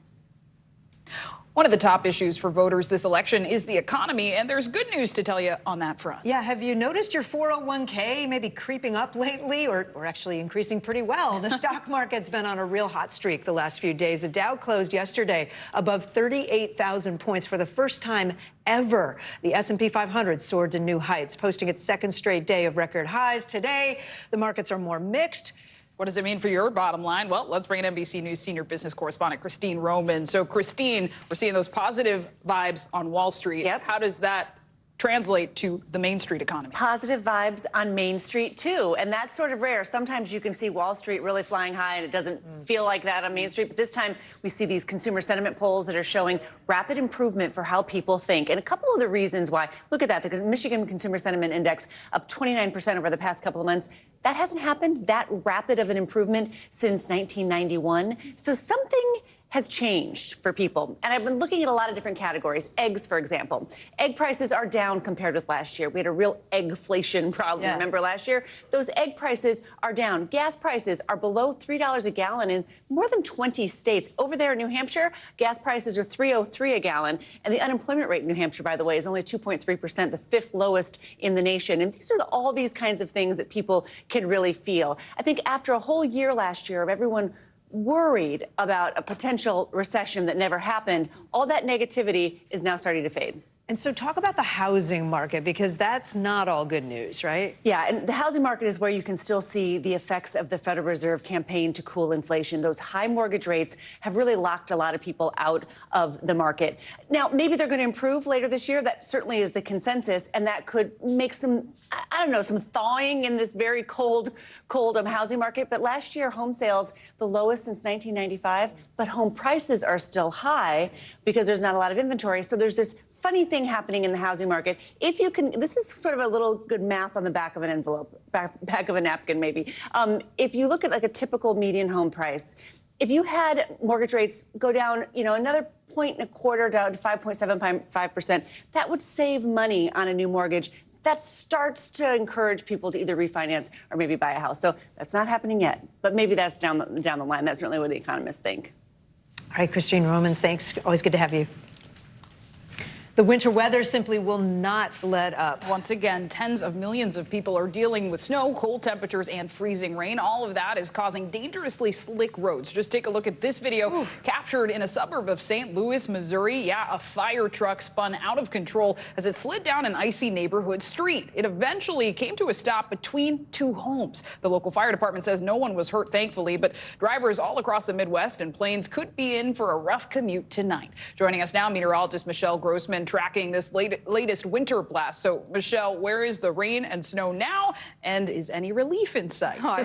Speaker 19: One of the top issues for voters this election is the economy, and there's good news to tell you on that front.
Speaker 23: Yeah, have you noticed your 401k maybe creeping up lately or actually increasing pretty well? The stock market's been on a real hot streak the last few days. The Dow closed yesterday above 38,000 points for the first time ever. The S&P 500 soared to new heights, posting its second straight day of record highs. Today, the markets are more mixed.
Speaker 19: What does it mean for your bottom line? Well, let's bring in NBC News senior business correspondent Christine Roman. So, Christine, we're seeing those positive vibes on Wall Street.
Speaker 4: Yep.
Speaker 19: How does that translate to the Main Street economy?
Speaker 4: Positive vibes on Main Street, too. And that's sort of rare. Sometimes you can see Wall Street really flying high, and it doesn't feel like that on Main Street. But this time, we see these consumer sentiment polls that are showing rapid improvement for how people think. And a couple of the reasons why, look at that, the Michigan Consumer Sentiment Index up 29% over the past couple of months. That hasn't happened that rapid of an improvement since 1991. So something has changed for people. And I've been looking at a lot of different categories. Eggs, for example. Egg prices are down compared with last year. We had a real eggflation problem, remember last year? Those egg prices are down. Gas prices are below $3 a gallon in more than 20 states. Over there in New Hampshire, gas prices are $3.03 a gallon. And the unemployment rate in New Hampshire, by the way, is only 2.3%, the fifth lowest in the nation. And these are all these kinds of things that people can really feel. I think after a whole year last year of everyone worried about a potential recession that never happened, all that negativity is now starting to fade.
Speaker 23: And so talk about the housing market, because that's not all good news, right?
Speaker 4: Yeah, and the housing market is where you can still see the effects of the Federal Reserve campaign to cool inflation. Those high mortgage rates have really locked a lot of people out of the market. Now, maybe they're going to improve later this year. That certainly is the consensus, and that could make some, I don't know, some thawing in this very cold housing market. But last year, home sales, the lowest since 1995, but home prices are still high because there's not a lot of inventory. So there's this funny thing happening in the housing market. If you can, this is sort of a little good math on the back of an envelope, back of a napkin maybe. If you look at like a typical median home price, if you had mortgage rates go down, another 1.25 down to 5.75%, that would save money on a new mortgage. That starts to encourage people to either refinance or maybe buy a house. So that's not happening yet, but maybe that's down the line. That's certainly what the economists think.
Speaker 23: All right, Christine Romans, thanks. Always good to have you. The winter weather simply will not let up.
Speaker 19: Once again, tens of millions of people are dealing with snow, cold temperatures, and freezing rain. All of that is causing dangerously slick roads. Just take a look at this video captured in a suburb of St. Louis, Missouri. Yeah, a fire truck spun out of control as it slid down an icy neighborhood street. It eventually came to a stop between two homes. The local fire department says no one was hurt, thankfully, but drivers all across the Midwest and Plains could be in for a rough commute tonight. Joining us now, meteorologist Michelle Grossman, tracking this latest winter blast. So, Michelle, where is the rain and snow now, and is any relief in sight?
Speaker 2: Oh, I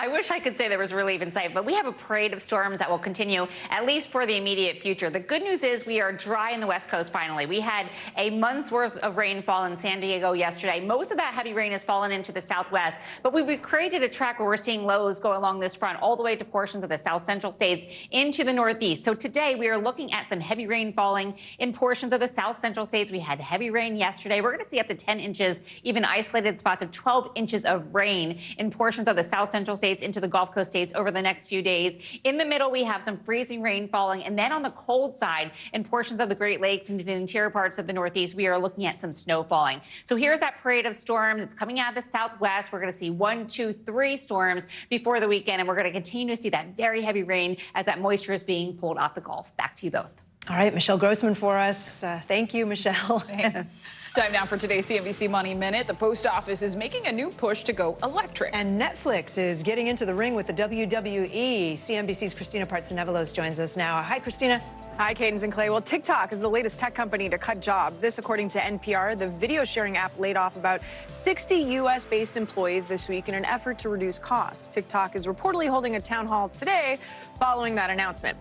Speaker 2: wish I could say there was relief in sight, but we have a parade of storms that will continue at least for the immediate future. The good news is we are dry in the West Coast finally. We had a month's worth of rainfall in San Diego yesterday. Most of that heavy rain has fallen into the southwest, but we've created a track where we're seeing lows go along this front all the way to portions of the south central states into the northeast. So today we are looking at some heavy rain falling in portions of the south central states. We had heavy rain yesterday. We're going to see up to 10 inches, even isolated spots of 12 inches of rain in portions of the south central states into the Gulf Coast states over the next few days. In the middle, we have some freezing rain falling. And then on the cold side, in portions of the Great Lakes into the interior parts of the Northeast, we are looking at some snow falling. So here's that parade of storms. It's coming out of the southwest. We're going to see 1, 2, 3 storms before the weekend. And we're going to continue to see that very heavy rain as that moisture is being pulled off the Gulf. Back to you both.
Speaker 23: All right, Michelle Grossman for us. Thank you, Michelle.
Speaker 19: Time now for today's CNBC Money Minute. The post office is making a new push to go electric.
Speaker 23: And Netflix is getting into the ring with the WWE. CNBC's Christina Partsinevelos joins us now. Hi, Christina.
Speaker 3: Hi, Cadence and Clay. Well, TikTok is the latest tech company to cut jobs. This, according to NPR, the video sharing app laid off about 60 U.S.-based employees this week in an effort to reduce costs. TikTok is reportedly holding a town hall today following that announcement.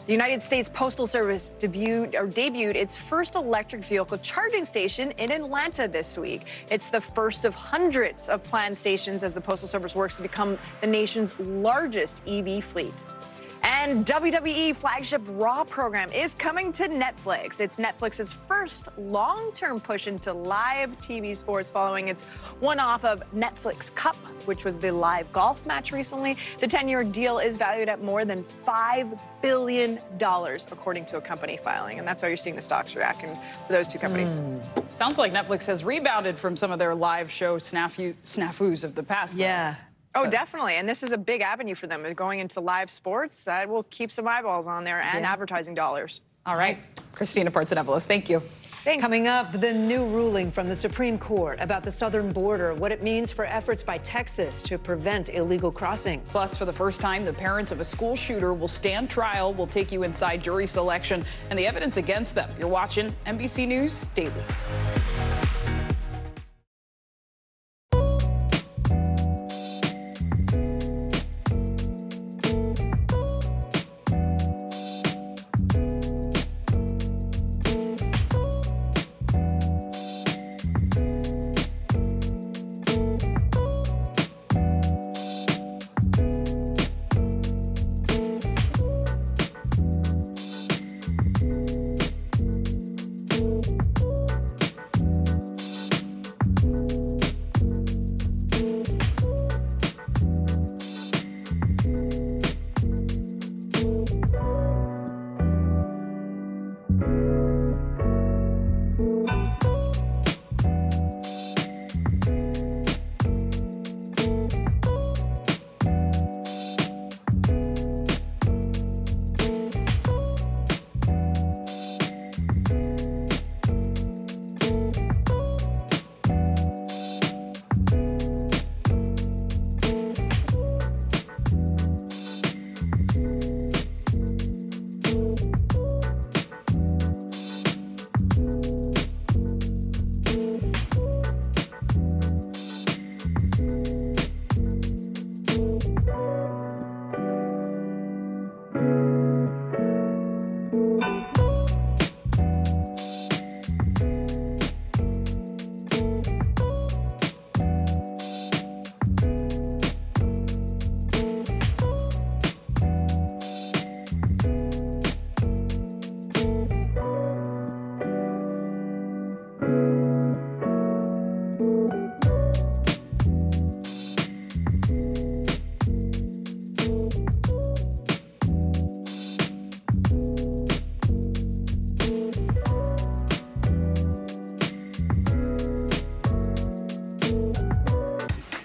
Speaker 3: The United States Postal Service debuted its first electric vehicle charging station in Atlanta this week. It's the first of hundreds of planned stations as the Postal Service works to become the nation's largest EV fleet. And WWE flagship Raw program is coming to Netflix. It's Netflix's first long-term push into live TV sports following its one-off of Netflix Cup, which was the live golf match recently. The 10-year deal is valued at more than $5 billion, according to a company filing. And that's how you're seeing the stocks reacting for those two companies.
Speaker 19: Sounds like Netflix has rebounded from some of their live show snafus of the past.
Speaker 3: Yeah. Oh, definitely. And this is a big avenue for them. Going into live sports, that will keep some eyeballs on there and advertising dollars.
Speaker 19: All right. Christina Partsenevelos, thank you.
Speaker 23: Thanks. Coming up, the new ruling from the Supreme Court about the southern border, what it means for efforts by Texas to prevent illegal crossings.
Speaker 19: Plus, for the first time, the parents of a school shooter will stand trial. We'll take you inside jury selection and the evidence against them. You're watching NBC News Daily.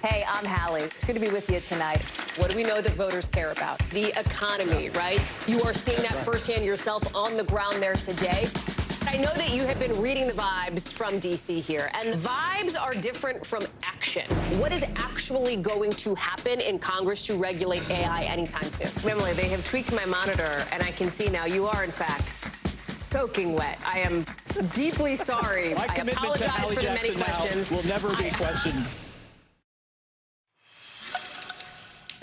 Speaker 1: Hey, I'm Hallie. It's good to be with you tonight. What do we know that voters care about? The economy, right? You are seeing that firsthand yourself on the ground there today. I know that you have been reading the vibes from D.C. here, and vibes are different from action. What is actually going to happen in Congress to regulate AI anytime soon? Emily, they have tweaked my monitor, and I can see now you are, in fact, soaking wet. I am deeply sorry.
Speaker 11: My
Speaker 1: I
Speaker 11: commitment to
Speaker 1: apologize
Speaker 11: Hallie
Speaker 1: for the many
Speaker 11: Jackson
Speaker 1: questions.
Speaker 11: will never be questioned.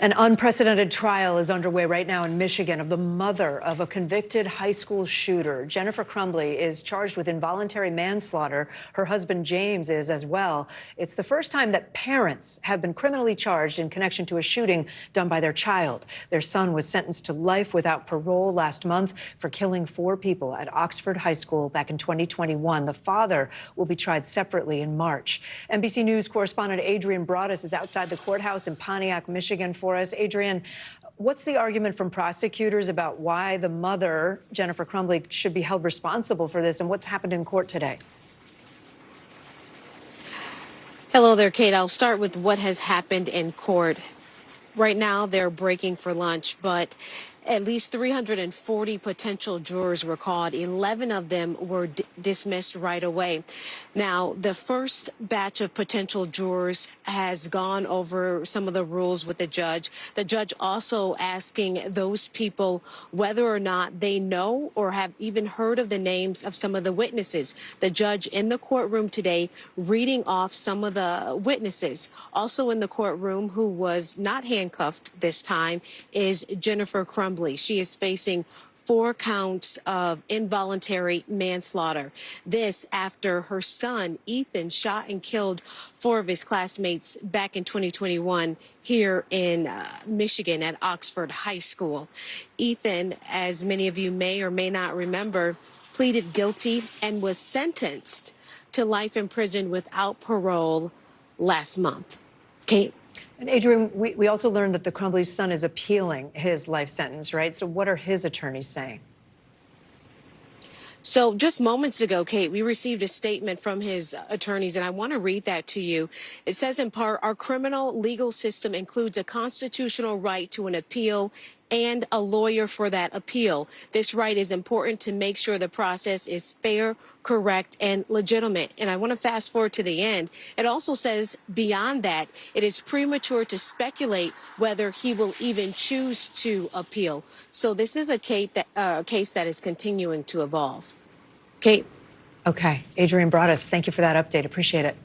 Speaker 23: An unprecedented trial is underway right now in Michigan of the mother of a convicted high school shooter. Jennifer Crumbley is charged with involuntary manslaughter. Her husband, James, is as well. It's the first time that parents have been criminally charged in connection to a shooting done by their child. Their son was sentenced to life without parole last month for killing 4 people at Oxford High School back in 2021. The father will be tried separately in March. NBC News correspondent Adrian Broadus is outside the courthouse in Pontiac, Michigan for us. Adrian, what's the argument from prosecutors about why the mother, Jennifer Crumbley, should be held responsible for this, and what's happened in court today?
Speaker 12: Hello there, Kate. I'll start with what has happened in court. Right now, they're breaking for lunch, but at least 340 potential jurors were called. 11 of them were dismissed right away. Now, the first batch of potential jurors has gone over some of the rules with the judge. The judge also asking those people whether or not they know or have even heard of the names of some of the witnesses. The judge in the courtroom today reading off some of the witnesses. Also in the courtroom, who was not handcuffed this time, is Jennifer Crumbley. She is facing 4 counts of involuntary manslaughter. This after her son, Ethan, shot and killed 4 of his classmates back in 2021 here in Michigan at Oxford High School. Ethan, as many of you may or may not remember, pleaded guilty and was sentenced to life in prison without parole last month. Kate?
Speaker 23: And Adrian, we also learned that the Crumbly's son is appealing his life sentence, right? So what are his attorneys saying?
Speaker 12: So just moments ago, Kate, we received a statement from his attorneys, and I want to read that to you. It says in part, our criminal legal system includes a constitutional right to an appeal and a lawyer for that appeal. This right is important to make sure the process is fair, correct, and legitimate. And I want to fast forward to the end. It also says beyond that, it is premature to speculate whether he will even choose to appeal. So this is a case that is continuing to evolve. Kate?
Speaker 23: Okay. Adrian Broaddus, thank you for that update. Appreciate it.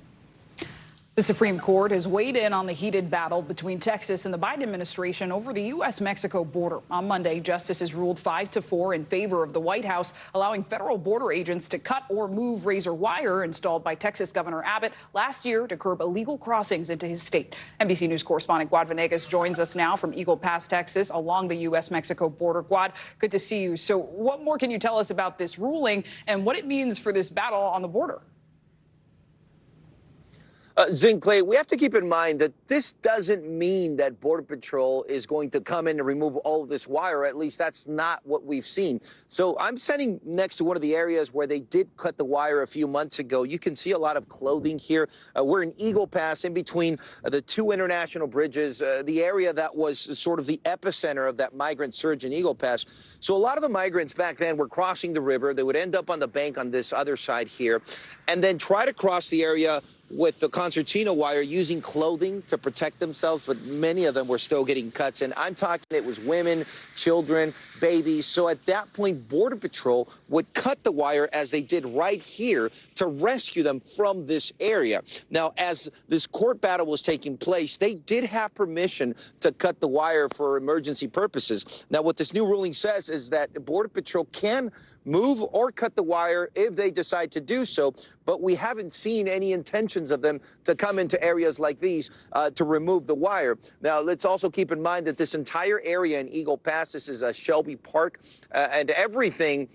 Speaker 19: The Supreme Court has weighed in on the heated battle between Texas and the Biden administration over the U.S.-Mexico border. On Monday, justices ruled 5-4 in favor of the White House, allowing federal border agents to cut or move razor wire installed by Texas Governor Abbott last year to curb illegal crossings into his state. NBC News correspondent Guad Venegas joins us now from Eagle Pass, Texas, along the U.S.-Mexico border. Guad, good to see you. So what more can you tell us about this ruling and what it means for this battle on the border?
Speaker 5: Clay, we have to keep in mind that this doesn't mean that Border Patrol is going to come in and remove all of this wire. At least that's not what we've seen. So I'm standing next to one of the areas where they did cut the wire a few months ago. You can see a lot of clothing here. We're in Eagle Pass, in between the 2 international bridges, the area that was sort of the epicenter of that migrant surge in Eagle Pass. So a lot of the migrants back then were crossing the river. They would end up on the bank on this other side here and then try to cross the area with the concertina wire using clothing to protect themselves, but many of them were still getting cuts. And I'm talking, it was women, children, babies. So at that point, Border Patrol would cut the wire as they did right here to rescue them from this area. Now, as this court battle was taking place, they did have permission to cut the wire for emergency purposes. Now, what this new ruling says is that Border Patrol can move or cut the wire if they decide to do so, but we haven't seen any intentions of them to come into areas like these to remove the wire. Now, let's also keep in mind that this entire area in Eagle Pass, this is Shelby Park, and everything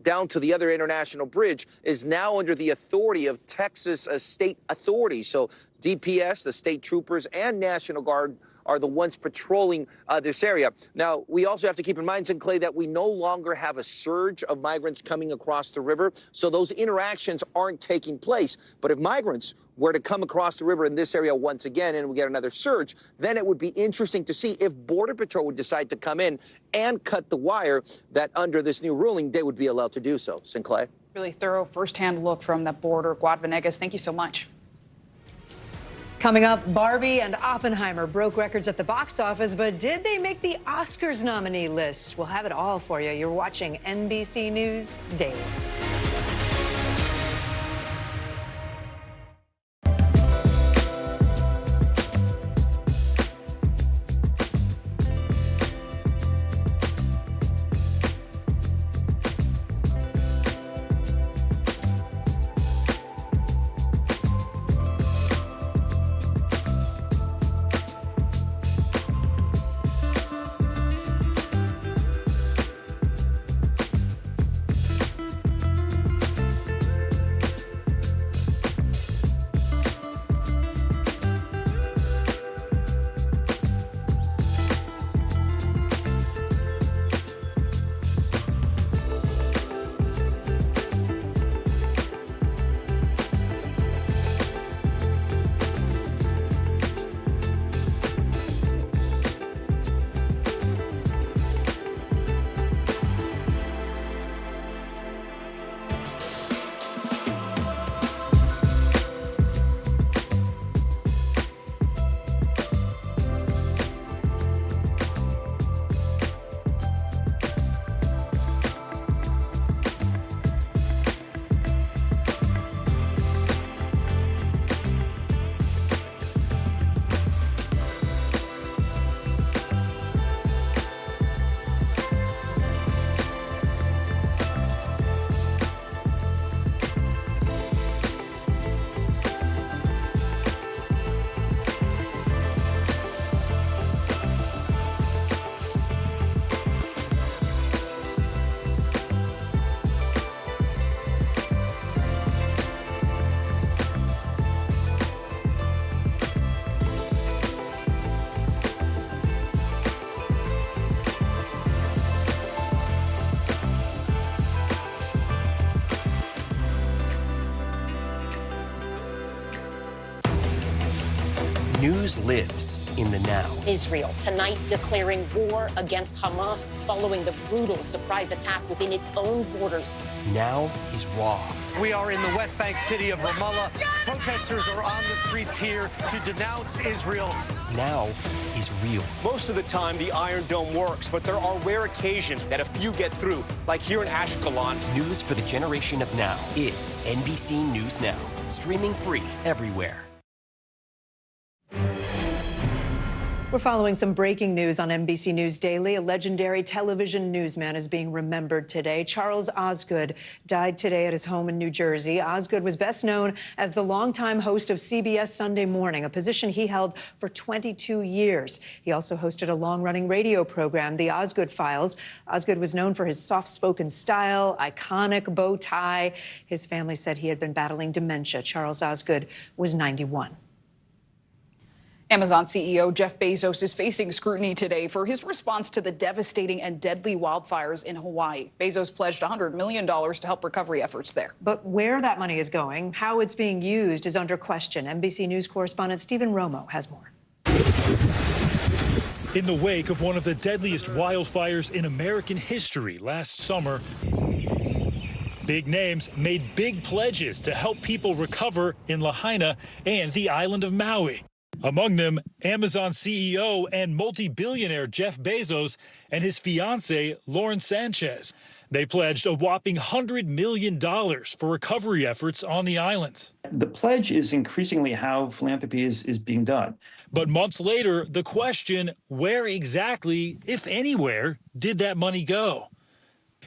Speaker 5: down to the other international bridge is now under the authority of Texas state authorities. So DPS, the state troopers, and National Guard are the ones patrolling this area. Now, we also have to keep in mind, Clay, that we no longer have a surge of migrants coming across the river, so those interactions aren't taking place. But if migrants were to come across the river in this area once again and we get another surge, then it would be interesting to see if Border Patrol would decide to come in and cut the wire, that under this new ruling, they would be allowed to do so. Clay?
Speaker 19: Really thorough firsthand look from the border. Guad Venegas, thank you so much.
Speaker 23: Coming up, Barbie and Oppenheimer broke records at the box office, but did they make the Oscars nominee list? We'll have it all for you. You're watching NBC News Daily.
Speaker 21: News lives in the now.
Speaker 7: Israel tonight declaring war against Hamas following the brutal surprise attack within its own borders.
Speaker 21: Now is raw.
Speaker 11: We are in the West Bank city of Ramallah. Protesters are on the streets here to denounce Israel.
Speaker 21: Now is real.
Speaker 13: Most of the time, the Iron Dome works, but there are rare occasions that a few get through, like here in Ashkelon.
Speaker 21: News for the generation of now is NBC News Now, streaming free everywhere.
Speaker 23: We're following some breaking news on NBC News Daily. A legendary television newsman is being remembered today. Charles Osgood died today at his home in New Jersey. Osgood was best known as the longtime host of CBS Sunday Morning, a position he held for 22 years. He also hosted a long-running radio program, The Osgood Files. Osgood was known for his soft-spoken style, iconic bow tie. His family said he had been battling dementia. Charles Osgood was 91.
Speaker 19: Amazon CEO Jeff Bezos is facing scrutiny today for his response to the devastating and deadly wildfires in Hawaii. Bezos pledged $100 million to help recovery efforts there.
Speaker 23: But where that money is going, how it's being used is under question. NBC News correspondent Stephen Romo has more.
Speaker 14: In the wake of one of the deadliest wildfires in American history last summer, big names made big pledges to help people recover in Lahaina and the island of Maui. Among them, Amazon CEO and multi-billionaire Jeff Bezos and his fiancée, Lauren Sanchez. They pledged a whopping $100 million for recovery efforts on the islands.
Speaker 20: The pledge is increasingly how philanthropy is being done.
Speaker 14: But months later, the question, where exactly, if anywhere, did that money go?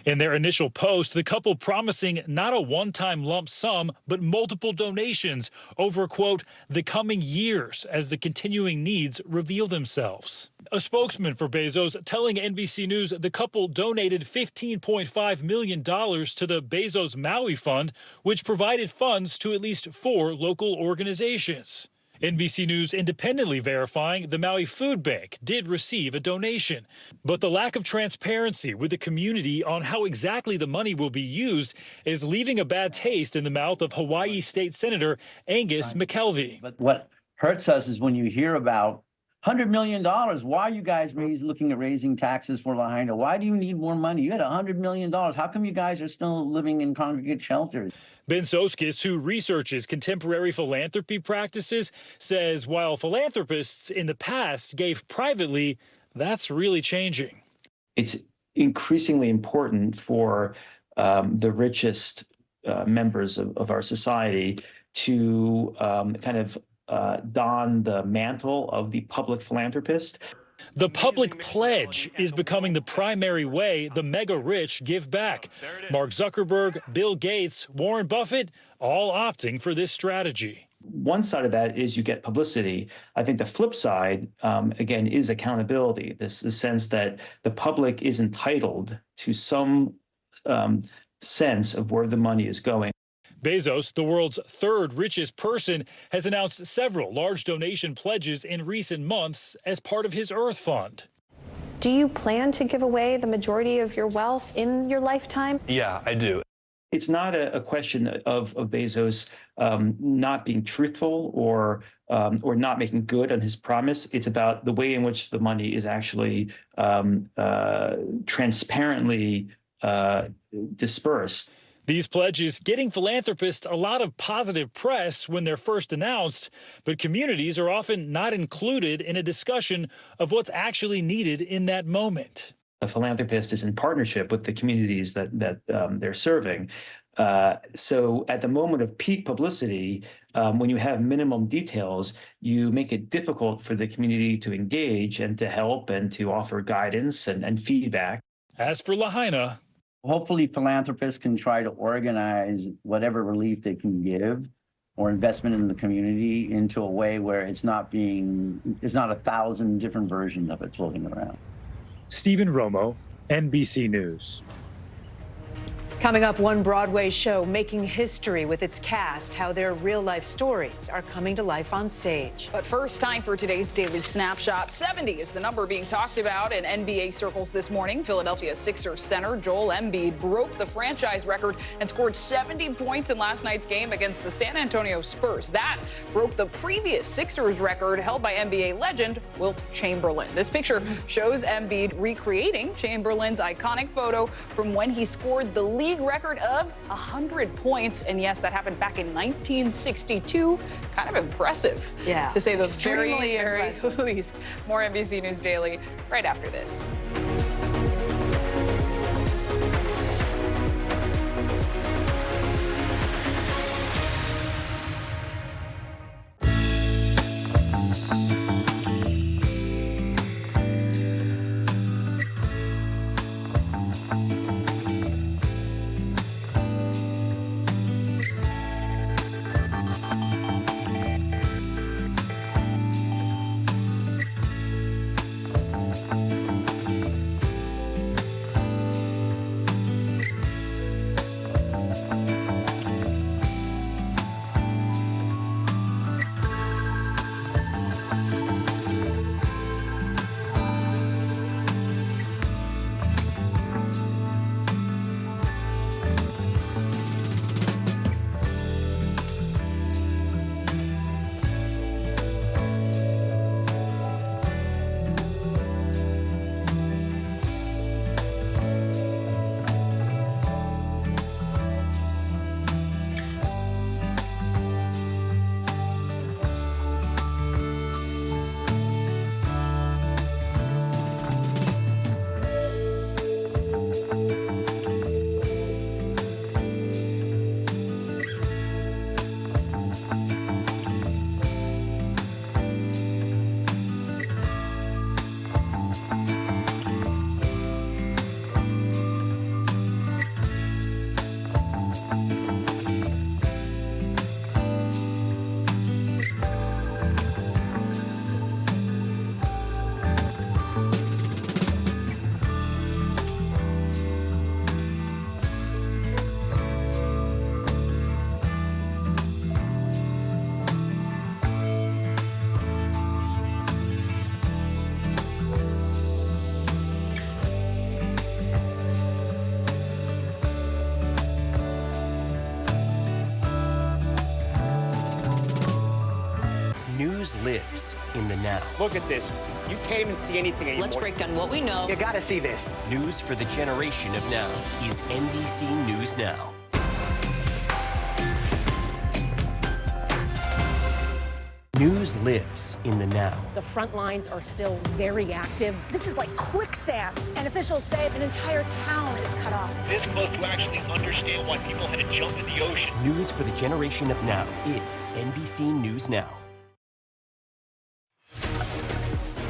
Speaker 14: In their initial post, the couple promising not a one-time lump sum, but multiple donations over, quote, the coming years as the continuing needs reveal themselves. A spokesman for Bezos telling NBC News the couple donated $15.5 million to the Bezos Maui Fund, which provided funds to at least 4 local organizations. NBC News independently verifying the Maui Food Bank did receive a donation. But the lack of transparency with the community on how exactly the money will be used is leaving a bad taste in the mouth of Hawaii State Senator Angus McKelvey.
Speaker 26: But what hurts us is when you hear about $100 million. Why are you guys looking at raising taxes for Lahaina? Why do you need more money? You had $100 million. How come you guys are still living in congregate shelters?
Speaker 14: Ben Soskis, who researches contemporary philanthropy practices, says while philanthropists in the past gave privately, that's really changing.
Speaker 20: It's increasingly important for the richest members of our society to don the mantle of the public philanthropist.
Speaker 14: The public pledge is becoming the primary way the mega rich give back. Mark Zuckerberg, Bill Gates, Warren Buffett, all opting for this strategy.
Speaker 20: One side of that is you get publicity. I think the flip side, again, is accountability. The sense that the public is entitled to some sense of where the money is going.
Speaker 14: Bezos, the world's 3rd richest person, has announced several large donation pledges in recent months as part of his Earth Fund.
Speaker 27: Do you plan to give away the majority of your wealth in your lifetime?
Speaker 20: Yeah, I do. It's not a question of Bezos not being truthful or not making good on his promise. It's about the way in which the money is actually transparently dispersed.
Speaker 14: These pledges getting philanthropists a lot of positive press when they're first announced, but communities are often not included in a discussion of what's actually needed in that moment.
Speaker 20: A philanthropist is in partnership with the communities that they're serving. So at the moment of peak publicity, when you have minimum details, you make it difficult for the community to engage and to help and to offer guidance and feedback.
Speaker 14: As for Lahaina,
Speaker 26: hopefully philanthropists can try to organize whatever relief they can give or investment in the community into a way where it's not 1,000 different versions of it floating around.
Speaker 14: Stephen Romo, NBC News.
Speaker 23: Coming up, one Broadway show making history with its cast, how their real-life stories are coming to life on stage.
Speaker 19: But first, time for today's Daily Snapshot. 70 is the number being talked about in NBA circles this morning. Philadelphia Sixers center Joel Embiid broke the franchise record and scored 70 points in last night's game against the San Antonio Spurs. That broke the previous Sixers record held by NBA legend Wilt Chamberlain. This picture shows Embiid recreating Chamberlain's iconic photo from when he scored the league record of 100 points. And yes, that happened back in 1962. Kind of impressive, to say the very least. More NBC News Daily right after this.
Speaker 21: News lives in the now.
Speaker 13: Look at this. You can't even see anything anymore.
Speaker 1: Let's break down what we know.
Speaker 13: You gotta see this.
Speaker 21: News for the generation of now is NBC News Now. News lives in the now.
Speaker 9: The front lines are still very active. This is like quicksand, and officials say an entire town is cut off.
Speaker 10: This close to actually understand why people had to jump in the ocean.
Speaker 21: News for the generation of now is NBC News Now.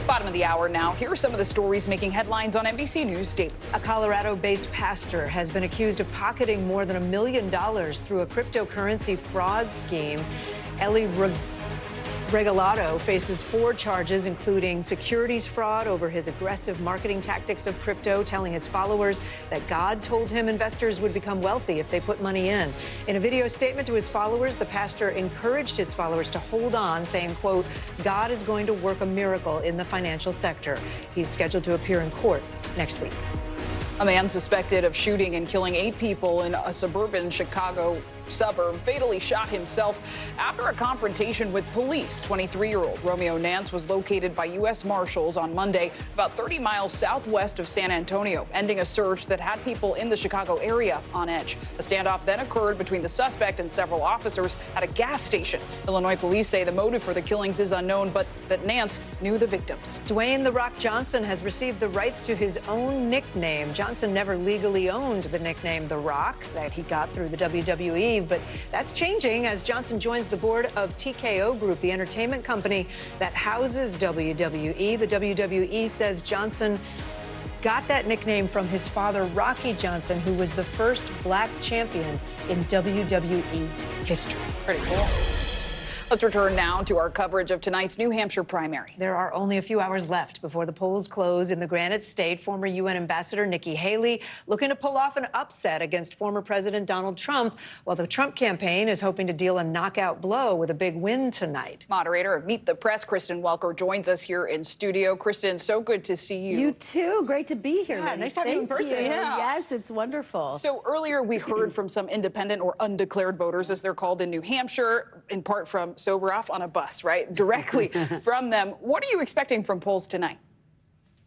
Speaker 19: Bottom of the hour now. Here are some of the stories making headlines on NBC News Daily.
Speaker 23: A Colorado-based pastor has been accused of pocketing more than $1 million through a cryptocurrency fraud scheme. Eli Regalado faces 4 charges, including securities fraud over his aggressive marketing tactics of crypto, telling his followers that God told him investors would become wealthy if they put money in. In a video statement to his followers, the pastor encouraged his followers to hold on, saying, quote, God is going to work a miracle in the financial sector. He's scheduled to appear in court next week.
Speaker 19: A man suspected of shooting and killing 8 people in a suburban Chicago suburb fatally shot himself after a confrontation with police. 23-year-old Romeo Nance was located by U.S. Marshals on Monday, about 30 miles southwest of San Antonio, ending a search that had people in the Chicago area on edge. A standoff then occurred between the suspect and several officers at a gas station. Illinois police say the motive for the killings is unknown, but that Nance knew the victims.
Speaker 23: Dwayne "The Rock" Johnson has received the rights to his own nickname. Johnson never legally owned the nickname The Rock that he got through the WWE. But that's changing as Johnson joins the board of TKO Group, the entertainment company that houses WWE. The WWE says Johnson got that nickname from his father, Rocky Johnson, who was the first black champion in WWE history.
Speaker 19: Pretty cool. Let's return now to our coverage of tonight's New Hampshire primary.
Speaker 23: There are only a few hours left before the polls close in the Granite State. Former UN Ambassador Nikki Haley looking to pull off an upset against former President Donald Trump, while the Trump campaign is hoping to deal a knockout blow with a big win tonight.
Speaker 19: Moderator of Meet the Press, Kristen Welker, joins us here in studio. Kristen, so good to see you.
Speaker 6: You too. Great to be here.
Speaker 19: Yeah, nice to have you in person.
Speaker 6: Yeah. Yes, it's wonderful.
Speaker 19: So earlier we heard from some independent or undeclared voters, as they're called in New Hampshire, in part from Sober Off on a Bus, right? Directly from them. What are you expecting from polls tonight?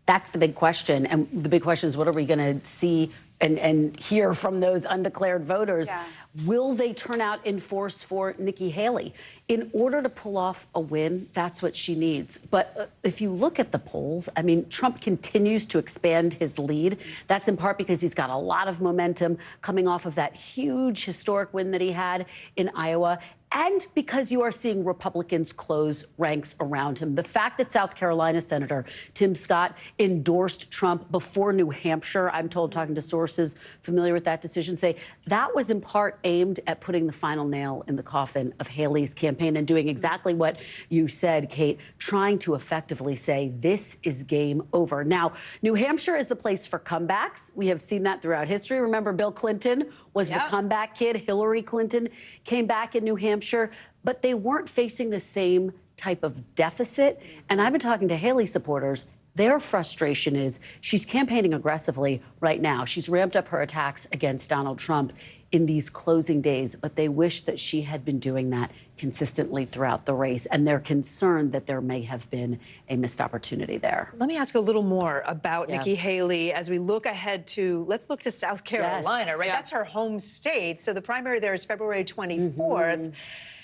Speaker 6: That's the big question. And the big question is, what are we going to see and hear from those undeclared voters? Yeah. Will they turn out in force for Nikki Haley? In order to pull off a win, that's what she needs. But if you look at the polls, I mean, Trump continues to expand his lead. That's in part because he's got a lot of momentum coming off of that huge historic win that he had in Iowa, and because you are seeing Republicans close ranks around him. The fact that South Carolina Senator Tim Scott endorsed Trump before New Hampshire, I'm told, talking to sources familiar with that decision, say that was in part aimed at putting the final nail in the coffin of Haley's campaign and doing exactly what you said, Kate, trying to effectively say this is game over. Now, New Hampshire is the place for comebacks. We have seen that throughout history. Remember, Bill Clinton was the comeback kid. Hillary Clinton came back in New Hampshire, but they weren't facing the same type of deficit. And I've been talking to Haley supporters. Their frustration is she's campaigning aggressively right now. She's ramped up her attacks against Donald Trump in these closing days, but they wish that she had been doing that consistently throughout the race, and they're concerned that there may have been a missed opportunity there.
Speaker 23: Let me ask a little more about Nikki Haley as we look ahead to, let's look to South Carolina, right? That's her home state. So the primary there is February 24th.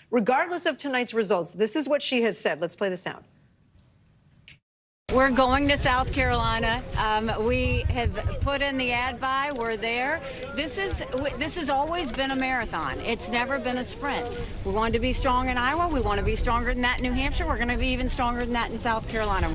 Speaker 23: Regardless of tonight's results, this is what she has said. Let's play the sound.
Speaker 16: We're going to South Carolina. We have put in the ad buy. We're there. This has always been a marathon. It's never been a sprint. We wanted to be strong in Iowa. We want to be stronger than that in New Hampshire. We're going to be even stronger than that in South Carolina.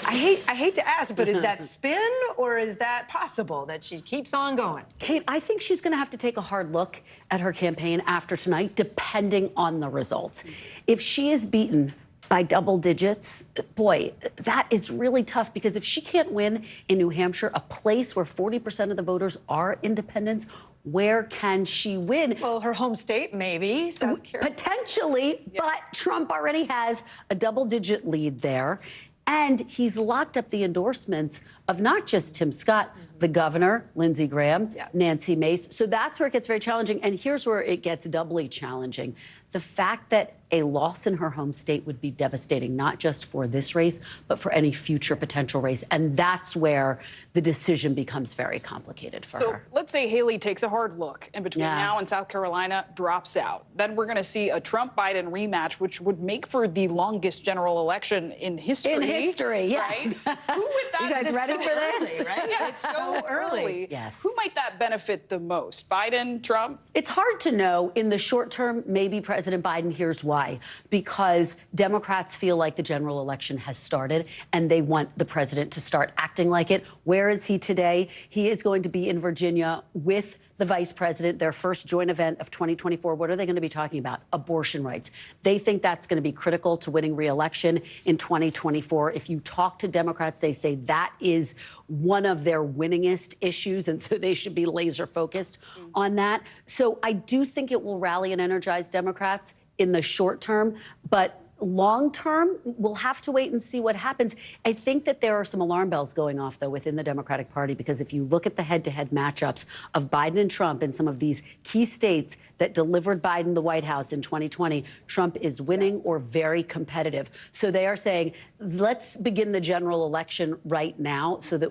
Speaker 23: I hate to ask, but is that spin or is that possible that she keeps on going?
Speaker 6: Kate, I think she's going to have to take a hard look at her campaign after tonight, depending on the results. If she is beaten by double digits, boy, that is really tough, because if she can't win in New Hampshire, a place where 40% of the voters are independents, where can she win?
Speaker 23: Well, her home state, maybe. South Carolina.
Speaker 6: Potentially, but Trump already has a double-digit lead there. And he's locked up the endorsements of not just Tim Scott, the governor, Lindsey Graham, Nancy Mace. So that's where it gets very challenging. And here's where it gets doubly challenging. The fact that a loss in her home state would be devastating, not just for this race, but for any future potential race. And that's where the decision becomes very complicated for her.
Speaker 19: So let's say Haley takes a hard look and between now and South Carolina drops out. Then we're going to see a Trump-Biden rematch, which would make for the longest general election in history.
Speaker 6: In history, yes.
Speaker 19: Right? Who would that?
Speaker 6: You guys ready for this?
Speaker 19: Early, right? Yeah, it's so early.
Speaker 6: Yes.
Speaker 19: Who might that benefit the most? Biden, Trump?
Speaker 6: It's hard to know. In the short term, maybe President Biden. Here's why. Because Democrats feel like the general election has started and they want the president to start acting like it. Where is he today? He is going to be in Virginia with the vice president, their first joint event of 2024. What are they going to be talking about? Abortion rights. They think that's going to be critical to winning re-election in 2024. If you talk to Democrats, they say that is one of their winningest issues, and so they should be laser focused on that. So I do think it will rally and energize Democrats in the short term, but long term, we'll have to wait and see what happens. I think that there are some alarm bells going off, though, within the Democratic Party, because if you look at the head-to-head matchups of Biden and Trump in some of these key states that delivered Biden the White House in 2020, Trump is winning or very competitive. So they are saying, let's begin the general election right now, so that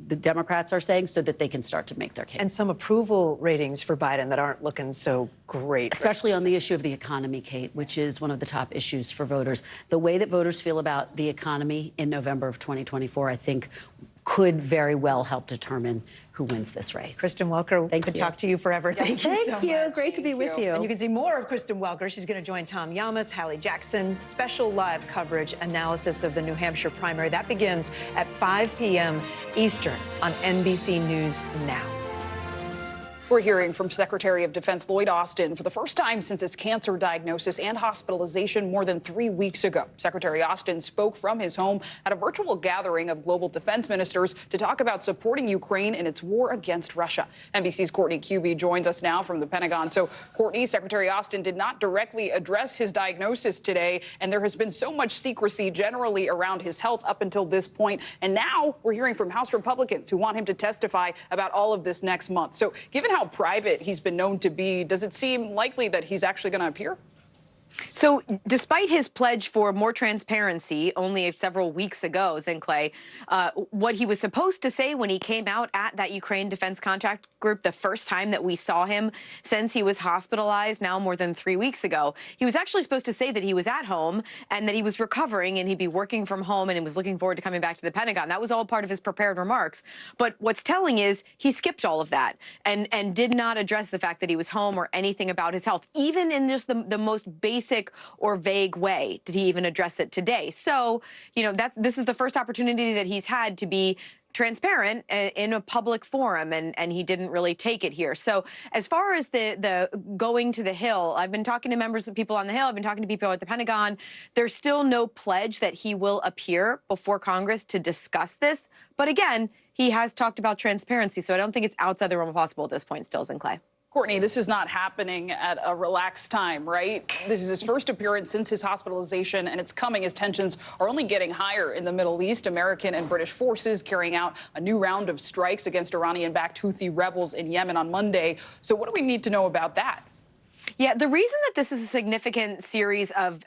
Speaker 6: the Democrats are saying, so that they can start to make their case.
Speaker 23: And some approval ratings for Biden that aren't looking so great.
Speaker 6: Especially on the issue of the economy, Kate, which is one of the top issues for voters. The way that voters feel about the economy in November of 2024, I think, could very well help determine who wins this race.
Speaker 23: Kristen Welker, we could talk to you forever. Thank you so much.
Speaker 6: Thank you. Great to be with you.
Speaker 23: And you can see more of Kristen Welker. She's going to join Tom Yamas, Hallie Jackson's special live coverage analysis of the New Hampshire primary. That begins at 5 p.m. Eastern on NBC News Now.
Speaker 19: We're hearing from Secretary of Defense Lloyd Austin for the first time since his cancer diagnosis and hospitalization more than 3 weeks ago. Secretary Austin spoke from his home at a virtual gathering of global defense ministers to talk about supporting Ukraine in its war against Russia. NBC's Courtney Cubie joins us now from the Pentagon. So, Courtney, Secretary Austin did not directly address his diagnosis today, and there has been so much secrecy generally around his health up until this point. And now we're hearing from House Republicans who want him to testify about all of this next month. So, given how private he's been known to be, does it seem likely that he's actually going to appear?
Speaker 8: So despite his pledge for more transparency only several weeks ago, Clay, what he was supposed to say when he came out at that Ukraine Defense Contract Group the first time that we saw him since he was hospitalized now more than 3 weeks ago, he was actually supposed to say that he was at home and that he was recovering and he'd be working from home and he was looking forward to coming back to the Pentagon. That was all part of his prepared remarks. But what's telling is he skipped all of that and did not address the fact that he was home or anything about his health, even in just the most basic or vague way did he even address it today. So, this is the first opportunity that he's had to be transparent in a public forum, and he didn't really take it here. So as far as the going to the Hill, I've been talking to members of people on the Hill, I've been talking to people at the Pentagon. There's still no pledge that he will appear before Congress to discuss this. But again, he has talked about transparency, so I don't think it's outside the realm of possible at this point still, Clay.
Speaker 19: Courtney, this is not happening at a relaxed time, right? This is his first appearance since his hospitalization, and it's coming as tensions are only getting higher in the Middle East. American and British forces carrying out a new round of strikes against Iranian-backed Houthi rebels in Yemen on Monday. So what do we need to know about that?
Speaker 8: Yeah, the reason that this is a significant series of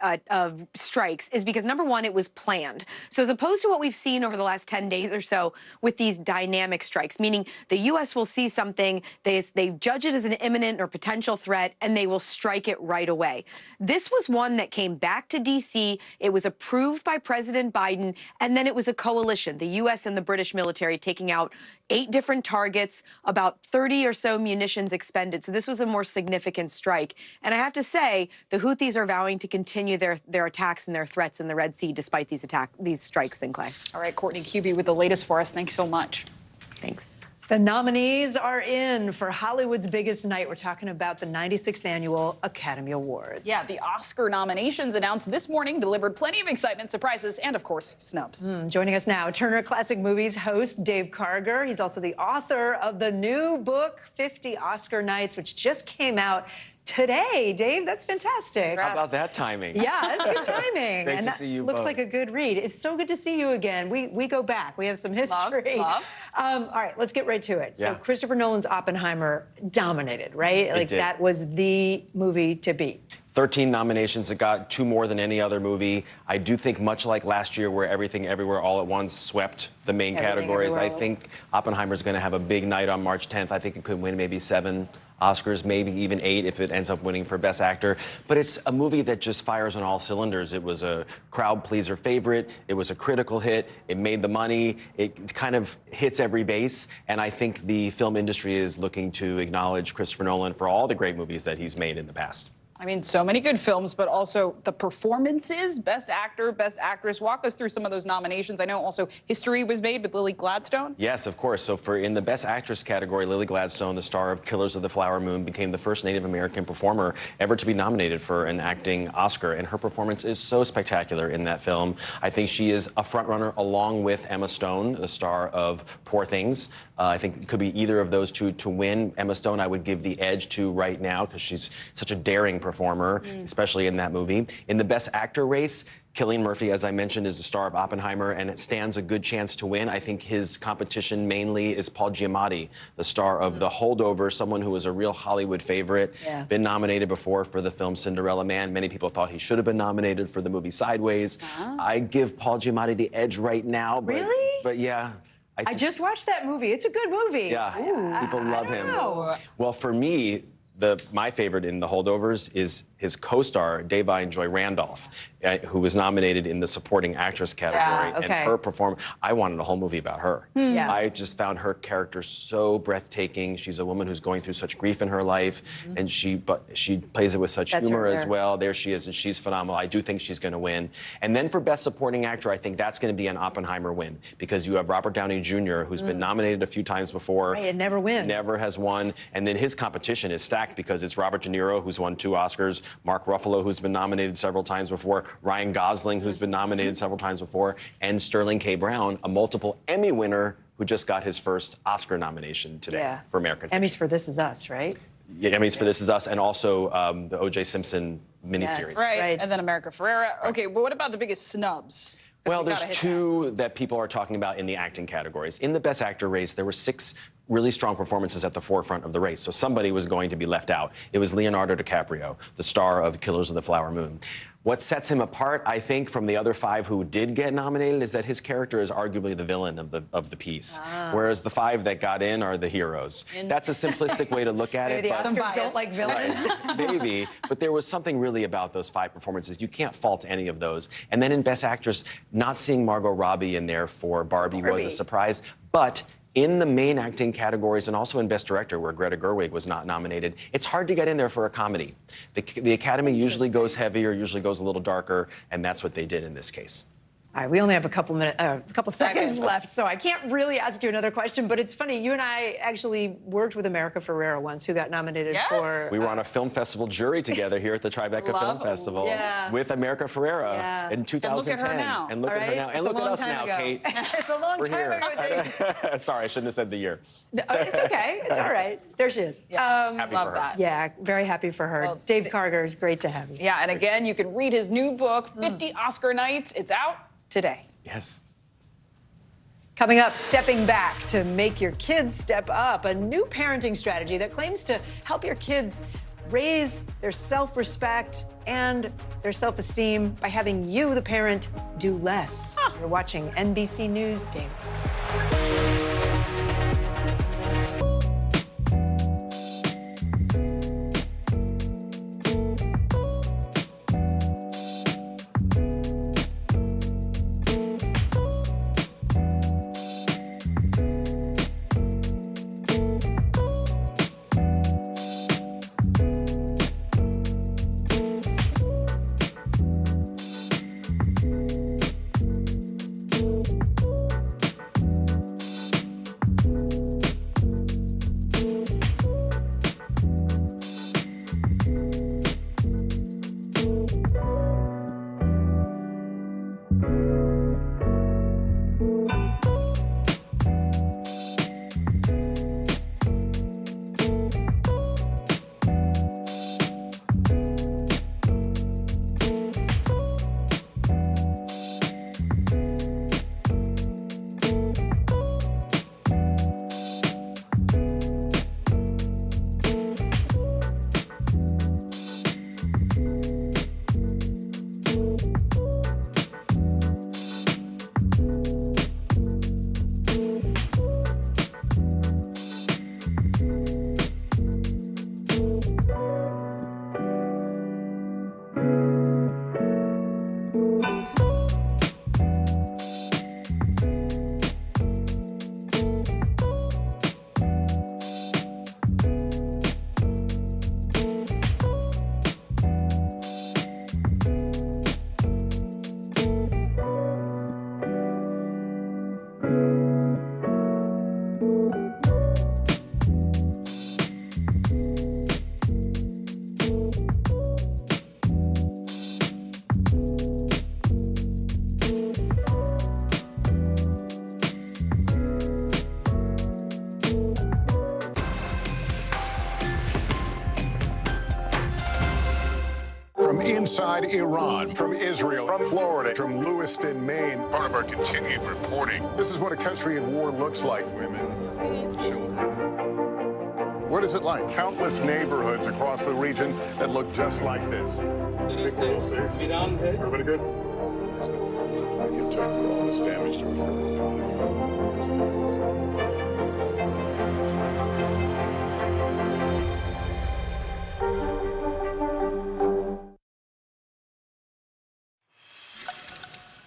Speaker 8: strikes is because, number one, it was planned. So as opposed to what we've seen over the last 10 days or so with these dynamic strikes, meaning the U.S. will see something, they judge it as an imminent or potential threat, and they will strike it right away. This was one that came back to D.C., it was approved by President Biden, and then it was a coalition, the U.S. and the British military taking out 8 different targets, about 30 or so munitions expended. So this was a more significant strike. And I have to say, the Houthis are vowing to continue their attacks and their threats in the Red Sea despite these strikes, Clay.
Speaker 19: All right, Courtney Cubie with the latest for us. Thanks so much.
Speaker 8: Thanks.
Speaker 23: The nominees are in for Hollywood's biggest night. We're talking about the 96th Annual Academy Awards.
Speaker 19: Yeah, the Oscar nominations announced this morning delivered plenty of excitement, surprises, and, of course, snubs.
Speaker 23: Joining us now, Turner Classic Movies host Dave Karger. He's also the author of the new book, 50 Oscar Nights, which just came out today. Dave, that's fantastic.
Speaker 15: How about that timing?
Speaker 23: Yeah, that's good timing.
Speaker 15: Great
Speaker 23: and
Speaker 15: to see you
Speaker 23: looks
Speaker 15: both.
Speaker 23: like a good read. It's so good to see you again. We go back. We have some history.
Speaker 19: Love.
Speaker 23: All right, let's get right to it.
Speaker 15: Yeah.
Speaker 23: So Christopher Nolan's Oppenheimer dominated, right?
Speaker 15: It did.
Speaker 23: That was the movie to beat.
Speaker 15: 13 nominations. It got 2 more than any other movie. I do think, much like last year where Everything Everywhere All at Once swept the main categories, I think Oppenheimer's going to have a big night on March 10th. I think it could win maybe 7 Oscars, maybe even 8 if it ends up winning for Best Actor. But it's a movie that just fires on all cylinders. It was a crowd pleaser favorite. It was a critical hit. It made the money. It kind of hits every base. And I think the film industry is looking to acknowledge Christopher Nolan for all the great movies that he's made in the past.
Speaker 19: I mean, so many good films, but also the performances, Best Actor, Best Actress. Walk us through some of those nominations. I know also history was made with Lily Gladstone.
Speaker 15: Yes, of course. So in the Best Actress category, Lily Gladstone, the star of Killers of the Flower Moon, became the first Native American performer ever to be nominated for an acting Oscar. And her performance is so spectacular in that film. I think she is a frontrunner along with Emma Stone, the star of Poor Things. I think it could be either of those two to win. Emma Stone, I would give the edge to right now because she's such a daring performer, especially in that movie. In the Best Actor race, Cillian Murphy, as I mentioned, is the star of Oppenheimer, and it stands a good chance to win. I think his competition mainly is Paul Giamatti, the star of The Holdover, someone who was a real Hollywood favorite, been nominated before for the film Cinderella Man. Many people thought he should have been nominated for the movie Sideways. I give Paul Giamatti the edge right now. But,
Speaker 23: Really?
Speaker 15: But yeah.
Speaker 23: I just watched that movie. It's a good movie.
Speaker 15: Yeah, people love him.
Speaker 23: Know.
Speaker 15: Well, for me, My favorite in The Holdovers is his co-star, Davine Joy Randolph, who was nominated in the supporting actress category.
Speaker 8: Yeah, okay.
Speaker 15: And her performance, I wanted a whole movie about her.
Speaker 8: Yeah.
Speaker 15: I just found her character so breathtaking. She's a woman who's going through such grief in her life, and she plays it with such humor as well. There she is, and she's phenomenal. I do think she's going to win. And then for Best Supporting Actor, I think that's going to be an Oppenheimer win, because you have Robert Downey Jr., who's been nominated a few times before.
Speaker 23: Right, it never wins.
Speaker 15: Never has won. And then his competition is stacked, because it's Robert De Niro, who's won 2 Oscars, Mark Ruffalo, who's been nominated several times before, Ryan Gosling, who's been nominated several times before, and Sterling K. Brown, a multiple Emmy winner who just got his first Oscar nomination today for American Fiction.
Speaker 23: Emmys for This Is Us, right?
Speaker 15: Yeah, Emmys for This Is Us, and also the O.J. Simpson miniseries.
Speaker 19: Right, and then America Ferrera. Okay, but what about the biggest snubs?
Speaker 15: Well, there's 2 that people are talking about in the acting categories. In the Best Actor race, there were 6 really strong performances at the forefront of the race, so somebody was going to be left out. It was Leonardo DiCaprio, the star of Killers of the Flower Moon. What sets him apart, I think, from the other 5 who did get nominated is that his character is arguably the villain of the piece, whereas the 5 that got in are the heroes. That's a simplistic way to look at it.
Speaker 23: Maybe the Oscars don't like villains.
Speaker 15: Right, maybe, but there was something really about those 5 performances. You can't fault any of those. And then in Best Actress, not seeing Margot Robbie in there for Barbie was a surprise, but in the main acting categories and also in Best Director, where Greta Gerwig was not nominated, it's hard to get in there for a comedy. The Academy usually goes heavier, usually goes a little darker, and that's what they did in this case.
Speaker 23: All right, we only have a couple seconds left, so I can't really ask you another question, but it's funny, you and I actually worked with America Ferrera once, who got nominated for...
Speaker 15: We were on a film festival jury together here at the Tribeca Film Festival with America Ferrera in 2010.
Speaker 19: And look at her now.
Speaker 15: And look at her now. And look at us now, Kate.
Speaker 23: It's a long time ago.
Speaker 15: Sorry, I shouldn't have said the year.
Speaker 23: It's okay. It's all right. There she is.
Speaker 15: Happy for her.
Speaker 23: Yeah, very happy for her. Well, Dave Karger, is great to have you.
Speaker 19: Yeah, and again, you can read his new book, 50 Oscar Nights. It's out today.
Speaker 15: Yes.
Speaker 23: Coming up, stepping back to make your kids step up, a new parenting strategy that claims to help your kids raise their self-respect and their self-esteem by having you, the parent, do less. You're watching NBC News Daily.
Speaker 2: Inside Iran, from Israel, from Florida, from Lewiston, Maine. Part of our continued reporting. This is what a country in war looks like. Women, children. What is it like? Countless neighborhoods across the region that look just like this. Everybody good? Get to it for all this damage to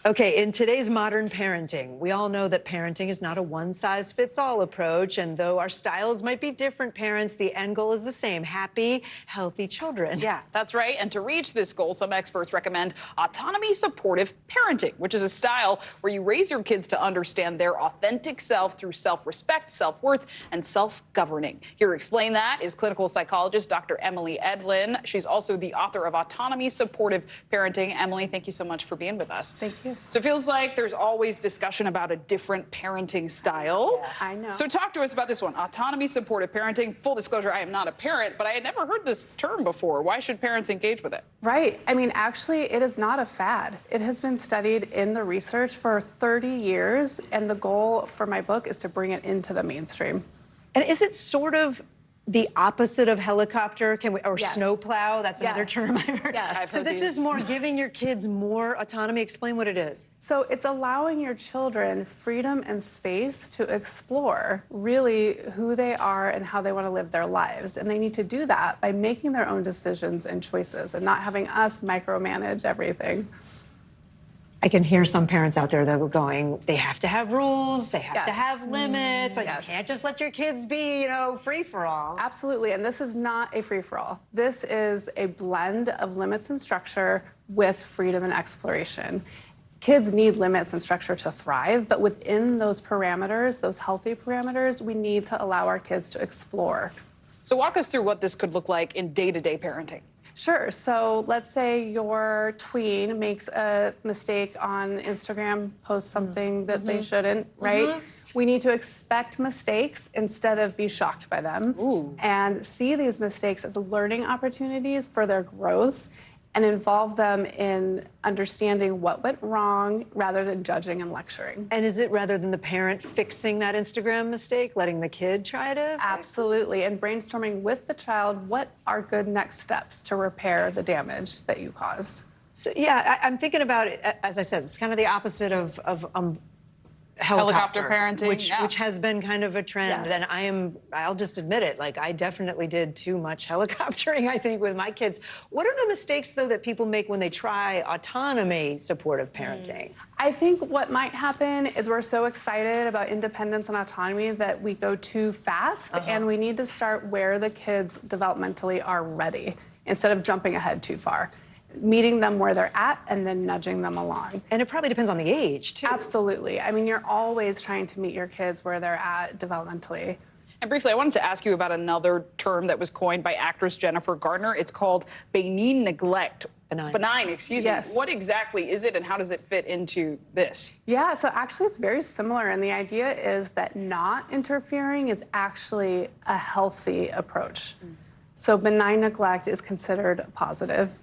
Speaker 23: Okay, in today's modern parenting, we all know that parenting is not a one-size-fits-all approach, and though our styles might be different, parents, the end goal is the same: happy, healthy children.
Speaker 19: Yeah, that's right. And to reach this goal, some experts recommend autonomy supportive parenting, which is a style where you raise your kids to understand their authentic self through self-respect, self-worth, and self-governing. Here to explain that is clinical psychologist Dr. Emily Edlin. She's also the author of Autonomy Supportive Parenting. Emily, thank you so much for being with us.
Speaker 3: Thank you.
Speaker 19: So it feels like there's always discussion about a different parenting style.
Speaker 3: Yeah, I know.
Speaker 19: So talk to us about this one, autonomy supportive parenting. Full disclosure, I am not a parent, but I had never heard this term before. Why should parents engage with it?
Speaker 3: Right. I mean, actually, it is not a fad. It has been studied in the research for 30 years, and the goal for my book is to bring it into the mainstream.
Speaker 23: And is it sort of the opposite of helicopter? Or
Speaker 3: Yes.
Speaker 23: snowplow? That's another
Speaker 3: Yes.
Speaker 23: term I've heard.
Speaker 3: Yes.
Speaker 23: So this is more giving your kids more autonomy. Explain what it is.
Speaker 3: So it's allowing your children freedom and space to explore really who they are and how they want to live their lives. And they need to do that by making their own decisions and choices and not having us micromanage everything.
Speaker 23: I can hear some parents out there that are going, they have to have rules, they have to
Speaker 3: Yes.
Speaker 23: have limits, like
Speaker 3: Yes.
Speaker 23: you can't just let your kids be, free for all.
Speaker 3: Absolutely, and this is not a free-for-all. This is a blend of limits and structure with freedom and exploration. Kids need limits and structure to thrive, but within those parameters, those healthy parameters, we need to allow our kids to explore.
Speaker 19: So walk us through what this could look like in day-to-day parenting.
Speaker 3: Sure. So let's say your tween makes a mistake on Instagram, posts something that they shouldn't, right? We need to expect mistakes instead of be shocked by them and see these mistakes as learning opportunities for their growth and involve them in understanding what went wrong rather than judging and lecturing.
Speaker 23: And is it rather than the parent fixing that Instagram mistake, letting the kid try to?
Speaker 3: Absolutely, and brainstorming with the child what are good next steps to repair the damage that you caused.
Speaker 23: So yeah, I'm thinking about it, as I said, it's kind of the opposite of helicopter
Speaker 19: parenting,
Speaker 23: which has been kind of a trend.
Speaker 3: Yes.
Speaker 23: And I'll just admit it, like I definitely did too much helicoptering, I think, with my kids. What are the mistakes, though, that people make when they try autonomy supportive parenting?
Speaker 3: I think what might happen is we're so excited about independence and autonomy that we go too fast, and we need to start where the kids developmentally are ready instead of jumping ahead too far. Meeting them where they're at and then nudging them along.
Speaker 23: And it probably depends on the age, too.
Speaker 3: Absolutely. I mean, you're always trying to meet your kids where they're at developmentally.
Speaker 19: And briefly, I wanted to ask you about another term that was coined by actress Jennifer Garner. It's called benign neglect. Benign, excuse me. What exactly is it and how does it fit into this?
Speaker 3: Yeah, so actually it's very similar. And the idea is that not interfering is actually a healthy approach. So benign neglect is considered positive.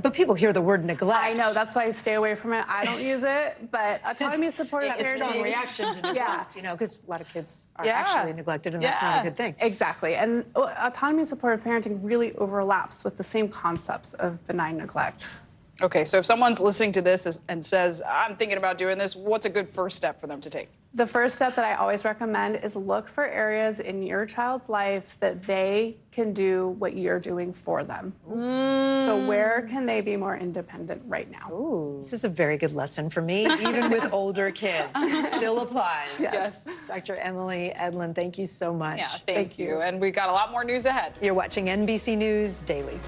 Speaker 23: But people hear the word neglect.
Speaker 3: I know, that's why I stay away from it. I don't use it, but autonomy supportive parenting.
Speaker 23: It's a strong reaction to neglect, because a lot of kids are actually neglected, and that's not a good thing.
Speaker 3: Exactly, and autonomy supportive parenting really overlaps with the same concepts of benign neglect.
Speaker 19: Okay, so if someone's listening to this and says, I'm thinking about doing this, what's a good first step for them to take?
Speaker 3: The first step that I always recommend is look for areas in your child's life that they can do what you're doing for them. So where can they be more independent right now?
Speaker 23: Ooh. This is a very good lesson for me, even with older kids. It still applies.
Speaker 3: Yes.
Speaker 23: Dr. Emily Edlin, thank you so much.
Speaker 19: Yeah, thank you. And we got a lot more news ahead.
Speaker 23: You're watching NBC News Daily.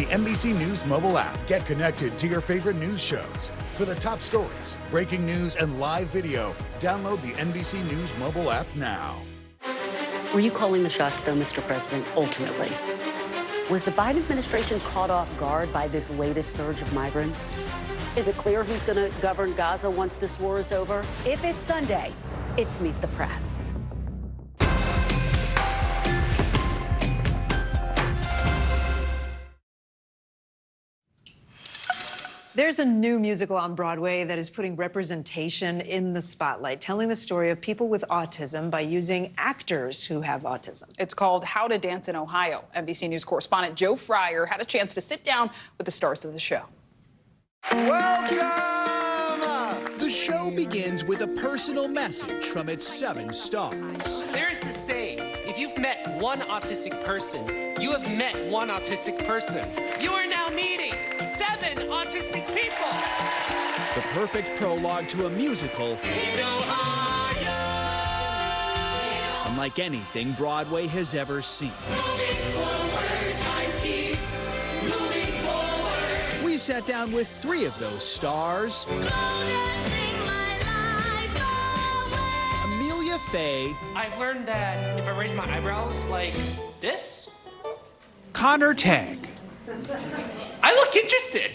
Speaker 4: NBC News mobile app. Get connected to your favorite news shows. For the top stories, breaking news, and live video, download the NBC News mobile app now.
Speaker 6: Were you calling the shots, though, Mr. President, ultimately? Was the Biden administration caught off guard by this latest surge of migrants? Is it clear who's going to govern Gaza once this war is over? If it's Sunday, it's Meet the Press.
Speaker 23: There's a new musical on Broadway that is putting representation in the spotlight, telling the story of people with autism by using actors who have autism.
Speaker 19: It's called How to Dance in Ohio. NBC News correspondent Joe Fryer had a chance to sit down with the stars of the show.
Speaker 12: Welcome! The show begins with a personal message from its 7 stars.
Speaker 17: There's the saying, if you've met one autistic person, you have met one autistic person. You are now meeting 7 autistic people.
Speaker 12: The perfect prologue to a musical
Speaker 17: In Ohio.
Speaker 12: unlike anything Broadway has ever seen.
Speaker 17: Moving forward, time keeps moving forward.
Speaker 12: We sat down with 3 of those stars. Amelia Faye,
Speaker 17: I've learned that if I raise my eyebrows like this,
Speaker 12: Connor Tagg,
Speaker 17: I look interested.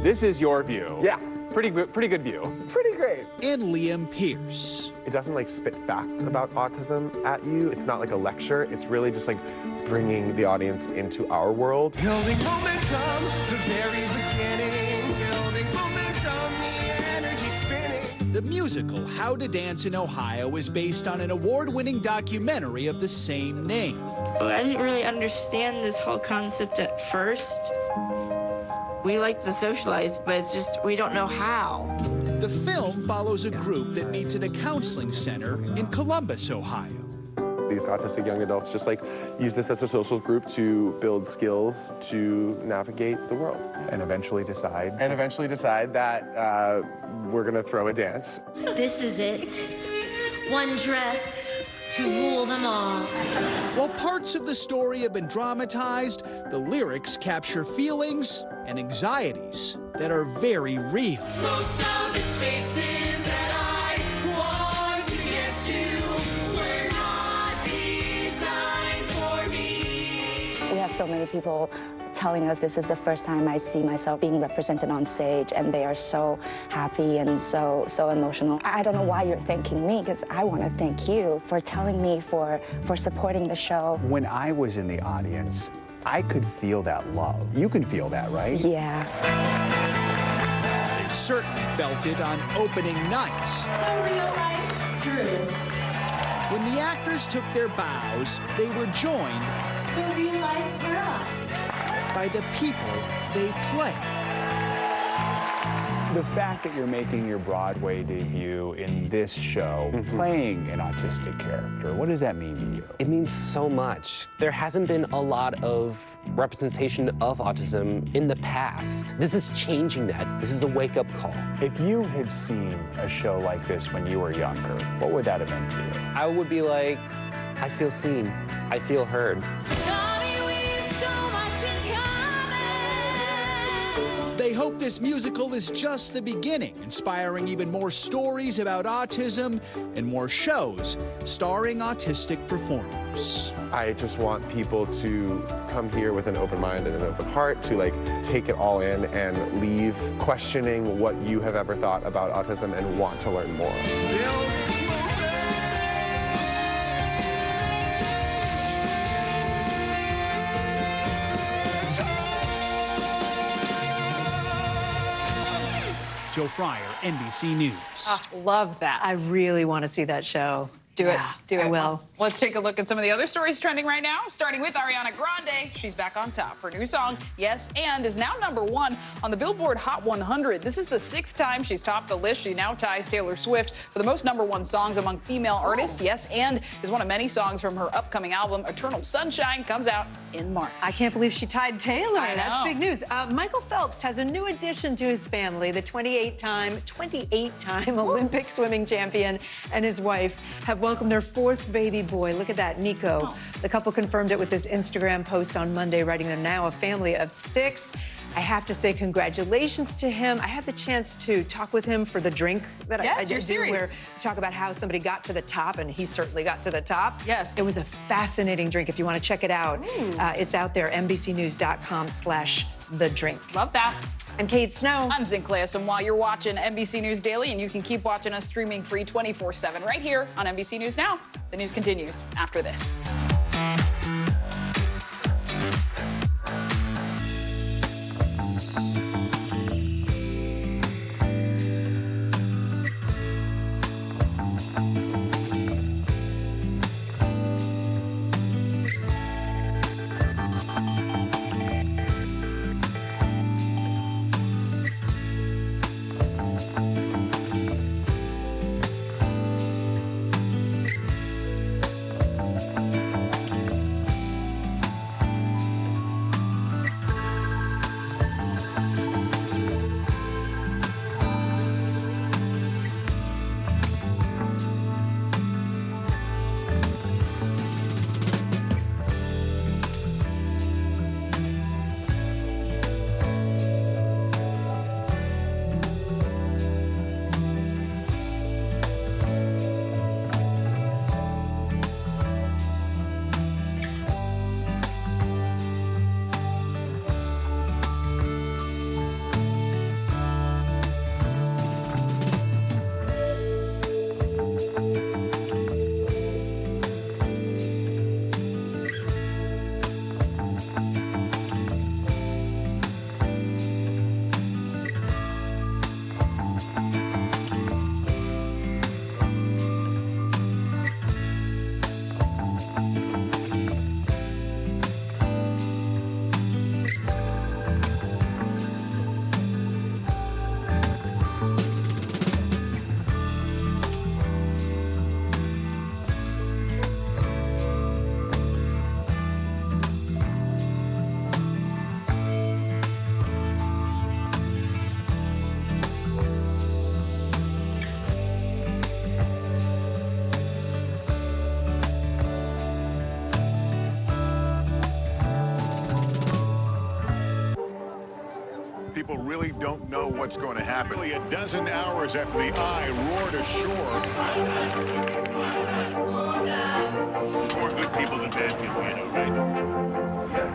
Speaker 18: This is your view. Yeah, pretty good view. Pretty great.
Speaker 12: and Liam Pierce.
Speaker 18: It doesn't like spit facts about autism at you. It's not like a lecture. It's really just like bringing the audience into our world.
Speaker 17: Building momentum, the very beginning. Building momentum, the energy spinning.
Speaker 12: The musical How to Dance in Ohio is based on an award-winning documentary of the same name.
Speaker 22: I didn't really understand this whole concept at first. We like to socialize, but it's just we don't know how.
Speaker 12: The film follows a group that meets at a counseling center in Columbus, Ohio.
Speaker 18: These autistic young adults just like use this as a social group to build skills to navigate the world. And eventually decide that we're gonna throw a dance.
Speaker 24: This is it. One dress to rule them all.
Speaker 12: While parts of the story have been dramatized, the lyrics capture feelings and anxieties that are very real.
Speaker 17: Most of the spaces that I want to get to were not designed for me.
Speaker 27: We have so many people telling us this is the first time I see myself being represented on stage, and they are so happy and so emotional. I don't know why you're thanking me, because I want to thank you for telling me, for supporting the show.
Speaker 25: When I was in the audience, I could feel that love. You can feel that, right?
Speaker 27: Yeah.
Speaker 12: They certainly felt it on opening night.
Speaker 24: The real life Drew.
Speaker 12: When the actors took their bows, they were joined
Speaker 24: The real life Caroline.
Speaker 12: by the people they play.
Speaker 25: The fact that you're making your Broadway debut in this show, playing an autistic character, what does that mean to you?
Speaker 28: It means so much. There hasn't been a lot of representation of autism in the past. This is changing that. This is a wake-up call.
Speaker 25: If you had seen a show like this when you were younger, what would that have meant to you?
Speaker 28: I would be like, I feel seen. I feel heard.
Speaker 12: They hope this musical is just the beginning, inspiring even more stories about autism and more shows starring autistic performers.
Speaker 18: I just want people to come here with an open mind and an open heart to like take it all in and leave questioning what you have ever thought about autism and want to learn more.
Speaker 12: Joe Fryer, NBC News.
Speaker 19: Love that.
Speaker 23: I really want to see that show.
Speaker 19: Do it.
Speaker 23: I will.
Speaker 19: Well, let's take a look at some of the other stories trending right now, starting with Ariana Grande. She's back on top. Her new song, Yes And, is now #1 on the Billboard Hot 100. This is the 6th time she's topped the list. She now ties Taylor Swift for the most #1 songs among female artists. Yes And is one of many songs from her upcoming album, Eternal Sunshine, comes out in March.
Speaker 23: I can't believe she tied Taylor.
Speaker 19: I know.
Speaker 23: That's big news. Michael Phelps has a new addition to his family. The 28-time Olympic swimming champion and his wife have welcomed their 4th baby boy. Look at that, Nico. The couple confirmed it with this Instagram post on Monday, writing they're now a family of 6. I have to say congratulations to him. I had the chance to talk with him for the drink that I did do, where we talk about how somebody got to the top, and he certainly got to the top.
Speaker 19: Yes.
Speaker 23: It was a fascinating drink. If you want to check it out, it's out there, NBCnews.com/thedrink.
Speaker 19: Love that.
Speaker 23: I'm Kate Snow.
Speaker 19: I'm Zink Class, and while you're watching NBC News Daily, and you can keep watching us streaming free 24/7 right here on NBC News Now. The news continues after this.
Speaker 2: People really don't know what's going to happen. Nearly a dozen hours after the eye roared ashore. More good people than bad people, you know, right?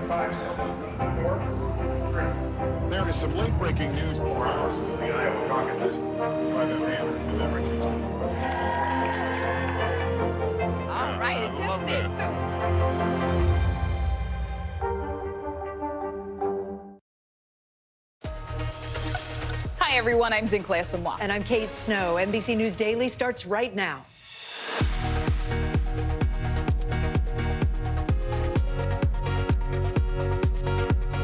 Speaker 2: 5 seconds. 4, 3. There is some late-breaking news 4 hours into the Iowa caucuses by the man with everything.
Speaker 1: All right, it just did too.
Speaker 19: Hi, everyone. I'm Zink Class.
Speaker 23: And I'm Kate Snow. NBC News Daily starts right now.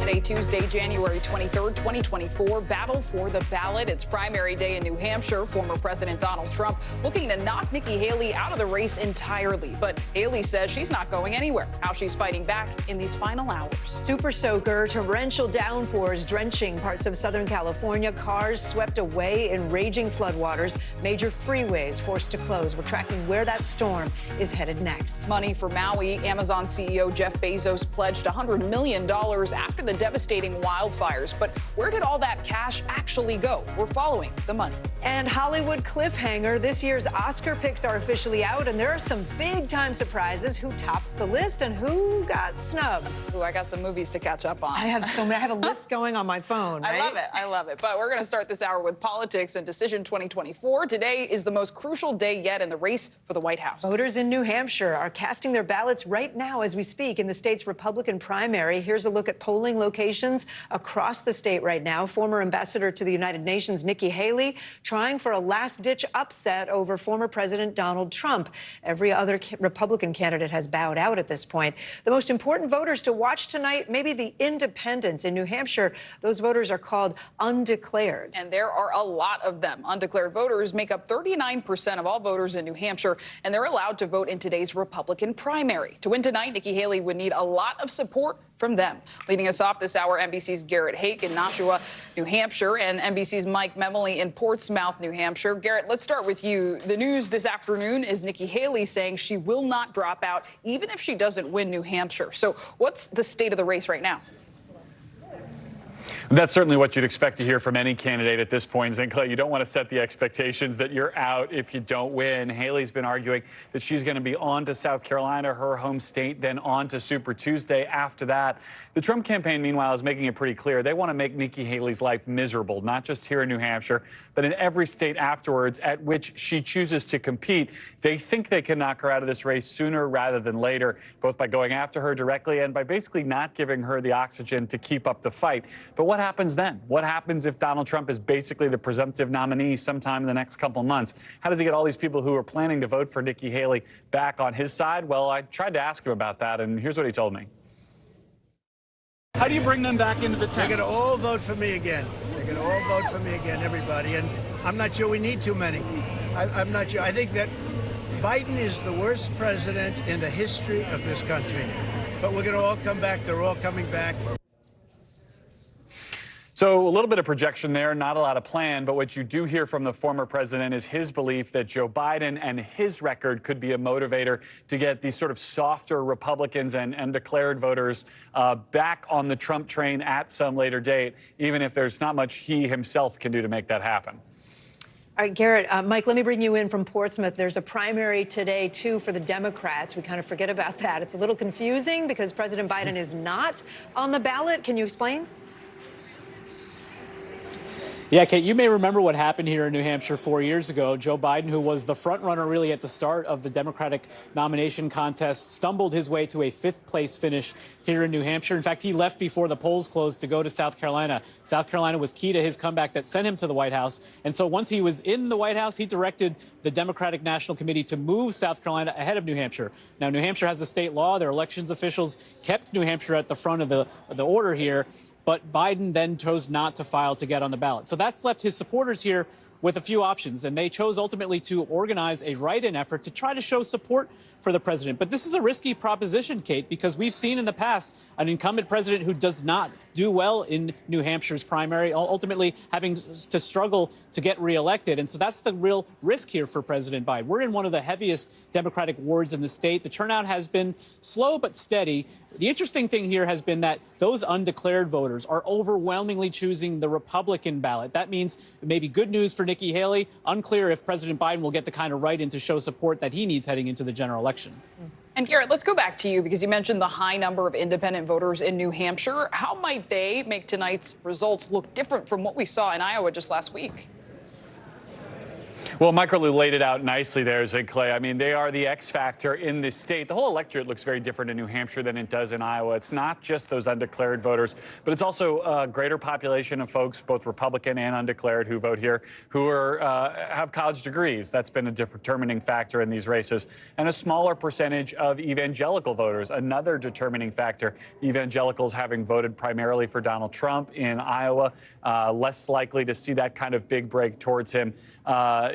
Speaker 19: Today, Tuesday, January 23rd, 2024, battle for the ballot. It's primary day in New Hampshire. Former President Donald Trump looking to knock Nikki Haley out of the race entirely. But Haley says she's not going anywhere. How she's fighting back in these final hours.
Speaker 23: Super soaker, torrential downpours drenching parts of Southern California. Cars swept away in raging floodwaters. Major freeways forced to close. We're tracking where that storm is headed next.
Speaker 19: Money for Maui. Amazon CEO Jeff Bezos pledged $100 million after the devastating wildfires. But where did all that cash actually go? We're following the money.
Speaker 23: And Hollywood cliffhanger. This year's Oscar picks are officially out, and there are some big-time surprises. Who tops the list and who got snubbed?
Speaker 19: Ooh, I got some movies to catch up on.
Speaker 23: I have so many. I have a list going on my phone. Right?
Speaker 19: I love it. I love it. But we're going to start this hour with politics and Decision 2024. Today is the most crucial day yet in the race for the White House.
Speaker 23: Voters in New Hampshire are casting their ballots right now as we speak in the state's Republican primary. Here's a look at polling locations across the state right now. Former ambassador to the United Nations, Nikki Haley, trying for a last-ditch upset over former President Donald Trump. Every other Republican candidate has bowed out at this point. The most important voters to watch tonight, maybe the independents. In New Hampshire, those voters are called undeclared.
Speaker 19: And there are a lot of them. Undeclared voters make up 39% of all voters in New Hampshire, and they're allowed to vote in today's Republican primary. To win tonight, Nikki Haley would need a lot of support from them. Leading us off this hour, NBC's Garrett Hake in Nashua, New Hampshire, and NBC's Mike Memoli in Portsmouth, New Hampshire. Garrett, let's start with you. The news this afternoon is Nikki Haley saying she will not drop out even if she doesn't win New Hampshire. So what's the state of the race right now?
Speaker 5: That's certainly what you'd expect to hear from any candidate at this point. And Clay, you don't want to set the expectations that you're out if you don't win. Haley's been arguing that she's going to be on to South Carolina, her home state, then on to Super Tuesday after that. The Trump campaign, meanwhile, is making it pretty clear they want to make Nikki Haley's life miserable, not just here in New Hampshire, but in every state afterwards at which she chooses to compete. They think they can knock her out of this race sooner rather than later, both by going after her directly and by basically not giving her the oxygen to keep up the fight. But what happens then? What happens if Donald Trump is basically the presumptive nominee sometime in the next couple of months? How does he get all these people who are planning to vote for Nikki Haley back on his side? Well, I tried to ask him about that, and here's what he told me. How do you bring them back into the tent?
Speaker 7: They're going to all vote for me again. They're going to all vote for me again, everybody. And I'm not sure we need too many. I'm not sure. I think that Biden is the worst president in the history of this country. But we're going to all come back. They're all coming back.
Speaker 5: So a little bit of projection there, not a lot of plan, but what you do hear from the former president is his belief that Joe Biden and his record could be a motivator to get these sort of softer Republicans and undeclared voters back on the Trump train at some later date, even if there's not much he himself can do to make that happen.
Speaker 23: All right, Garrett, Mike, let me bring you in from Portsmouth. There's a primary today, too, for the Democrats. We kind of forget about that. It's a little confusing because President Biden is not on the ballot. Can you explain?
Speaker 9: Yeah, Kate, you may remember what happened here in New Hampshire 4 years ago. Joe Biden, who was the front runner really at the start of the Democratic nomination contest, stumbled his way to a fifth-place finish here in New Hampshire. In fact, he left before the polls closed to go to South Carolina. South Carolina was key to his comeback that sent him to the White House. And so once he was in the White House, he directed the Democratic National Committee to move South Carolina ahead of New Hampshire. Now, New Hampshire has a state law. Their elections officials kept New Hampshire at the front of the order here. But Biden then chose not to file to get on the ballot. So that's left his supporters here with a few options, and they chose ultimately to organize a write-in effort to try to show support for the president. But this is a risky proposition, Kate, because we've seen in the past an incumbent president who does not do well in New Hampshire's primary, ultimately having to struggle to get reelected. And so that's the real risk here for President Biden. We're in one of the heaviest Democratic wards in the state. The turnout has been slow but steady. The interesting thing here has been that those undeclared voters are overwhelmingly choosing the Republican ballot. That means it may be good news for Nikki Haley. Unclear if President Biden will get the kind of write-in to show support that he needs heading into the general election.
Speaker 19: And Garrett, let's go back to you because you mentioned the high number of independent voters in New Hampshire. How might they make tonight's results look different from what we saw in Iowa just last week?
Speaker 5: Well, Michael laid it out nicely there, Zig Clay. I mean, they are the X factor in this state. The whole electorate looks very different in New Hampshire than it does in Iowa. It's not just those undeclared voters, but it's also a greater population of folks, both Republican and undeclared, who vote here, who have college degrees. That's been a determining factor in these races. And a smaller percentage of evangelical voters, another determining factor. Evangelicals having voted primarily for Donald Trump in Iowa, less likely to see that kind of big break towards him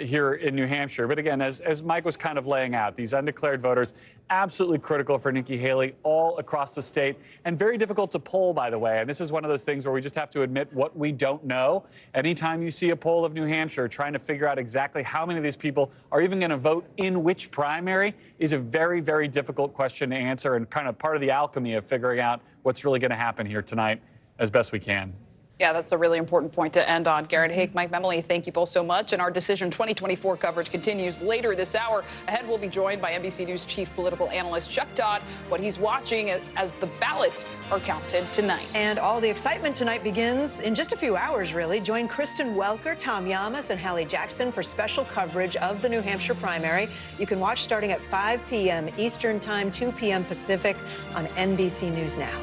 Speaker 5: here in New Hampshire. But again, as Mike was kind of laying out, these undeclared voters, absolutely critical for Nikki Haley all across the state, and very difficult to poll, by the way. And this is one of those things where we just have to admit what we don't know. Anytime you see a poll of New Hampshire trying to figure out exactly how many of these people are even going to vote in which primary is a very, very difficult question to answer, and kind of part of the alchemy of figuring out what's really going to happen here tonight as best we can.
Speaker 19: Yeah, that's a really important point to end on. Garrett Hake, Mike Memoli, thank you both so much. And our Decision 2024 coverage continues later this hour. Ahead, we'll be joined by NBC News chief political analyst Chuck Todd, what he's watching as the ballots are counted tonight.
Speaker 23: And all the excitement tonight begins in just a few hours, really. Join Kristen Welker, Tom Yamas, and Hallie Jackson for special coverage of the New Hampshire primary. You can watch starting at 5 p.m. Eastern Time, 2 p.m. Pacific on NBC News Now.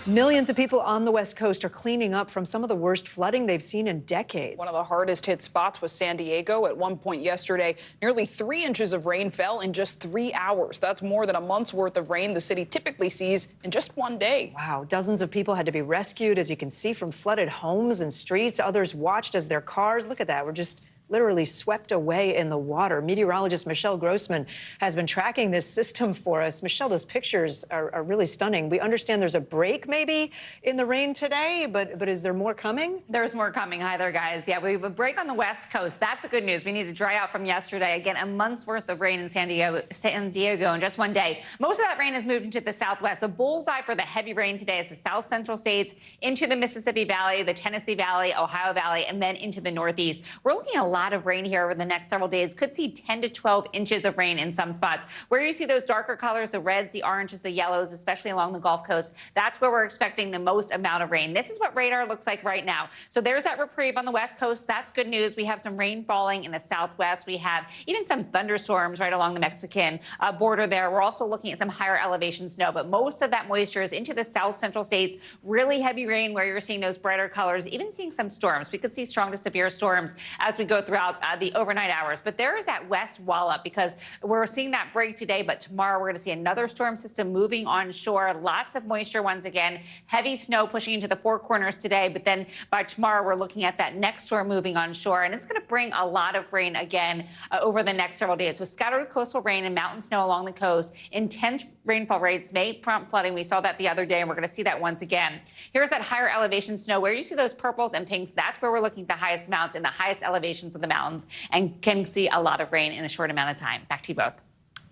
Speaker 23: Millions of people on the West Coast are cleaning up from some of the worst flooding they've seen in decades.
Speaker 19: One of the hardest hit spots was San Diego. At one point yesterday, nearly 3 inches of rain fell in just 3 hours. That's more than a month's worth of rain the city typically sees in just one day.
Speaker 23: Wow. Dozens of people had to be rescued, as you can see, from flooded homes and streets. Others watched as their cars, look at that, were just literally swept away in the water. Meteorologist Michelle Grossman has been tracking this system for us. Michelle, those pictures are really stunning. We understand there's a break maybe in the rain today, but is there more coming?
Speaker 10: There's more coming. Hi there, guys. Yeah, we have a break on the West Coast. That's good news. We need to dry out from yesterday. Again, a month's worth of rain in San Diego in just one day. Most of that rain has moved into the southwest. A bullseye for the heavy rain today is the south central states into the Mississippi Valley, the Tennessee Valley, Ohio Valley, and then into the northeast. We're looking at a lot of rain here over the next several days. Could see 10 to 12 inches of rain in some spots. Where you see those darker colors, the reds, the oranges, the yellows, especially along the Gulf Coast, that's where we're expecting the most amount of rain. This is what radar looks like right now. So there's that reprieve on the West Coast. That's good news. We have some rain falling in the southwest. We have even some thunderstorms right along the Mexican border there. We're also looking at some higher elevation snow, but most of that moisture is into the south central states. Really heavy rain where you're seeing those brighter colors, even seeing some storms. We could see strong to severe storms as we go throughout the overnight hours. But there is that west wallop because we're seeing that break today, but tomorrow we're going to see another storm system moving onshore. Lots of moisture once again. Heavy snow pushing into the Four Corners today, but then by tomorrow we're looking at that next storm moving onshore, and it's going to bring a lot of rain again over the next several days. With scattered coastal rain and mountain snow along the coast, intense rainfall rates may prompt flooding. We saw that the other day, and we're going to see that once again. Here's that higher elevation snow where you see those purples and pinks. That's where we're looking at the highest amounts in the highest elevations of the mountains and can see a lot of rain in a short amount of time. Back to you both.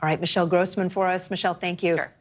Speaker 23: All right, Michelle Grossman for us. Michelle, thank you.
Speaker 10: Sure.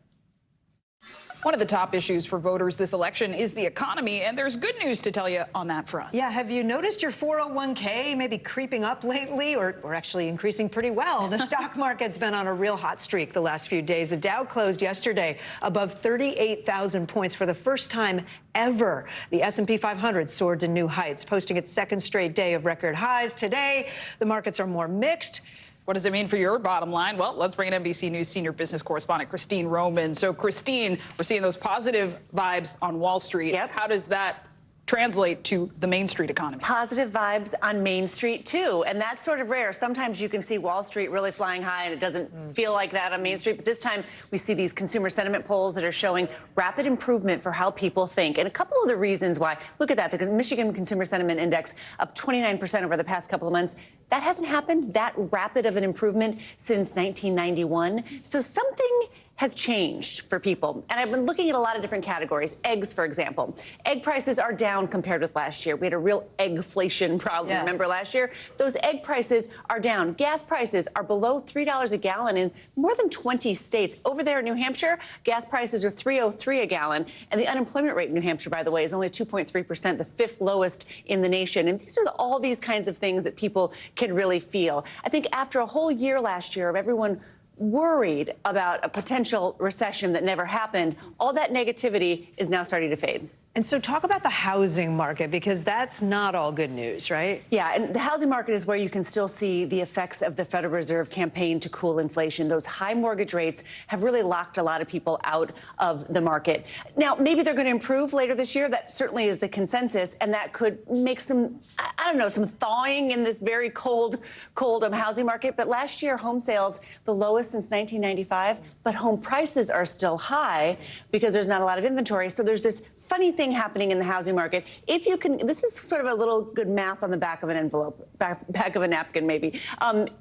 Speaker 19: One of the top issues for voters this election is the economy, and there's good news to tell you on that front.
Speaker 23: Yeah, have you noticed your 401k maybe creeping up lately or actually increasing pretty well? The stock market's been on a real hot streak the last few days. The Dow closed yesterday above 38,000 points for the first time ever. The S&P 500 soared to new heights, posting its second straight day of record highs. Today, the markets are more mixed.
Speaker 19: What does it mean for your bottom line? Well, let's bring in NBC News senior business correspondent Christine Roman. So, Christine, we're seeing those positive vibes on Wall Street.
Speaker 11: Yep.
Speaker 19: How does that translate to the Main Street economy?
Speaker 11: Positive vibes on Main Street, too. And that's sort of rare. Sometimes you can see Wall Street really flying high, and it doesn't feel like that on Main Street. But this time, we see these consumer sentiment polls that are showing rapid improvement for how people think. And a couple of the reasons why, look at that, the Michigan Consumer Sentiment Index up 29% over the past couple of months. That hasn't happened that rapid of an improvement since 1991. So something has changed for people. And I've been looking at a lot of different categories. Eggs, for example. Egg prices are down compared with last year. We had a real eggflation problem, remember last year? Those egg prices are down. Gas prices are below $3 a gallon in more than 20 states. Over there in New Hampshire, gas prices are $3.03 a gallon. And the unemployment rate in New Hampshire, by the way, is only 2.3%, the fifth lowest in the nation. And these are all these kinds of things that people can really feel. I think after a whole year last year of everyone worried about a potential recession that never happened, all that negativity is now starting to fade.
Speaker 23: And so talk about the housing market, because that's not all good news, right?
Speaker 11: Yeah, and the housing market is where you can still see the effects of the Federal Reserve campaign to cool inflation. Those high mortgage rates have really locked a lot of people out of the market. Now, maybe they're going to improve later this year. That certainly is the consensus, and that could make some, I don't know, some thawing in this very cold housing market. But last year, home sales, the lowest since 1995, but home prices are still high because there's not a lot of inventory. So there's this funny thing happening in the housing market. If you can, this is sort of a little good math on the back of an envelope, back of a napkin maybe.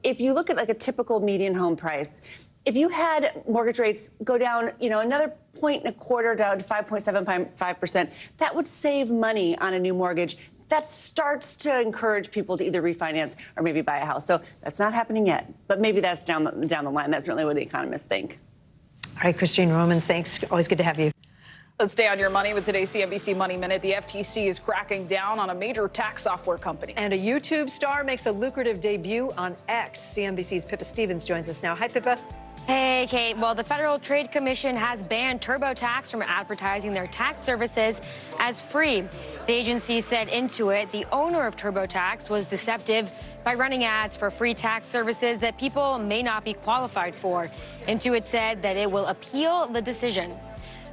Speaker 11: If you look at like a typical median home price, if you had mortgage rates go down, another 1.25 down to 5.75%, that would save money on a new mortgage. That starts to encourage people to either refinance or maybe buy a house. So that's not happening yet, but maybe that's down the line. That's certainly what the economists think.
Speaker 23: All right, Christine Romans, thanks. Always good to have you.
Speaker 19: Let's stay on your money with today's CNBC Money Minute. The FTC is cracking down on a major tax software company.
Speaker 23: And a YouTube star makes a lucrative debut on X. CNBC's Pippa Stevens joins us now. Hi, Pippa.
Speaker 13: Hey, Kate. Well, the Federal Trade Commission has banned TurboTax from advertising their tax services as free. The agency said Intuit, the owner of TurboTax, was deceptive by running ads for free tax services that people may not be qualified for. Intuit said that it will appeal the decision.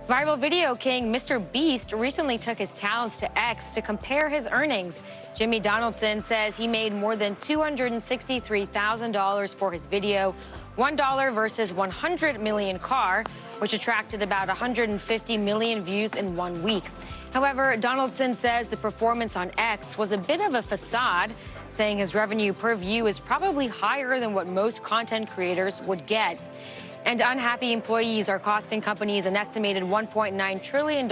Speaker 13: Viral video king Mr. Beast recently took his talents to X to compare his earnings. Jimmy Donaldson says he made more than $263,000 for his video, $1 versus 100 million car, which attracted about 150 million views in 1 week. However, Donaldson says the performance on X was a bit of a facade. saying his revenue per view is probably higher than what most content creators would get. And unhappy employees are costing companies an estimated $1.9 trillion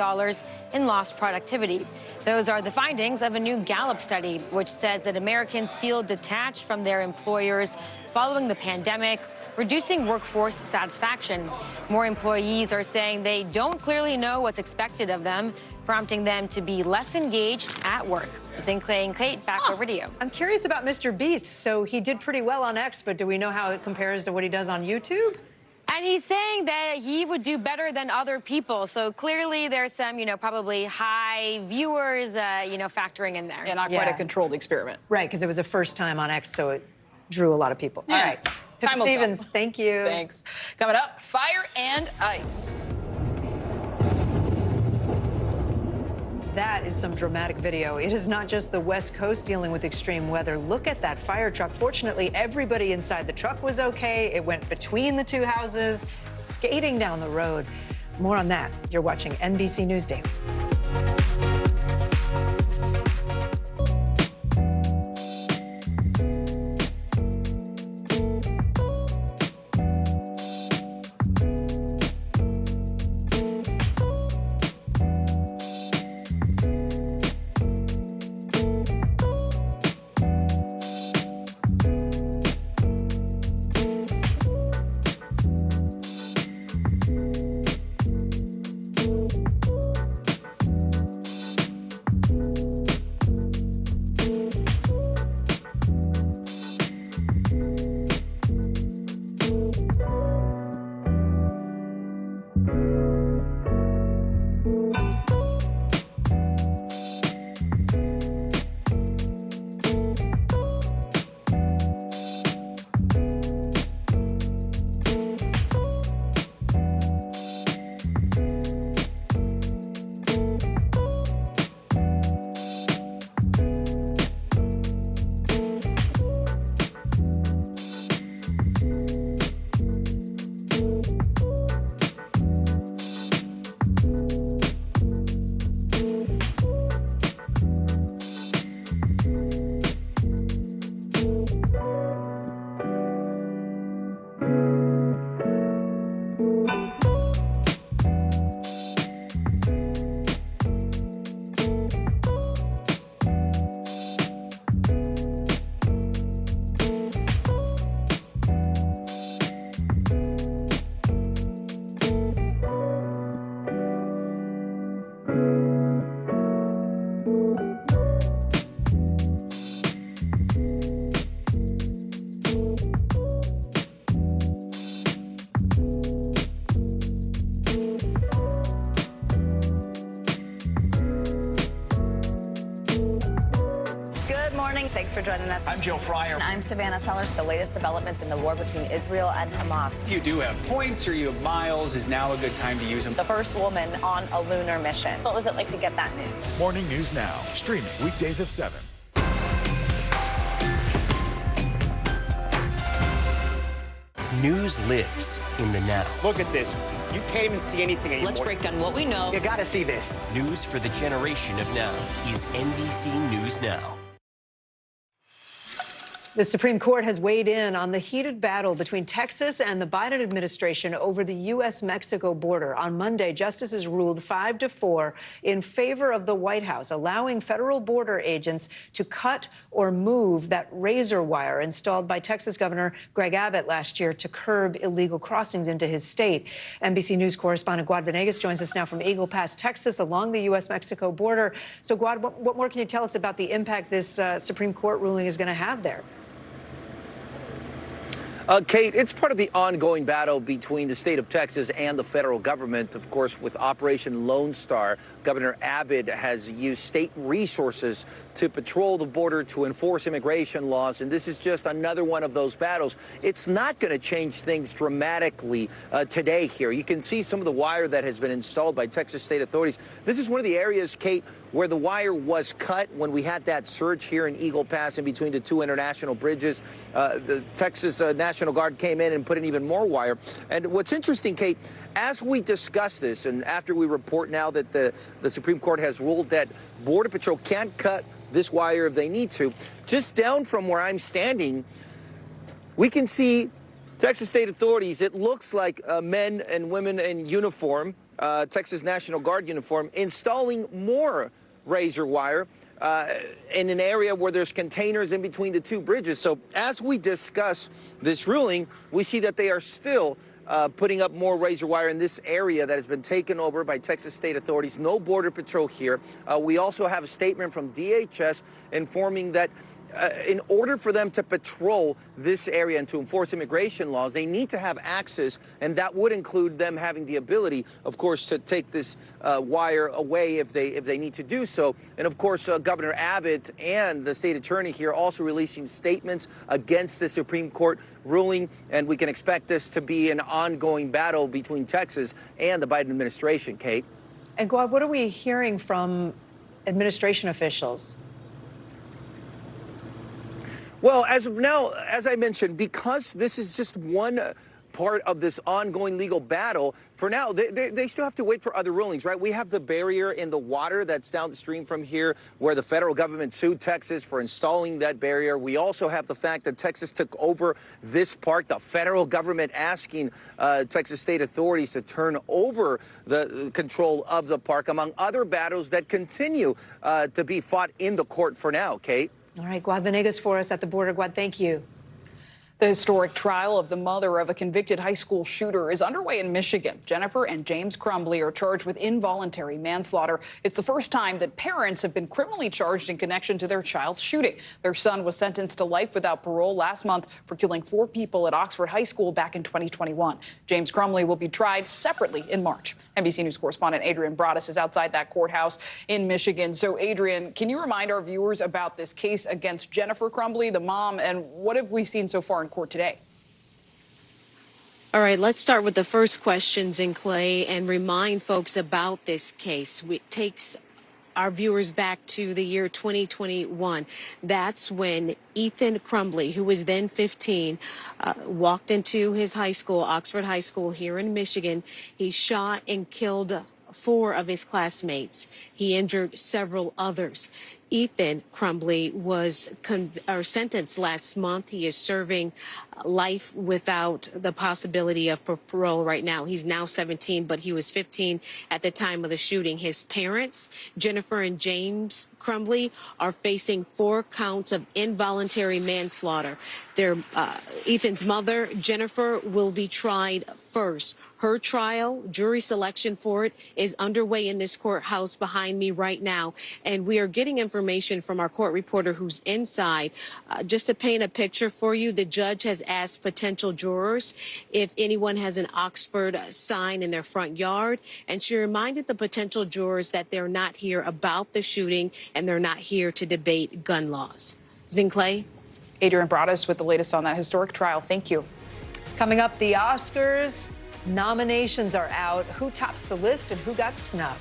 Speaker 13: in lost productivity. Those are the findings of a new Gallup study, which says that Americans feel detached from their employers following the pandemic, reducing workforce satisfaction. More employees are saying they don't clearly know what's expected of them, prompting them to be less engaged at work. Zinkley and Kate, back over to you.
Speaker 23: I'm curious about Mr. Beast. So he did pretty well on X, but do we know how it compares to what he does on YouTube?
Speaker 13: And he's saying that he would do better than other people. So clearly there's some, probably high viewers, factoring in there.
Speaker 19: Yeah, not quite a controlled experiment.
Speaker 23: Right, because it was a first time on X, so it drew a lot of people.
Speaker 19: Yeah.
Speaker 23: All right. Pip
Speaker 19: Time will
Speaker 23: Stevens,
Speaker 19: tell.
Speaker 23: thank you.
Speaker 19: Thanks. Coming up, fire and ice.
Speaker 23: That is some dramatic video. It is not just the West Coast dealing with extreme weather. Look at that fire truck. Fortunately, everybody inside the truck was okay. It went between the two houses, skating down the road. More on that. You're watching NBC News Daily.
Speaker 3: Thanks for joining us.
Speaker 8: I'm Joe Fryer.
Speaker 3: And I'm Savannah Sellers. The latest developments in the war between Israel and Hamas.
Speaker 8: If you do have points or you have miles, is now a good time to use them.
Speaker 3: The first woman on a lunar mission. What was it like to get that news?
Speaker 4: Morning News Now, streaming weekdays at 7.
Speaker 14: News lives in the now.
Speaker 15: Look at this. You can't even see anything anymore.
Speaker 16: Let's break down what we know.
Speaker 15: You gotta see this.
Speaker 14: News for the generation of now is NBC News Now.
Speaker 23: The Supreme Court has weighed in on the heated battle between Texas and the Biden administration over the U.S.-Mexico border. On Monday, justices ruled 5-4 in favor of the White House, allowing federal border agents to cut or move that razor wire installed by Texas Governor Greg Abbott last year to curb illegal crossings into his state. NBC News correspondent Guad Venegas joins us now from Eagle Pass, Texas, along the U.S.-Mexico border. So, Guad, what more can you tell us about the impact this Supreme Court ruling is going to have there?
Speaker 20: Kate, it's part of the ongoing battle between the state of Texas and the federal government. Of course, with Operation Lone Star, Governor Abbott has used state resources to patrol the border to enforce immigration laws, and this is just another one of those battles. It's not going to change things dramatically today here. You can see some of the wire that has been installed by Texas state authorities. This is one of the areas, Kate, where the wire was cut when we had that surge here in Eagle Pass in between the two international bridges. The Texas National Guard came in and put in even more wire. And what's interesting, Kate, as we discuss this and after we report now that the Supreme Court has ruled that Border Patrol can't cut this wire if they need to. Just down from where I'm standing, we can see Texas state authorities. It looks like men and women in uniform, Texas National Guard uniform, installing more razor wire in an area where there's containers in between the two bridges. So as we discuss this ruling, we see that they are still putting up more razor wire in this area that has been taken over by Texas state authorities. No border patrol here. We also have a statement from DHS informing that in order for them to patrol this area and to enforce immigration laws, they need to have access, and that would include them having the ability, of course, to take this wire away if they need to do so. And of course, Governor Abbott and the state attorney here also releasing statements against the Supreme Court ruling, and we can expect this to be an ongoing battle between Texas and the Biden administration. Kate?
Speaker 23: And Gauad, what are we hearing from administration officials?
Speaker 20: Well, as of now, as I mentioned, because this is just one part of this ongoing legal battle, for now, they still have to wait for other rulings, right? We have the barrier in the water that's down the stream from here where the federal government sued Texas for installing that barrier. We also have the fact that Texas took over this park, the federal government asking Texas state authorities to turn over the control of the park, among other battles that continue to be fought in the court for now, Kate.
Speaker 23: All right, Gauad Venegas for us at the border. Gauad, thank you.
Speaker 19: The historic trial of the mother of a convicted high school shooter is underway in Michigan. Jennifer and James Crumbly are charged with involuntary manslaughter. It's the first time that parents have been criminally charged in connection to their child's shooting. Their son was sentenced to life without parole last month for killing 4 people at Oxford High School back in 2021. James Crumbly will be tried separately in March. NBC News correspondent Adrian Broaddus is outside that courthouse in Michigan. So, Adrian, can you remind our viewers about this case against Jennifer Crumbly, the mom, and what have we seen so far in court today?
Speaker 6: All right, let's start with the first questions in Clay and remind folks about this case. It takes our viewers back to the year 2021. That's when Ethan Crumbly, who was then 15, walked into his high school, Oxford High School here in Michigan. He shot and killed 4 of his classmates. He injured several others. Ethan Crumbly was sentenced last month. He is serving life without the possibility of parole right now. He's now 17, but he was 15 at the time of the shooting. His parents, Jennifer and James Crumbly, are facing 4 counts of involuntary manslaughter. Ethan's mother, Jennifer, will be tried first. Her trial, jury selection for it, is underway in this courthouse behind me right now. And we are getting information from our court reporter who's inside. Just to paint a picture for you, the judge has asked potential jurors if anyone has an Oxford sign in their front yard. And she reminded the potential jurors that they're not here about the shooting and they're not here to debate gun laws. Zinclay?
Speaker 19: Adrian Broaddus with the latest on that historic trial. Thank you.
Speaker 23: Coming up, the Oscars. Nominations are out. Who tops the list and who got snubbed?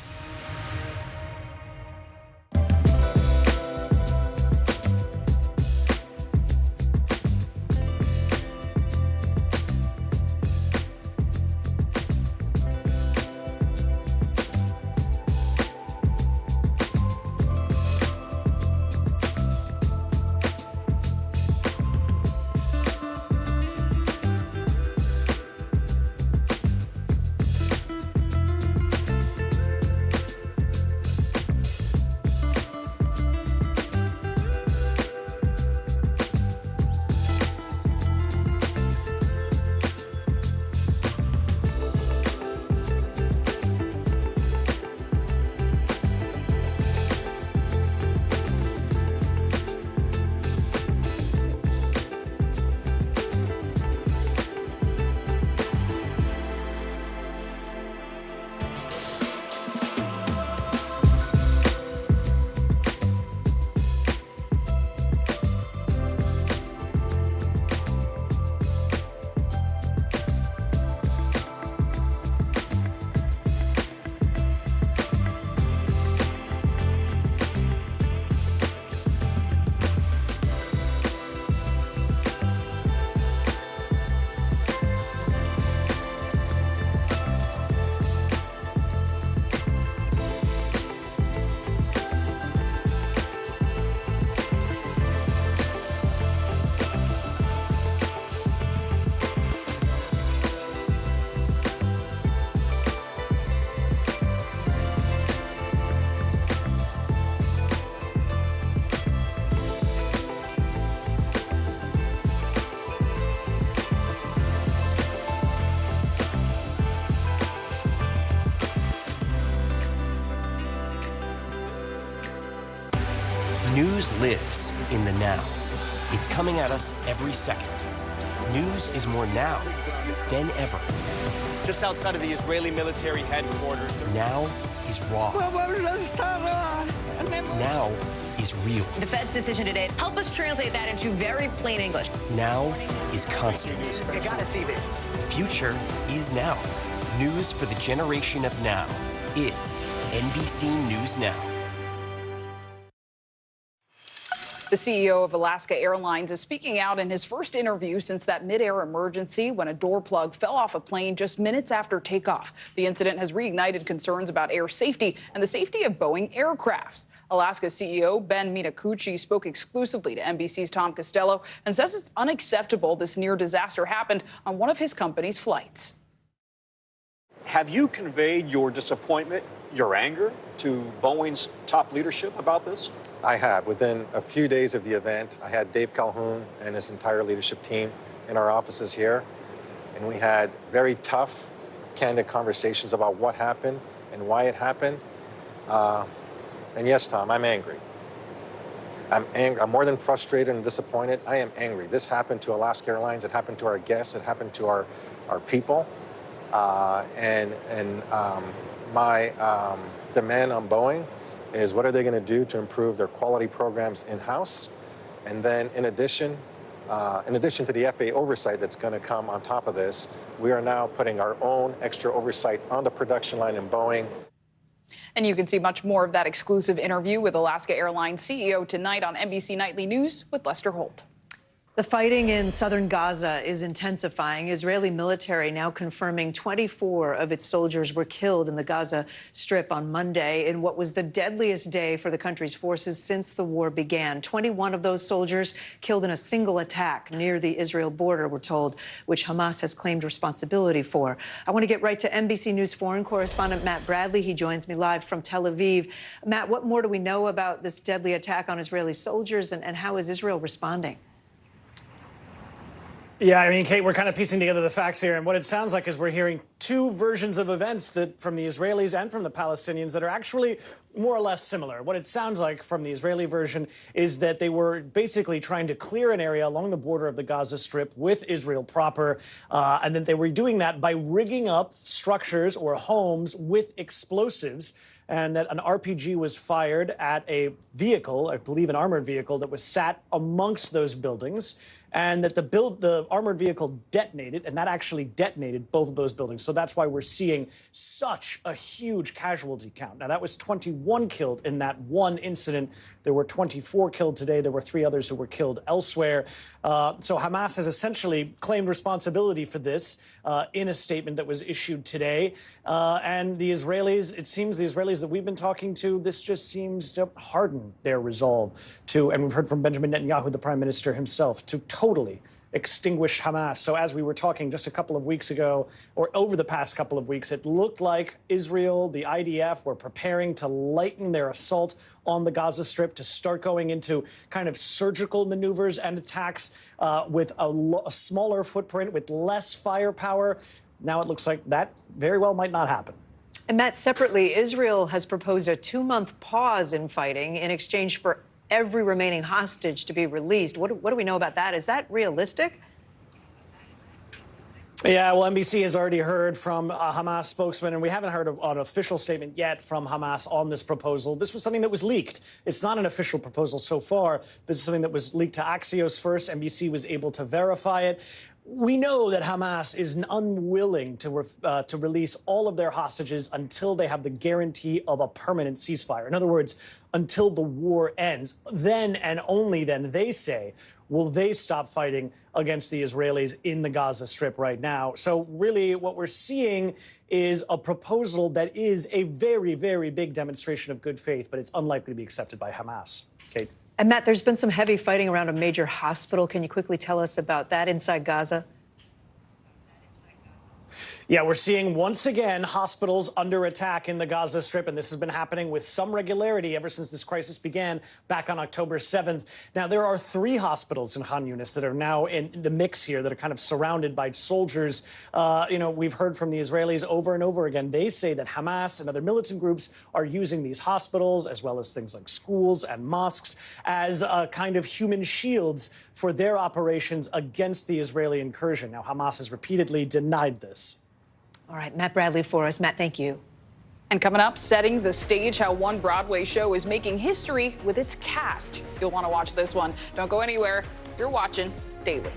Speaker 14: News lives in the now. It's coming at us every second. News is more now than ever.
Speaker 15: Just outside of the Israeli military headquarters.
Speaker 14: Now is raw. Now is real.
Speaker 3: The Fed's decision today, help us translate that into very plain English.
Speaker 14: Now is constant.
Speaker 15: You gotta see this.
Speaker 14: Future is now. News for the generation of now is NBC News Now.
Speaker 19: The CEO of Alaska Airlines is speaking out in his first interview since that mid-air emergency when a door plug fell off a plane just minutes after takeoff. The incident has reignited concerns about air safety and the safety of Boeing aircrafts. Alaska's CEO, Ben Minakuchi, spoke exclusively to NBC's Tom Costello and says it's unacceptable this near disaster happened on one of his company's flights.
Speaker 16: Have you conveyed your disappointment, your anger to Boeing's top leadership about this?
Speaker 17: I have. Within a few days of the event, I had Dave Calhoun and his entire leadership team in our offices here, and we had very tough, candid conversations about what happened and why it happened. And yes, Tom, I'm angry. I'm angry. I'm more than frustrated and disappointed. I am angry. This happened to Alaska Airlines. It happened to our guests. It happened to our people. My demand on Boeing is what are they going to do to improve their quality programs in-house? And then in addition to the FAA oversight that's going to come on top of this, we are now putting our own extra oversight on the production line in Boeing.
Speaker 19: And you can see much more of that exclusive interview with Alaska Airlines CEO tonight on NBC Nightly News with Lester Holt.
Speaker 23: The fighting in southern Gaza is intensifying. Israeli military now confirming 24 of its soldiers were killed in the Gaza Strip on Monday in what was the deadliest day for the country's forces since the war began. 21 of those soldiers killed in a single attack near the Israel border, we're told, which Hamas has claimed responsibility for. I want to get right to NBC News foreign correspondent Matt Bradley. He joins me live from Tel Aviv. Matt, what more do we know about this deadly attack on Israeli soldiers, and how is Israel responding?
Speaker 21: Yeah, I mean, Kate, we're kind of piecing together the facts here, and what it sounds like is we're hearing two versions of events that from the Israelis and from the Palestinians that are actually more or less similar. What it sounds like from the Israeli version is that they were basically trying to clear an area along the border of the Gaza Strip with Israel proper, and that they were doing that by rigging up structures or homes with explosives, and that an RPG was fired at a vehicle, I believe an armored vehicle, that was sat amongst those buildings, and that the armored vehicle detonated, and that actually detonated both of those buildings. So that's why we're seeing such a huge casualty count. Now, that was 21 killed in that one incident. There were 24 killed today. There were 3 others who were killed elsewhere. So Hamas has essentially claimed responsibility for this in a statement that was issued today. And the Israelis, it seems the Israelis that we've been talking to, this just seems to harden their resolve to, and we've heard from Benjamin Netanyahu, the prime minister himself, to totally extinguish Hamas. So as we were talking just a couple of weeks ago, or over the past couple of weeks, it looked like Israel, the IDF, were preparing to lighten their assault on the Gaza Strip, to start going into kind of surgical maneuvers and attacks with a smaller footprint, with less firepower. Now it looks like that very well might not happen.
Speaker 23: And Matt, separately, Israel has proposed a 2-month pause in fighting in exchange for every remaining hostage to be released. What do we know about that? Is that realistic?
Speaker 21: Yeah, well, NBC has already heard from a Hamas spokesman, and we haven't heard an official statement yet from Hamas on this proposal. This was something that was leaked. It's not an official proposal so far, but it's something that was leaked to Axios first. NBC was able to verify it. We know that Hamas is unwilling to release all of their hostages until they have the guarantee of a permanent ceasefire. In other words, until the war ends. Then and only then, they say, will they stop fighting against the Israelis in the Gaza Strip right now. So really what we're seeing is a proposal that is a very, very big demonstration of good faith, but it's unlikely to be accepted by Hamas. Kate.
Speaker 23: And Matt, there's been some heavy fighting around a major hospital. Can you quickly tell us about that inside Gaza?
Speaker 21: Yeah, we're seeing once again hospitals under attack in the Gaza Strip, and this has been happening with some regularity ever since this crisis began back on October 7th. Now, there are 3 hospitals in Khan Yunis that are now in the mix here that are kind of surrounded by soldiers. We've heard from the Israelis over and over again. They say that Hamas and other militant groups are using these hospitals, as well as things like schools and mosques, as kind of human shields for their operations against the Israeli incursion. Now, Hamas has repeatedly denied this.
Speaker 23: All right, Matt Bradley for us. Matt, thank you.
Speaker 19: And coming up, setting the stage, how one Broadway show is making history with its cast. You'll want to watch this one. Don't go anywhere. You're watching Daily.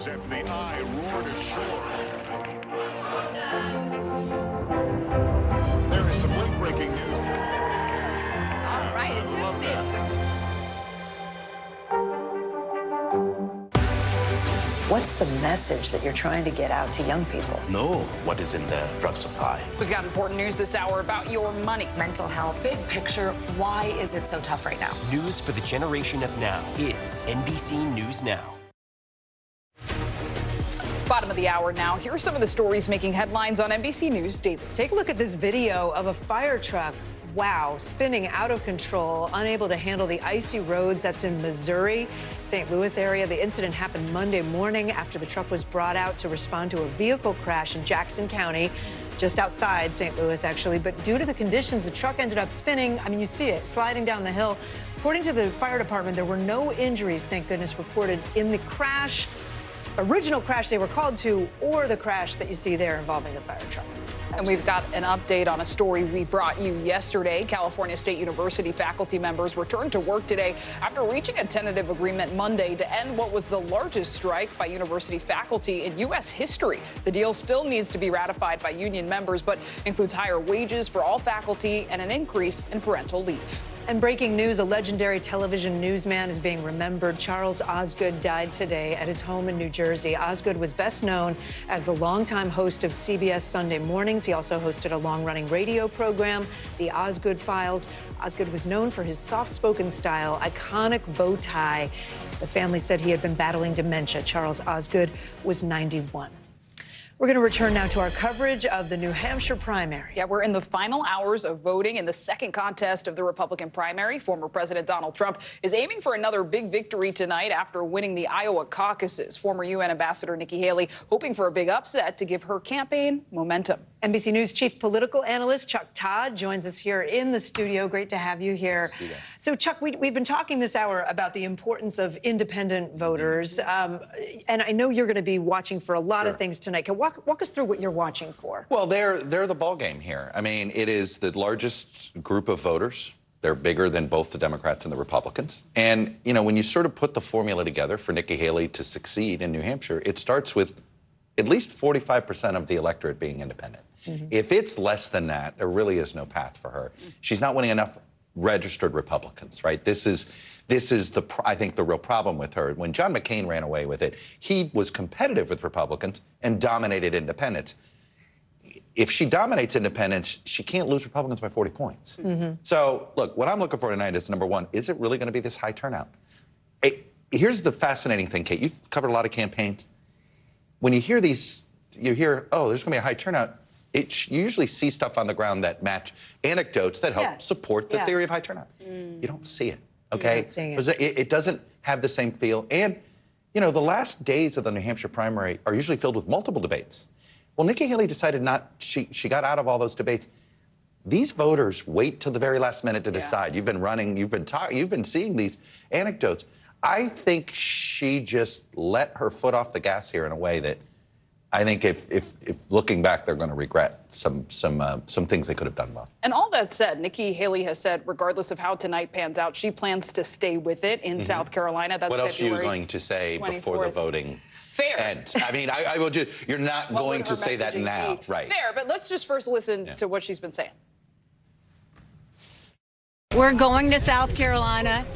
Speaker 2: After the eye roared ashore. There is some late breaking news.
Speaker 1: All right, it just did.
Speaker 23: What's the message that you're trying to get out to young people?
Speaker 12: Know what is in the drug supply.
Speaker 19: We've got important news this hour about your money.
Speaker 3: Mental health, big picture, why is it so tough right now?
Speaker 14: News for the generation of now is NBC News Now.
Speaker 19: Bottom of the hour now. Here are some of the stories making headlines on NBC News Daily.
Speaker 23: Take a look at this video of a fire truck. Wow, spinning out of control, unable to handle the icy roads. That's in Missouri, St. Louis area. The incident happened Monday morning after the truck was brought out to respond to a vehicle crash in Jackson County, just outside St. Louis, actually. But due to the conditions, the truck ended up spinning. I mean, you see it sliding down the hill. According to the fire department, there were no injuries, thank goodness, reported in the crash. Original crash they were called to, or the crash that you see there involving the fire truck.
Speaker 19: And we've got an update on a story we brought you yesterday. California State University faculty members returned to work today after reaching a tentative agreement Monday to end what was the largest strike by university faculty in U.S. history. The deal still needs to be ratified by union members, but includes higher wages for all faculty and an increase in parental leave.
Speaker 23: And breaking news, a legendary television newsman is being remembered. Charles Osgood died today at his home in New Jersey. Osgood was best known as the longtime host of CBS Sunday Mornings. He also hosted a long-running radio program, The Osgood Files. Osgood was known for his soft-spoken style, iconic bow tie. The family said he had been battling dementia. Charles Osgood was 91. We're going to return now to our coverage of the New Hampshire primary.
Speaker 19: Yeah, we're in the final hours of voting in the second contest of the Republican primary. Former President Donald Trump is aiming for another big victory tonight after winning the Iowa caucuses. Former UN Ambassador Nikki Haley hoping for a big upset to give her campaign momentum.
Speaker 23: NBC News chief political analyst Chuck Todd joins us here in the studio. Great to have you here. So, Chuck, we've been talking this hour about the importance of independent voters, and I know you're going to be watching for a lot of things tonight. Can walk us through what you're watching for?
Speaker 7: Well, they're the ball game here. I mean, it is the largest group of voters. They're bigger than both the Democrats and the Republicans. And, you know, when you sort of put the formula together for Nikki Haley to succeed in New Hampshire, it starts with at least 45% of the electorate being independent. If it's less than that, there really is no path for her. She's not winning enough registered Republicans, right? This is I think the real problem with her. When John McCain ran away with it, he was competitive with Republicans and dominated independents. If she dominates independents, she can't lose Republicans by 40 points. So, look, what I'm looking for tonight is, number one, is it really going to be this high turnout? Here's the fascinating thing, Kate. You've covered a lot of campaigns. When you hear these, oh, there's going to be a high turnout. You usually see stuff on the ground that match anecdotes that help support the theory of high turnout. You don't see it, okay? It doesn't have the same feel. And, you know, the last days of the New Hampshire primary are usually filled with multiple debates. Well, Nikki Haley decided she got out of all those debates. These voters wait till the very last minute to decide. You've been running, you've been seeing these anecdotes. I think she just let her foot off the gas here in a way that I think if looking back, they're going to regret some things they could have done well.
Speaker 19: And all that said, Nikki Haley has said, regardless of how tonight pans out, she plans to stay with it in South Carolina. That's
Speaker 7: what else
Speaker 19: February
Speaker 7: are you going to say
Speaker 19: 24th.
Speaker 7: before the voting ends? I mean, I will just, you're not going to say that now, right?
Speaker 19: Fair, but let's just first listen to what she's been saying.
Speaker 18: We're going to South Carolina.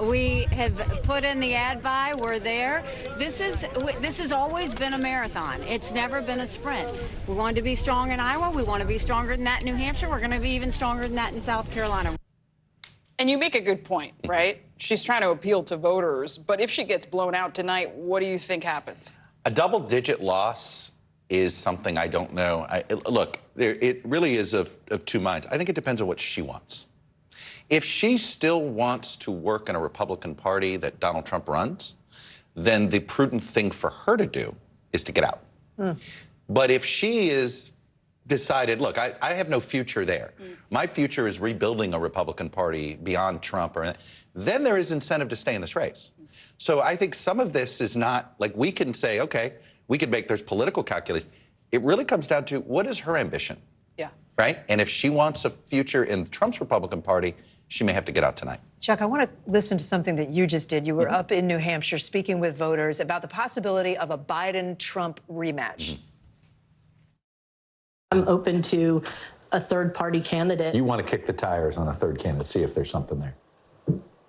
Speaker 18: We have put in the ad buy. We're there. This has always been a marathon. It's never been a sprint. We want to be strong in Iowa. We want to be stronger than that in New Hampshire. We're going to be even stronger than that in South Carolina.
Speaker 19: And you make a good point, right? She's trying to appeal to voters. But if she gets blown out tonight, what do you think happens?
Speaker 7: A double-digit loss is something I don't know. Look, it really is of two minds. I think it depends on what she wants. If she still wants to work in a Republican Party that Donald Trump runs, then the prudent thing for her to do is to get out. But if she is decided, look, I have no future there. My future is rebuilding a Republican Party beyond Trump, then there is incentive to stay in this race. So I think some of this is not, like, we can say, okay, we could make, there's political calculation. It really comes down to, what is her ambition? Right? And if she wants a future in Trump's Republican Party, she may have to get out tonight.
Speaker 23: Chuck, I want to listen to something that you just did. You were up in New Hampshire speaking with voters about the possibility of a Biden-Trump rematch.
Speaker 22: I'm open to a third-party candidate.
Speaker 24: You want to kick the tires on a third candidate, see if there's something there.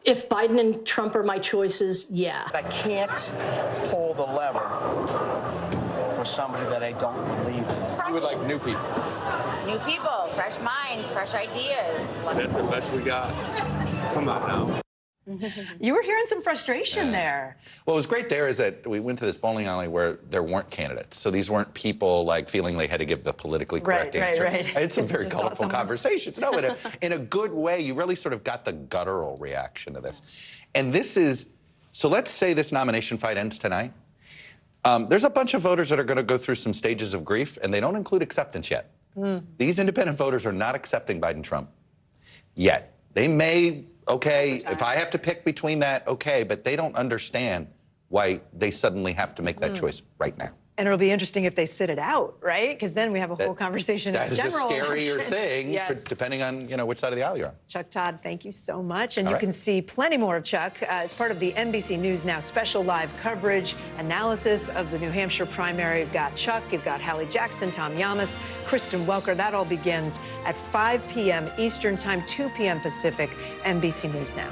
Speaker 22: If Biden and Trump are my choices, yeah.
Speaker 25: I can't pull the lever for somebody that I don't believe in.
Speaker 24: You would like new people.
Speaker 26: New people, fresh minds, fresh ideas.
Speaker 24: That's the best we got. Come on now.
Speaker 23: You were hearing some frustration there.
Speaker 7: What was great there is that we went to this bowling alley where there weren't candidates. So these weren't people like feeling they had to give the politically correct answer. I had some very colorful conversations. No, in a good way, you really sort of got the guttural reaction to this. And this is, so let's say this nomination fight ends tonight. There's a bunch of voters that are going to go through some stages of grief, and they don't include acceptance yet. These independent voters are not accepting Biden-Trump yet. They may, okay, if I have to pick between that, okay, but they don't understand why they suddenly have to make that choice right now.
Speaker 23: And it'll be interesting if they sit it out, right? Because then we have a whole conversation in general.
Speaker 7: That is a scarier thing, depending on, you know, which side of the aisle you're on.
Speaker 23: Chuck Todd, thank you so much. And you can see plenty more of Chuck as part of the NBC News Now special live coverage, analysis of the New Hampshire primary. You've got Chuck, you've got Hallie Jackson, Tom Yamas, Kristen Welker. That all begins at 5 p.m. Eastern Time, 2 p.m. Pacific, NBC News Now.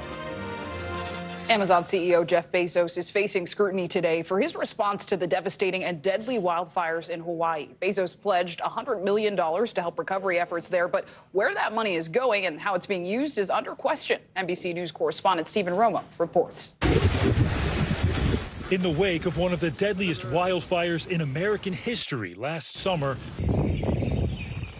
Speaker 19: Amazon CEO Jeff Bezos is facing scrutiny today for his response to the devastating and deadly wildfires in Hawaii. Bezos pledged $100 million to help recovery efforts there, but where that money is going and how it's being used is under question. NBC News correspondent Stephen Romo reports.
Speaker 27: In the wake of one of the deadliest wildfires in American history last summer,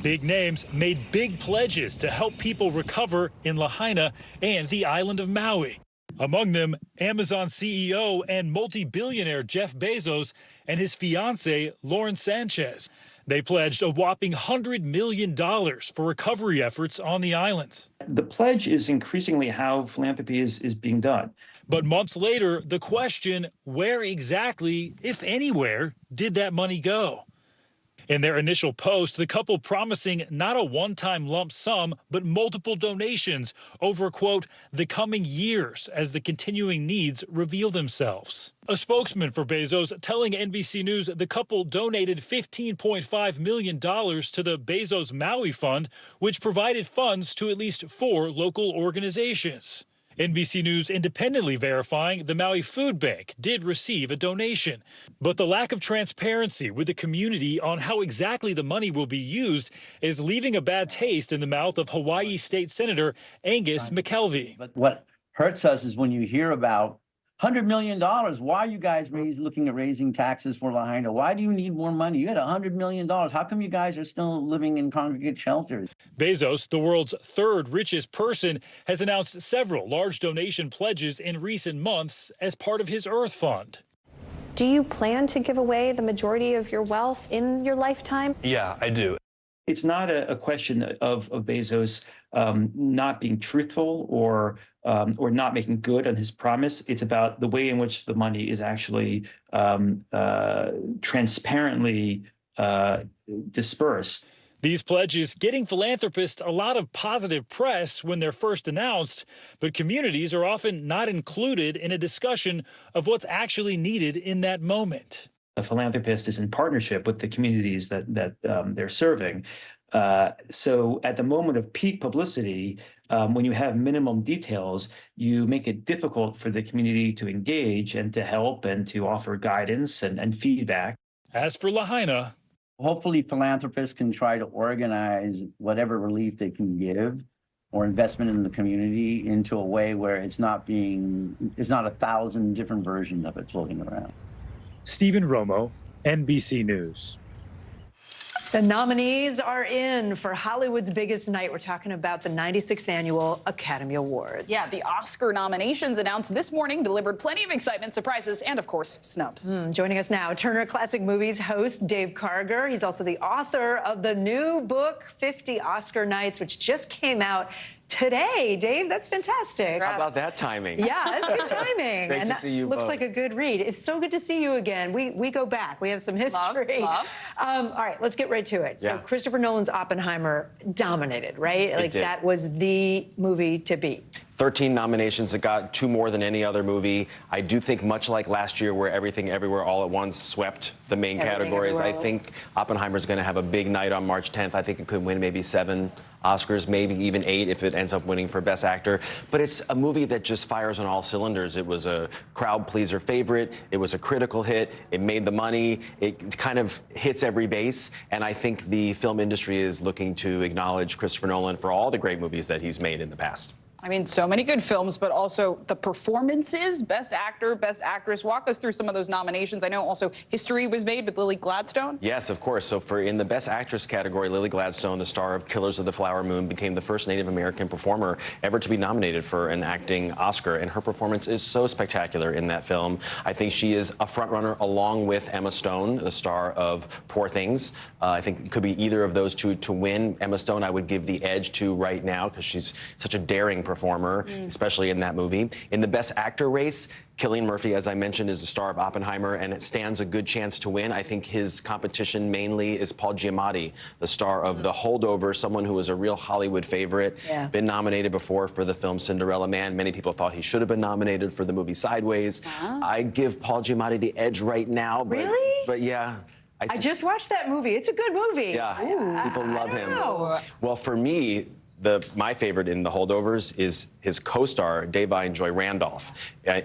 Speaker 27: big names made big pledges to help people recover in Lahaina and the island of Maui. Among them, Amazon CEO and multi-billionaire Jeff Bezos and his fiancée, Lauren Sanchez. They pledged a whopping $100 million for recovery efforts on the islands.
Speaker 4: The pledge is increasingly how philanthropy is being done.
Speaker 27: But months later, the question, where exactly, if anywhere, did that money go? In their initial post, the couple promising not a one-time lump sum, but multiple donations over, quote, the coming years as the continuing needs reveal themselves. A spokesman for Bezos telling NBC News the couple donated $15.5 million to the Bezos Maui Fund, which provided funds to at least 4 local organizations. NBC News independently verifying the Maui Food Bank did receive a donation. But the lack of transparency with the community on how exactly the money will be used is leaving a bad taste in the mouth of Hawaii State Senator Angus McKelvey.
Speaker 5: But what hurts us is when you hear about $100 million. Why are you guys looking at raising taxes for Lahaina? Why do you need more money? You had $100 million. How come you guys are still living in congregate shelters?
Speaker 27: Bezos, the world's 3rd richest person, has announced several large donation pledges in recent months as part of his Earth Fund.
Speaker 8: Do you plan to give away the majority of your wealth in your lifetime?
Speaker 4: Yeah, I do. It's not a question of Bezos not being truthful or not making good on his promise. It's about the way in which the money is actually transparently dispersed.
Speaker 27: These pledges getting philanthropists a lot of positive press when they're first announced, but communities are often not included in a discussion of what's actually needed in that moment.
Speaker 4: A philanthropist is in partnership with the communities that they're serving. So at the moment of peak publicity, when you have minimum details, you make it difficult for the community to engage and to help and to offer guidance and feedback.
Speaker 27: As for Lahaina,
Speaker 5: hopefully philanthropists can try to organize whatever relief they can give or investment in the community into a way where it's not 1,000 different versions of it floating around.
Speaker 27: Stephen Romo, NBC News.
Speaker 23: The nominees are in for Hollywood's biggest night. We're talking about the 96th Annual Academy Awards.
Speaker 19: Yeah, the Oscar nominations announced this morning delivered plenty of excitement, surprises, and, of course, snubs.
Speaker 23: Joining us now, Turner Classic Movies host Dave Karger. He's also the author of the new book, 50 Oscar Nights, which just came out today. Dave, that's fantastic.
Speaker 9: How about that timing?
Speaker 23: Yeah, that's good timing.
Speaker 9: Great
Speaker 23: and
Speaker 9: to see you
Speaker 23: looks
Speaker 9: both.
Speaker 23: like a good read. It's so good to see you again. We go back. We have some history.
Speaker 9: Love.
Speaker 23: All right, let's get right to it.
Speaker 9: Yeah.
Speaker 23: So Christopher Nolan's Oppenheimer dominated, right?
Speaker 9: It did.
Speaker 23: That was the movie to beat.
Speaker 9: 13 nominations. It got 2 more than any other movie. I do think much like last year where Everything Everywhere All at Once swept the main categories, I think Oppenheimer's going to have a big night on March 10th. I think it could win maybe 7 Oscars, maybe even 8 if it ends up winning for Best Actor. But it's a movie that just fires on all cylinders. It was a crowd pleaser favorite. It was a critical hit. It made the money. It kind of hits every base. And I think the film industry is looking to acknowledge Christopher Nolan for all the great movies that he's made in the past.
Speaker 19: I mean, so many good films, but also the performances, Best Actor, Best Actress. Walk us through some of those nominations. I know also history was made with Lily Gladstone.
Speaker 9: Yes, of course. So in the Best Actress category, Lily Gladstone, the star of Killers of the Flower Moon, became the first Native American performer ever to be nominated for an acting Oscar. And her performance is so spectacular in that film. I think she is a frontrunner along with Emma Stone, the star of Poor Things. I think it could be either of those two to win. Emma Stone, I would give the edge to right now because she's such a daring performer, especially in that movie. In the Best Actor race, Cillian Murphy, as I mentioned, is the star of Oppenheimer, and it stands a good chance to win. I think his competition mainly is Paul Giamatti, the star of The Holdover, someone who was a real Hollywood favorite, been nominated before for the film Cinderella Man. Many people thought he should have been nominated for the movie Sideways. I give Paul Giamatti the edge right now. But,
Speaker 23: Really?
Speaker 9: But yeah.
Speaker 23: I just watched that movie. It's a good movie.
Speaker 9: Yeah, people love him.
Speaker 23: know.
Speaker 9: Well, for me, my favorite in The Holdovers is his co-star, Davine Joy Randolph,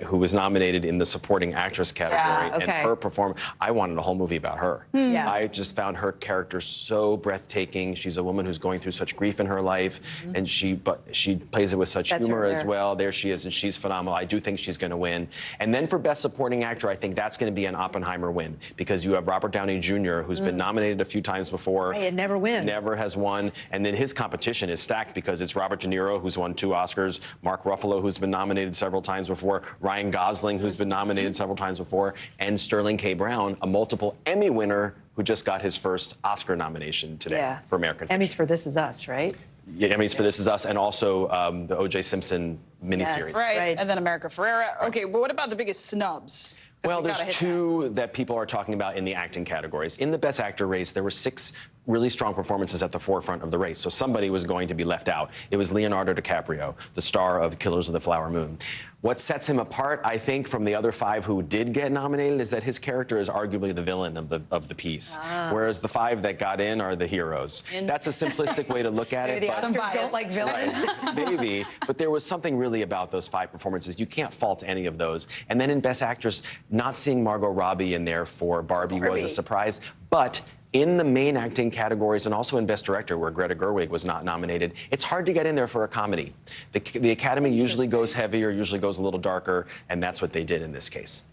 Speaker 9: who was nominated in the supporting actress category. And her performance, I wanted a whole movie about her. I just found her character so breathtaking. She's a woman who's going through such grief in her life, and she plays it with such humor as well. There she is, and she's phenomenal. I do think she's going to win. And then for Best Supporting Actor, I think that's going to be an Oppenheimer win, because you have Robert Downey Jr., who's been nominated a few times before.
Speaker 23: It never wins.
Speaker 9: Never has won. And then his competition is stacked because it's Robert De Niro, who's won 2 Oscars, Mark Ruffalo, who's been nominated several times before, Ryan Gosling, who's been nominated several times before, and Sterling K. Brown, a multiple Emmy winner, who just got his first Oscar nomination today for American Fiction.
Speaker 23: Emmys for This Is Us, right?
Speaker 9: Yeah, Emmys for This Is Us, and also the O.J. Simpson miniseries.
Speaker 19: Right, and then America Ferrera. Okay, but what about the biggest snubs?
Speaker 9: Well, there's two that people are talking about in the acting categories. In the Best Actor race, there were 6 really strong performances at the forefront of the race, so somebody was going to be left out. It was Leonardo DiCaprio, the star of Killers of the Flower Moon. What sets him apart, I think, from the other 5 who did get nominated is that his character is arguably the villain of the piece, whereas the 5 that got in are the heroes. That's a simplistic way to look at it.
Speaker 23: Maybe the Oscars don't like villains.
Speaker 9: Maybe, but there was something really about those 5 performances. You can't fault any of those. And then in Best Actress, not seeing Margot Robbie in there for Barbie was a surprise, but in the main acting categories and also in Best Director, where Greta Gerwig was not nominated, it's hard to get in there for a comedy. The Academy usually goes heavier, usually goes a little darker, and that's what they did in this case.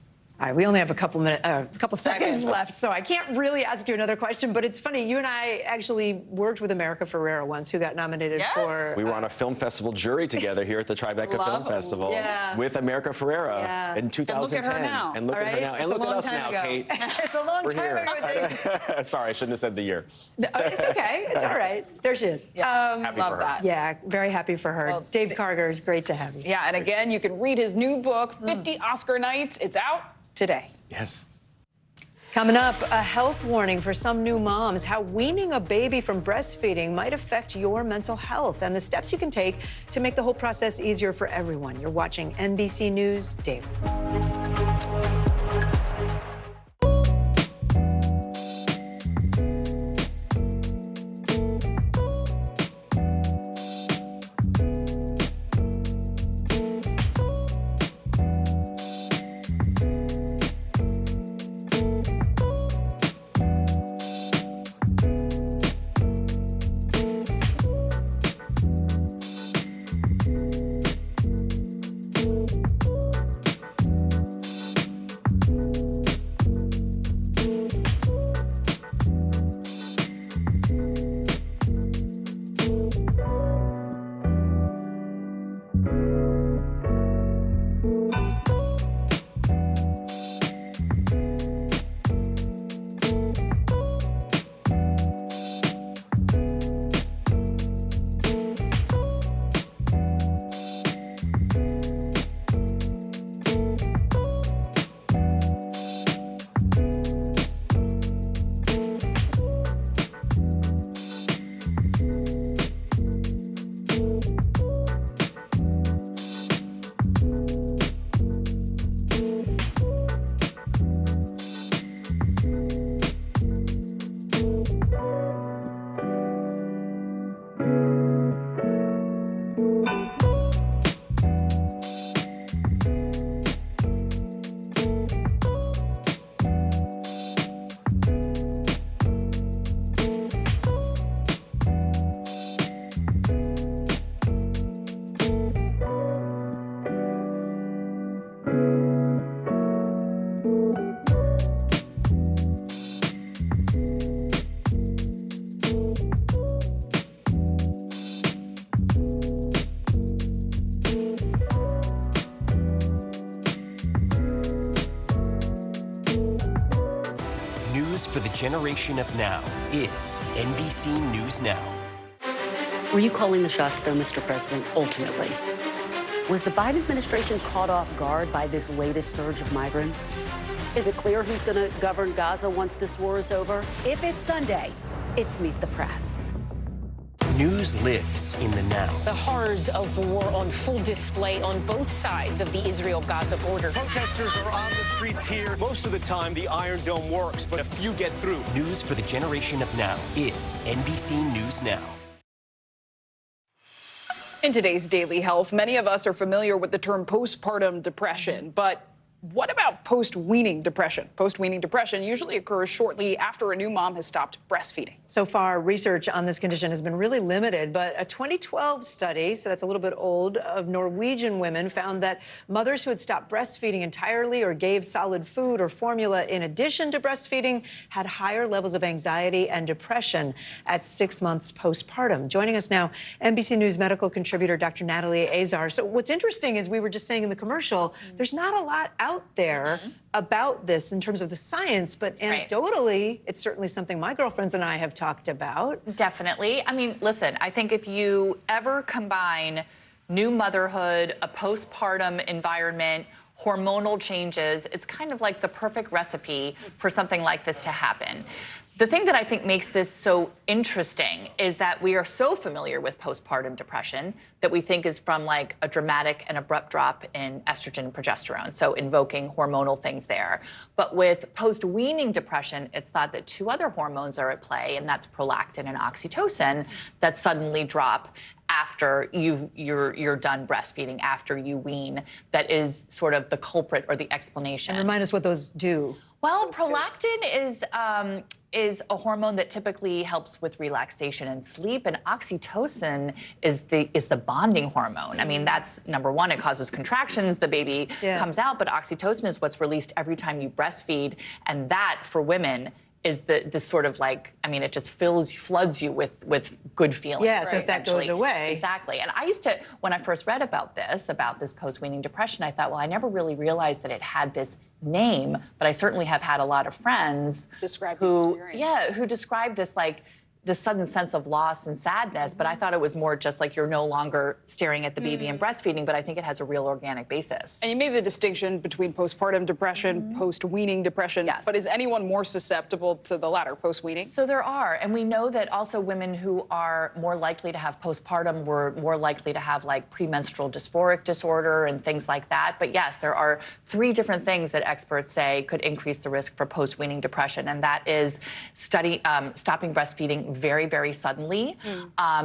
Speaker 23: All right, we only have a couple seconds left, so I can't really ask you another question, but it's funny, you and I actually worked with America Ferrera once, who got nominated for...
Speaker 9: We were on a film festival jury together here at the Tribeca Film Festival with America Ferrera in 2010.
Speaker 19: And look at her now.
Speaker 9: And look at us now, Kate.
Speaker 23: It's a long time ago.
Speaker 9: Sorry, I shouldn't have said the year.
Speaker 23: It's okay. It's all right. There she is.
Speaker 9: Happy for her.
Speaker 19: That.
Speaker 23: Yeah, very happy for her. Well, Dave Karger, is great to have you.
Speaker 19: Yeah, and again, you can read his new book, 50 Oscar Nights. It's out today.
Speaker 9: Yes.
Speaker 23: Coming up, a health warning for some new moms, how weaning a baby from breastfeeding might affect your mental health, and the steps you can take to make the whole process easier for everyone. You're watching NBC News Daily.
Speaker 14: For the generation of now is NBC News Now.
Speaker 6: Were you calling the shots, though, Mr. President, ultimately? Was the Biden administration caught off guard by this latest surge of migrants? Is it clear who's going to govern Gaza once this war is over? If it's Sunday, it's Meet the Press.
Speaker 14: News lives in the now.
Speaker 10: The horrors of the war on full display on both sides of the Israel-Gaza border.
Speaker 11: Protesters are on the streets here. Most of the time, the Iron Dome works, but a few get through.
Speaker 14: News for the generation of now is NBC News Now.
Speaker 19: In today's Daily Health, many of us are familiar with the term postpartum depression, but what about post-weaning depression? Post-weaning depression usually occurs shortly after a new mom has stopped breastfeeding.
Speaker 23: So far, research on this condition has been really limited, but a 2012 study, so that's a little bit old, of Norwegian women found that mothers who had stopped breastfeeding entirely or gave solid food or formula in addition to breastfeeding had higher levels of anxiety and depression at 6 months postpartum. Joining us now, NBC News medical contributor Dr. Natalie Azar. So what's interesting is we were just saying in the commercial, there's not a lot out out there about this in terms of the science, but anecdotally, it's certainly something my girlfriends and I have talked about.
Speaker 2: Definitely. I mean, listen, I think if you ever combine new motherhood, a postpartum environment, hormonal changes, it's kind of like the perfect recipe for something like this to happen. The thing that I think makes this so interesting is that we are so familiar with postpartum depression that we think is from like a dramatic and abrupt drop in estrogen and progesterone, so invoking hormonal things there. But with post-weaning depression, it's thought that two other hormones are at play, and that's prolactin and oxytocin, that suddenly drop after you're done breastfeeding, after you wean. That is sort of the culprit or the explanation.
Speaker 23: And remind us what those do.
Speaker 2: Well, prolactin is a hormone that typically helps with relaxation and sleep, and oxytocin is the bonding hormone. I mean, that's number one. It causes contractions. The baby comes out, but oxytocin is what's released every time you breastfeed, and that for women is this sort of like, I mean, it just floods you with good feelings.
Speaker 23: Yeah, so if that goes away.
Speaker 2: Exactly. And I used to, when I first read about this post-weaning depression, I thought, well, I never really realized that it had this name, but I certainly have had a lot of friends who describe this like this sudden sense of loss and sadness, but I thought it was more just like you're no longer staring at the baby and breastfeeding, but I think it has a real organic basis.
Speaker 19: And you made the distinction between postpartum depression, post-weaning depression.
Speaker 2: Yes.
Speaker 19: But is anyone more susceptible to the latter, post-weaning?
Speaker 2: So there are, and we know that also women who are more likely to have postpartum were more likely to have like premenstrual dysphoric disorder and things like that. But yes, there are 3 different things that experts say could increase the risk for post-weaning depression, and that is stopping breastfeeding very, very suddenly,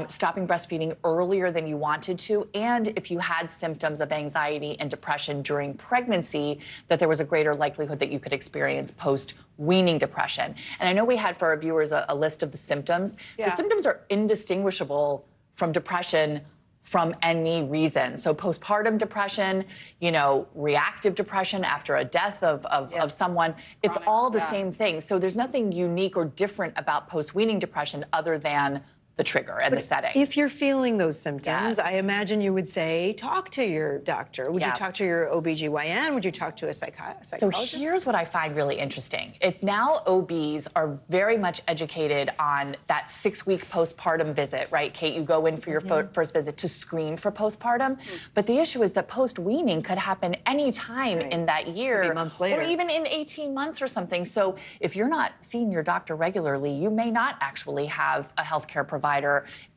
Speaker 2: stopping breastfeeding earlier than you wanted to, and if you had symptoms of anxiety and depression during pregnancy, that there was a greater likelihood that you could experience post-weaning depression. And I know we had for our viewers a list of the symptoms. The symptoms are indistinguishable from depression from any reason. So postpartum depression, you know, reactive depression after a death of someone, it's all the same thing. So there's nothing unique or different about post-weaning depression other than the trigger and the setting.
Speaker 23: If you're feeling those symptoms, I imagine you would say, talk to your doctor. Would you talk to your OBGYN? Would you talk to a psychologist?
Speaker 2: So here's what I find really interesting. It's now OBs are very much educated on that 6-week postpartum visit, right, Kate? You go in for your first visit to screen for postpartum. But the issue is that post-weaning could happen any time in that year.
Speaker 23: Could be months later.
Speaker 2: Or even in 18 months or something. So if you're not seeing your doctor regularly, you may not actually have a healthcare provider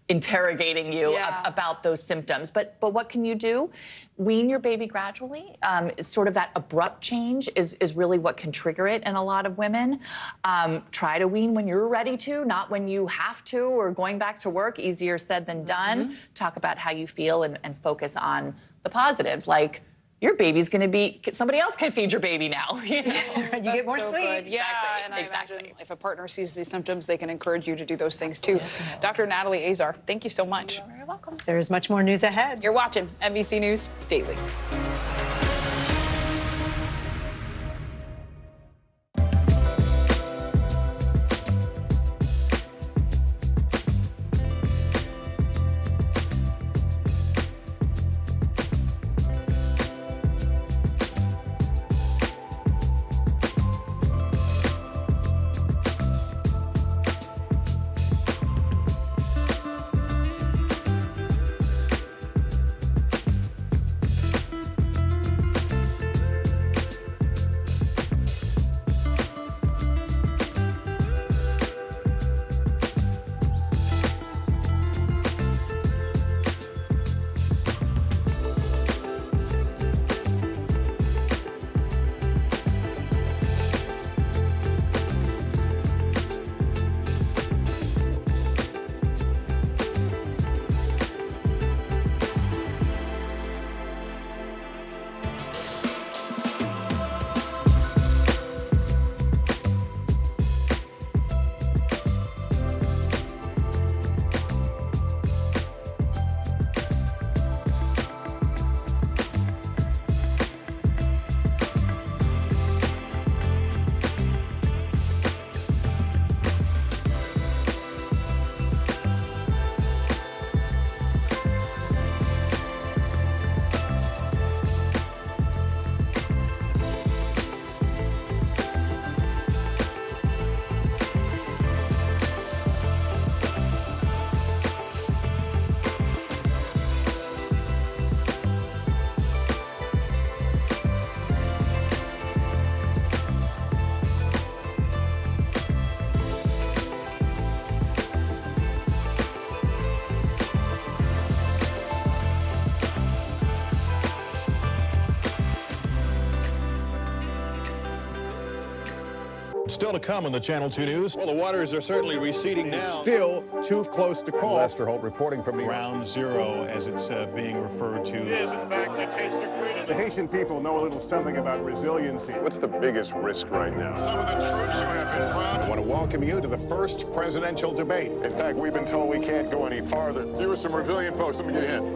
Speaker 2: interrogating you about those symptoms. But what can you do? Wean your baby gradually. Sort of that abrupt change is really what can trigger it in a lot of women. Try to wean when you're ready to, not when you have to or going back to work. Easier said than done. Talk about how you feel and focus on the positives, like your baby's going to be, somebody else can feed your baby now. You know?
Speaker 23: You get more sleep.
Speaker 19: Good. Yeah, and I imagine if a partner sees these symptoms, they can encourage you to do those things too. Dr. Natalie Azar, thank you so much.
Speaker 2: You're very welcome.
Speaker 23: There is much more news ahead.
Speaker 19: You're watching NBC News Daily.
Speaker 1: Still to come on the Channel 2 News.
Speaker 24: Well, the waters are certainly receding now.
Speaker 1: Still too close to call.
Speaker 24: Lester Holt reporting from
Speaker 1: Ground Zero, as it's being referred to.
Speaker 24: It is, in fact, a taste of freedom.
Speaker 1: The Haitian people know a little something about resiliency.
Speaker 24: What's the biggest risk right now?
Speaker 1: Some of the troops who have been proud.
Speaker 24: I want to welcome you to the first presidential debate.
Speaker 1: In fact, we've been told we can't go any farther.
Speaker 24: You were some resilient folks. Let me get a hint.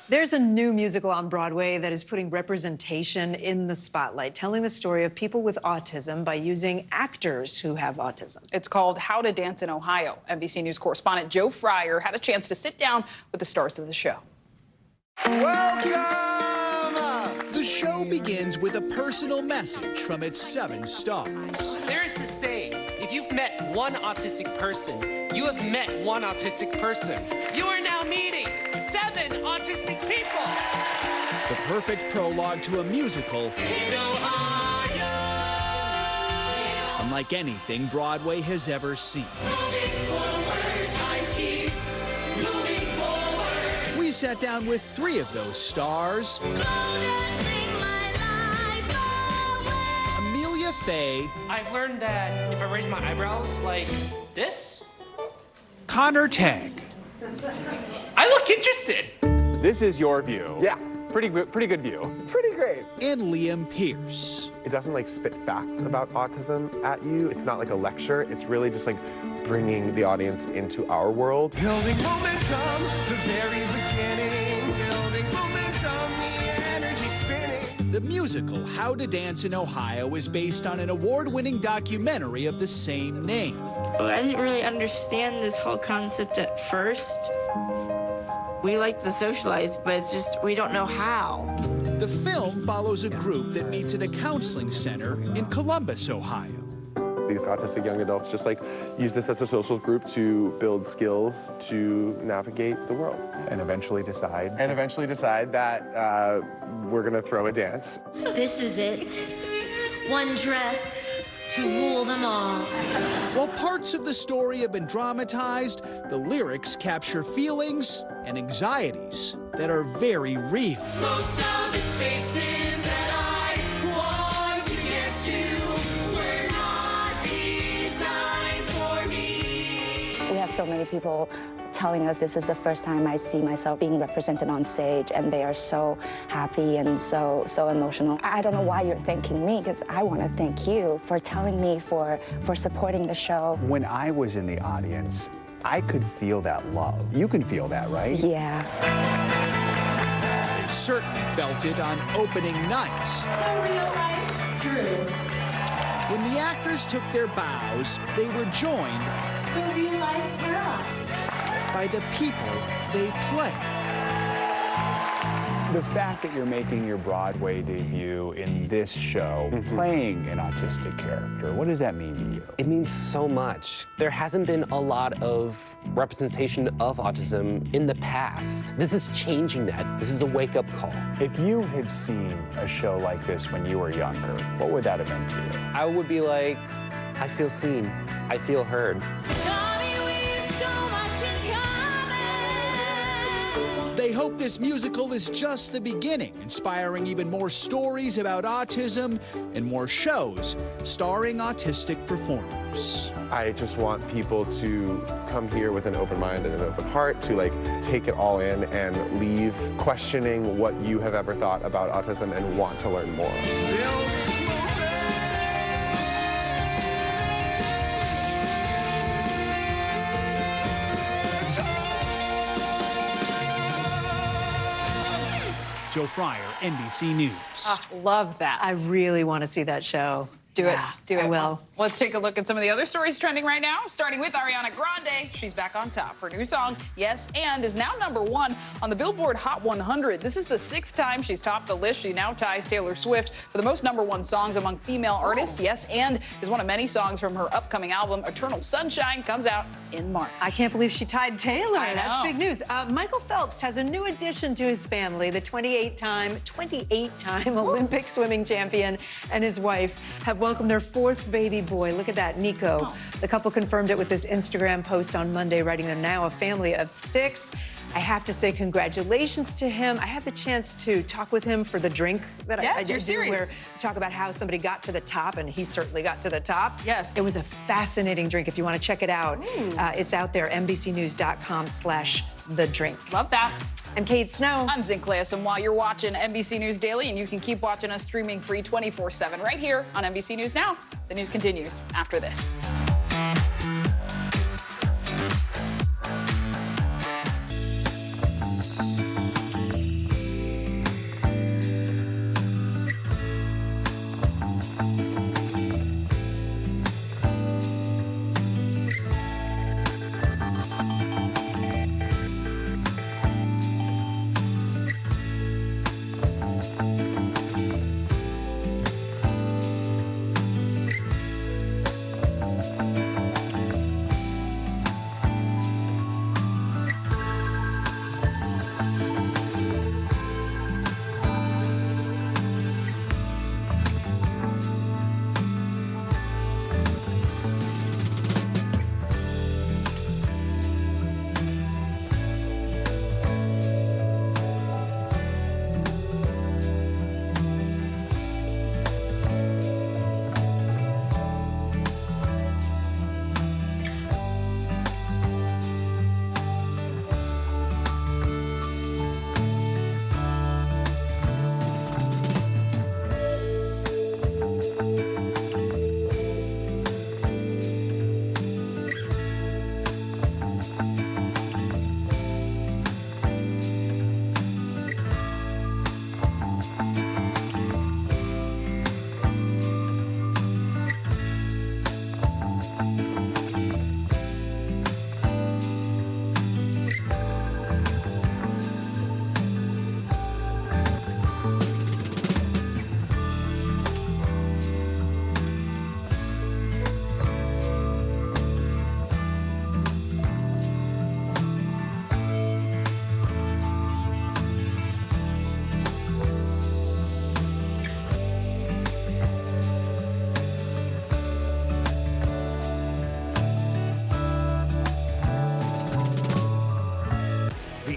Speaker 23: There's a new musical on Broadway that is putting representation in the spotlight, telling the story of people with autism by using actors who have autism.
Speaker 19: It's called How to Dance in Ohio. NBC News correspondent Joe Fryer had a chance to sit down with the stars of the show.
Speaker 13: Welcome! The show begins with a personal message from its 7 stars.
Speaker 15: There is this saying, if you've met one autistic person, you have met one autistic person. You are now meeting 7 autistic people.
Speaker 13: The perfect prologue to a musical unlike anything Broadway has ever seen. We sat down with 3 of those stars. Amelia Faye.
Speaker 15: I've learned that if I raise my eyebrows like this,
Speaker 13: Connor Tang.
Speaker 15: I look interested.
Speaker 16: This is your view. Yeah, pretty good view. Pretty great.
Speaker 13: And Liam Pierce.
Speaker 16: It doesn't like spit facts about autism at you. It's not like a lecture. It's really just like bringing the audience into our world.
Speaker 15: Building momentum, the very beginning. Building momentum, the energy spinning.
Speaker 13: The musical How to Dance in Ohio is based on an award-winning documentary of the same name.
Speaker 17: I didn't really understand this whole concept at first. We like to socialize, but it's just we don't know how.
Speaker 13: The film follows a group that meets at a counseling center in Columbus, Ohio.
Speaker 16: These autistic young adults just like use this as a social group to build skills to navigate the world.
Speaker 20: And eventually decide.
Speaker 16: that we're gonna throw a dance.
Speaker 21: This is it. One dress to rule them all.
Speaker 13: While parts of the story have been dramatized, the lyrics capture feelings and anxieties that are very real.
Speaker 21: Most of the spaces that I want to get to were not designed for me.
Speaker 28: We have so many people telling us this is the first time I see myself being represented on stage, and they are so happy and so emotional. I don't know why you're thanking me, because I want to thank you for telling me, for supporting the show.
Speaker 20: When I was in the audience, I could feel that love. You can feel that, right?
Speaker 28: Yeah.
Speaker 13: They certainly felt it on opening night.
Speaker 21: The real life Drew.
Speaker 13: When the actors took their bows, they were joined
Speaker 21: The real life Caroline.
Speaker 13: by the people they play.
Speaker 20: The fact that you're making your Broadway debut in this show, playing an autistic character, what does that mean to you?
Speaker 29: It means so much. There hasn't been a lot of representation of autism in the past. This is changing that. This is a wake-up call.
Speaker 20: If you had seen a show like this when you were younger, what would that have meant to you?
Speaker 29: I would be like, I feel seen. I feel heard.
Speaker 13: They hope this musical is just the beginning, inspiring even more stories about autism and more shows starring autistic performers.
Speaker 16: I just want people to come here with an open mind and an open heart to like take it all in and leave questioning what you have ever thought about autism and want to learn more.
Speaker 13: Joe Fryer, NBC News.
Speaker 19: Love that.
Speaker 23: I really want to see that show.
Speaker 19: Do it.
Speaker 23: I will.
Speaker 19: Let's take a look at some of the other stories trending right now, starting with Ariana Grande. She's back on top. Her new song, Yes And, is now #1 on the Billboard Hot 100. This is the 6th time she's topped the list. She now ties Taylor Swift for the most #1 songs among female artists. Yes And is one of many songs from her upcoming album, Eternal Sunshine, comes out in March.
Speaker 23: I can't believe she tied Taylor.
Speaker 19: I know.
Speaker 23: That's big news. Michael Phelps has a new addition to his family. The 28-time Olympic swimming champion and his wife have won welcome their fourth baby boy. Look at that, Nico. The couple confirmed it with this Instagram post on Monday, writing they're now a family of 6. I have to say congratulations to him. I had the chance to talk with him for the drink that I did, where we talk about how somebody got to the top, and he certainly got to the top.
Speaker 19: Yes.
Speaker 23: It was a fascinating drink. If you want to check it out, it's out there, NBCnews.com/the drink.
Speaker 19: Love that.
Speaker 23: I'm Kate Snow.
Speaker 19: I'm Zink Class, and while you're watching NBC News Daily, and you can keep watching us streaming free 24/7 right here on NBC News Now. The news continues after this.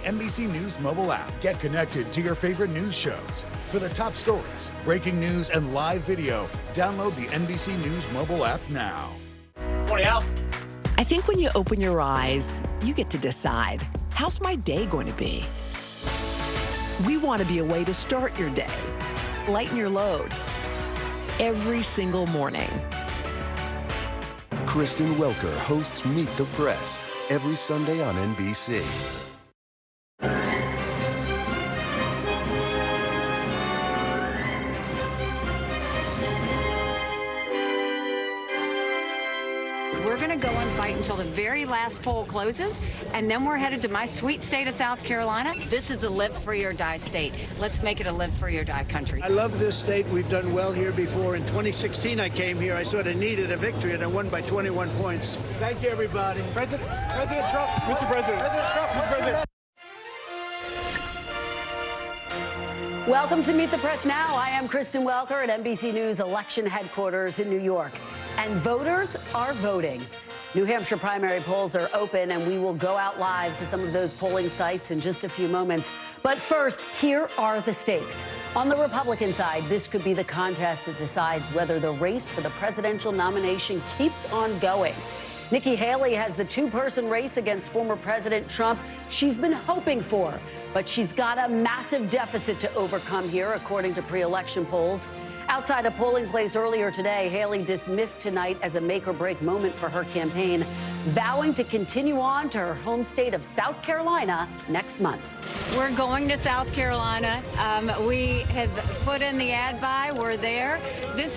Speaker 3: NBC News mobile app. Get connected to your favorite news shows. For the top stories, breaking news, and live video, download the NBC News mobile app now.
Speaker 4: 20 out. I think when you open your eyes, you get to decide, how's my day going to be? We want to be a way to start your day, lighten your load, every single morning.
Speaker 7: Kristen Welker hosts Meet the Press every Sunday on NBC.
Speaker 8: We're going to go and fight until the very last poll closes, and then we're headed to my sweet state of South Carolina. This is a live free or die state. Let's make it a live free or die country.
Speaker 12: I love this state. We've done well here before. In 2016, I came here. I sort of needed a victory, and I won by 21 points. Thank you, everybody.
Speaker 18: President Trump, Mr. President. President Trump, Mr. President.
Speaker 6: Welcome to Meet the Press Now. I am Kristen Welker at NBC News election headquarters in New York. And voters are voting. New Hampshire primary polls are open, and we will go out live to some of those polling sites in just a few moments. But first, here are the stakes. On the Republican side, this could be the contest that decides whether the race for the presidential nomination keeps on going. Nikki Haley has the two-person race against former President Trump she's been hoping for, but she's got a massive deficit to overcome here, according to pre-election polls. Outside a polling place earlier today, Haley dismissed tonight as a make-or-break moment for her campaign, vowing to continue on to her home state of South Carolina next month.
Speaker 8: We're going to South Carolina. We have put in the ad buy. We're there. This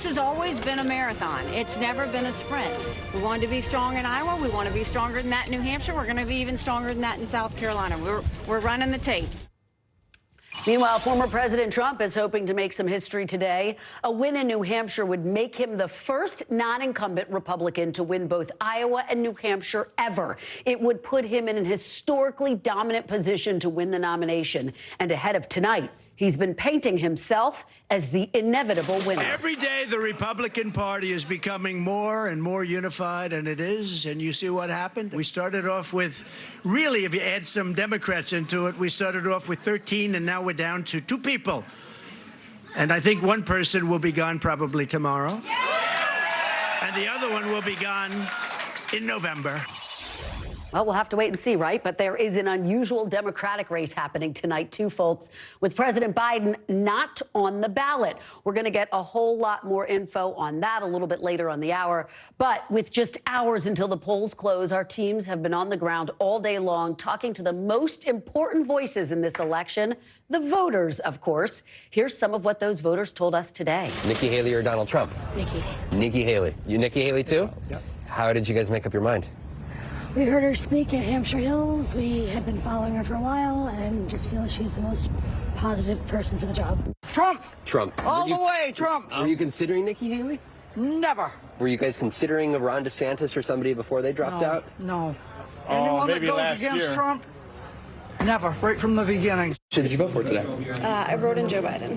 Speaker 8: has always been a marathon. It's never been a sprint. We wanted to be strong in Iowa. We want to be stronger than that in New Hampshire. We're going to be even stronger than that in South Carolina. We're running the tape.
Speaker 6: Meanwhile, former President Trump is hoping to make some history today. A win in New Hampshire would make him the first non-incumbent Republican to win both Iowa and New Hampshire ever. It would put him in an historically dominant position to win the nomination. And ahead of tonight, He's been painting himself as the inevitable winner.
Speaker 12: Every day, the Republican Party is becoming more and more unified, and it is. And you see what happened? We started off with, really, if you add some Democrats into it, we started off with 13, and now we're down to 2 people. And I think one person will be gone probably tomorrow. And the other one will be gone in November.
Speaker 6: Well, we'll have to wait and see, right? But there is an unusual Democratic race happening tonight, too, folks, with President Biden not on the ballot. We're going to get a whole lot more info on that a little bit later on the hour. But with just hours until the polls close, our teams have been on the ground all day long talking to the most important voices in this election, the voters, of course. Here's some of what those voters told us today.
Speaker 5: Nikki Haley or Donald Trump?
Speaker 28: Nikki.
Speaker 5: Nikki Haley. You Nikki Haley, too? Yep. How did you guys make up your mind?
Speaker 28: We heard her speak at Hampshire Hills. We had been following her for a while and just feel she's the most positive person for the job.
Speaker 5: Trump.
Speaker 9: All the way, Trump.
Speaker 5: Were you considering Nikki Haley?
Speaker 9: Never.
Speaker 5: Were you guys considering Ron DeSantis or somebody before they dropped out?
Speaker 9: No. Anyone that goes against Trump, never. Right from the beginning.
Speaker 10: Who did you vote for today?
Speaker 28: I wrote in Joe Biden.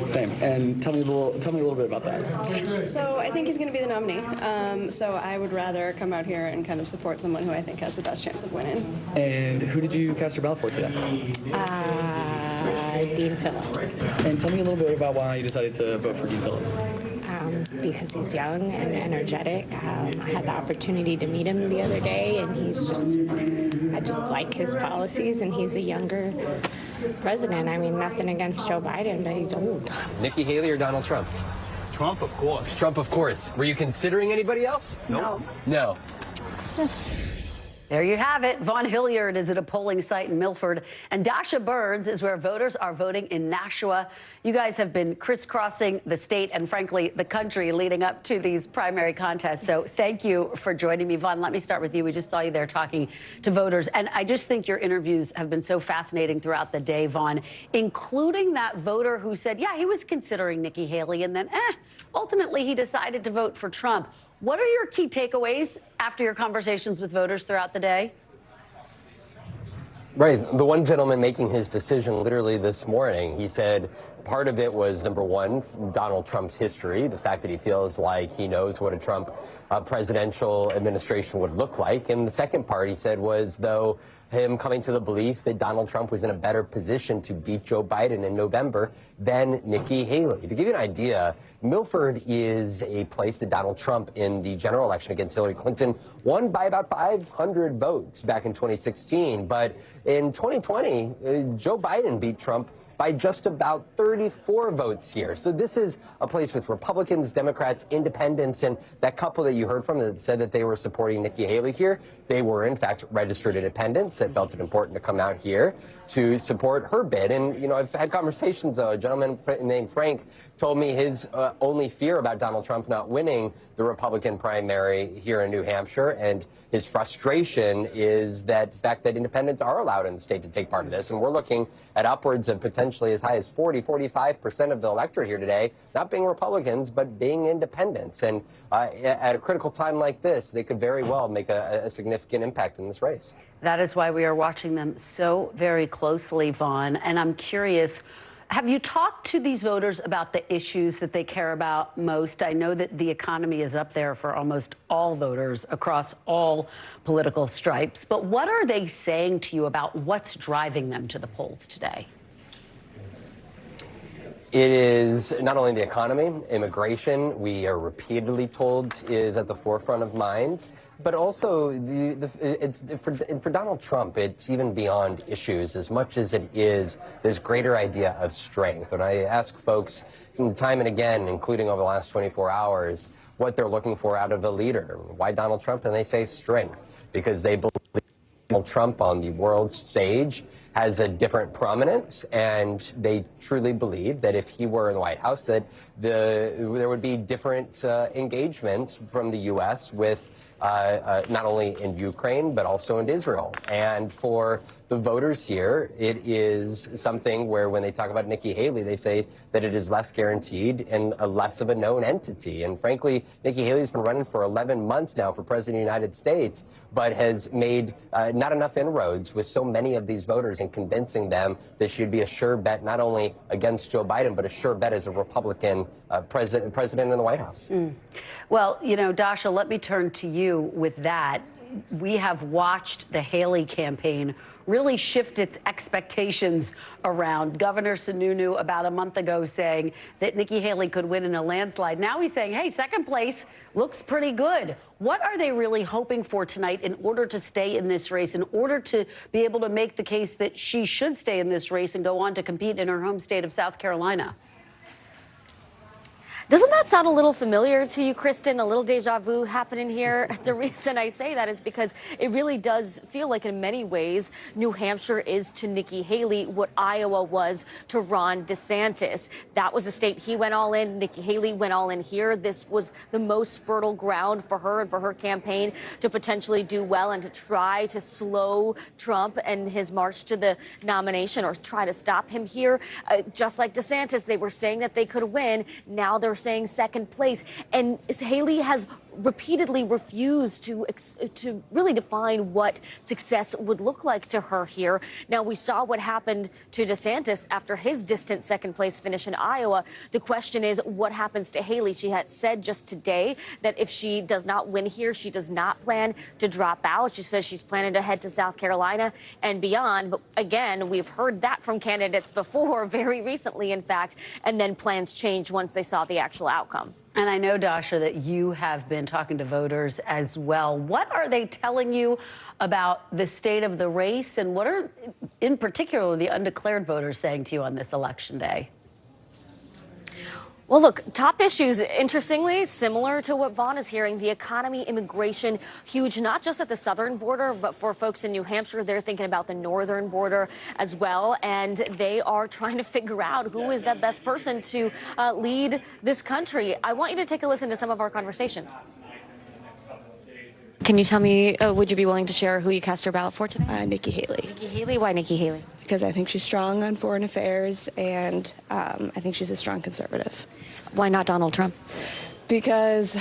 Speaker 10: Same. And tell me a little bit about that.
Speaker 28: So I think he's going to be the nominee. So I would rather come out here and kind of support someone who I think has the best chance of winning.
Speaker 10: And who did you cast your ballot for today?
Speaker 28: Dean Phillips.
Speaker 10: And tell me a little bit about why you decided to vote for Dean Phillips.
Speaker 28: Because he's young and energetic. I had the opportunity to meet him the other day, and I just like his policies, and he's a younger president. I mean, nothing against Joe Biden, but he's old.
Speaker 5: Nikki Haley or Donald Trump?
Speaker 9: Trump, of course.
Speaker 5: Trump, of course. Were you considering anybody else?
Speaker 28: No.
Speaker 5: No.
Speaker 6: There you have it. Vaughn Hilliard is at a polling site in Milford, and Dasha Burns is where voters are voting in Nashua. You guys have been crisscrossing the state and, frankly, the country leading up to these primary contests. So thank you for joining me. Vaughn, let me start with you. We just saw you there talking to voters, and I just think your interviews have been so fascinating throughout the day, Vaughn, including that voter who said, yeah, he was considering Nikki Haley, and then, ultimately he decided to vote for Trump. What are your key takeaways after your conversations with voters throughout the day?
Speaker 5: Right. The one gentleman making his decision literally this morning, he said part of it was, number one, Donald Trump's history, the fact that he feels like he knows what a Trump presidential administration would look like. And the second part, he said, was, though, him coming to the belief that Donald Trump was in a better position to beat Joe Biden in November than Nikki Haley. To give you an idea, Milford is a place that Donald Trump in the general election against Hillary Clinton won by about 500 votes back in 2016. But in 2020, Joe Biden beat Trump by just about 34 votes here. So this is a place with Republicans, Democrats, independents, and that couple that you heard from that said that they were supporting Nikki Haley here, they were in fact registered independents that felt it important to come out here to support her bid. And, you know, I've had conversations, a gentleman named Frank told me his only fear about Donald Trump not winning the Republican primary here in New Hampshire, and his frustration is that the fact that independents are allowed in the state to take part of this. And we're looking at upwards of potentially as high as 45% of the electorate here today, not being Republicans, but being independents. And at a critical time like this, they could very well make a significant impact in this race.
Speaker 6: That is why we are watching them so very closely, Vaughn. And I'm curious, have you talked to these voters about the issues that they care about most? I know that the economy is up there for almost all voters across all political stripes. But what are they saying to you about what's driving them to the polls today?
Speaker 5: It is not only the economy, immigration, we are repeatedly told is at the forefront of minds, but also for Donald Trump, it's even beyond issues as much as it is this greater idea of strength. When I ask folks time and again, including over the last 24 hours, what they're looking for out of a leader, why Donald Trump, and they say strength, because they believe Donald Trump on the world stage has a different prominence, and they truly believe that if he were in the White House, that there would be different engagements from the U.S. with not only in Ukraine, but also in Israel. And for the voters here, it is something where when they talk about Nikki Haley, they say that it is less guaranteed and less of a known entity. And frankly, Nikki Haley's been running for 11 months now for president of the United States, but has made not enough inroads with so many of these voters in convincing them that she'd be a sure bet not only against Joe Biden, but a sure bet as a Republican president in the White House.
Speaker 6: Well, you know, Dasha, let me turn to you with that. We have watched the Haley campaign really shift its expectations around. Governor Sununu about a month ago saying that Nikki Haley could win in a landslide. Now he's saying, hey, second place looks pretty good. What are they really hoping for tonight in order to stay in this race, in order to be able to make the case that she should stay in this race and go on to compete in her home state of South Carolina?
Speaker 1: Doesn't that sound a little familiar to you, Kristen? A little deja vu happening here? The reason I say that is because it really does feel like in many ways New Hampshire is to Nikki Haley what Iowa was to Ron DeSantis. That was a state he went all in. Nikki Haley went all in here. This was the most fertile ground for her and for her campaign to potentially do well and to try to slow Trump and his march to the nomination or try to stop him here. Just like DeSantis, they were saying that they could win. Now they're saying second place, and Haley has repeatedly refused to really define what success would look like to her here. Now, we saw what happened to DeSantis after his distant second place finish in Iowa. The question is, what happens to Haley? She had said just today that if she does not win here, she does not plan to drop out. She says she's planning to head to South Carolina and beyond. But again, we've heard that from candidates before, very recently, in fact, and then plans changed once they saw the actual outcome.
Speaker 6: And I know, Dasha, that you have been talking to voters as well. What are they telling you about the state of the race, and what are, in particular, the undeclared voters saying to you on this election day?
Speaker 1: Well, look, top issues, interestingly, similar to what Vaughn is hearing. The economy, immigration, huge, not just at the southern border, but for folks in New Hampshire, they're thinking about the northern border as well. And they are trying to figure out who is the best person to lead this country. I want you to take a listen to some of our conversations. Can you tell me, would you be willing to share who you cast your ballot for today?
Speaker 2: Nikki Haley.
Speaker 1: Nikki Haley? Why Nikki Haley?
Speaker 2: Because I think she's strong on foreign affairs, and I think she's a strong conservative.
Speaker 1: Why not Donald Trump?
Speaker 2: Because,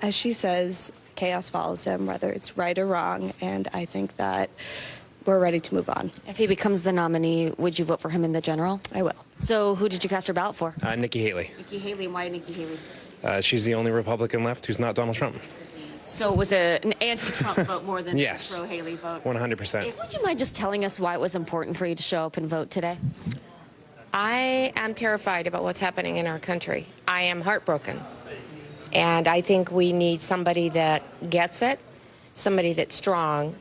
Speaker 2: as she says, chaos follows him, whether it's right or wrong, and I think that we're ready to move on.
Speaker 1: If he becomes the nominee, would you vote for him in the general?
Speaker 2: I will.
Speaker 1: So who did you cast your ballot for?
Speaker 11: Nikki Haley.
Speaker 1: Nikki Haley. Why Nikki Haley?
Speaker 11: She's the only Republican left who's not Donald Trump.
Speaker 1: So it was an anti-Trump vote more than
Speaker 11: yes.
Speaker 1: a pro-Haley vote?
Speaker 11: 100%.
Speaker 1: Would you mind just telling us why it was important for you to show up and vote today?
Speaker 14: I am terrified about what's happening in our country. I am heartbroken. And I think we need somebody that gets it, somebody that's strong,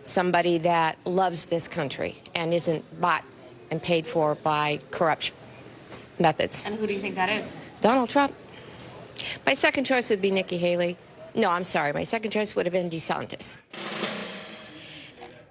Speaker 14: somebody that loves this country and isn't bought and paid for by corrupt methods.
Speaker 1: And who do you think that is?
Speaker 14: Donald Trump. My second choice would be Nikki Haley. No, I'm sorry. My second choice would have been DeSantis.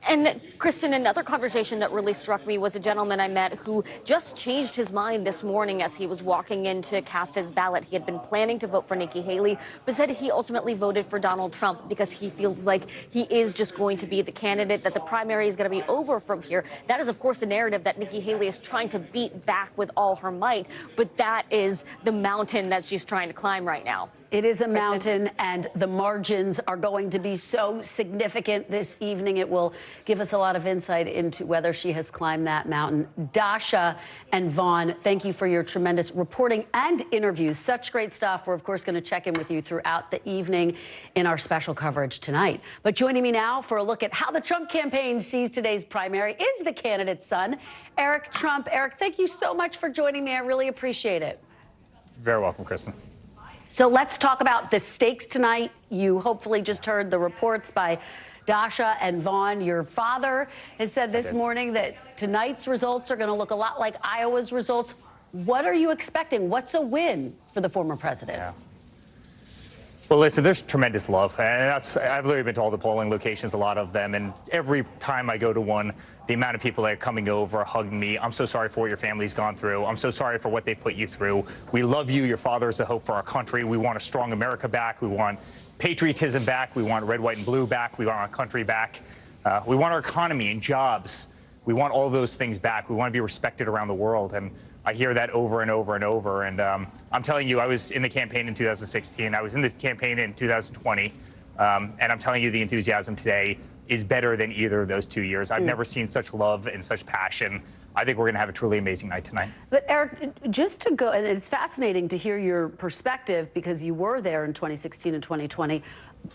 Speaker 1: And, Kristen, another conversation that really struck me was a gentleman I met who just changed his mind this morning as he was walking in to cast his ballot. He had been planning to vote for Nikki Haley, but said he ultimately voted for Donald Trump because he feels like he is just going to be the candidate, that the primary is going to be over from here. That is, of course, a narrative that Nikki Haley is trying to beat back with all her might, but that is the mountain that she's trying to climb right now.
Speaker 6: It is a mountain, and the margins are going to be so significant this evening. It will give us a lot of insight into whether she has climbed that mountain. Dasha and Vaughn, thank you for your tremendous reporting and interviews. Such great stuff. We're, of course, going to check in with you throughout the evening in our special coverage tonight. But joining me now for a look at how the Trump campaign sees today's primary is the candidate's son, Eric Trump. Eric, thank you so much for joining me. I really appreciate it.
Speaker 22: Very welcome, Kristen.
Speaker 6: So let's talk about the stakes tonight. You hopefully just heard the reports by Dasha and Vaughn. Your father has said this morning that tonight's results are going to look a lot like Iowa's results. What are you expecting? What's a win for the former president?
Speaker 22: Yeah. Well, listen, there's tremendous love. And I've literally been to all the polling locations, a lot of them. And every time I go to one, the amount of people that are coming over, hugging me. I'm so sorry for what your family's gone through. I'm so sorry for what they put you through. We love you. Your father is the hope for our country. We want a strong America back. We want patriotism back. We want red, white, and blue back. We want our country back. We want our economy and jobs. We want all those things back. We want to be respected around the world. And I hear that over and over and over. And I'm telling you, I was in the campaign in 2016. I was in the campaign in 2020. And I'm telling you, the enthusiasm today is better than either of those 2 years. I've never seen such love and such passion. I think we're going to have a truly amazing night tonight.
Speaker 6: But Eric, just to go, and it's fascinating to hear your perspective because you were there in 2016 and 2020.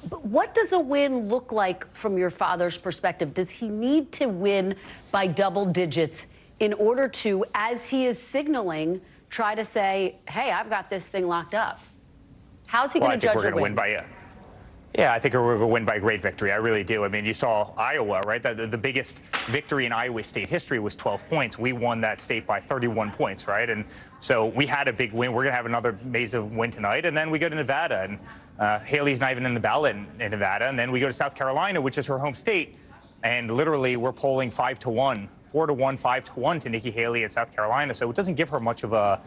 Speaker 6: But what does a win look like from your father's perspective? Does he need to win by double digits in order to, as he is signaling, try to say, hey, I've got this thing locked up? How's he going to judge a win?
Speaker 22: I think we're going to win by a Yeah, I think we're going to win by a great victory. I really do. I mean, you saw Iowa, right? The biggest victory in Iowa state history was 12 points. We won that state by 31 points, right? And so we had a big win. We're going to have another amazing win tonight. And then we go to Nevada, and Haley's not even in the ballot in Nevada. And then we go to South Carolina, which is her home state. And literally, we're polling 5-1, 4-1, 5-1 to Nikki Haley in South Carolina. So it doesn't give her much of a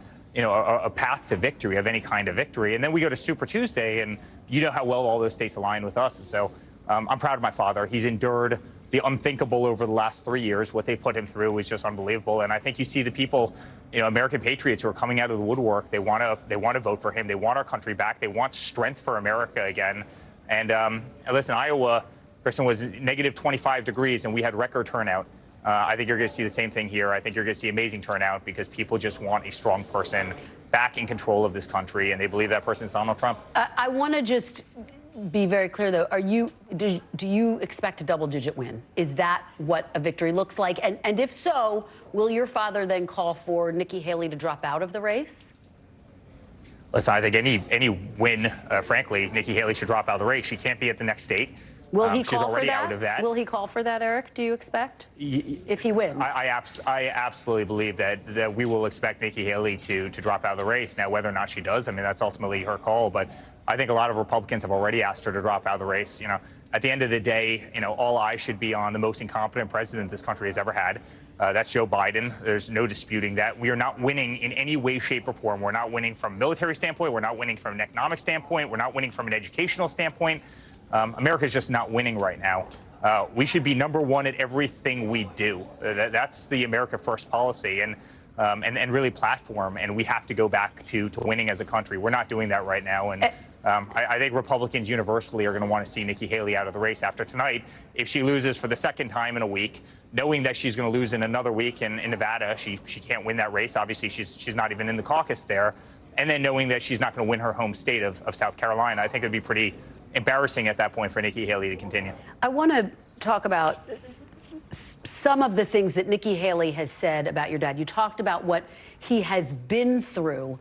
Speaker 22: path to victory, of any kind of victory. And then we go to Super Tuesday, and you know how well all those states align with us. And so I'm proud of my father. He's endured the unthinkable over the last 3 years. What they put him through is just unbelievable. And I think you see the people, American patriots who are coming out of the woodwork. They want to vote for him. They want our country back. They want strength for America again. And listen, Iowa, Kristen, was negative 25 degrees, and we had record turnout. I think you're going to see the same thing here. I think you're going to see amazing turnout because people just want a strong person back in control of this country, and they believe that person is Donald Trump.
Speaker 6: I want to just be very clear, though. Do you expect a double-digit win? Is that what a victory looks like? And if so, will your father then call for Nikki Haley to drop out of the race?
Speaker 22: Listen, I think any win, frankly, Nikki Haley should drop out of the race. She can't be at the next state.
Speaker 6: Will he
Speaker 22: she's
Speaker 6: call
Speaker 22: already
Speaker 6: for that?
Speaker 22: out of that.
Speaker 6: Will he call for that, Eric, do you expect? If he wins?
Speaker 22: I absolutely believe that we will expect Nikki Haley to drop out of the race. Now, whether or not she does, I mean, that's ultimately her call. But I think a lot of Republicans have already asked her to drop out of the race. At the end of the day, all eyes should be on the most incompetent president this country has ever had. That's Joe Biden. There's no disputing that. We are not winning in any way, shape, or form. We're not winning from a military standpoint. We're not winning from an economic standpoint. We're not winning from an educational standpoint. America's just not winning right now. We should be number one at everything we do. That's the America First policy and really platform. And we have to go back to winning as a country. We're not doing that right now. And I think Republicans universally are going to want to see Nikki Haley out of the race after tonight. If she loses for the second time in a week, knowing that she's going to lose in another week in Nevada, she can't win that race. Obviously, she's not even in the caucus there. And then knowing that she's not going to win her home state of South Carolina, I think it would be pretty embarrassing at that point for Nikki Haley to continue.
Speaker 6: I want to talk about some of the things that Nikki Haley has said about your dad. You talked about what he has been through.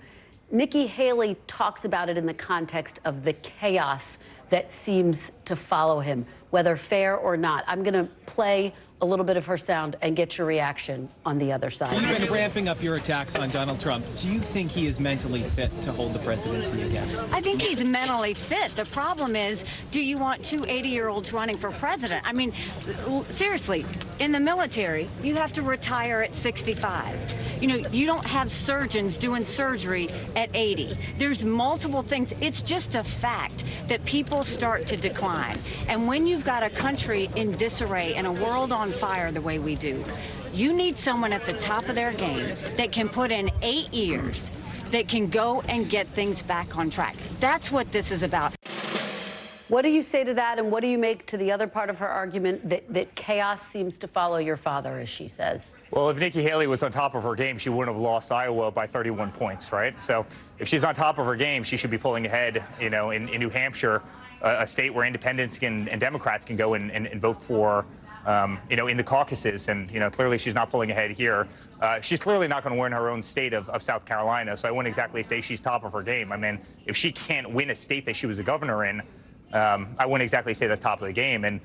Speaker 6: Nikki Haley talks about it in the context of the chaos that seems to follow him, whether fair or not. I'm going to play a little bit of her sound and get your reaction on the other side.
Speaker 15: You've been ramping up your attacks on Donald Trump. Do you think he is mentally fit to hold the presidency again?
Speaker 8: I think he's mentally fit. The problem is, do you want two 80-year-olds running for president? I mean, seriously, in the military, you have to retire at 65. You don't have surgeons doing surgery at 80. There's multiple things. It's just a fact that people start to decline. And when you've got a country in disarray and a world on fire the way we do, you need someone at the top of their game that can put in 8 years, that can go and get things back on track. That's what this is about.
Speaker 6: What do you say to that, and what do you make to the other part of her argument that chaos seems to follow your father, as she says?
Speaker 22: Well, if Nikki Haley was on top of her game, she wouldn't have lost Iowa by 31 points, right? So if she's on top of her game, she should be pulling ahead, in New Hampshire, a state where independents and Democrats can go and vote for, in the caucuses. And, clearly she's not pulling ahead here. She's clearly not going to win her own state of South Carolina, so I wouldn't exactly say she's top of her game. I mean, if she can't win a state that she was a governor in, I wouldn't exactly say that's top of the game. And,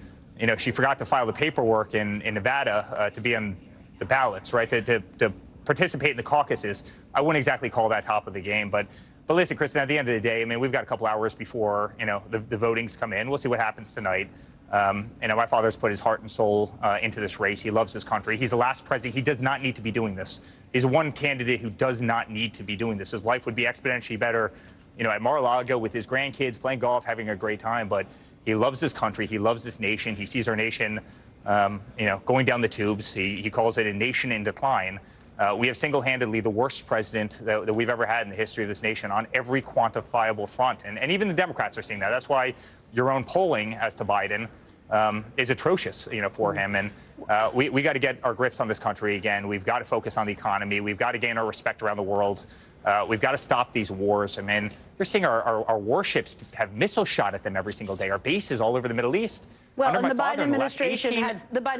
Speaker 22: she forgot to file the paperwork in Nevada to be on the ballots, right, to participate in the caucuses. I wouldn't exactly call that top of the game. But listen, Kristen, at the end of the day, I mean, we've got a couple hours before, the votings come in. We'll see what happens tonight. My father's put his heart and soul into this race. He loves this country. He's the last president. He does not need to be doing this. He's one candidate who does not need to be doing this. His life would be exponentially better, at Mar-a-Lago with his grandkids, playing golf, having a great time. But he loves this country. He loves this nation. He sees our nation going down the tubes. He calls it a nation in decline. We have single-handedly the worst president that we've ever had in the history of this nation on every quantifiable front. And even the Democrats are seeing that. That's why your own polling as to Biden is atrocious, for him. And we got to get our grips on this country again. We've got to focus on the economy. We've got to gain our respect around the world. We've got to stop these wars. I mean, you're seeing our warships have missiles shot at them every single day. Our bases all over the Middle East.
Speaker 6: Well, and the Biden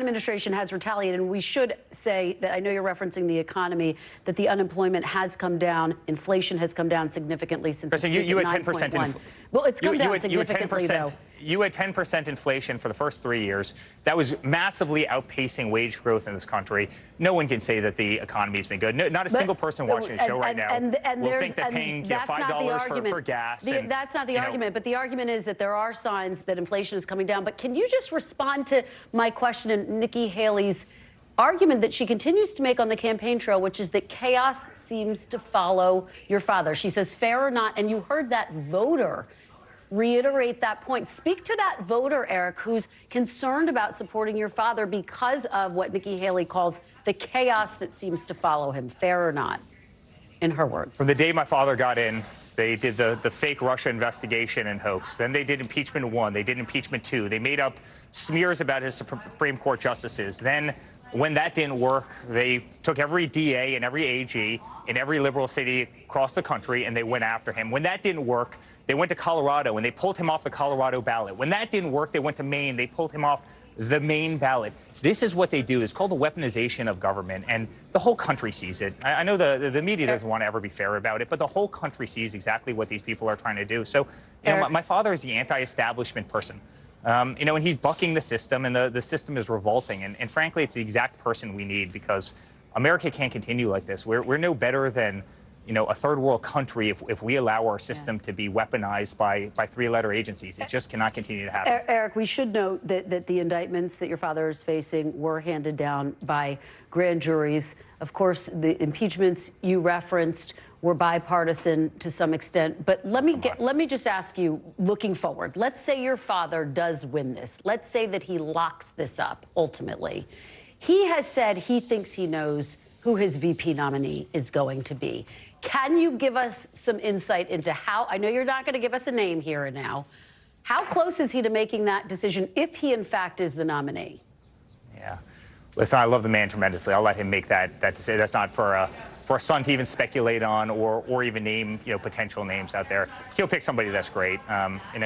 Speaker 6: administration has retaliated, and we should say that I know you're referencing the economy, that the unemployment has come down, inflation has come down significantly since.
Speaker 22: So you had 10%.
Speaker 6: Well, it's come down significantly, though.
Speaker 22: You had 10% inflation for the first 3 years. That was massively outpacing wage growth in this country. No one can say that the economy has been good. No, not a single person watching the show right now will think that paying $5 for gas.
Speaker 6: That's not the argument. But the argument is that there are signs that inflation is coming down. But can you just respond to my question and Nikki Haley's argument that she continues to make on the campaign trail, which is that chaos seems to follow your father? She says, fair or not, and you heard that voter reiterate that point. Speak to that voter, Eric, who's concerned about supporting your father because of what Nikki Haley calls the chaos that seems to follow him, fair or not, in her words.
Speaker 22: From the day my father got in, they did the fake Russia investigation and hoax. Then they did impeachment 1. They did impeachment 2. They made up smears about his Supreme Court justices. Then, when that didn't work, they took every DA and every AG in every liberal city across the country and they went after him. When that didn't work, they went to Colorado and they pulled him off the Colorado ballot. When that didn't work, they went to Maine. They pulled him off the Maine ballot. This is what they do. It's called the weaponization of government, and the whole country sees it. I know the media doesn't want to ever be fair about it, but the whole country sees exactly what these people are trying to do. So, my father is the anti-establishment person. And he's bucking the system, and the system is revolting. And frankly, it's the exact person we need, because America can't continue like this. We're no better than, a third world country if we allow our system to be weaponized by three-letter agencies. It just cannot continue to happen.
Speaker 6: Eric, we should note that the indictments that your father is facing were handed down by grand juries. Of course, the impeachments you referenced were bipartisan to some extent. But let me just ask you, looking forward, let's say your father does win this. Let's say that he locks this up ultimately. He has said he thinks he knows who his VP nominee is going to be. Can you give us some insight into how, I know you're not going to give us a name here and now, how close is he to making that decision if he in fact is the nominee?
Speaker 22: Yeah. Listen, I love the man tremendously. I'll let him make that decision. That's not for a son to even speculate on or even name potential names out there. He'll pick somebody that's great.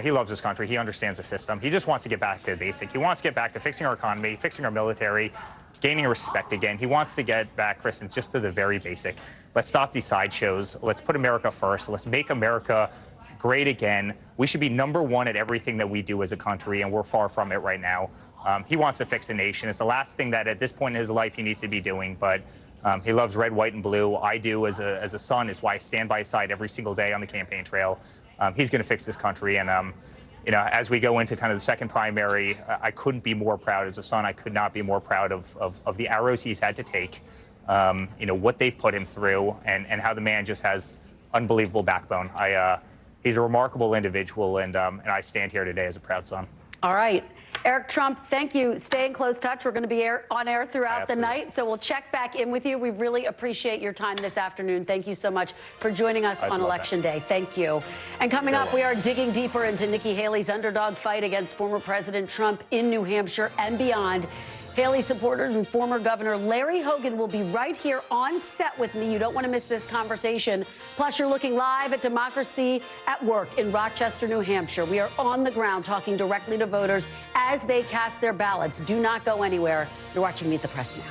Speaker 22: He loves this country. He understands the system. He just wants to get back to the basic. He wants to get back to fixing our economy, fixing our military, gaining respect again. He wants to get back, Kristen, just to the very basic. Let's stop these sideshows. Let's put America first. Let's make America great again. We should be #1 at everything that we do as a country, and we're far from it right now. He wants to fix the nation. It's the last thing that at this point in his life he needs to be doing, but he loves red, white, and blue. I do as a son. It's why I stand by his side every single day on the campaign trail. He's going to fix this country, and as we go into kind of the second primary, I couldn't be more proud as a son. I could not be more proud of the arrows he's had to take, what they've put him through, and how the man just has unbelievable backbone. He's a remarkable individual, and I stand here today as a proud son.
Speaker 6: All right. Eric Trump, thank you. Stay in close touch. We're going to be on air throughout the night, so we'll check back in with you. We really appreciate your time this afternoon. Thank you so much for joining us on Election Day. Thank you. And coming up, we are digging deeper into Nikki Haley's underdog fight against former President Trump in New Hampshire and beyond. Haley supporters and former Governor Larry Hogan will be right here on set with me. You don't want to miss this conversation. Plus, you're looking live at Democracy at Work in Rochester, New Hampshire. We are on the ground talking directly to voters as they cast their ballots. Do not go anywhere. You're watching Meet the Press now.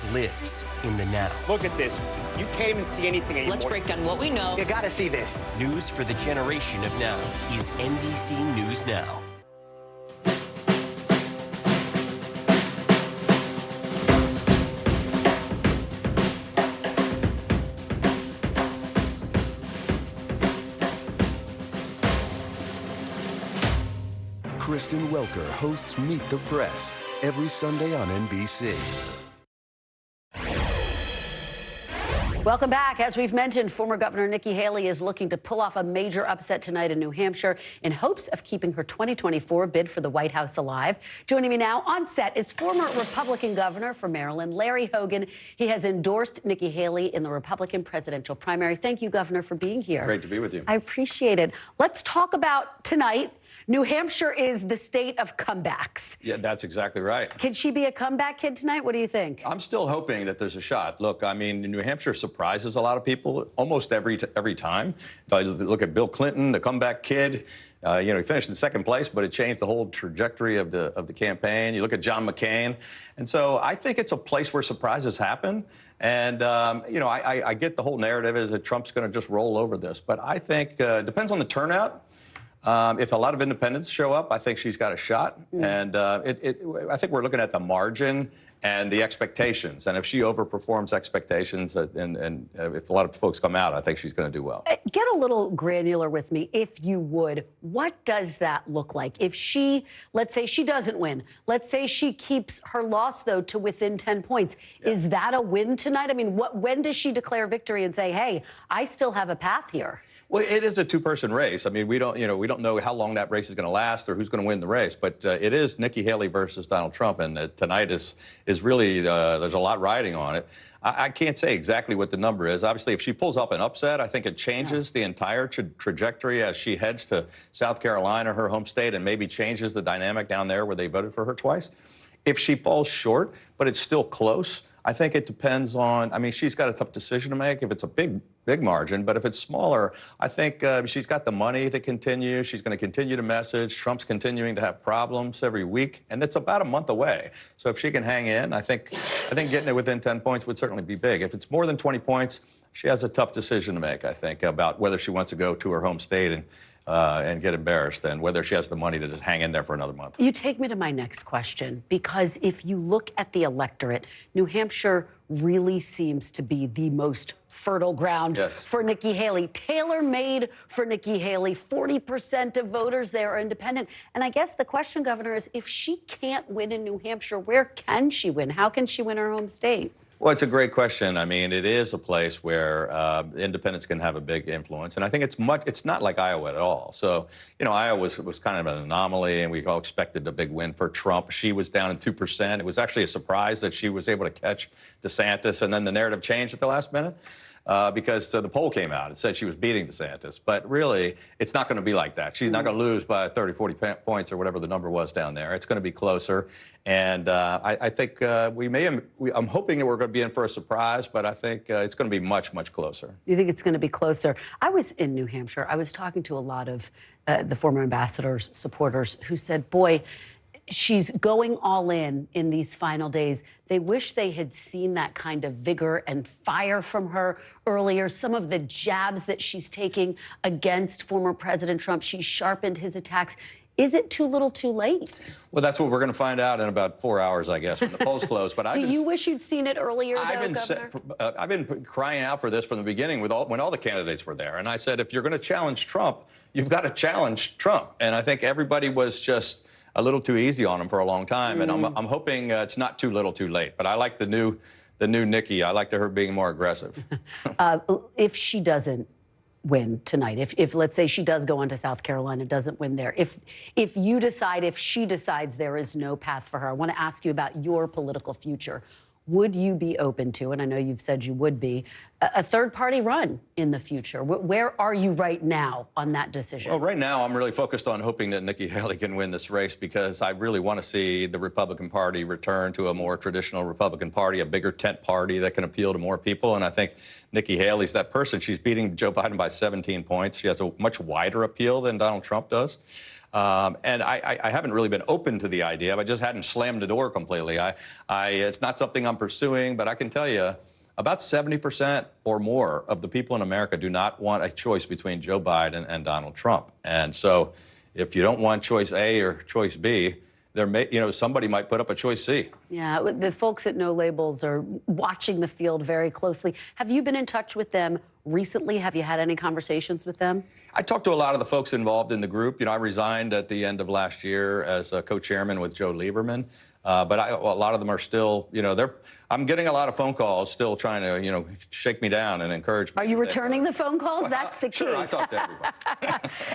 Speaker 16: news lives in the now.
Speaker 18: Look at this. You can't even see anything anymore.
Speaker 17: Let's break down what we know.
Speaker 18: You gotta see this.
Speaker 16: News for the generation of now is NBC News Now.
Speaker 7: Kristen Welker hosts Meet the Press every Sunday on NBC.
Speaker 6: Welcome back. As we've mentioned, former Governor Nikki Haley is looking to pull off a major upset tonight in New Hampshire in hopes of keeping her 2024 bid for the White House alive. Joining me now on set is former Republican Governor for Maryland, Larry Hogan. He has endorsed Nikki Haley in the Republican presidential primary. Thank you, Governor, for being here.
Speaker 20: Great to be with you.
Speaker 6: I appreciate it. Let's talk about tonight. New Hampshire is the state of comebacks.
Speaker 20: Yeah, that's exactly right.
Speaker 6: Can she be a comeback kid tonight? What do you think?
Speaker 20: I'm still hoping that there's a shot. Look, I mean, New Hampshire surprises a lot of people almost every time. Look at Bill Clinton, the comeback kid. He finished in second place, but it changed the whole trajectory of the campaign. You look at John McCain. And so I think it's a place where surprises happen. And, I get the whole narrative is that Trump's going to just roll over this. But I think it depends on the turnout. If a lot of independents show up, I think she's got a shot. And I think we're looking at the margin and the expectations. And if she overperforms expectations and if a lot of folks come out, I think she's going to do well.
Speaker 6: Get a little granular with me, if you would. What does that look like? If she, let's say she doesn't win. Let's say she keeps her loss, though, to within 10 points. Yeah. Is that a win tonight? I mean, when does she declare victory and say, hey, I still have a path here?
Speaker 20: Well, it is a two-person race. I mean, we don't know how long that race is going to last or who's going to win the race. But it is Nikki Haley versus Donald Trump, and tonight is really there's a lot riding on it. I can't say exactly what the number is. Obviously, if she pulls off an upset, I think it changes the entire trajectory as she heads to South Carolina, her home state, and maybe changes the dynamic down there where they voted for her twice. If she falls short, but it's still close, I think it depends on, I mean, she's got a tough decision to make if it's a big margin, but if it's smaller, I think she's got the money to continue. She's going to continue to message. Trump's continuing to have problems every week, and it's about a month away. So if she can hang in, I think getting it within 10 points would certainly be big. If it's more than 20 points, she has a tough decision to make, I think, about whether she wants to go to her home state and get embarrassed, and whether she has the money to just hang in there for another month.
Speaker 6: You take me to my next question, because if you look at the electorate, New Hampshire really seems to be the most fertile ground for Nikki Haley. Tailor-made for Nikki Haley. 40% of voters there are independent. And I guess the question, Governor, is if she can't win in New Hampshire, where can she win? How can she win her home state?
Speaker 20: Well, it's a great question. I mean, it is a place where independents can have a big influence, and I think it's not like Iowa at all. So, Iowa was kind of an anomaly, and we all expected a big win for Trump. She was down at 2%. It was actually a surprise that she was able to catch DeSantis, and then the narrative changed at the last minute. Because the poll came out. It said she was beating DeSantis. But really, it's not going to be like that. She's not going to lose by 30, 40 points or whatever the number was down there. It's going to be closer. And I think I'm hoping that we're going to be in for a surprise, but I think it's going to be much, much closer.
Speaker 6: You think it's going to be closer? I was in New Hampshire. I was talking to a lot of the former ambassador's supporters who said, boy, she's going all in these final days. They wish they had seen that kind of vigor and fire from her earlier. Some of the jabs that she's taking against former President Trump, she sharpened his attacks. Is it too little too late?
Speaker 20: Well, that's what we're going to find out in about 4 hours, I guess, when the polls close. But
Speaker 6: Do you wish you'd seen it earlier,
Speaker 20: Governor? I've been crying out for this from the beginning when all the candidates were there. And I said, if you're going to challenge Trump, you've got to challenge Trump. And I think everybody was just a little too easy on him for a long time, and I'm hoping it's not too little too late. But I like the new Nikki. I like her being more aggressive.
Speaker 6: If she doesn't win tonight, if let's say she does go on to South Carolina, doesn't win there, if she decides there is no path for her, I want to ask you about your political future. Would you be open to, and I know you've said you would be, a third-party run in the future? Where are you right now on that decision?
Speaker 20: Well, right now I'm really focused on hoping that Nikki Haley can win this race, because I really want to see the Republican Party return to a more traditional Republican Party, a bigger tent party that can appeal to more people. And I think Nikki Haley's that person. She's beating Joe Biden by 17 points. She has a much wider appeal than Donald Trump does. And I haven't really been open to the idea. I just hadn't slammed the door completely. It's not something I'm pursuing, but I can tell you about 70% or more of the people in America do not want a choice between Joe Biden and Donald Trump. And so if you don't want choice A or choice B, somebody might put up a choice C.
Speaker 6: Yeah, the folks at No Labels are watching the field very closely. Have you been in touch with them recently? Have you had any conversations with them?
Speaker 20: I talked to a lot of the folks involved in the group. I resigned at the end of last year as a co-chairman with Joe Lieberman. But a lot of them are still, I'm getting a lot of phone calls still trying to, shake me down and encourage me.
Speaker 6: Are you returning the phone calls? That's the key.
Speaker 20: Sure, I talk to everybody.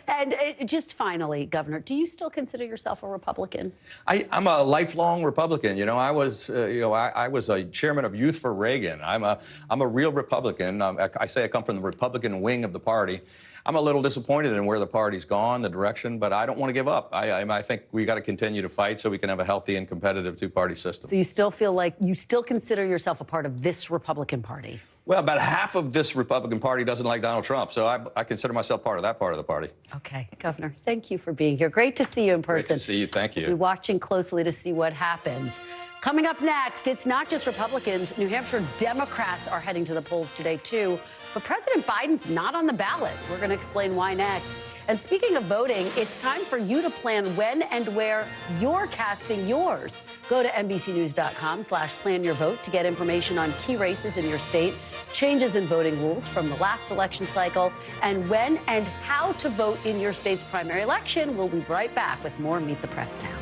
Speaker 6: And just finally, Governor, do you still consider yourself a Republican?
Speaker 20: I'm a lifelong Republican. I was a chairman of Youth for Reagan. I'm a real Republican. I say I come from the Republican wing of the party. I'm a little disappointed in where the party's gone, the direction, but I don't want to give up. I think we got to continue to fight so we can have a healthy and competitive two-party system.
Speaker 6: So you still feel like you still consider yourself a part of this Republican Party?
Speaker 20: Well, about half of this Republican Party doesn't like Donald Trump, so I consider myself part of that part of the party.
Speaker 6: Okay, Governor, thank you for being here. Great to see you in person.
Speaker 20: Great to see you. Thank you.
Speaker 6: We're watching closely to see what happens. Coming up next, it's not just Republicans. New Hampshire Democrats are heading to the polls today, too. But President Biden's not on the ballot. We're going to explain why next. And speaking of voting, it's time for you to plan when and where you're casting yours. Go to NBCNews.com/planyourvote to get information on key races in your state, changes in voting rules from the last election cycle, and when and how to vote in your state's primary election. We'll be right back with more Meet the Press Now.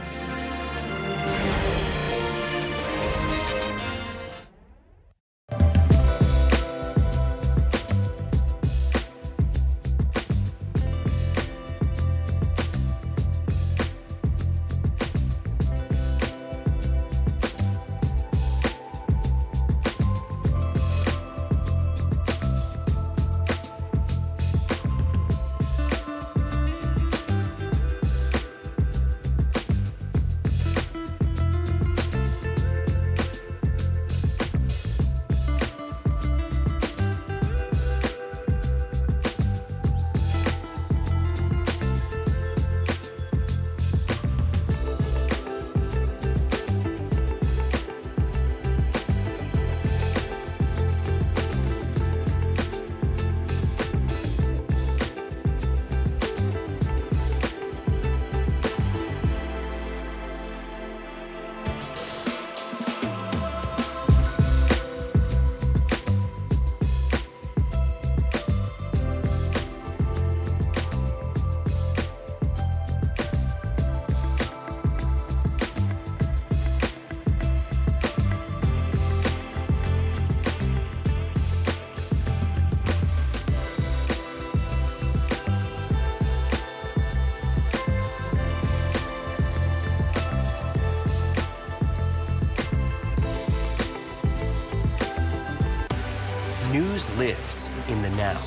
Speaker 16: News lives in the now.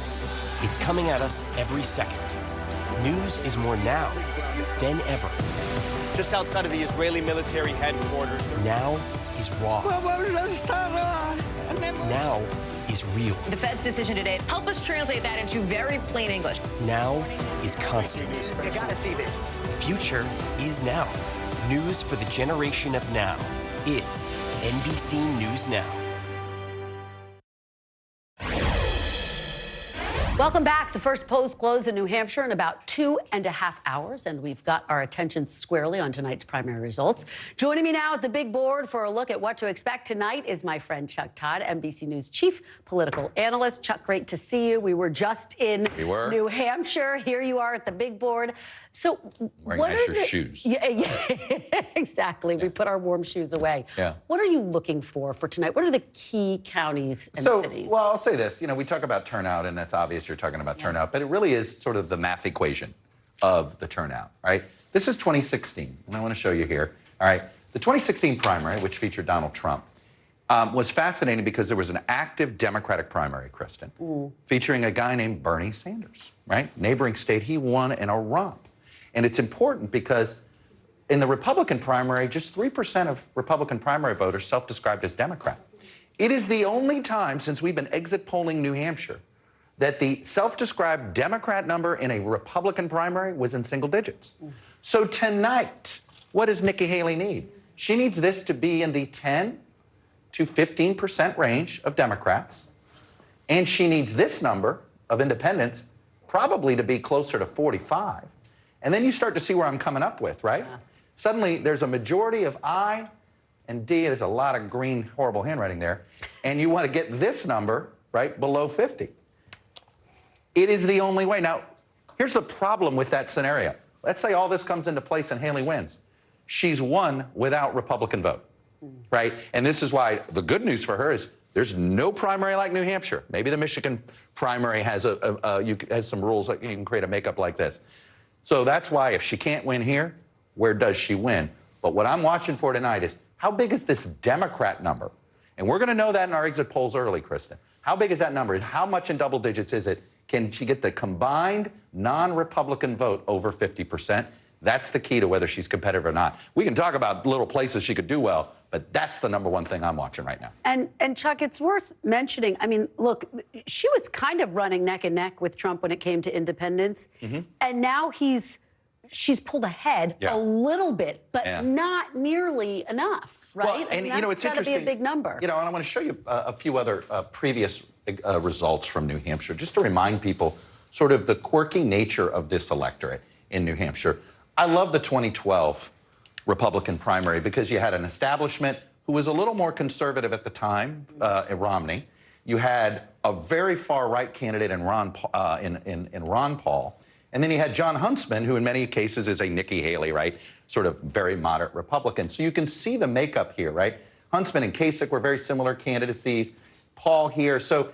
Speaker 16: It's coming at us every second. News is more now than ever.
Speaker 18: Just outside of the Israeli military headquarters.
Speaker 16: Now is raw. Now is real.
Speaker 13: The Fed's decision today, help us translate that into very plain English.
Speaker 16: Now is constant.
Speaker 18: You gotta see this.
Speaker 16: The future is now. News for the generation of now is NBC News Now.
Speaker 6: Welcome back. The first polls close in New Hampshire in about 2.5 hours, and we've got our attention squarely on tonight's primary results. Joining me now at the big board for a look at what to expect tonight is my friend Chuck Todd, NBC News chief political analyst. Chuck, great to see you. We were just in New Hampshire. Here you are at the big board. So
Speaker 17: wearing
Speaker 6: what
Speaker 17: nicer
Speaker 6: are the
Speaker 17: shoes.
Speaker 6: Yeah, exactly. We put our warm shoes away.
Speaker 17: Yeah.
Speaker 6: What are you looking for tonight? What are the key counties and cities?
Speaker 17: Well, I'll say this. We talk about turnout, and that's obvious you're talking about turnout, but it really is sort of the math equation of the turnout, right? This is 2016, and I want to show you here. All right. The 2016 primary, which featured Donald Trump, was fascinating because there was an active Democratic primary, Kristen, featuring a guy named Bernie Sanders, right? Neighboring state. He won in a romp. And it's important because in the Republican primary, just 3% of Republican primary voters self-described as Democrat. It is the only time since we've been exit polling New Hampshire that the self-described Democrat number in a Republican primary was in single digits. So tonight, what does Nikki Haley need? She needs this to be in the 10 to 15% range of Democrats. And she needs this number of independents probably to be closer to 45. And then you start to see where I'm coming up with, right? Yeah. Suddenly, there's a majority of I and D. There's a lot of green, horrible handwriting there. And you want to get this number, right, below 50. It is the only way. Now, here's the problem with that scenario. Let's say all this comes into place and Haley wins. She's won without Republican vote, right? And this is why the good news for her is there's no primary like New Hampshire. Maybe the Michigan primary has has some rules that you can create a makeup like this. So that's why if she can't win here, where does she win? But what I'm watching for tonight is how big is this Democrat number? And we're going to know that in our exit polls early, Kristen. How big is that number? How much in double digits is it? Can she get the combined non-Republican vote over 50%? That's the key to whether she's competitive or not. We can talk about little places she could do well, but that's the number one thing I'm watching right now.
Speaker 6: And Chuck, it's worth mentioning, I mean, look, she was kind of running neck and neck with Trump when it came to independence. And now she's pulled ahead a little bit, but not nearly enough, right?
Speaker 17: Well, and you know, it's interesting.
Speaker 6: Gotta be a big number.
Speaker 17: You know, and I want to show you a few other previous results from New Hampshire, just to remind people sort of the quirky nature of this electorate in New Hampshire. I love the 2012 Republican primary because you had an establishment who was a little more conservative at the time, Romney. You had a very far-right candidate in Ron Paul. And then you had John Huntsman, who in many cases is a Nikki Haley, right? Sort of very moderate Republican. So you can see the makeup here, right? Huntsman and Kasich were very similar candidacies. Paul here. So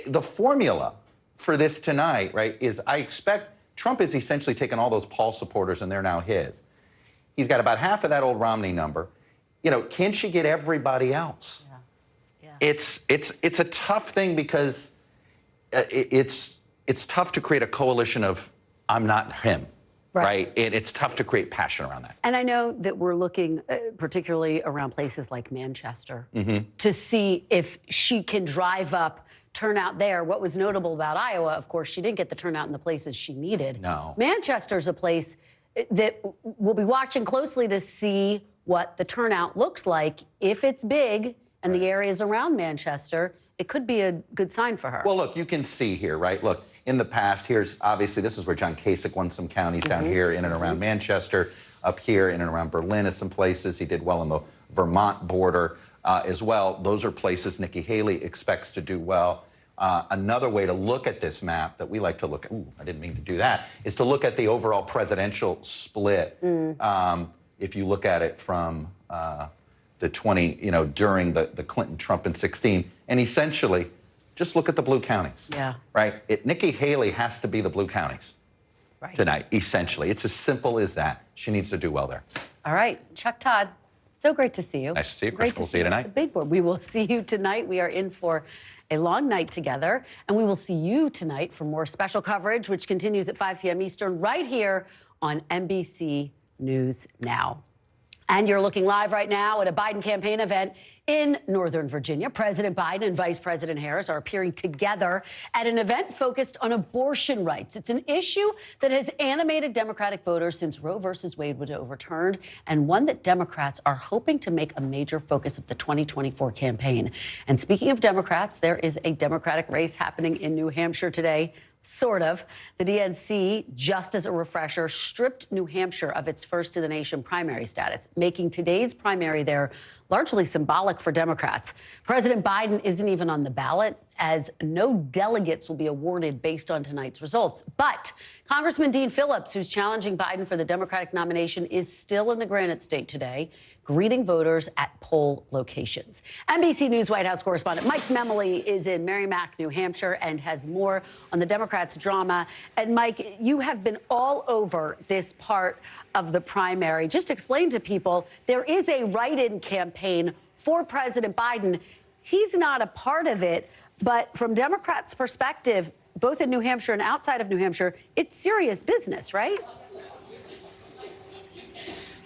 Speaker 17: the formula for this tonight, right, is I expect Trump is essentially taken all those Paul supporters and they're now his. He's got about half of that old Romney number. You know, can she get everybody else? Yeah. It's a tough thing because it's tough to create a coalition of I'm not him, right? It's tough to create passion around that.
Speaker 6: And I know that we're looking particularly around places like Manchester to see if she can drive up turnout there. What was notable about Iowa, of course, she didn't get the turnout in the places she needed.
Speaker 17: No.
Speaker 6: Manchester's a place that we'll be watching closely to see what the turnout looks like. If it's big and the areas around Manchester, it could be a good sign for her.
Speaker 17: Well, look, you can see here, right? Look, in the past, here's obviously this is where John Kasich won some counties down here in and around Manchester, up here in and around Berlin is some places. He did well on the Vermont border as well. Those are places Nikki Haley expects to do well. Another way to look at this map that we like to look at, I didn't mean to do that, is to look at the overall presidential split. If you look at it from the 20, you know, during the Clinton-Trump in 16, and essentially just look at the blue counties.
Speaker 6: Yeah.
Speaker 17: Right? Nikki Haley has to be the blue counties tonight, essentially. It's as simple as that. She needs to do well there.
Speaker 6: All right. Chuck Todd, so great to see you.
Speaker 17: Nice to see you, Chris. We'll see you tonight.
Speaker 6: The big board. We will see you tonight. We are in for a long night together, and we will see you tonight for more special coverage, which continues at 5 p.m. Eastern right here on NBC News Now. And you're looking live right now at a Biden campaign event in Northern Virginia. President Biden and Vice President Harris are appearing together at an event focused on abortion rights. It's an issue that has animated Democratic voters since Roe versus Wade was overturned, and one that Democrats are hoping to make a major focus of the 2024 campaign. And speaking of Democrats, there is a Democratic race happening in New Hampshire today. Sort of. The DNC, just as a refresher, stripped New Hampshire of its first-in-the-nation primary status, making today's primary there largely symbolic for Democrats. President Biden isn't even on the ballot, as no delegates will be awarded based on tonight's results. But Congressman Dean Phillips, who's challenging Biden for the Democratic nomination, is still in the Granite State today, greeting voters at poll locations. NBC News White House correspondent Mike Memoli is in Merrimack, New Hampshire, and has more on the Democrats' drama. And Mike, you have been all over this part of the primary. Just explain to people, there is a write-in campaign for President Biden. He's not a part of it, but from Democrats' perspective, both in New Hampshire and outside of New Hampshire, it's serious business, right?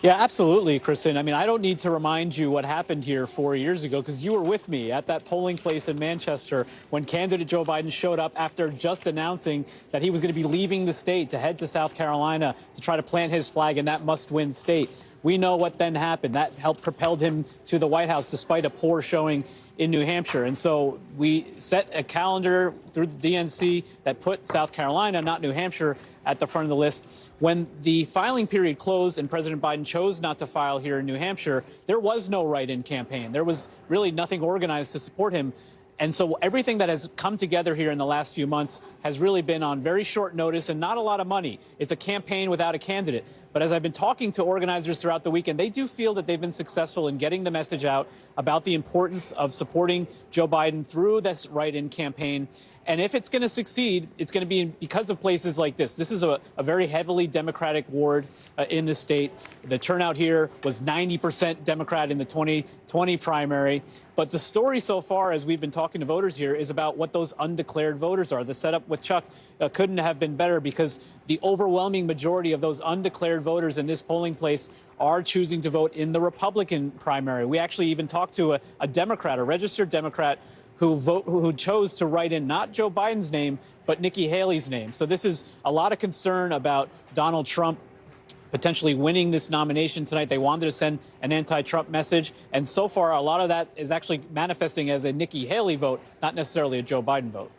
Speaker 3: Yeah, absolutely, Kristen. I mean, I don't need to remind you what happened here 4 years ago because you were with me at that polling place in Manchester when candidate Joe Biden showed up after just announcing that he was going to be leaving the state to head to South Carolina to try to plant his flag in that must-win state. We know what then happened. That helped propelled him to the White House despite a poor showing in New Hampshire. And so we set a calendar through the DNC that put South Carolina, not New Hampshire, at the front of the list. When the filing period closed and President Biden chose not to file here in New Hampshire, there was no write-in campaign. There was really nothing organized to support him. And so everything that has come together here in the last few months has really been on very short notice and not a lot of money. It's a campaign without a candidate. But as I've been talking to organizers throughout the weekend, they do feel that they've been successful in getting the message out about the importance of supporting Joe Biden through this write-in campaign. And if it's going to succeed, it's going to be because of places like this. This is a very heavily Democratic ward in the state. The turnout here was 90% Democrat in the 2020 primary. But the story so far, as we've been talking to voters here, is about what those undeclared voters are. The setup with Chuck couldn't have been better because the overwhelming majority of those undeclared voters in this polling place are choosing to vote in the Republican primary. We actually even talked to a Democrat, a registered Democrat, who chose to write in not Joe Biden's name, but Nikki Haley's name. So this is a lot of concern about Donald Trump potentially winning this nomination tonight. They wanted to send an anti-Trump message. And so far, a lot of that is actually manifesting as a Nikki Haley vote, not necessarily a Joe Biden vote.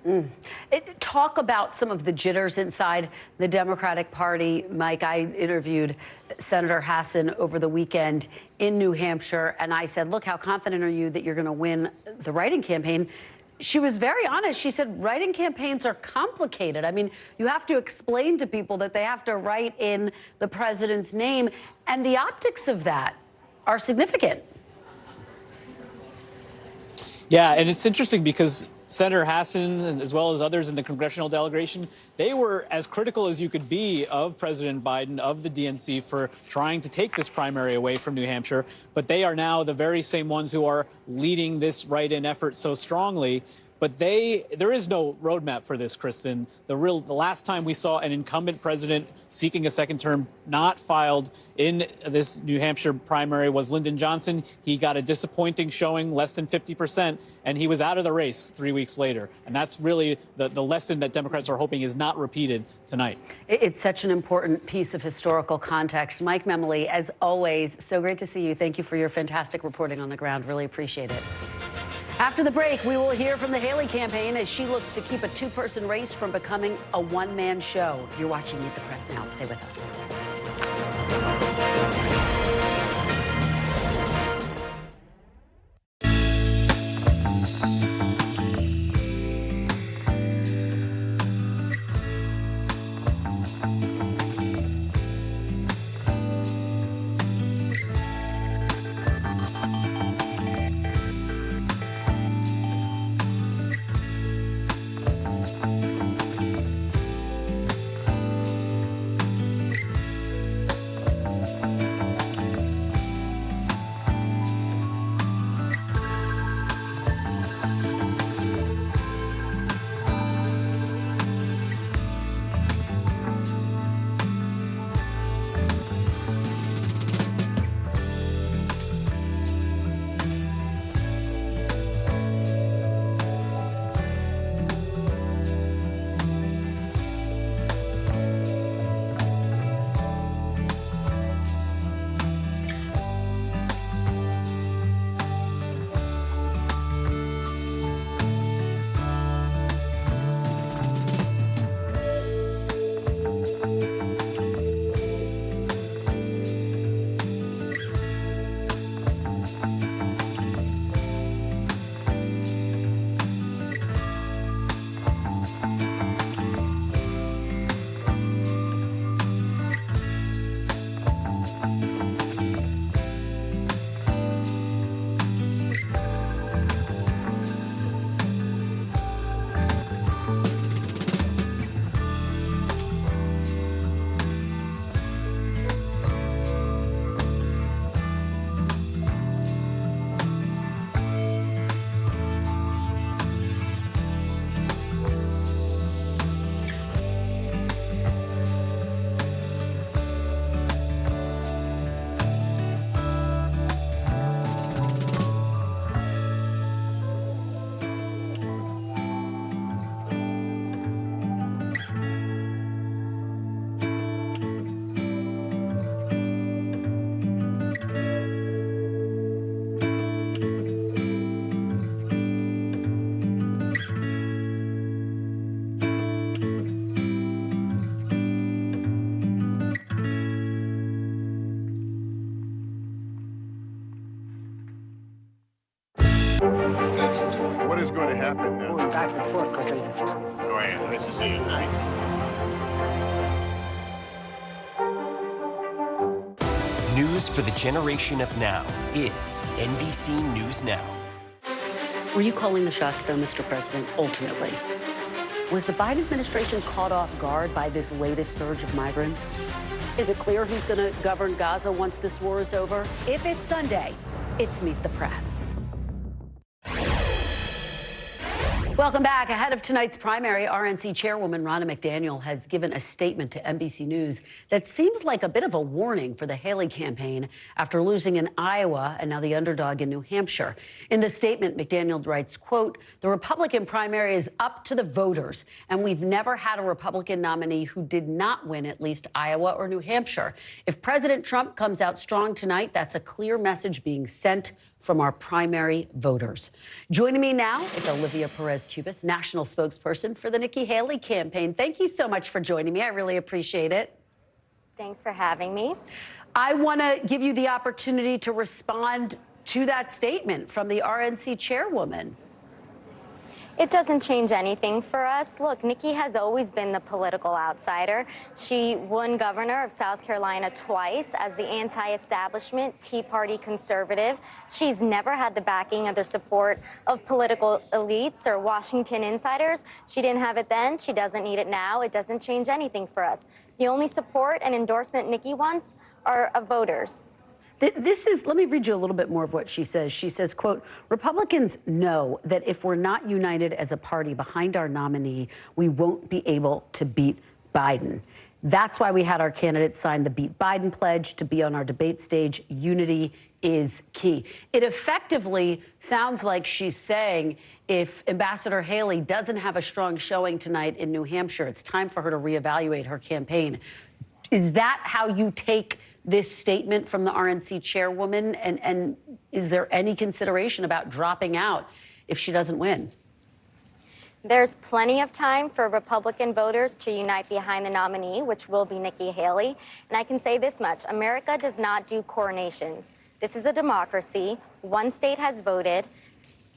Speaker 6: Talk about some of the jitters inside the Democratic Party. Mike, I interviewed Senator Hassan over the weekend in New Hampshire, and I said, look, how confident are you that you're going to win the write-in campaign? She was very honest. She said write-in campaigns are complicated. I mean, you have to explain to people that they have to write in the president's name, and the optics of that are significant.
Speaker 3: Yeah, and it's interesting because Senator Hassan, as well as others in the congressional delegation, they were as critical as you could be of President Biden, of the DNC, for trying to take this primary away from New Hampshire. But they are now the very same ones who are leading this write-in effort so strongly. But there is no roadmap for this, Kristen. The last time we saw an incumbent president seeking a second term not filed in this New Hampshire primary was Lyndon Johnson. He got a disappointing showing, less than 50%, and he was out of the race 3 weeks later. And that's really the lesson that Democrats are hoping is not repeated tonight.
Speaker 6: It's such an important piece of historical context. Mike Memoli, as always, so great to see you. Thank you for your fantastic reporting on the ground. Really appreciate it. After the break, we will hear from the Haley campaign as she looks to keep a two-person race from becoming a one-man show. You're watching Meet the Press now. Stay with us.
Speaker 18: What is going to happen now?
Speaker 9: Going back and forth because they...
Speaker 18: Go ahead. This is it, right?
Speaker 16: News for the generation of now is NBC News Now.
Speaker 6: Were you calling the shots, though, Mr. President, ultimately? Was the Biden administration caught off guard by this latest surge of migrants? Is it clear who's going to govern Gaza once this war is over? If it's Sunday, it's Meet the Press. Welcome back. Ahead of tonight's primary, RNC chairwoman Ronna McDaniel has given a statement to NBC News that seems like a bit of a warning for the Haley campaign after losing in Iowa and now the underdog in New Hampshire. In the statement, McDaniel writes, quote, "The Republican primary is up to the voters, and we've never had a Republican nominee who did not win at least Iowa or New Hampshire. If President Trump comes out strong tonight, that's a clear message being sent from our primary voters." Joining me now is Olivia Perez-Cubas, national spokesperson for the Nikki Haley campaign. Thank you so much for joining me. I really appreciate it.
Speaker 4: Thanks for having me.
Speaker 6: I want to give you the opportunity to respond to that statement from the RNC chairwoman.
Speaker 4: It doesn't change anything for us. Look, Nikki has always been the political outsider. She won governor of South Carolina twice as the anti-establishment Tea Party conservative. She's never had the backing or the support of political elites or Washington insiders. She didn't have it then. She doesn't need it now. It doesn't change anything for us. The only support and endorsement Nikki wants are of voters.
Speaker 6: Let me read you a little bit more of what she says. She says, quote, "Republicans know that if we're not united as a party behind our nominee, we won't be able to beat Biden. That's why we had our candidates sign the Beat Biden pledge to be on our debate stage. Unity is key." It effectively sounds like she's saying if Ambassador Haley doesn't have a strong showing tonight in New Hampshire, it's time for her to reevaluate her campaign. Is that how you take this statement from the RNC chairwoman? And is there any consideration about dropping out if she doesn't win?
Speaker 4: There's plenty of time for Republican voters to unite behind the nominee, which will be Nikki Haley. And I can say this much: America does not do coronations. This is a democracy. One state has voted.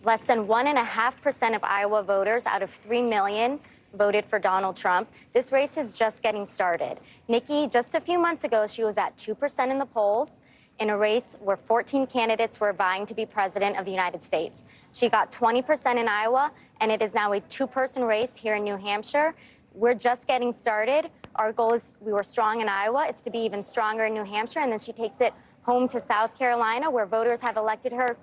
Speaker 4: Less than 1.5% of Iowa voters out of 3 million voted for Donald Trump. This race is just getting started. Nikki, just a few months ago, she was at 2% in the polls in a race where 14 candidates were vying to be president of the United States. She got 20% in Iowa, and it is now a two-person race here in New Hampshire. We're just getting started. Our goal is, we were strong in Iowa. It's to be even stronger in New Hampshire, and then she takes it home to South Carolina, where voters have elected her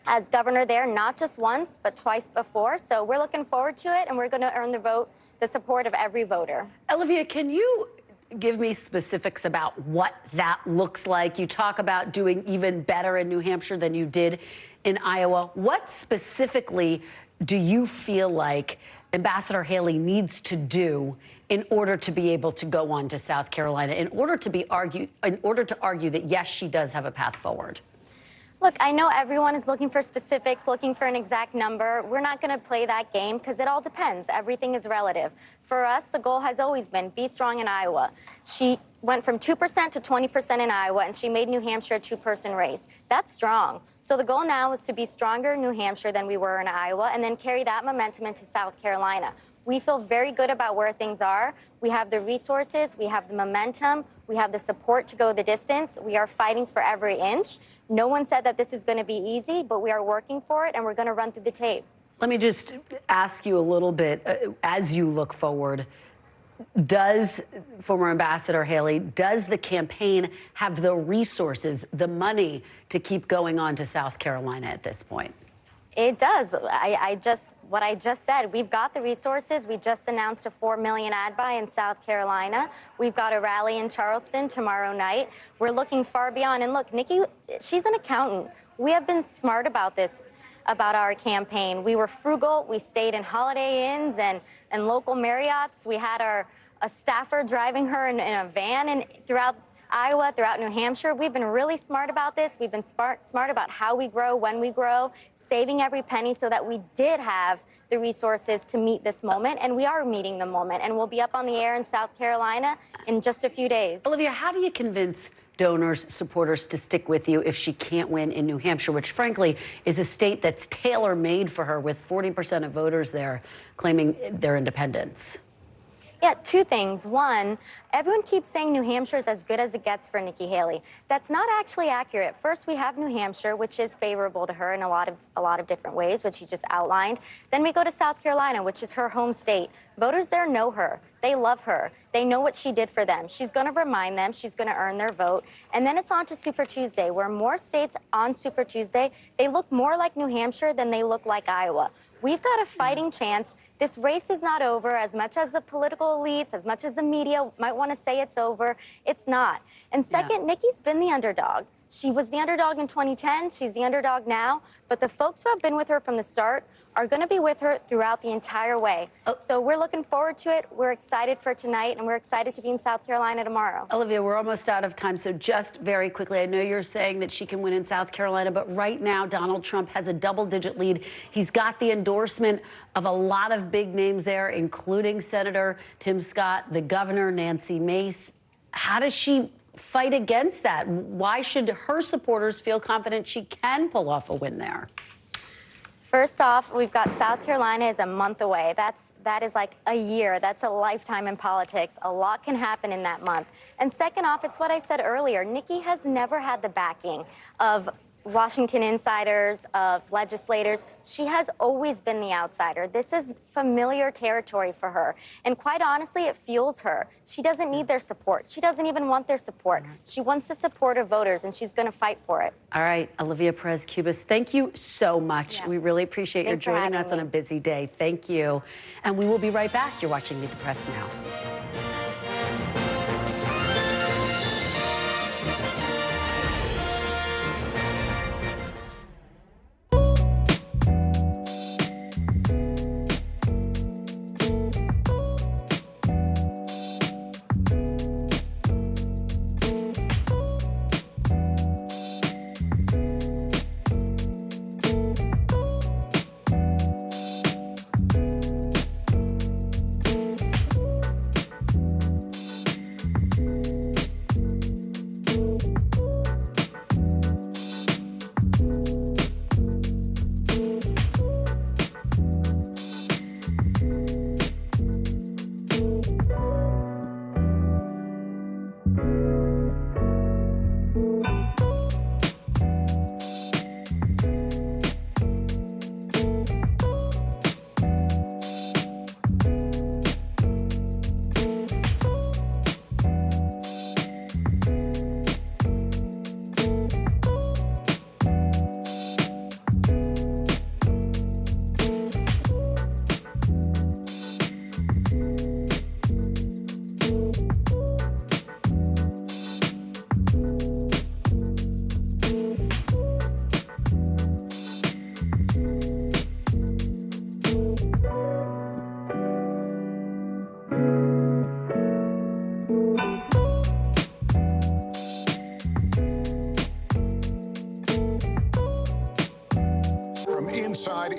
Speaker 4: as governor there, not just once, but twice before. So we're looking forward to it, and we're going to earn the support of every voter.
Speaker 6: Olivia, can you give me specifics about what that looks like? You talk about doing even better in New Hampshire than you did in Iowa. What specifically do you feel like Ambassador Haley needs to do in order to be able to go on to South Carolina, in order to argue that, yes, she does have a path forward?
Speaker 4: Look, I know everyone is looking for specifics, looking for an exact number. We're not going to play that game because it all depends. Everything is relative. For us, the goal has always been be strong in Iowa. She went from 2% to 20% in Iowa, and she made New Hampshire a two-person race. That's strong. So the goal now is to be stronger in New Hampshire than we were in Iowa, and then carry that momentum into South Carolina. We feel very good about where things are. We have the resources, we have the momentum, we have the support to go the distance. We are fighting for every inch. No one said that this is going to be easy, but we are working for it, and we're going to run through the tape.
Speaker 6: Let me just ask you a little bit, as you look forward, does former Ambassador Haley, does the campaign have the resources, the money to keep going on to South Carolina at this point?
Speaker 4: It does. What I just said, we've got the resources. We just announced a $4 million ad buy in South Carolina. We've got a rally in Charleston tomorrow night. We're looking far beyond. And look, Nikki, she's an accountant. We have been smart about this, about our campaign. We were frugal. We stayed in Holiday Inns and local Marriotts. We had a staffer driving her in a van and throughout Iowa, throughout New Hampshire. We've been really smart about this. We've been smart about how we grow, when we grow, saving every penny so that we did have the resources to meet this moment, and we are meeting the moment, and we'll be up on the air in South Carolina in just a few days.
Speaker 6: Olivia, how do you convince donors, supporters to stick with you if she can't win in New Hampshire, which frankly is a state that's tailor-made for her, with 40% of voters there claiming their independence?
Speaker 4: Yeah, two things. One, everyone keeps saying New Hampshire is as good as it gets for Nikki Haley. That's not actually accurate. First, we have New Hampshire, which is favorable to her in a lot of different ways, which you just outlined. Then we go to South Carolina, which is her home state. Voters there know her. They love her. They know what she did for them. She's going to remind them. She's going to earn their vote. And then it's on to Super Tuesday, where more states on Super Tuesday, they look more like New Hampshire than they look like Iowa. We've got a fighting chance. This race is not over. As much as the political elites, as much as the media might want to say it's over, it's not. And second, Nikki's been the underdog. She was the underdog in 2010. She's the underdog now. But the folks who have been with her from the start are going to be with her throughout the entire way. So we're looking forward to it. We're excited for tonight, and we're excited to be in South Carolina tomorrow.
Speaker 6: Olivia, we're almost out of time, so just very quickly, I know you're saying that she can win in South Carolina, but right now Donald Trump has a double-digit lead. He's got the endorsement of a lot of big names there, including Senator Tim Scott, the governor, Nancy Mace. How does she fight against that? Why should her supporters feel confident she can pull off a win there?
Speaker 4: First off, we've got South Carolina is a month away. That is like a year. That's a lifetime in politics. A lot can happen in that month. And second off, it's what I said earlier. Nikki has never had the backing of Washington insiders, of legislators. She has always been the outsider. This is familiar territory for her. And quite honestly, it fuels her. She doesn't need their support. She doesn't even want their support. She wants the support of voters, and she's going to fight for it.
Speaker 6: All right, Olivia Perez-Cubas, thank you so much. We really appreciate you joining us on a busy day. Thank you. And we will be right back. You're watching Meet the Press Now.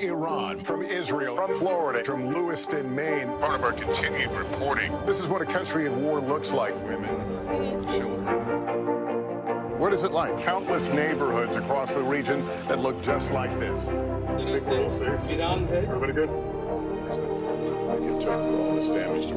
Speaker 12: Iran, from Israel, from Florida, from Lewiston, Maine. Part of our continued reporting. This is what a country in war looks like. Women, children. What is it like? Countless neighborhoods across the region that look just like this. Everybody good? Get took for all this damage to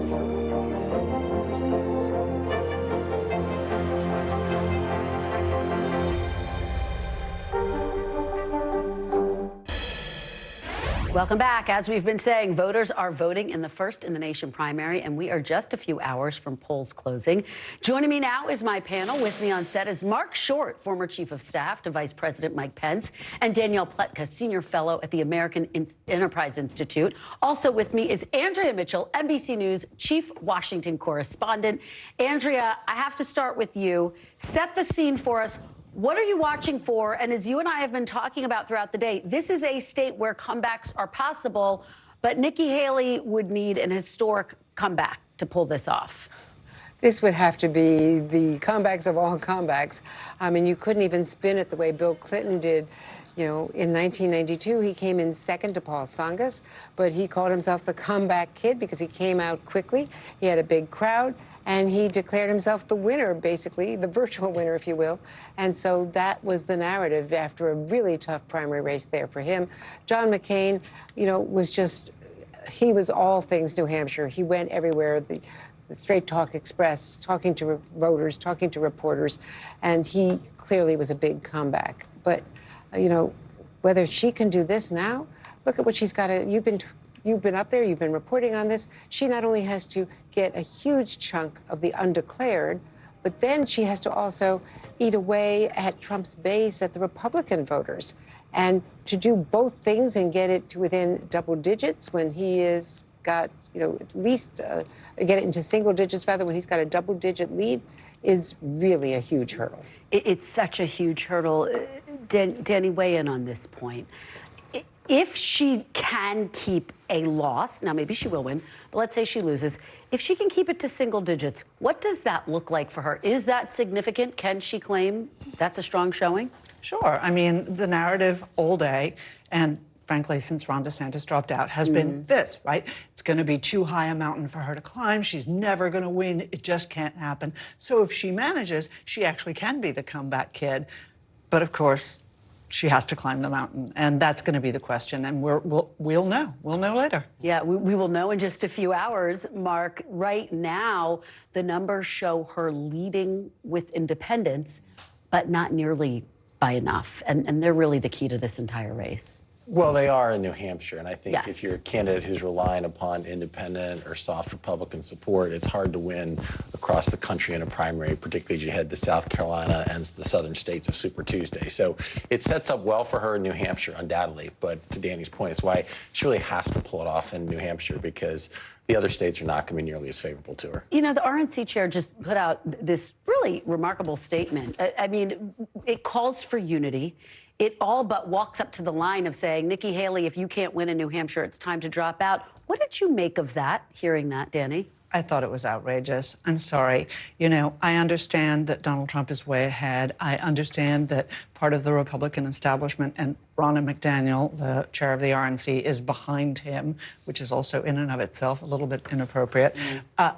Speaker 6: Welcome back. As we've been saying, voters are voting in the first in the nation primary, and we are just a few hours from polls closing. Joining me now is my panel. With me on set is Mark Short, former chief of staff to Vice President Mike Pence, and Danielle Pletka, senior fellow at the American Enterprise Institute. Also with me is Andrea Mitchell, NBC News chief Washington correspondent. Andrea, I have to start with you. Set the scene for us. What are you watching for? And as you and I have been talking about throughout the day, this is a state where comebacks are possible, but Nikki Haley would need an historic comeback to pull this off.
Speaker 19: This would have to be the comebacks of all comebacks. I mean, you couldn't even spin it the way Bill Clinton did. You know, in 1992, he came in second to Paul Tsongas, but he called himself the comeback kid because he came out quickly. He had a big crowd. and he declared himself the winner, basically, the virtual winner, if you will. And so that was the narrative after a really tough primary race there for him. John McCain, you know, was just, he was all things New Hampshire. He went everywhere, the Straight Talk Express, talking to voters, talking to reporters, and he clearly was a big comeback. But, you know, whether she can do this now, look at what she's got to, you've been up there, you've been reporting on this. She not only has to get a huge chunk of the undeclared, but then she has to also eat away at Trump's base, at the Republican voters. And to do both things and get it to within double digits when he is got, you know, at least get it into single digits rather when he's got a double-digit lead is really a huge hurdle.
Speaker 6: It's such a huge hurdle. Danny, weigh in on this point. If she can keep a loss, now maybe she will win, but let's say she loses. If she can keep it to single digits, what does that look like for her? Is that significant? Can she claim that's a strong showing?
Speaker 10: Sure. I mean, the narrative all day, and frankly, since Ron DeSantis dropped out, has been this, right? It's going to be too high a mountain for her to climb. She's never going to win. It just can't happen. So if she manages, she actually can be the comeback kid. But of course, she has to climb the mountain, and that's going to be the question, and we'll know. We'll know later.
Speaker 6: Yeah, we will know in just a few hours, Mark. Right now, the numbers show her leading with independents, but not nearly by enough, and they're really the key to this entire race.
Speaker 21: Well, they are in New Hampshire, and I think
Speaker 6: Yes.
Speaker 21: if you're a candidate who's relying upon independent or soft Republican support, it's hard to win across the country in a primary, particularly as you head to South Carolina and the southern states of Super Tuesday. So it sets up well for her in New Hampshire, undoubtedly. But to Danny's point, it's why she really has to pull it off in New Hampshire, because the other states are not going to be nearly as favorable to her.
Speaker 6: You know, the RNC chair just put out this really remarkable statement. I mean, it calls for unity. It all but walks up to the line of saying, Nikki Haley, if you can't win in New Hampshire, it's time to drop out. What did you make of that, hearing that, Danny?
Speaker 10: I thought it was outrageous. I'm sorry. You know, I understand that Donald Trump is way ahead. I understand that part of the Republican establishment and Ronna McDaniel, the chair of the RNC, is behind him, which is also in and of itself a little bit inappropriate.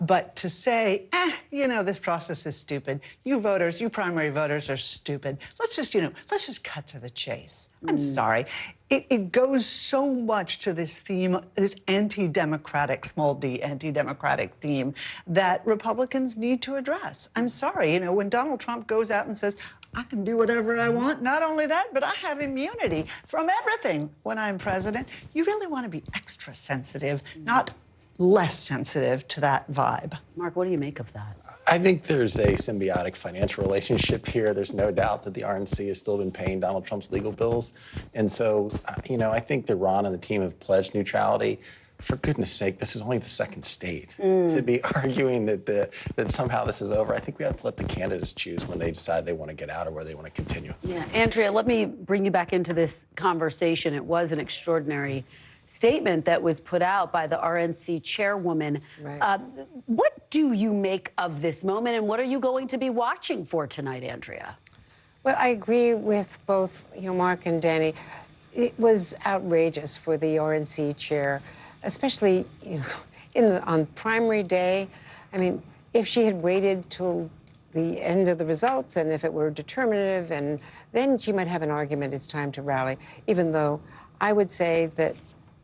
Speaker 10: But to say, you know, this process is stupid. You voters, you primary voters are stupid. Let's just, you know, let's just cut to the chase. I'm sorry. It goes so much to this theme, this anti-democratic, small d, anti-democratic theme that Republicans need to address. I'm sorry, you know, when Donald Trump goes out and says, I can do whatever I want, not only that, but I have immunity from everything when I'm president, you really want to be extra sensitive, not less sensitive to that vibe.
Speaker 6: Mark, what do you make of that?
Speaker 21: I think there's a symbiotic financial relationship here. There's no doubt that the RNC has still been paying Donald Trump's legal bills. And so, you know, I think that Ron and the team have pledged neutrality. For goodness sake, this is only the second state. To be arguing that somehow this is over, I think we have to let the candidates choose when they decide they want to get out or where they want to continue.
Speaker 6: Yeah, Andrea, let me bring you back into this conversation. It was an extraordinary statement that was put out by the RNC chairwoman.
Speaker 19: Right.
Speaker 6: What do you make of this moment, and what are you going to be watching for tonight, Andrea?
Speaker 19: Well, I agree with both, you know, Mark and Danny. It was outrageous for the RNC chair, especially, you know, on primary day. I mean, if she had waited till the end of the results and if it were determinative, and then she might have an argument, it's time to rally, even though I would say that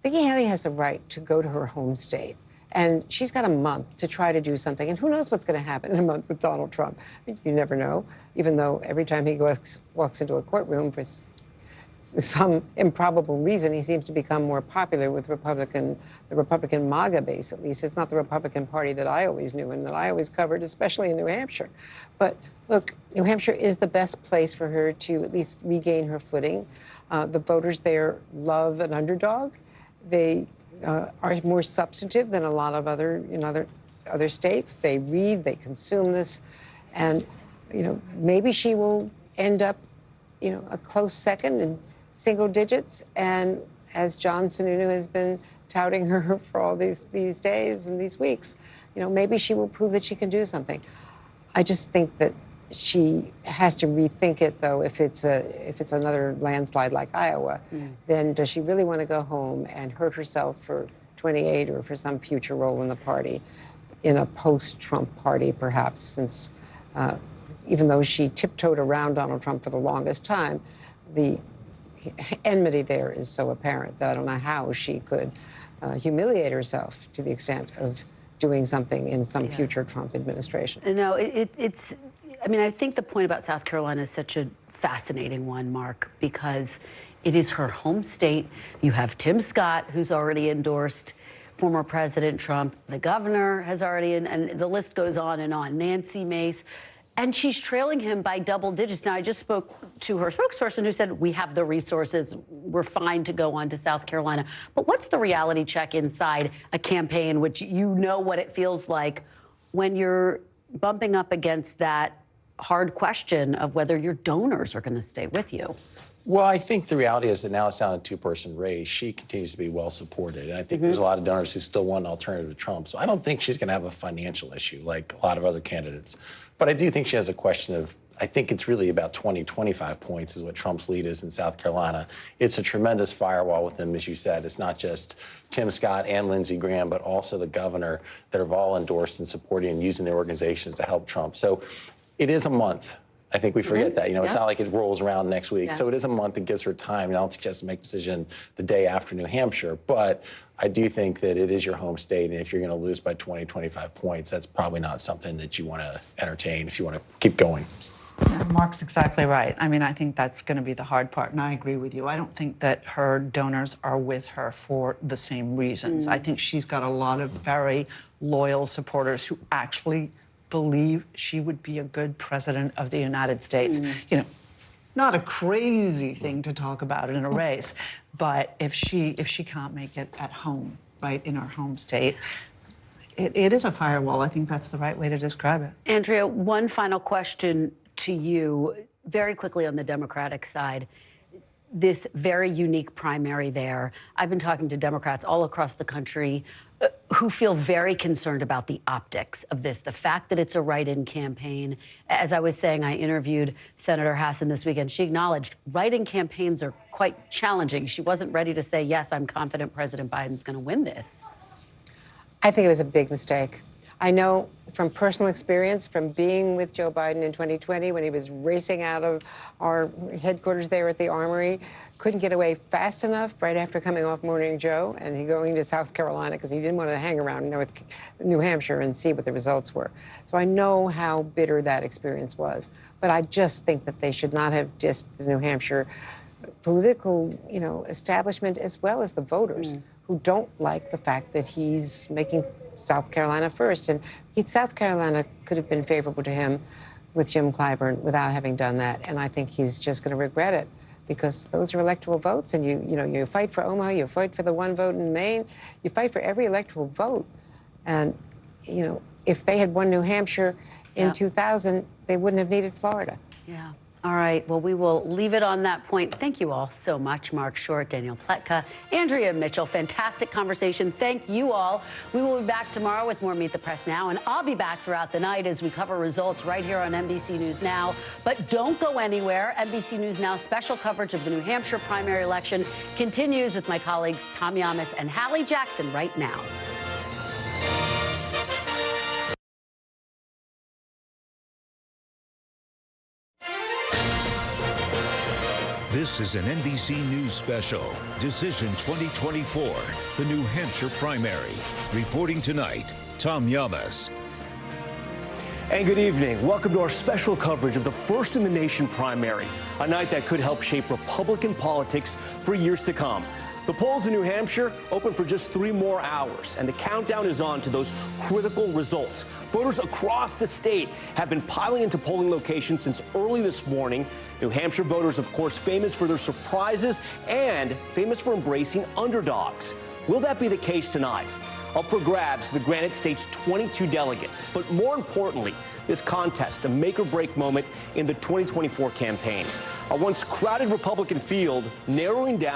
Speaker 19: Nikki Haley has the right to go to her home state. And she's got a month to try to do something. And who knows what's going to happen in a month with Donald Trump? You never know, even though every time he walks into a courtroom for some improbable reason, he seems to become more popular with the Republican MAGA base, at least. It's not the Republican Party that I always knew and that I always covered, especially in New Hampshire. But look, New Hampshire is the best place for her to at least regain her footing. The voters there love an underdog. They are more substantive than a lot of other states. They read, they consume this, and you know, maybe she will end up, you know, a close second in single digits. And as John Sununu has been touting her for all these days and these weeks, you know, maybe she will prove that she can do something. I just think that she has to rethink it, though. If it's another landslide like Iowa, then does she really want to go home and hurt herself for 28 or for some future role in the party? in a post-Trump party, perhaps, since even though she tiptoed around Donald Trump for the longest time, the enmity there is so apparent that I don't know how she could humiliate herself to the extent of doing something in some future Trump administration.
Speaker 6: No, it's, I mean, I think the point about South Carolina is such a fascinating one, Mark, because it is her home state. You have Tim Scott, who's already endorsed former President Trump. The governor has already, and the list goes on and on. Nancy Mace. And she's trailing him by double digits. Now, I just spoke to her spokesperson who said, we have the resources, we're fine to go on to South Carolina. But what's the reality check inside a campaign, which you know what it feels like when you're bumping up against that hard question of whether your donors are going to stay with you?
Speaker 21: Well, I think the reality is that now it's down a two-person race. She continues to be well supported. And I think there's a lot of donors who still want an alternative to Trump. So I don't think she's going to have a financial issue like a lot of other candidates. But I do think she has a question of, I think it's really about 20, 25 points is what Trump's lead is in South Carolina. It's a tremendous firewall with him, as you said. It's not just Tim Scott and Lindsey Graham, but also the governor that have all endorsed and supporting and using their organizations to help Trump. So it is a month. I think we forget that. You know, it's not like it rolls around next week. So it is a month. It gives her time. And I don't think she has to make a decision the day after New Hampshire. But I do think that it is your home state. And if you're going to lose by 20, 25 points, that's probably not something that you want to entertain if you want to keep going.
Speaker 10: Yeah, Mark's exactly right. I mean, I think that's going to be the hard part. And I agree with you. I don't think that her donors are with her for the same reasons. I think she's got a lot of very loyal supporters who actually believe she would be a good president of the United States. You know, not a crazy thing to talk about in a race, but if she can't make it at home, right, in her home state, it is a firewall. I think that's the right way to describe it.
Speaker 6: Andrea, one final question to you, very quickly on the Democratic side. This very unique primary there. I've been talking to Democrats all across the country who feel very concerned about the optics of this, the fact that it's a write-in campaign. As I was saying, I interviewed Senator Hassan this weekend. She acknowledged write-in campaigns are quite challenging. She wasn't ready to say, yes, I'm confident President Biden's going to win this.
Speaker 19: I think it was a big mistake. I know from personal experience, from being with Joe Biden in 2020 when he was racing out of our headquarters there at the Armory, couldn't get away fast enough right after coming off Morning Joe and he going to South Carolina because he didn't want to hang around New Hampshire and see what the results were. So I know how bitter that experience was. But I just think that they should not have dissed the New Hampshire political, establishment as well as the voters who don't like the fact that he's making South Carolina first. And South Carolina could have been favorable to him with Jim Clyburn without having done that. And I think he's just going to regret it because those are electoral votes. And you fight for Omaha, you fight for the one vote in Maine, you fight for every electoral vote. And, if they had won New Hampshire in 2000, they wouldn't have needed Florida.
Speaker 6: Yeah. All right. Well, we will leave it on that point. Thank you all so much. Mark Short, Daniel Pletka, Andrea Mitchell. Fantastic conversation. Thank you all. We will be back tomorrow with more Meet the Press Now, and I'll be back throughout the night as we cover results right here on NBC News Now. But don't go anywhere. NBC News Now special coverage of the New Hampshire primary election continues with my colleagues Tom Yamas and Hallie Jackson right now.
Speaker 2: This is an NBC News special, Decision 2024, the New Hampshire primary. Reporting tonight, Tom Yamas.
Speaker 5: And good evening. Welcome to our special coverage of the first in the nation primary, a night that could help shape Republican politics for years to come. The polls in New Hampshire open for just 3 more hours, and the countdown is on to those critical results. Voters across the state have been piling into polling locations since early this morning. New Hampshire voters, of course, famous for their surprises and famous for embracing underdogs. Will that be the case tonight? Up for grabs, the Granite State's 22 delegates. But more importantly, this contest, a make-or-break moment in the 2024 campaign. A once crowded Republican field narrowing down